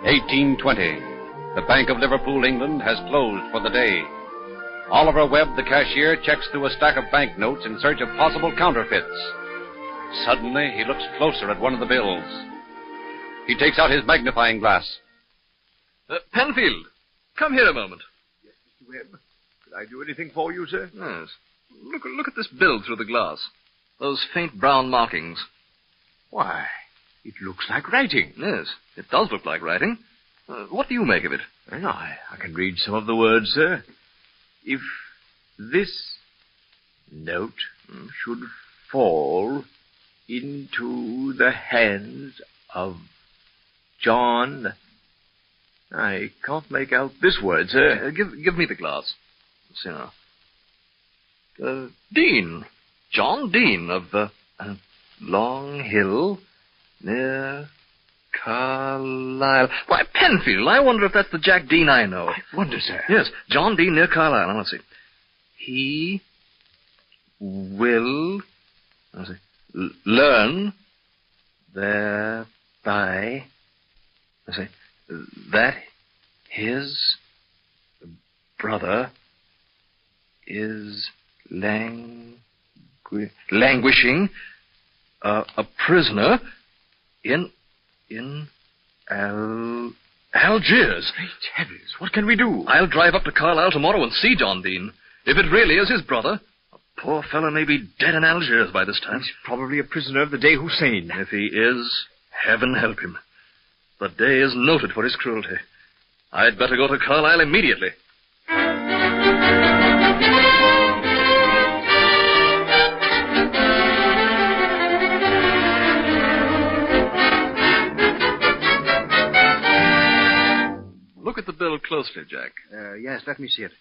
1820. The Bank of Liverpool, England, has closed for the day. Oliver Webb, the cashier, checks through a stack of banknotes in search of possible counterfeits. Suddenly, he looks closer at one of the bills. He takes out his magnifying glass. Penfield, come here a moment. Yes, Mr. Webb. Could I do anything for you, sir? Yes. Look at this bill through the glass. Those faint brown markings. Why, it looks like writing. Yes, it does look like writing. What do you make of it? Well, I can read some of the words, sir. If this note should fall into the hands of John... I can't make out this word, sir. Give me the glass. Let's see now. Dean. John Dean of Long Hill, near Carlisle. Why, Penfield, I wonder if that's the Jack Dean I know. I wonder, sir. Yes, John Dean near Carlisle. Now, let's see. He will, learn thereby, that his brother is languishing a prisoner in Algiers. Great heavens, what can we do? I'll drive up to Carlisle tomorrow and see John Dean. If it really is his brother, the poor fellow may be dead in Algiers by this time. He's probably a prisoner of the Dey Hussein. If he is, heaven help him. The Dey is noted for his cruelty. I'd better go to Carlisle immediately. Look at the bill closely, Jack. Yes, let me see it.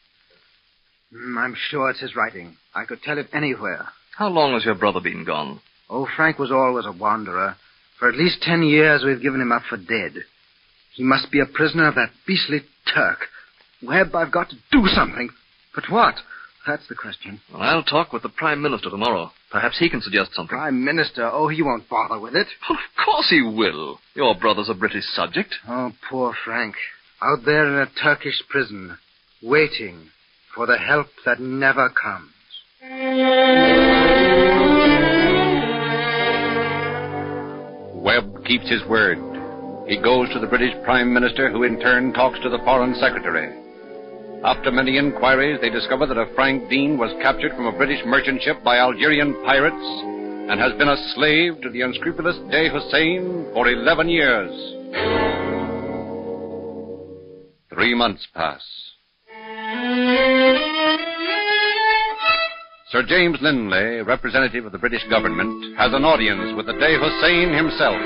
I'm sure it's his writing. I could tell it anywhere. How long has your brother been gone? Oh, Frank was always a wanderer. For at least 10 years we've given him up for dead. He must be a prisoner of that beastly Turk. Webb, I've got to do something. But what? That's the question. Well, I'll talk with the Prime Minister tomorrow. Perhaps he can suggest something. Prime Minister? Oh, he won't bother with it. Of course he will. Your brother's a British subject. Oh, poor Frank. Out there in a Turkish prison, waiting for the help that never comes. Webb keeps his word. He goes to the British Prime Minister, who in turn talks to the Foreign Secretary. After many inquiries, they discover that a Frank Dean was captured from a British merchant ship by Algerian pirates and has been a slave to the unscrupulous Dey Hussein for 11 years. 3 months pass. Sir James Linlay, representative of the British government, has an audience with the Dey Hussein himself.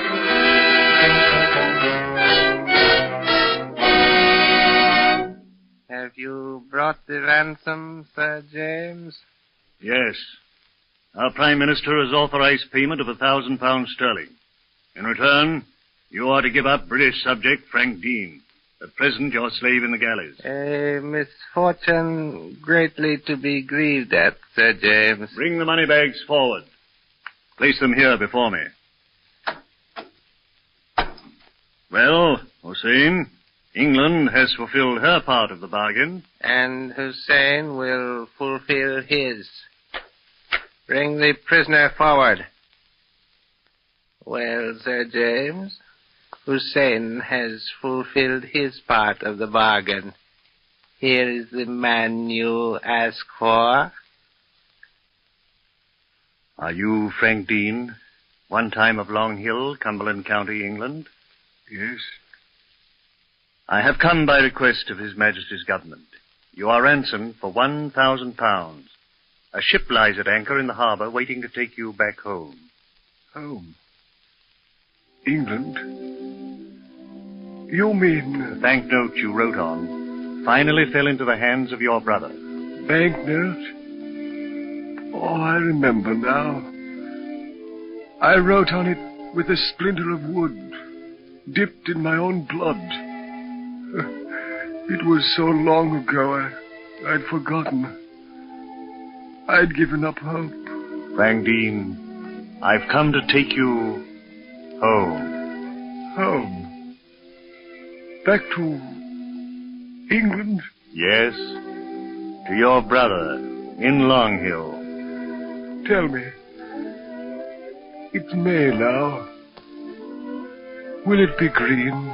Have you brought the ransom, Sir James? Yes. Our Prime Minister has authorized payment of £1,000 sterling. In return, you are to give up British subject Frank Dean, at present your slave in the galleys. A misfortune greatly to be grieved at, Sir James. Bring the money bags forward. Place them here before me. Well, Hussein, England has fulfilled her part of the bargain. And Hussein will fulfill his. Bring the prisoner forward. Well, Sir James, Hussein has fulfilled his part of the bargain. Here is the man you ask for. Are you Frank Dean, one time of Long Hill, Cumberland County, England? Yes. I have come by request of His Majesty's government. You are ransomed for £1,000. A ship lies at anchor in the harbour waiting to take you back home. Home? England? You mean... The banknote you wrote on finally fell into the hands of your brother. Banknote? Oh, I remember now. I wrote on it with a splinter of wood, dipped in my own blood. It was so long ago, I'd forgotten. I'd given up hope. Frank Dean, I've come to take you home. Home? Back to England? Yes, to your brother in Long Hill. Tell me, it's May now. Will it be green?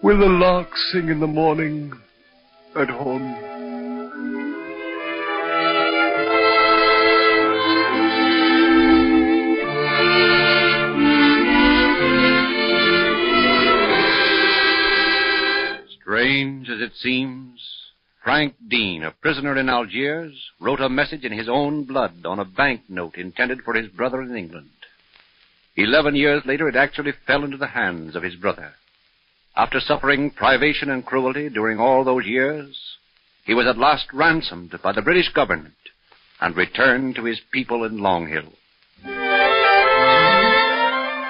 Will the larks sing in the morning at home? Strange as it seems, Frank Dean, a prisoner in Algiers, wrote a message in his own blood on a banknote intended for his brother in England. 11 years later, it actually fell into the hands of his brother. After suffering privation and cruelty during all those years, he was at last ransomed by the British government and returned to his people in Long Hill.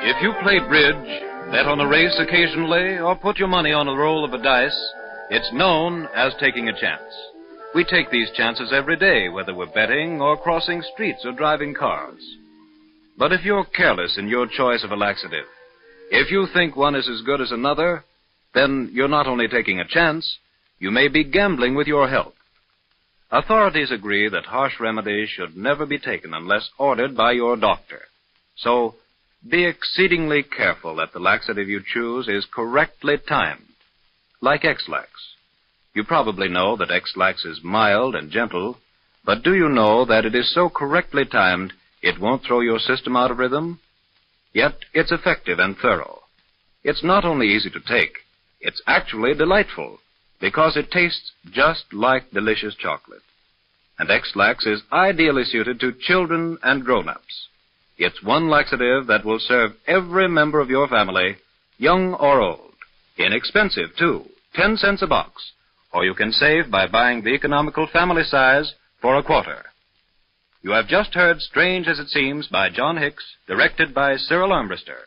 If you play bridge, bet on a race occasionally, or put your money on a roll of a dice, it's known as taking a chance. We take these chances every day, whether we're betting or crossing streets or driving cars. But if you're careless in your choice of a laxative, if you think one is as good as another, then you're not only taking a chance, you may be gambling with your health. Authorities agree that harsh remedies should never be taken unless ordered by your doctor. So, be exceedingly careful that the laxative you choose is correctly timed, like X-Lax. You probably know that X-Lax is mild and gentle, but do you know that it is so correctly timed it won't throw your system out of rhythm? Yet it's effective and thorough. It's not only easy to take, it's actually delightful, because it tastes just like delicious chocolate. And X-Lax is ideally suited to children and grown-ups. It's one laxative that will serve every member of your family, young or old. Inexpensive, too, 10 cents a box. Or you can save by buying the economical family size for a quarter. You have just heard Strange as It Seems by John Hicks, directed by Cyril Armbruster.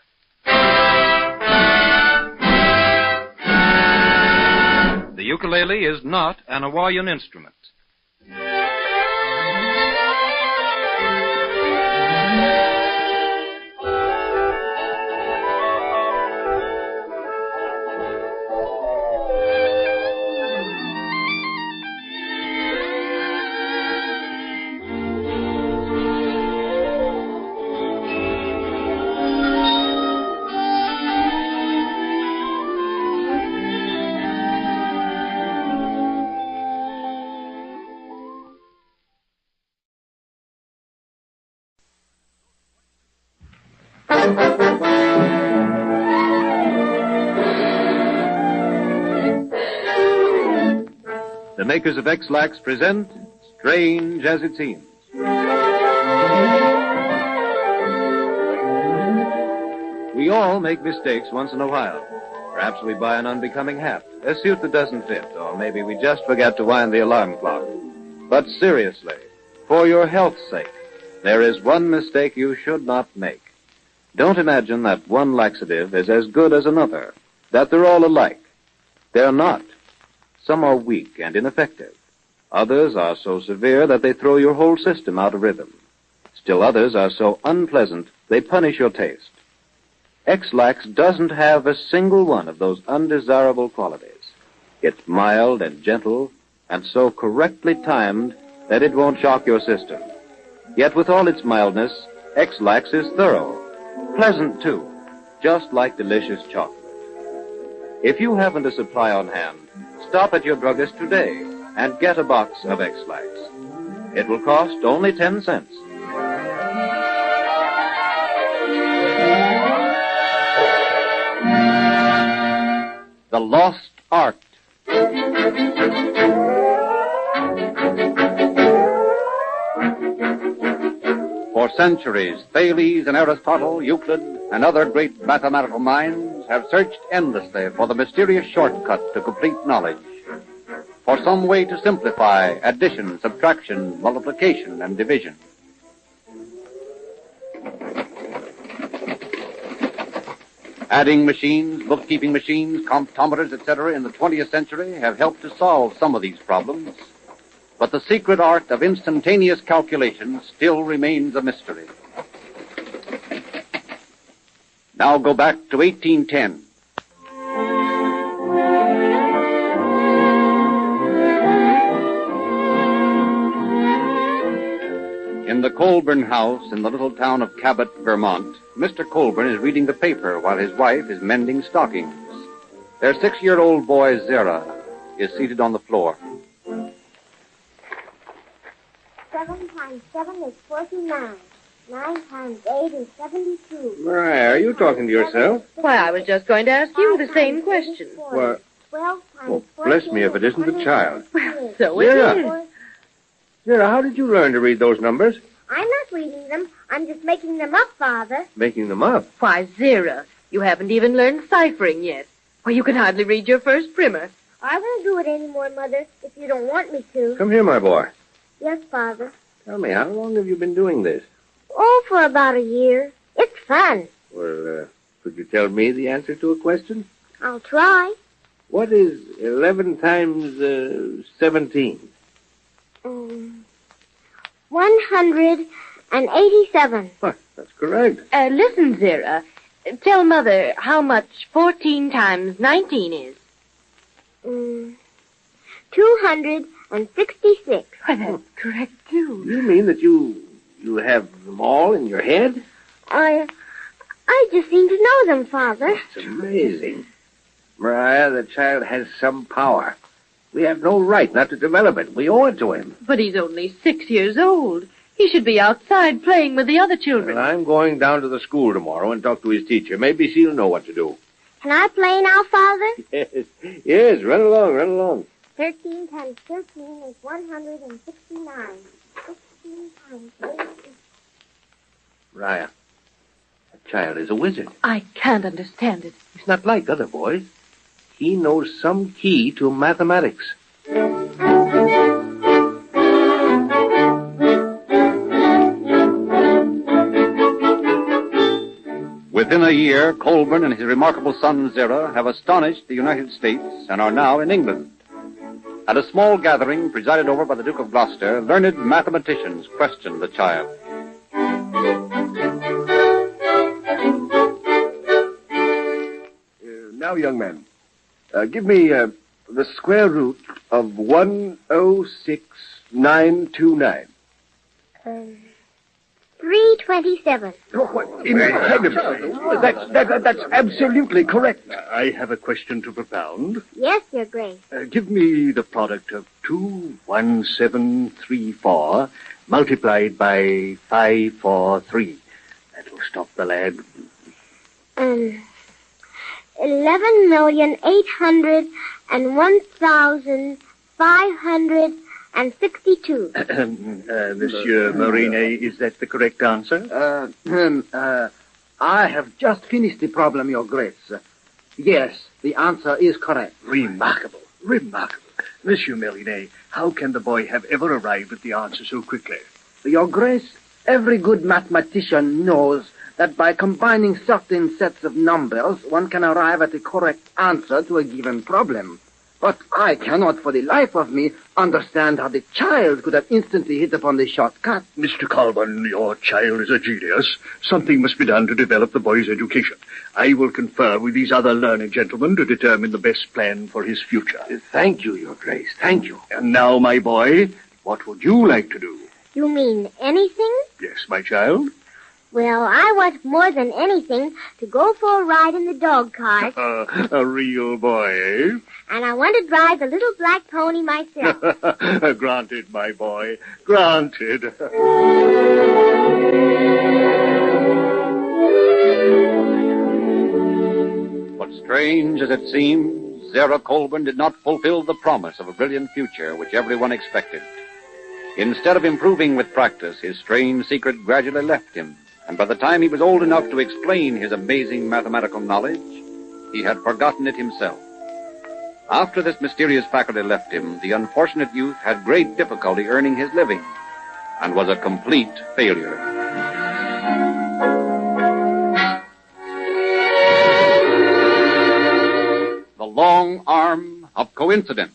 The ukulele is not an Hawaiian instrument. The makers of X-Lax present Strange as It Seems. We all make mistakes once in a while. Perhaps we buy an unbecoming hat, a suit that doesn't fit, or maybe we just forget to wind the alarm clock. But seriously, for your health's sake, there is one mistake you should not make. Don't imagine that one laxative is as good as another, that they're all alike. They're not. Some are weak and ineffective. Others are so severe that they throw your whole system out of rhythm. Still others are so unpleasant they punish your taste. X-Lax doesn't have a single one of those undesirable qualities. It's mild and gentle and so correctly timed that it won't shock your system. Yet with all its mildness, X-Lax is thorough. Pleasant, too, just like delicious chocolate. If you haven't a supply on hand, stop at your druggist today and get a box of X-Lax. It will cost only 10 cents. The Lost Art. For centuries, Thales and Aristotle, Euclid, and other great mathematical minds have searched endlessly for the mysterious shortcut to complete knowledge, for some way to simplify addition, subtraction, multiplication, and division. Adding machines, bookkeeping machines, comptometers, etc. in the 20th century have helped to solve some of these problems. But the secret art of instantaneous calculation still remains a mystery. Now go back to 1810. In the Colburn house in the little town of Cabot, Vermont, Mr. Colburn is reading the paper while his wife is mending stockings. Their 6-year-old boy, Zera, is seated on the floor. 7 times 7 is 49. 9 times 8 is 72. Mariah, are you talking to yourself? Why, I was just going to ask you the same question. Well, 12 times bless me if it isn't the child. Well, so Zera. it is. Zera, how did you learn to read those numbers? I'm not reading them. I'm just making them up, Father. Making them up. Why, Zera, you haven't even learned ciphering yet. Why, you can hardly read your first primer. I won't do it anymore, Mother, if you don't want me to. Come here, my boy. Yes, Father. Tell me, how long have you been doing this? Oh, for about a year. It's fun. Well, could you tell me the answer to a question? I'll try. What is 11 times 17? 187. That's correct. Listen, Zira. Tell Mother how much 14 times 19 is. 266. Why, that's correct, too. You mean that you have them all in your head? I just seem to know them, Father. It's amazing. Mariah, the child has some power. We have no right not to develop it. We owe it to him. But he's only 6 years old. He should be outside playing with the other children. Well, I'm going down to the school tomorrow and talk to his teacher. Maybe she'll know what to do. Can I play now, Father? Yes, run along. 13 times 13 is 169. 16 times 8 is... Mariah, that child is a wizard. I can't understand it. He's not like other boys. He knows some key to mathematics. Within a year, Colburn and his remarkable son Zira have astonished the United States and are now in England. At a small gathering presided over by the Duke of Gloucester, learned mathematicians questioned the child. Now, young man, give me the square root of 106929. 327. Incredible. That's absolutely correct. I have a question to propound. Yes, Your Grace. Give me the product of 21734 multiplied by 543. That'll stop the lad. 11,801,562. Monsieur Marine, is that the correct answer? I have just finished the problem, Your Grace. Yes, the answer is correct. Remarkable. Monsieur Marine, how can the boy have ever arrived at the answer so quickly? Your Grace, every good mathematician knows that by combining certain sets of numbers, one can arrive at a correct answer to a given problem. But I cannot for the life of me understand how the child could have instantly hit upon the shortcut. Mr. Colburn, your child is a genius. Something must be done to develop the boy's education. I will confer with these other learned gentlemen to determine the best plan for his future. Thank you, Your Grace. Thank you. And now, my boy, what would you like to do? You mean anything? Yes, my child? Well, I want more than anything to go for a ride in the dog cart. A real boy, eh? And I want to drive the little black pony myself. Granted, my boy. Granted. But strange as it seems, Zira Colburn did not fulfill the promise of a brilliant future which everyone expected. Instead of improving with practice, his strange secret gradually left him, and by the time he was old enough to explain his amazing mathematical knowledge, he had forgotten it himself. After this mysterious faculty left him, the unfortunate youth had great difficulty earning his living and was a complete failure. The long arm of coincidence.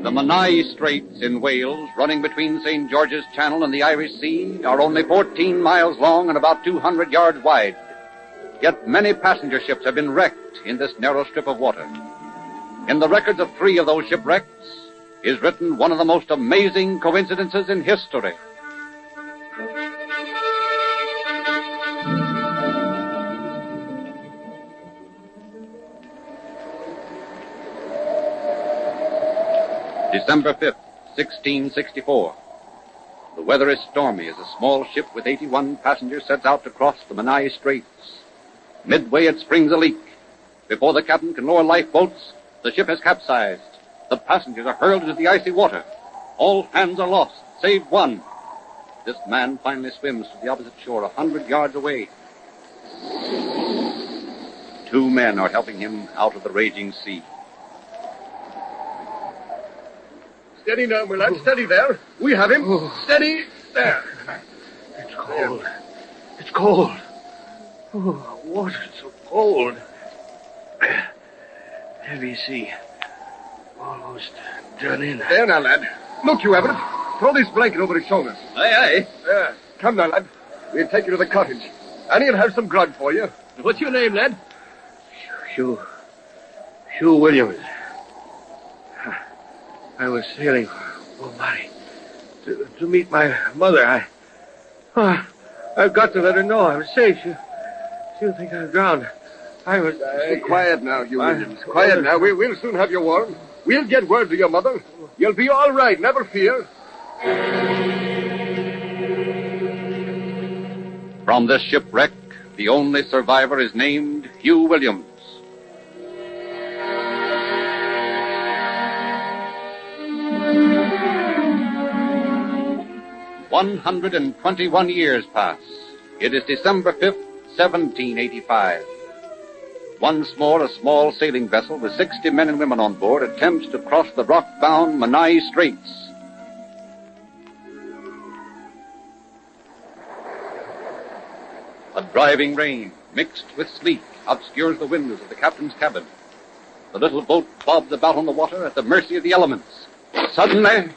The Menai Straits in Wales, running between St. George's Channel and the Irish Sea, are only 14 miles long and about 200 yards wide. Yet many passenger ships have been wrecked in this narrow strip of water. In the records of 3 of those shipwrecks is written one of the most amazing coincidences in history. December 5th, 1664. The weather is stormy as a small ship with 81 passengers sets out to cross the Menai Straits. Midway it springs a leak. Before the captain can lower lifeboats, the ship has capsized. The passengers are hurled into the icy water. All hands are lost, save one. This man finally swims to the opposite shore 100 yards away Two men are helping him out of the raging sea. Steady now, my lad. Steady there. We have him. Steady there. It's cold. It's cold. Oh, water's so cold. Heavy sea. Almost done in. There now, lad. Look, you Everett. Throw this blanket over his shoulders. Aye, aye. There. Come now, lad. We'll take you to the cottage. Annie'll have some grog for you. What's your name, lad? Hugh Williams. I was sailing for Body to meet my mother. I've got to let her know I'm safe. She'll think I'm drowned. I was... quiet now, Hugh Williams. Quiet now. We'll soon have you warm. We'll get word to your mother. You'll be all right, never fear. From this shipwreck, the only survivor is named Hugh Williams. "121 years pass. It is December 5th, 1785. Once more, a small sailing vessel with 60 men and women on board attempts to cross the rock-bound Menai Straits. A driving rain, mixed with sleet, obscures the windows of the captain's cabin. The little boat bobs about on the water at the mercy of the elements. Suddenly...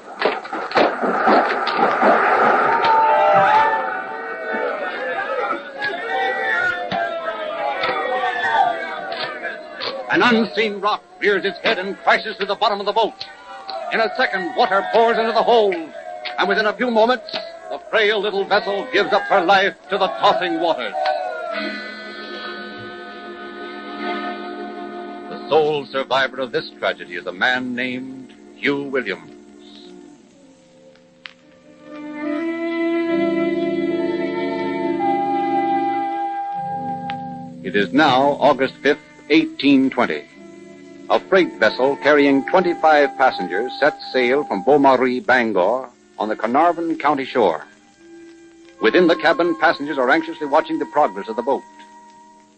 an unseen rock rears its head and crashes to the bottom of the boat. In a second, water pours into the hold, and within a few moments, the frail little vessel gives up her life to the tossing waters. The sole survivor of this tragedy is a man named Hugh Williams. It is now August 5th, 1820. A freight vessel carrying 25 passengers sets sail from Beaumaris, Bangor, on the Carnarvon County shore. Within the cabin, passengers are anxiously watching the progress of the boat.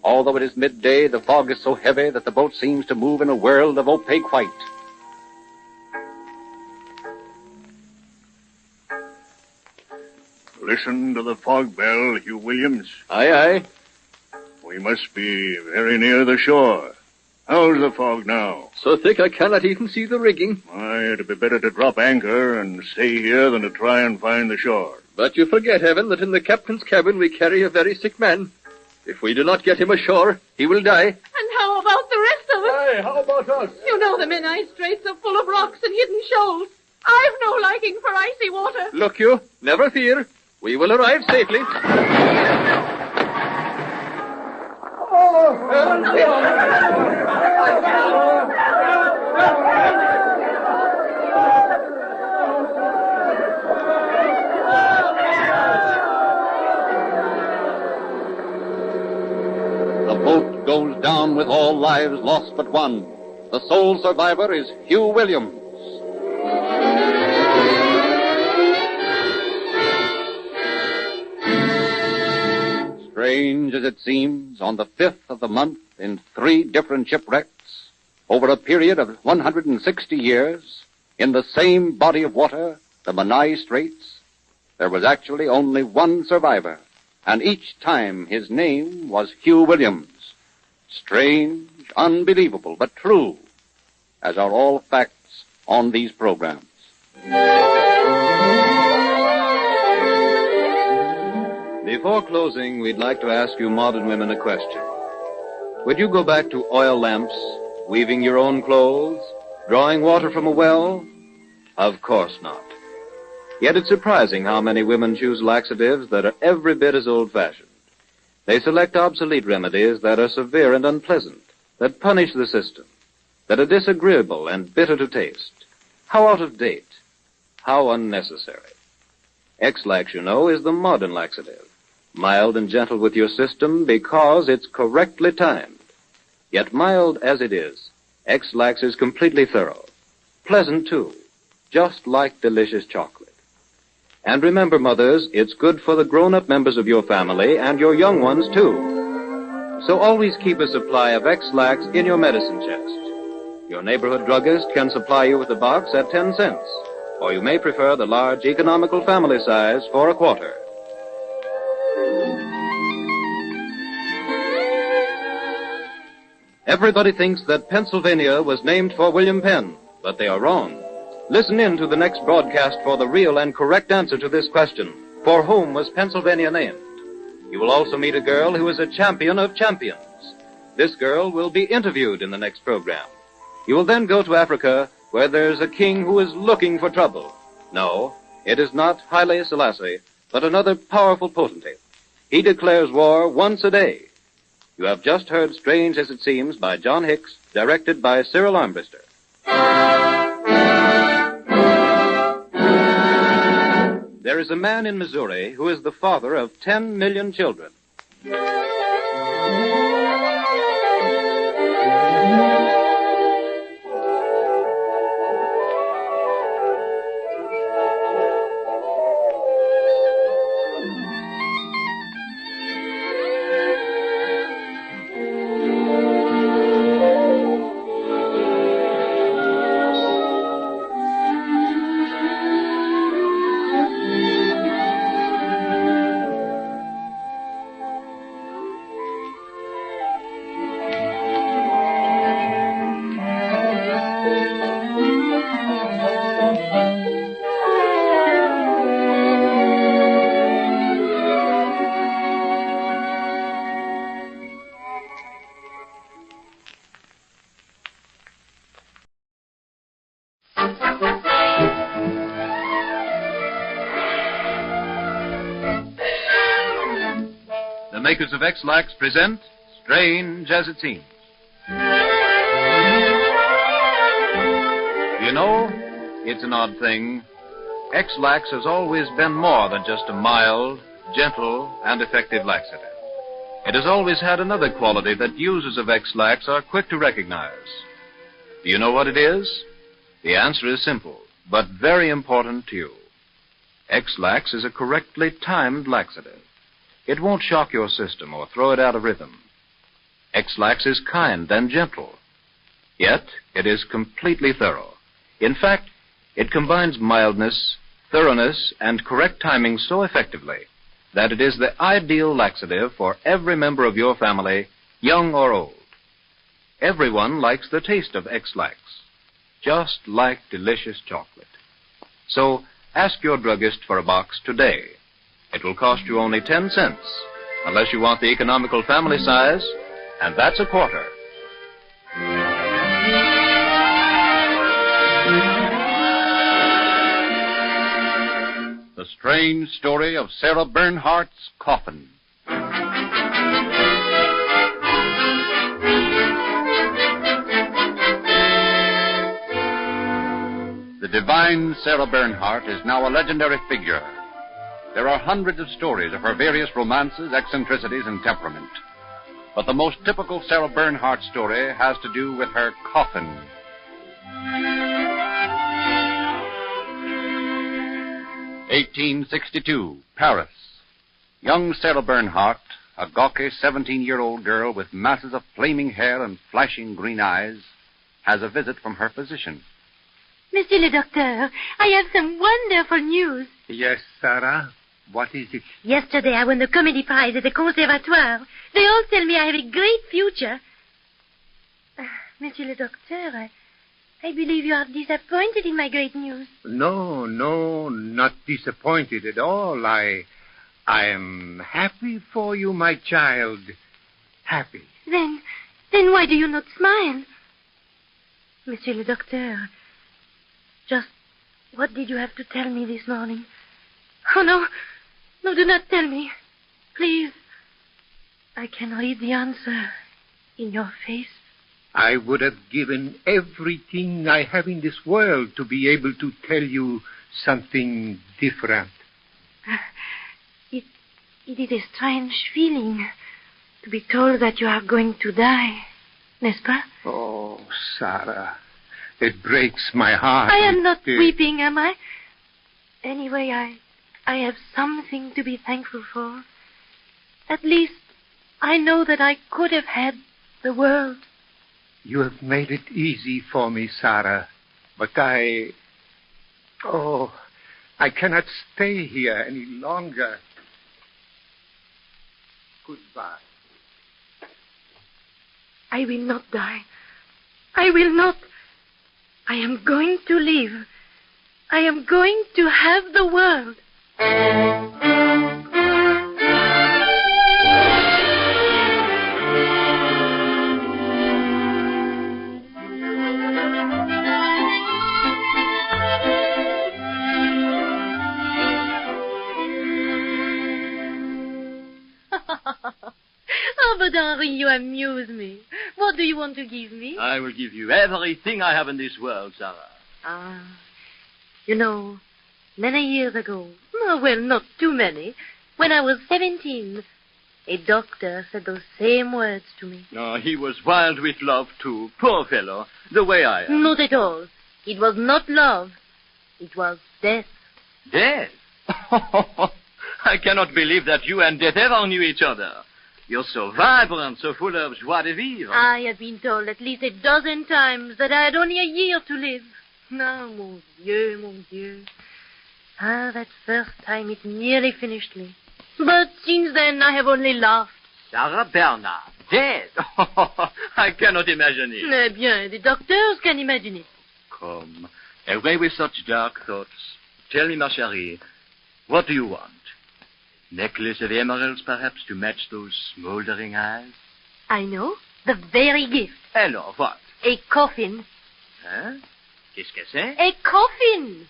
Although it is midday, the fog is so heavy that the boat seems to move in a world of opaque white. Listen to the fog bell, Hugh Williams. Aye, aye. We must be very near the shore. How's the fog now? So thick I cannot even see the rigging. Why, it'd be better to drop anchor and stay here than to try and find the shore. But you forget, Heaven, that in the captain's cabin we carry a very sick man. If we do not get him ashore, he will die. And how about the rest of us? Hey, how about us? You know the Menai Straits are full of rocks and hidden shoals. I've no liking for icy water. Look you, never fear. We will arrive safely. The boat goes down with all lives lost but one. The sole survivor is Hugh Williams. Strange as it seems, on the 5th of the month, in 3 different shipwrecks, over a period of 160 years, in the same body of water, the Menai Straits, there was actually only one survivor, and each time his name was Hugh Williams. Strange, unbelievable, but true, as are all facts on these programs. Before closing, we'd like to ask you modern women a question. Would you go back to oil lamps, weaving your own clothes, drawing water from a well? Of course not. Yet it's surprising how many women choose laxatives that are every bit as old-fashioned. They select obsolete remedies that are severe and unpleasant, that punish the system, that are disagreeable and bitter to taste. How out of date. How unnecessary. X-Lax, you know, is the modern laxative. Mild and gentle with your system because it's correctly timed. Yet mild as it is, X-Lax is completely thorough. Pleasant, too. Just like delicious chocolate. And remember, mothers, it's good for the grown-up members of your family and your young ones, too. So always keep a supply of X-Lax in your medicine chest. Your neighborhood druggist can supply you with a box at 10 cents, or you may prefer the large economical family size for a quarter. Everybody thinks that Pennsylvania was named for William Penn, but they are wrong. Listen in to the next broadcast for the real and correct answer to this question. For whom was Pennsylvania named? You will also meet a girl who is a champion of champions. This girl will be interviewed in the next program. You will then go to Africa, where there's a king who is looking for trouble. No, it is not Haile Selassie, but another powerful potentate. He declares war once a day. You have just heard Strange as It Seems by John Hicks, directed by Cyril Armbruster. There is a man in Missouri who is the father of 10 million children. The makers of X-Lax present Strange as It Seems. You know, it's an odd thing. X-Lax has always been more than just a mild, gentle, and effective laxative. It has always had another quality that users of X-Lax are quick to recognize. Do you know what it is? The answer is simple, but very important to you. X-Lax is a correctly timed laxative. It won't shock your system or throw it out of rhythm. X-Lax is kind and gentle, yet it is completely thorough. In fact, it combines mildness, thoroughness, and correct timing so effectively that it is the ideal laxative for every member of your family, young or old. Everyone likes the taste of X-Lax, just like delicious chocolate. So ask your druggist for a box today. It will cost you only 10 cents, unless you want the economical family size, and that's a quarter. The Strange Story of Sarah Bernhardt's Coffin. The divine Sarah Bernhardt is now a legendary figure. There are hundreds of stories of her various romances, eccentricities, and temperament. But the most typical Sarah Bernhardt story has to do with her coffin. (1862), Paris. Young Sarah Bernhardt, a gawky 17-year-old girl with masses of flaming hair and flashing green eyes, has a visit from her physician. Monsieur le Docteur, I have some wonderful news. Yes, Sarah? What is it? Yesterday I won the Comedy Prize at the Conservatoire. They all tell me I have a great future. Monsieur le Docteur, I believe you are disappointed in my great news. No, not disappointed at all. I am happy for you, my child. Happy. Then why do you not smile? Monsieur le Docteur, just what did you have to tell me this morning? Oh, no, do not tell me. Please. I can read the answer in your face. I would have given everything I have in this world to be able to tell you something different. It is a strange feeling to be told that you are going to die, n'est-ce pas? Oh, Sarah, it breaks my heart. I am not weeping, am I? Anyway, I have something to be thankful for. At least, I know that I could have had the world. You have made it easy for me, Sarah. But I cannot stay here any longer. Goodbye. I will not die. I will not. I am going to live. I am going to have the world. Oh, but Henri, you amuse me. What do you want to give me? I will give you everything I have in this world, Sarah. Ah, you know, many years ago, well, not too many, when I was 17, a doctor said those same words to me. Oh, he was wild with love, too. Poor fellow, the way I am. Not at all. It was not love. It was death. Death? I cannot believe that you and Death ever knew each other. You're so vibrant, so full of joie de vivre. I have been told at least 12 times that I had only a year to live. Oh, mon Dieu, mon Dieu. Ah, that first time it nearly finished me. But since then I have only laughed. Sarah Bernard, dead? I cannot imagine it. Eh bien, the doctors can imagine it. Come, away with such dark thoughts. Tell me, ma chérie, what do you want? Necklace of emeralds, perhaps, to match those smoldering eyes? I know. The very gift. Alors, what? A coffin. Hein? Qu'est-ce que c'est? A coffin.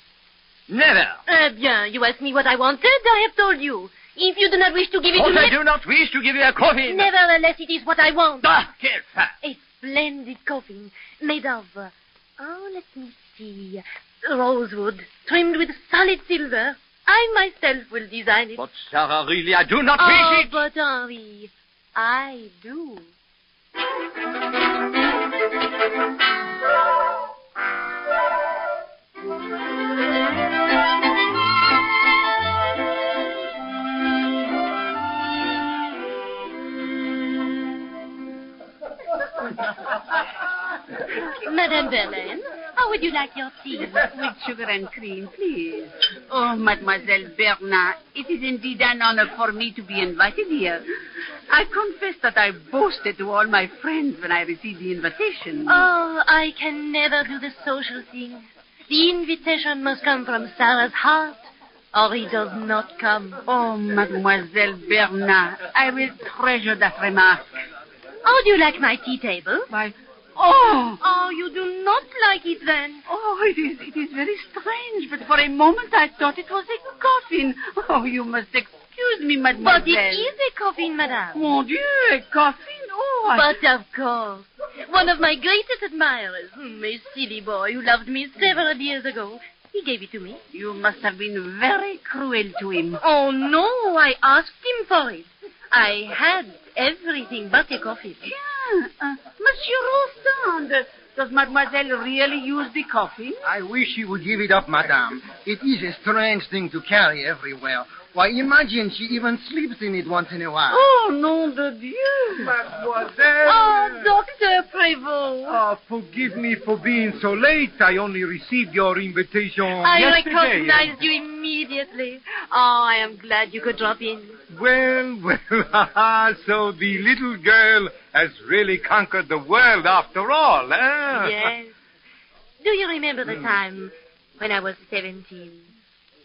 Never. Eh bien, you asked me what I wanted. I have told you. If you do not wish to give it to me... I do not wish to give you a coffin. Nevertheless, it is what I want. Ah, quelle femme. A splendid coffin made of... let me see... rosewood, trimmed with solid silver. I myself will design it. But, Sarah, really, I do not wish it. But, Henri, I do. Madame Verlaine, how would you like your tea? With sugar and cream, please. Oh, Mademoiselle Bernard, it is indeed an honor for me to be invited here. I confess that I boasted to all my friends when I received the invitation. Oh, I can never do the social thing. The invitation must come from Sarah's heart, or it does not come. Oh, Mademoiselle Bernard, I will treasure that remark. How do you like my tea table? Why, oh, you do not like it then? Oh, it is very strange, but for a moment I thought it was a coffin. Oh, you must excuse me, mademoiselle. But it is a coffin, madame. Mon Dieu, a coffin? Oh, But of course. One of my greatest admirers, a silly boy who loved me several years ago. He gave it to me. You must have been very cruel to him. Oh, no, I asked him for it. I had everything but a coffin. Monsieur Rostand, does mademoiselle really use the coffin? I wish you would give it up, madame. It is a strange thing to carry everywhere. Why, imagine she even sleeps in it once in a while. Oh, nom de Dieu! Mademoiselle! Oh, Dr. Prévost! Oh, forgive me for being so late. I only received your invitation I yesterday. recognized you immediately. Oh, I am glad you could drop in. Well, so the little girl has really conquered the world after all, eh? Yes. Do you remember the time when I was 17?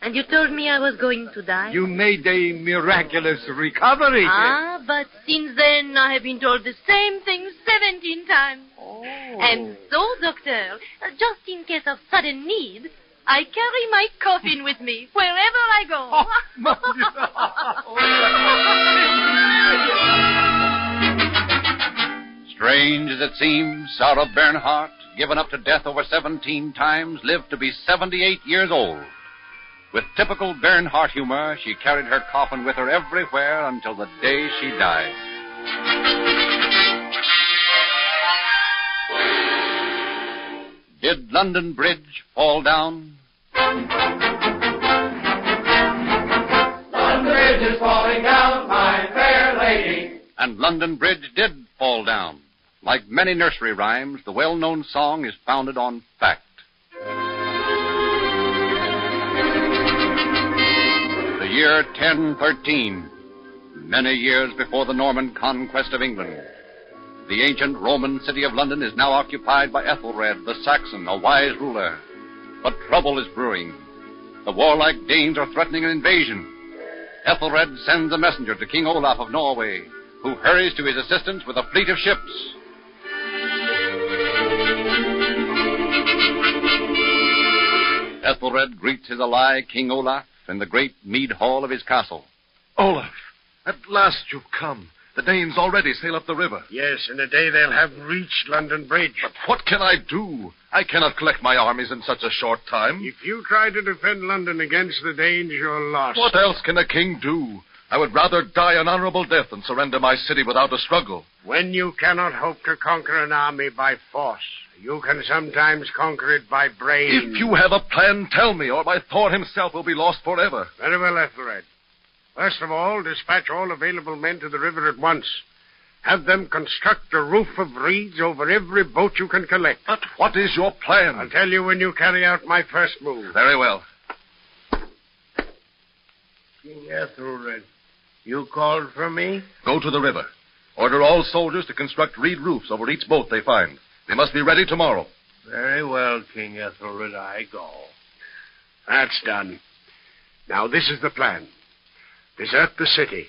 And you told me I was going to die? You made a miraculous recovery. Ah, but since then I have been told the same thing 17 times. Oh. And so, doctor, just in case of sudden need, I carry my coffin with me wherever I go. Strange as it seems, Sarah Bernhardt, given up to death over 17 times, lived to be 78 years old. With typical Bernhardt humor, she carried her coffin with her everywhere until the day she died. Did London Bridge fall down? London Bridge is falling down, my fair lady. And London Bridge did fall down. Like many nursery rhymes, the well-known song is founded on fact. The year 1013, many years before the Norman conquest of England. The ancient Roman city of London is now occupied by Ethelred the Saxon, a wise ruler. But trouble is brewing. The warlike Danes are threatening an invasion. Ethelred sends a messenger to King Olaf of Norway, who hurries to his assistance with a fleet of ships. Ethelred greets his ally, King Olaf, in the great mead hall of his castle. Olaf, at last you've come. The Danes already sail up the river. Yes, in a day they'll have reached London Bridge. But what can I do? I cannot collect my armies in such a short time. If you try to defend London against the Danes, you're lost. What else can a king do? I would rather die an honorable death than surrender my city without a struggle. When you cannot hope to conquer an army by force, you can sometimes conquer it by brains. If you have a plan, tell me, or my Thor himself will be lost forever. Very well, Ethelred. First of all, dispatch all available men to the river at once. Have them construct a roof of reeds over every boat you can collect. But what is your plan? I'll tell you when you carry out my first move. Very well. King Ethelred, you called for me? Go to the river. Order all soldiers to construct reed roofs over each boat they find. They must be ready tomorrow. Very well, King Ethelred, I go. That's done. Now, this is the plan. Desert the city.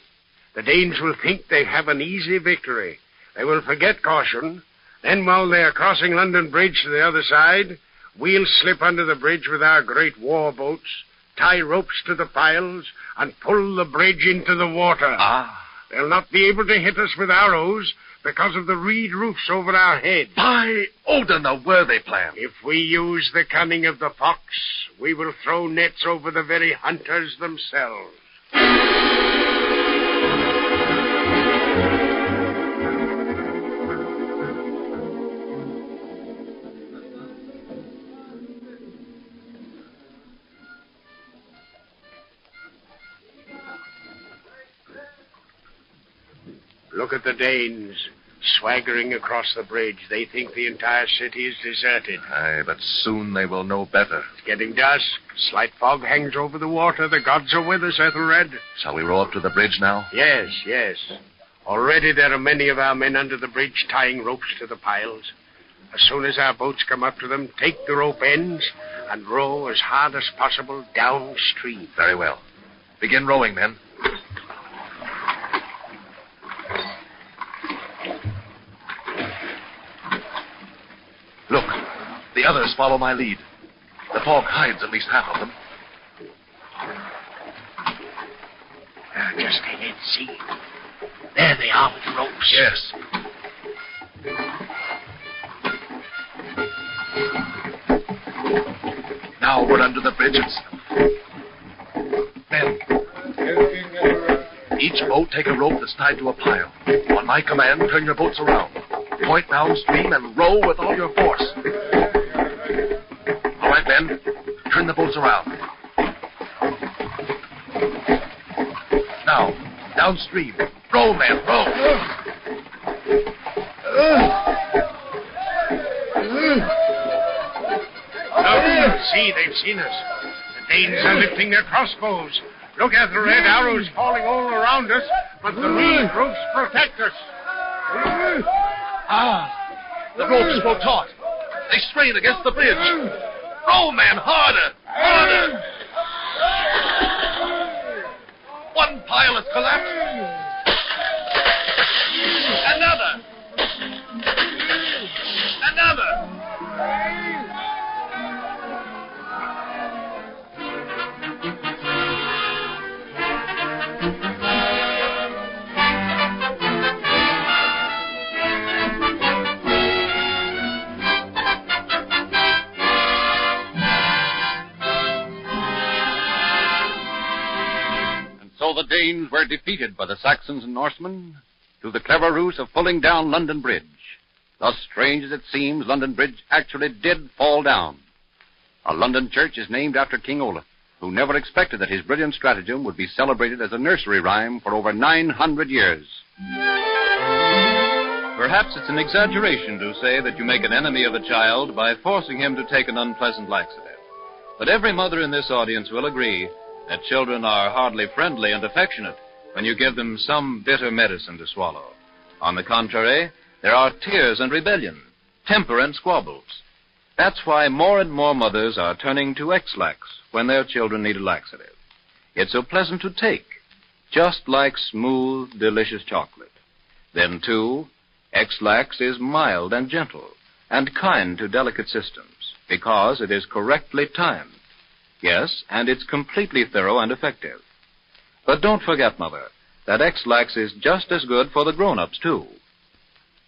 The Danes will think they have an easy victory. They will forget caution. Then, while they are crossing London Bridge to the other side, we'll slip under the bridge with our great war boats, tie ropes to the piles, and pull the bridge into the water. They'll not be able to hit us with arrows because of the reed roofs over our heads. By Odin, a worthy plan. If we use the cunning of the fox, we will throw nets over the very hunters themselves. Look at the Danes swaggering across the bridge. They think the entire city is deserted. Aye, but soon they will know better. It's getting dusk. Slight fog hangs over the water. The gods are with us, Ethelred. Shall we row up to the bridge now? Yes, yes. Already there are many of our men under the bridge tying ropes to the piles. As soon as our boats come up to them, take the rope ends and row as hard as possible downstream. Very well. Begin rowing, men. Look, the others follow my lead. The fog hides at least half of them. Just ahead, see? There they are with the ropes. Yes. Now we're under the bridges. Men, each boat take a rope that's tied to a pile. On my command, turn your boats around. Point downstream and row with all your force. All right, men. Turn the boats around. Now, downstream. Row, men, row. Now, see, they've seen us. The Danes are lifting their crossbows. Look, Ethelred, arrows falling all around us, but the reed ropes protect us. The ropes grow taut. They strain against the bridge. Row, man, harder! Harder! One pile has collapsed. Another! Another! So the Danes were defeated by the Saxons and Norsemen through the clever ruse of pulling down London Bridge. Thus strange as it seems, London Bridge actually did fall down. A London church is named after King Olaf, who never expected that his brilliant stratagem would be celebrated as a nursery rhyme for over 900 years. Perhaps it's an exaggeration to say that you make an enemy of a child by forcing him to take an unpleasant laxative. But every mother in this audience will agree that children are hardly friendly and affectionate when you give them some bitter medicine to swallow. On the contrary, there are tears and rebellion, temper and squabbles. That's why more and more mothers are turning to X-Lax when their children need a laxative. It's so pleasant to take, just like smooth, delicious chocolate. Then, too, X-Lax is mild and gentle and kind to delicate systems because it is correctly timed. Yes, and it's completely thorough and effective. But don't forget, Mother, that X-Lax is just as good for the grown-ups, too.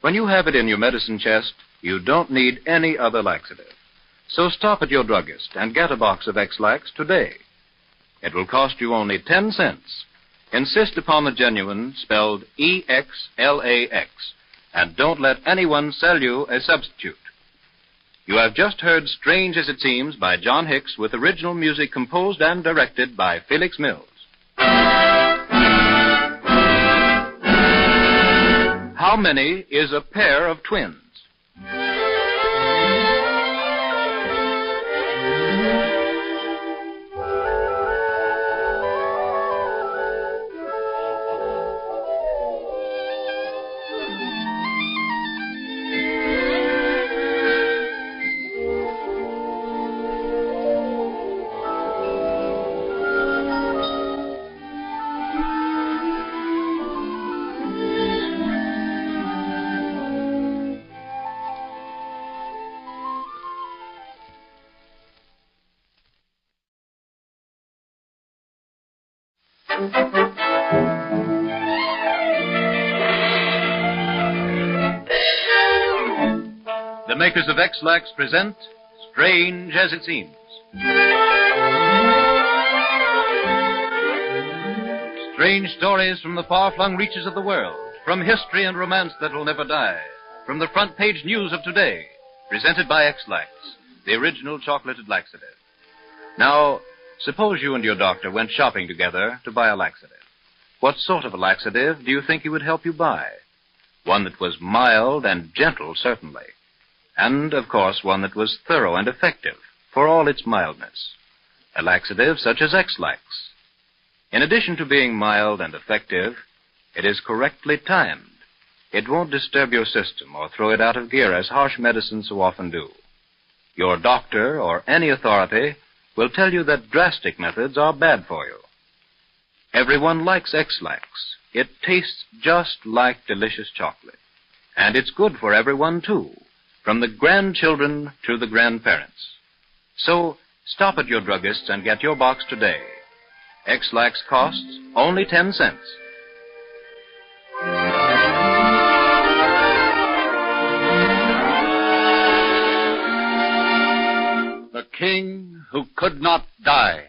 When you have it in your medicine chest, you don't need any other laxative. So stop at your druggist and get a box of X-Lax today. It will cost you only 10 cents. Insist upon the genuine, spelled E-X-L-A-X, and don't let anyone sell you a substitute. You have just heard Strange as It Seems by John Hicks with original music composed and directed by Felix Mills. How many is a pair of twins? The makers of X-Lax present Strange as It Seems. Strange stories from the far-flung reaches of the world, from history and romance that will never die, from the front-page news of today, presented by X-Lax, the original chocolated laxative. Now, suppose you and your doctor went shopping together to buy a laxative. What sort of a laxative do you think he would help you buy? One that was mild and gentle, certainly. And, of course, one that was thorough and effective, for all its mildness. A laxative such as X-Lax. In addition to being mild and effective, it is correctly timed. It won't disturb your system or throw it out of gear as harsh medicines so often do. Your doctor or any authority will tell you that drastic methods are bad for you. Everyone likes X-Lax. It tastes just like delicious chocolate. And it's good for everyone, too, from the grandchildren to the grandparents. So stop at your druggist's and get your box today. X-Lax costs only 10 cents. The King Who Could Not Die.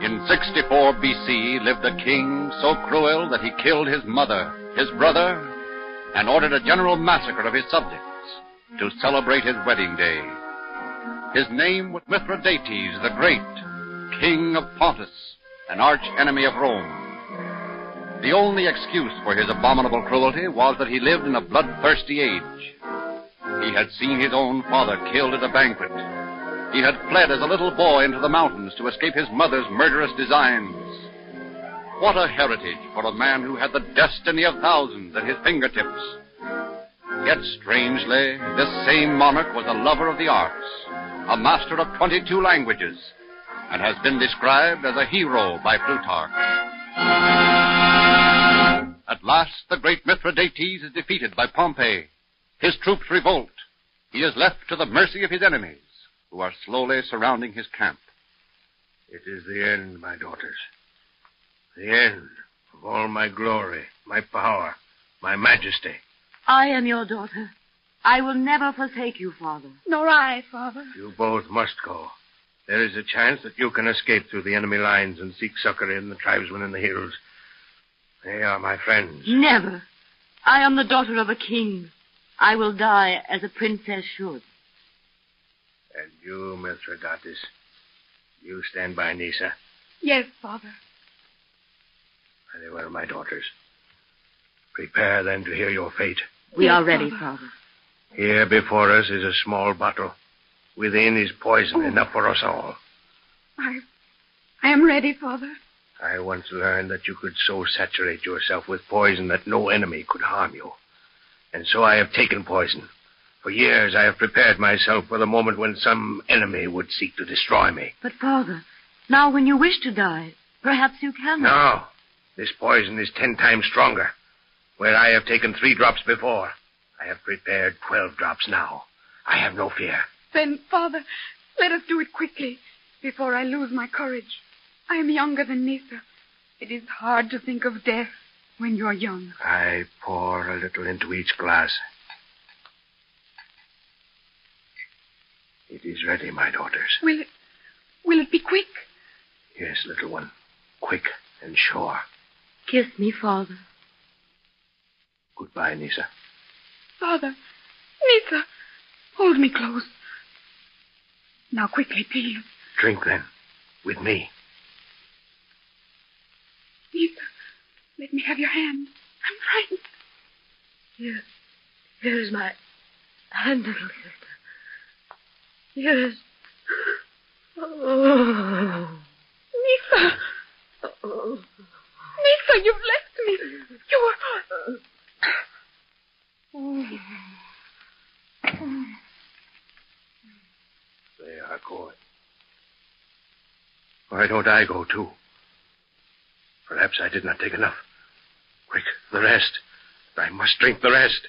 In 64 B.C. lived a king so cruel that he killed his mother, his brother, and ordered a general massacre of his subjects to celebrate his wedding day. His name was Mithridates the Great, king of Pontus, an arch enemy of Rome. The only excuse for his abominable cruelty was that he lived in a bloodthirsty age. He had seen his own father killed at a banquet. He had fled as a little boy into the mountains to escape his mother's murderous designs. What a heritage for a man who had the destiny of thousands at his fingertips. Yet strangely, this same monarch was a lover of the arts, a master of 22 languages, and has been described as a hero by Plutarch. At last, the great Mithridates is defeated by Pompey. His troops revolt. He is left to the mercy of his enemies, who are slowly surrounding his camp. It is the end, my daughters. The end of all my glory, my power, my majesty. I am your daughter. I will never forsake you, Father. Nor I, Father. You both must go. There is a chance that you can escape through the enemy lines and seek succor in the tribesmen in the hills. They are my friends. Never. I am the daughter of a king. I will die as a princess should. And you, Mithridates, You stand by Nisa. Yes, Father. Very well, my daughters. Prepare then to hear your fate. We are ready, Father. Here before us is a small bottle. Within is poison, enough for us all. I am ready, Father. I once learned that you could so saturate yourself with poison that no enemy could harm you. And so I have taken poison. For years I have prepared myself for the moment when some enemy would seek to destroy me. But, Father, now when you wish to die, perhaps you can. No. This poison is 10 times stronger. Where I have taken 3 drops before, I have prepared 12 drops now. I have no fear. Then, Father, let us do it quickly, before I lose my courage. I am younger than Nisa. It is hard to think of death when you're young. I pour a little into each glass. It is ready, my daughters. Will it be quick? Yes, little one. Quick and sure. Kiss me, Father. Goodbye, Nisa. Father, Nisa, hold me close. Now, quickly, please. Drink, then, with me. Nisa, let me have your hand. I'm frightened. Here's my hand, little sister. Yes. Oh. Nisa! Oh. Nisa, you've left me. You were... They are going. Why don't I go, too? Perhaps I did not take enough. Quick, the rest. I must drink the rest.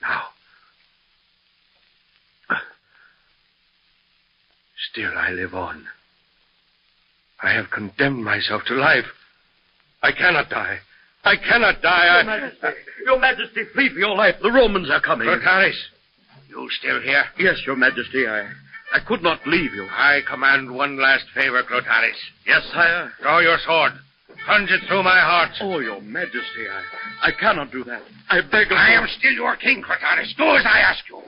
Now. Still I live on. I have condemned myself to life. I cannot die. I cannot die. Your Majesty, flee for your life. The Romans are coming. Clotaris, you still here? Yes, Your Majesty. I could not leave you. I command one last favor, Clotaris. Yes, sire. Draw your sword. Plunge it through my heart. Oh, Your Majesty, I cannot do that. I beg of you. I am still your king, Clotaris. Do as I ask you.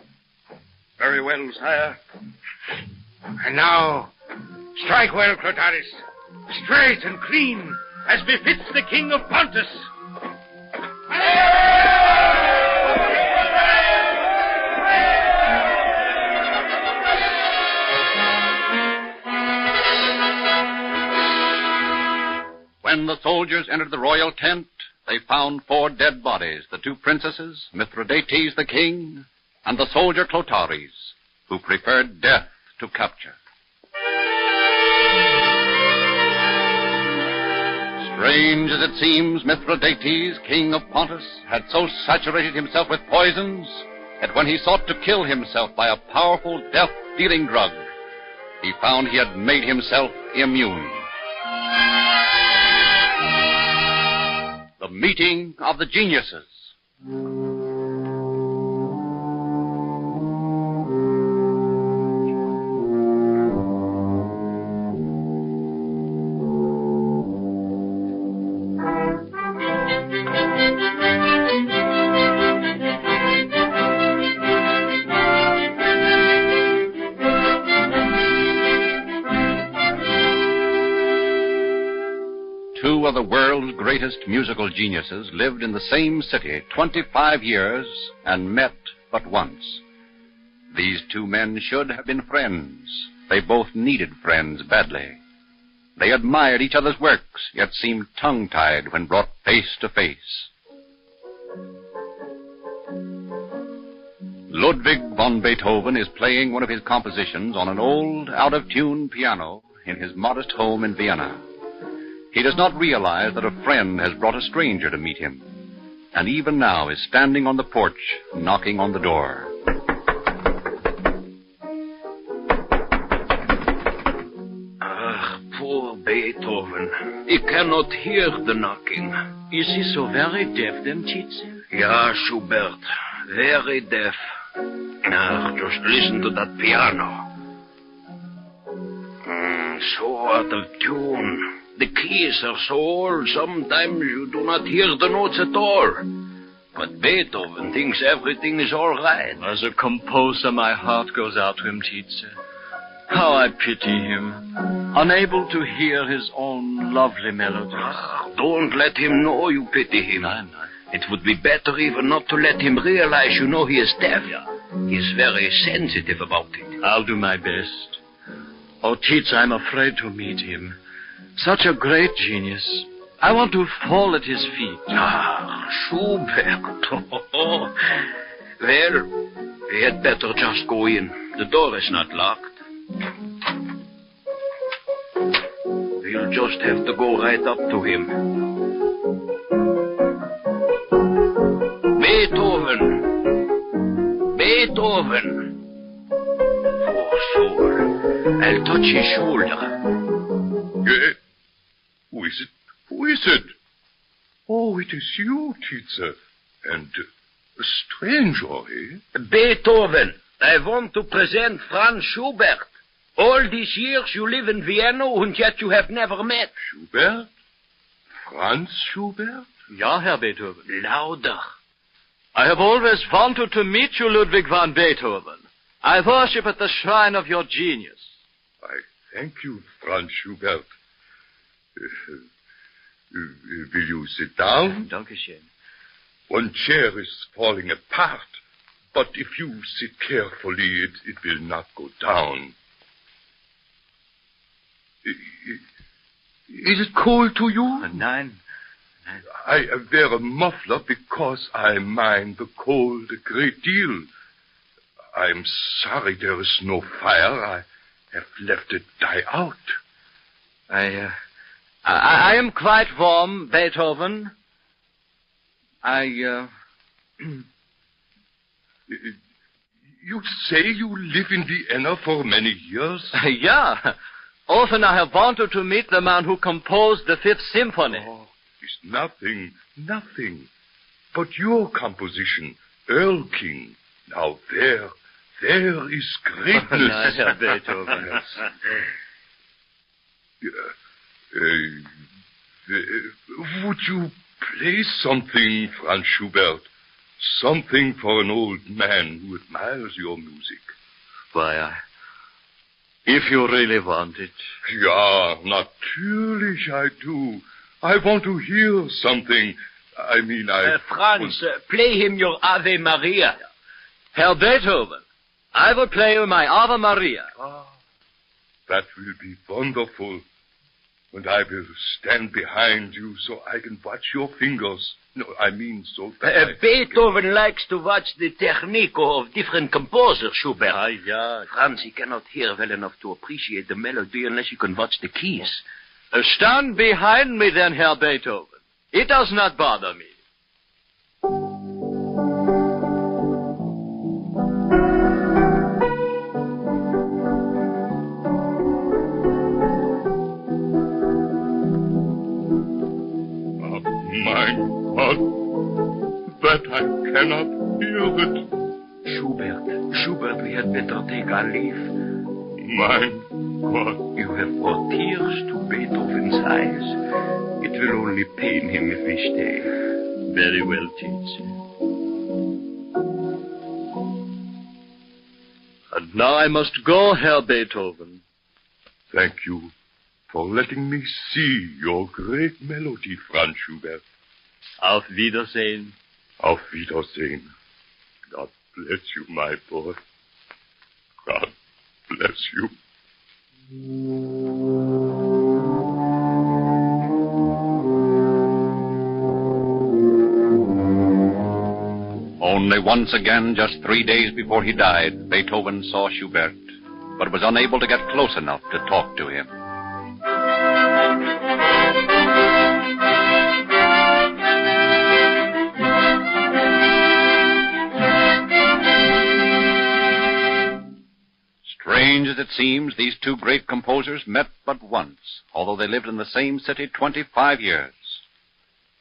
Very well, sire. And now, strike well, Clotaris. Straight and clean, as befits the king of Pontus. When the soldiers entered the royal tent, they found 4 dead bodies, the 2 princesses, Mithridates the king, and the soldier Clotaris, who preferred death to capture. Strange as it seems, Mithridates, king of Pontus, had so saturated himself with poisons that when he sought to kill himself by a powerful death-dealing drug, he found he had made himself immune. The meeting of the geniuses. Two of the world's greatest musical geniuses lived in the same city 25 years and met but once. These 2 men should have been friends. They both needed friends badly. They admired each other's works, yet seemed tongue-tied when brought face to face. Ludwig von Beethoven is playing one of his compositions on an old, out-of-tune piano in his modest home in Vienna. He does not realize that a friend has brought a stranger to meet him, and even now is standing on the porch, knocking on the door. Ah, poor Beethoven. He cannot hear the knocking. Is he so very deaf, then, Titze? Yeah, Schubert. Very deaf. Ah, just listen to that piano. So out of tune. The keys are so old, sometimes you do not hear the notes at all. But Beethoven thinks everything is all right. As a composer, my heart goes out to him, Titze. How I pity him, unable to hear his own lovely melodies. Don't let him know you pity him. No. It would be better even not to let him realize you know he is deaf. He is very sensitive about it. I'll do my best. Oh, Tietze, I'm afraid to meet him. Such a great genius. I want to fall at his feet. Schubert. Well, we had better just go in. The door is not locked. We'll just have to go right up to him. Beethoven. Poor soul. I'll touch his shoulder. Who is it? Who is it? Oh, it is you, Tietze. And a stranger, eh? Beethoven. I want to present Franz Schubert. All these years you live in Vienna, and yet you have never met. Schubert? Franz Schubert? Ja, Herr Beethoven. Louder. I have always wanted to meet you, Ludwig van Beethoven. I worship at the shrine of your genius. I thank you, Franz Schubert. Will you sit down? Dankeschön. One chair is falling apart, but if you sit carefully, it will not go down. Is it cold to you? Nein. I wear a muffler because I mind the cold a great deal. I'm sorry there is no fire. I have left it die out. I am quite warm, Beethoven. You say you live in Vienna for many years? Yeah. Often I have wanted to meet the man who composed the Fifth Symphony. Oh, it's nothing. But your composition, Earl King. Now there is greatness. Herr Beethoven. Would you play something, Franz Schubert? Something for an old man who admires your music. Why, if you really want it. Ja, natürlich I do. I want to hear something. I mean, Franz, play him your Ave Maria. Herr Beethoven, I will play you my Ave Maria. That will be wonderful. And I will stand behind you so I can watch your fingers. No, I mean so that Beethoven likes to watch the technique of different composers, Schubert. Yeah. Franz, he cannot hear well enough to appreciate the melody unless you can watch the keys. Stand behind me then, Herr Beethoven. It does not bother me. My God, that I cannot hear it. Schubert, we had better take our leave. My God. You have brought tears to Beethoven's eyes. It will only pain him if we stay. Very well, Tietze. And now I must go, Herr Beethoven. Thank you for letting me see your great melody, Franz Schubert. Auf Wiedersehen. Auf Wiedersehen. God bless you, my boy. God bless you. Only once again, just 3 days before he died, Beethoven saw Schubert, but was unable to get close enough to talk to him. Strange as it seems, these two great composers met but once, although they lived in the same city 25 years.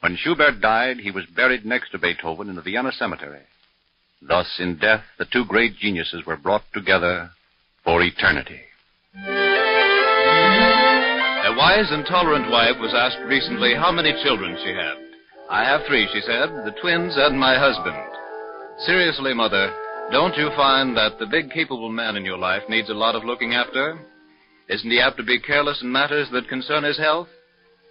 When Schubert died, he was buried next to Beethoven in the Vienna cemetery. Thus, in death, the two great geniuses were brought together for eternity. A wise and tolerant wife was asked recently how many children she had. I have 3, she said, the twins and my husband. Seriously, Mother, Don't you find that the big, capable man in your life needs a lot of looking after? Isn't he apt to be careless in matters that concern his health?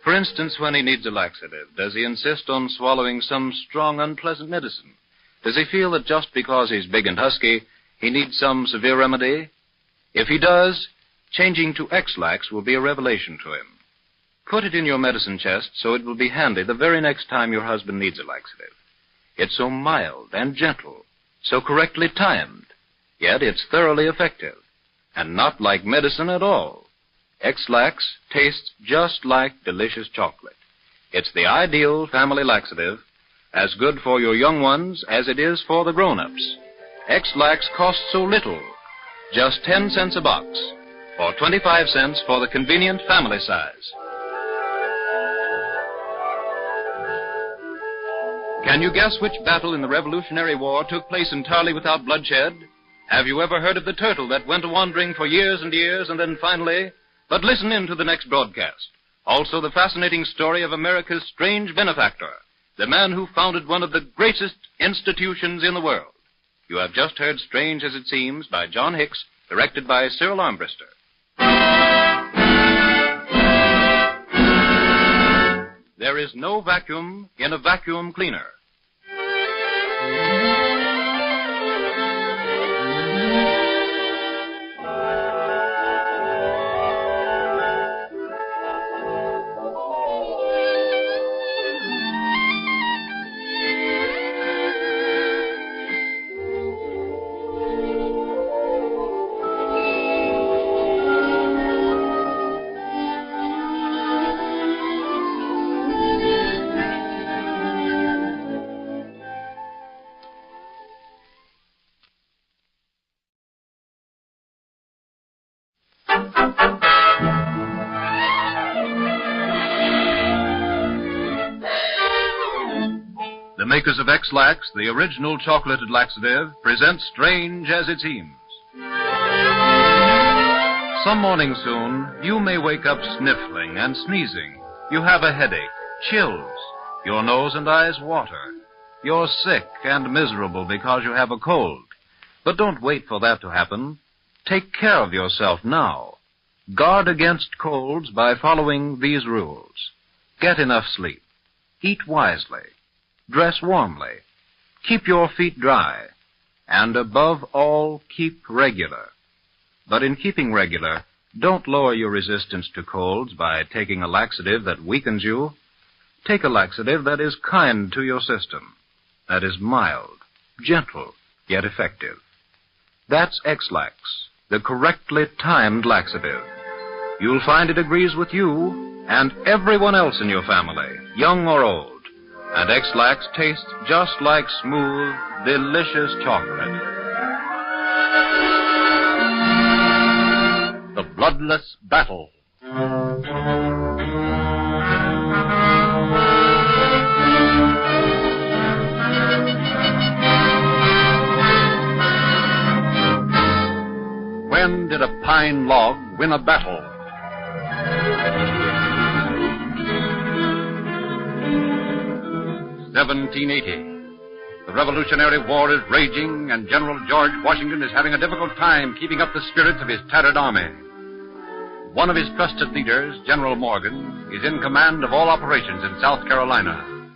For instance, when he needs a laxative, does he insist on swallowing some strong, unpleasant medicine? Does he feel that just because he's big and husky, he needs some severe remedy? If he does, changing to X-Lax will be a revelation to him. Put it in your medicine chest so it will be handy the very next time your husband needs a laxative. It's so mild and gentle, so correctly timed, yet it's thoroughly effective, and not like medicine at all. X-Lax tastes just like delicious chocolate. It's the ideal family laxative, as good for your young ones as it is for the grown-ups. X-Lax costs so little, just 10 cents a box, or 25 cents for the convenient family size. Can you guess which battle in the Revolutionary War took place entirely without bloodshed? Have you ever heard of the turtle that went a-wandering for years and years and then finally... But listen in to the next broadcast. Also the fascinating story of America's strange benefactor, the man who founded one of the greatest institutions in the world. You have just heard Strange as It Seems by John Hicks, directed by Cyril Armbruster. There is no vacuum in a vacuum cleaner. The makers of X-Lax, the original chocolated laxative, present Strange as It Seems. Some morning soon, you may wake up sniffling and sneezing. You have a headache, chills. Your nose and eyes water. You're sick and miserable because you have a cold. But don't wait for that to happen. Take care of yourself now. Guard against colds by following these rules. Get enough sleep. Eat wisely. Dress warmly. Keep your feet dry. And above all, keep regular. But in keeping regular, don't lower your resistance to colds by taking a laxative that weakens you. Take a laxative that is kind to your system, that is mild, gentle, yet effective. That's X-Lax, the correctly timed laxative. You'll find it agrees with you and everyone else in your family, young or old. And X-Lax tastes just like smooth, delicious chocolate. The Bloodless Battle. When did a pine log win a battle? (1780). The Revolutionary War is raging, and General George Washington is having a difficult time keeping up the spirits of his tattered army. One of his trusted leaders, General Morgan, is in command of all operations in South Carolina.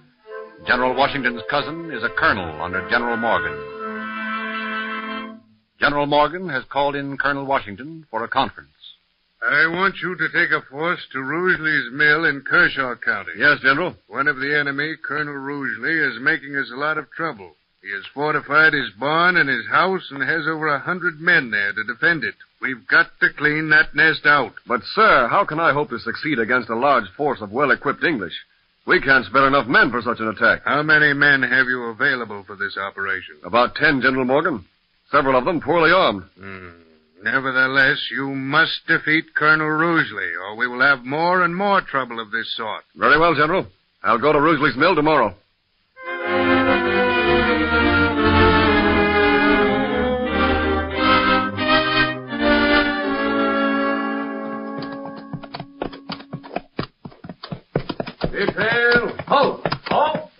General Washington's cousin is a colonel under General Morgan. General Morgan has called in Colonel Washington for a conference. I want you to take a force to Rougeley's mill in Kershaw County. Yes, General. One of the enemy, Colonel Rougeley, is making us a lot of trouble. He has fortified his barn and his house and has over 100 men there to defend it. We've got to clean that nest out. But, sir, how can I hope to succeed against a large force of well-equipped English? We can't spare enough men for such an attack. How many men have you available for this operation? About 10, General Morgan. Several of them poorly armed. Nevertheless, you must defeat Colonel Rougeley, or we will have more and more trouble of this sort. Very well, General. I'll go to Rougeley's mill tomorrow. Halt! Halt!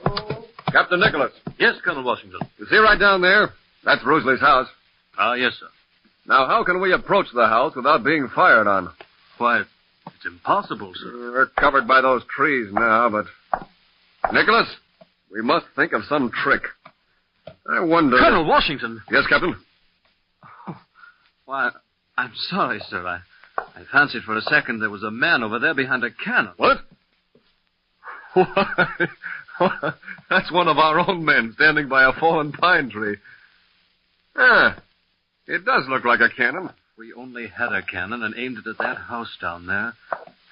Captain Nicholas. Yes, Colonel Washington. You see right down there? That's Rusley's house. Ah, yes, sir. Now, how can we approach the house without being fired on? Why, it's impossible, sir. We're covered by those trees now, but... Nicholas, we must think of some trick. I wonder... Colonel Washington! Yes, Captain? Why, I'm sorry, sir. I fancied for a second there was a man over there behind a cannon. What? Why, that's one of our own men standing by a fallen pine tree. Ah, it does look like a cannon. We only had a cannon and aimed it at that house down there.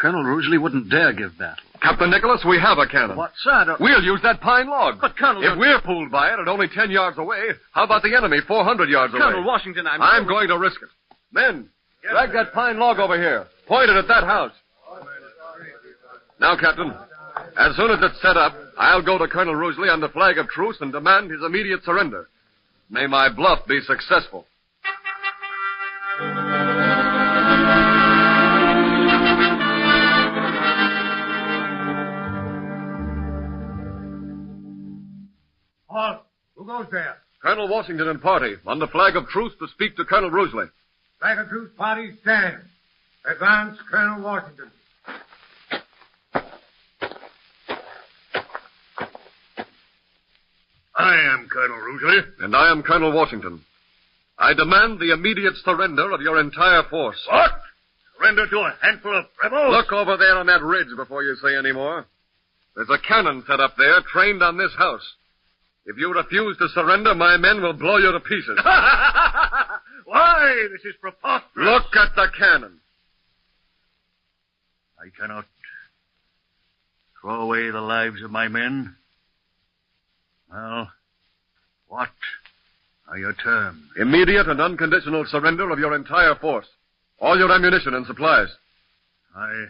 Colonel Rugeley wouldn't dare give battle. Captain Nicholas, we have a cannon. What, sir? We'll use that pine log. But, Colonel... If we're fooled by it at only 10 yards away, how about the enemy 400 yards away? Colonel Washington, I'm going to risk it. Men, drag that pine log over here. Point it at that house. Now, Captain, as soon as it's set up, I'll go to Colonel Rugeley on the flag of truce and demand his immediate surrender. May my bluff be successful. Halt! Who goes there? Colonel Washington and party, on the flag of truce to speak to Colonel Rugeley. Flag of truce party, stand. Advance, Colonel Washington. I am Colonel Rugeley. And I am Colonel Washington. I demand the immediate surrender of your entire force. What? Surrender to a handful of rebels? Look over there on that ridge before you say any more. There's a cannon set up there, trained on this house. If you refuse to surrender, my men will blow you to pieces. Why, this is preposterous. Look at the cannon. I cannot throw away the lives of my men. Well, what are your terms? Immediate and unconditional surrender of your entire force. All your ammunition and supplies. I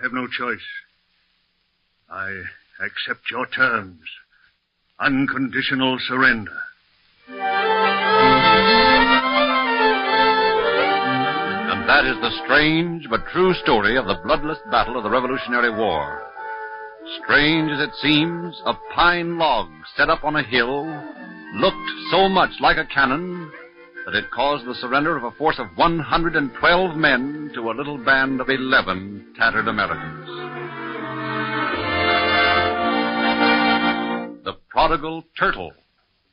have no choice. I accept your terms. Unconditional surrender. And that is the strange but true story of the bloodless battle of the Revolutionary War. Strange as it seems, a pine log set up on a hill looked so much like a cannon that it caused the surrender of a force of 112 men to a little band of 11 tattered Americans. The Prodigal Turtle.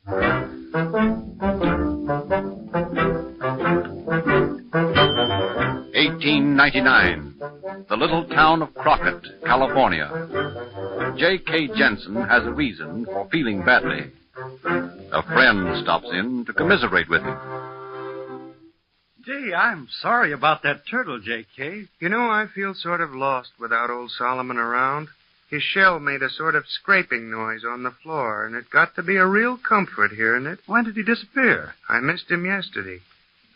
1899. The little town of Crockett, California. J.K. Jensen has a reason for feeling badly. A friend stops in to commiserate with him. Gee, I'm sorry about that turtle, J.K. You know, I feel sort of lost without old Solomon around. His shell made a sort of scraping noise on the floor, and it got to be a real comfort hearing it. When did he disappear? I missed him yesterday.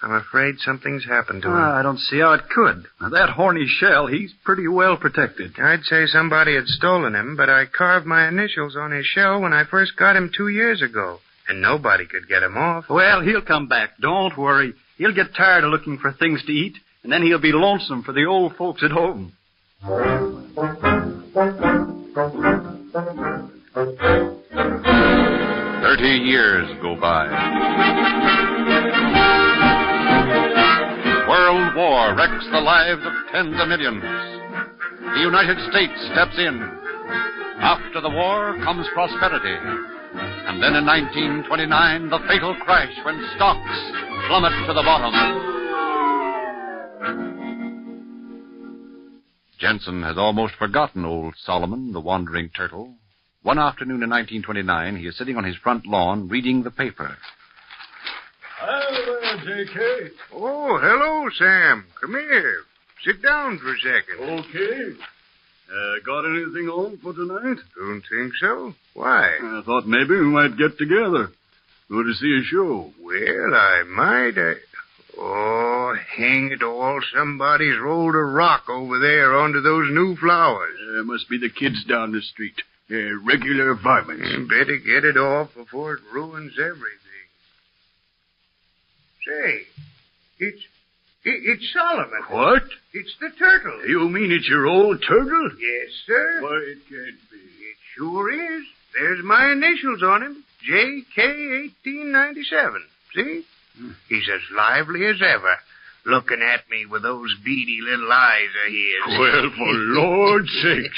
I'm afraid something's happened to him. I don't see how it could. Now, that horny shell, he's pretty well protected. I'd say somebody had stolen him, but I carved my initials on his shell when I first got him 2 years ago, and nobody could get him off. Well, he'll come back. Don't worry. He'll get tired of looking for things to eat, and then he'll be lonesome for the old folks at home. 30 years go by. World War wrecks the lives of tens of millions. The United States steps in. After the war comes prosperity. And then in 1929, the fatal crash when stocks plummet to the bottom. Jensen has almost forgotten old Solomon, the wandering turtle. One afternoon in 1929, he is sitting on his front lawn reading the paper. Hello there, J.K. Oh, hello, Sam. Come here. Sit down for a second. Okay. Got anything on for tonight? Don't think so. Why? I thought maybe we might get together. Go to see a show. Well, I might. Oh, hang it all. Somebody's rolled a rock over there onto those new flowers. Must be the kids down the street. They're regular varmints. Better get it off before it ruins everything. Say, it's Solomon. What? It's the turtle. You mean it's your old turtle? Yes, sir. Why, it can't be. It sure is. There's my initials on him. J.K. 1897. See? He's as lively as ever, looking at me with those beady little eyes of his. Well, for Lord's sake.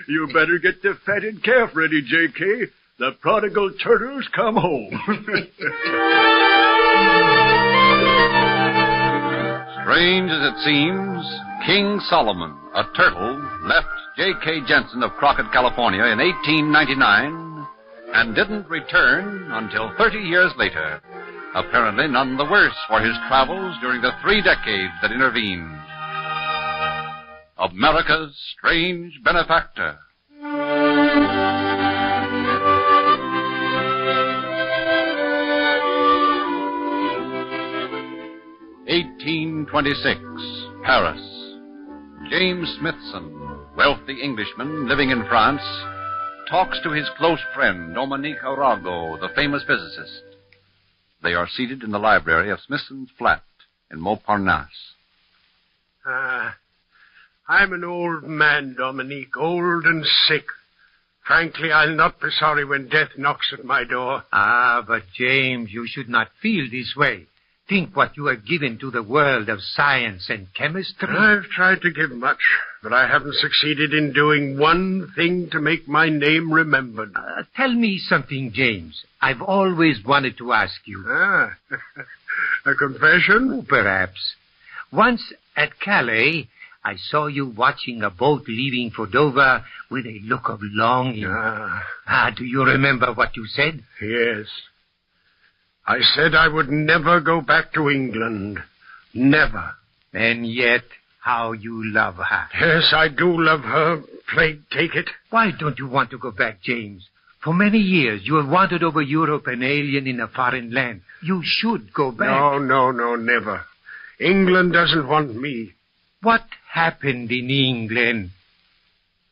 You better get the fatted calf ready, J.K. The prodigal turtle's come home. Strange as it seems, King Solomon, a turtle, left J.K. Jensen of Crockett, California in 1899 and didn't return until 30 years later, apparently none the worse for his travels during the 3 decades that intervened. America's strange benefactor. 1826, Paris. James Smithson, wealthy Englishman living in France, talks to his close friend, Dominique Arago, the famous physicist. They are seated in the library of Smithson's flat in Montparnasse. I'm an old man, Dominique, old and sick. Frankly, I'll not be sorry when death knocks at my door. But James, you should not feel this way. Think what you have given to the world of science and chemistry. I've tried to give much, but I haven't succeeded in doing one thing to make my name remembered. Tell me something, James. I've always wanted to ask you. A confession? Perhaps. Once at Calais, I saw you watching a boat leaving for Dover with a look of longing. Do you remember what you said? Yes. I said I would never go back to England. Never. And yet, how you love her. Yes, I do love her. Plague take it. Why don't you want to go back, James? For many years, you have wandered over Europe an alien in a foreign land. You should go back. No, never. England doesn't want me. What happened in England?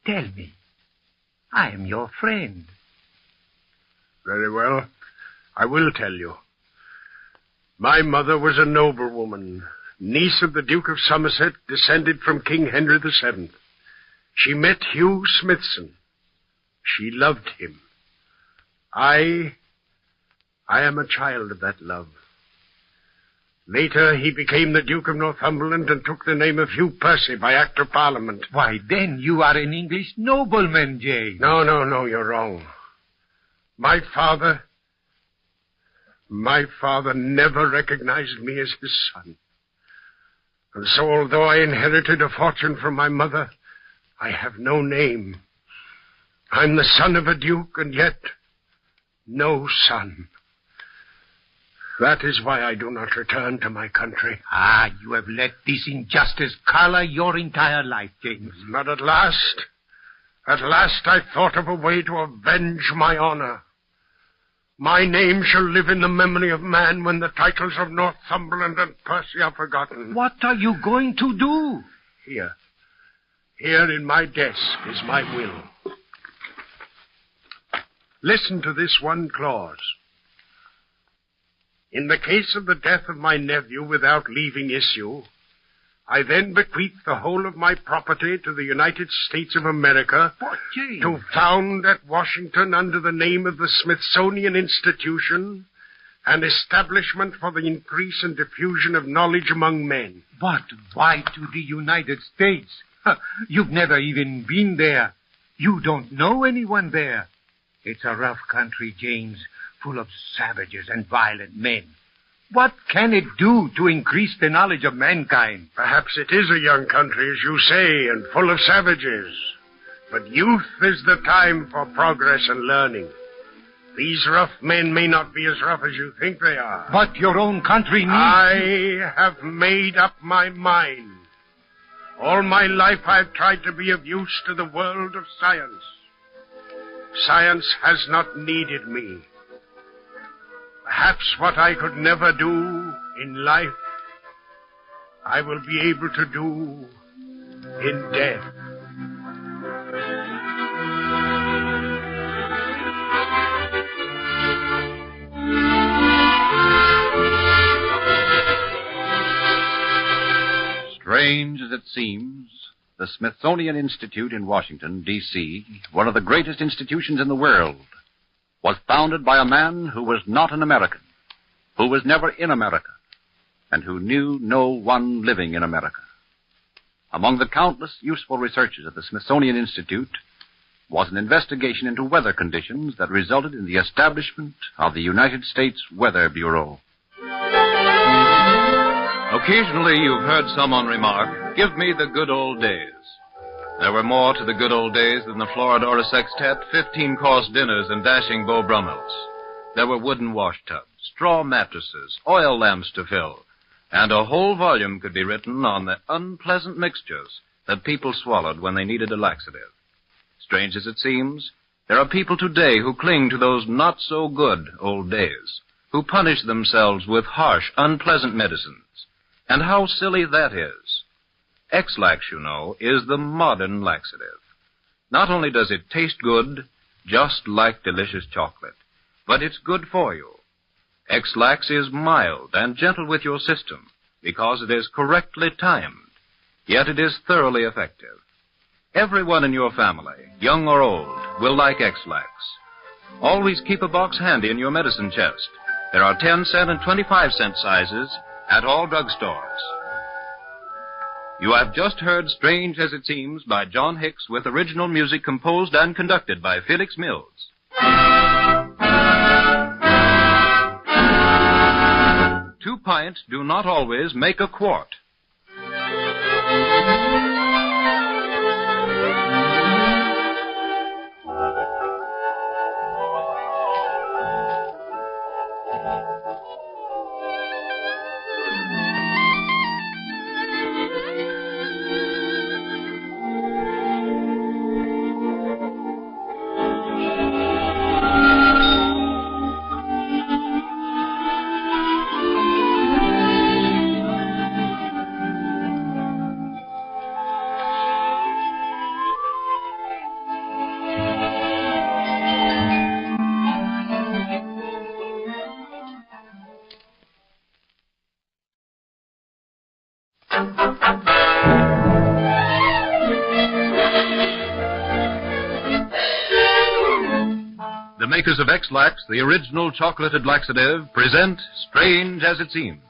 Tell me. I am your friend. Very well. I will tell you. My mother was a noblewoman, niece of the Duke of Somerset, descended from King Henry VII. She met Hugh Smithson. She loved him. I am a child of that love. Later, he became the Duke of Northumberland and took the name of Hugh Percy by Act of Parliament. Why, then you are an English nobleman, James. No, you're wrong. My father never recognized me as his son. And so, although I inherited a fortune from my mother, I have no name. I'm the son of a duke, and yet no son. That is why I do not return to my country. You have let this injustice color your entire life, James. But at last I thought of a way to avenge my honor. My name shall live in the memory of man when the titles of Northumberland and Percy are forgotten. What are you going to do? Here in my desk is my will. Listen to this one clause. In the case of the death of my nephew without leaving issue, I then bequeath the whole of my property to the United States of America to found at Washington under the name of the Smithsonian Institution an establishment for the increase and diffusion of knowledge among men. But why to the United States? You've never even been there. You don't know anyone there. It's a rough country, James, full of savages and violent men. What can it do to increase the knowledge of mankind? Perhaps it is a young country, as you say, and full of savages. But youth is the time for progress and learning. These rough men may not be as rough as you think they are. But your own country needs... I have made up my mind. All my life I've tried to be of use to the world of science. Science has not needed me. Perhaps what I could never do in life, I will be able to do in death. Strange as it seems, the Smithsonian Institute in Washington, D.C., one of the greatest institutions in the world, was founded by a man who was not an American, who was never in America, and who knew no one living in America. Among the countless useful researches at the Smithsonian Institute was an investigation into weather conditions that resulted in the establishment of the United States Weather Bureau. Occasionally you've heard someone remark, "Give me the good old days." There were more to the good old days than the Floridora Sextet, 15-course dinners, and dashing Beau Brummels. There were wooden washtubs, straw mattresses, oil lamps to fill, and a whole volume could be written on the unpleasant mixtures that people swallowed when they needed a laxative. Strange as it seems, there are people today who cling to those not-so-good old days, who punish themselves with harsh, unpleasant medicines. And how silly that is. X-Lax, you know, is the modern laxative. Not only does it taste good, just like delicious chocolate, but it's good for you. X-Lax is mild and gentle with your system because it is correctly timed, yet it is thoroughly effective. Everyone in your family, young or old, will like X-Lax. Always keep a box handy in your medicine chest. There are 10-cent and 25-cent sizes at all drugstores. You have just heard Strange as It Seems by John Hicks with original music composed and conducted by Felix Mills. 2 pints do not always make a quart. The makers of X-Lax, the original chocolated laxative, present Strange as It Seems.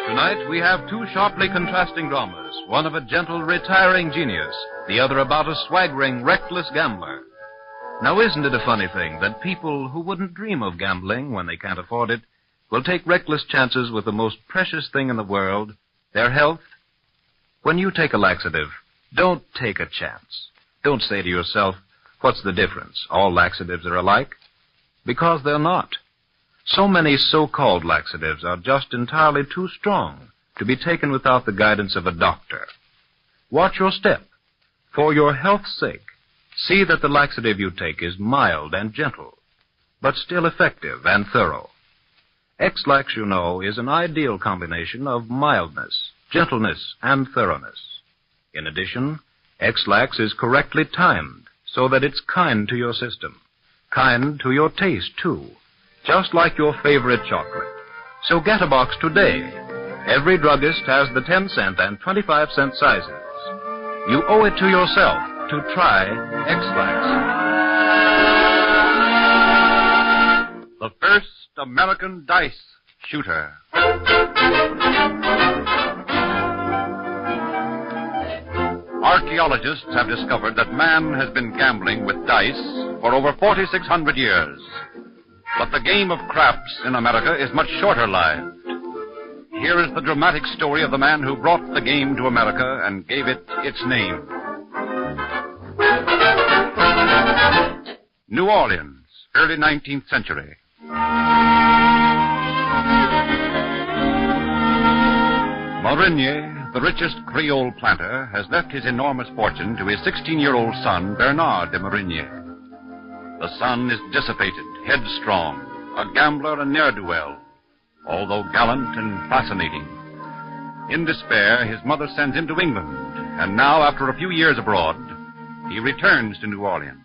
Tonight we have 2 sharply contrasting dramas, one of a gentle, retiring genius, the other about a swaggering, reckless gambler. Now isn't it a funny thing that people who wouldn't dream of gambling when they can't afford it will take reckless chances with the most precious thing in the world, their health? When you take a laxative, don't take a chance. Don't say to yourself, "What's the difference? All laxatives are alike." Because they're not. So many so-called laxatives are just entirely too strong to be taken without the guidance of a doctor. Watch your step. For your health's sake, see that the laxative you take is mild and gentle, but still effective and thorough. X-Lax, you know, is an ideal combination of mildness, gentleness, and thoroughness. In addition, X-Lax is correctly timed so that it's kind to your system, kind to your taste, too, just like your favorite chocolate. So get a box today. Every druggist has the 10-cent and 25-cent sizes. You owe it to yourself to try X-Lax. The first American dice shooter. Archaeologists have discovered that man has been gambling with dice for over 4,600 years. But the game of craps in America is much shorter-lived. Here is the dramatic story of the man who brought the game to America and gave it its name. New Orleans, early 19th century. Marinier, the richest Creole planter, has left his enormous fortune to his 16-year-old son, Bernard de Marinier. The son is dissipated, headstrong, a gambler and ne'er-do-well, although gallant and fascinating. In despair, his mother sends him to England, and now, after a few years abroad, he returns to New Orleans.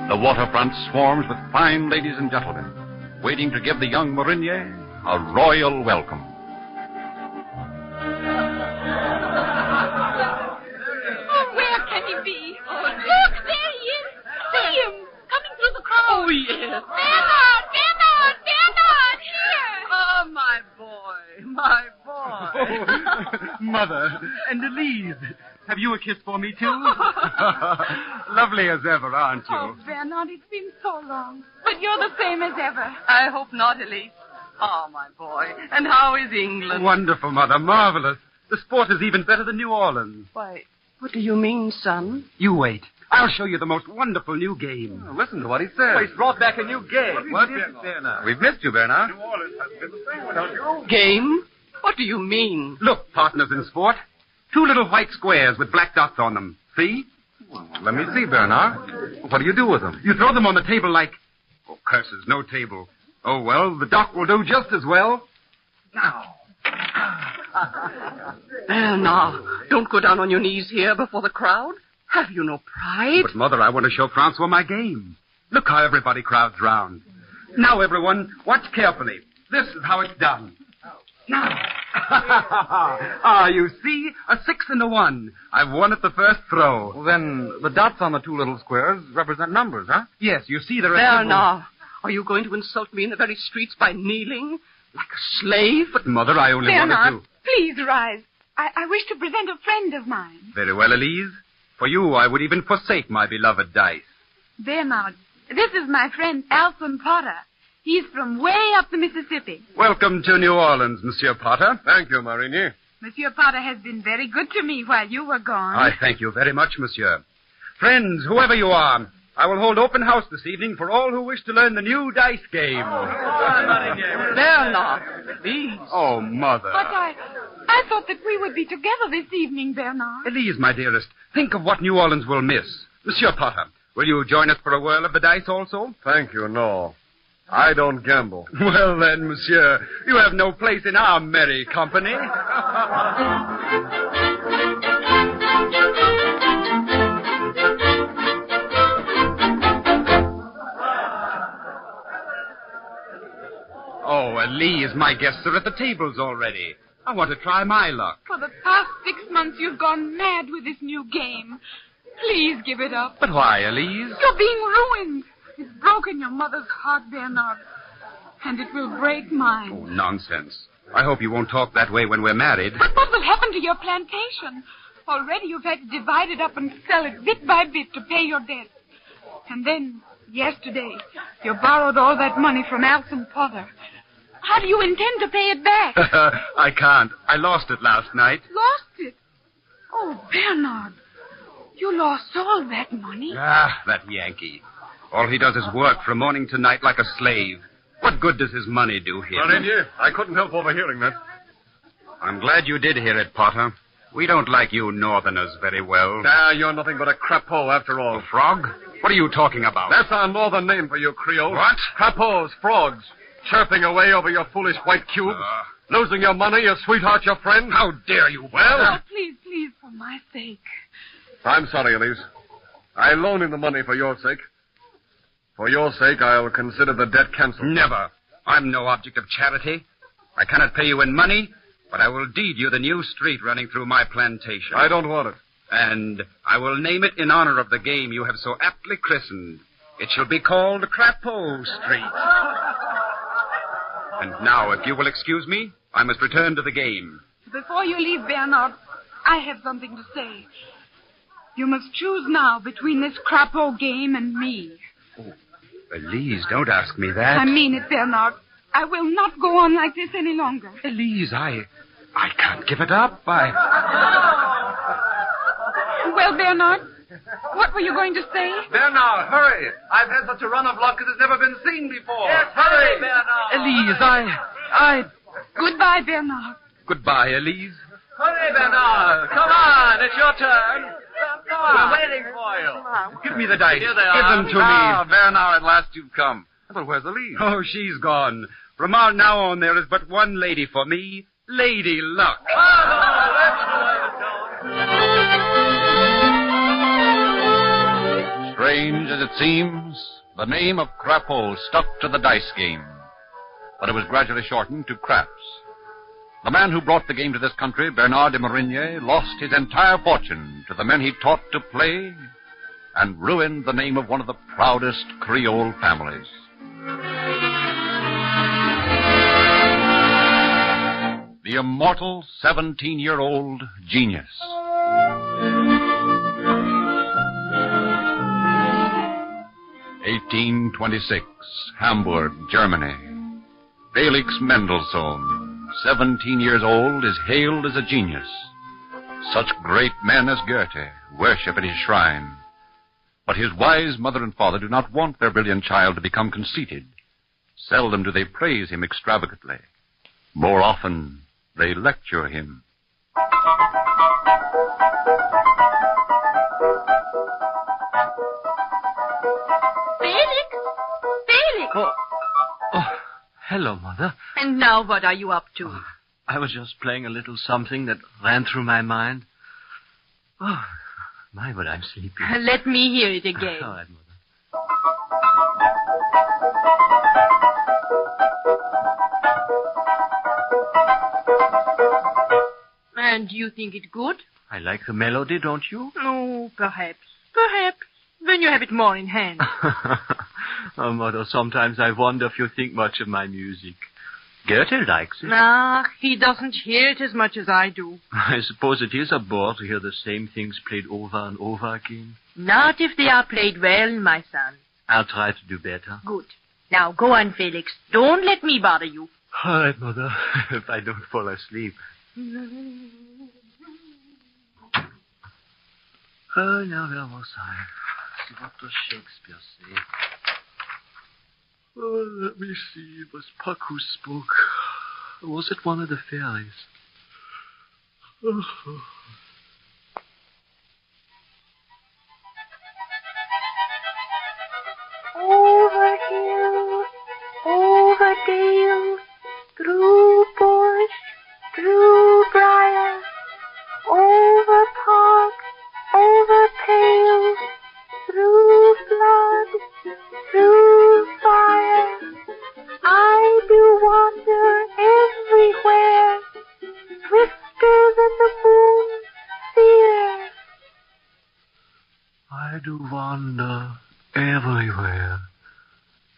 The waterfront swarms with fine ladies and gentlemen, waiting to give the young Marinier a royal welcome. Oh, where can he be? Oh, look, there he is. Mother, and Elise, have you a kiss for me, too? Lovely as ever, aren't you? Oh, Bernard, it's been so long. But you're the same as ever. I hope not, Elise. Oh, my boy. And how is England? Wonderful, Mother, marvelous. The sport is even better than New Orleans. Why, what do you mean, son? You wait. I'll show you the most wonderful new game. Oh, listen to what he says. He's brought back a new game. What is it there now? We've missed you, Bernard. New Orleans has been the same without you. Game? What do you mean? Look, partners in sport. 2 little white squares with black dots on them. See? Let me see, Bernard. What do you do with them? You throw them on the table like... Oh, curses, no table. Oh, well, the dock will do just as well. Now. Bernard, don't go down on your knees here before the crowd. Have you no pride? But, Mother, I want to show Francois my game. Look how everybody crowds round. Now, everyone, watch carefully. This is how it's done. Now. You see? A 6 and a 1. I've won at the first throw. Well, then, the dots on the 2 little squares represent numbers, huh? Yes, you see there are... Bernard, are you going to insult me in the very streets by kneeling? Like a slave? But, Mother, I only wanted Bernard, to... please rise. I wish to present a friend of mine. Very well, Elise. For you, I would even forsake my beloved dice. Bernard, this is my friend Alson Potter. He's from way up the Mississippi. Welcome to New Orleans, Monsieur Potter. Thank you, Marigny. Monsieur Potter has been very good to me while you were gone. I thank you very much, Monsieur. Friends, whoever you are, I will hold open house this evening for all who wish to learn the new dice game. Bernard, please. Oh, Mother. But I thought that we would be together this evening, Bernard. Elise, my dearest, think of what New Orleans will miss. Monsieur Potter, will you join us for a whirl of the dice also? Thank you, no. I don't gamble. Well, then, Monsieur, you have no place in our merry company. Oh, Elise, my guests are at the tables already. I want to try my luck. For the past 6 months, you've gone mad with this new game. Please give it up. But why, Elise? You're being ruined. It's broken your mother's heart, Bernard. And it will break mine. Oh, nonsense. I hope you won't talk that way when we're married. But what will happen to your plantation? Already you've had to divide it up and sell it bit by bit to pay your debt. And then, yesterday, you borrowed all that money from Alson Potter. How do you intend to pay it back? I can't. I lost it last night. Lost it? Oh, Bernard. You lost all that money? Ah, that Yankee. All he does is work from morning to night like a slave. What good does his money do him? Marigny, I couldn't help overhearing that. I'm glad you did hear it, Potter. We don't like you northerners very well. Ah, you're nothing but a crapeau after all. A frog? What are you talking about? That's our northern name for you, Creole. What? Crapeaus, frogs. Chirping away over your foolish white cubes. Losing your money, your sweetheart, your friend. How dare you, Well... Oh, please, for my sake. I'm sorry, Elise. I loan him the money for your sake. For your sake, I'll consider the debt canceled. Never. I'm no object of charity. I cannot pay you in money, but I will deed you the new street running through my plantation. I don't want it. And I will name it in honor of the game you have so aptly christened. It shall be called Crapeau Street. And now, if you will excuse me, I must return to the game. Before you leave, Bernard, I have something to say. You must choose now between this crapeau game and me. Oh, Elise, don't ask me that. I mean it, Bernard. I will not go on like this any longer. Elise, I can't give it up. Well, Bernard, what were you going to say? Bernard, hurry. I've had such a run of luck as has never been seen before. Yes, hurry, Bernard. Elise, Goodbye, Bernard. Goodbye, Elise. Hurry, Bernard. Come on, it's your turn. We're waiting for you. Give me the dice. Here they Give are. them to me. Ah, Bernard, at last you've come. But where's Elise? Oh, she's gone. From now on, there is but one lady for me, Lady Luck. Strange as it seems, the name of Crapeau stuck to the dice game, but it was gradually shortened to Craps. The man who brought the game to this country, Bernard de Marigny, lost his entire fortune to the men he taught to play and ruined the name of one of the proudest Creole families. The the immortal 17-year-old genius. (1826), Hamburg, Germany. Felix Mendelssohn, 17 years old, is hailed as a genius. Such great men as Goethe worship at his shrine. But his wise mother and father do not want their brilliant child to become conceited. Seldom do they praise him extravagantly. More often, they lecture him. Felix! Felix! Oh, hello, Mother. And now what are you up to? I was just playing a little something that ran through my mind. Oh, my, but I'm sleepy. Let me hear it again. All right, Mother. And you think it good? I like the melody, don't you? Oh, perhaps. Perhaps. When you have it more in hand. Oh, Mother, sometimes I wonder if you think much of my music. Goethe likes it. Ah, he doesn't hear it as much as I do. I suppose it is a bore to hear the same things played over and over again. Not if they are played well, my son. I'll try to do better. Good. Now, go on, Felix. Don't let me bother you. All right, Mother, if I don't fall asleep. Oh, now where was I? What does Shakespeare say? Oh, let me see. It was Puck who spoke. Or was it one of the fairies? Oh. Over hill, over dale, through bush, through briar, over park, over pale, through flood, through fire. I do wander everywhere, swifter than the moon's sphere. I do wander everywhere,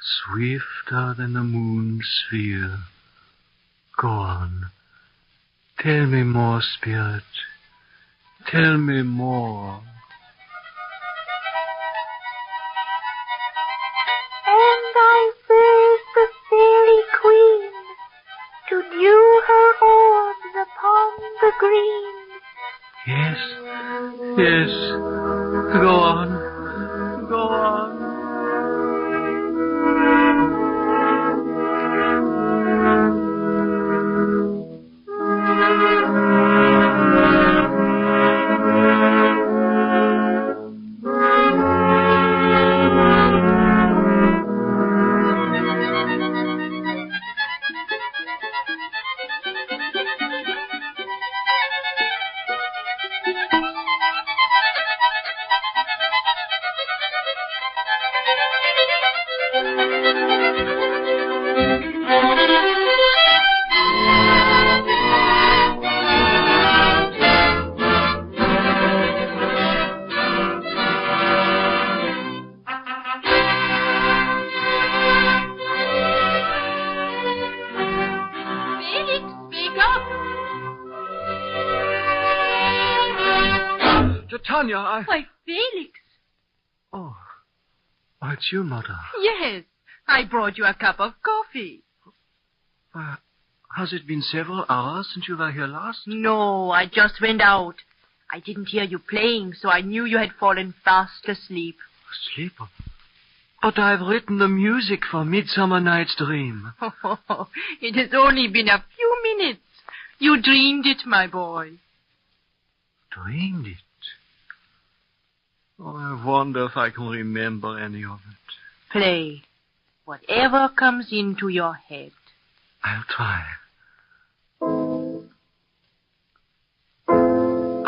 swifter than the moon's sphere. Go on. Tell me more, Spirit. Tell me more. And I serve the fairy queen to dew her orbs upon the green. Yes, yes. Go on. Go on. Tanya, Why, Felix. Oh, it's you, Mother. Yes, I brought you a cup of coffee. Has it been several hours since you were here last? No, I just went out. I didn't hear you playing, so I knew you had fallen fast asleep. Asleep? But I've written the music for Midsummer Night's Dream. Oh, it has only been a few minutes. You dreamed it, my boy. Dreamed it? Oh, I wonder if I can remember any of it. Play. Whatever comes into your head. I'll try.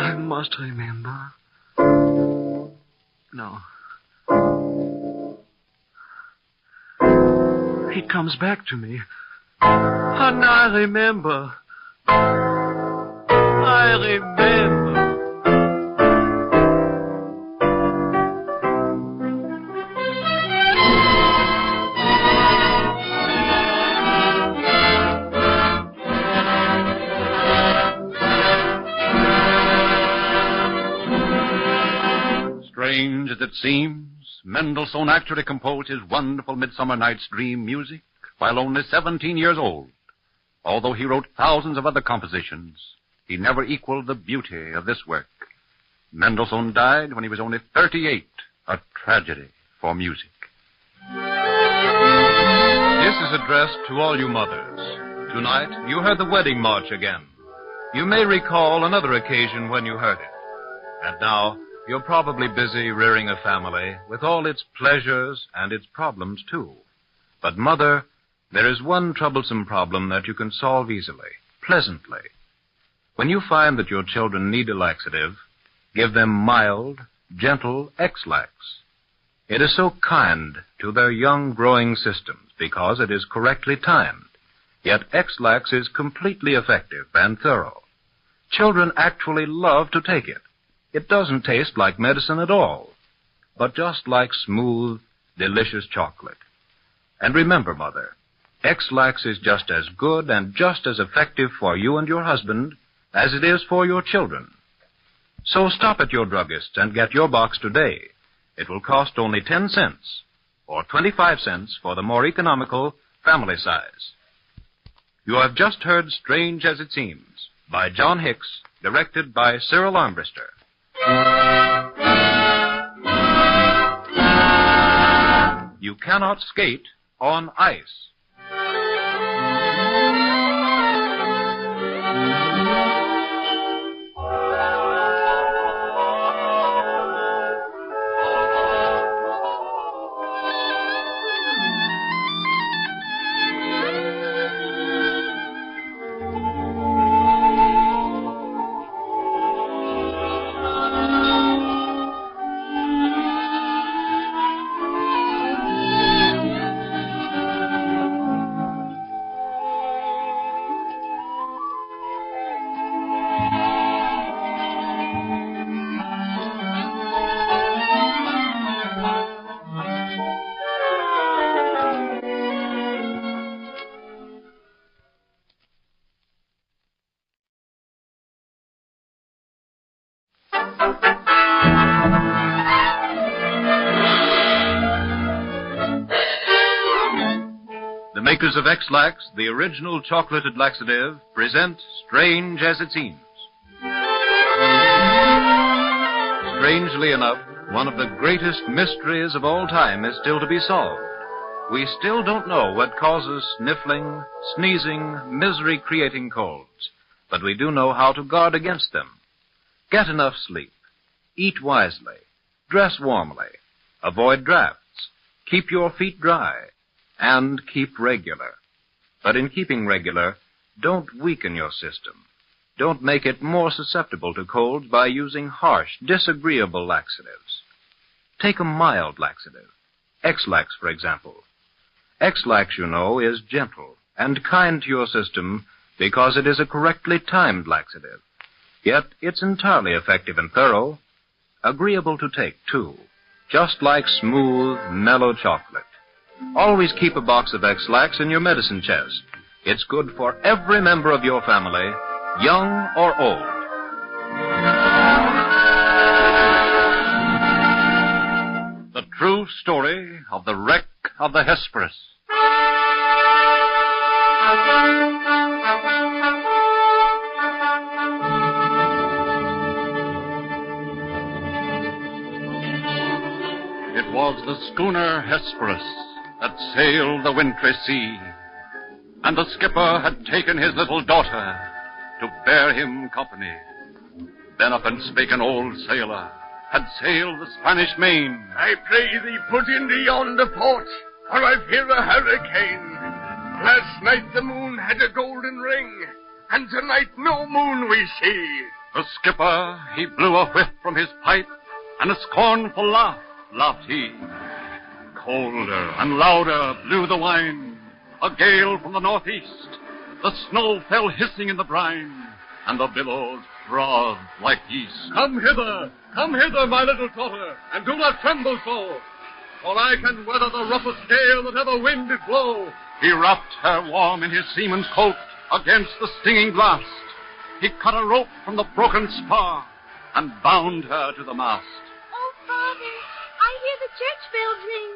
I must remember. No. It comes back to me. And I remember. I remember. Strange as it seems, Mendelssohn actually composed his wonderful Midsummer Night's Dream music while only 17 years old. Although he wrote thousands of other compositions, he never equaled the beauty of this work. Mendelssohn died when he was only 38, a tragedy for music. This is addressed to all you mothers. Tonight, you heard the wedding march again. You may recall another occasion when you heard it. And now, you're probably busy rearing a family with all its pleasures and its problems, too. But, Mother, there is one troublesome problem that you can solve easily, pleasantly. When you find that your children need a laxative, give them mild, gentle X-Lax. It is so kind to their young growing systems because it is correctly timed. Yet X-Lax is completely effective and thorough. Children actually love to take it. It doesn't taste like medicine at all, but just like smooth, delicious chocolate. And remember, Mother, X-Lax is just as good and just as effective for you and your husband as it is for your children. So stop at your druggist and get your box today. It will cost only 10 cents, or 25 cents for the more economical family size. You have just heard Strange as It Seems by John Hicks, directed by Cyril Armbruster. You cannot skate on ice. The makers of X-Lax, the original chocolated laxative, present Strange as It Seems. Strangely enough, one of the greatest mysteries of all time is still to be solved. We still don't know what causes sniffling, sneezing, misery-creating colds, but we do know how to guard against them. Get enough sleep. Eat wisely. Dress warmly. Avoid drafts. Keep your feet dry. And keep regular. But in keeping regular, don't weaken your system. Don't make it more susceptible to colds by using harsh, disagreeable laxatives. Take a mild laxative. X-Lax, for example. X-Lax, you know, is gentle and kind to your system because it is a correctly timed laxative. Yet it's entirely effective and thorough. Agreeable to take, too. Just like smooth, mellow chocolate. Always keep a box of X-Lax in your medicine chest. It's good for every member of your family, young or old. The true story of the wreck of the Hesperus. It was the schooner Hesperus that sailed the wintry sea, and the skipper had taken his little daughter to bear him company. Then up and spake an old sailor, had sailed the Spanish main. I pray thee put into yonder port, or I fear a hurricane. Last night the moon had a golden ring, and tonight no moon we see. The skipper, he blew a whiff from his pipe, and a scornful laugh laughed he. Colder and louder blew the wind, a gale from the northeast. The snow fell hissing in the brine, and the billows frothed like yeast. Come hither, my little daughter, and do not tremble so, for I can weather the roughest gale that ever wind did blow. He wrapped her warm in his seaman's coat against the stinging blast. He cut a rope from the broken spar and bound her to the mast. Oh, Father, church bells ring.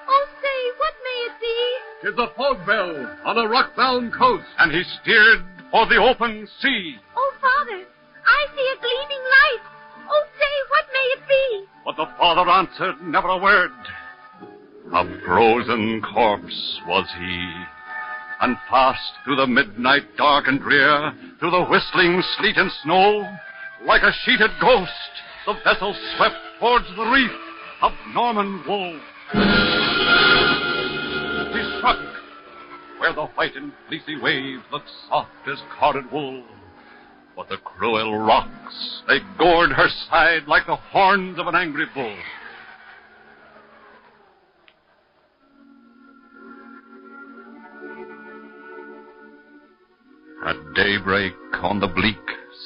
Oh, say, what may it be? 'Tis a fog bell on a rock-bound coast. And he steered for the open sea. Oh, Father, I see a gleaming light. Oh, say, what may it be? But the father answered never a word. A frozen corpse was he. And fast through the midnight dark and drear, through the whistling sleet and snow, like a sheeted ghost, the vessel swept towards the reef of Norman woe. He struck where the white and fleecy waves looked soft as corded wool. But the cruel rocks, they gored her side like the horns of an angry bull. At daybreak on the bleak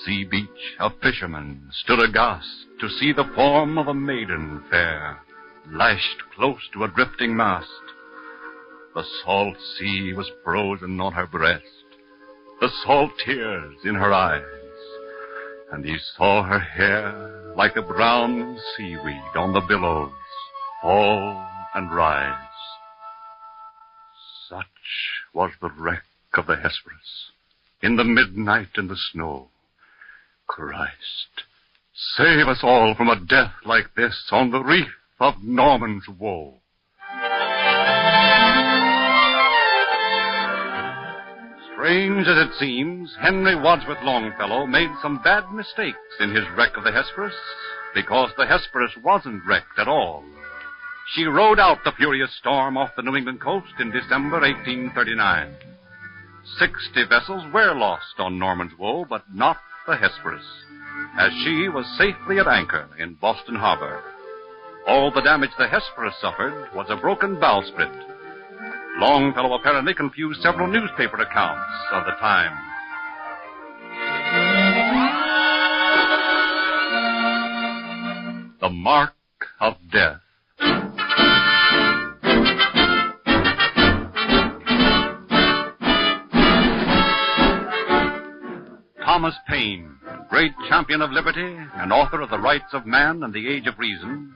sea beach, a fisherman stood aghast to see the form of a maiden fair, lashed close to a drifting mast. The salt sea was frozen on her breast, the salt tears in her eyes, and he saw her hair like the brown seaweed on the billows fall and rise. Such was the wreck of the Hesperus. In the midnight and the snow. Christ, save us all from a death like this on the reef of Norman's woe. Strange as it seems, Henry Wadsworth Longfellow made some bad mistakes in his wreck of the Hesperus, because the Hesperus wasn't wrecked at all. She rode out the furious storm off the New England coast in December 1839. 60 vessels were lost on Norman's Woe, but not the Hesperus, as she was safely at anchor in Boston Harbor. All the damage the Hesperus suffered was a broken bowsprit. Longfellow apparently confused several newspaper accounts of the time. The Mark of Death. Thomas Paine, great champion of liberty and author of The Rights of Man and the Age of Reason,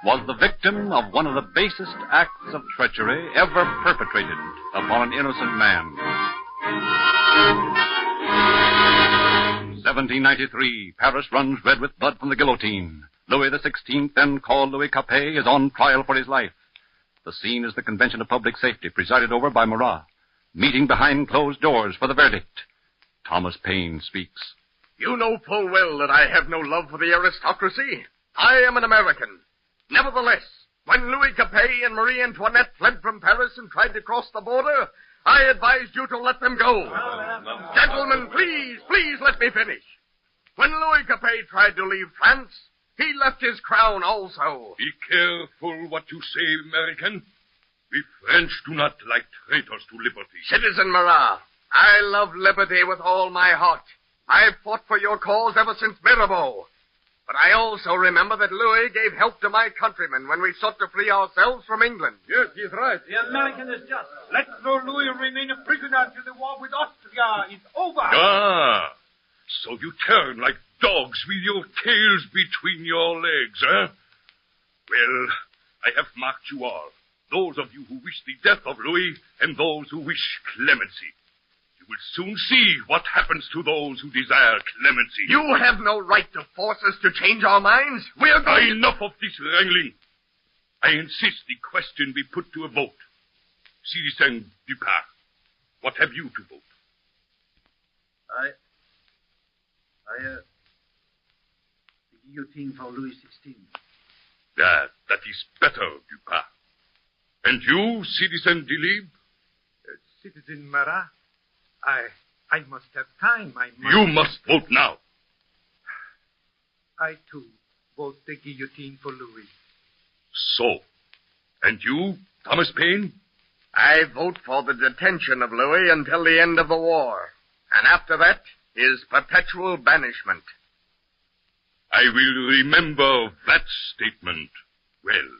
was the victim of one of the basest acts of treachery ever perpetrated upon an innocent man. 1793, Paris runs red with blood from the guillotine. Louis XVI, then called Louis Capet, is on trial for his life. The scene is the Convention of Public Safety, presided over by Marat, meeting behind closed doors for the verdict. Thomas Paine speaks. You know full well that I have no love for the aristocracy. I am an American. Nevertheless, when Louis Capet and Marie Antoinette fled from Paris and tried to cross the border, I advised you to let them go. Gentlemen, please let me finish. When Louis Capet tried to leave France, he left his crown also. Be careful what you say, American. We French do not like traitors to liberty. Citizen Marat, I love liberty with all my heart. I've fought for your cause ever since Mirabeau. But I also remember that Louis gave help to my countrymen when we sought to free ourselves from England. Yes, he's right. The American is just. Let Louis remain a prisoner until the war with Austria is over. Ah, so you turn like dogs with your tails between your legs, eh? Well, I have marked you all. Those of you who wish the death of Louis and those who wish clemency. You will soon see what happens to those who desire clemency. You have no right to force us to change our minds. We're going Enough of this wrangling. I insist the question be put to a vote. Citizen Dupin, what have you to vote? The guillotine for Louis XVI. That is better, Dupin. And you, Citizen Delibes? Citizen Marat, I must have time. You must vote now. I, too, vote the guillotine for Louis. So. And you, Thomas Paine? I vote for the detention of Louis until the end of the war. And after that, his perpetual banishment. I will remember that statement well.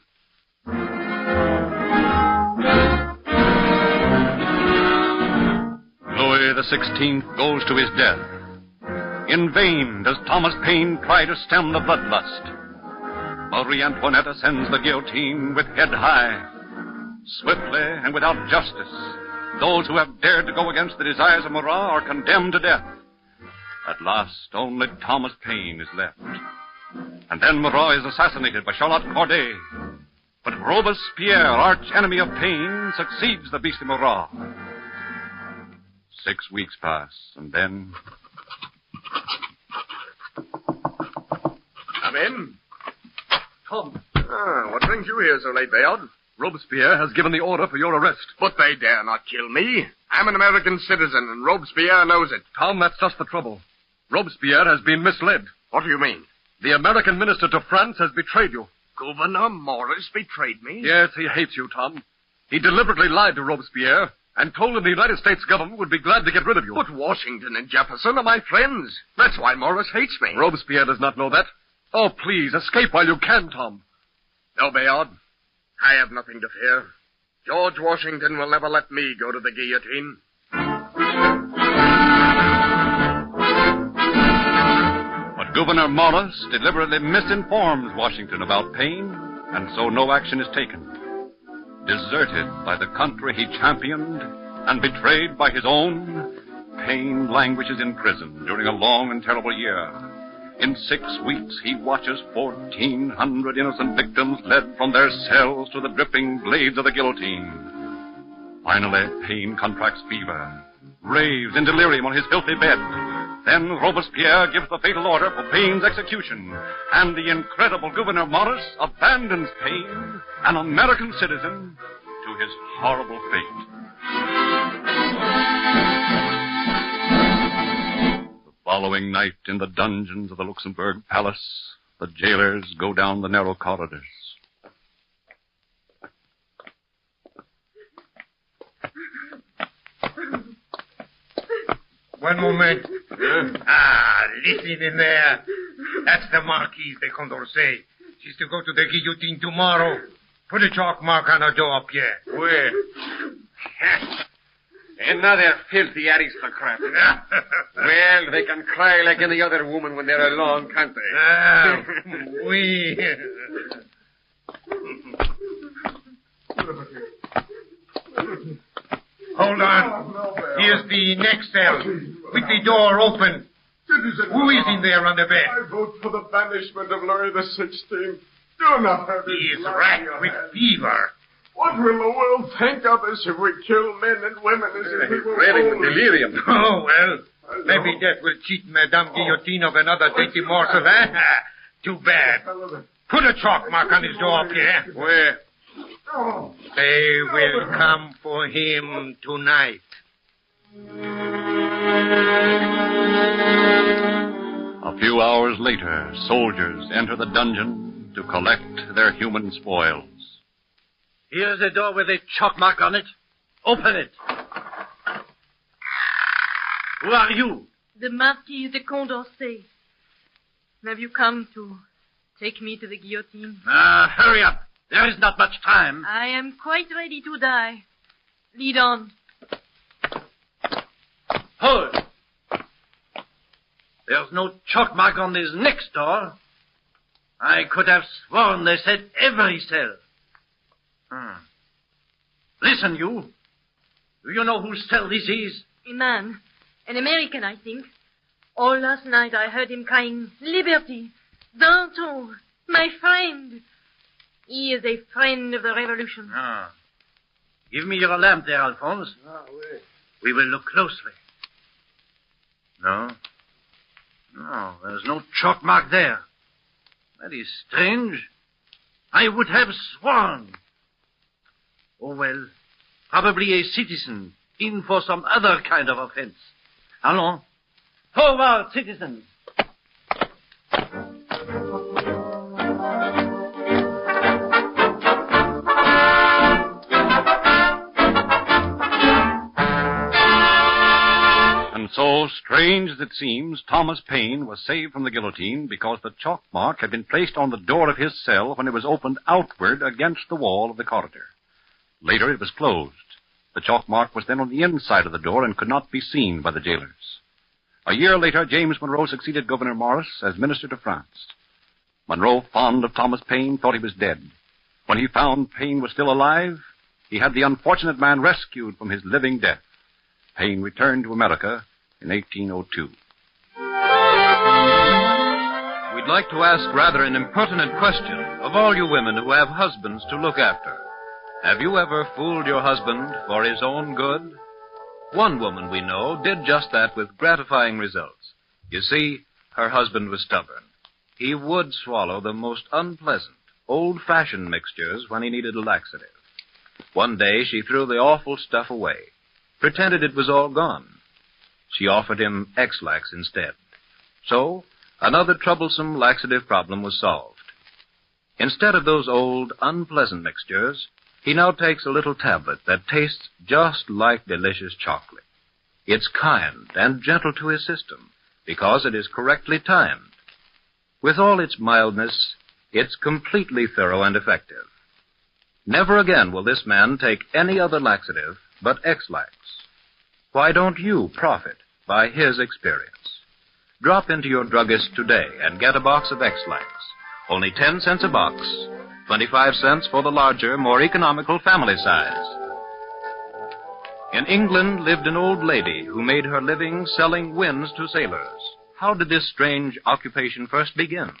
Louis XVI goes to his death. In vain does Thomas Paine try to stem the bloodlust. Marie Antoinette ascends the guillotine with head high. Swiftly and without justice, those who have dared to go against the desires of Marat are condemned to death. At last, only Thomas Paine is left. And then Marat is assassinated by Charlotte Corday. But Robespierre, arch enemy of Paine, succeeds the beastly Marat. 6 weeks pass, and then... Come in. Tom. What brings you here so late, Bayard? Robespierre has given the order for your arrest. But they dare not kill me. I'm an American citizen, and Robespierre knows it. Tom, that's just the trouble. Robespierre has been misled. What do you mean? The American minister to France has betrayed you. Governor Morris betrayed me? Yes, he hates you, Tom. He deliberately lied to Robespierre and told him the United States government would be glad to get rid of you. But Washington and Jefferson are my friends. That's why Morris hates me. Robespierre does not know that. Oh, please, escape while you can, Tom. No, Bayard. I have nothing to fear. George Washington will never let me go to the guillotine. But Gouverneur Morris deliberately misinforms Washington about Paine, and so no action is taken. Deserted by the country he championed and betrayed by his own, Paine languishes in prison during a long and terrible year. In 6 weeks, he watches 1,400 innocent victims led from their cells to the dripping blades of the guillotine. Finally, Paine contracts fever, raves in delirium on his filthy bed. Then Robespierre gives the fatal order for Paine's execution, and the incredible Gouverneur Morris abandons Paine, an American citizen, to his horrible fate. Following night in the dungeons of the Luxembourg Palace, the jailers go down the narrow corridors. One moment. Listen in there. That's the Marquise de Condorcet. She's to go to the guillotine tomorrow. Put a chalk mark on her door, Pierre. Where? Another filthy aristocrat. Well, they can cry like any other woman when they're alone, can't they? Oui. Hold on. Here's the next cell, with the door open. Who is in there on the bed? I vote for the banishment of Louis XVI. Do not have He is racked with fever. What will the world think of us if we kill men and women as if we were Raving with fools? delirium. Oh, well, maybe that will cheat Madame Guillotine of another dainty morsel, eh? Too bad. Put a chalk mark on his door, Pierre. Where? They will come for him tonight. A few hours later, soldiers enter the dungeon to collect their human spoils. Here's the door with a chalk mark on it. Open it. Who are you? The Marquise de Condorcet. Have you come to take me to the guillotine? Hurry up. There is not much time. I am quite ready to die. Lead on. Hold. There's no chalk mark on this next door. I could have sworn they said every cell. Listen, you. Do you know whose cell this is? A man. An American, I think. All last night I heard him crying, "Liberty! Danton! My friend!" He is a friend of the revolution. Give me your lamp there, Alphonse. We will look closely. No, there's no chalk mark there. That is strange. I would have sworn. Oh, well, probably a citizen in for some other kind of offense. Allons. Forward, citizens. And so, strange as it seems, Thomas Paine was saved from the guillotine because the chalk mark had been placed on the door of his cell when it was opened outward against the wall of the corridor. Later, it was closed. The chalk mark was then on the inside of the door and could not be seen by the jailers. A year later, James Monroe succeeded Gouverneur Morris as minister to France. Monroe, fond of Thomas Paine, thought he was dead. When he found Paine was still alive, he had the unfortunate man rescued from his living death. Paine returned to America in 1802. We'd like to ask rather an impertinent question of all you women who have husbands to look after. Have you ever fooled your husband for his own good? One woman we know did just that with gratifying results. You see, her husband was stubborn. He would swallow the most unpleasant, old-fashioned mixtures when he needed a laxative. One day she threw the awful stuff away, pretended it was all gone. She offered him X-Lax instead. So, another troublesome laxative problem was solved. Instead of those old, unpleasant mixtures, he now takes a little tablet that tastes just like delicious chocolate. It's kind and gentle to his system because it is correctly timed. With all its mildness, it's completely thorough and effective. Never again will this man take any other laxative but X-Lax. Why don't you profit by his experience? Drop into your druggist today and get a box of X-Lax. Only 10 cents a box. 25 cents for the larger, more economical family size. In England lived an old lady who made her living selling winds to sailors. How did this strange occupation first begin?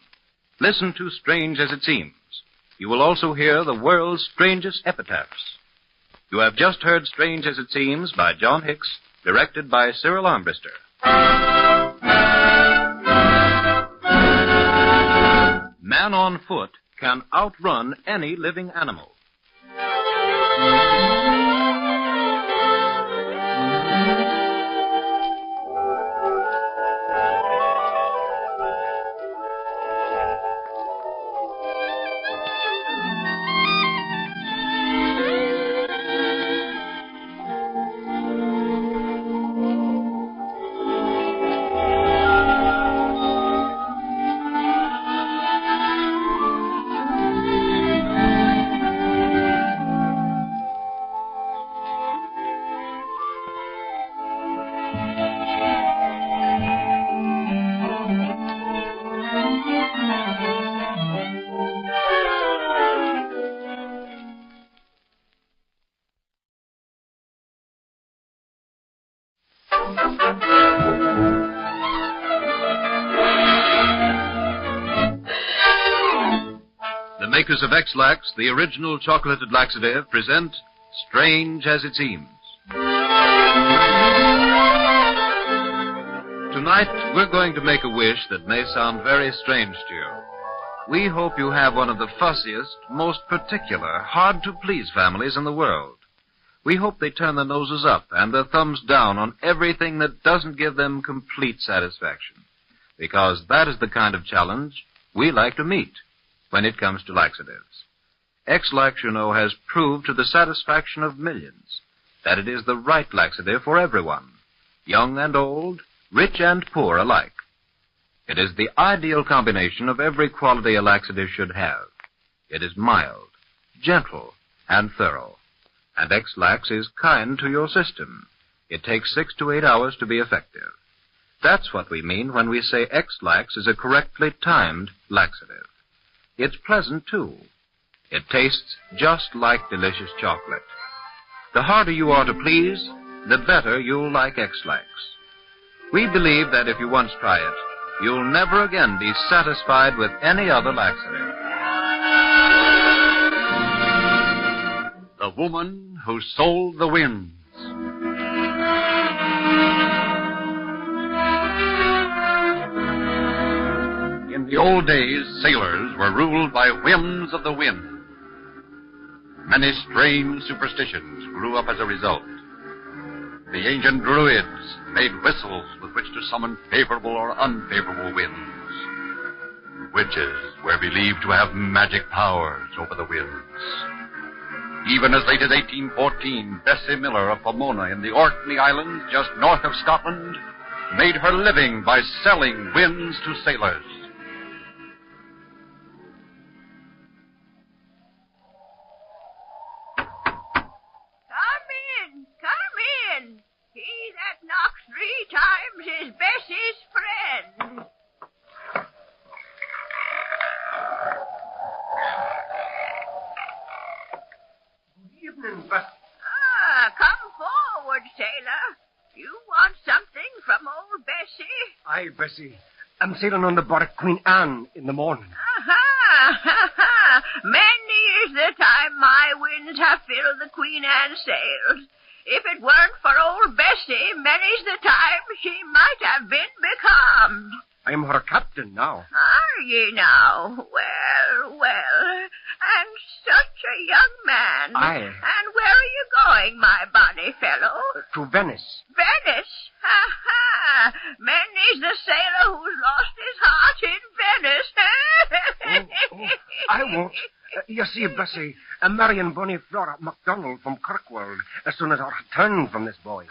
Listen to Strange as It Seems. You will also hear the world's strangest epitaphs. You have just heard Strange as It Seems by John Hicks, directed by Cyril Armbruster. Man on foot can outrun any living animal. The makers of X-Lax, the original chocolated laxative, present Strange as It Seems. Tonight, we're going to make a wish that may sound very strange to you. We hope you have one of the fussiest, most particular, hard-to-please families in the world. We hope they turn their noses up and their thumbs down on everything that doesn't give them complete satisfaction. Because that is the kind of challenge we like to meet when it comes to laxatives. X-Lax, you know, has proved to the satisfaction of millions that it is the right laxative for everyone, young and old, rich and poor alike. It is the ideal combination of every quality a laxative should have. It is mild, gentle, and thorough. And X-Lax is kind to your system. It takes 6 to 8 hours to be effective. That's what we mean when we say X-Lax is a correctly timed laxative. It's pleasant, too. It tastes just like delicious chocolate. The harder you are to please, the better you'll like X-Lax. We believe that if you once try it, you'll never again be satisfied with any other laxative. The Woman Who Sold the Winds. In the old days, sailors were ruled by whims of the wind. Many strange superstitions grew up as a result. The ancient Druids made whistles with which to summon favorable or unfavorable winds. Witches were believed to have magic powers over the winds. Even as late as 1814, Bessie Miller of Pomona in the Orkney Islands, just north of Scotland, made her living by selling winds to sailors. Come in. He that knocks 3 times is Bessie's friend. Bessie. Come forward, sailor. You want something from old Bessie? Aye, Bessie. I'm sailing on the barque Queen Anne in the morning. Many is the time my winds have filled the Queen Anne's sails. If it weren't for old Bessie, many's the time she might have been becalmed. I'm her captain now. Are ye now? Well, and such a young man. Aye. And where are you going, my bonny fellow? To Venice. Venice? Many's the sailor who's lost his heart in Venice. I won't. You see, Bessie, I'm marrying Bonnie Flora MacDonald from Kirkwold as soon as I return from this voyage.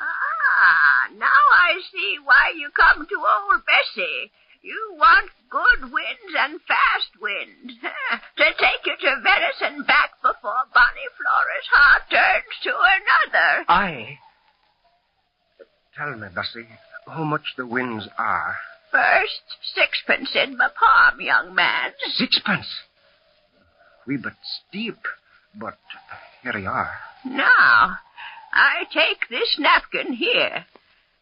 Now I see why you come to old Bessie. You want good winds and fast winds to take you to Venice and back before Bonnie Flora's heart turns to another. Aye. Tell me, Bessie, how much the winds are. First, 6pence in my palm, young man. 6pence? Wee bit steep, but here you are. Now, I take this napkin here,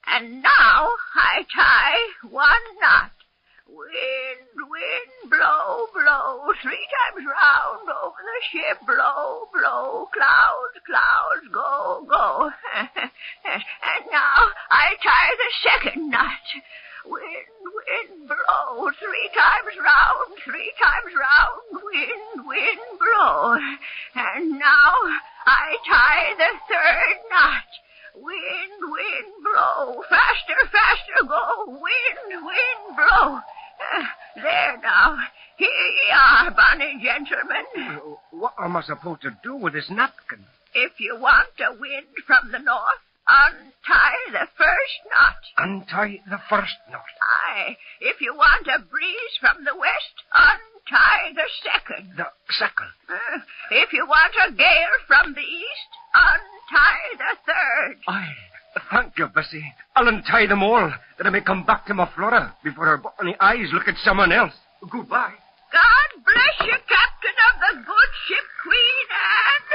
and now I tie one knot. Wind, wind, blow, blow, 3 times round over the ship, blow, blow, clouds, clouds, go, go. And now I tie the second knot. Wind, wind, blow, 3 times round, 3 times round, wind, wind, blow. And now I tie the third knot. Wind, wind, blow, faster, faster, go, wind, wind, blow. There now, here ye are, bonny gentlemen. What am I supposed to do with this napkin? If you want a wind from the north, untie the first knot. Untie the first knot? Aye. If you want a breeze from the west, untie the second. The second? If you want a gale from the east, untie the third. Aye. Thank you, Bessie. I'll untie them all, that I may come back to my Flora before her bonny eyes look at someone else. Goodbye. God bless you, captain of the good ship Queen Anne.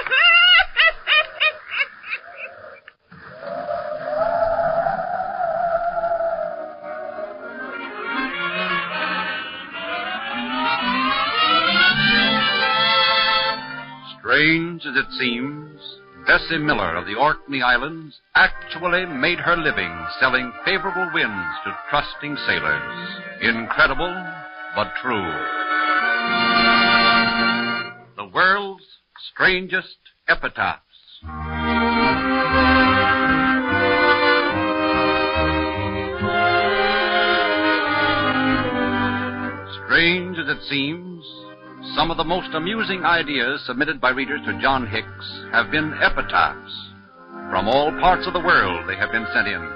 Strange as it seems, Bessie Miller of the Orkney Islands actually made her living selling favorable winds to trusting sailors. Incredible, but true. The world's strangest epitaphs. Strange as it seems, some of the most amusing ideas submitted by readers to John Hicks have been epitaphs. From all parts of the world they have been sent in.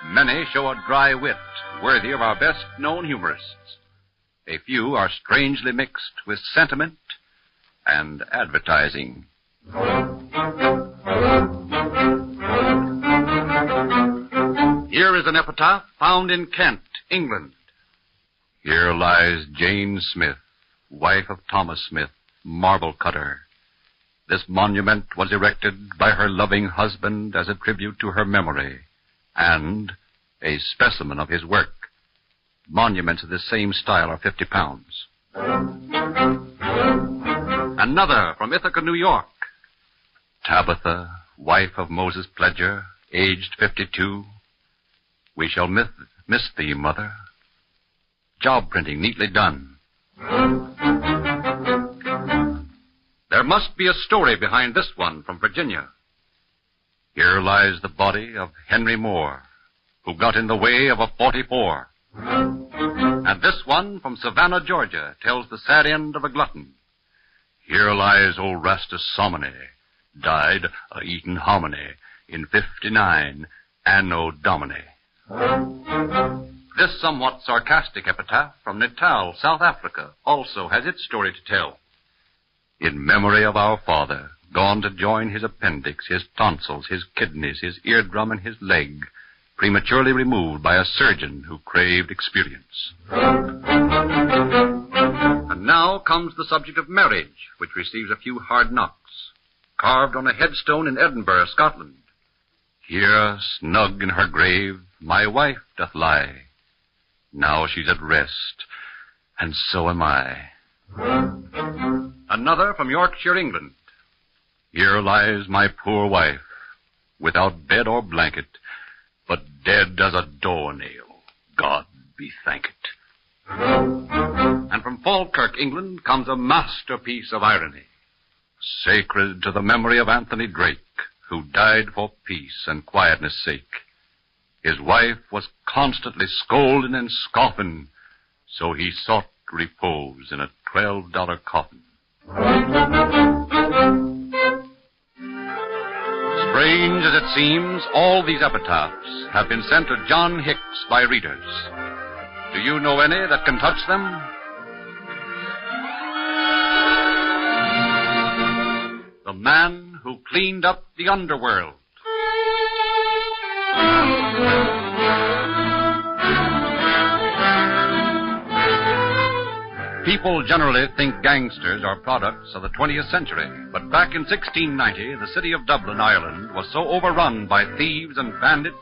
Many show a dry wit worthy of our best-known humorists. A few are strangely mixed with sentiment and advertising. Here is an epitaph found in Kent, England. Here lies Jane Smith, wife of Thomas Smith, marble cutter. This monument was erected by her loving husband as a tribute to her memory, and a specimen of his work. Monuments of this same style are £50. Another from Ithaca, New York. Tabitha, wife of Moses Pledger, aged 52. We shall miss thee, mother. Job printing neatly done. There must be a story behind this one from Virginia. Here lies the body of Henry Moore, who got in the way of a 44. And this one from Savannah, Georgia, tells the sad end of a glutton. Here lies old Rastus Somony, died a-eatin' hominy in 59 Anno Domini. This somewhat sarcastic epitaph from Natal, South Africa, also has its story to tell. In memory of our father, gone to join his appendix, his tonsils, his kidneys, his eardrum, and his leg, prematurely removed by a surgeon who craved experience. And now comes the subject of marriage, which receives a few hard knocks. carved on a headstone in Edinburgh, Scotland. Here, snug in her grave, my wife doth lie. Now she's at rest, and so am I. Another from Yorkshire, England. Here lies my poor wife, without bed or blanket, but dead as a doornail. God be thanked. And from Falkirk, England, comes a masterpiece of irony, sacred to the memory of Anthony Drake, who died for peace and quietness' sake. His wife was constantly scolding and scoffing, so he sought repose in a $12 coffin. Strange as it seems, all these epitaphs have been sent to John Hicks by readers. Do you know any that can touch them? The man who cleaned up the underworld. People generally think gangsters are products of the 20th century, but back in 1690, the city of Dublin, Ireland, was so overrun by thieves and bandits,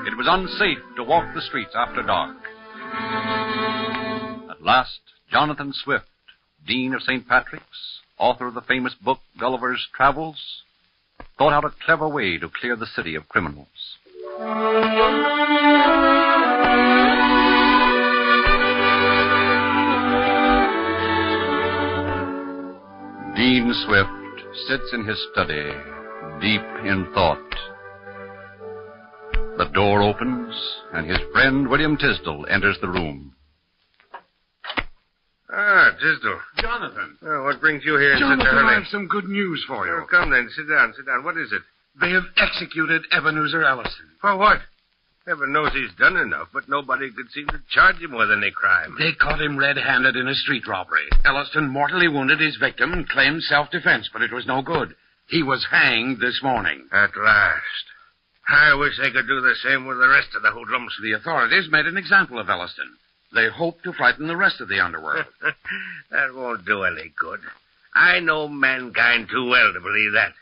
it was unsafe to walk the streets after dark. At last, Jonathan Swift, Dean of St. Patrick's, author of the famous book Gulliver's Travels, thought out a clever way to clear the city of criminals. Dean Swift sits in his study, deep in thought. The door opens, and his friend William Tisdall enters the room. Ah, Tisdall. Jonathan. Oh, what brings you here in Jonathan, Cinderella? I have some good news for you. Oh, come then, sit down. What is it? They have executed Ebenezer Ellison. For what? Heaven knows he's done enough, but nobody could seem to charge him with any crime. They caught him red-handed in a street robbery. Ellison mortally wounded his victim and claimed self-defense, but it was no good. He was hanged this morning. At last. I wish they could do the same with the rest of the hoodlums. The authorities made an example of Ellison. They hope to frighten the rest of the underworld. That won't do any good. I know mankind too well to believe that.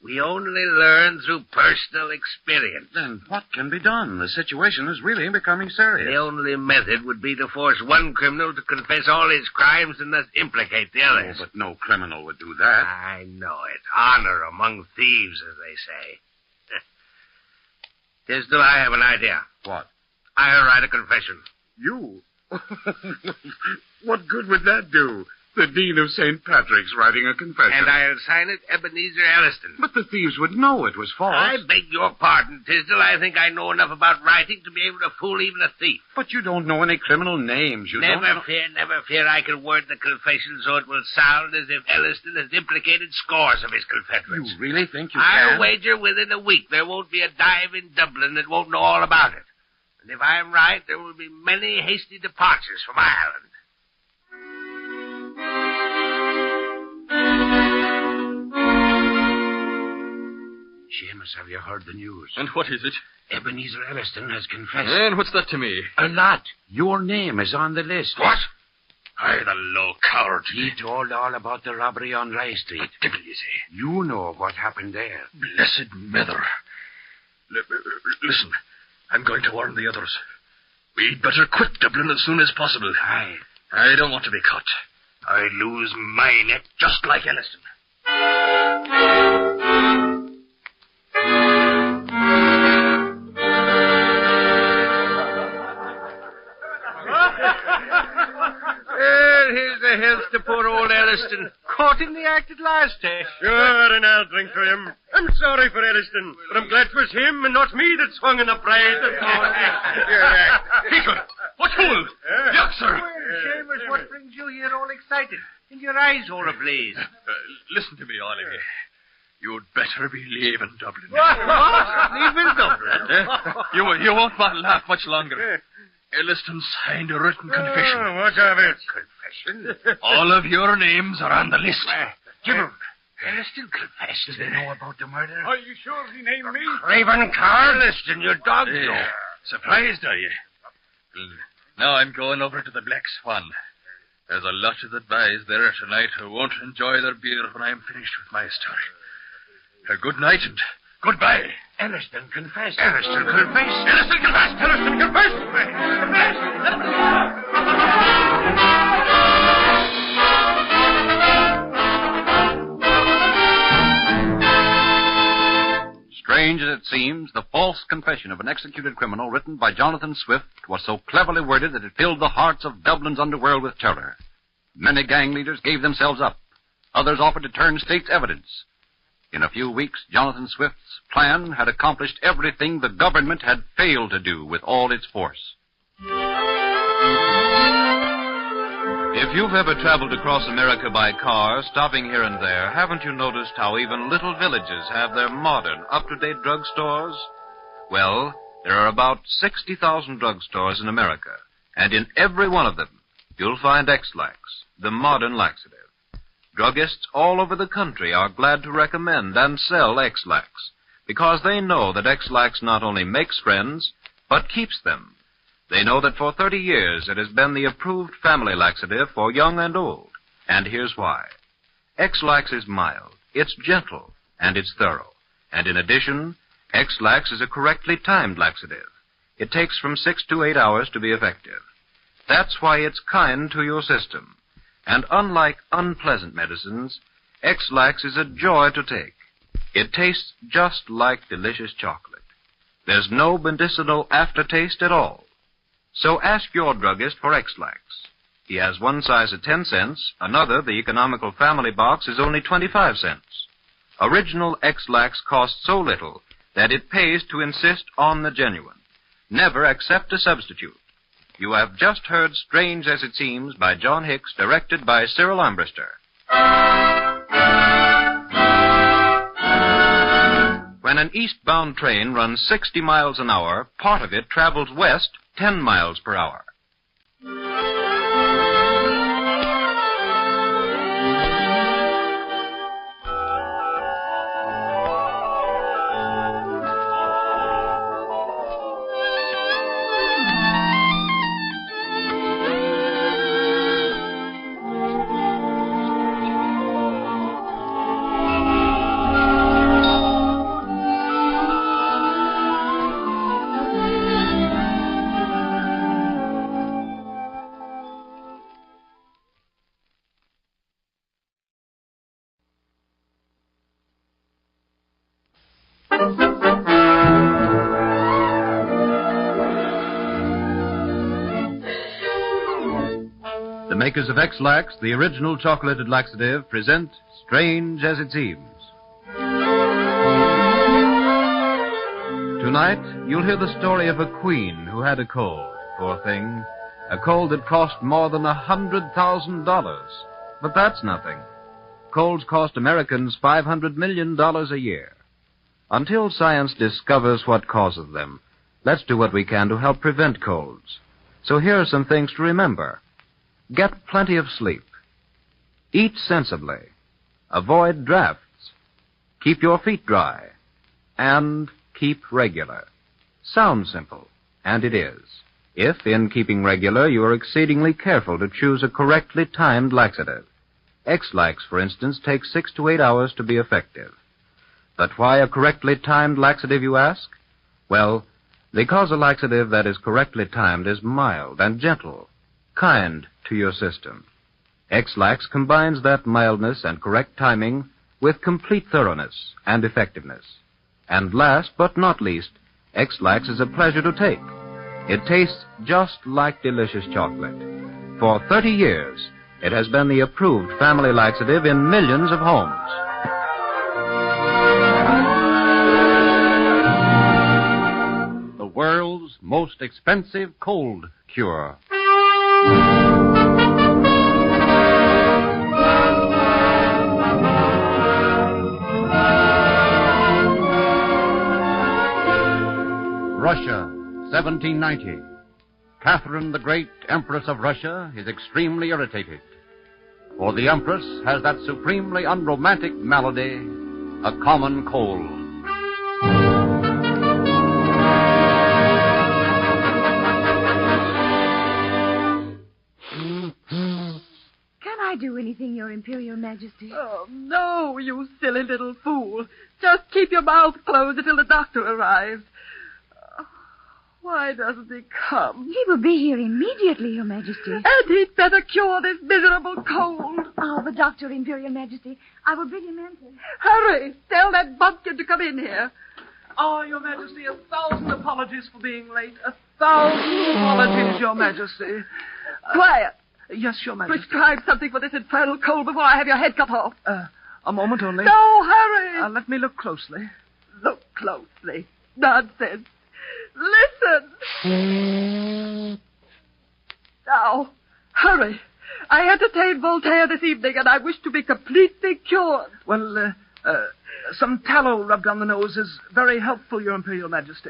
We only learn through personal experience. Then what can be done? The situation is really becoming serious. The only method would be to force one criminal to confess all his crimes and thus implicate the others. Oh, but no criminal would do that. I know it. Honor among thieves, as they say. Tisdall, I have an idea. What? I'll write a confession. You? What good would that do? The Dean of St. Patrick's writing a confession. And I'll sign it Ebenezer Ellison. But the thieves would know it was false. I beg your pardon, Tisdall. I think I know enough about writing to be able to fool even a thief. But you don't know any criminal names. Never fear. I can word the confession so it will sound as if Ellison has implicated scores of his confederates. You really think you I'll can? wager within a week there won't be a dive in Dublin that won't know all about it. And if I'm right, there will be many hasty departures from Ireland. Seamus, have you heard the news? And what is it? Ebenezer Ellison has confessed. And what's that to me? A lot. Your name is on the list. What? I, the low coward. He told all about the robbery on Rye Street. Devil, you say? You know what happened there. Blessed mother. Listen, I'm going to warn the others. We'd better quit Dublin as soon as possible. Aye. I don't want to be caught. I'd lose my neck just like Ellison. Well, here's the health to poor old Ellison. Caught in the act at last, eh? Sure, and I'll drink to him. I'm sorry for Ellison, but I'm glad 'twas him and not me that swung in the pride. People, what fool? Yes, sir. Seamus, what brings you here all excited? And your eyes all ablaze. Listen to me, all of you. You'd better be leaving Dublin. What? Leaving Dublin? You won't want to laugh much longer. Elliston signed a written confession. Oh, what of it? Confession? All of your names are on the list. Jim, Elliston confessed. Does they know about the murder? Are you sure he named me? Craven Carr, Elliston, your dog know. Surprised, are you? Now I'm going over to the Black Swan. There's a lot of the boys there tonight who won't enjoy their beer when I'm finished with my story. Good night and goodbye. Elliston, confess. Elliston, confess. Elliston, confess. Elliston, confess. Strange as it seems, the false confession of an executed criminal written by Jonathan Swift was so cleverly worded that it filled the hearts of Dublin's underworld with terror. Many gang leaders gave themselves up. Others offered to turn state's evidence. In a few weeks, Jonathan Swift's plan had accomplished everything the government had failed to do with all its force. If you've ever traveled across America by car, stopping here and there, haven't you noticed how even little villages have their modern, up-to-date drugstores? Well, there are about 60,000 drugstores in America, and in every one of them, you'll find X-Lax, the modern laxative. Druggists all over the country are glad to recommend and sell X-Lax, because they know that X-Lax not only makes friends, but keeps them. They know that for 30 years it has been the approved family laxative for young and old. And here's why. X-Lax is mild, it's gentle, and it's thorough. And in addition, X-Lax is a correctly timed laxative. It takes from 6 to 8 hours to be effective. That's why it's kind to your system. And unlike unpleasant medicines, X-Lax is a joy to take. It tastes just like delicious chocolate. There's no medicinal aftertaste at all. So ask your druggist for X-Lax. He has one size at 10 cents, another, the economical family box, is only 25 cents. Original X-Lax costs so little that it pays to insist on the genuine. Never accept a substitute. You have just heard Strange as It Seems by John Hicks, directed by Cyril Armbruster. When an eastbound train runs 60 miles an hour, part of it travels west 10 miles per hour. The makers of X-Lax, the original chocolated laxative, present Strange as It Seems. Tonight, you'll hear the story of a queen who had a cold, poor thing. A cold that cost more than $100,000. But that's nothing. Colds cost Americans $500 million a year. Until science discovers what causes them, let's do what we can to help prevent colds. So here are some things to remember. Get plenty of sleep. Eat sensibly. Avoid drafts. Keep your feet dry. And keep regular. Sounds simple, and it is. If, in keeping regular, you are exceedingly careful to choose a correctly timed laxative. X-Lax, for instance, takes 6 to 8 hours to be effective. But why a correctly timed laxative, you ask? Well, because a laxative that is correctly timed is mild and gentle, kind to your system. X-Lax combines that mildness and correct timing with complete thoroughness and effectiveness. And last but not least, X-Lax is a pleasure to take. It tastes just like delicious chocolate. For 30 years, it has been the approved family laxative in millions of homes. The world's most expensive cold cure. Russia, 1790. Catherine the Great, Empress of Russia, is extremely irritated. For the Empress has that supremely unromantic malady, a common cold. Can I I do anything, Your Imperial Majesty? Oh, no, you silly little fool. Just keep your mouth closed until the doctor arrives. Why doesn't he come? He will be here immediately, Your Majesty. And he'd better cure this miserable cold. Oh, the doctor, Imperial Majesty. I will bring him in. Hurry, tell that bumpkin to come in here. Oh, Your Majesty, 1,000 apologies for being late. 1,000 apologies, Your Majesty. Quiet. Yes, Your Majesty. Prescribe something for this infernal cold before I have your head cut off. A moment only. No, hurry. Let me look closely. Look closely. Nonsense. Listen. Now, hurry. I entertained Voltaire this evening, and I wish to be completely cured. Well, some tallow rubbed on the nose is very helpful, Your Imperial Majesty.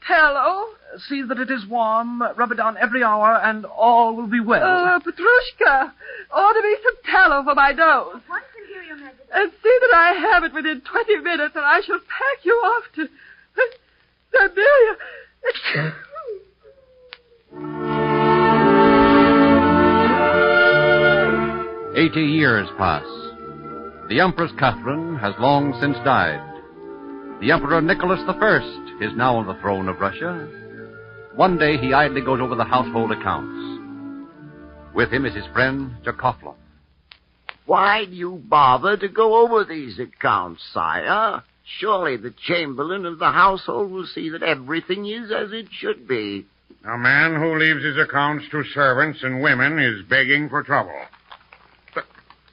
Tallow? See that it is warm, rub it on every hour, and all will be well. Petrushka, order me some tallow for my nose. Once, Imperial Majesty. And see that I have it within 20 minutes, or I shall pack you off to Siberia. 80 years pass. The Empress Catherine has long since died. The Emperor Nicholas I is now on the throne of Russia. One day he idly goes over the household accounts. With him is his friend Jakovlov. Why do you bother to go over these accounts, sire? Surely the chamberlain of the household will see that everything is as it should be. A man who leaves his accounts to servants and women is begging for trouble.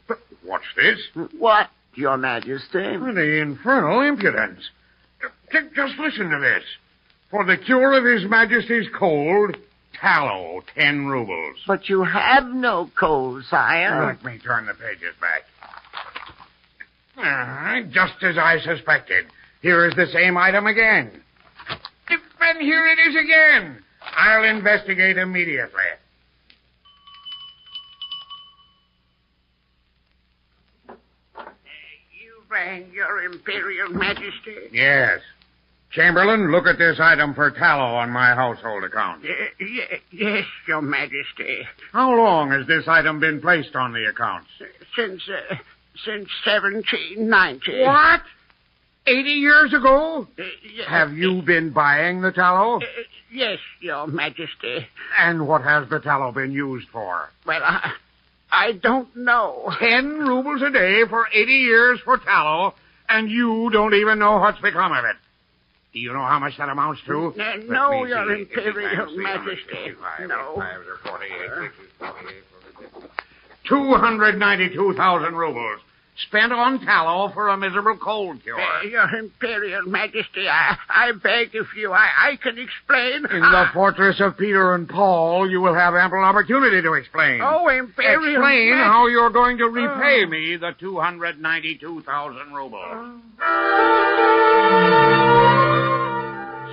But what's this? What, Your Majesty? The infernal impudence. Just listen to this. For the cure of His Majesty's cold, tallow, 10 rubles. But you have no cold, sire. Let me turn the pages back. Just as I suspected. Here is the same item again. And here it is again. I'll investigate immediately. You rang, Your Imperial Majesty? Yes. Chamberlain, look at this item for tallow on my household account. Yes, Your Majesty. How long has this item been placed on the accounts? Since 1790. What? 80 years ago? Yes. Have you been buying the tallow? Yes, Your Majesty. And what has the tallow been used for? Well, I don't know. 10 rubles a day for 80 years for tallow, and you don't even know what's become of it. Do you know how much that amounts to? No, Your Imperial Majesty. No. 292,000 rubles. Spent on tallow for a miserable cold cure. Your Imperial Majesty, I beg of you, I can explain. In the fortress of Peter and Paul, you will have ample opportunity to explain. Oh, Imperial Explain how you're going to repay me the 292,000 rubles.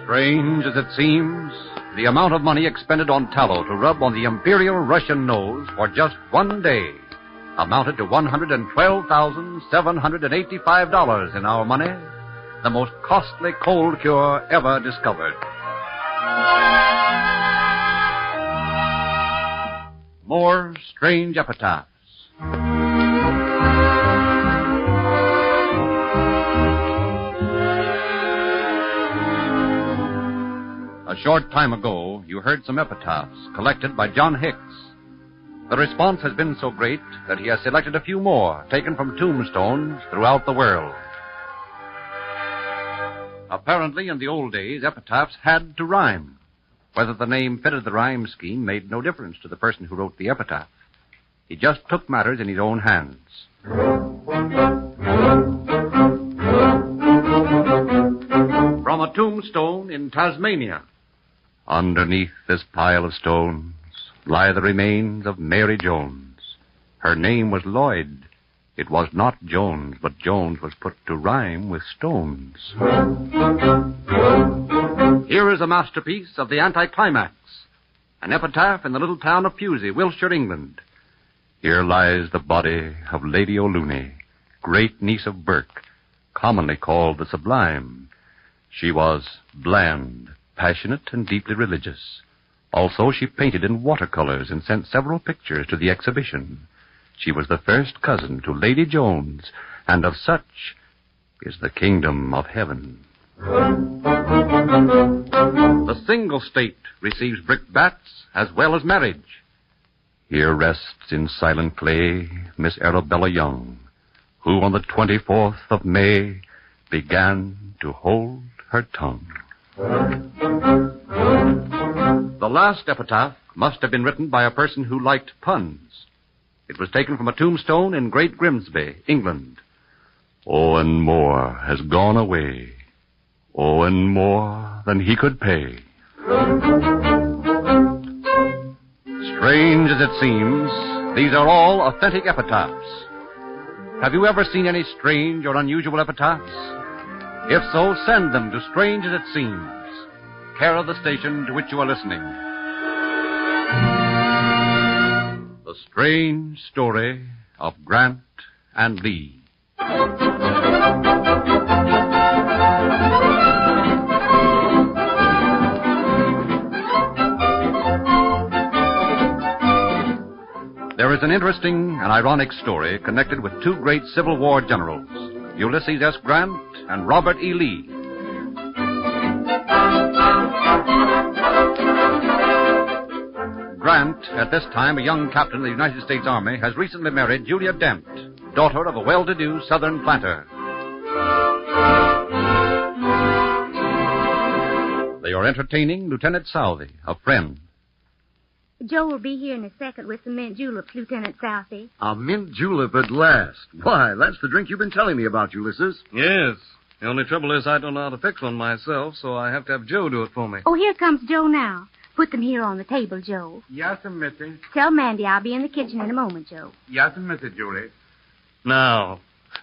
Strange as it seems, the amount of money expended on tallow to rub on the Imperial Russian nose for just one day amounted to $112,785 in our money, the most costly cold cure ever discovered. More strange epitaphs. A short time ago, you heard some epitaphs collected by John Hicks. The response has been so great that he has selected a few more taken from tombstones throughout the world. Apparently, in the old days, epitaphs had to rhyme. Whether the name fitted the rhyme scheme made no difference to the person who wrote the epitaph. He just took matters in his own hands. From a tombstone in Tasmania. Underneath this pile of stones lie the remains of Mary Jones. Her name was Lloyd. It was not Jones, but Jones was put to rhyme with stones. Here is a masterpiece of the anticlimax, an epitaph in the little town of Pusey, Wiltshire, England. Here lies the body of Lady O'Looney, great niece of Burke, commonly called the Sublime. She was bland, passionate, and deeply religious. Also, she painted in watercolors and sent several pictures to the exhibition. She was the first cousin to Lady Jones, and of such is the kingdom of heaven. The single state receives brickbats as well as marriage. Here rests in silent clay Miss Arabella Young, who on the 24th of May began to hold her tongue. The last epitaph must have been written by a person who liked puns. It was taken from a tombstone in Great Grimsby, England. Oh, and more has gone away. Oh, and more than he could pay. Strange as it seems, these are all authentic epitaphs. Have you ever seen any strange or unusual epitaphs? If so, send them to Strange as It Seems, care of the station to which you are listening. The Strange Story of Grant and Lee. There is an interesting and ironic story connected with two great Civil War generals, Ulysses S. Grant and Robert E. Lee. Grant, at this time a young captain of the United States Army, has recently married Julia Dent, daughter of a well-to-do Southern planter. They are entertaining Lieutenant Southey, a friend. Joe will be here in a second with some mint juleps, Lieutenant Southey. A mint julep at last. Why, that's the drink you've been telling me about, Ulysses. Yes. The only trouble is I don't know how to fix one myself, so I have to have Joe do it for me. Oh, here comes Joe now. Put them here on the table, Joe. Yes, Missy. Tell Mandy I'll be in the kitchen in a moment, Joe. Yes, Missy, Julie. Now,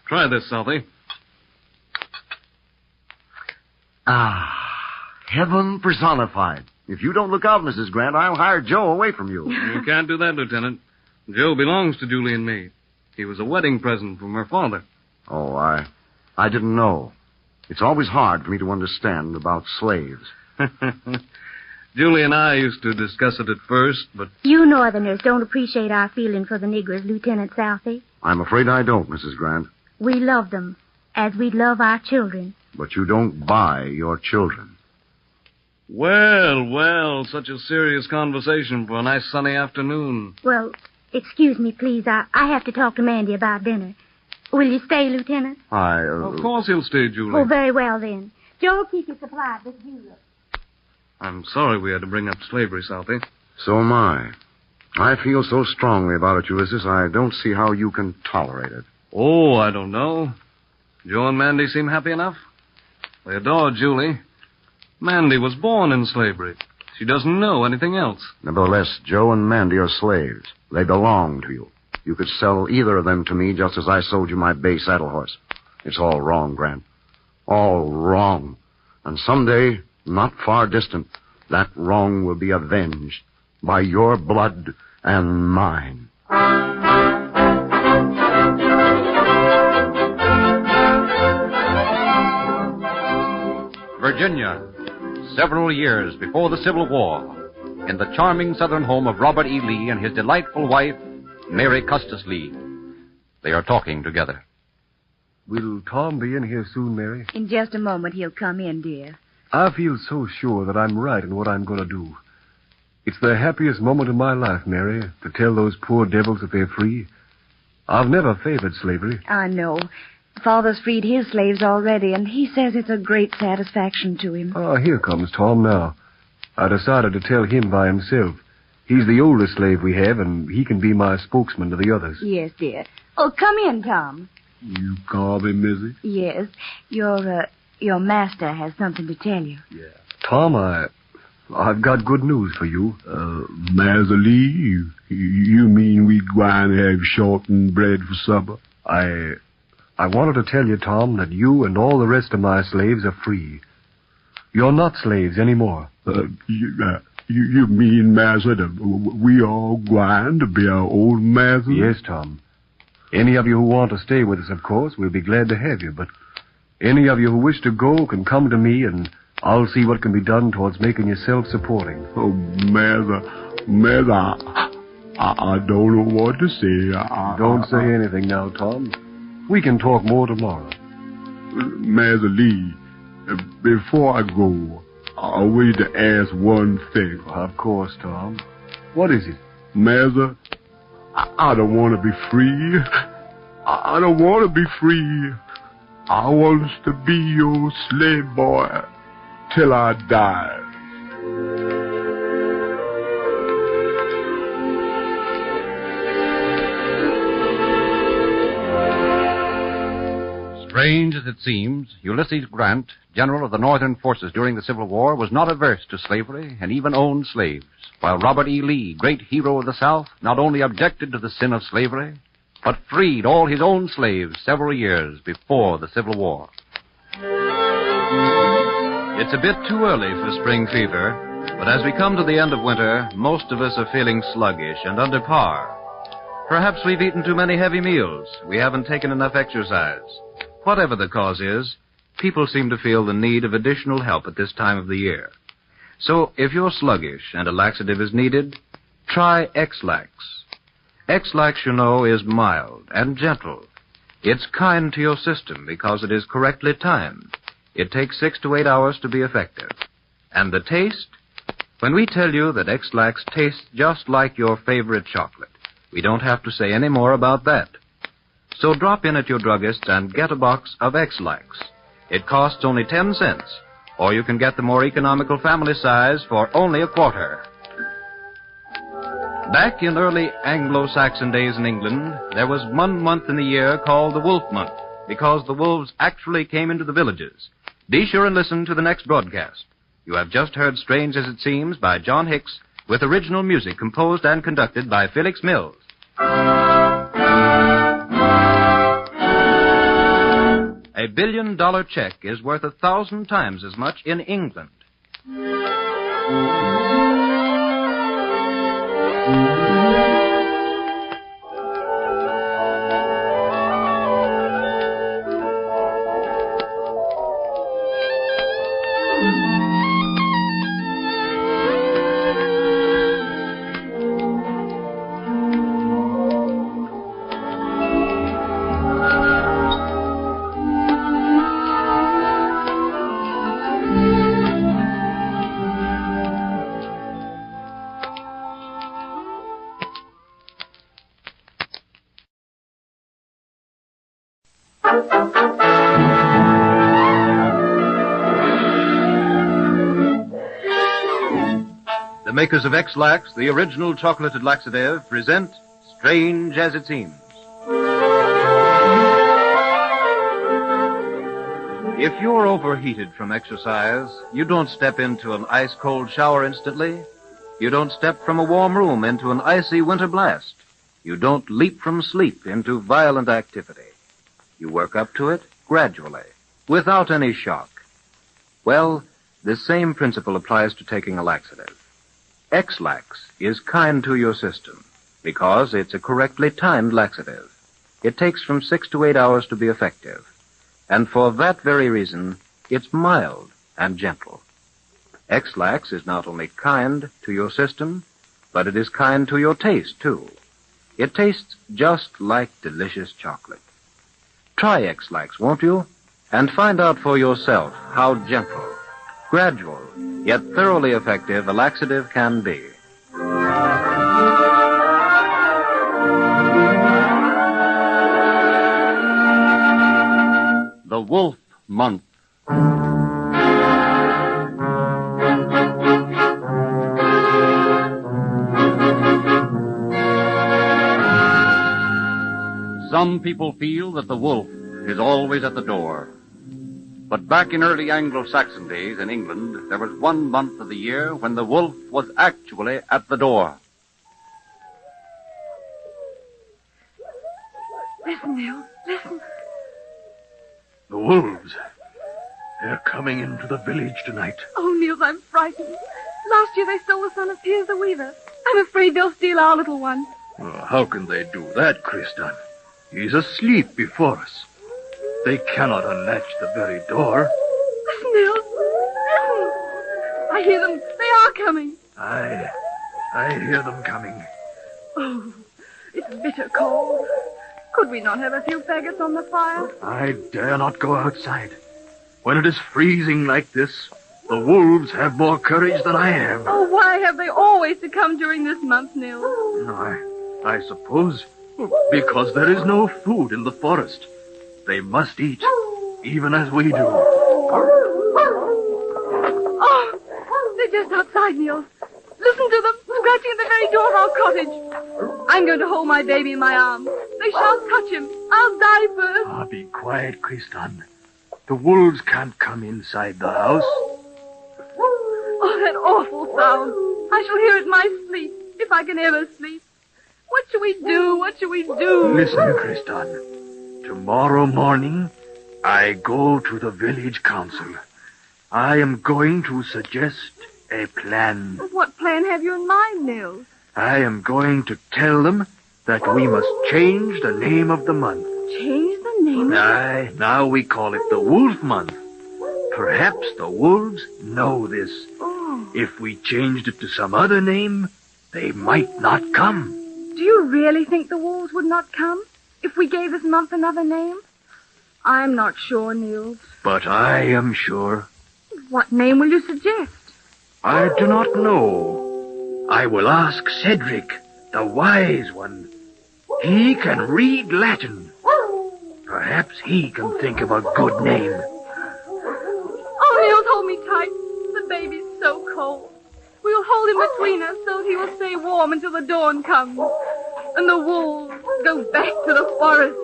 try this, Southey. Ah, heaven personified. If you don't look out, Mrs. Grant, I'll hire Joe away from you. You can't do that, Lieutenant. Joe belongs to Julie and me. He was a wedding present from her father. Oh, I didn't know. It's always hard for me to understand about slaves. Julie and I used to discuss it at first, but... You Northerners don't appreciate our feeling for the niggers, Lieutenant Southey. I'm afraid I don't, Mrs. Grant. We love them as we love our children. But you don't buy your children. Well, such a serious conversation for a nice sunny afternoon. Well, excuse me, please. I have to talk to Mandy about dinner. Will you stay, Lieutenant? Of course he'll stay, Julie. Oh, very well, then. Joe, keep you supplied with julep. I'm sorry we had to bring up slavery, Southey. So am I. I feel so strongly about it, Ulysses, I don't see how you can tolerate it. Oh, I don't know. Joe and Mandy seem happy enough. They adore Julie. Mandy was born in slavery. She doesn't know anything else. Nevertheless, Joe and Mandy are slaves. They belong to you. You could sell either of them to me just as I sold you my bay saddle horse. It's all wrong, Grant. All wrong. And someday, not far distant, that wrong will be avenged by your blood and mine. Virginia, several years before the Civil War, in the charming southern home of Robert E. Lee and his delightful wife, Mary Custis Lee. They are talking together. Will Tom be in here soon, Mary? In just a moment he'll come in, dear. I feel so sure that I'm right in what I'm going to do. It's the happiest moment of my life, Mary, to tell those poor devils that they're free. I've never favored slavery. I know. Father's freed his slaves already, and he says it's a great satisfaction to him. Oh, here comes Tom now. I decided to tell him by himself. He's the oldest slave we have, and he can be my spokesman to the others. Yes, dear. Oh, come in, Tom. You call me, Missy? Yes. Your master has something to tell you. Yeah. Tom, I've got good news for you. Master Lee, you mean we gwine have shortened bread for supper? I wanted to tell you, Tom, that you and all the rest of my slaves are free. You're not slaves anymore. You mean, Master, that we all gwine to be our own master? Yes, Tom. Any of you who want to stay with us, of course, we'll be glad to have you, but any of you who wish to go can come to me, and I'll see what can be done towards making you self-supporting. Oh, Master, I don't know what to say. Don't say anything now, Tom. We can talk more tomorrow. Master Lee, before I go, I wish to ask one thing. Of course, Tom. What is it? Master, I don't want to be free. I don't want to be free. I want to be your slave boy till I die. Strange as it seems, Ulysses Grant, general of the Northern forces during the Civil War, was not averse to slavery and even owned slaves, while Robert E. Lee, great hero of the South, not only objected to the sin of slavery, but freed all his own slaves several years before the Civil War. It's a bit too early for spring fever, but as we come to the end of winter, most of us are feeling sluggish and under par. Perhaps we've eaten too many heavy meals. We haven't taken enough exercise. Whatever the cause is, people seem to feel the need of additional help at this time of the year. So if you're sluggish and a laxative is needed, try X-Lax. X-Lax, you know, is mild and gentle. It's kind to your system because it is correctly timed. It takes 6 to 8 hours to be effective. And the taste? When we tell you that X-Lax tastes just like your favorite chocolate, we don't have to say any more about that. So drop in at your druggist and get a box of X-Lax. It costs only 10 cents, or you can get the more economical family size for only a quarter. Back in early Anglo-Saxon days in England, there was 1 month in the year called the Wolf Month, because the wolves actually came into the villages. Be sure and listen to the next broadcast. You have just heard Strange as It Seems by John Hicks, with original music composed and conducted by Felix Mills. A $1 billion check is worth 1,000 times as much in England. The makers of X-Lax, the original chocolated laxative, present Strange as It Seems. If you're overheated from exercise, you don't step into an ice-cold shower instantly. You don't step from a warm room into an icy winter blast. You don't leap from sleep into violent activity. You work up to it gradually, without any shock. Well, the same principle applies to taking a laxative. X-Lax is kind to your system because it's a correctly timed laxative. It takes from 6 to 8 hours to be effective. And for that very reason, it's mild and gentle. X-Lax is not only kind to your system, but it is kind to your taste, too. It tastes just like delicious chocolate. Try X-Lax, won't you? And find out for yourself how gentle, gradual, yet thoroughly effective a laxative can be. The Wolf Month. Some people feel that the wolf is always at the door. But back in early Anglo-Saxon days in England, there was 1 month of the year when the wolf was actually at the door. Listen, Nils, listen. The wolves. They're coming into the village tonight. Oh, Nils, I'm frightened. Last year they stole the son of Piers the Weaver. I'm afraid they'll steal our little one. Well, how can they do that, Christian? He's asleep before us. They cannot unlatch the very door. Listen, Nils, listen. I hear them. They are coming. I hear them coming. Oh, it's bitter cold. Could we not have a few faggots on the fire? I dare not go outside. When it is freezing like this, the wolves have more courage than I have. Oh, why have they always to come during this month, Nils? I suppose because there is no food in the forest. They must eat, even as we do. Oh, they're just outside, Nils. Listen to them, scratching at the very door of our cottage. I'm going to hold my baby in my arms. They shan't touch him. I'll die first. Be quiet, Kristan. The wolves can't come inside the house. Oh, that awful sound. I shall hear it in my sleep, if I can ever sleep. What shall we do? What shall we do? Listen, Kristan. Tomorrow morning, I go to the village council. I am going to suggest a plan. What plan have you in mind, Nils? I am going to tell them that we must change the name of the month. Change the name? Aye, now we call it the Wolf Month. Perhaps the wolves know this. Oh. If we changed it to some other name, they might not come. Do you really think the wolves would not come if we gave this month another name? I'm not sure, Nils. But I am sure. What name will you suggest? I do not know. I will ask Cedric, the wise one. He can read Latin. Perhaps he can think of a good name. Oh, Nils, hold me tight. The baby's so cold. We'll hold him between us so that he will stay warm until the dawn comes. And the wolves go back to the forest.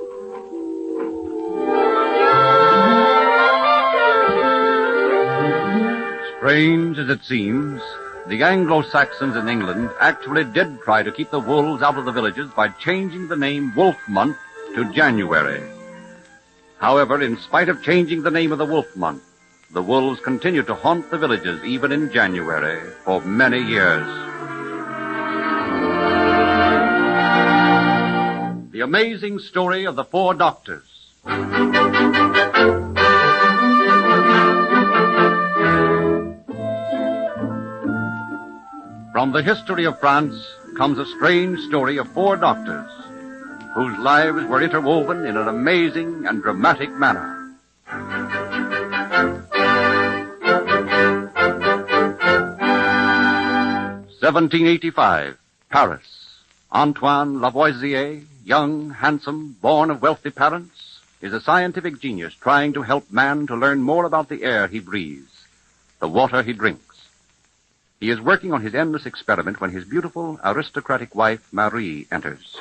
Strange as it seems, the Anglo-Saxons in England actually did try to keep the wolves out of the villages by changing the name Wolf Month to January. However, in spite of changing the name of the Wolf Month, the wolves continued to haunt the villages even in January for many years. The amazing story of the 4 doctors. From the history of France comes a strange story of 4 doctors whose lives were interwoven in an amazing and dramatic manner. 1785, Paris. Antoine Lavoisier, young, handsome, born of wealthy parents, is a scientific genius trying to help man to learn more about the air he breathes, the water he drinks. He is working on his endless experiment when his beautiful, aristocratic wife, Marie, enters.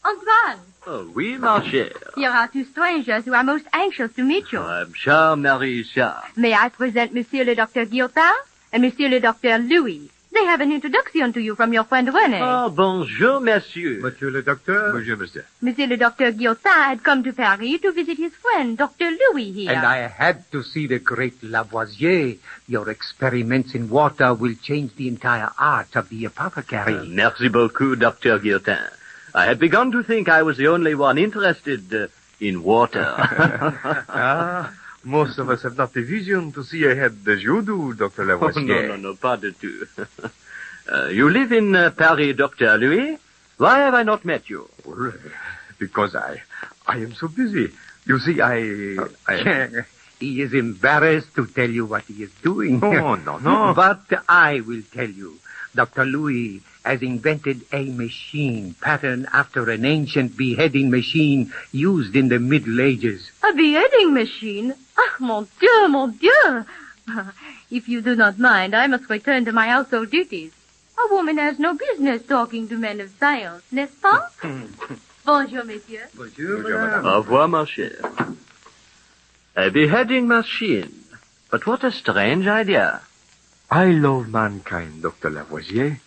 Antoine! Oh, oui, ma chère. Here are 2 strangers who are most anxious to meet you. I'm Charles Marie Charles. May I present Monsieur le Docteur Guillotin and Monsieur le Docteur Louis? They have an introduction to you from your friend René. Oh, bonjour, monsieur. Monsieur le Docteur. Bonjour, monsieur. Monsieur le Docteur Guillotin had come to Paris to visit his friend, Dr. Louis here. And I had to see the great Lavoisier. Your experiments in water will change the entire art of the apothecary. Merci beaucoup, Dr. Guillotin. I had begun to think I was the only one interested in water. Most of us have not the vision to see ahead as you do, Dr. Lavoisier. No, pas du tout. You live in Paris, Dr. Louis? Why have I not met you? Because I am so busy. You see, He is embarrassed to tell you what he is doing. No. But I will tell you. Dr. Louis has invented a machine patterned after an ancient beheading machine used in the Middle Ages. A beheading machine? Ah, mon Dieu, mon Dieu! If you do not mind, I must return to my household duties. A woman has no business talking to men of science, n'est-ce pas? Bonjour, messieurs. Bonjour, madame. Au revoir, ma chère. A beheading machine. But what a strange idea. I love mankind, Dr. Lavoisier.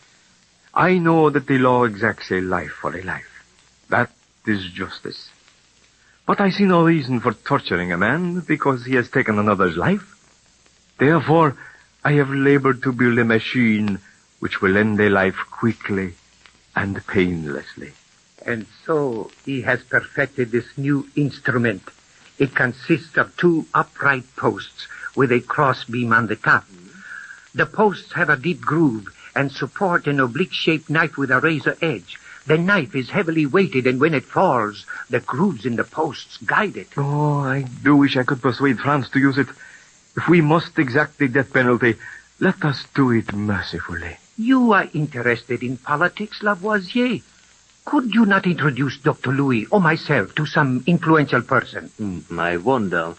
I know that the law exacts a life for a life. That is justice. But I see no reason for torturing a man because he has taken another's life. Therefore, I have labored to build a machine which will end a life quickly and painlessly. And so he has perfected this new instrument. It consists of 2 upright posts with a crossbeam on the top. The posts have a deep groove and support an oblique-shaped knife with a razor edge. The knife is heavily weighted, and when it falls, the grooves in the posts guide it. Oh, I do wish I could persuade France to use it. If we must exact the death penalty, let us do it mercifully. You are interested in politics, Lavoisier. Could you not introduce Dr. Louis or myself to some influential person? I wonder.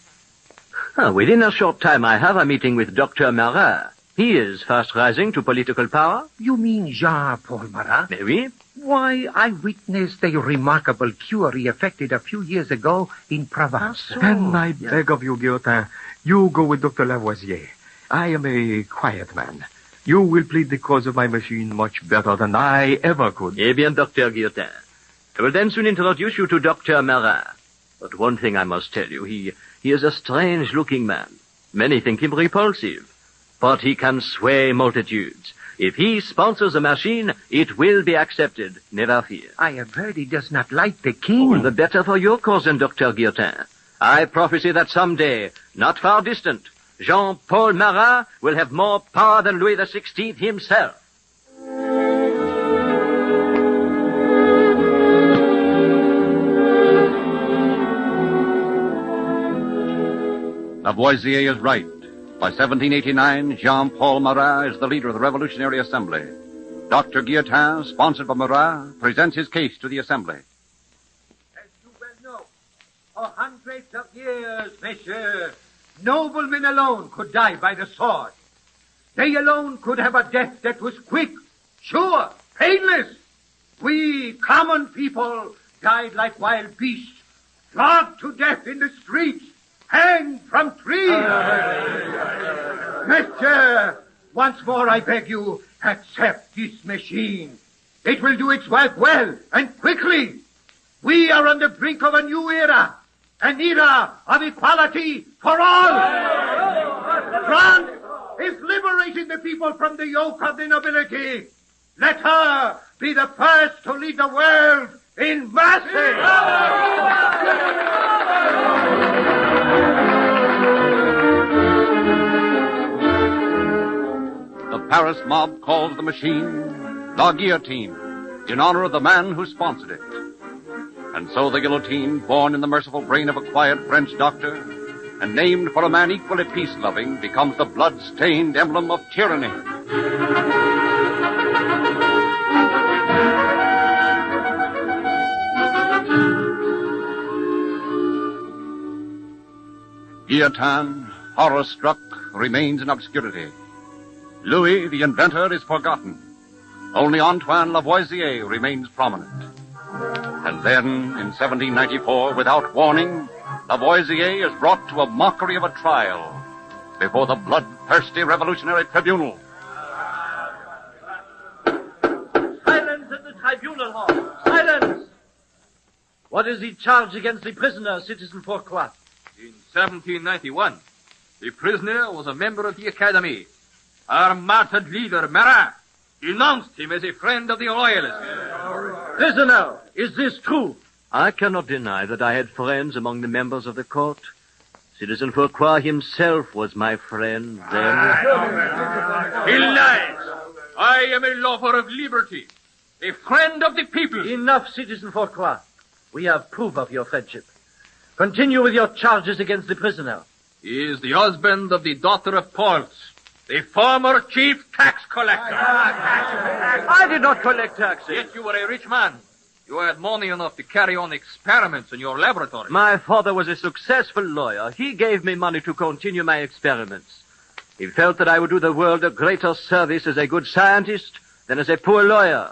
Within a short time, I have a meeting with Dr. Marat. He is fast rising to political power. You mean Jean-Paul Marat? Oui. Why, I witnessed a remarkable cure he effected a few years ago in Provence. Then I beg of you, Guillotin, you go with Dr. Lavoisier. I am a quiet man. You will plead the cause of my machine much better than I ever could. Eh bien, Dr. Guillotin. I will then soon introduce you to Dr. Marat. But one thing I must tell you, he is a strange-looking man. Many think him repulsive. But he can sway multitudes. If he sponsors a machine, it will be accepted. Never fear. I have heard he does not like the king. All the better for your cause, then, Dr. Guillotin. I prophesy that someday, not far distant, Jean-Paul Marat will have more power than Louis XVI himself. Lavoisier is right. By 1789, Jean-Paul Marat is the leader of the Revolutionary Assembly. Dr. Guillotin, sponsored by Marat, presents his case to the Assembly. As you well know, for hundreds of years, messieurs, noblemen alone could die by the sword. They alone could have a death that was quick, sure, painless. We common people died like wild beasts, flogged to death in the streets, hanged from trees. Monsieur, once more I beg you, accept this machine. It will do its work well and quickly. We are on the brink of a new era, an era of equality for all. France is liberating the people from the yoke of the nobility. Let her be the first to lead the world in mercy. The Paris mob calls the machine La Guillotine, in honor of the man who sponsored it. And so the guillotine, born in the merciful brain of a quiet French doctor, and named for a man equally peace-loving, becomes the blood-stained emblem of tyranny. Guillotin, horror-struck, remains in obscurity. Louis, the inventor, is forgotten. Only Antoine Lavoisier remains prominent. And then, in 1794, without warning, Lavoisier is brought to a mockery of a trial before the bloodthirsty revolutionary tribunal. Silence in the tribunal hall. Silence! What is the charge against the prisoner, Citizen Fourcroy? In 1791, the prisoner was a member of the Academy. Our martyred leader, Marat, denounced him as a friend of the Royalists. Prisoner, is this true? I cannot deny that I had friends among the members of the court. Citizen Fourcroy himself was my friend then. He lies. I am a lover of liberty, a friend of the people. Enough, Citizen Fourcroy. We have proof of your friendship. Continue with your charges against the prisoner. He is the husband of the daughter of Paul's, the former chief tax collector. I did not collect taxes. Yet you were a rich man. You had money enough to carry on experiments in your laboratory. My father was a successful lawyer. He gave me money to continue my experiments. He felt that I would do the world a greater service as a good scientist than as a poor lawyer.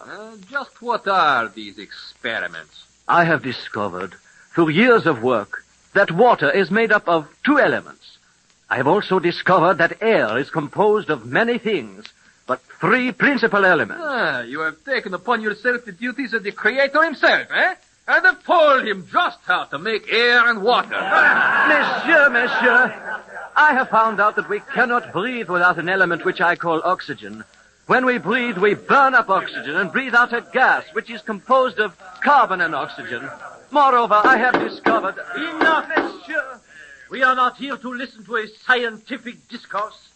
Just what are these experiments? I have discovered, through years of work, that water is made up of two elements. I have also discovered that air is composed of many things, but three principal elements. You have taken upon yourself the duties of the Creator himself, eh? And have told him just how to make air and water. Monsieur, I have found out that we cannot breathe without an element which I call oxygen. When we breathe, we burn up oxygen and breathe out a gas which is composed of carbon and oxygen. Moreover, I have discovered... Enough, monsieur! We are not here to listen to a scientific discourse.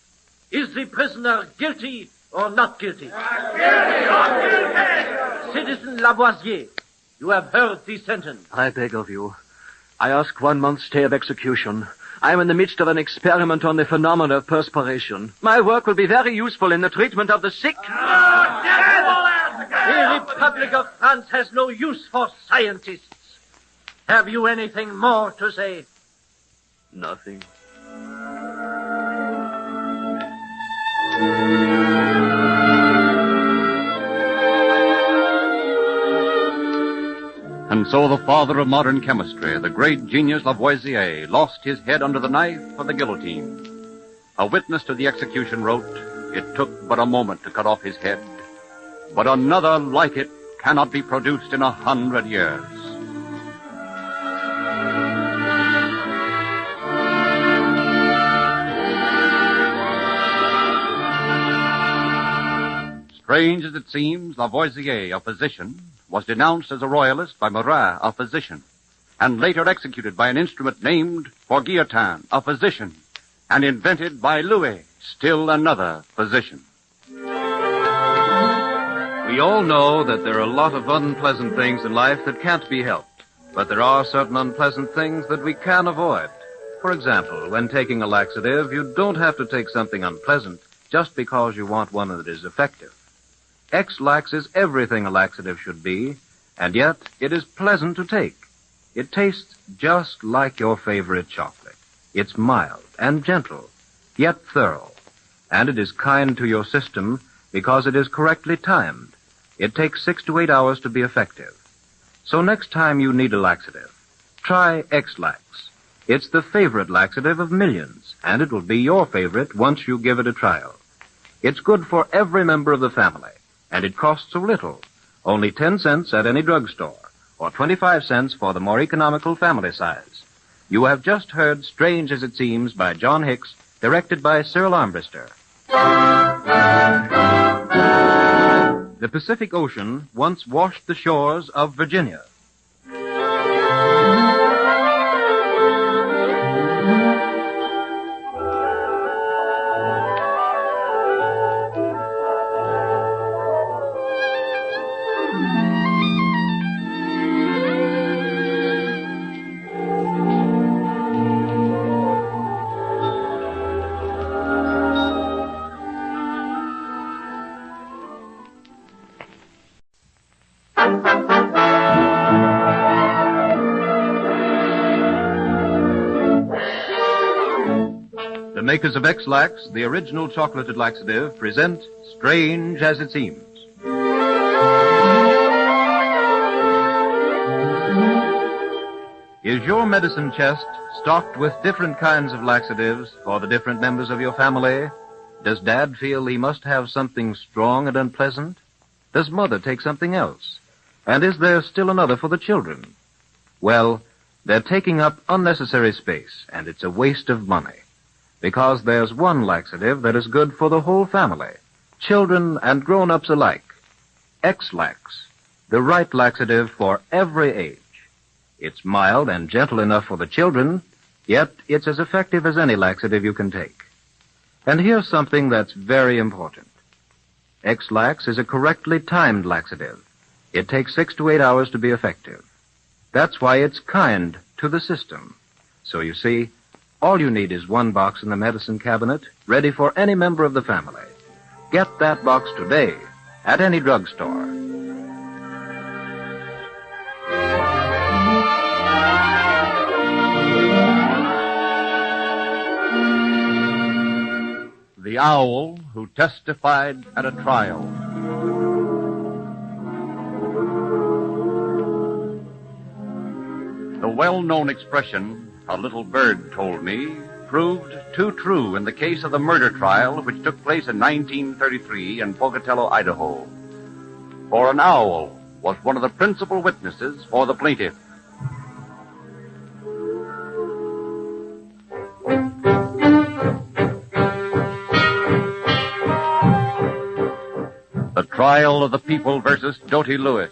Is the prisoner guilty or not guilty? Citizen Lavoisier, you have heard the sentence. I beg of you. I ask 1 month's stay of execution. I am in the midst of an experiment on the phenomena of perspiration. My work will be very useful in the treatment of the sick. The Republic of France has no use for scientists. Have you anything more to say? Nothing. And so the father of modern chemistry, the great genius Lavoisier, lost his head under the knife of the guillotine. A witness to the execution wrote, "It took but a moment to cut off his head, but another like it cannot be produced in 100 years." Strange as it seems, Lavoisier, a physician, was denounced as a royalist by Marat, a physician, and later executed by an instrument named for guillotine, a physician, and invented by Louis, still another physician. We all know that there are a lot of unpleasant things in life that can't be helped, but there are certain unpleasant things that we can avoid. For example, when taking a laxative, you don't have to take something unpleasant just because you want one that is effective. X-Lax is everything a laxative should be, and yet it is pleasant to take. It tastes just like your favorite chocolate. It's mild and gentle, yet thorough, and it is kind to your system because it is correctly timed. It takes 6 to 8 hours to be effective. So next time you need a laxative, try X-Lax. It's the favorite laxative of millions, and it will be your favorite once you give it a trial. It's good for every member of the family, and it costs so little, only 10 cents at any drugstore, or 25 cents for the more economical family size. You have just heard Strange as It Seems by John Hicks, directed by Cyril Armbruster. The Pacific Ocean once washed the shores of Virginia. The makers of X-Lax, the original chocolated laxative, present Strange as It Seems. Is your medicine chest stocked with different kinds of laxatives for the different members of your family? Does Dad feel he must have something strong and unpleasant? Does Mother take something else? And is there still another for the children? Well, they're taking up unnecessary space, and it's a waste of money. Because there's one laxative that is good for the whole family, children and grown-ups alike. X-Lax, the right laxative for every age. It's mild and gentle enough for the children, yet it's as effective as any laxative you can take. And here's something that's very important. X-Lax is a correctly timed laxative. It takes 6 to 8 hours to be effective. That's why it's kind to the system. So you see, all you need is one box in the medicine cabinet, ready for any member of the family. Get that box today at any drugstore. The Owl Who Testified at a Trial. The well-known expression, "a little bird told me," proved too true in the case of the murder trial which took place in 1933 in Pocatello, Idaho. For an owl was one of the principal witnesses for the plaintiff. The trial of the people versus Doty Lewis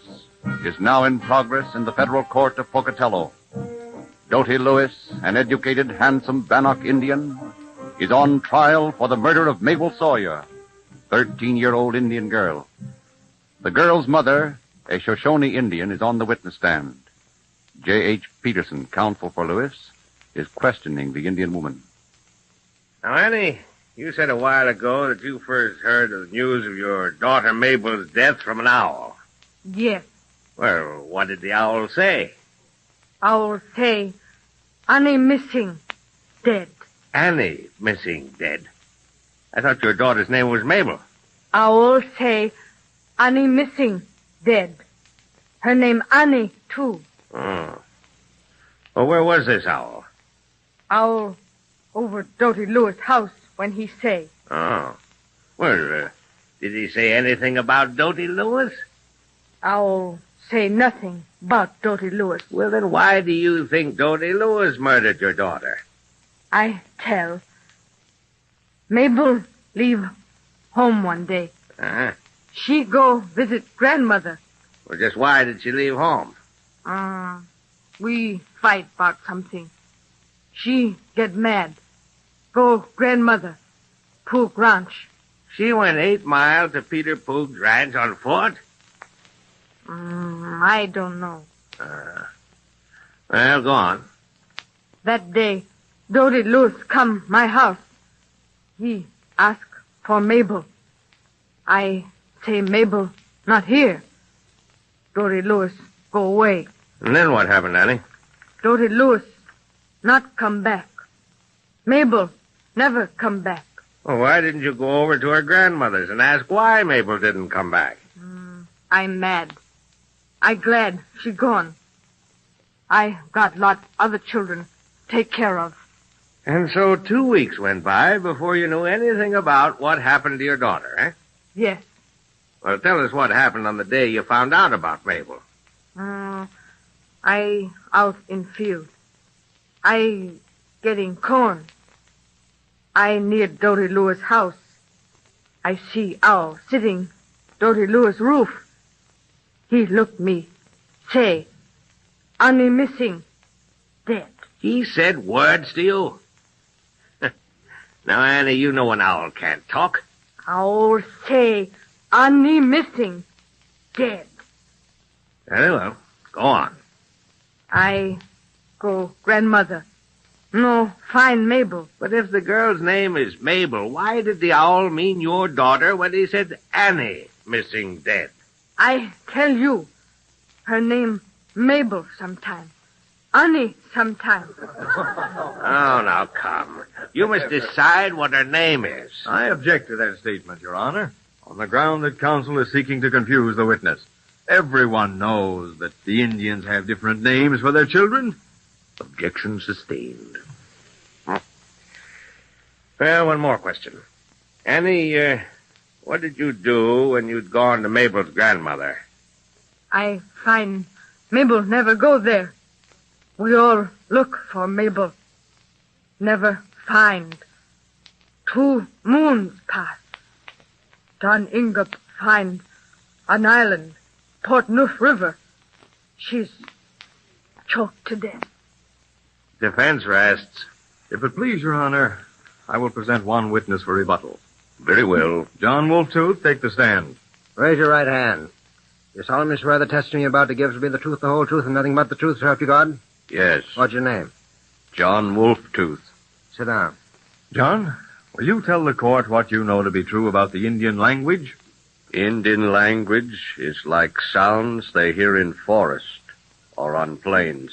is now in progress in the federal court of Pocatello. Doty Lewis, an educated, handsome Bannock Indian, is on trial for the murder of Mabel Sawyer, 13-year-old Indian girl. The girl's mother, a Shoshone Indian, is on the witness stand. J.H. Peterson, counsel for Lewis, is questioning the Indian woman. Now, Annie, you said a while ago that you first heard of the news of your daughter Mabel's death from an owl. Yes. Well, what did the owl say? Owl say, Annie missing, dead. Annie missing, dead. I thought your daughter's name was Mabel. Owl say, Annie missing, dead. Her name Annie, too. Oh. Well, where was this owl? Owl over Doty Lewis' house when he say. Oh. Well, did he say anything about Doty Lewis? Owl say nothing about Doty Lewis. Well, then why do you think Doty Lewis murdered your daughter? I tell. Mabel leave home one day. Uh-huh. She go visit grandmother. Well, just why did she leave home? We fight about something. She get mad. Go grandmother. Pook Ranch. She went 8 miles to Peter Pook's ranch on foot? I don't know. Well, go on. That day, Doty Lewis come my house. He ask for Mabel. I say Mabel not here. Doty Lewis go away. And then what happened, Annie? Doty Lewis not come back. Mabel never come back. Well, why didn't you go over to her grandmother's and ask why Mabel didn't come back? I'm mad. I glad she gone. I got lot other children take care of. And so 2 weeks went by before you knew anything about what happened to your daughter, eh? Yes. Well, tell us what happened on the day you found out about Mabel. I out in field. I getting corn. I near Doty Lewis' house. I see owl sitting Doty Lewis' roof. He looked me, say, Annie missing, dead. He said words to you? Now, Annie, you know an owl can't talk. Owl say, Annie missing, dead. Very well. Go on. I go grandmother. No, find Mabel. But if the girl's name is Mabel, why did the owl mean your daughter when he said Annie missing, dead? I tell you, her name Mabel sometime. Annie sometime. Oh, now come. You must decide what her name is. I object to that statement, Your Honor, on the ground that counsel is seeking to confuse the witness. Everyone knows that the Indians have different names for their children. Objection sustained. Well, one more question. Annie, what did you do when you'd gone to Mabel's grandmother? I find Mabel never go there. We all look for Mabel. Never find. 2 moons pass. Don Ingup find an island, Port Neuf River. She's choked to death. Defense rests. If it please, Your Honor, I will present one witness for rebuttal. Very well. John Wolftooth, take the stand. Raise your right hand. You solemnly swear the testimony you're about to give to be the truth, the whole truth, and nothing but the truth, so help you God? Yes. What's your name? John Wolftooth. Sit down. John, will you tell the court what you know to be true about the Indian language? Indian language is like sounds they hear in forest or on plains.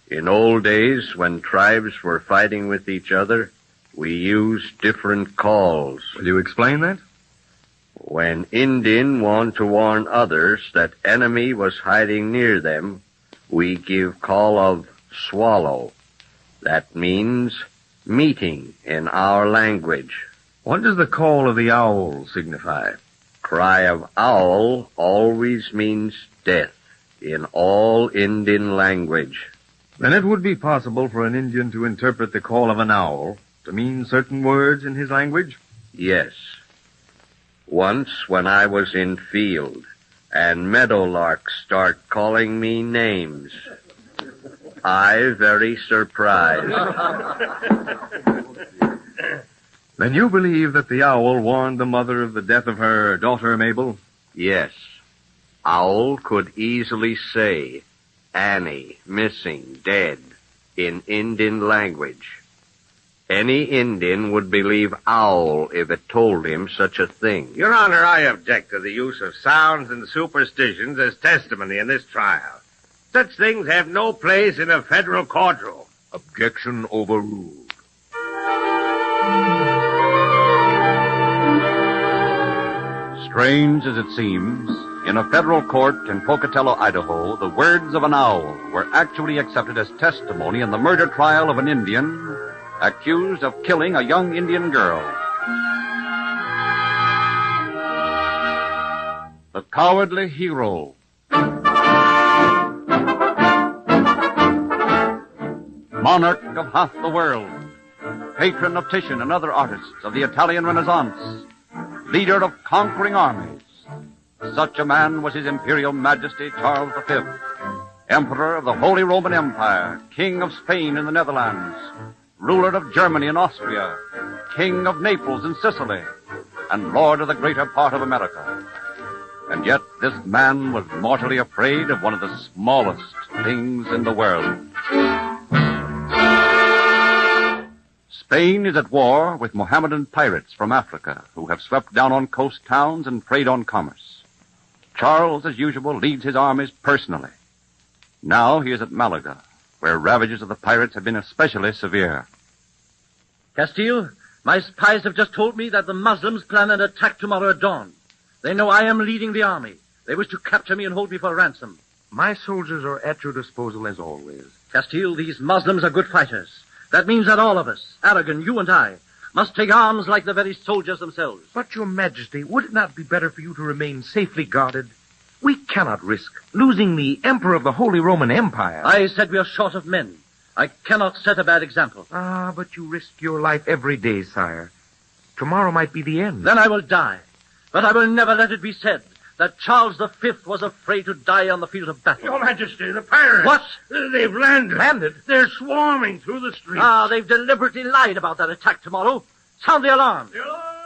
In old days, when tribes were fighting with each other, we used different calls. Will you explain that? When Indian want to warn others that enemy was hiding near them, we give call of swallow. That means meeting in our language. What does the call of the owl signify? Cry of owl always means death in all Indian language. Then it would be possible for an Indian to interpret the call of an owl to mean certain words in his language? Yes. Once when I was in field and meadowlarks start calling me names, I very surprised. Then you believe that the owl warned the mother of the death of her daughter, Mabel? Yes. Owl could easily say, Annie, missing, dead, in Indian language. Any Indian would believe Owl if it told him such a thing. Your Honor, I object to the use of sounds and superstitions as testimony in this trial. Such things have no place in a federal courtroom. Objection overruled. Strange as it seems, in a federal court in Pocatello, Idaho, the words of an owl were actually accepted as testimony in the murder trial of an Indian accused of killing a young Indian girl. The cowardly hero. Monarch of half the world. Patron of Titian and other artists of the Italian Renaissance. Leader of conquering armies. Such a man was His Imperial Majesty Charles V, Emperor of the Holy Roman Empire, King of Spain and the Netherlands, ruler of Germany and Austria, King of Naples and Sicily, and Lord of the greater part of America. And yet this man was mortally afraid of one of the smallest things in the world. Spain is at war with Mohammedan pirates from Africa who have swept down on coast towns and preyed on commerce. Charles, as usual, leads his armies personally. Now he is at Malaga, where ravages of the pirates have been especially severe. Castile, my spies have just told me that the Muslims plan an attack tomorrow at dawn. They know I am leading the army. They wish to capture me and hold me for ransom. My soldiers are at your disposal as always. Castile, these Muslims are good fighters. That means that all of us, Aragon, you and I, must take arms like the very soldiers themselves. But, Your Majesty, would it not be better for you to remain safely guarded? We cannot risk losing the Emperor of the Holy Roman Empire. I said we are short of men. I cannot set a bad example. Ah, but you risk your life every day, sire. Tomorrow might be the end. Then I will die. But I will never let it be said that Charles V was afraid to die on the field of battle. Your Majesty, the pirates. What? They've landed. Landed? They're swarming through the streets. Ah, they've deliberately lied about that attack tomorrow. Sound the alarm.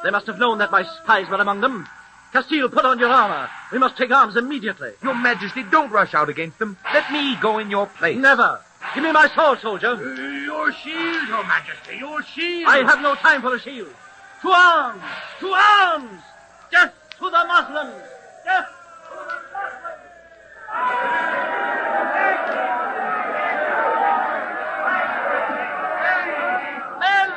They must have known that my spies were among them. Castile, put on your armor. We must take arms immediately. Your Majesty, don't rush out against them. Let me go in your place. Never. Give me my sword, soldier. Your shield, Your Majesty, your shield. I have no time for a shield. To arms! To arms! Death to the Muslims! Death to the Muslims! Men,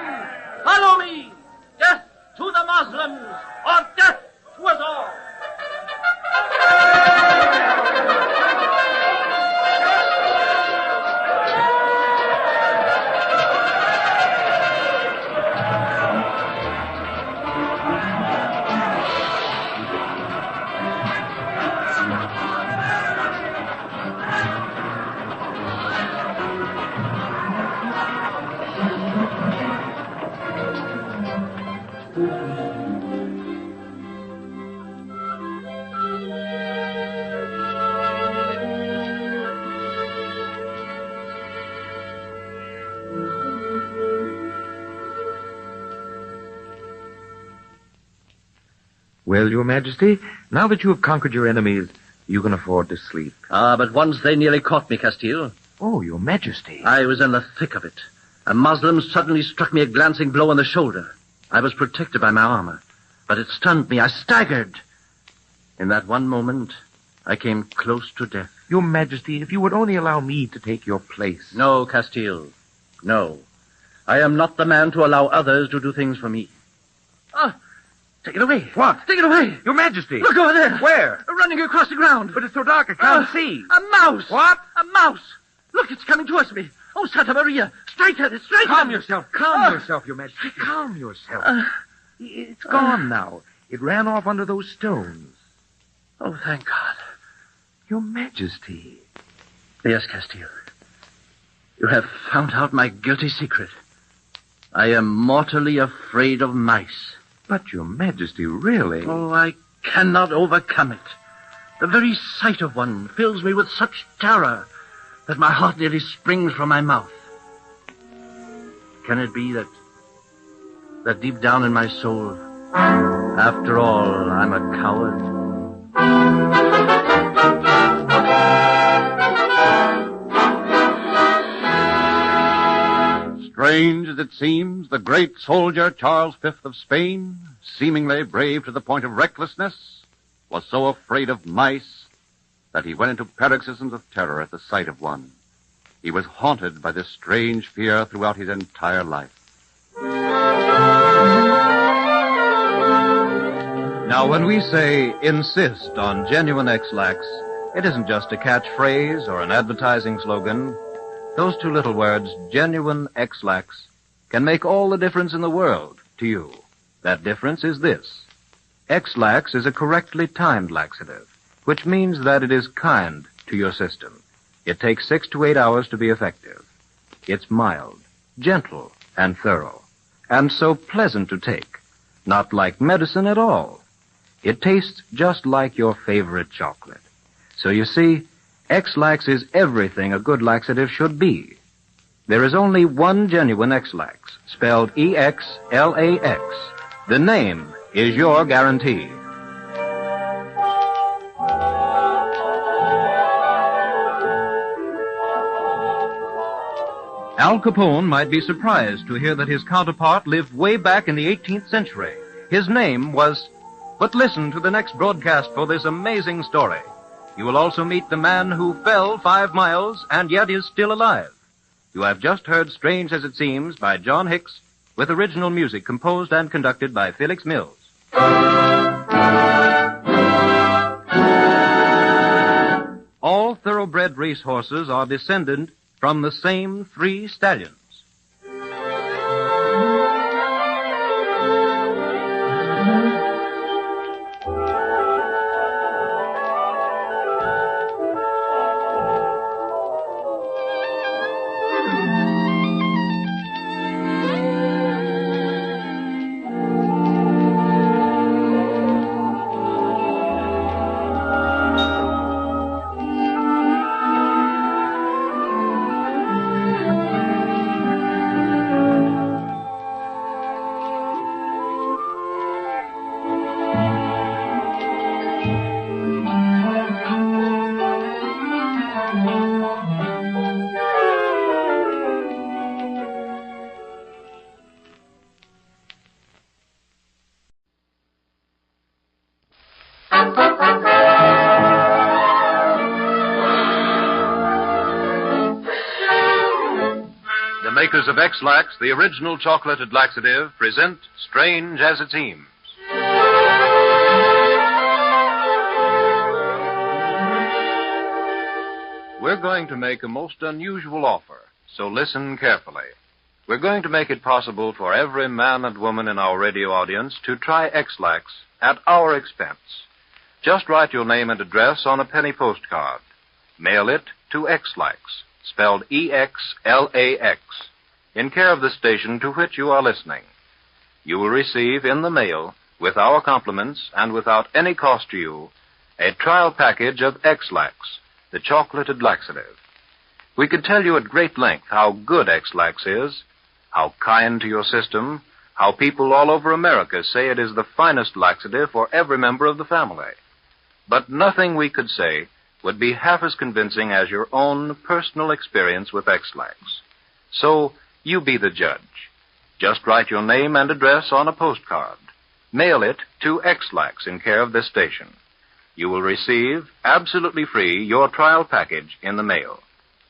follow me! Death to the Muslims, or death to us all! Well, Your Majesty, now that you have conquered your enemies, you can afford to sleep. Ah, but once they nearly caught me, Castile. Oh, Your Majesty. I was in the thick of it. A Moslem suddenly struck me a glancing blow on the shoulder. I was protected by my armor, but it stunned me. I staggered. In that one moment, I came close to death. Your Majesty, if you would only allow me to take your place. No, Castile. No. I am not the man to allow others to do things for me. Ah! Take it away. What? Take it away. Your Majesty. Look over there. Where? Running across the ground. But it's so dark I can't see. A mouse. What? A mouse. Look, it's coming towards me. Oh, Santa Maria. Straight at it. Straight at it. Calm yourself. Calm yourself, Your Majesty. Calm yourself. It's gone now. It ran off under those stones. Oh, thank God. Your Majesty. Yes, Castile. You have found out my guilty secret. I am mortally afraid of mice. But, Your Majesty, really? Oh, I cannot overcome it. The very sight of one fills me with such terror that my heart nearly springs from my mouth. Can it be that that deep down in my soul, after all, I'm a coward. Strange as it seems, the great soldier Charles V of Spain, seemingly brave to the point of recklessness, was so afraid of mice that he went into paroxysms of terror at the sight of one. He was haunted by this strange fear throughout his entire life. Now, when we say insist on genuine X-Lax, it isn't just a catchphrase or an advertising slogan. Those two little words, genuine X-Lax, can make all the difference in the world to you. That difference is this. X-Lax is a correctly timed laxative, which means that it is kind to your system. It takes 6 to 8 hours to be effective. It's mild, gentle, and thorough, and so pleasant to take. Not like medicine at all. It tastes just like your favorite chocolate. So you see, X-Lax is everything a good laxative should be. There is only one genuine X-Lax, spelled E-X-L-A-X. The name is your guarantee. Al Capone might be surprised to hear that his counterpart lived way back in the 18th century. His name was... But listen to the next broadcast for this amazing story. You will also meet the man who fell 5 miles and yet is still alive. You have just heard Strange as It Seems by John Hicks, with original music composed and conducted by Felix Mills. All thoroughbred racehorses are descended from the same 3 stallions. The makers of X-Lax, the original chocolated laxative, present Strange as It Seems. We're going to make a most unusual offer, so listen carefully. We're going to make it possible for every man and woman in our radio audience to try X-Lax at our expense. Just write your name and address on a penny postcard. Mail it to X-Lax, spelled E-X-L-A-X, in care of the station to which you are listening. You will receive in the mail, with our compliments and without any cost to you, a trial package of X-Lax, the chocolated laxative. We could tell you at great length how good X-Lax is, how kind to your system, how people all over America say it is the finest laxative for every member of the family. But nothing we could say would be half as convincing as your own personal experience with X-Lax. So, you be the judge. Just write your name and address on a postcard. Mail it to X-Lax in care of this station. You will receive, absolutely free, your trial package in the mail.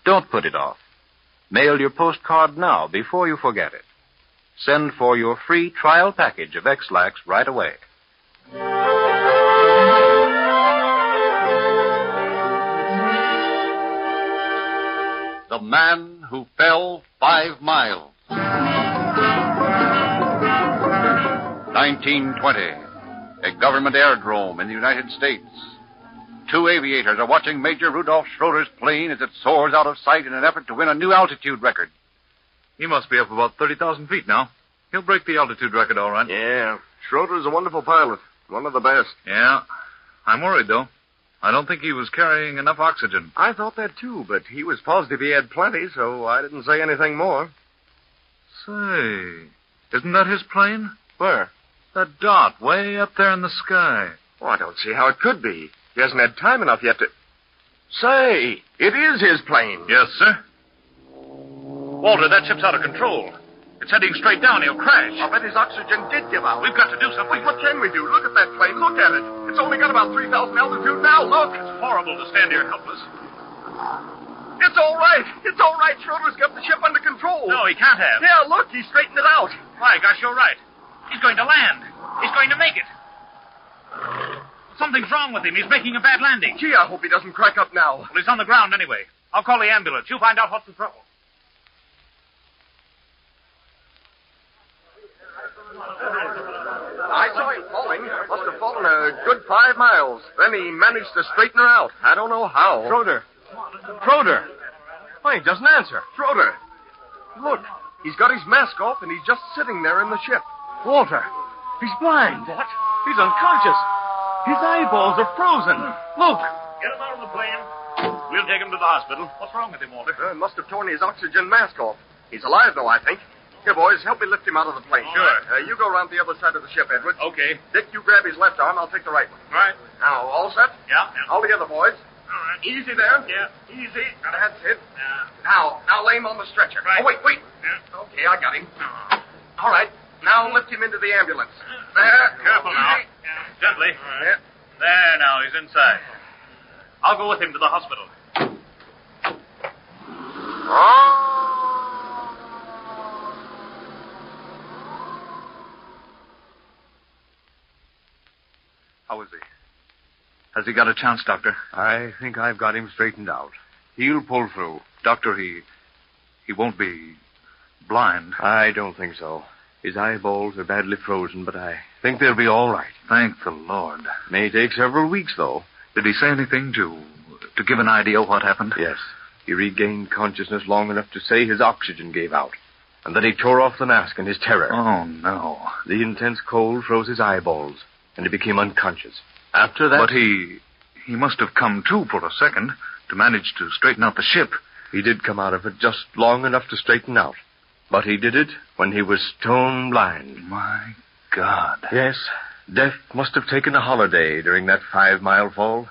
Don't put it off. Mail your postcard now before you forget it. Send for your free trial package of X-Lax right away. The Man Who Fell 5 Miles. 1920. A government aerodrome in the United States. 2 aviators are watching Major Rudolph Schroeder's plane as it soars out of sight in an effort to win a new altitude record. He must be up about 30,000 feet now. He'll break the altitude record all right. Yeah. Schroeder's a wonderful pilot. One of the best. Yeah. I'm worried, though. I don't think he was carrying enough oxygen. I thought that, too, but he was positive he had plenty, so I didn't say anything more. Say, Isn't that his plane? Where? That dot way up there in the sky. Oh, I don't see how it could be. He hasn't had time enough yet to... Say, it is his plane. Yes, sir. Walter, that ship's out of control. It's heading straight down. He'll crash. I bet his oxygen did give out. We've got to do something. Wait, what can we do? Look at that plane. Look at it. It's only got about 3,000 altitude now. Look. It's horrible to stand here helpless. It's all right. It's all right. Schroeder's got the ship under control. No, he can't have. Yeah, look. He straightened it out. My gosh, you're right. He's going to land. He's going to make it. Something's wrong with him. He's making a bad landing. Gee, I hope he doesn't crack up now. Well, he's on the ground anyway. I'll call the ambulance. You find out what's the trouble. I saw him falling. Must have fallen a good 5 miles. Then he managed to straighten her out. I don't know how. Schroeder. Why, he doesn't answer. Schroeder. Look, he's got his mask off and he's just sitting there in the ship. Walter. He's blind. What? He's unconscious. His eyeballs are frozen. Look. Get him out of the plane. We'll take him to the hospital. What's wrong with him, Walter? Must have torn his oxygen mask off. He's alive, though, I think. Here, boys, help me lift him out of the plane. Sure. You go around the other side of the ship, Edwards. Okay. Dick, you grab his left arm. I'll take the right one. All right. Now, all set? Yeah. All together, boys. All right. Easy there. Yeah. Easy. That's it. Yeah. Now lay him on the stretcher. Right. Oh, wait. Yeah. Okay, I got him. All right. Now lift him into the ambulance. There. Careful now. Easy. Gently. Yeah. There now, he's inside. I'll go with him to the hospital. How is he? Has he got a chance, Doctor? I think I've got him straightened out. He'll pull through. Doctor, he won't be blind. I don't think so. His eyeballs are badly frozen, but I think they'll be all right. Thank the Lord. May take several weeks, though. Did he say anything to give an idea what happened? Yes. He regained consciousness long enough to say his oxygen gave out, and that he tore off the mask in his terror. Oh, no. The intense cold froze his eyeballs, and he became unconscious. After that... But he must have come to for a second to manage to straighten out the ship. He did come out of it just long enough to straighten out. But he did it when he was stone blind. My God. Yes, death must have taken a holiday during that 5-mile fall.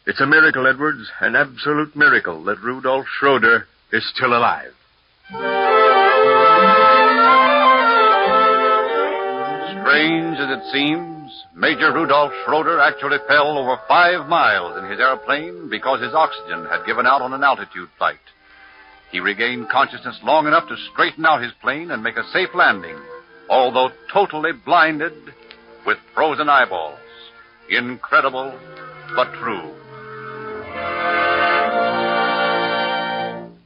It's a miracle, Edwards, an absolute miracle that Rudolf Schroeder is still alive. Strange as it seems, Major Rudolf Schroeder actually fell over 5 miles in his airplane because his oxygen had given out on an altitude flight. He regained consciousness long enough to straighten out his plane and make a safe landing, although totally blinded with frozen eyeballs. Incredible, but true.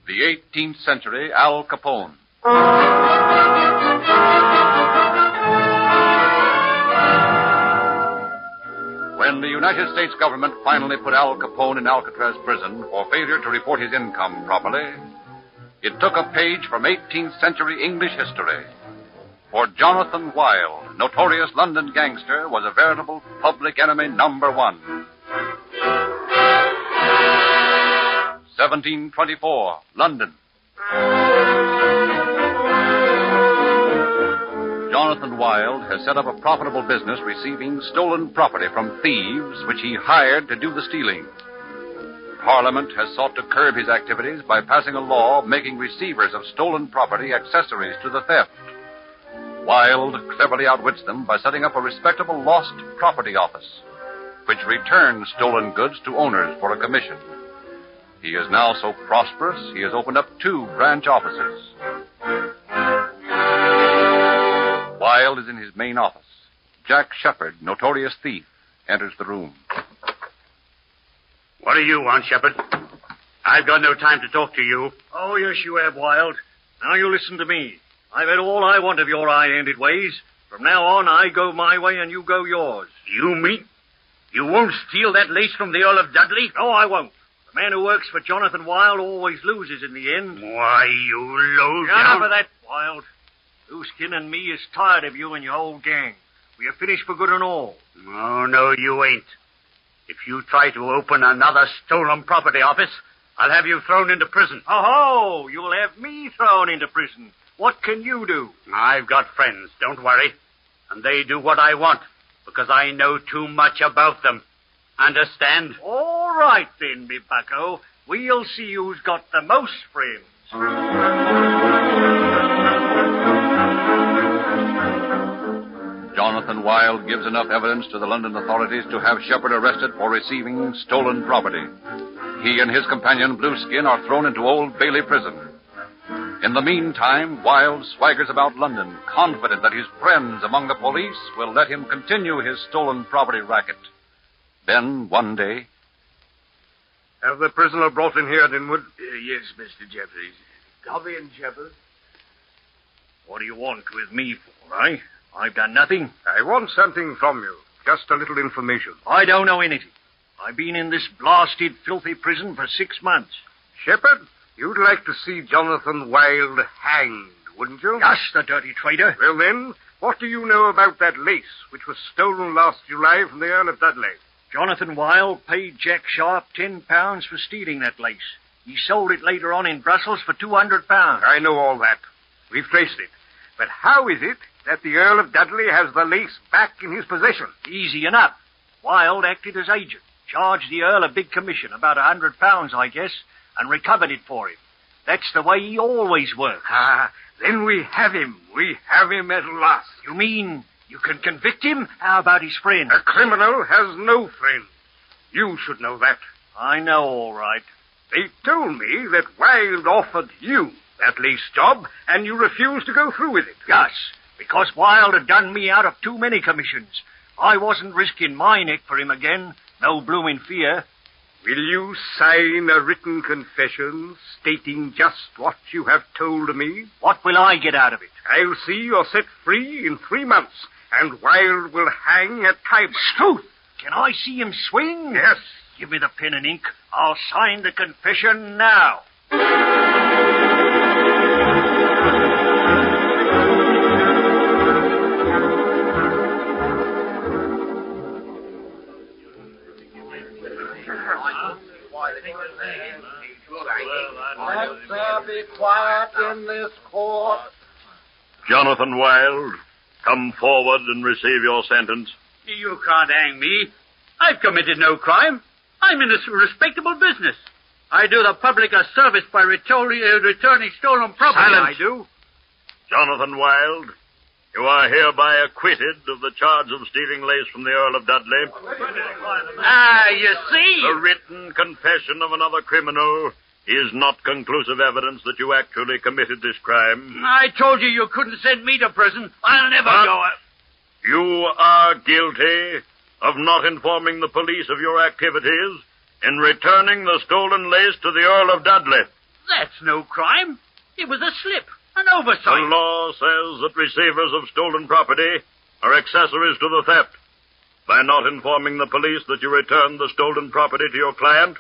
The 18th century Al Capone. When the United States government finally put Al Capone in Alcatraz prison for failure to report his income properly, it took a page from 18th century English history. For Jonathan Wild, notorious London gangster, was a veritable public enemy number 1. 1724, London. Jonathan Wild has set up a profitable business receiving stolen property from thieves, which he hired to do the stealing. Parliament has sought to curb his activities by passing a law making receivers of stolen property accessories to the theft. Wild cleverly outwits them by setting up a respectable lost property office, which returns stolen goods to owners for a commission. He is now so prosperous, he has opened up 2 branch offices. Wild is in his main office. Jack Shepard, notorious thief, enters the room. What do you want, Shepard? I've got no time to talk to you. Oh, yes, you have, Wild. Now you listen to me. I've had all I want of your high-handed ways. From now on, I go my way and you go yours. You mean you won't steal that lace from the Earl of Dudley? No, I won't. The man who works for Jonathan Wild always loses in the end. Why, you low down... Enough of that, Wild. Blueskin and me is tired of you and your whole gang. We are finished for good and all. Oh, no, you ain't. If you try to open another stolen property office, I'll have you thrown into prison. Oh, you'll have me thrown into prison. What can you do? I've got friends, don't worry. And they do what I want, because I know too much about them. Understand? All right then, me bucko. We'll see who's got the most friends. Jonathan Wilde gives enough evidence to the London authorities to have Shepard arrested for receiving stolen property. He and his companion, Blueskin, are thrown into Old Bailey Prison. In the meantime, Wilde swaggers about London, confident that his friends among the police will let him continue his stolen property racket. Then, one day... Have the prisoner brought in here, Dinwood? Yes, Mr. Jeffries. Come in, Shepard. What do you want with me for, eh? I've done nothing. I want something from you. Just a little information. I don't know anything. I've been in this blasted, filthy prison for 6 months. Shepard, you'd like to see Jonathan Wilde hanged, wouldn't you? Yes, the dirty traitor. Well, then, what do you know about that lace which was stolen last July from the Earl of Dudley? Jonathan Wilde paid Jack Sharp £10 for stealing that lace. He sold it later on in Brussels for £200. I know all that. We've traced it. But how is it that the Earl of Dudley has the lace back in his possession? Easy enough. Wilde acted as agent, charged the Earl a big commission, about £100, I guess, and recovered it for him. That's the way he always works. Ah, then we have him. We have him at last. You mean you can convict him? How about his friend? A criminal has no friend. You should know that. I know, all right. They told me that Wilde offered you that lace job, and you refused to go through with it. Yes, because Wilde had done me out of too many commissions. I wasn't risking my neck for him again. No blooming fear. Will you sign a written confession stating just what you have told me? What will I get out of it? I'll see you're set free in 3 months, and Wilde will hang at Tyburn. Truth! Can I see him swing? Yes. Give me the pen and ink. I'll sign the confession now. Let's be quiet in this court. Jonathan Wilde, come forward and receive your sentence. You can't hang me. I've committed no crime. I'm in a respectable business. I do the public a service by returning stolen property. Silence. I do. Jonathan Wilde, you are hereby acquitted of the charge of stealing lace from the Earl of Dudley. Ah, you see? The written confession of another criminal is not conclusive evidence that you actually committed this crime. I told you you couldn't send me to prison. I'll never go. You are guilty of not informing the police of your activities in returning the stolen lace to the Earl of Dudley. That's no crime. It was a slip, an oversight. The law says that receivers of stolen property are accessories to the theft. By not informing the police that you returned the stolen property to your client,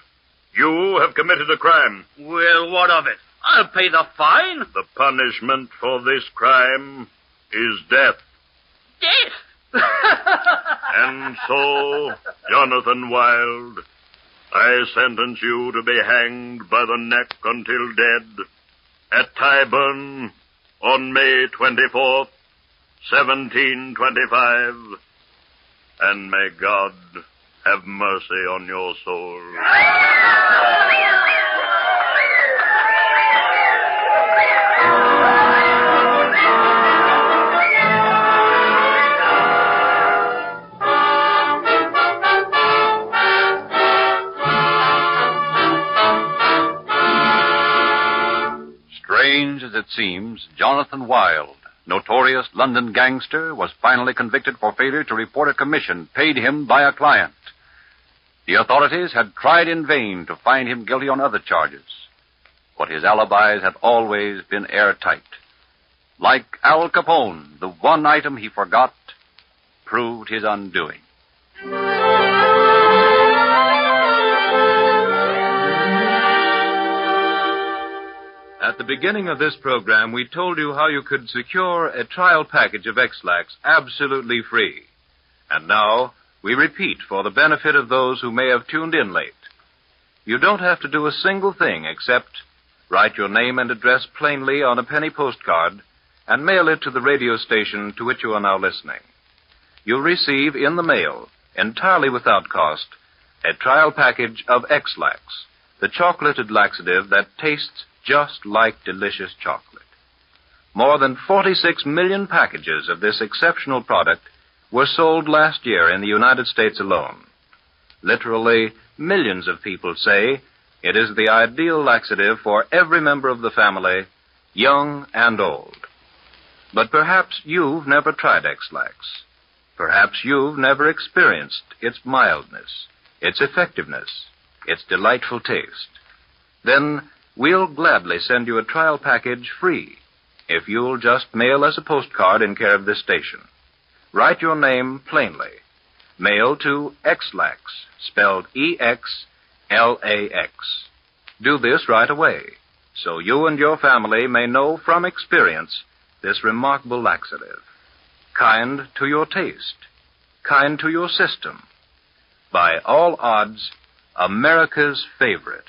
you have committed a crime. Well, what of it? I'll pay the fine. The punishment for this crime is death. Death? And so, Jonathan Wilde, I sentence you to be hanged by the neck until dead at Tyburn on May 24th, 1725. And may God have mercy on your soul. Strange as it seems, Jonathan Wilde, notorious London gangster, was finally convicted for failure to report a commission paid him by a client. The authorities had tried in vain to find him guilty on other charges, but his alibis had always been airtight. Like Al Capone, the one item he forgot proved his undoing. At the beginning of this program, we told you how you could secure a trial package of X-Lax absolutely free. And now, we repeat for the benefit of those who may have tuned in late. You don't have to do a single thing except write your name and address plainly on a penny postcard and mail it to the radio station to which you are now listening. You'll receive in the mail, entirely without cost, a trial package of X-Lax, the chocolated laxative that tastes just like delicious chocolate. More than 46 million packages of this exceptional product were sold last year in the United States alone. Literally, millions of people say it is the ideal laxative for every member of the family, young and old. But perhaps you've never tried X-Lax. Perhaps you've never experienced its mildness, its effectiveness, its delightful taste. Then we'll gladly send you a trial package free if you'll just mail us a postcard in care of this station. Write your name plainly. Mail to X-Lax, spelled E-X-L-A-X. Do this right away, so you and your family may know from experience this remarkable laxative. Kind to your taste, kind to your system. By all odds, America's favorite.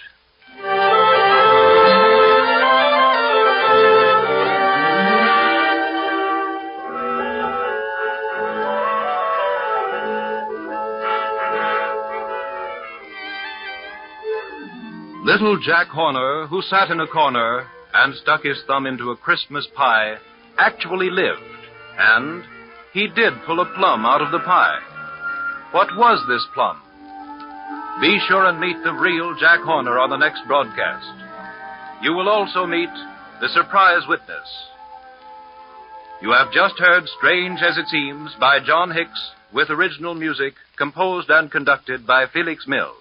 Little Jack Horner, who sat in a corner and stuck his thumb into a Christmas pie, actually lived, and he did pull a plum out of the pie. What was this plum? Be sure and meet the real Jack Horner on the next broadcast. You will also meet the surprise witness. You have just heard Strange as It Seems by John Hicks, with original music composed and conducted by Felix Mills.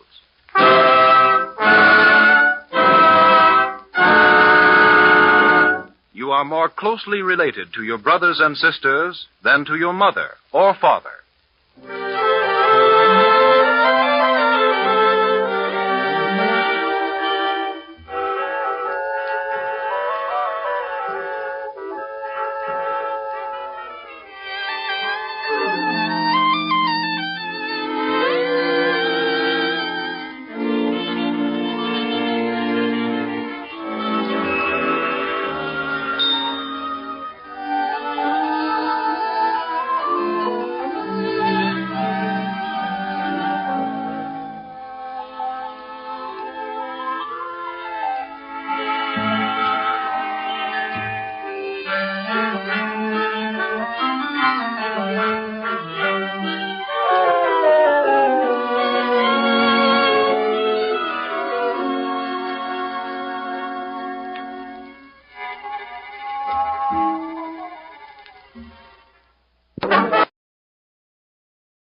You are more closely related to your brothers and sisters than to your mother or father.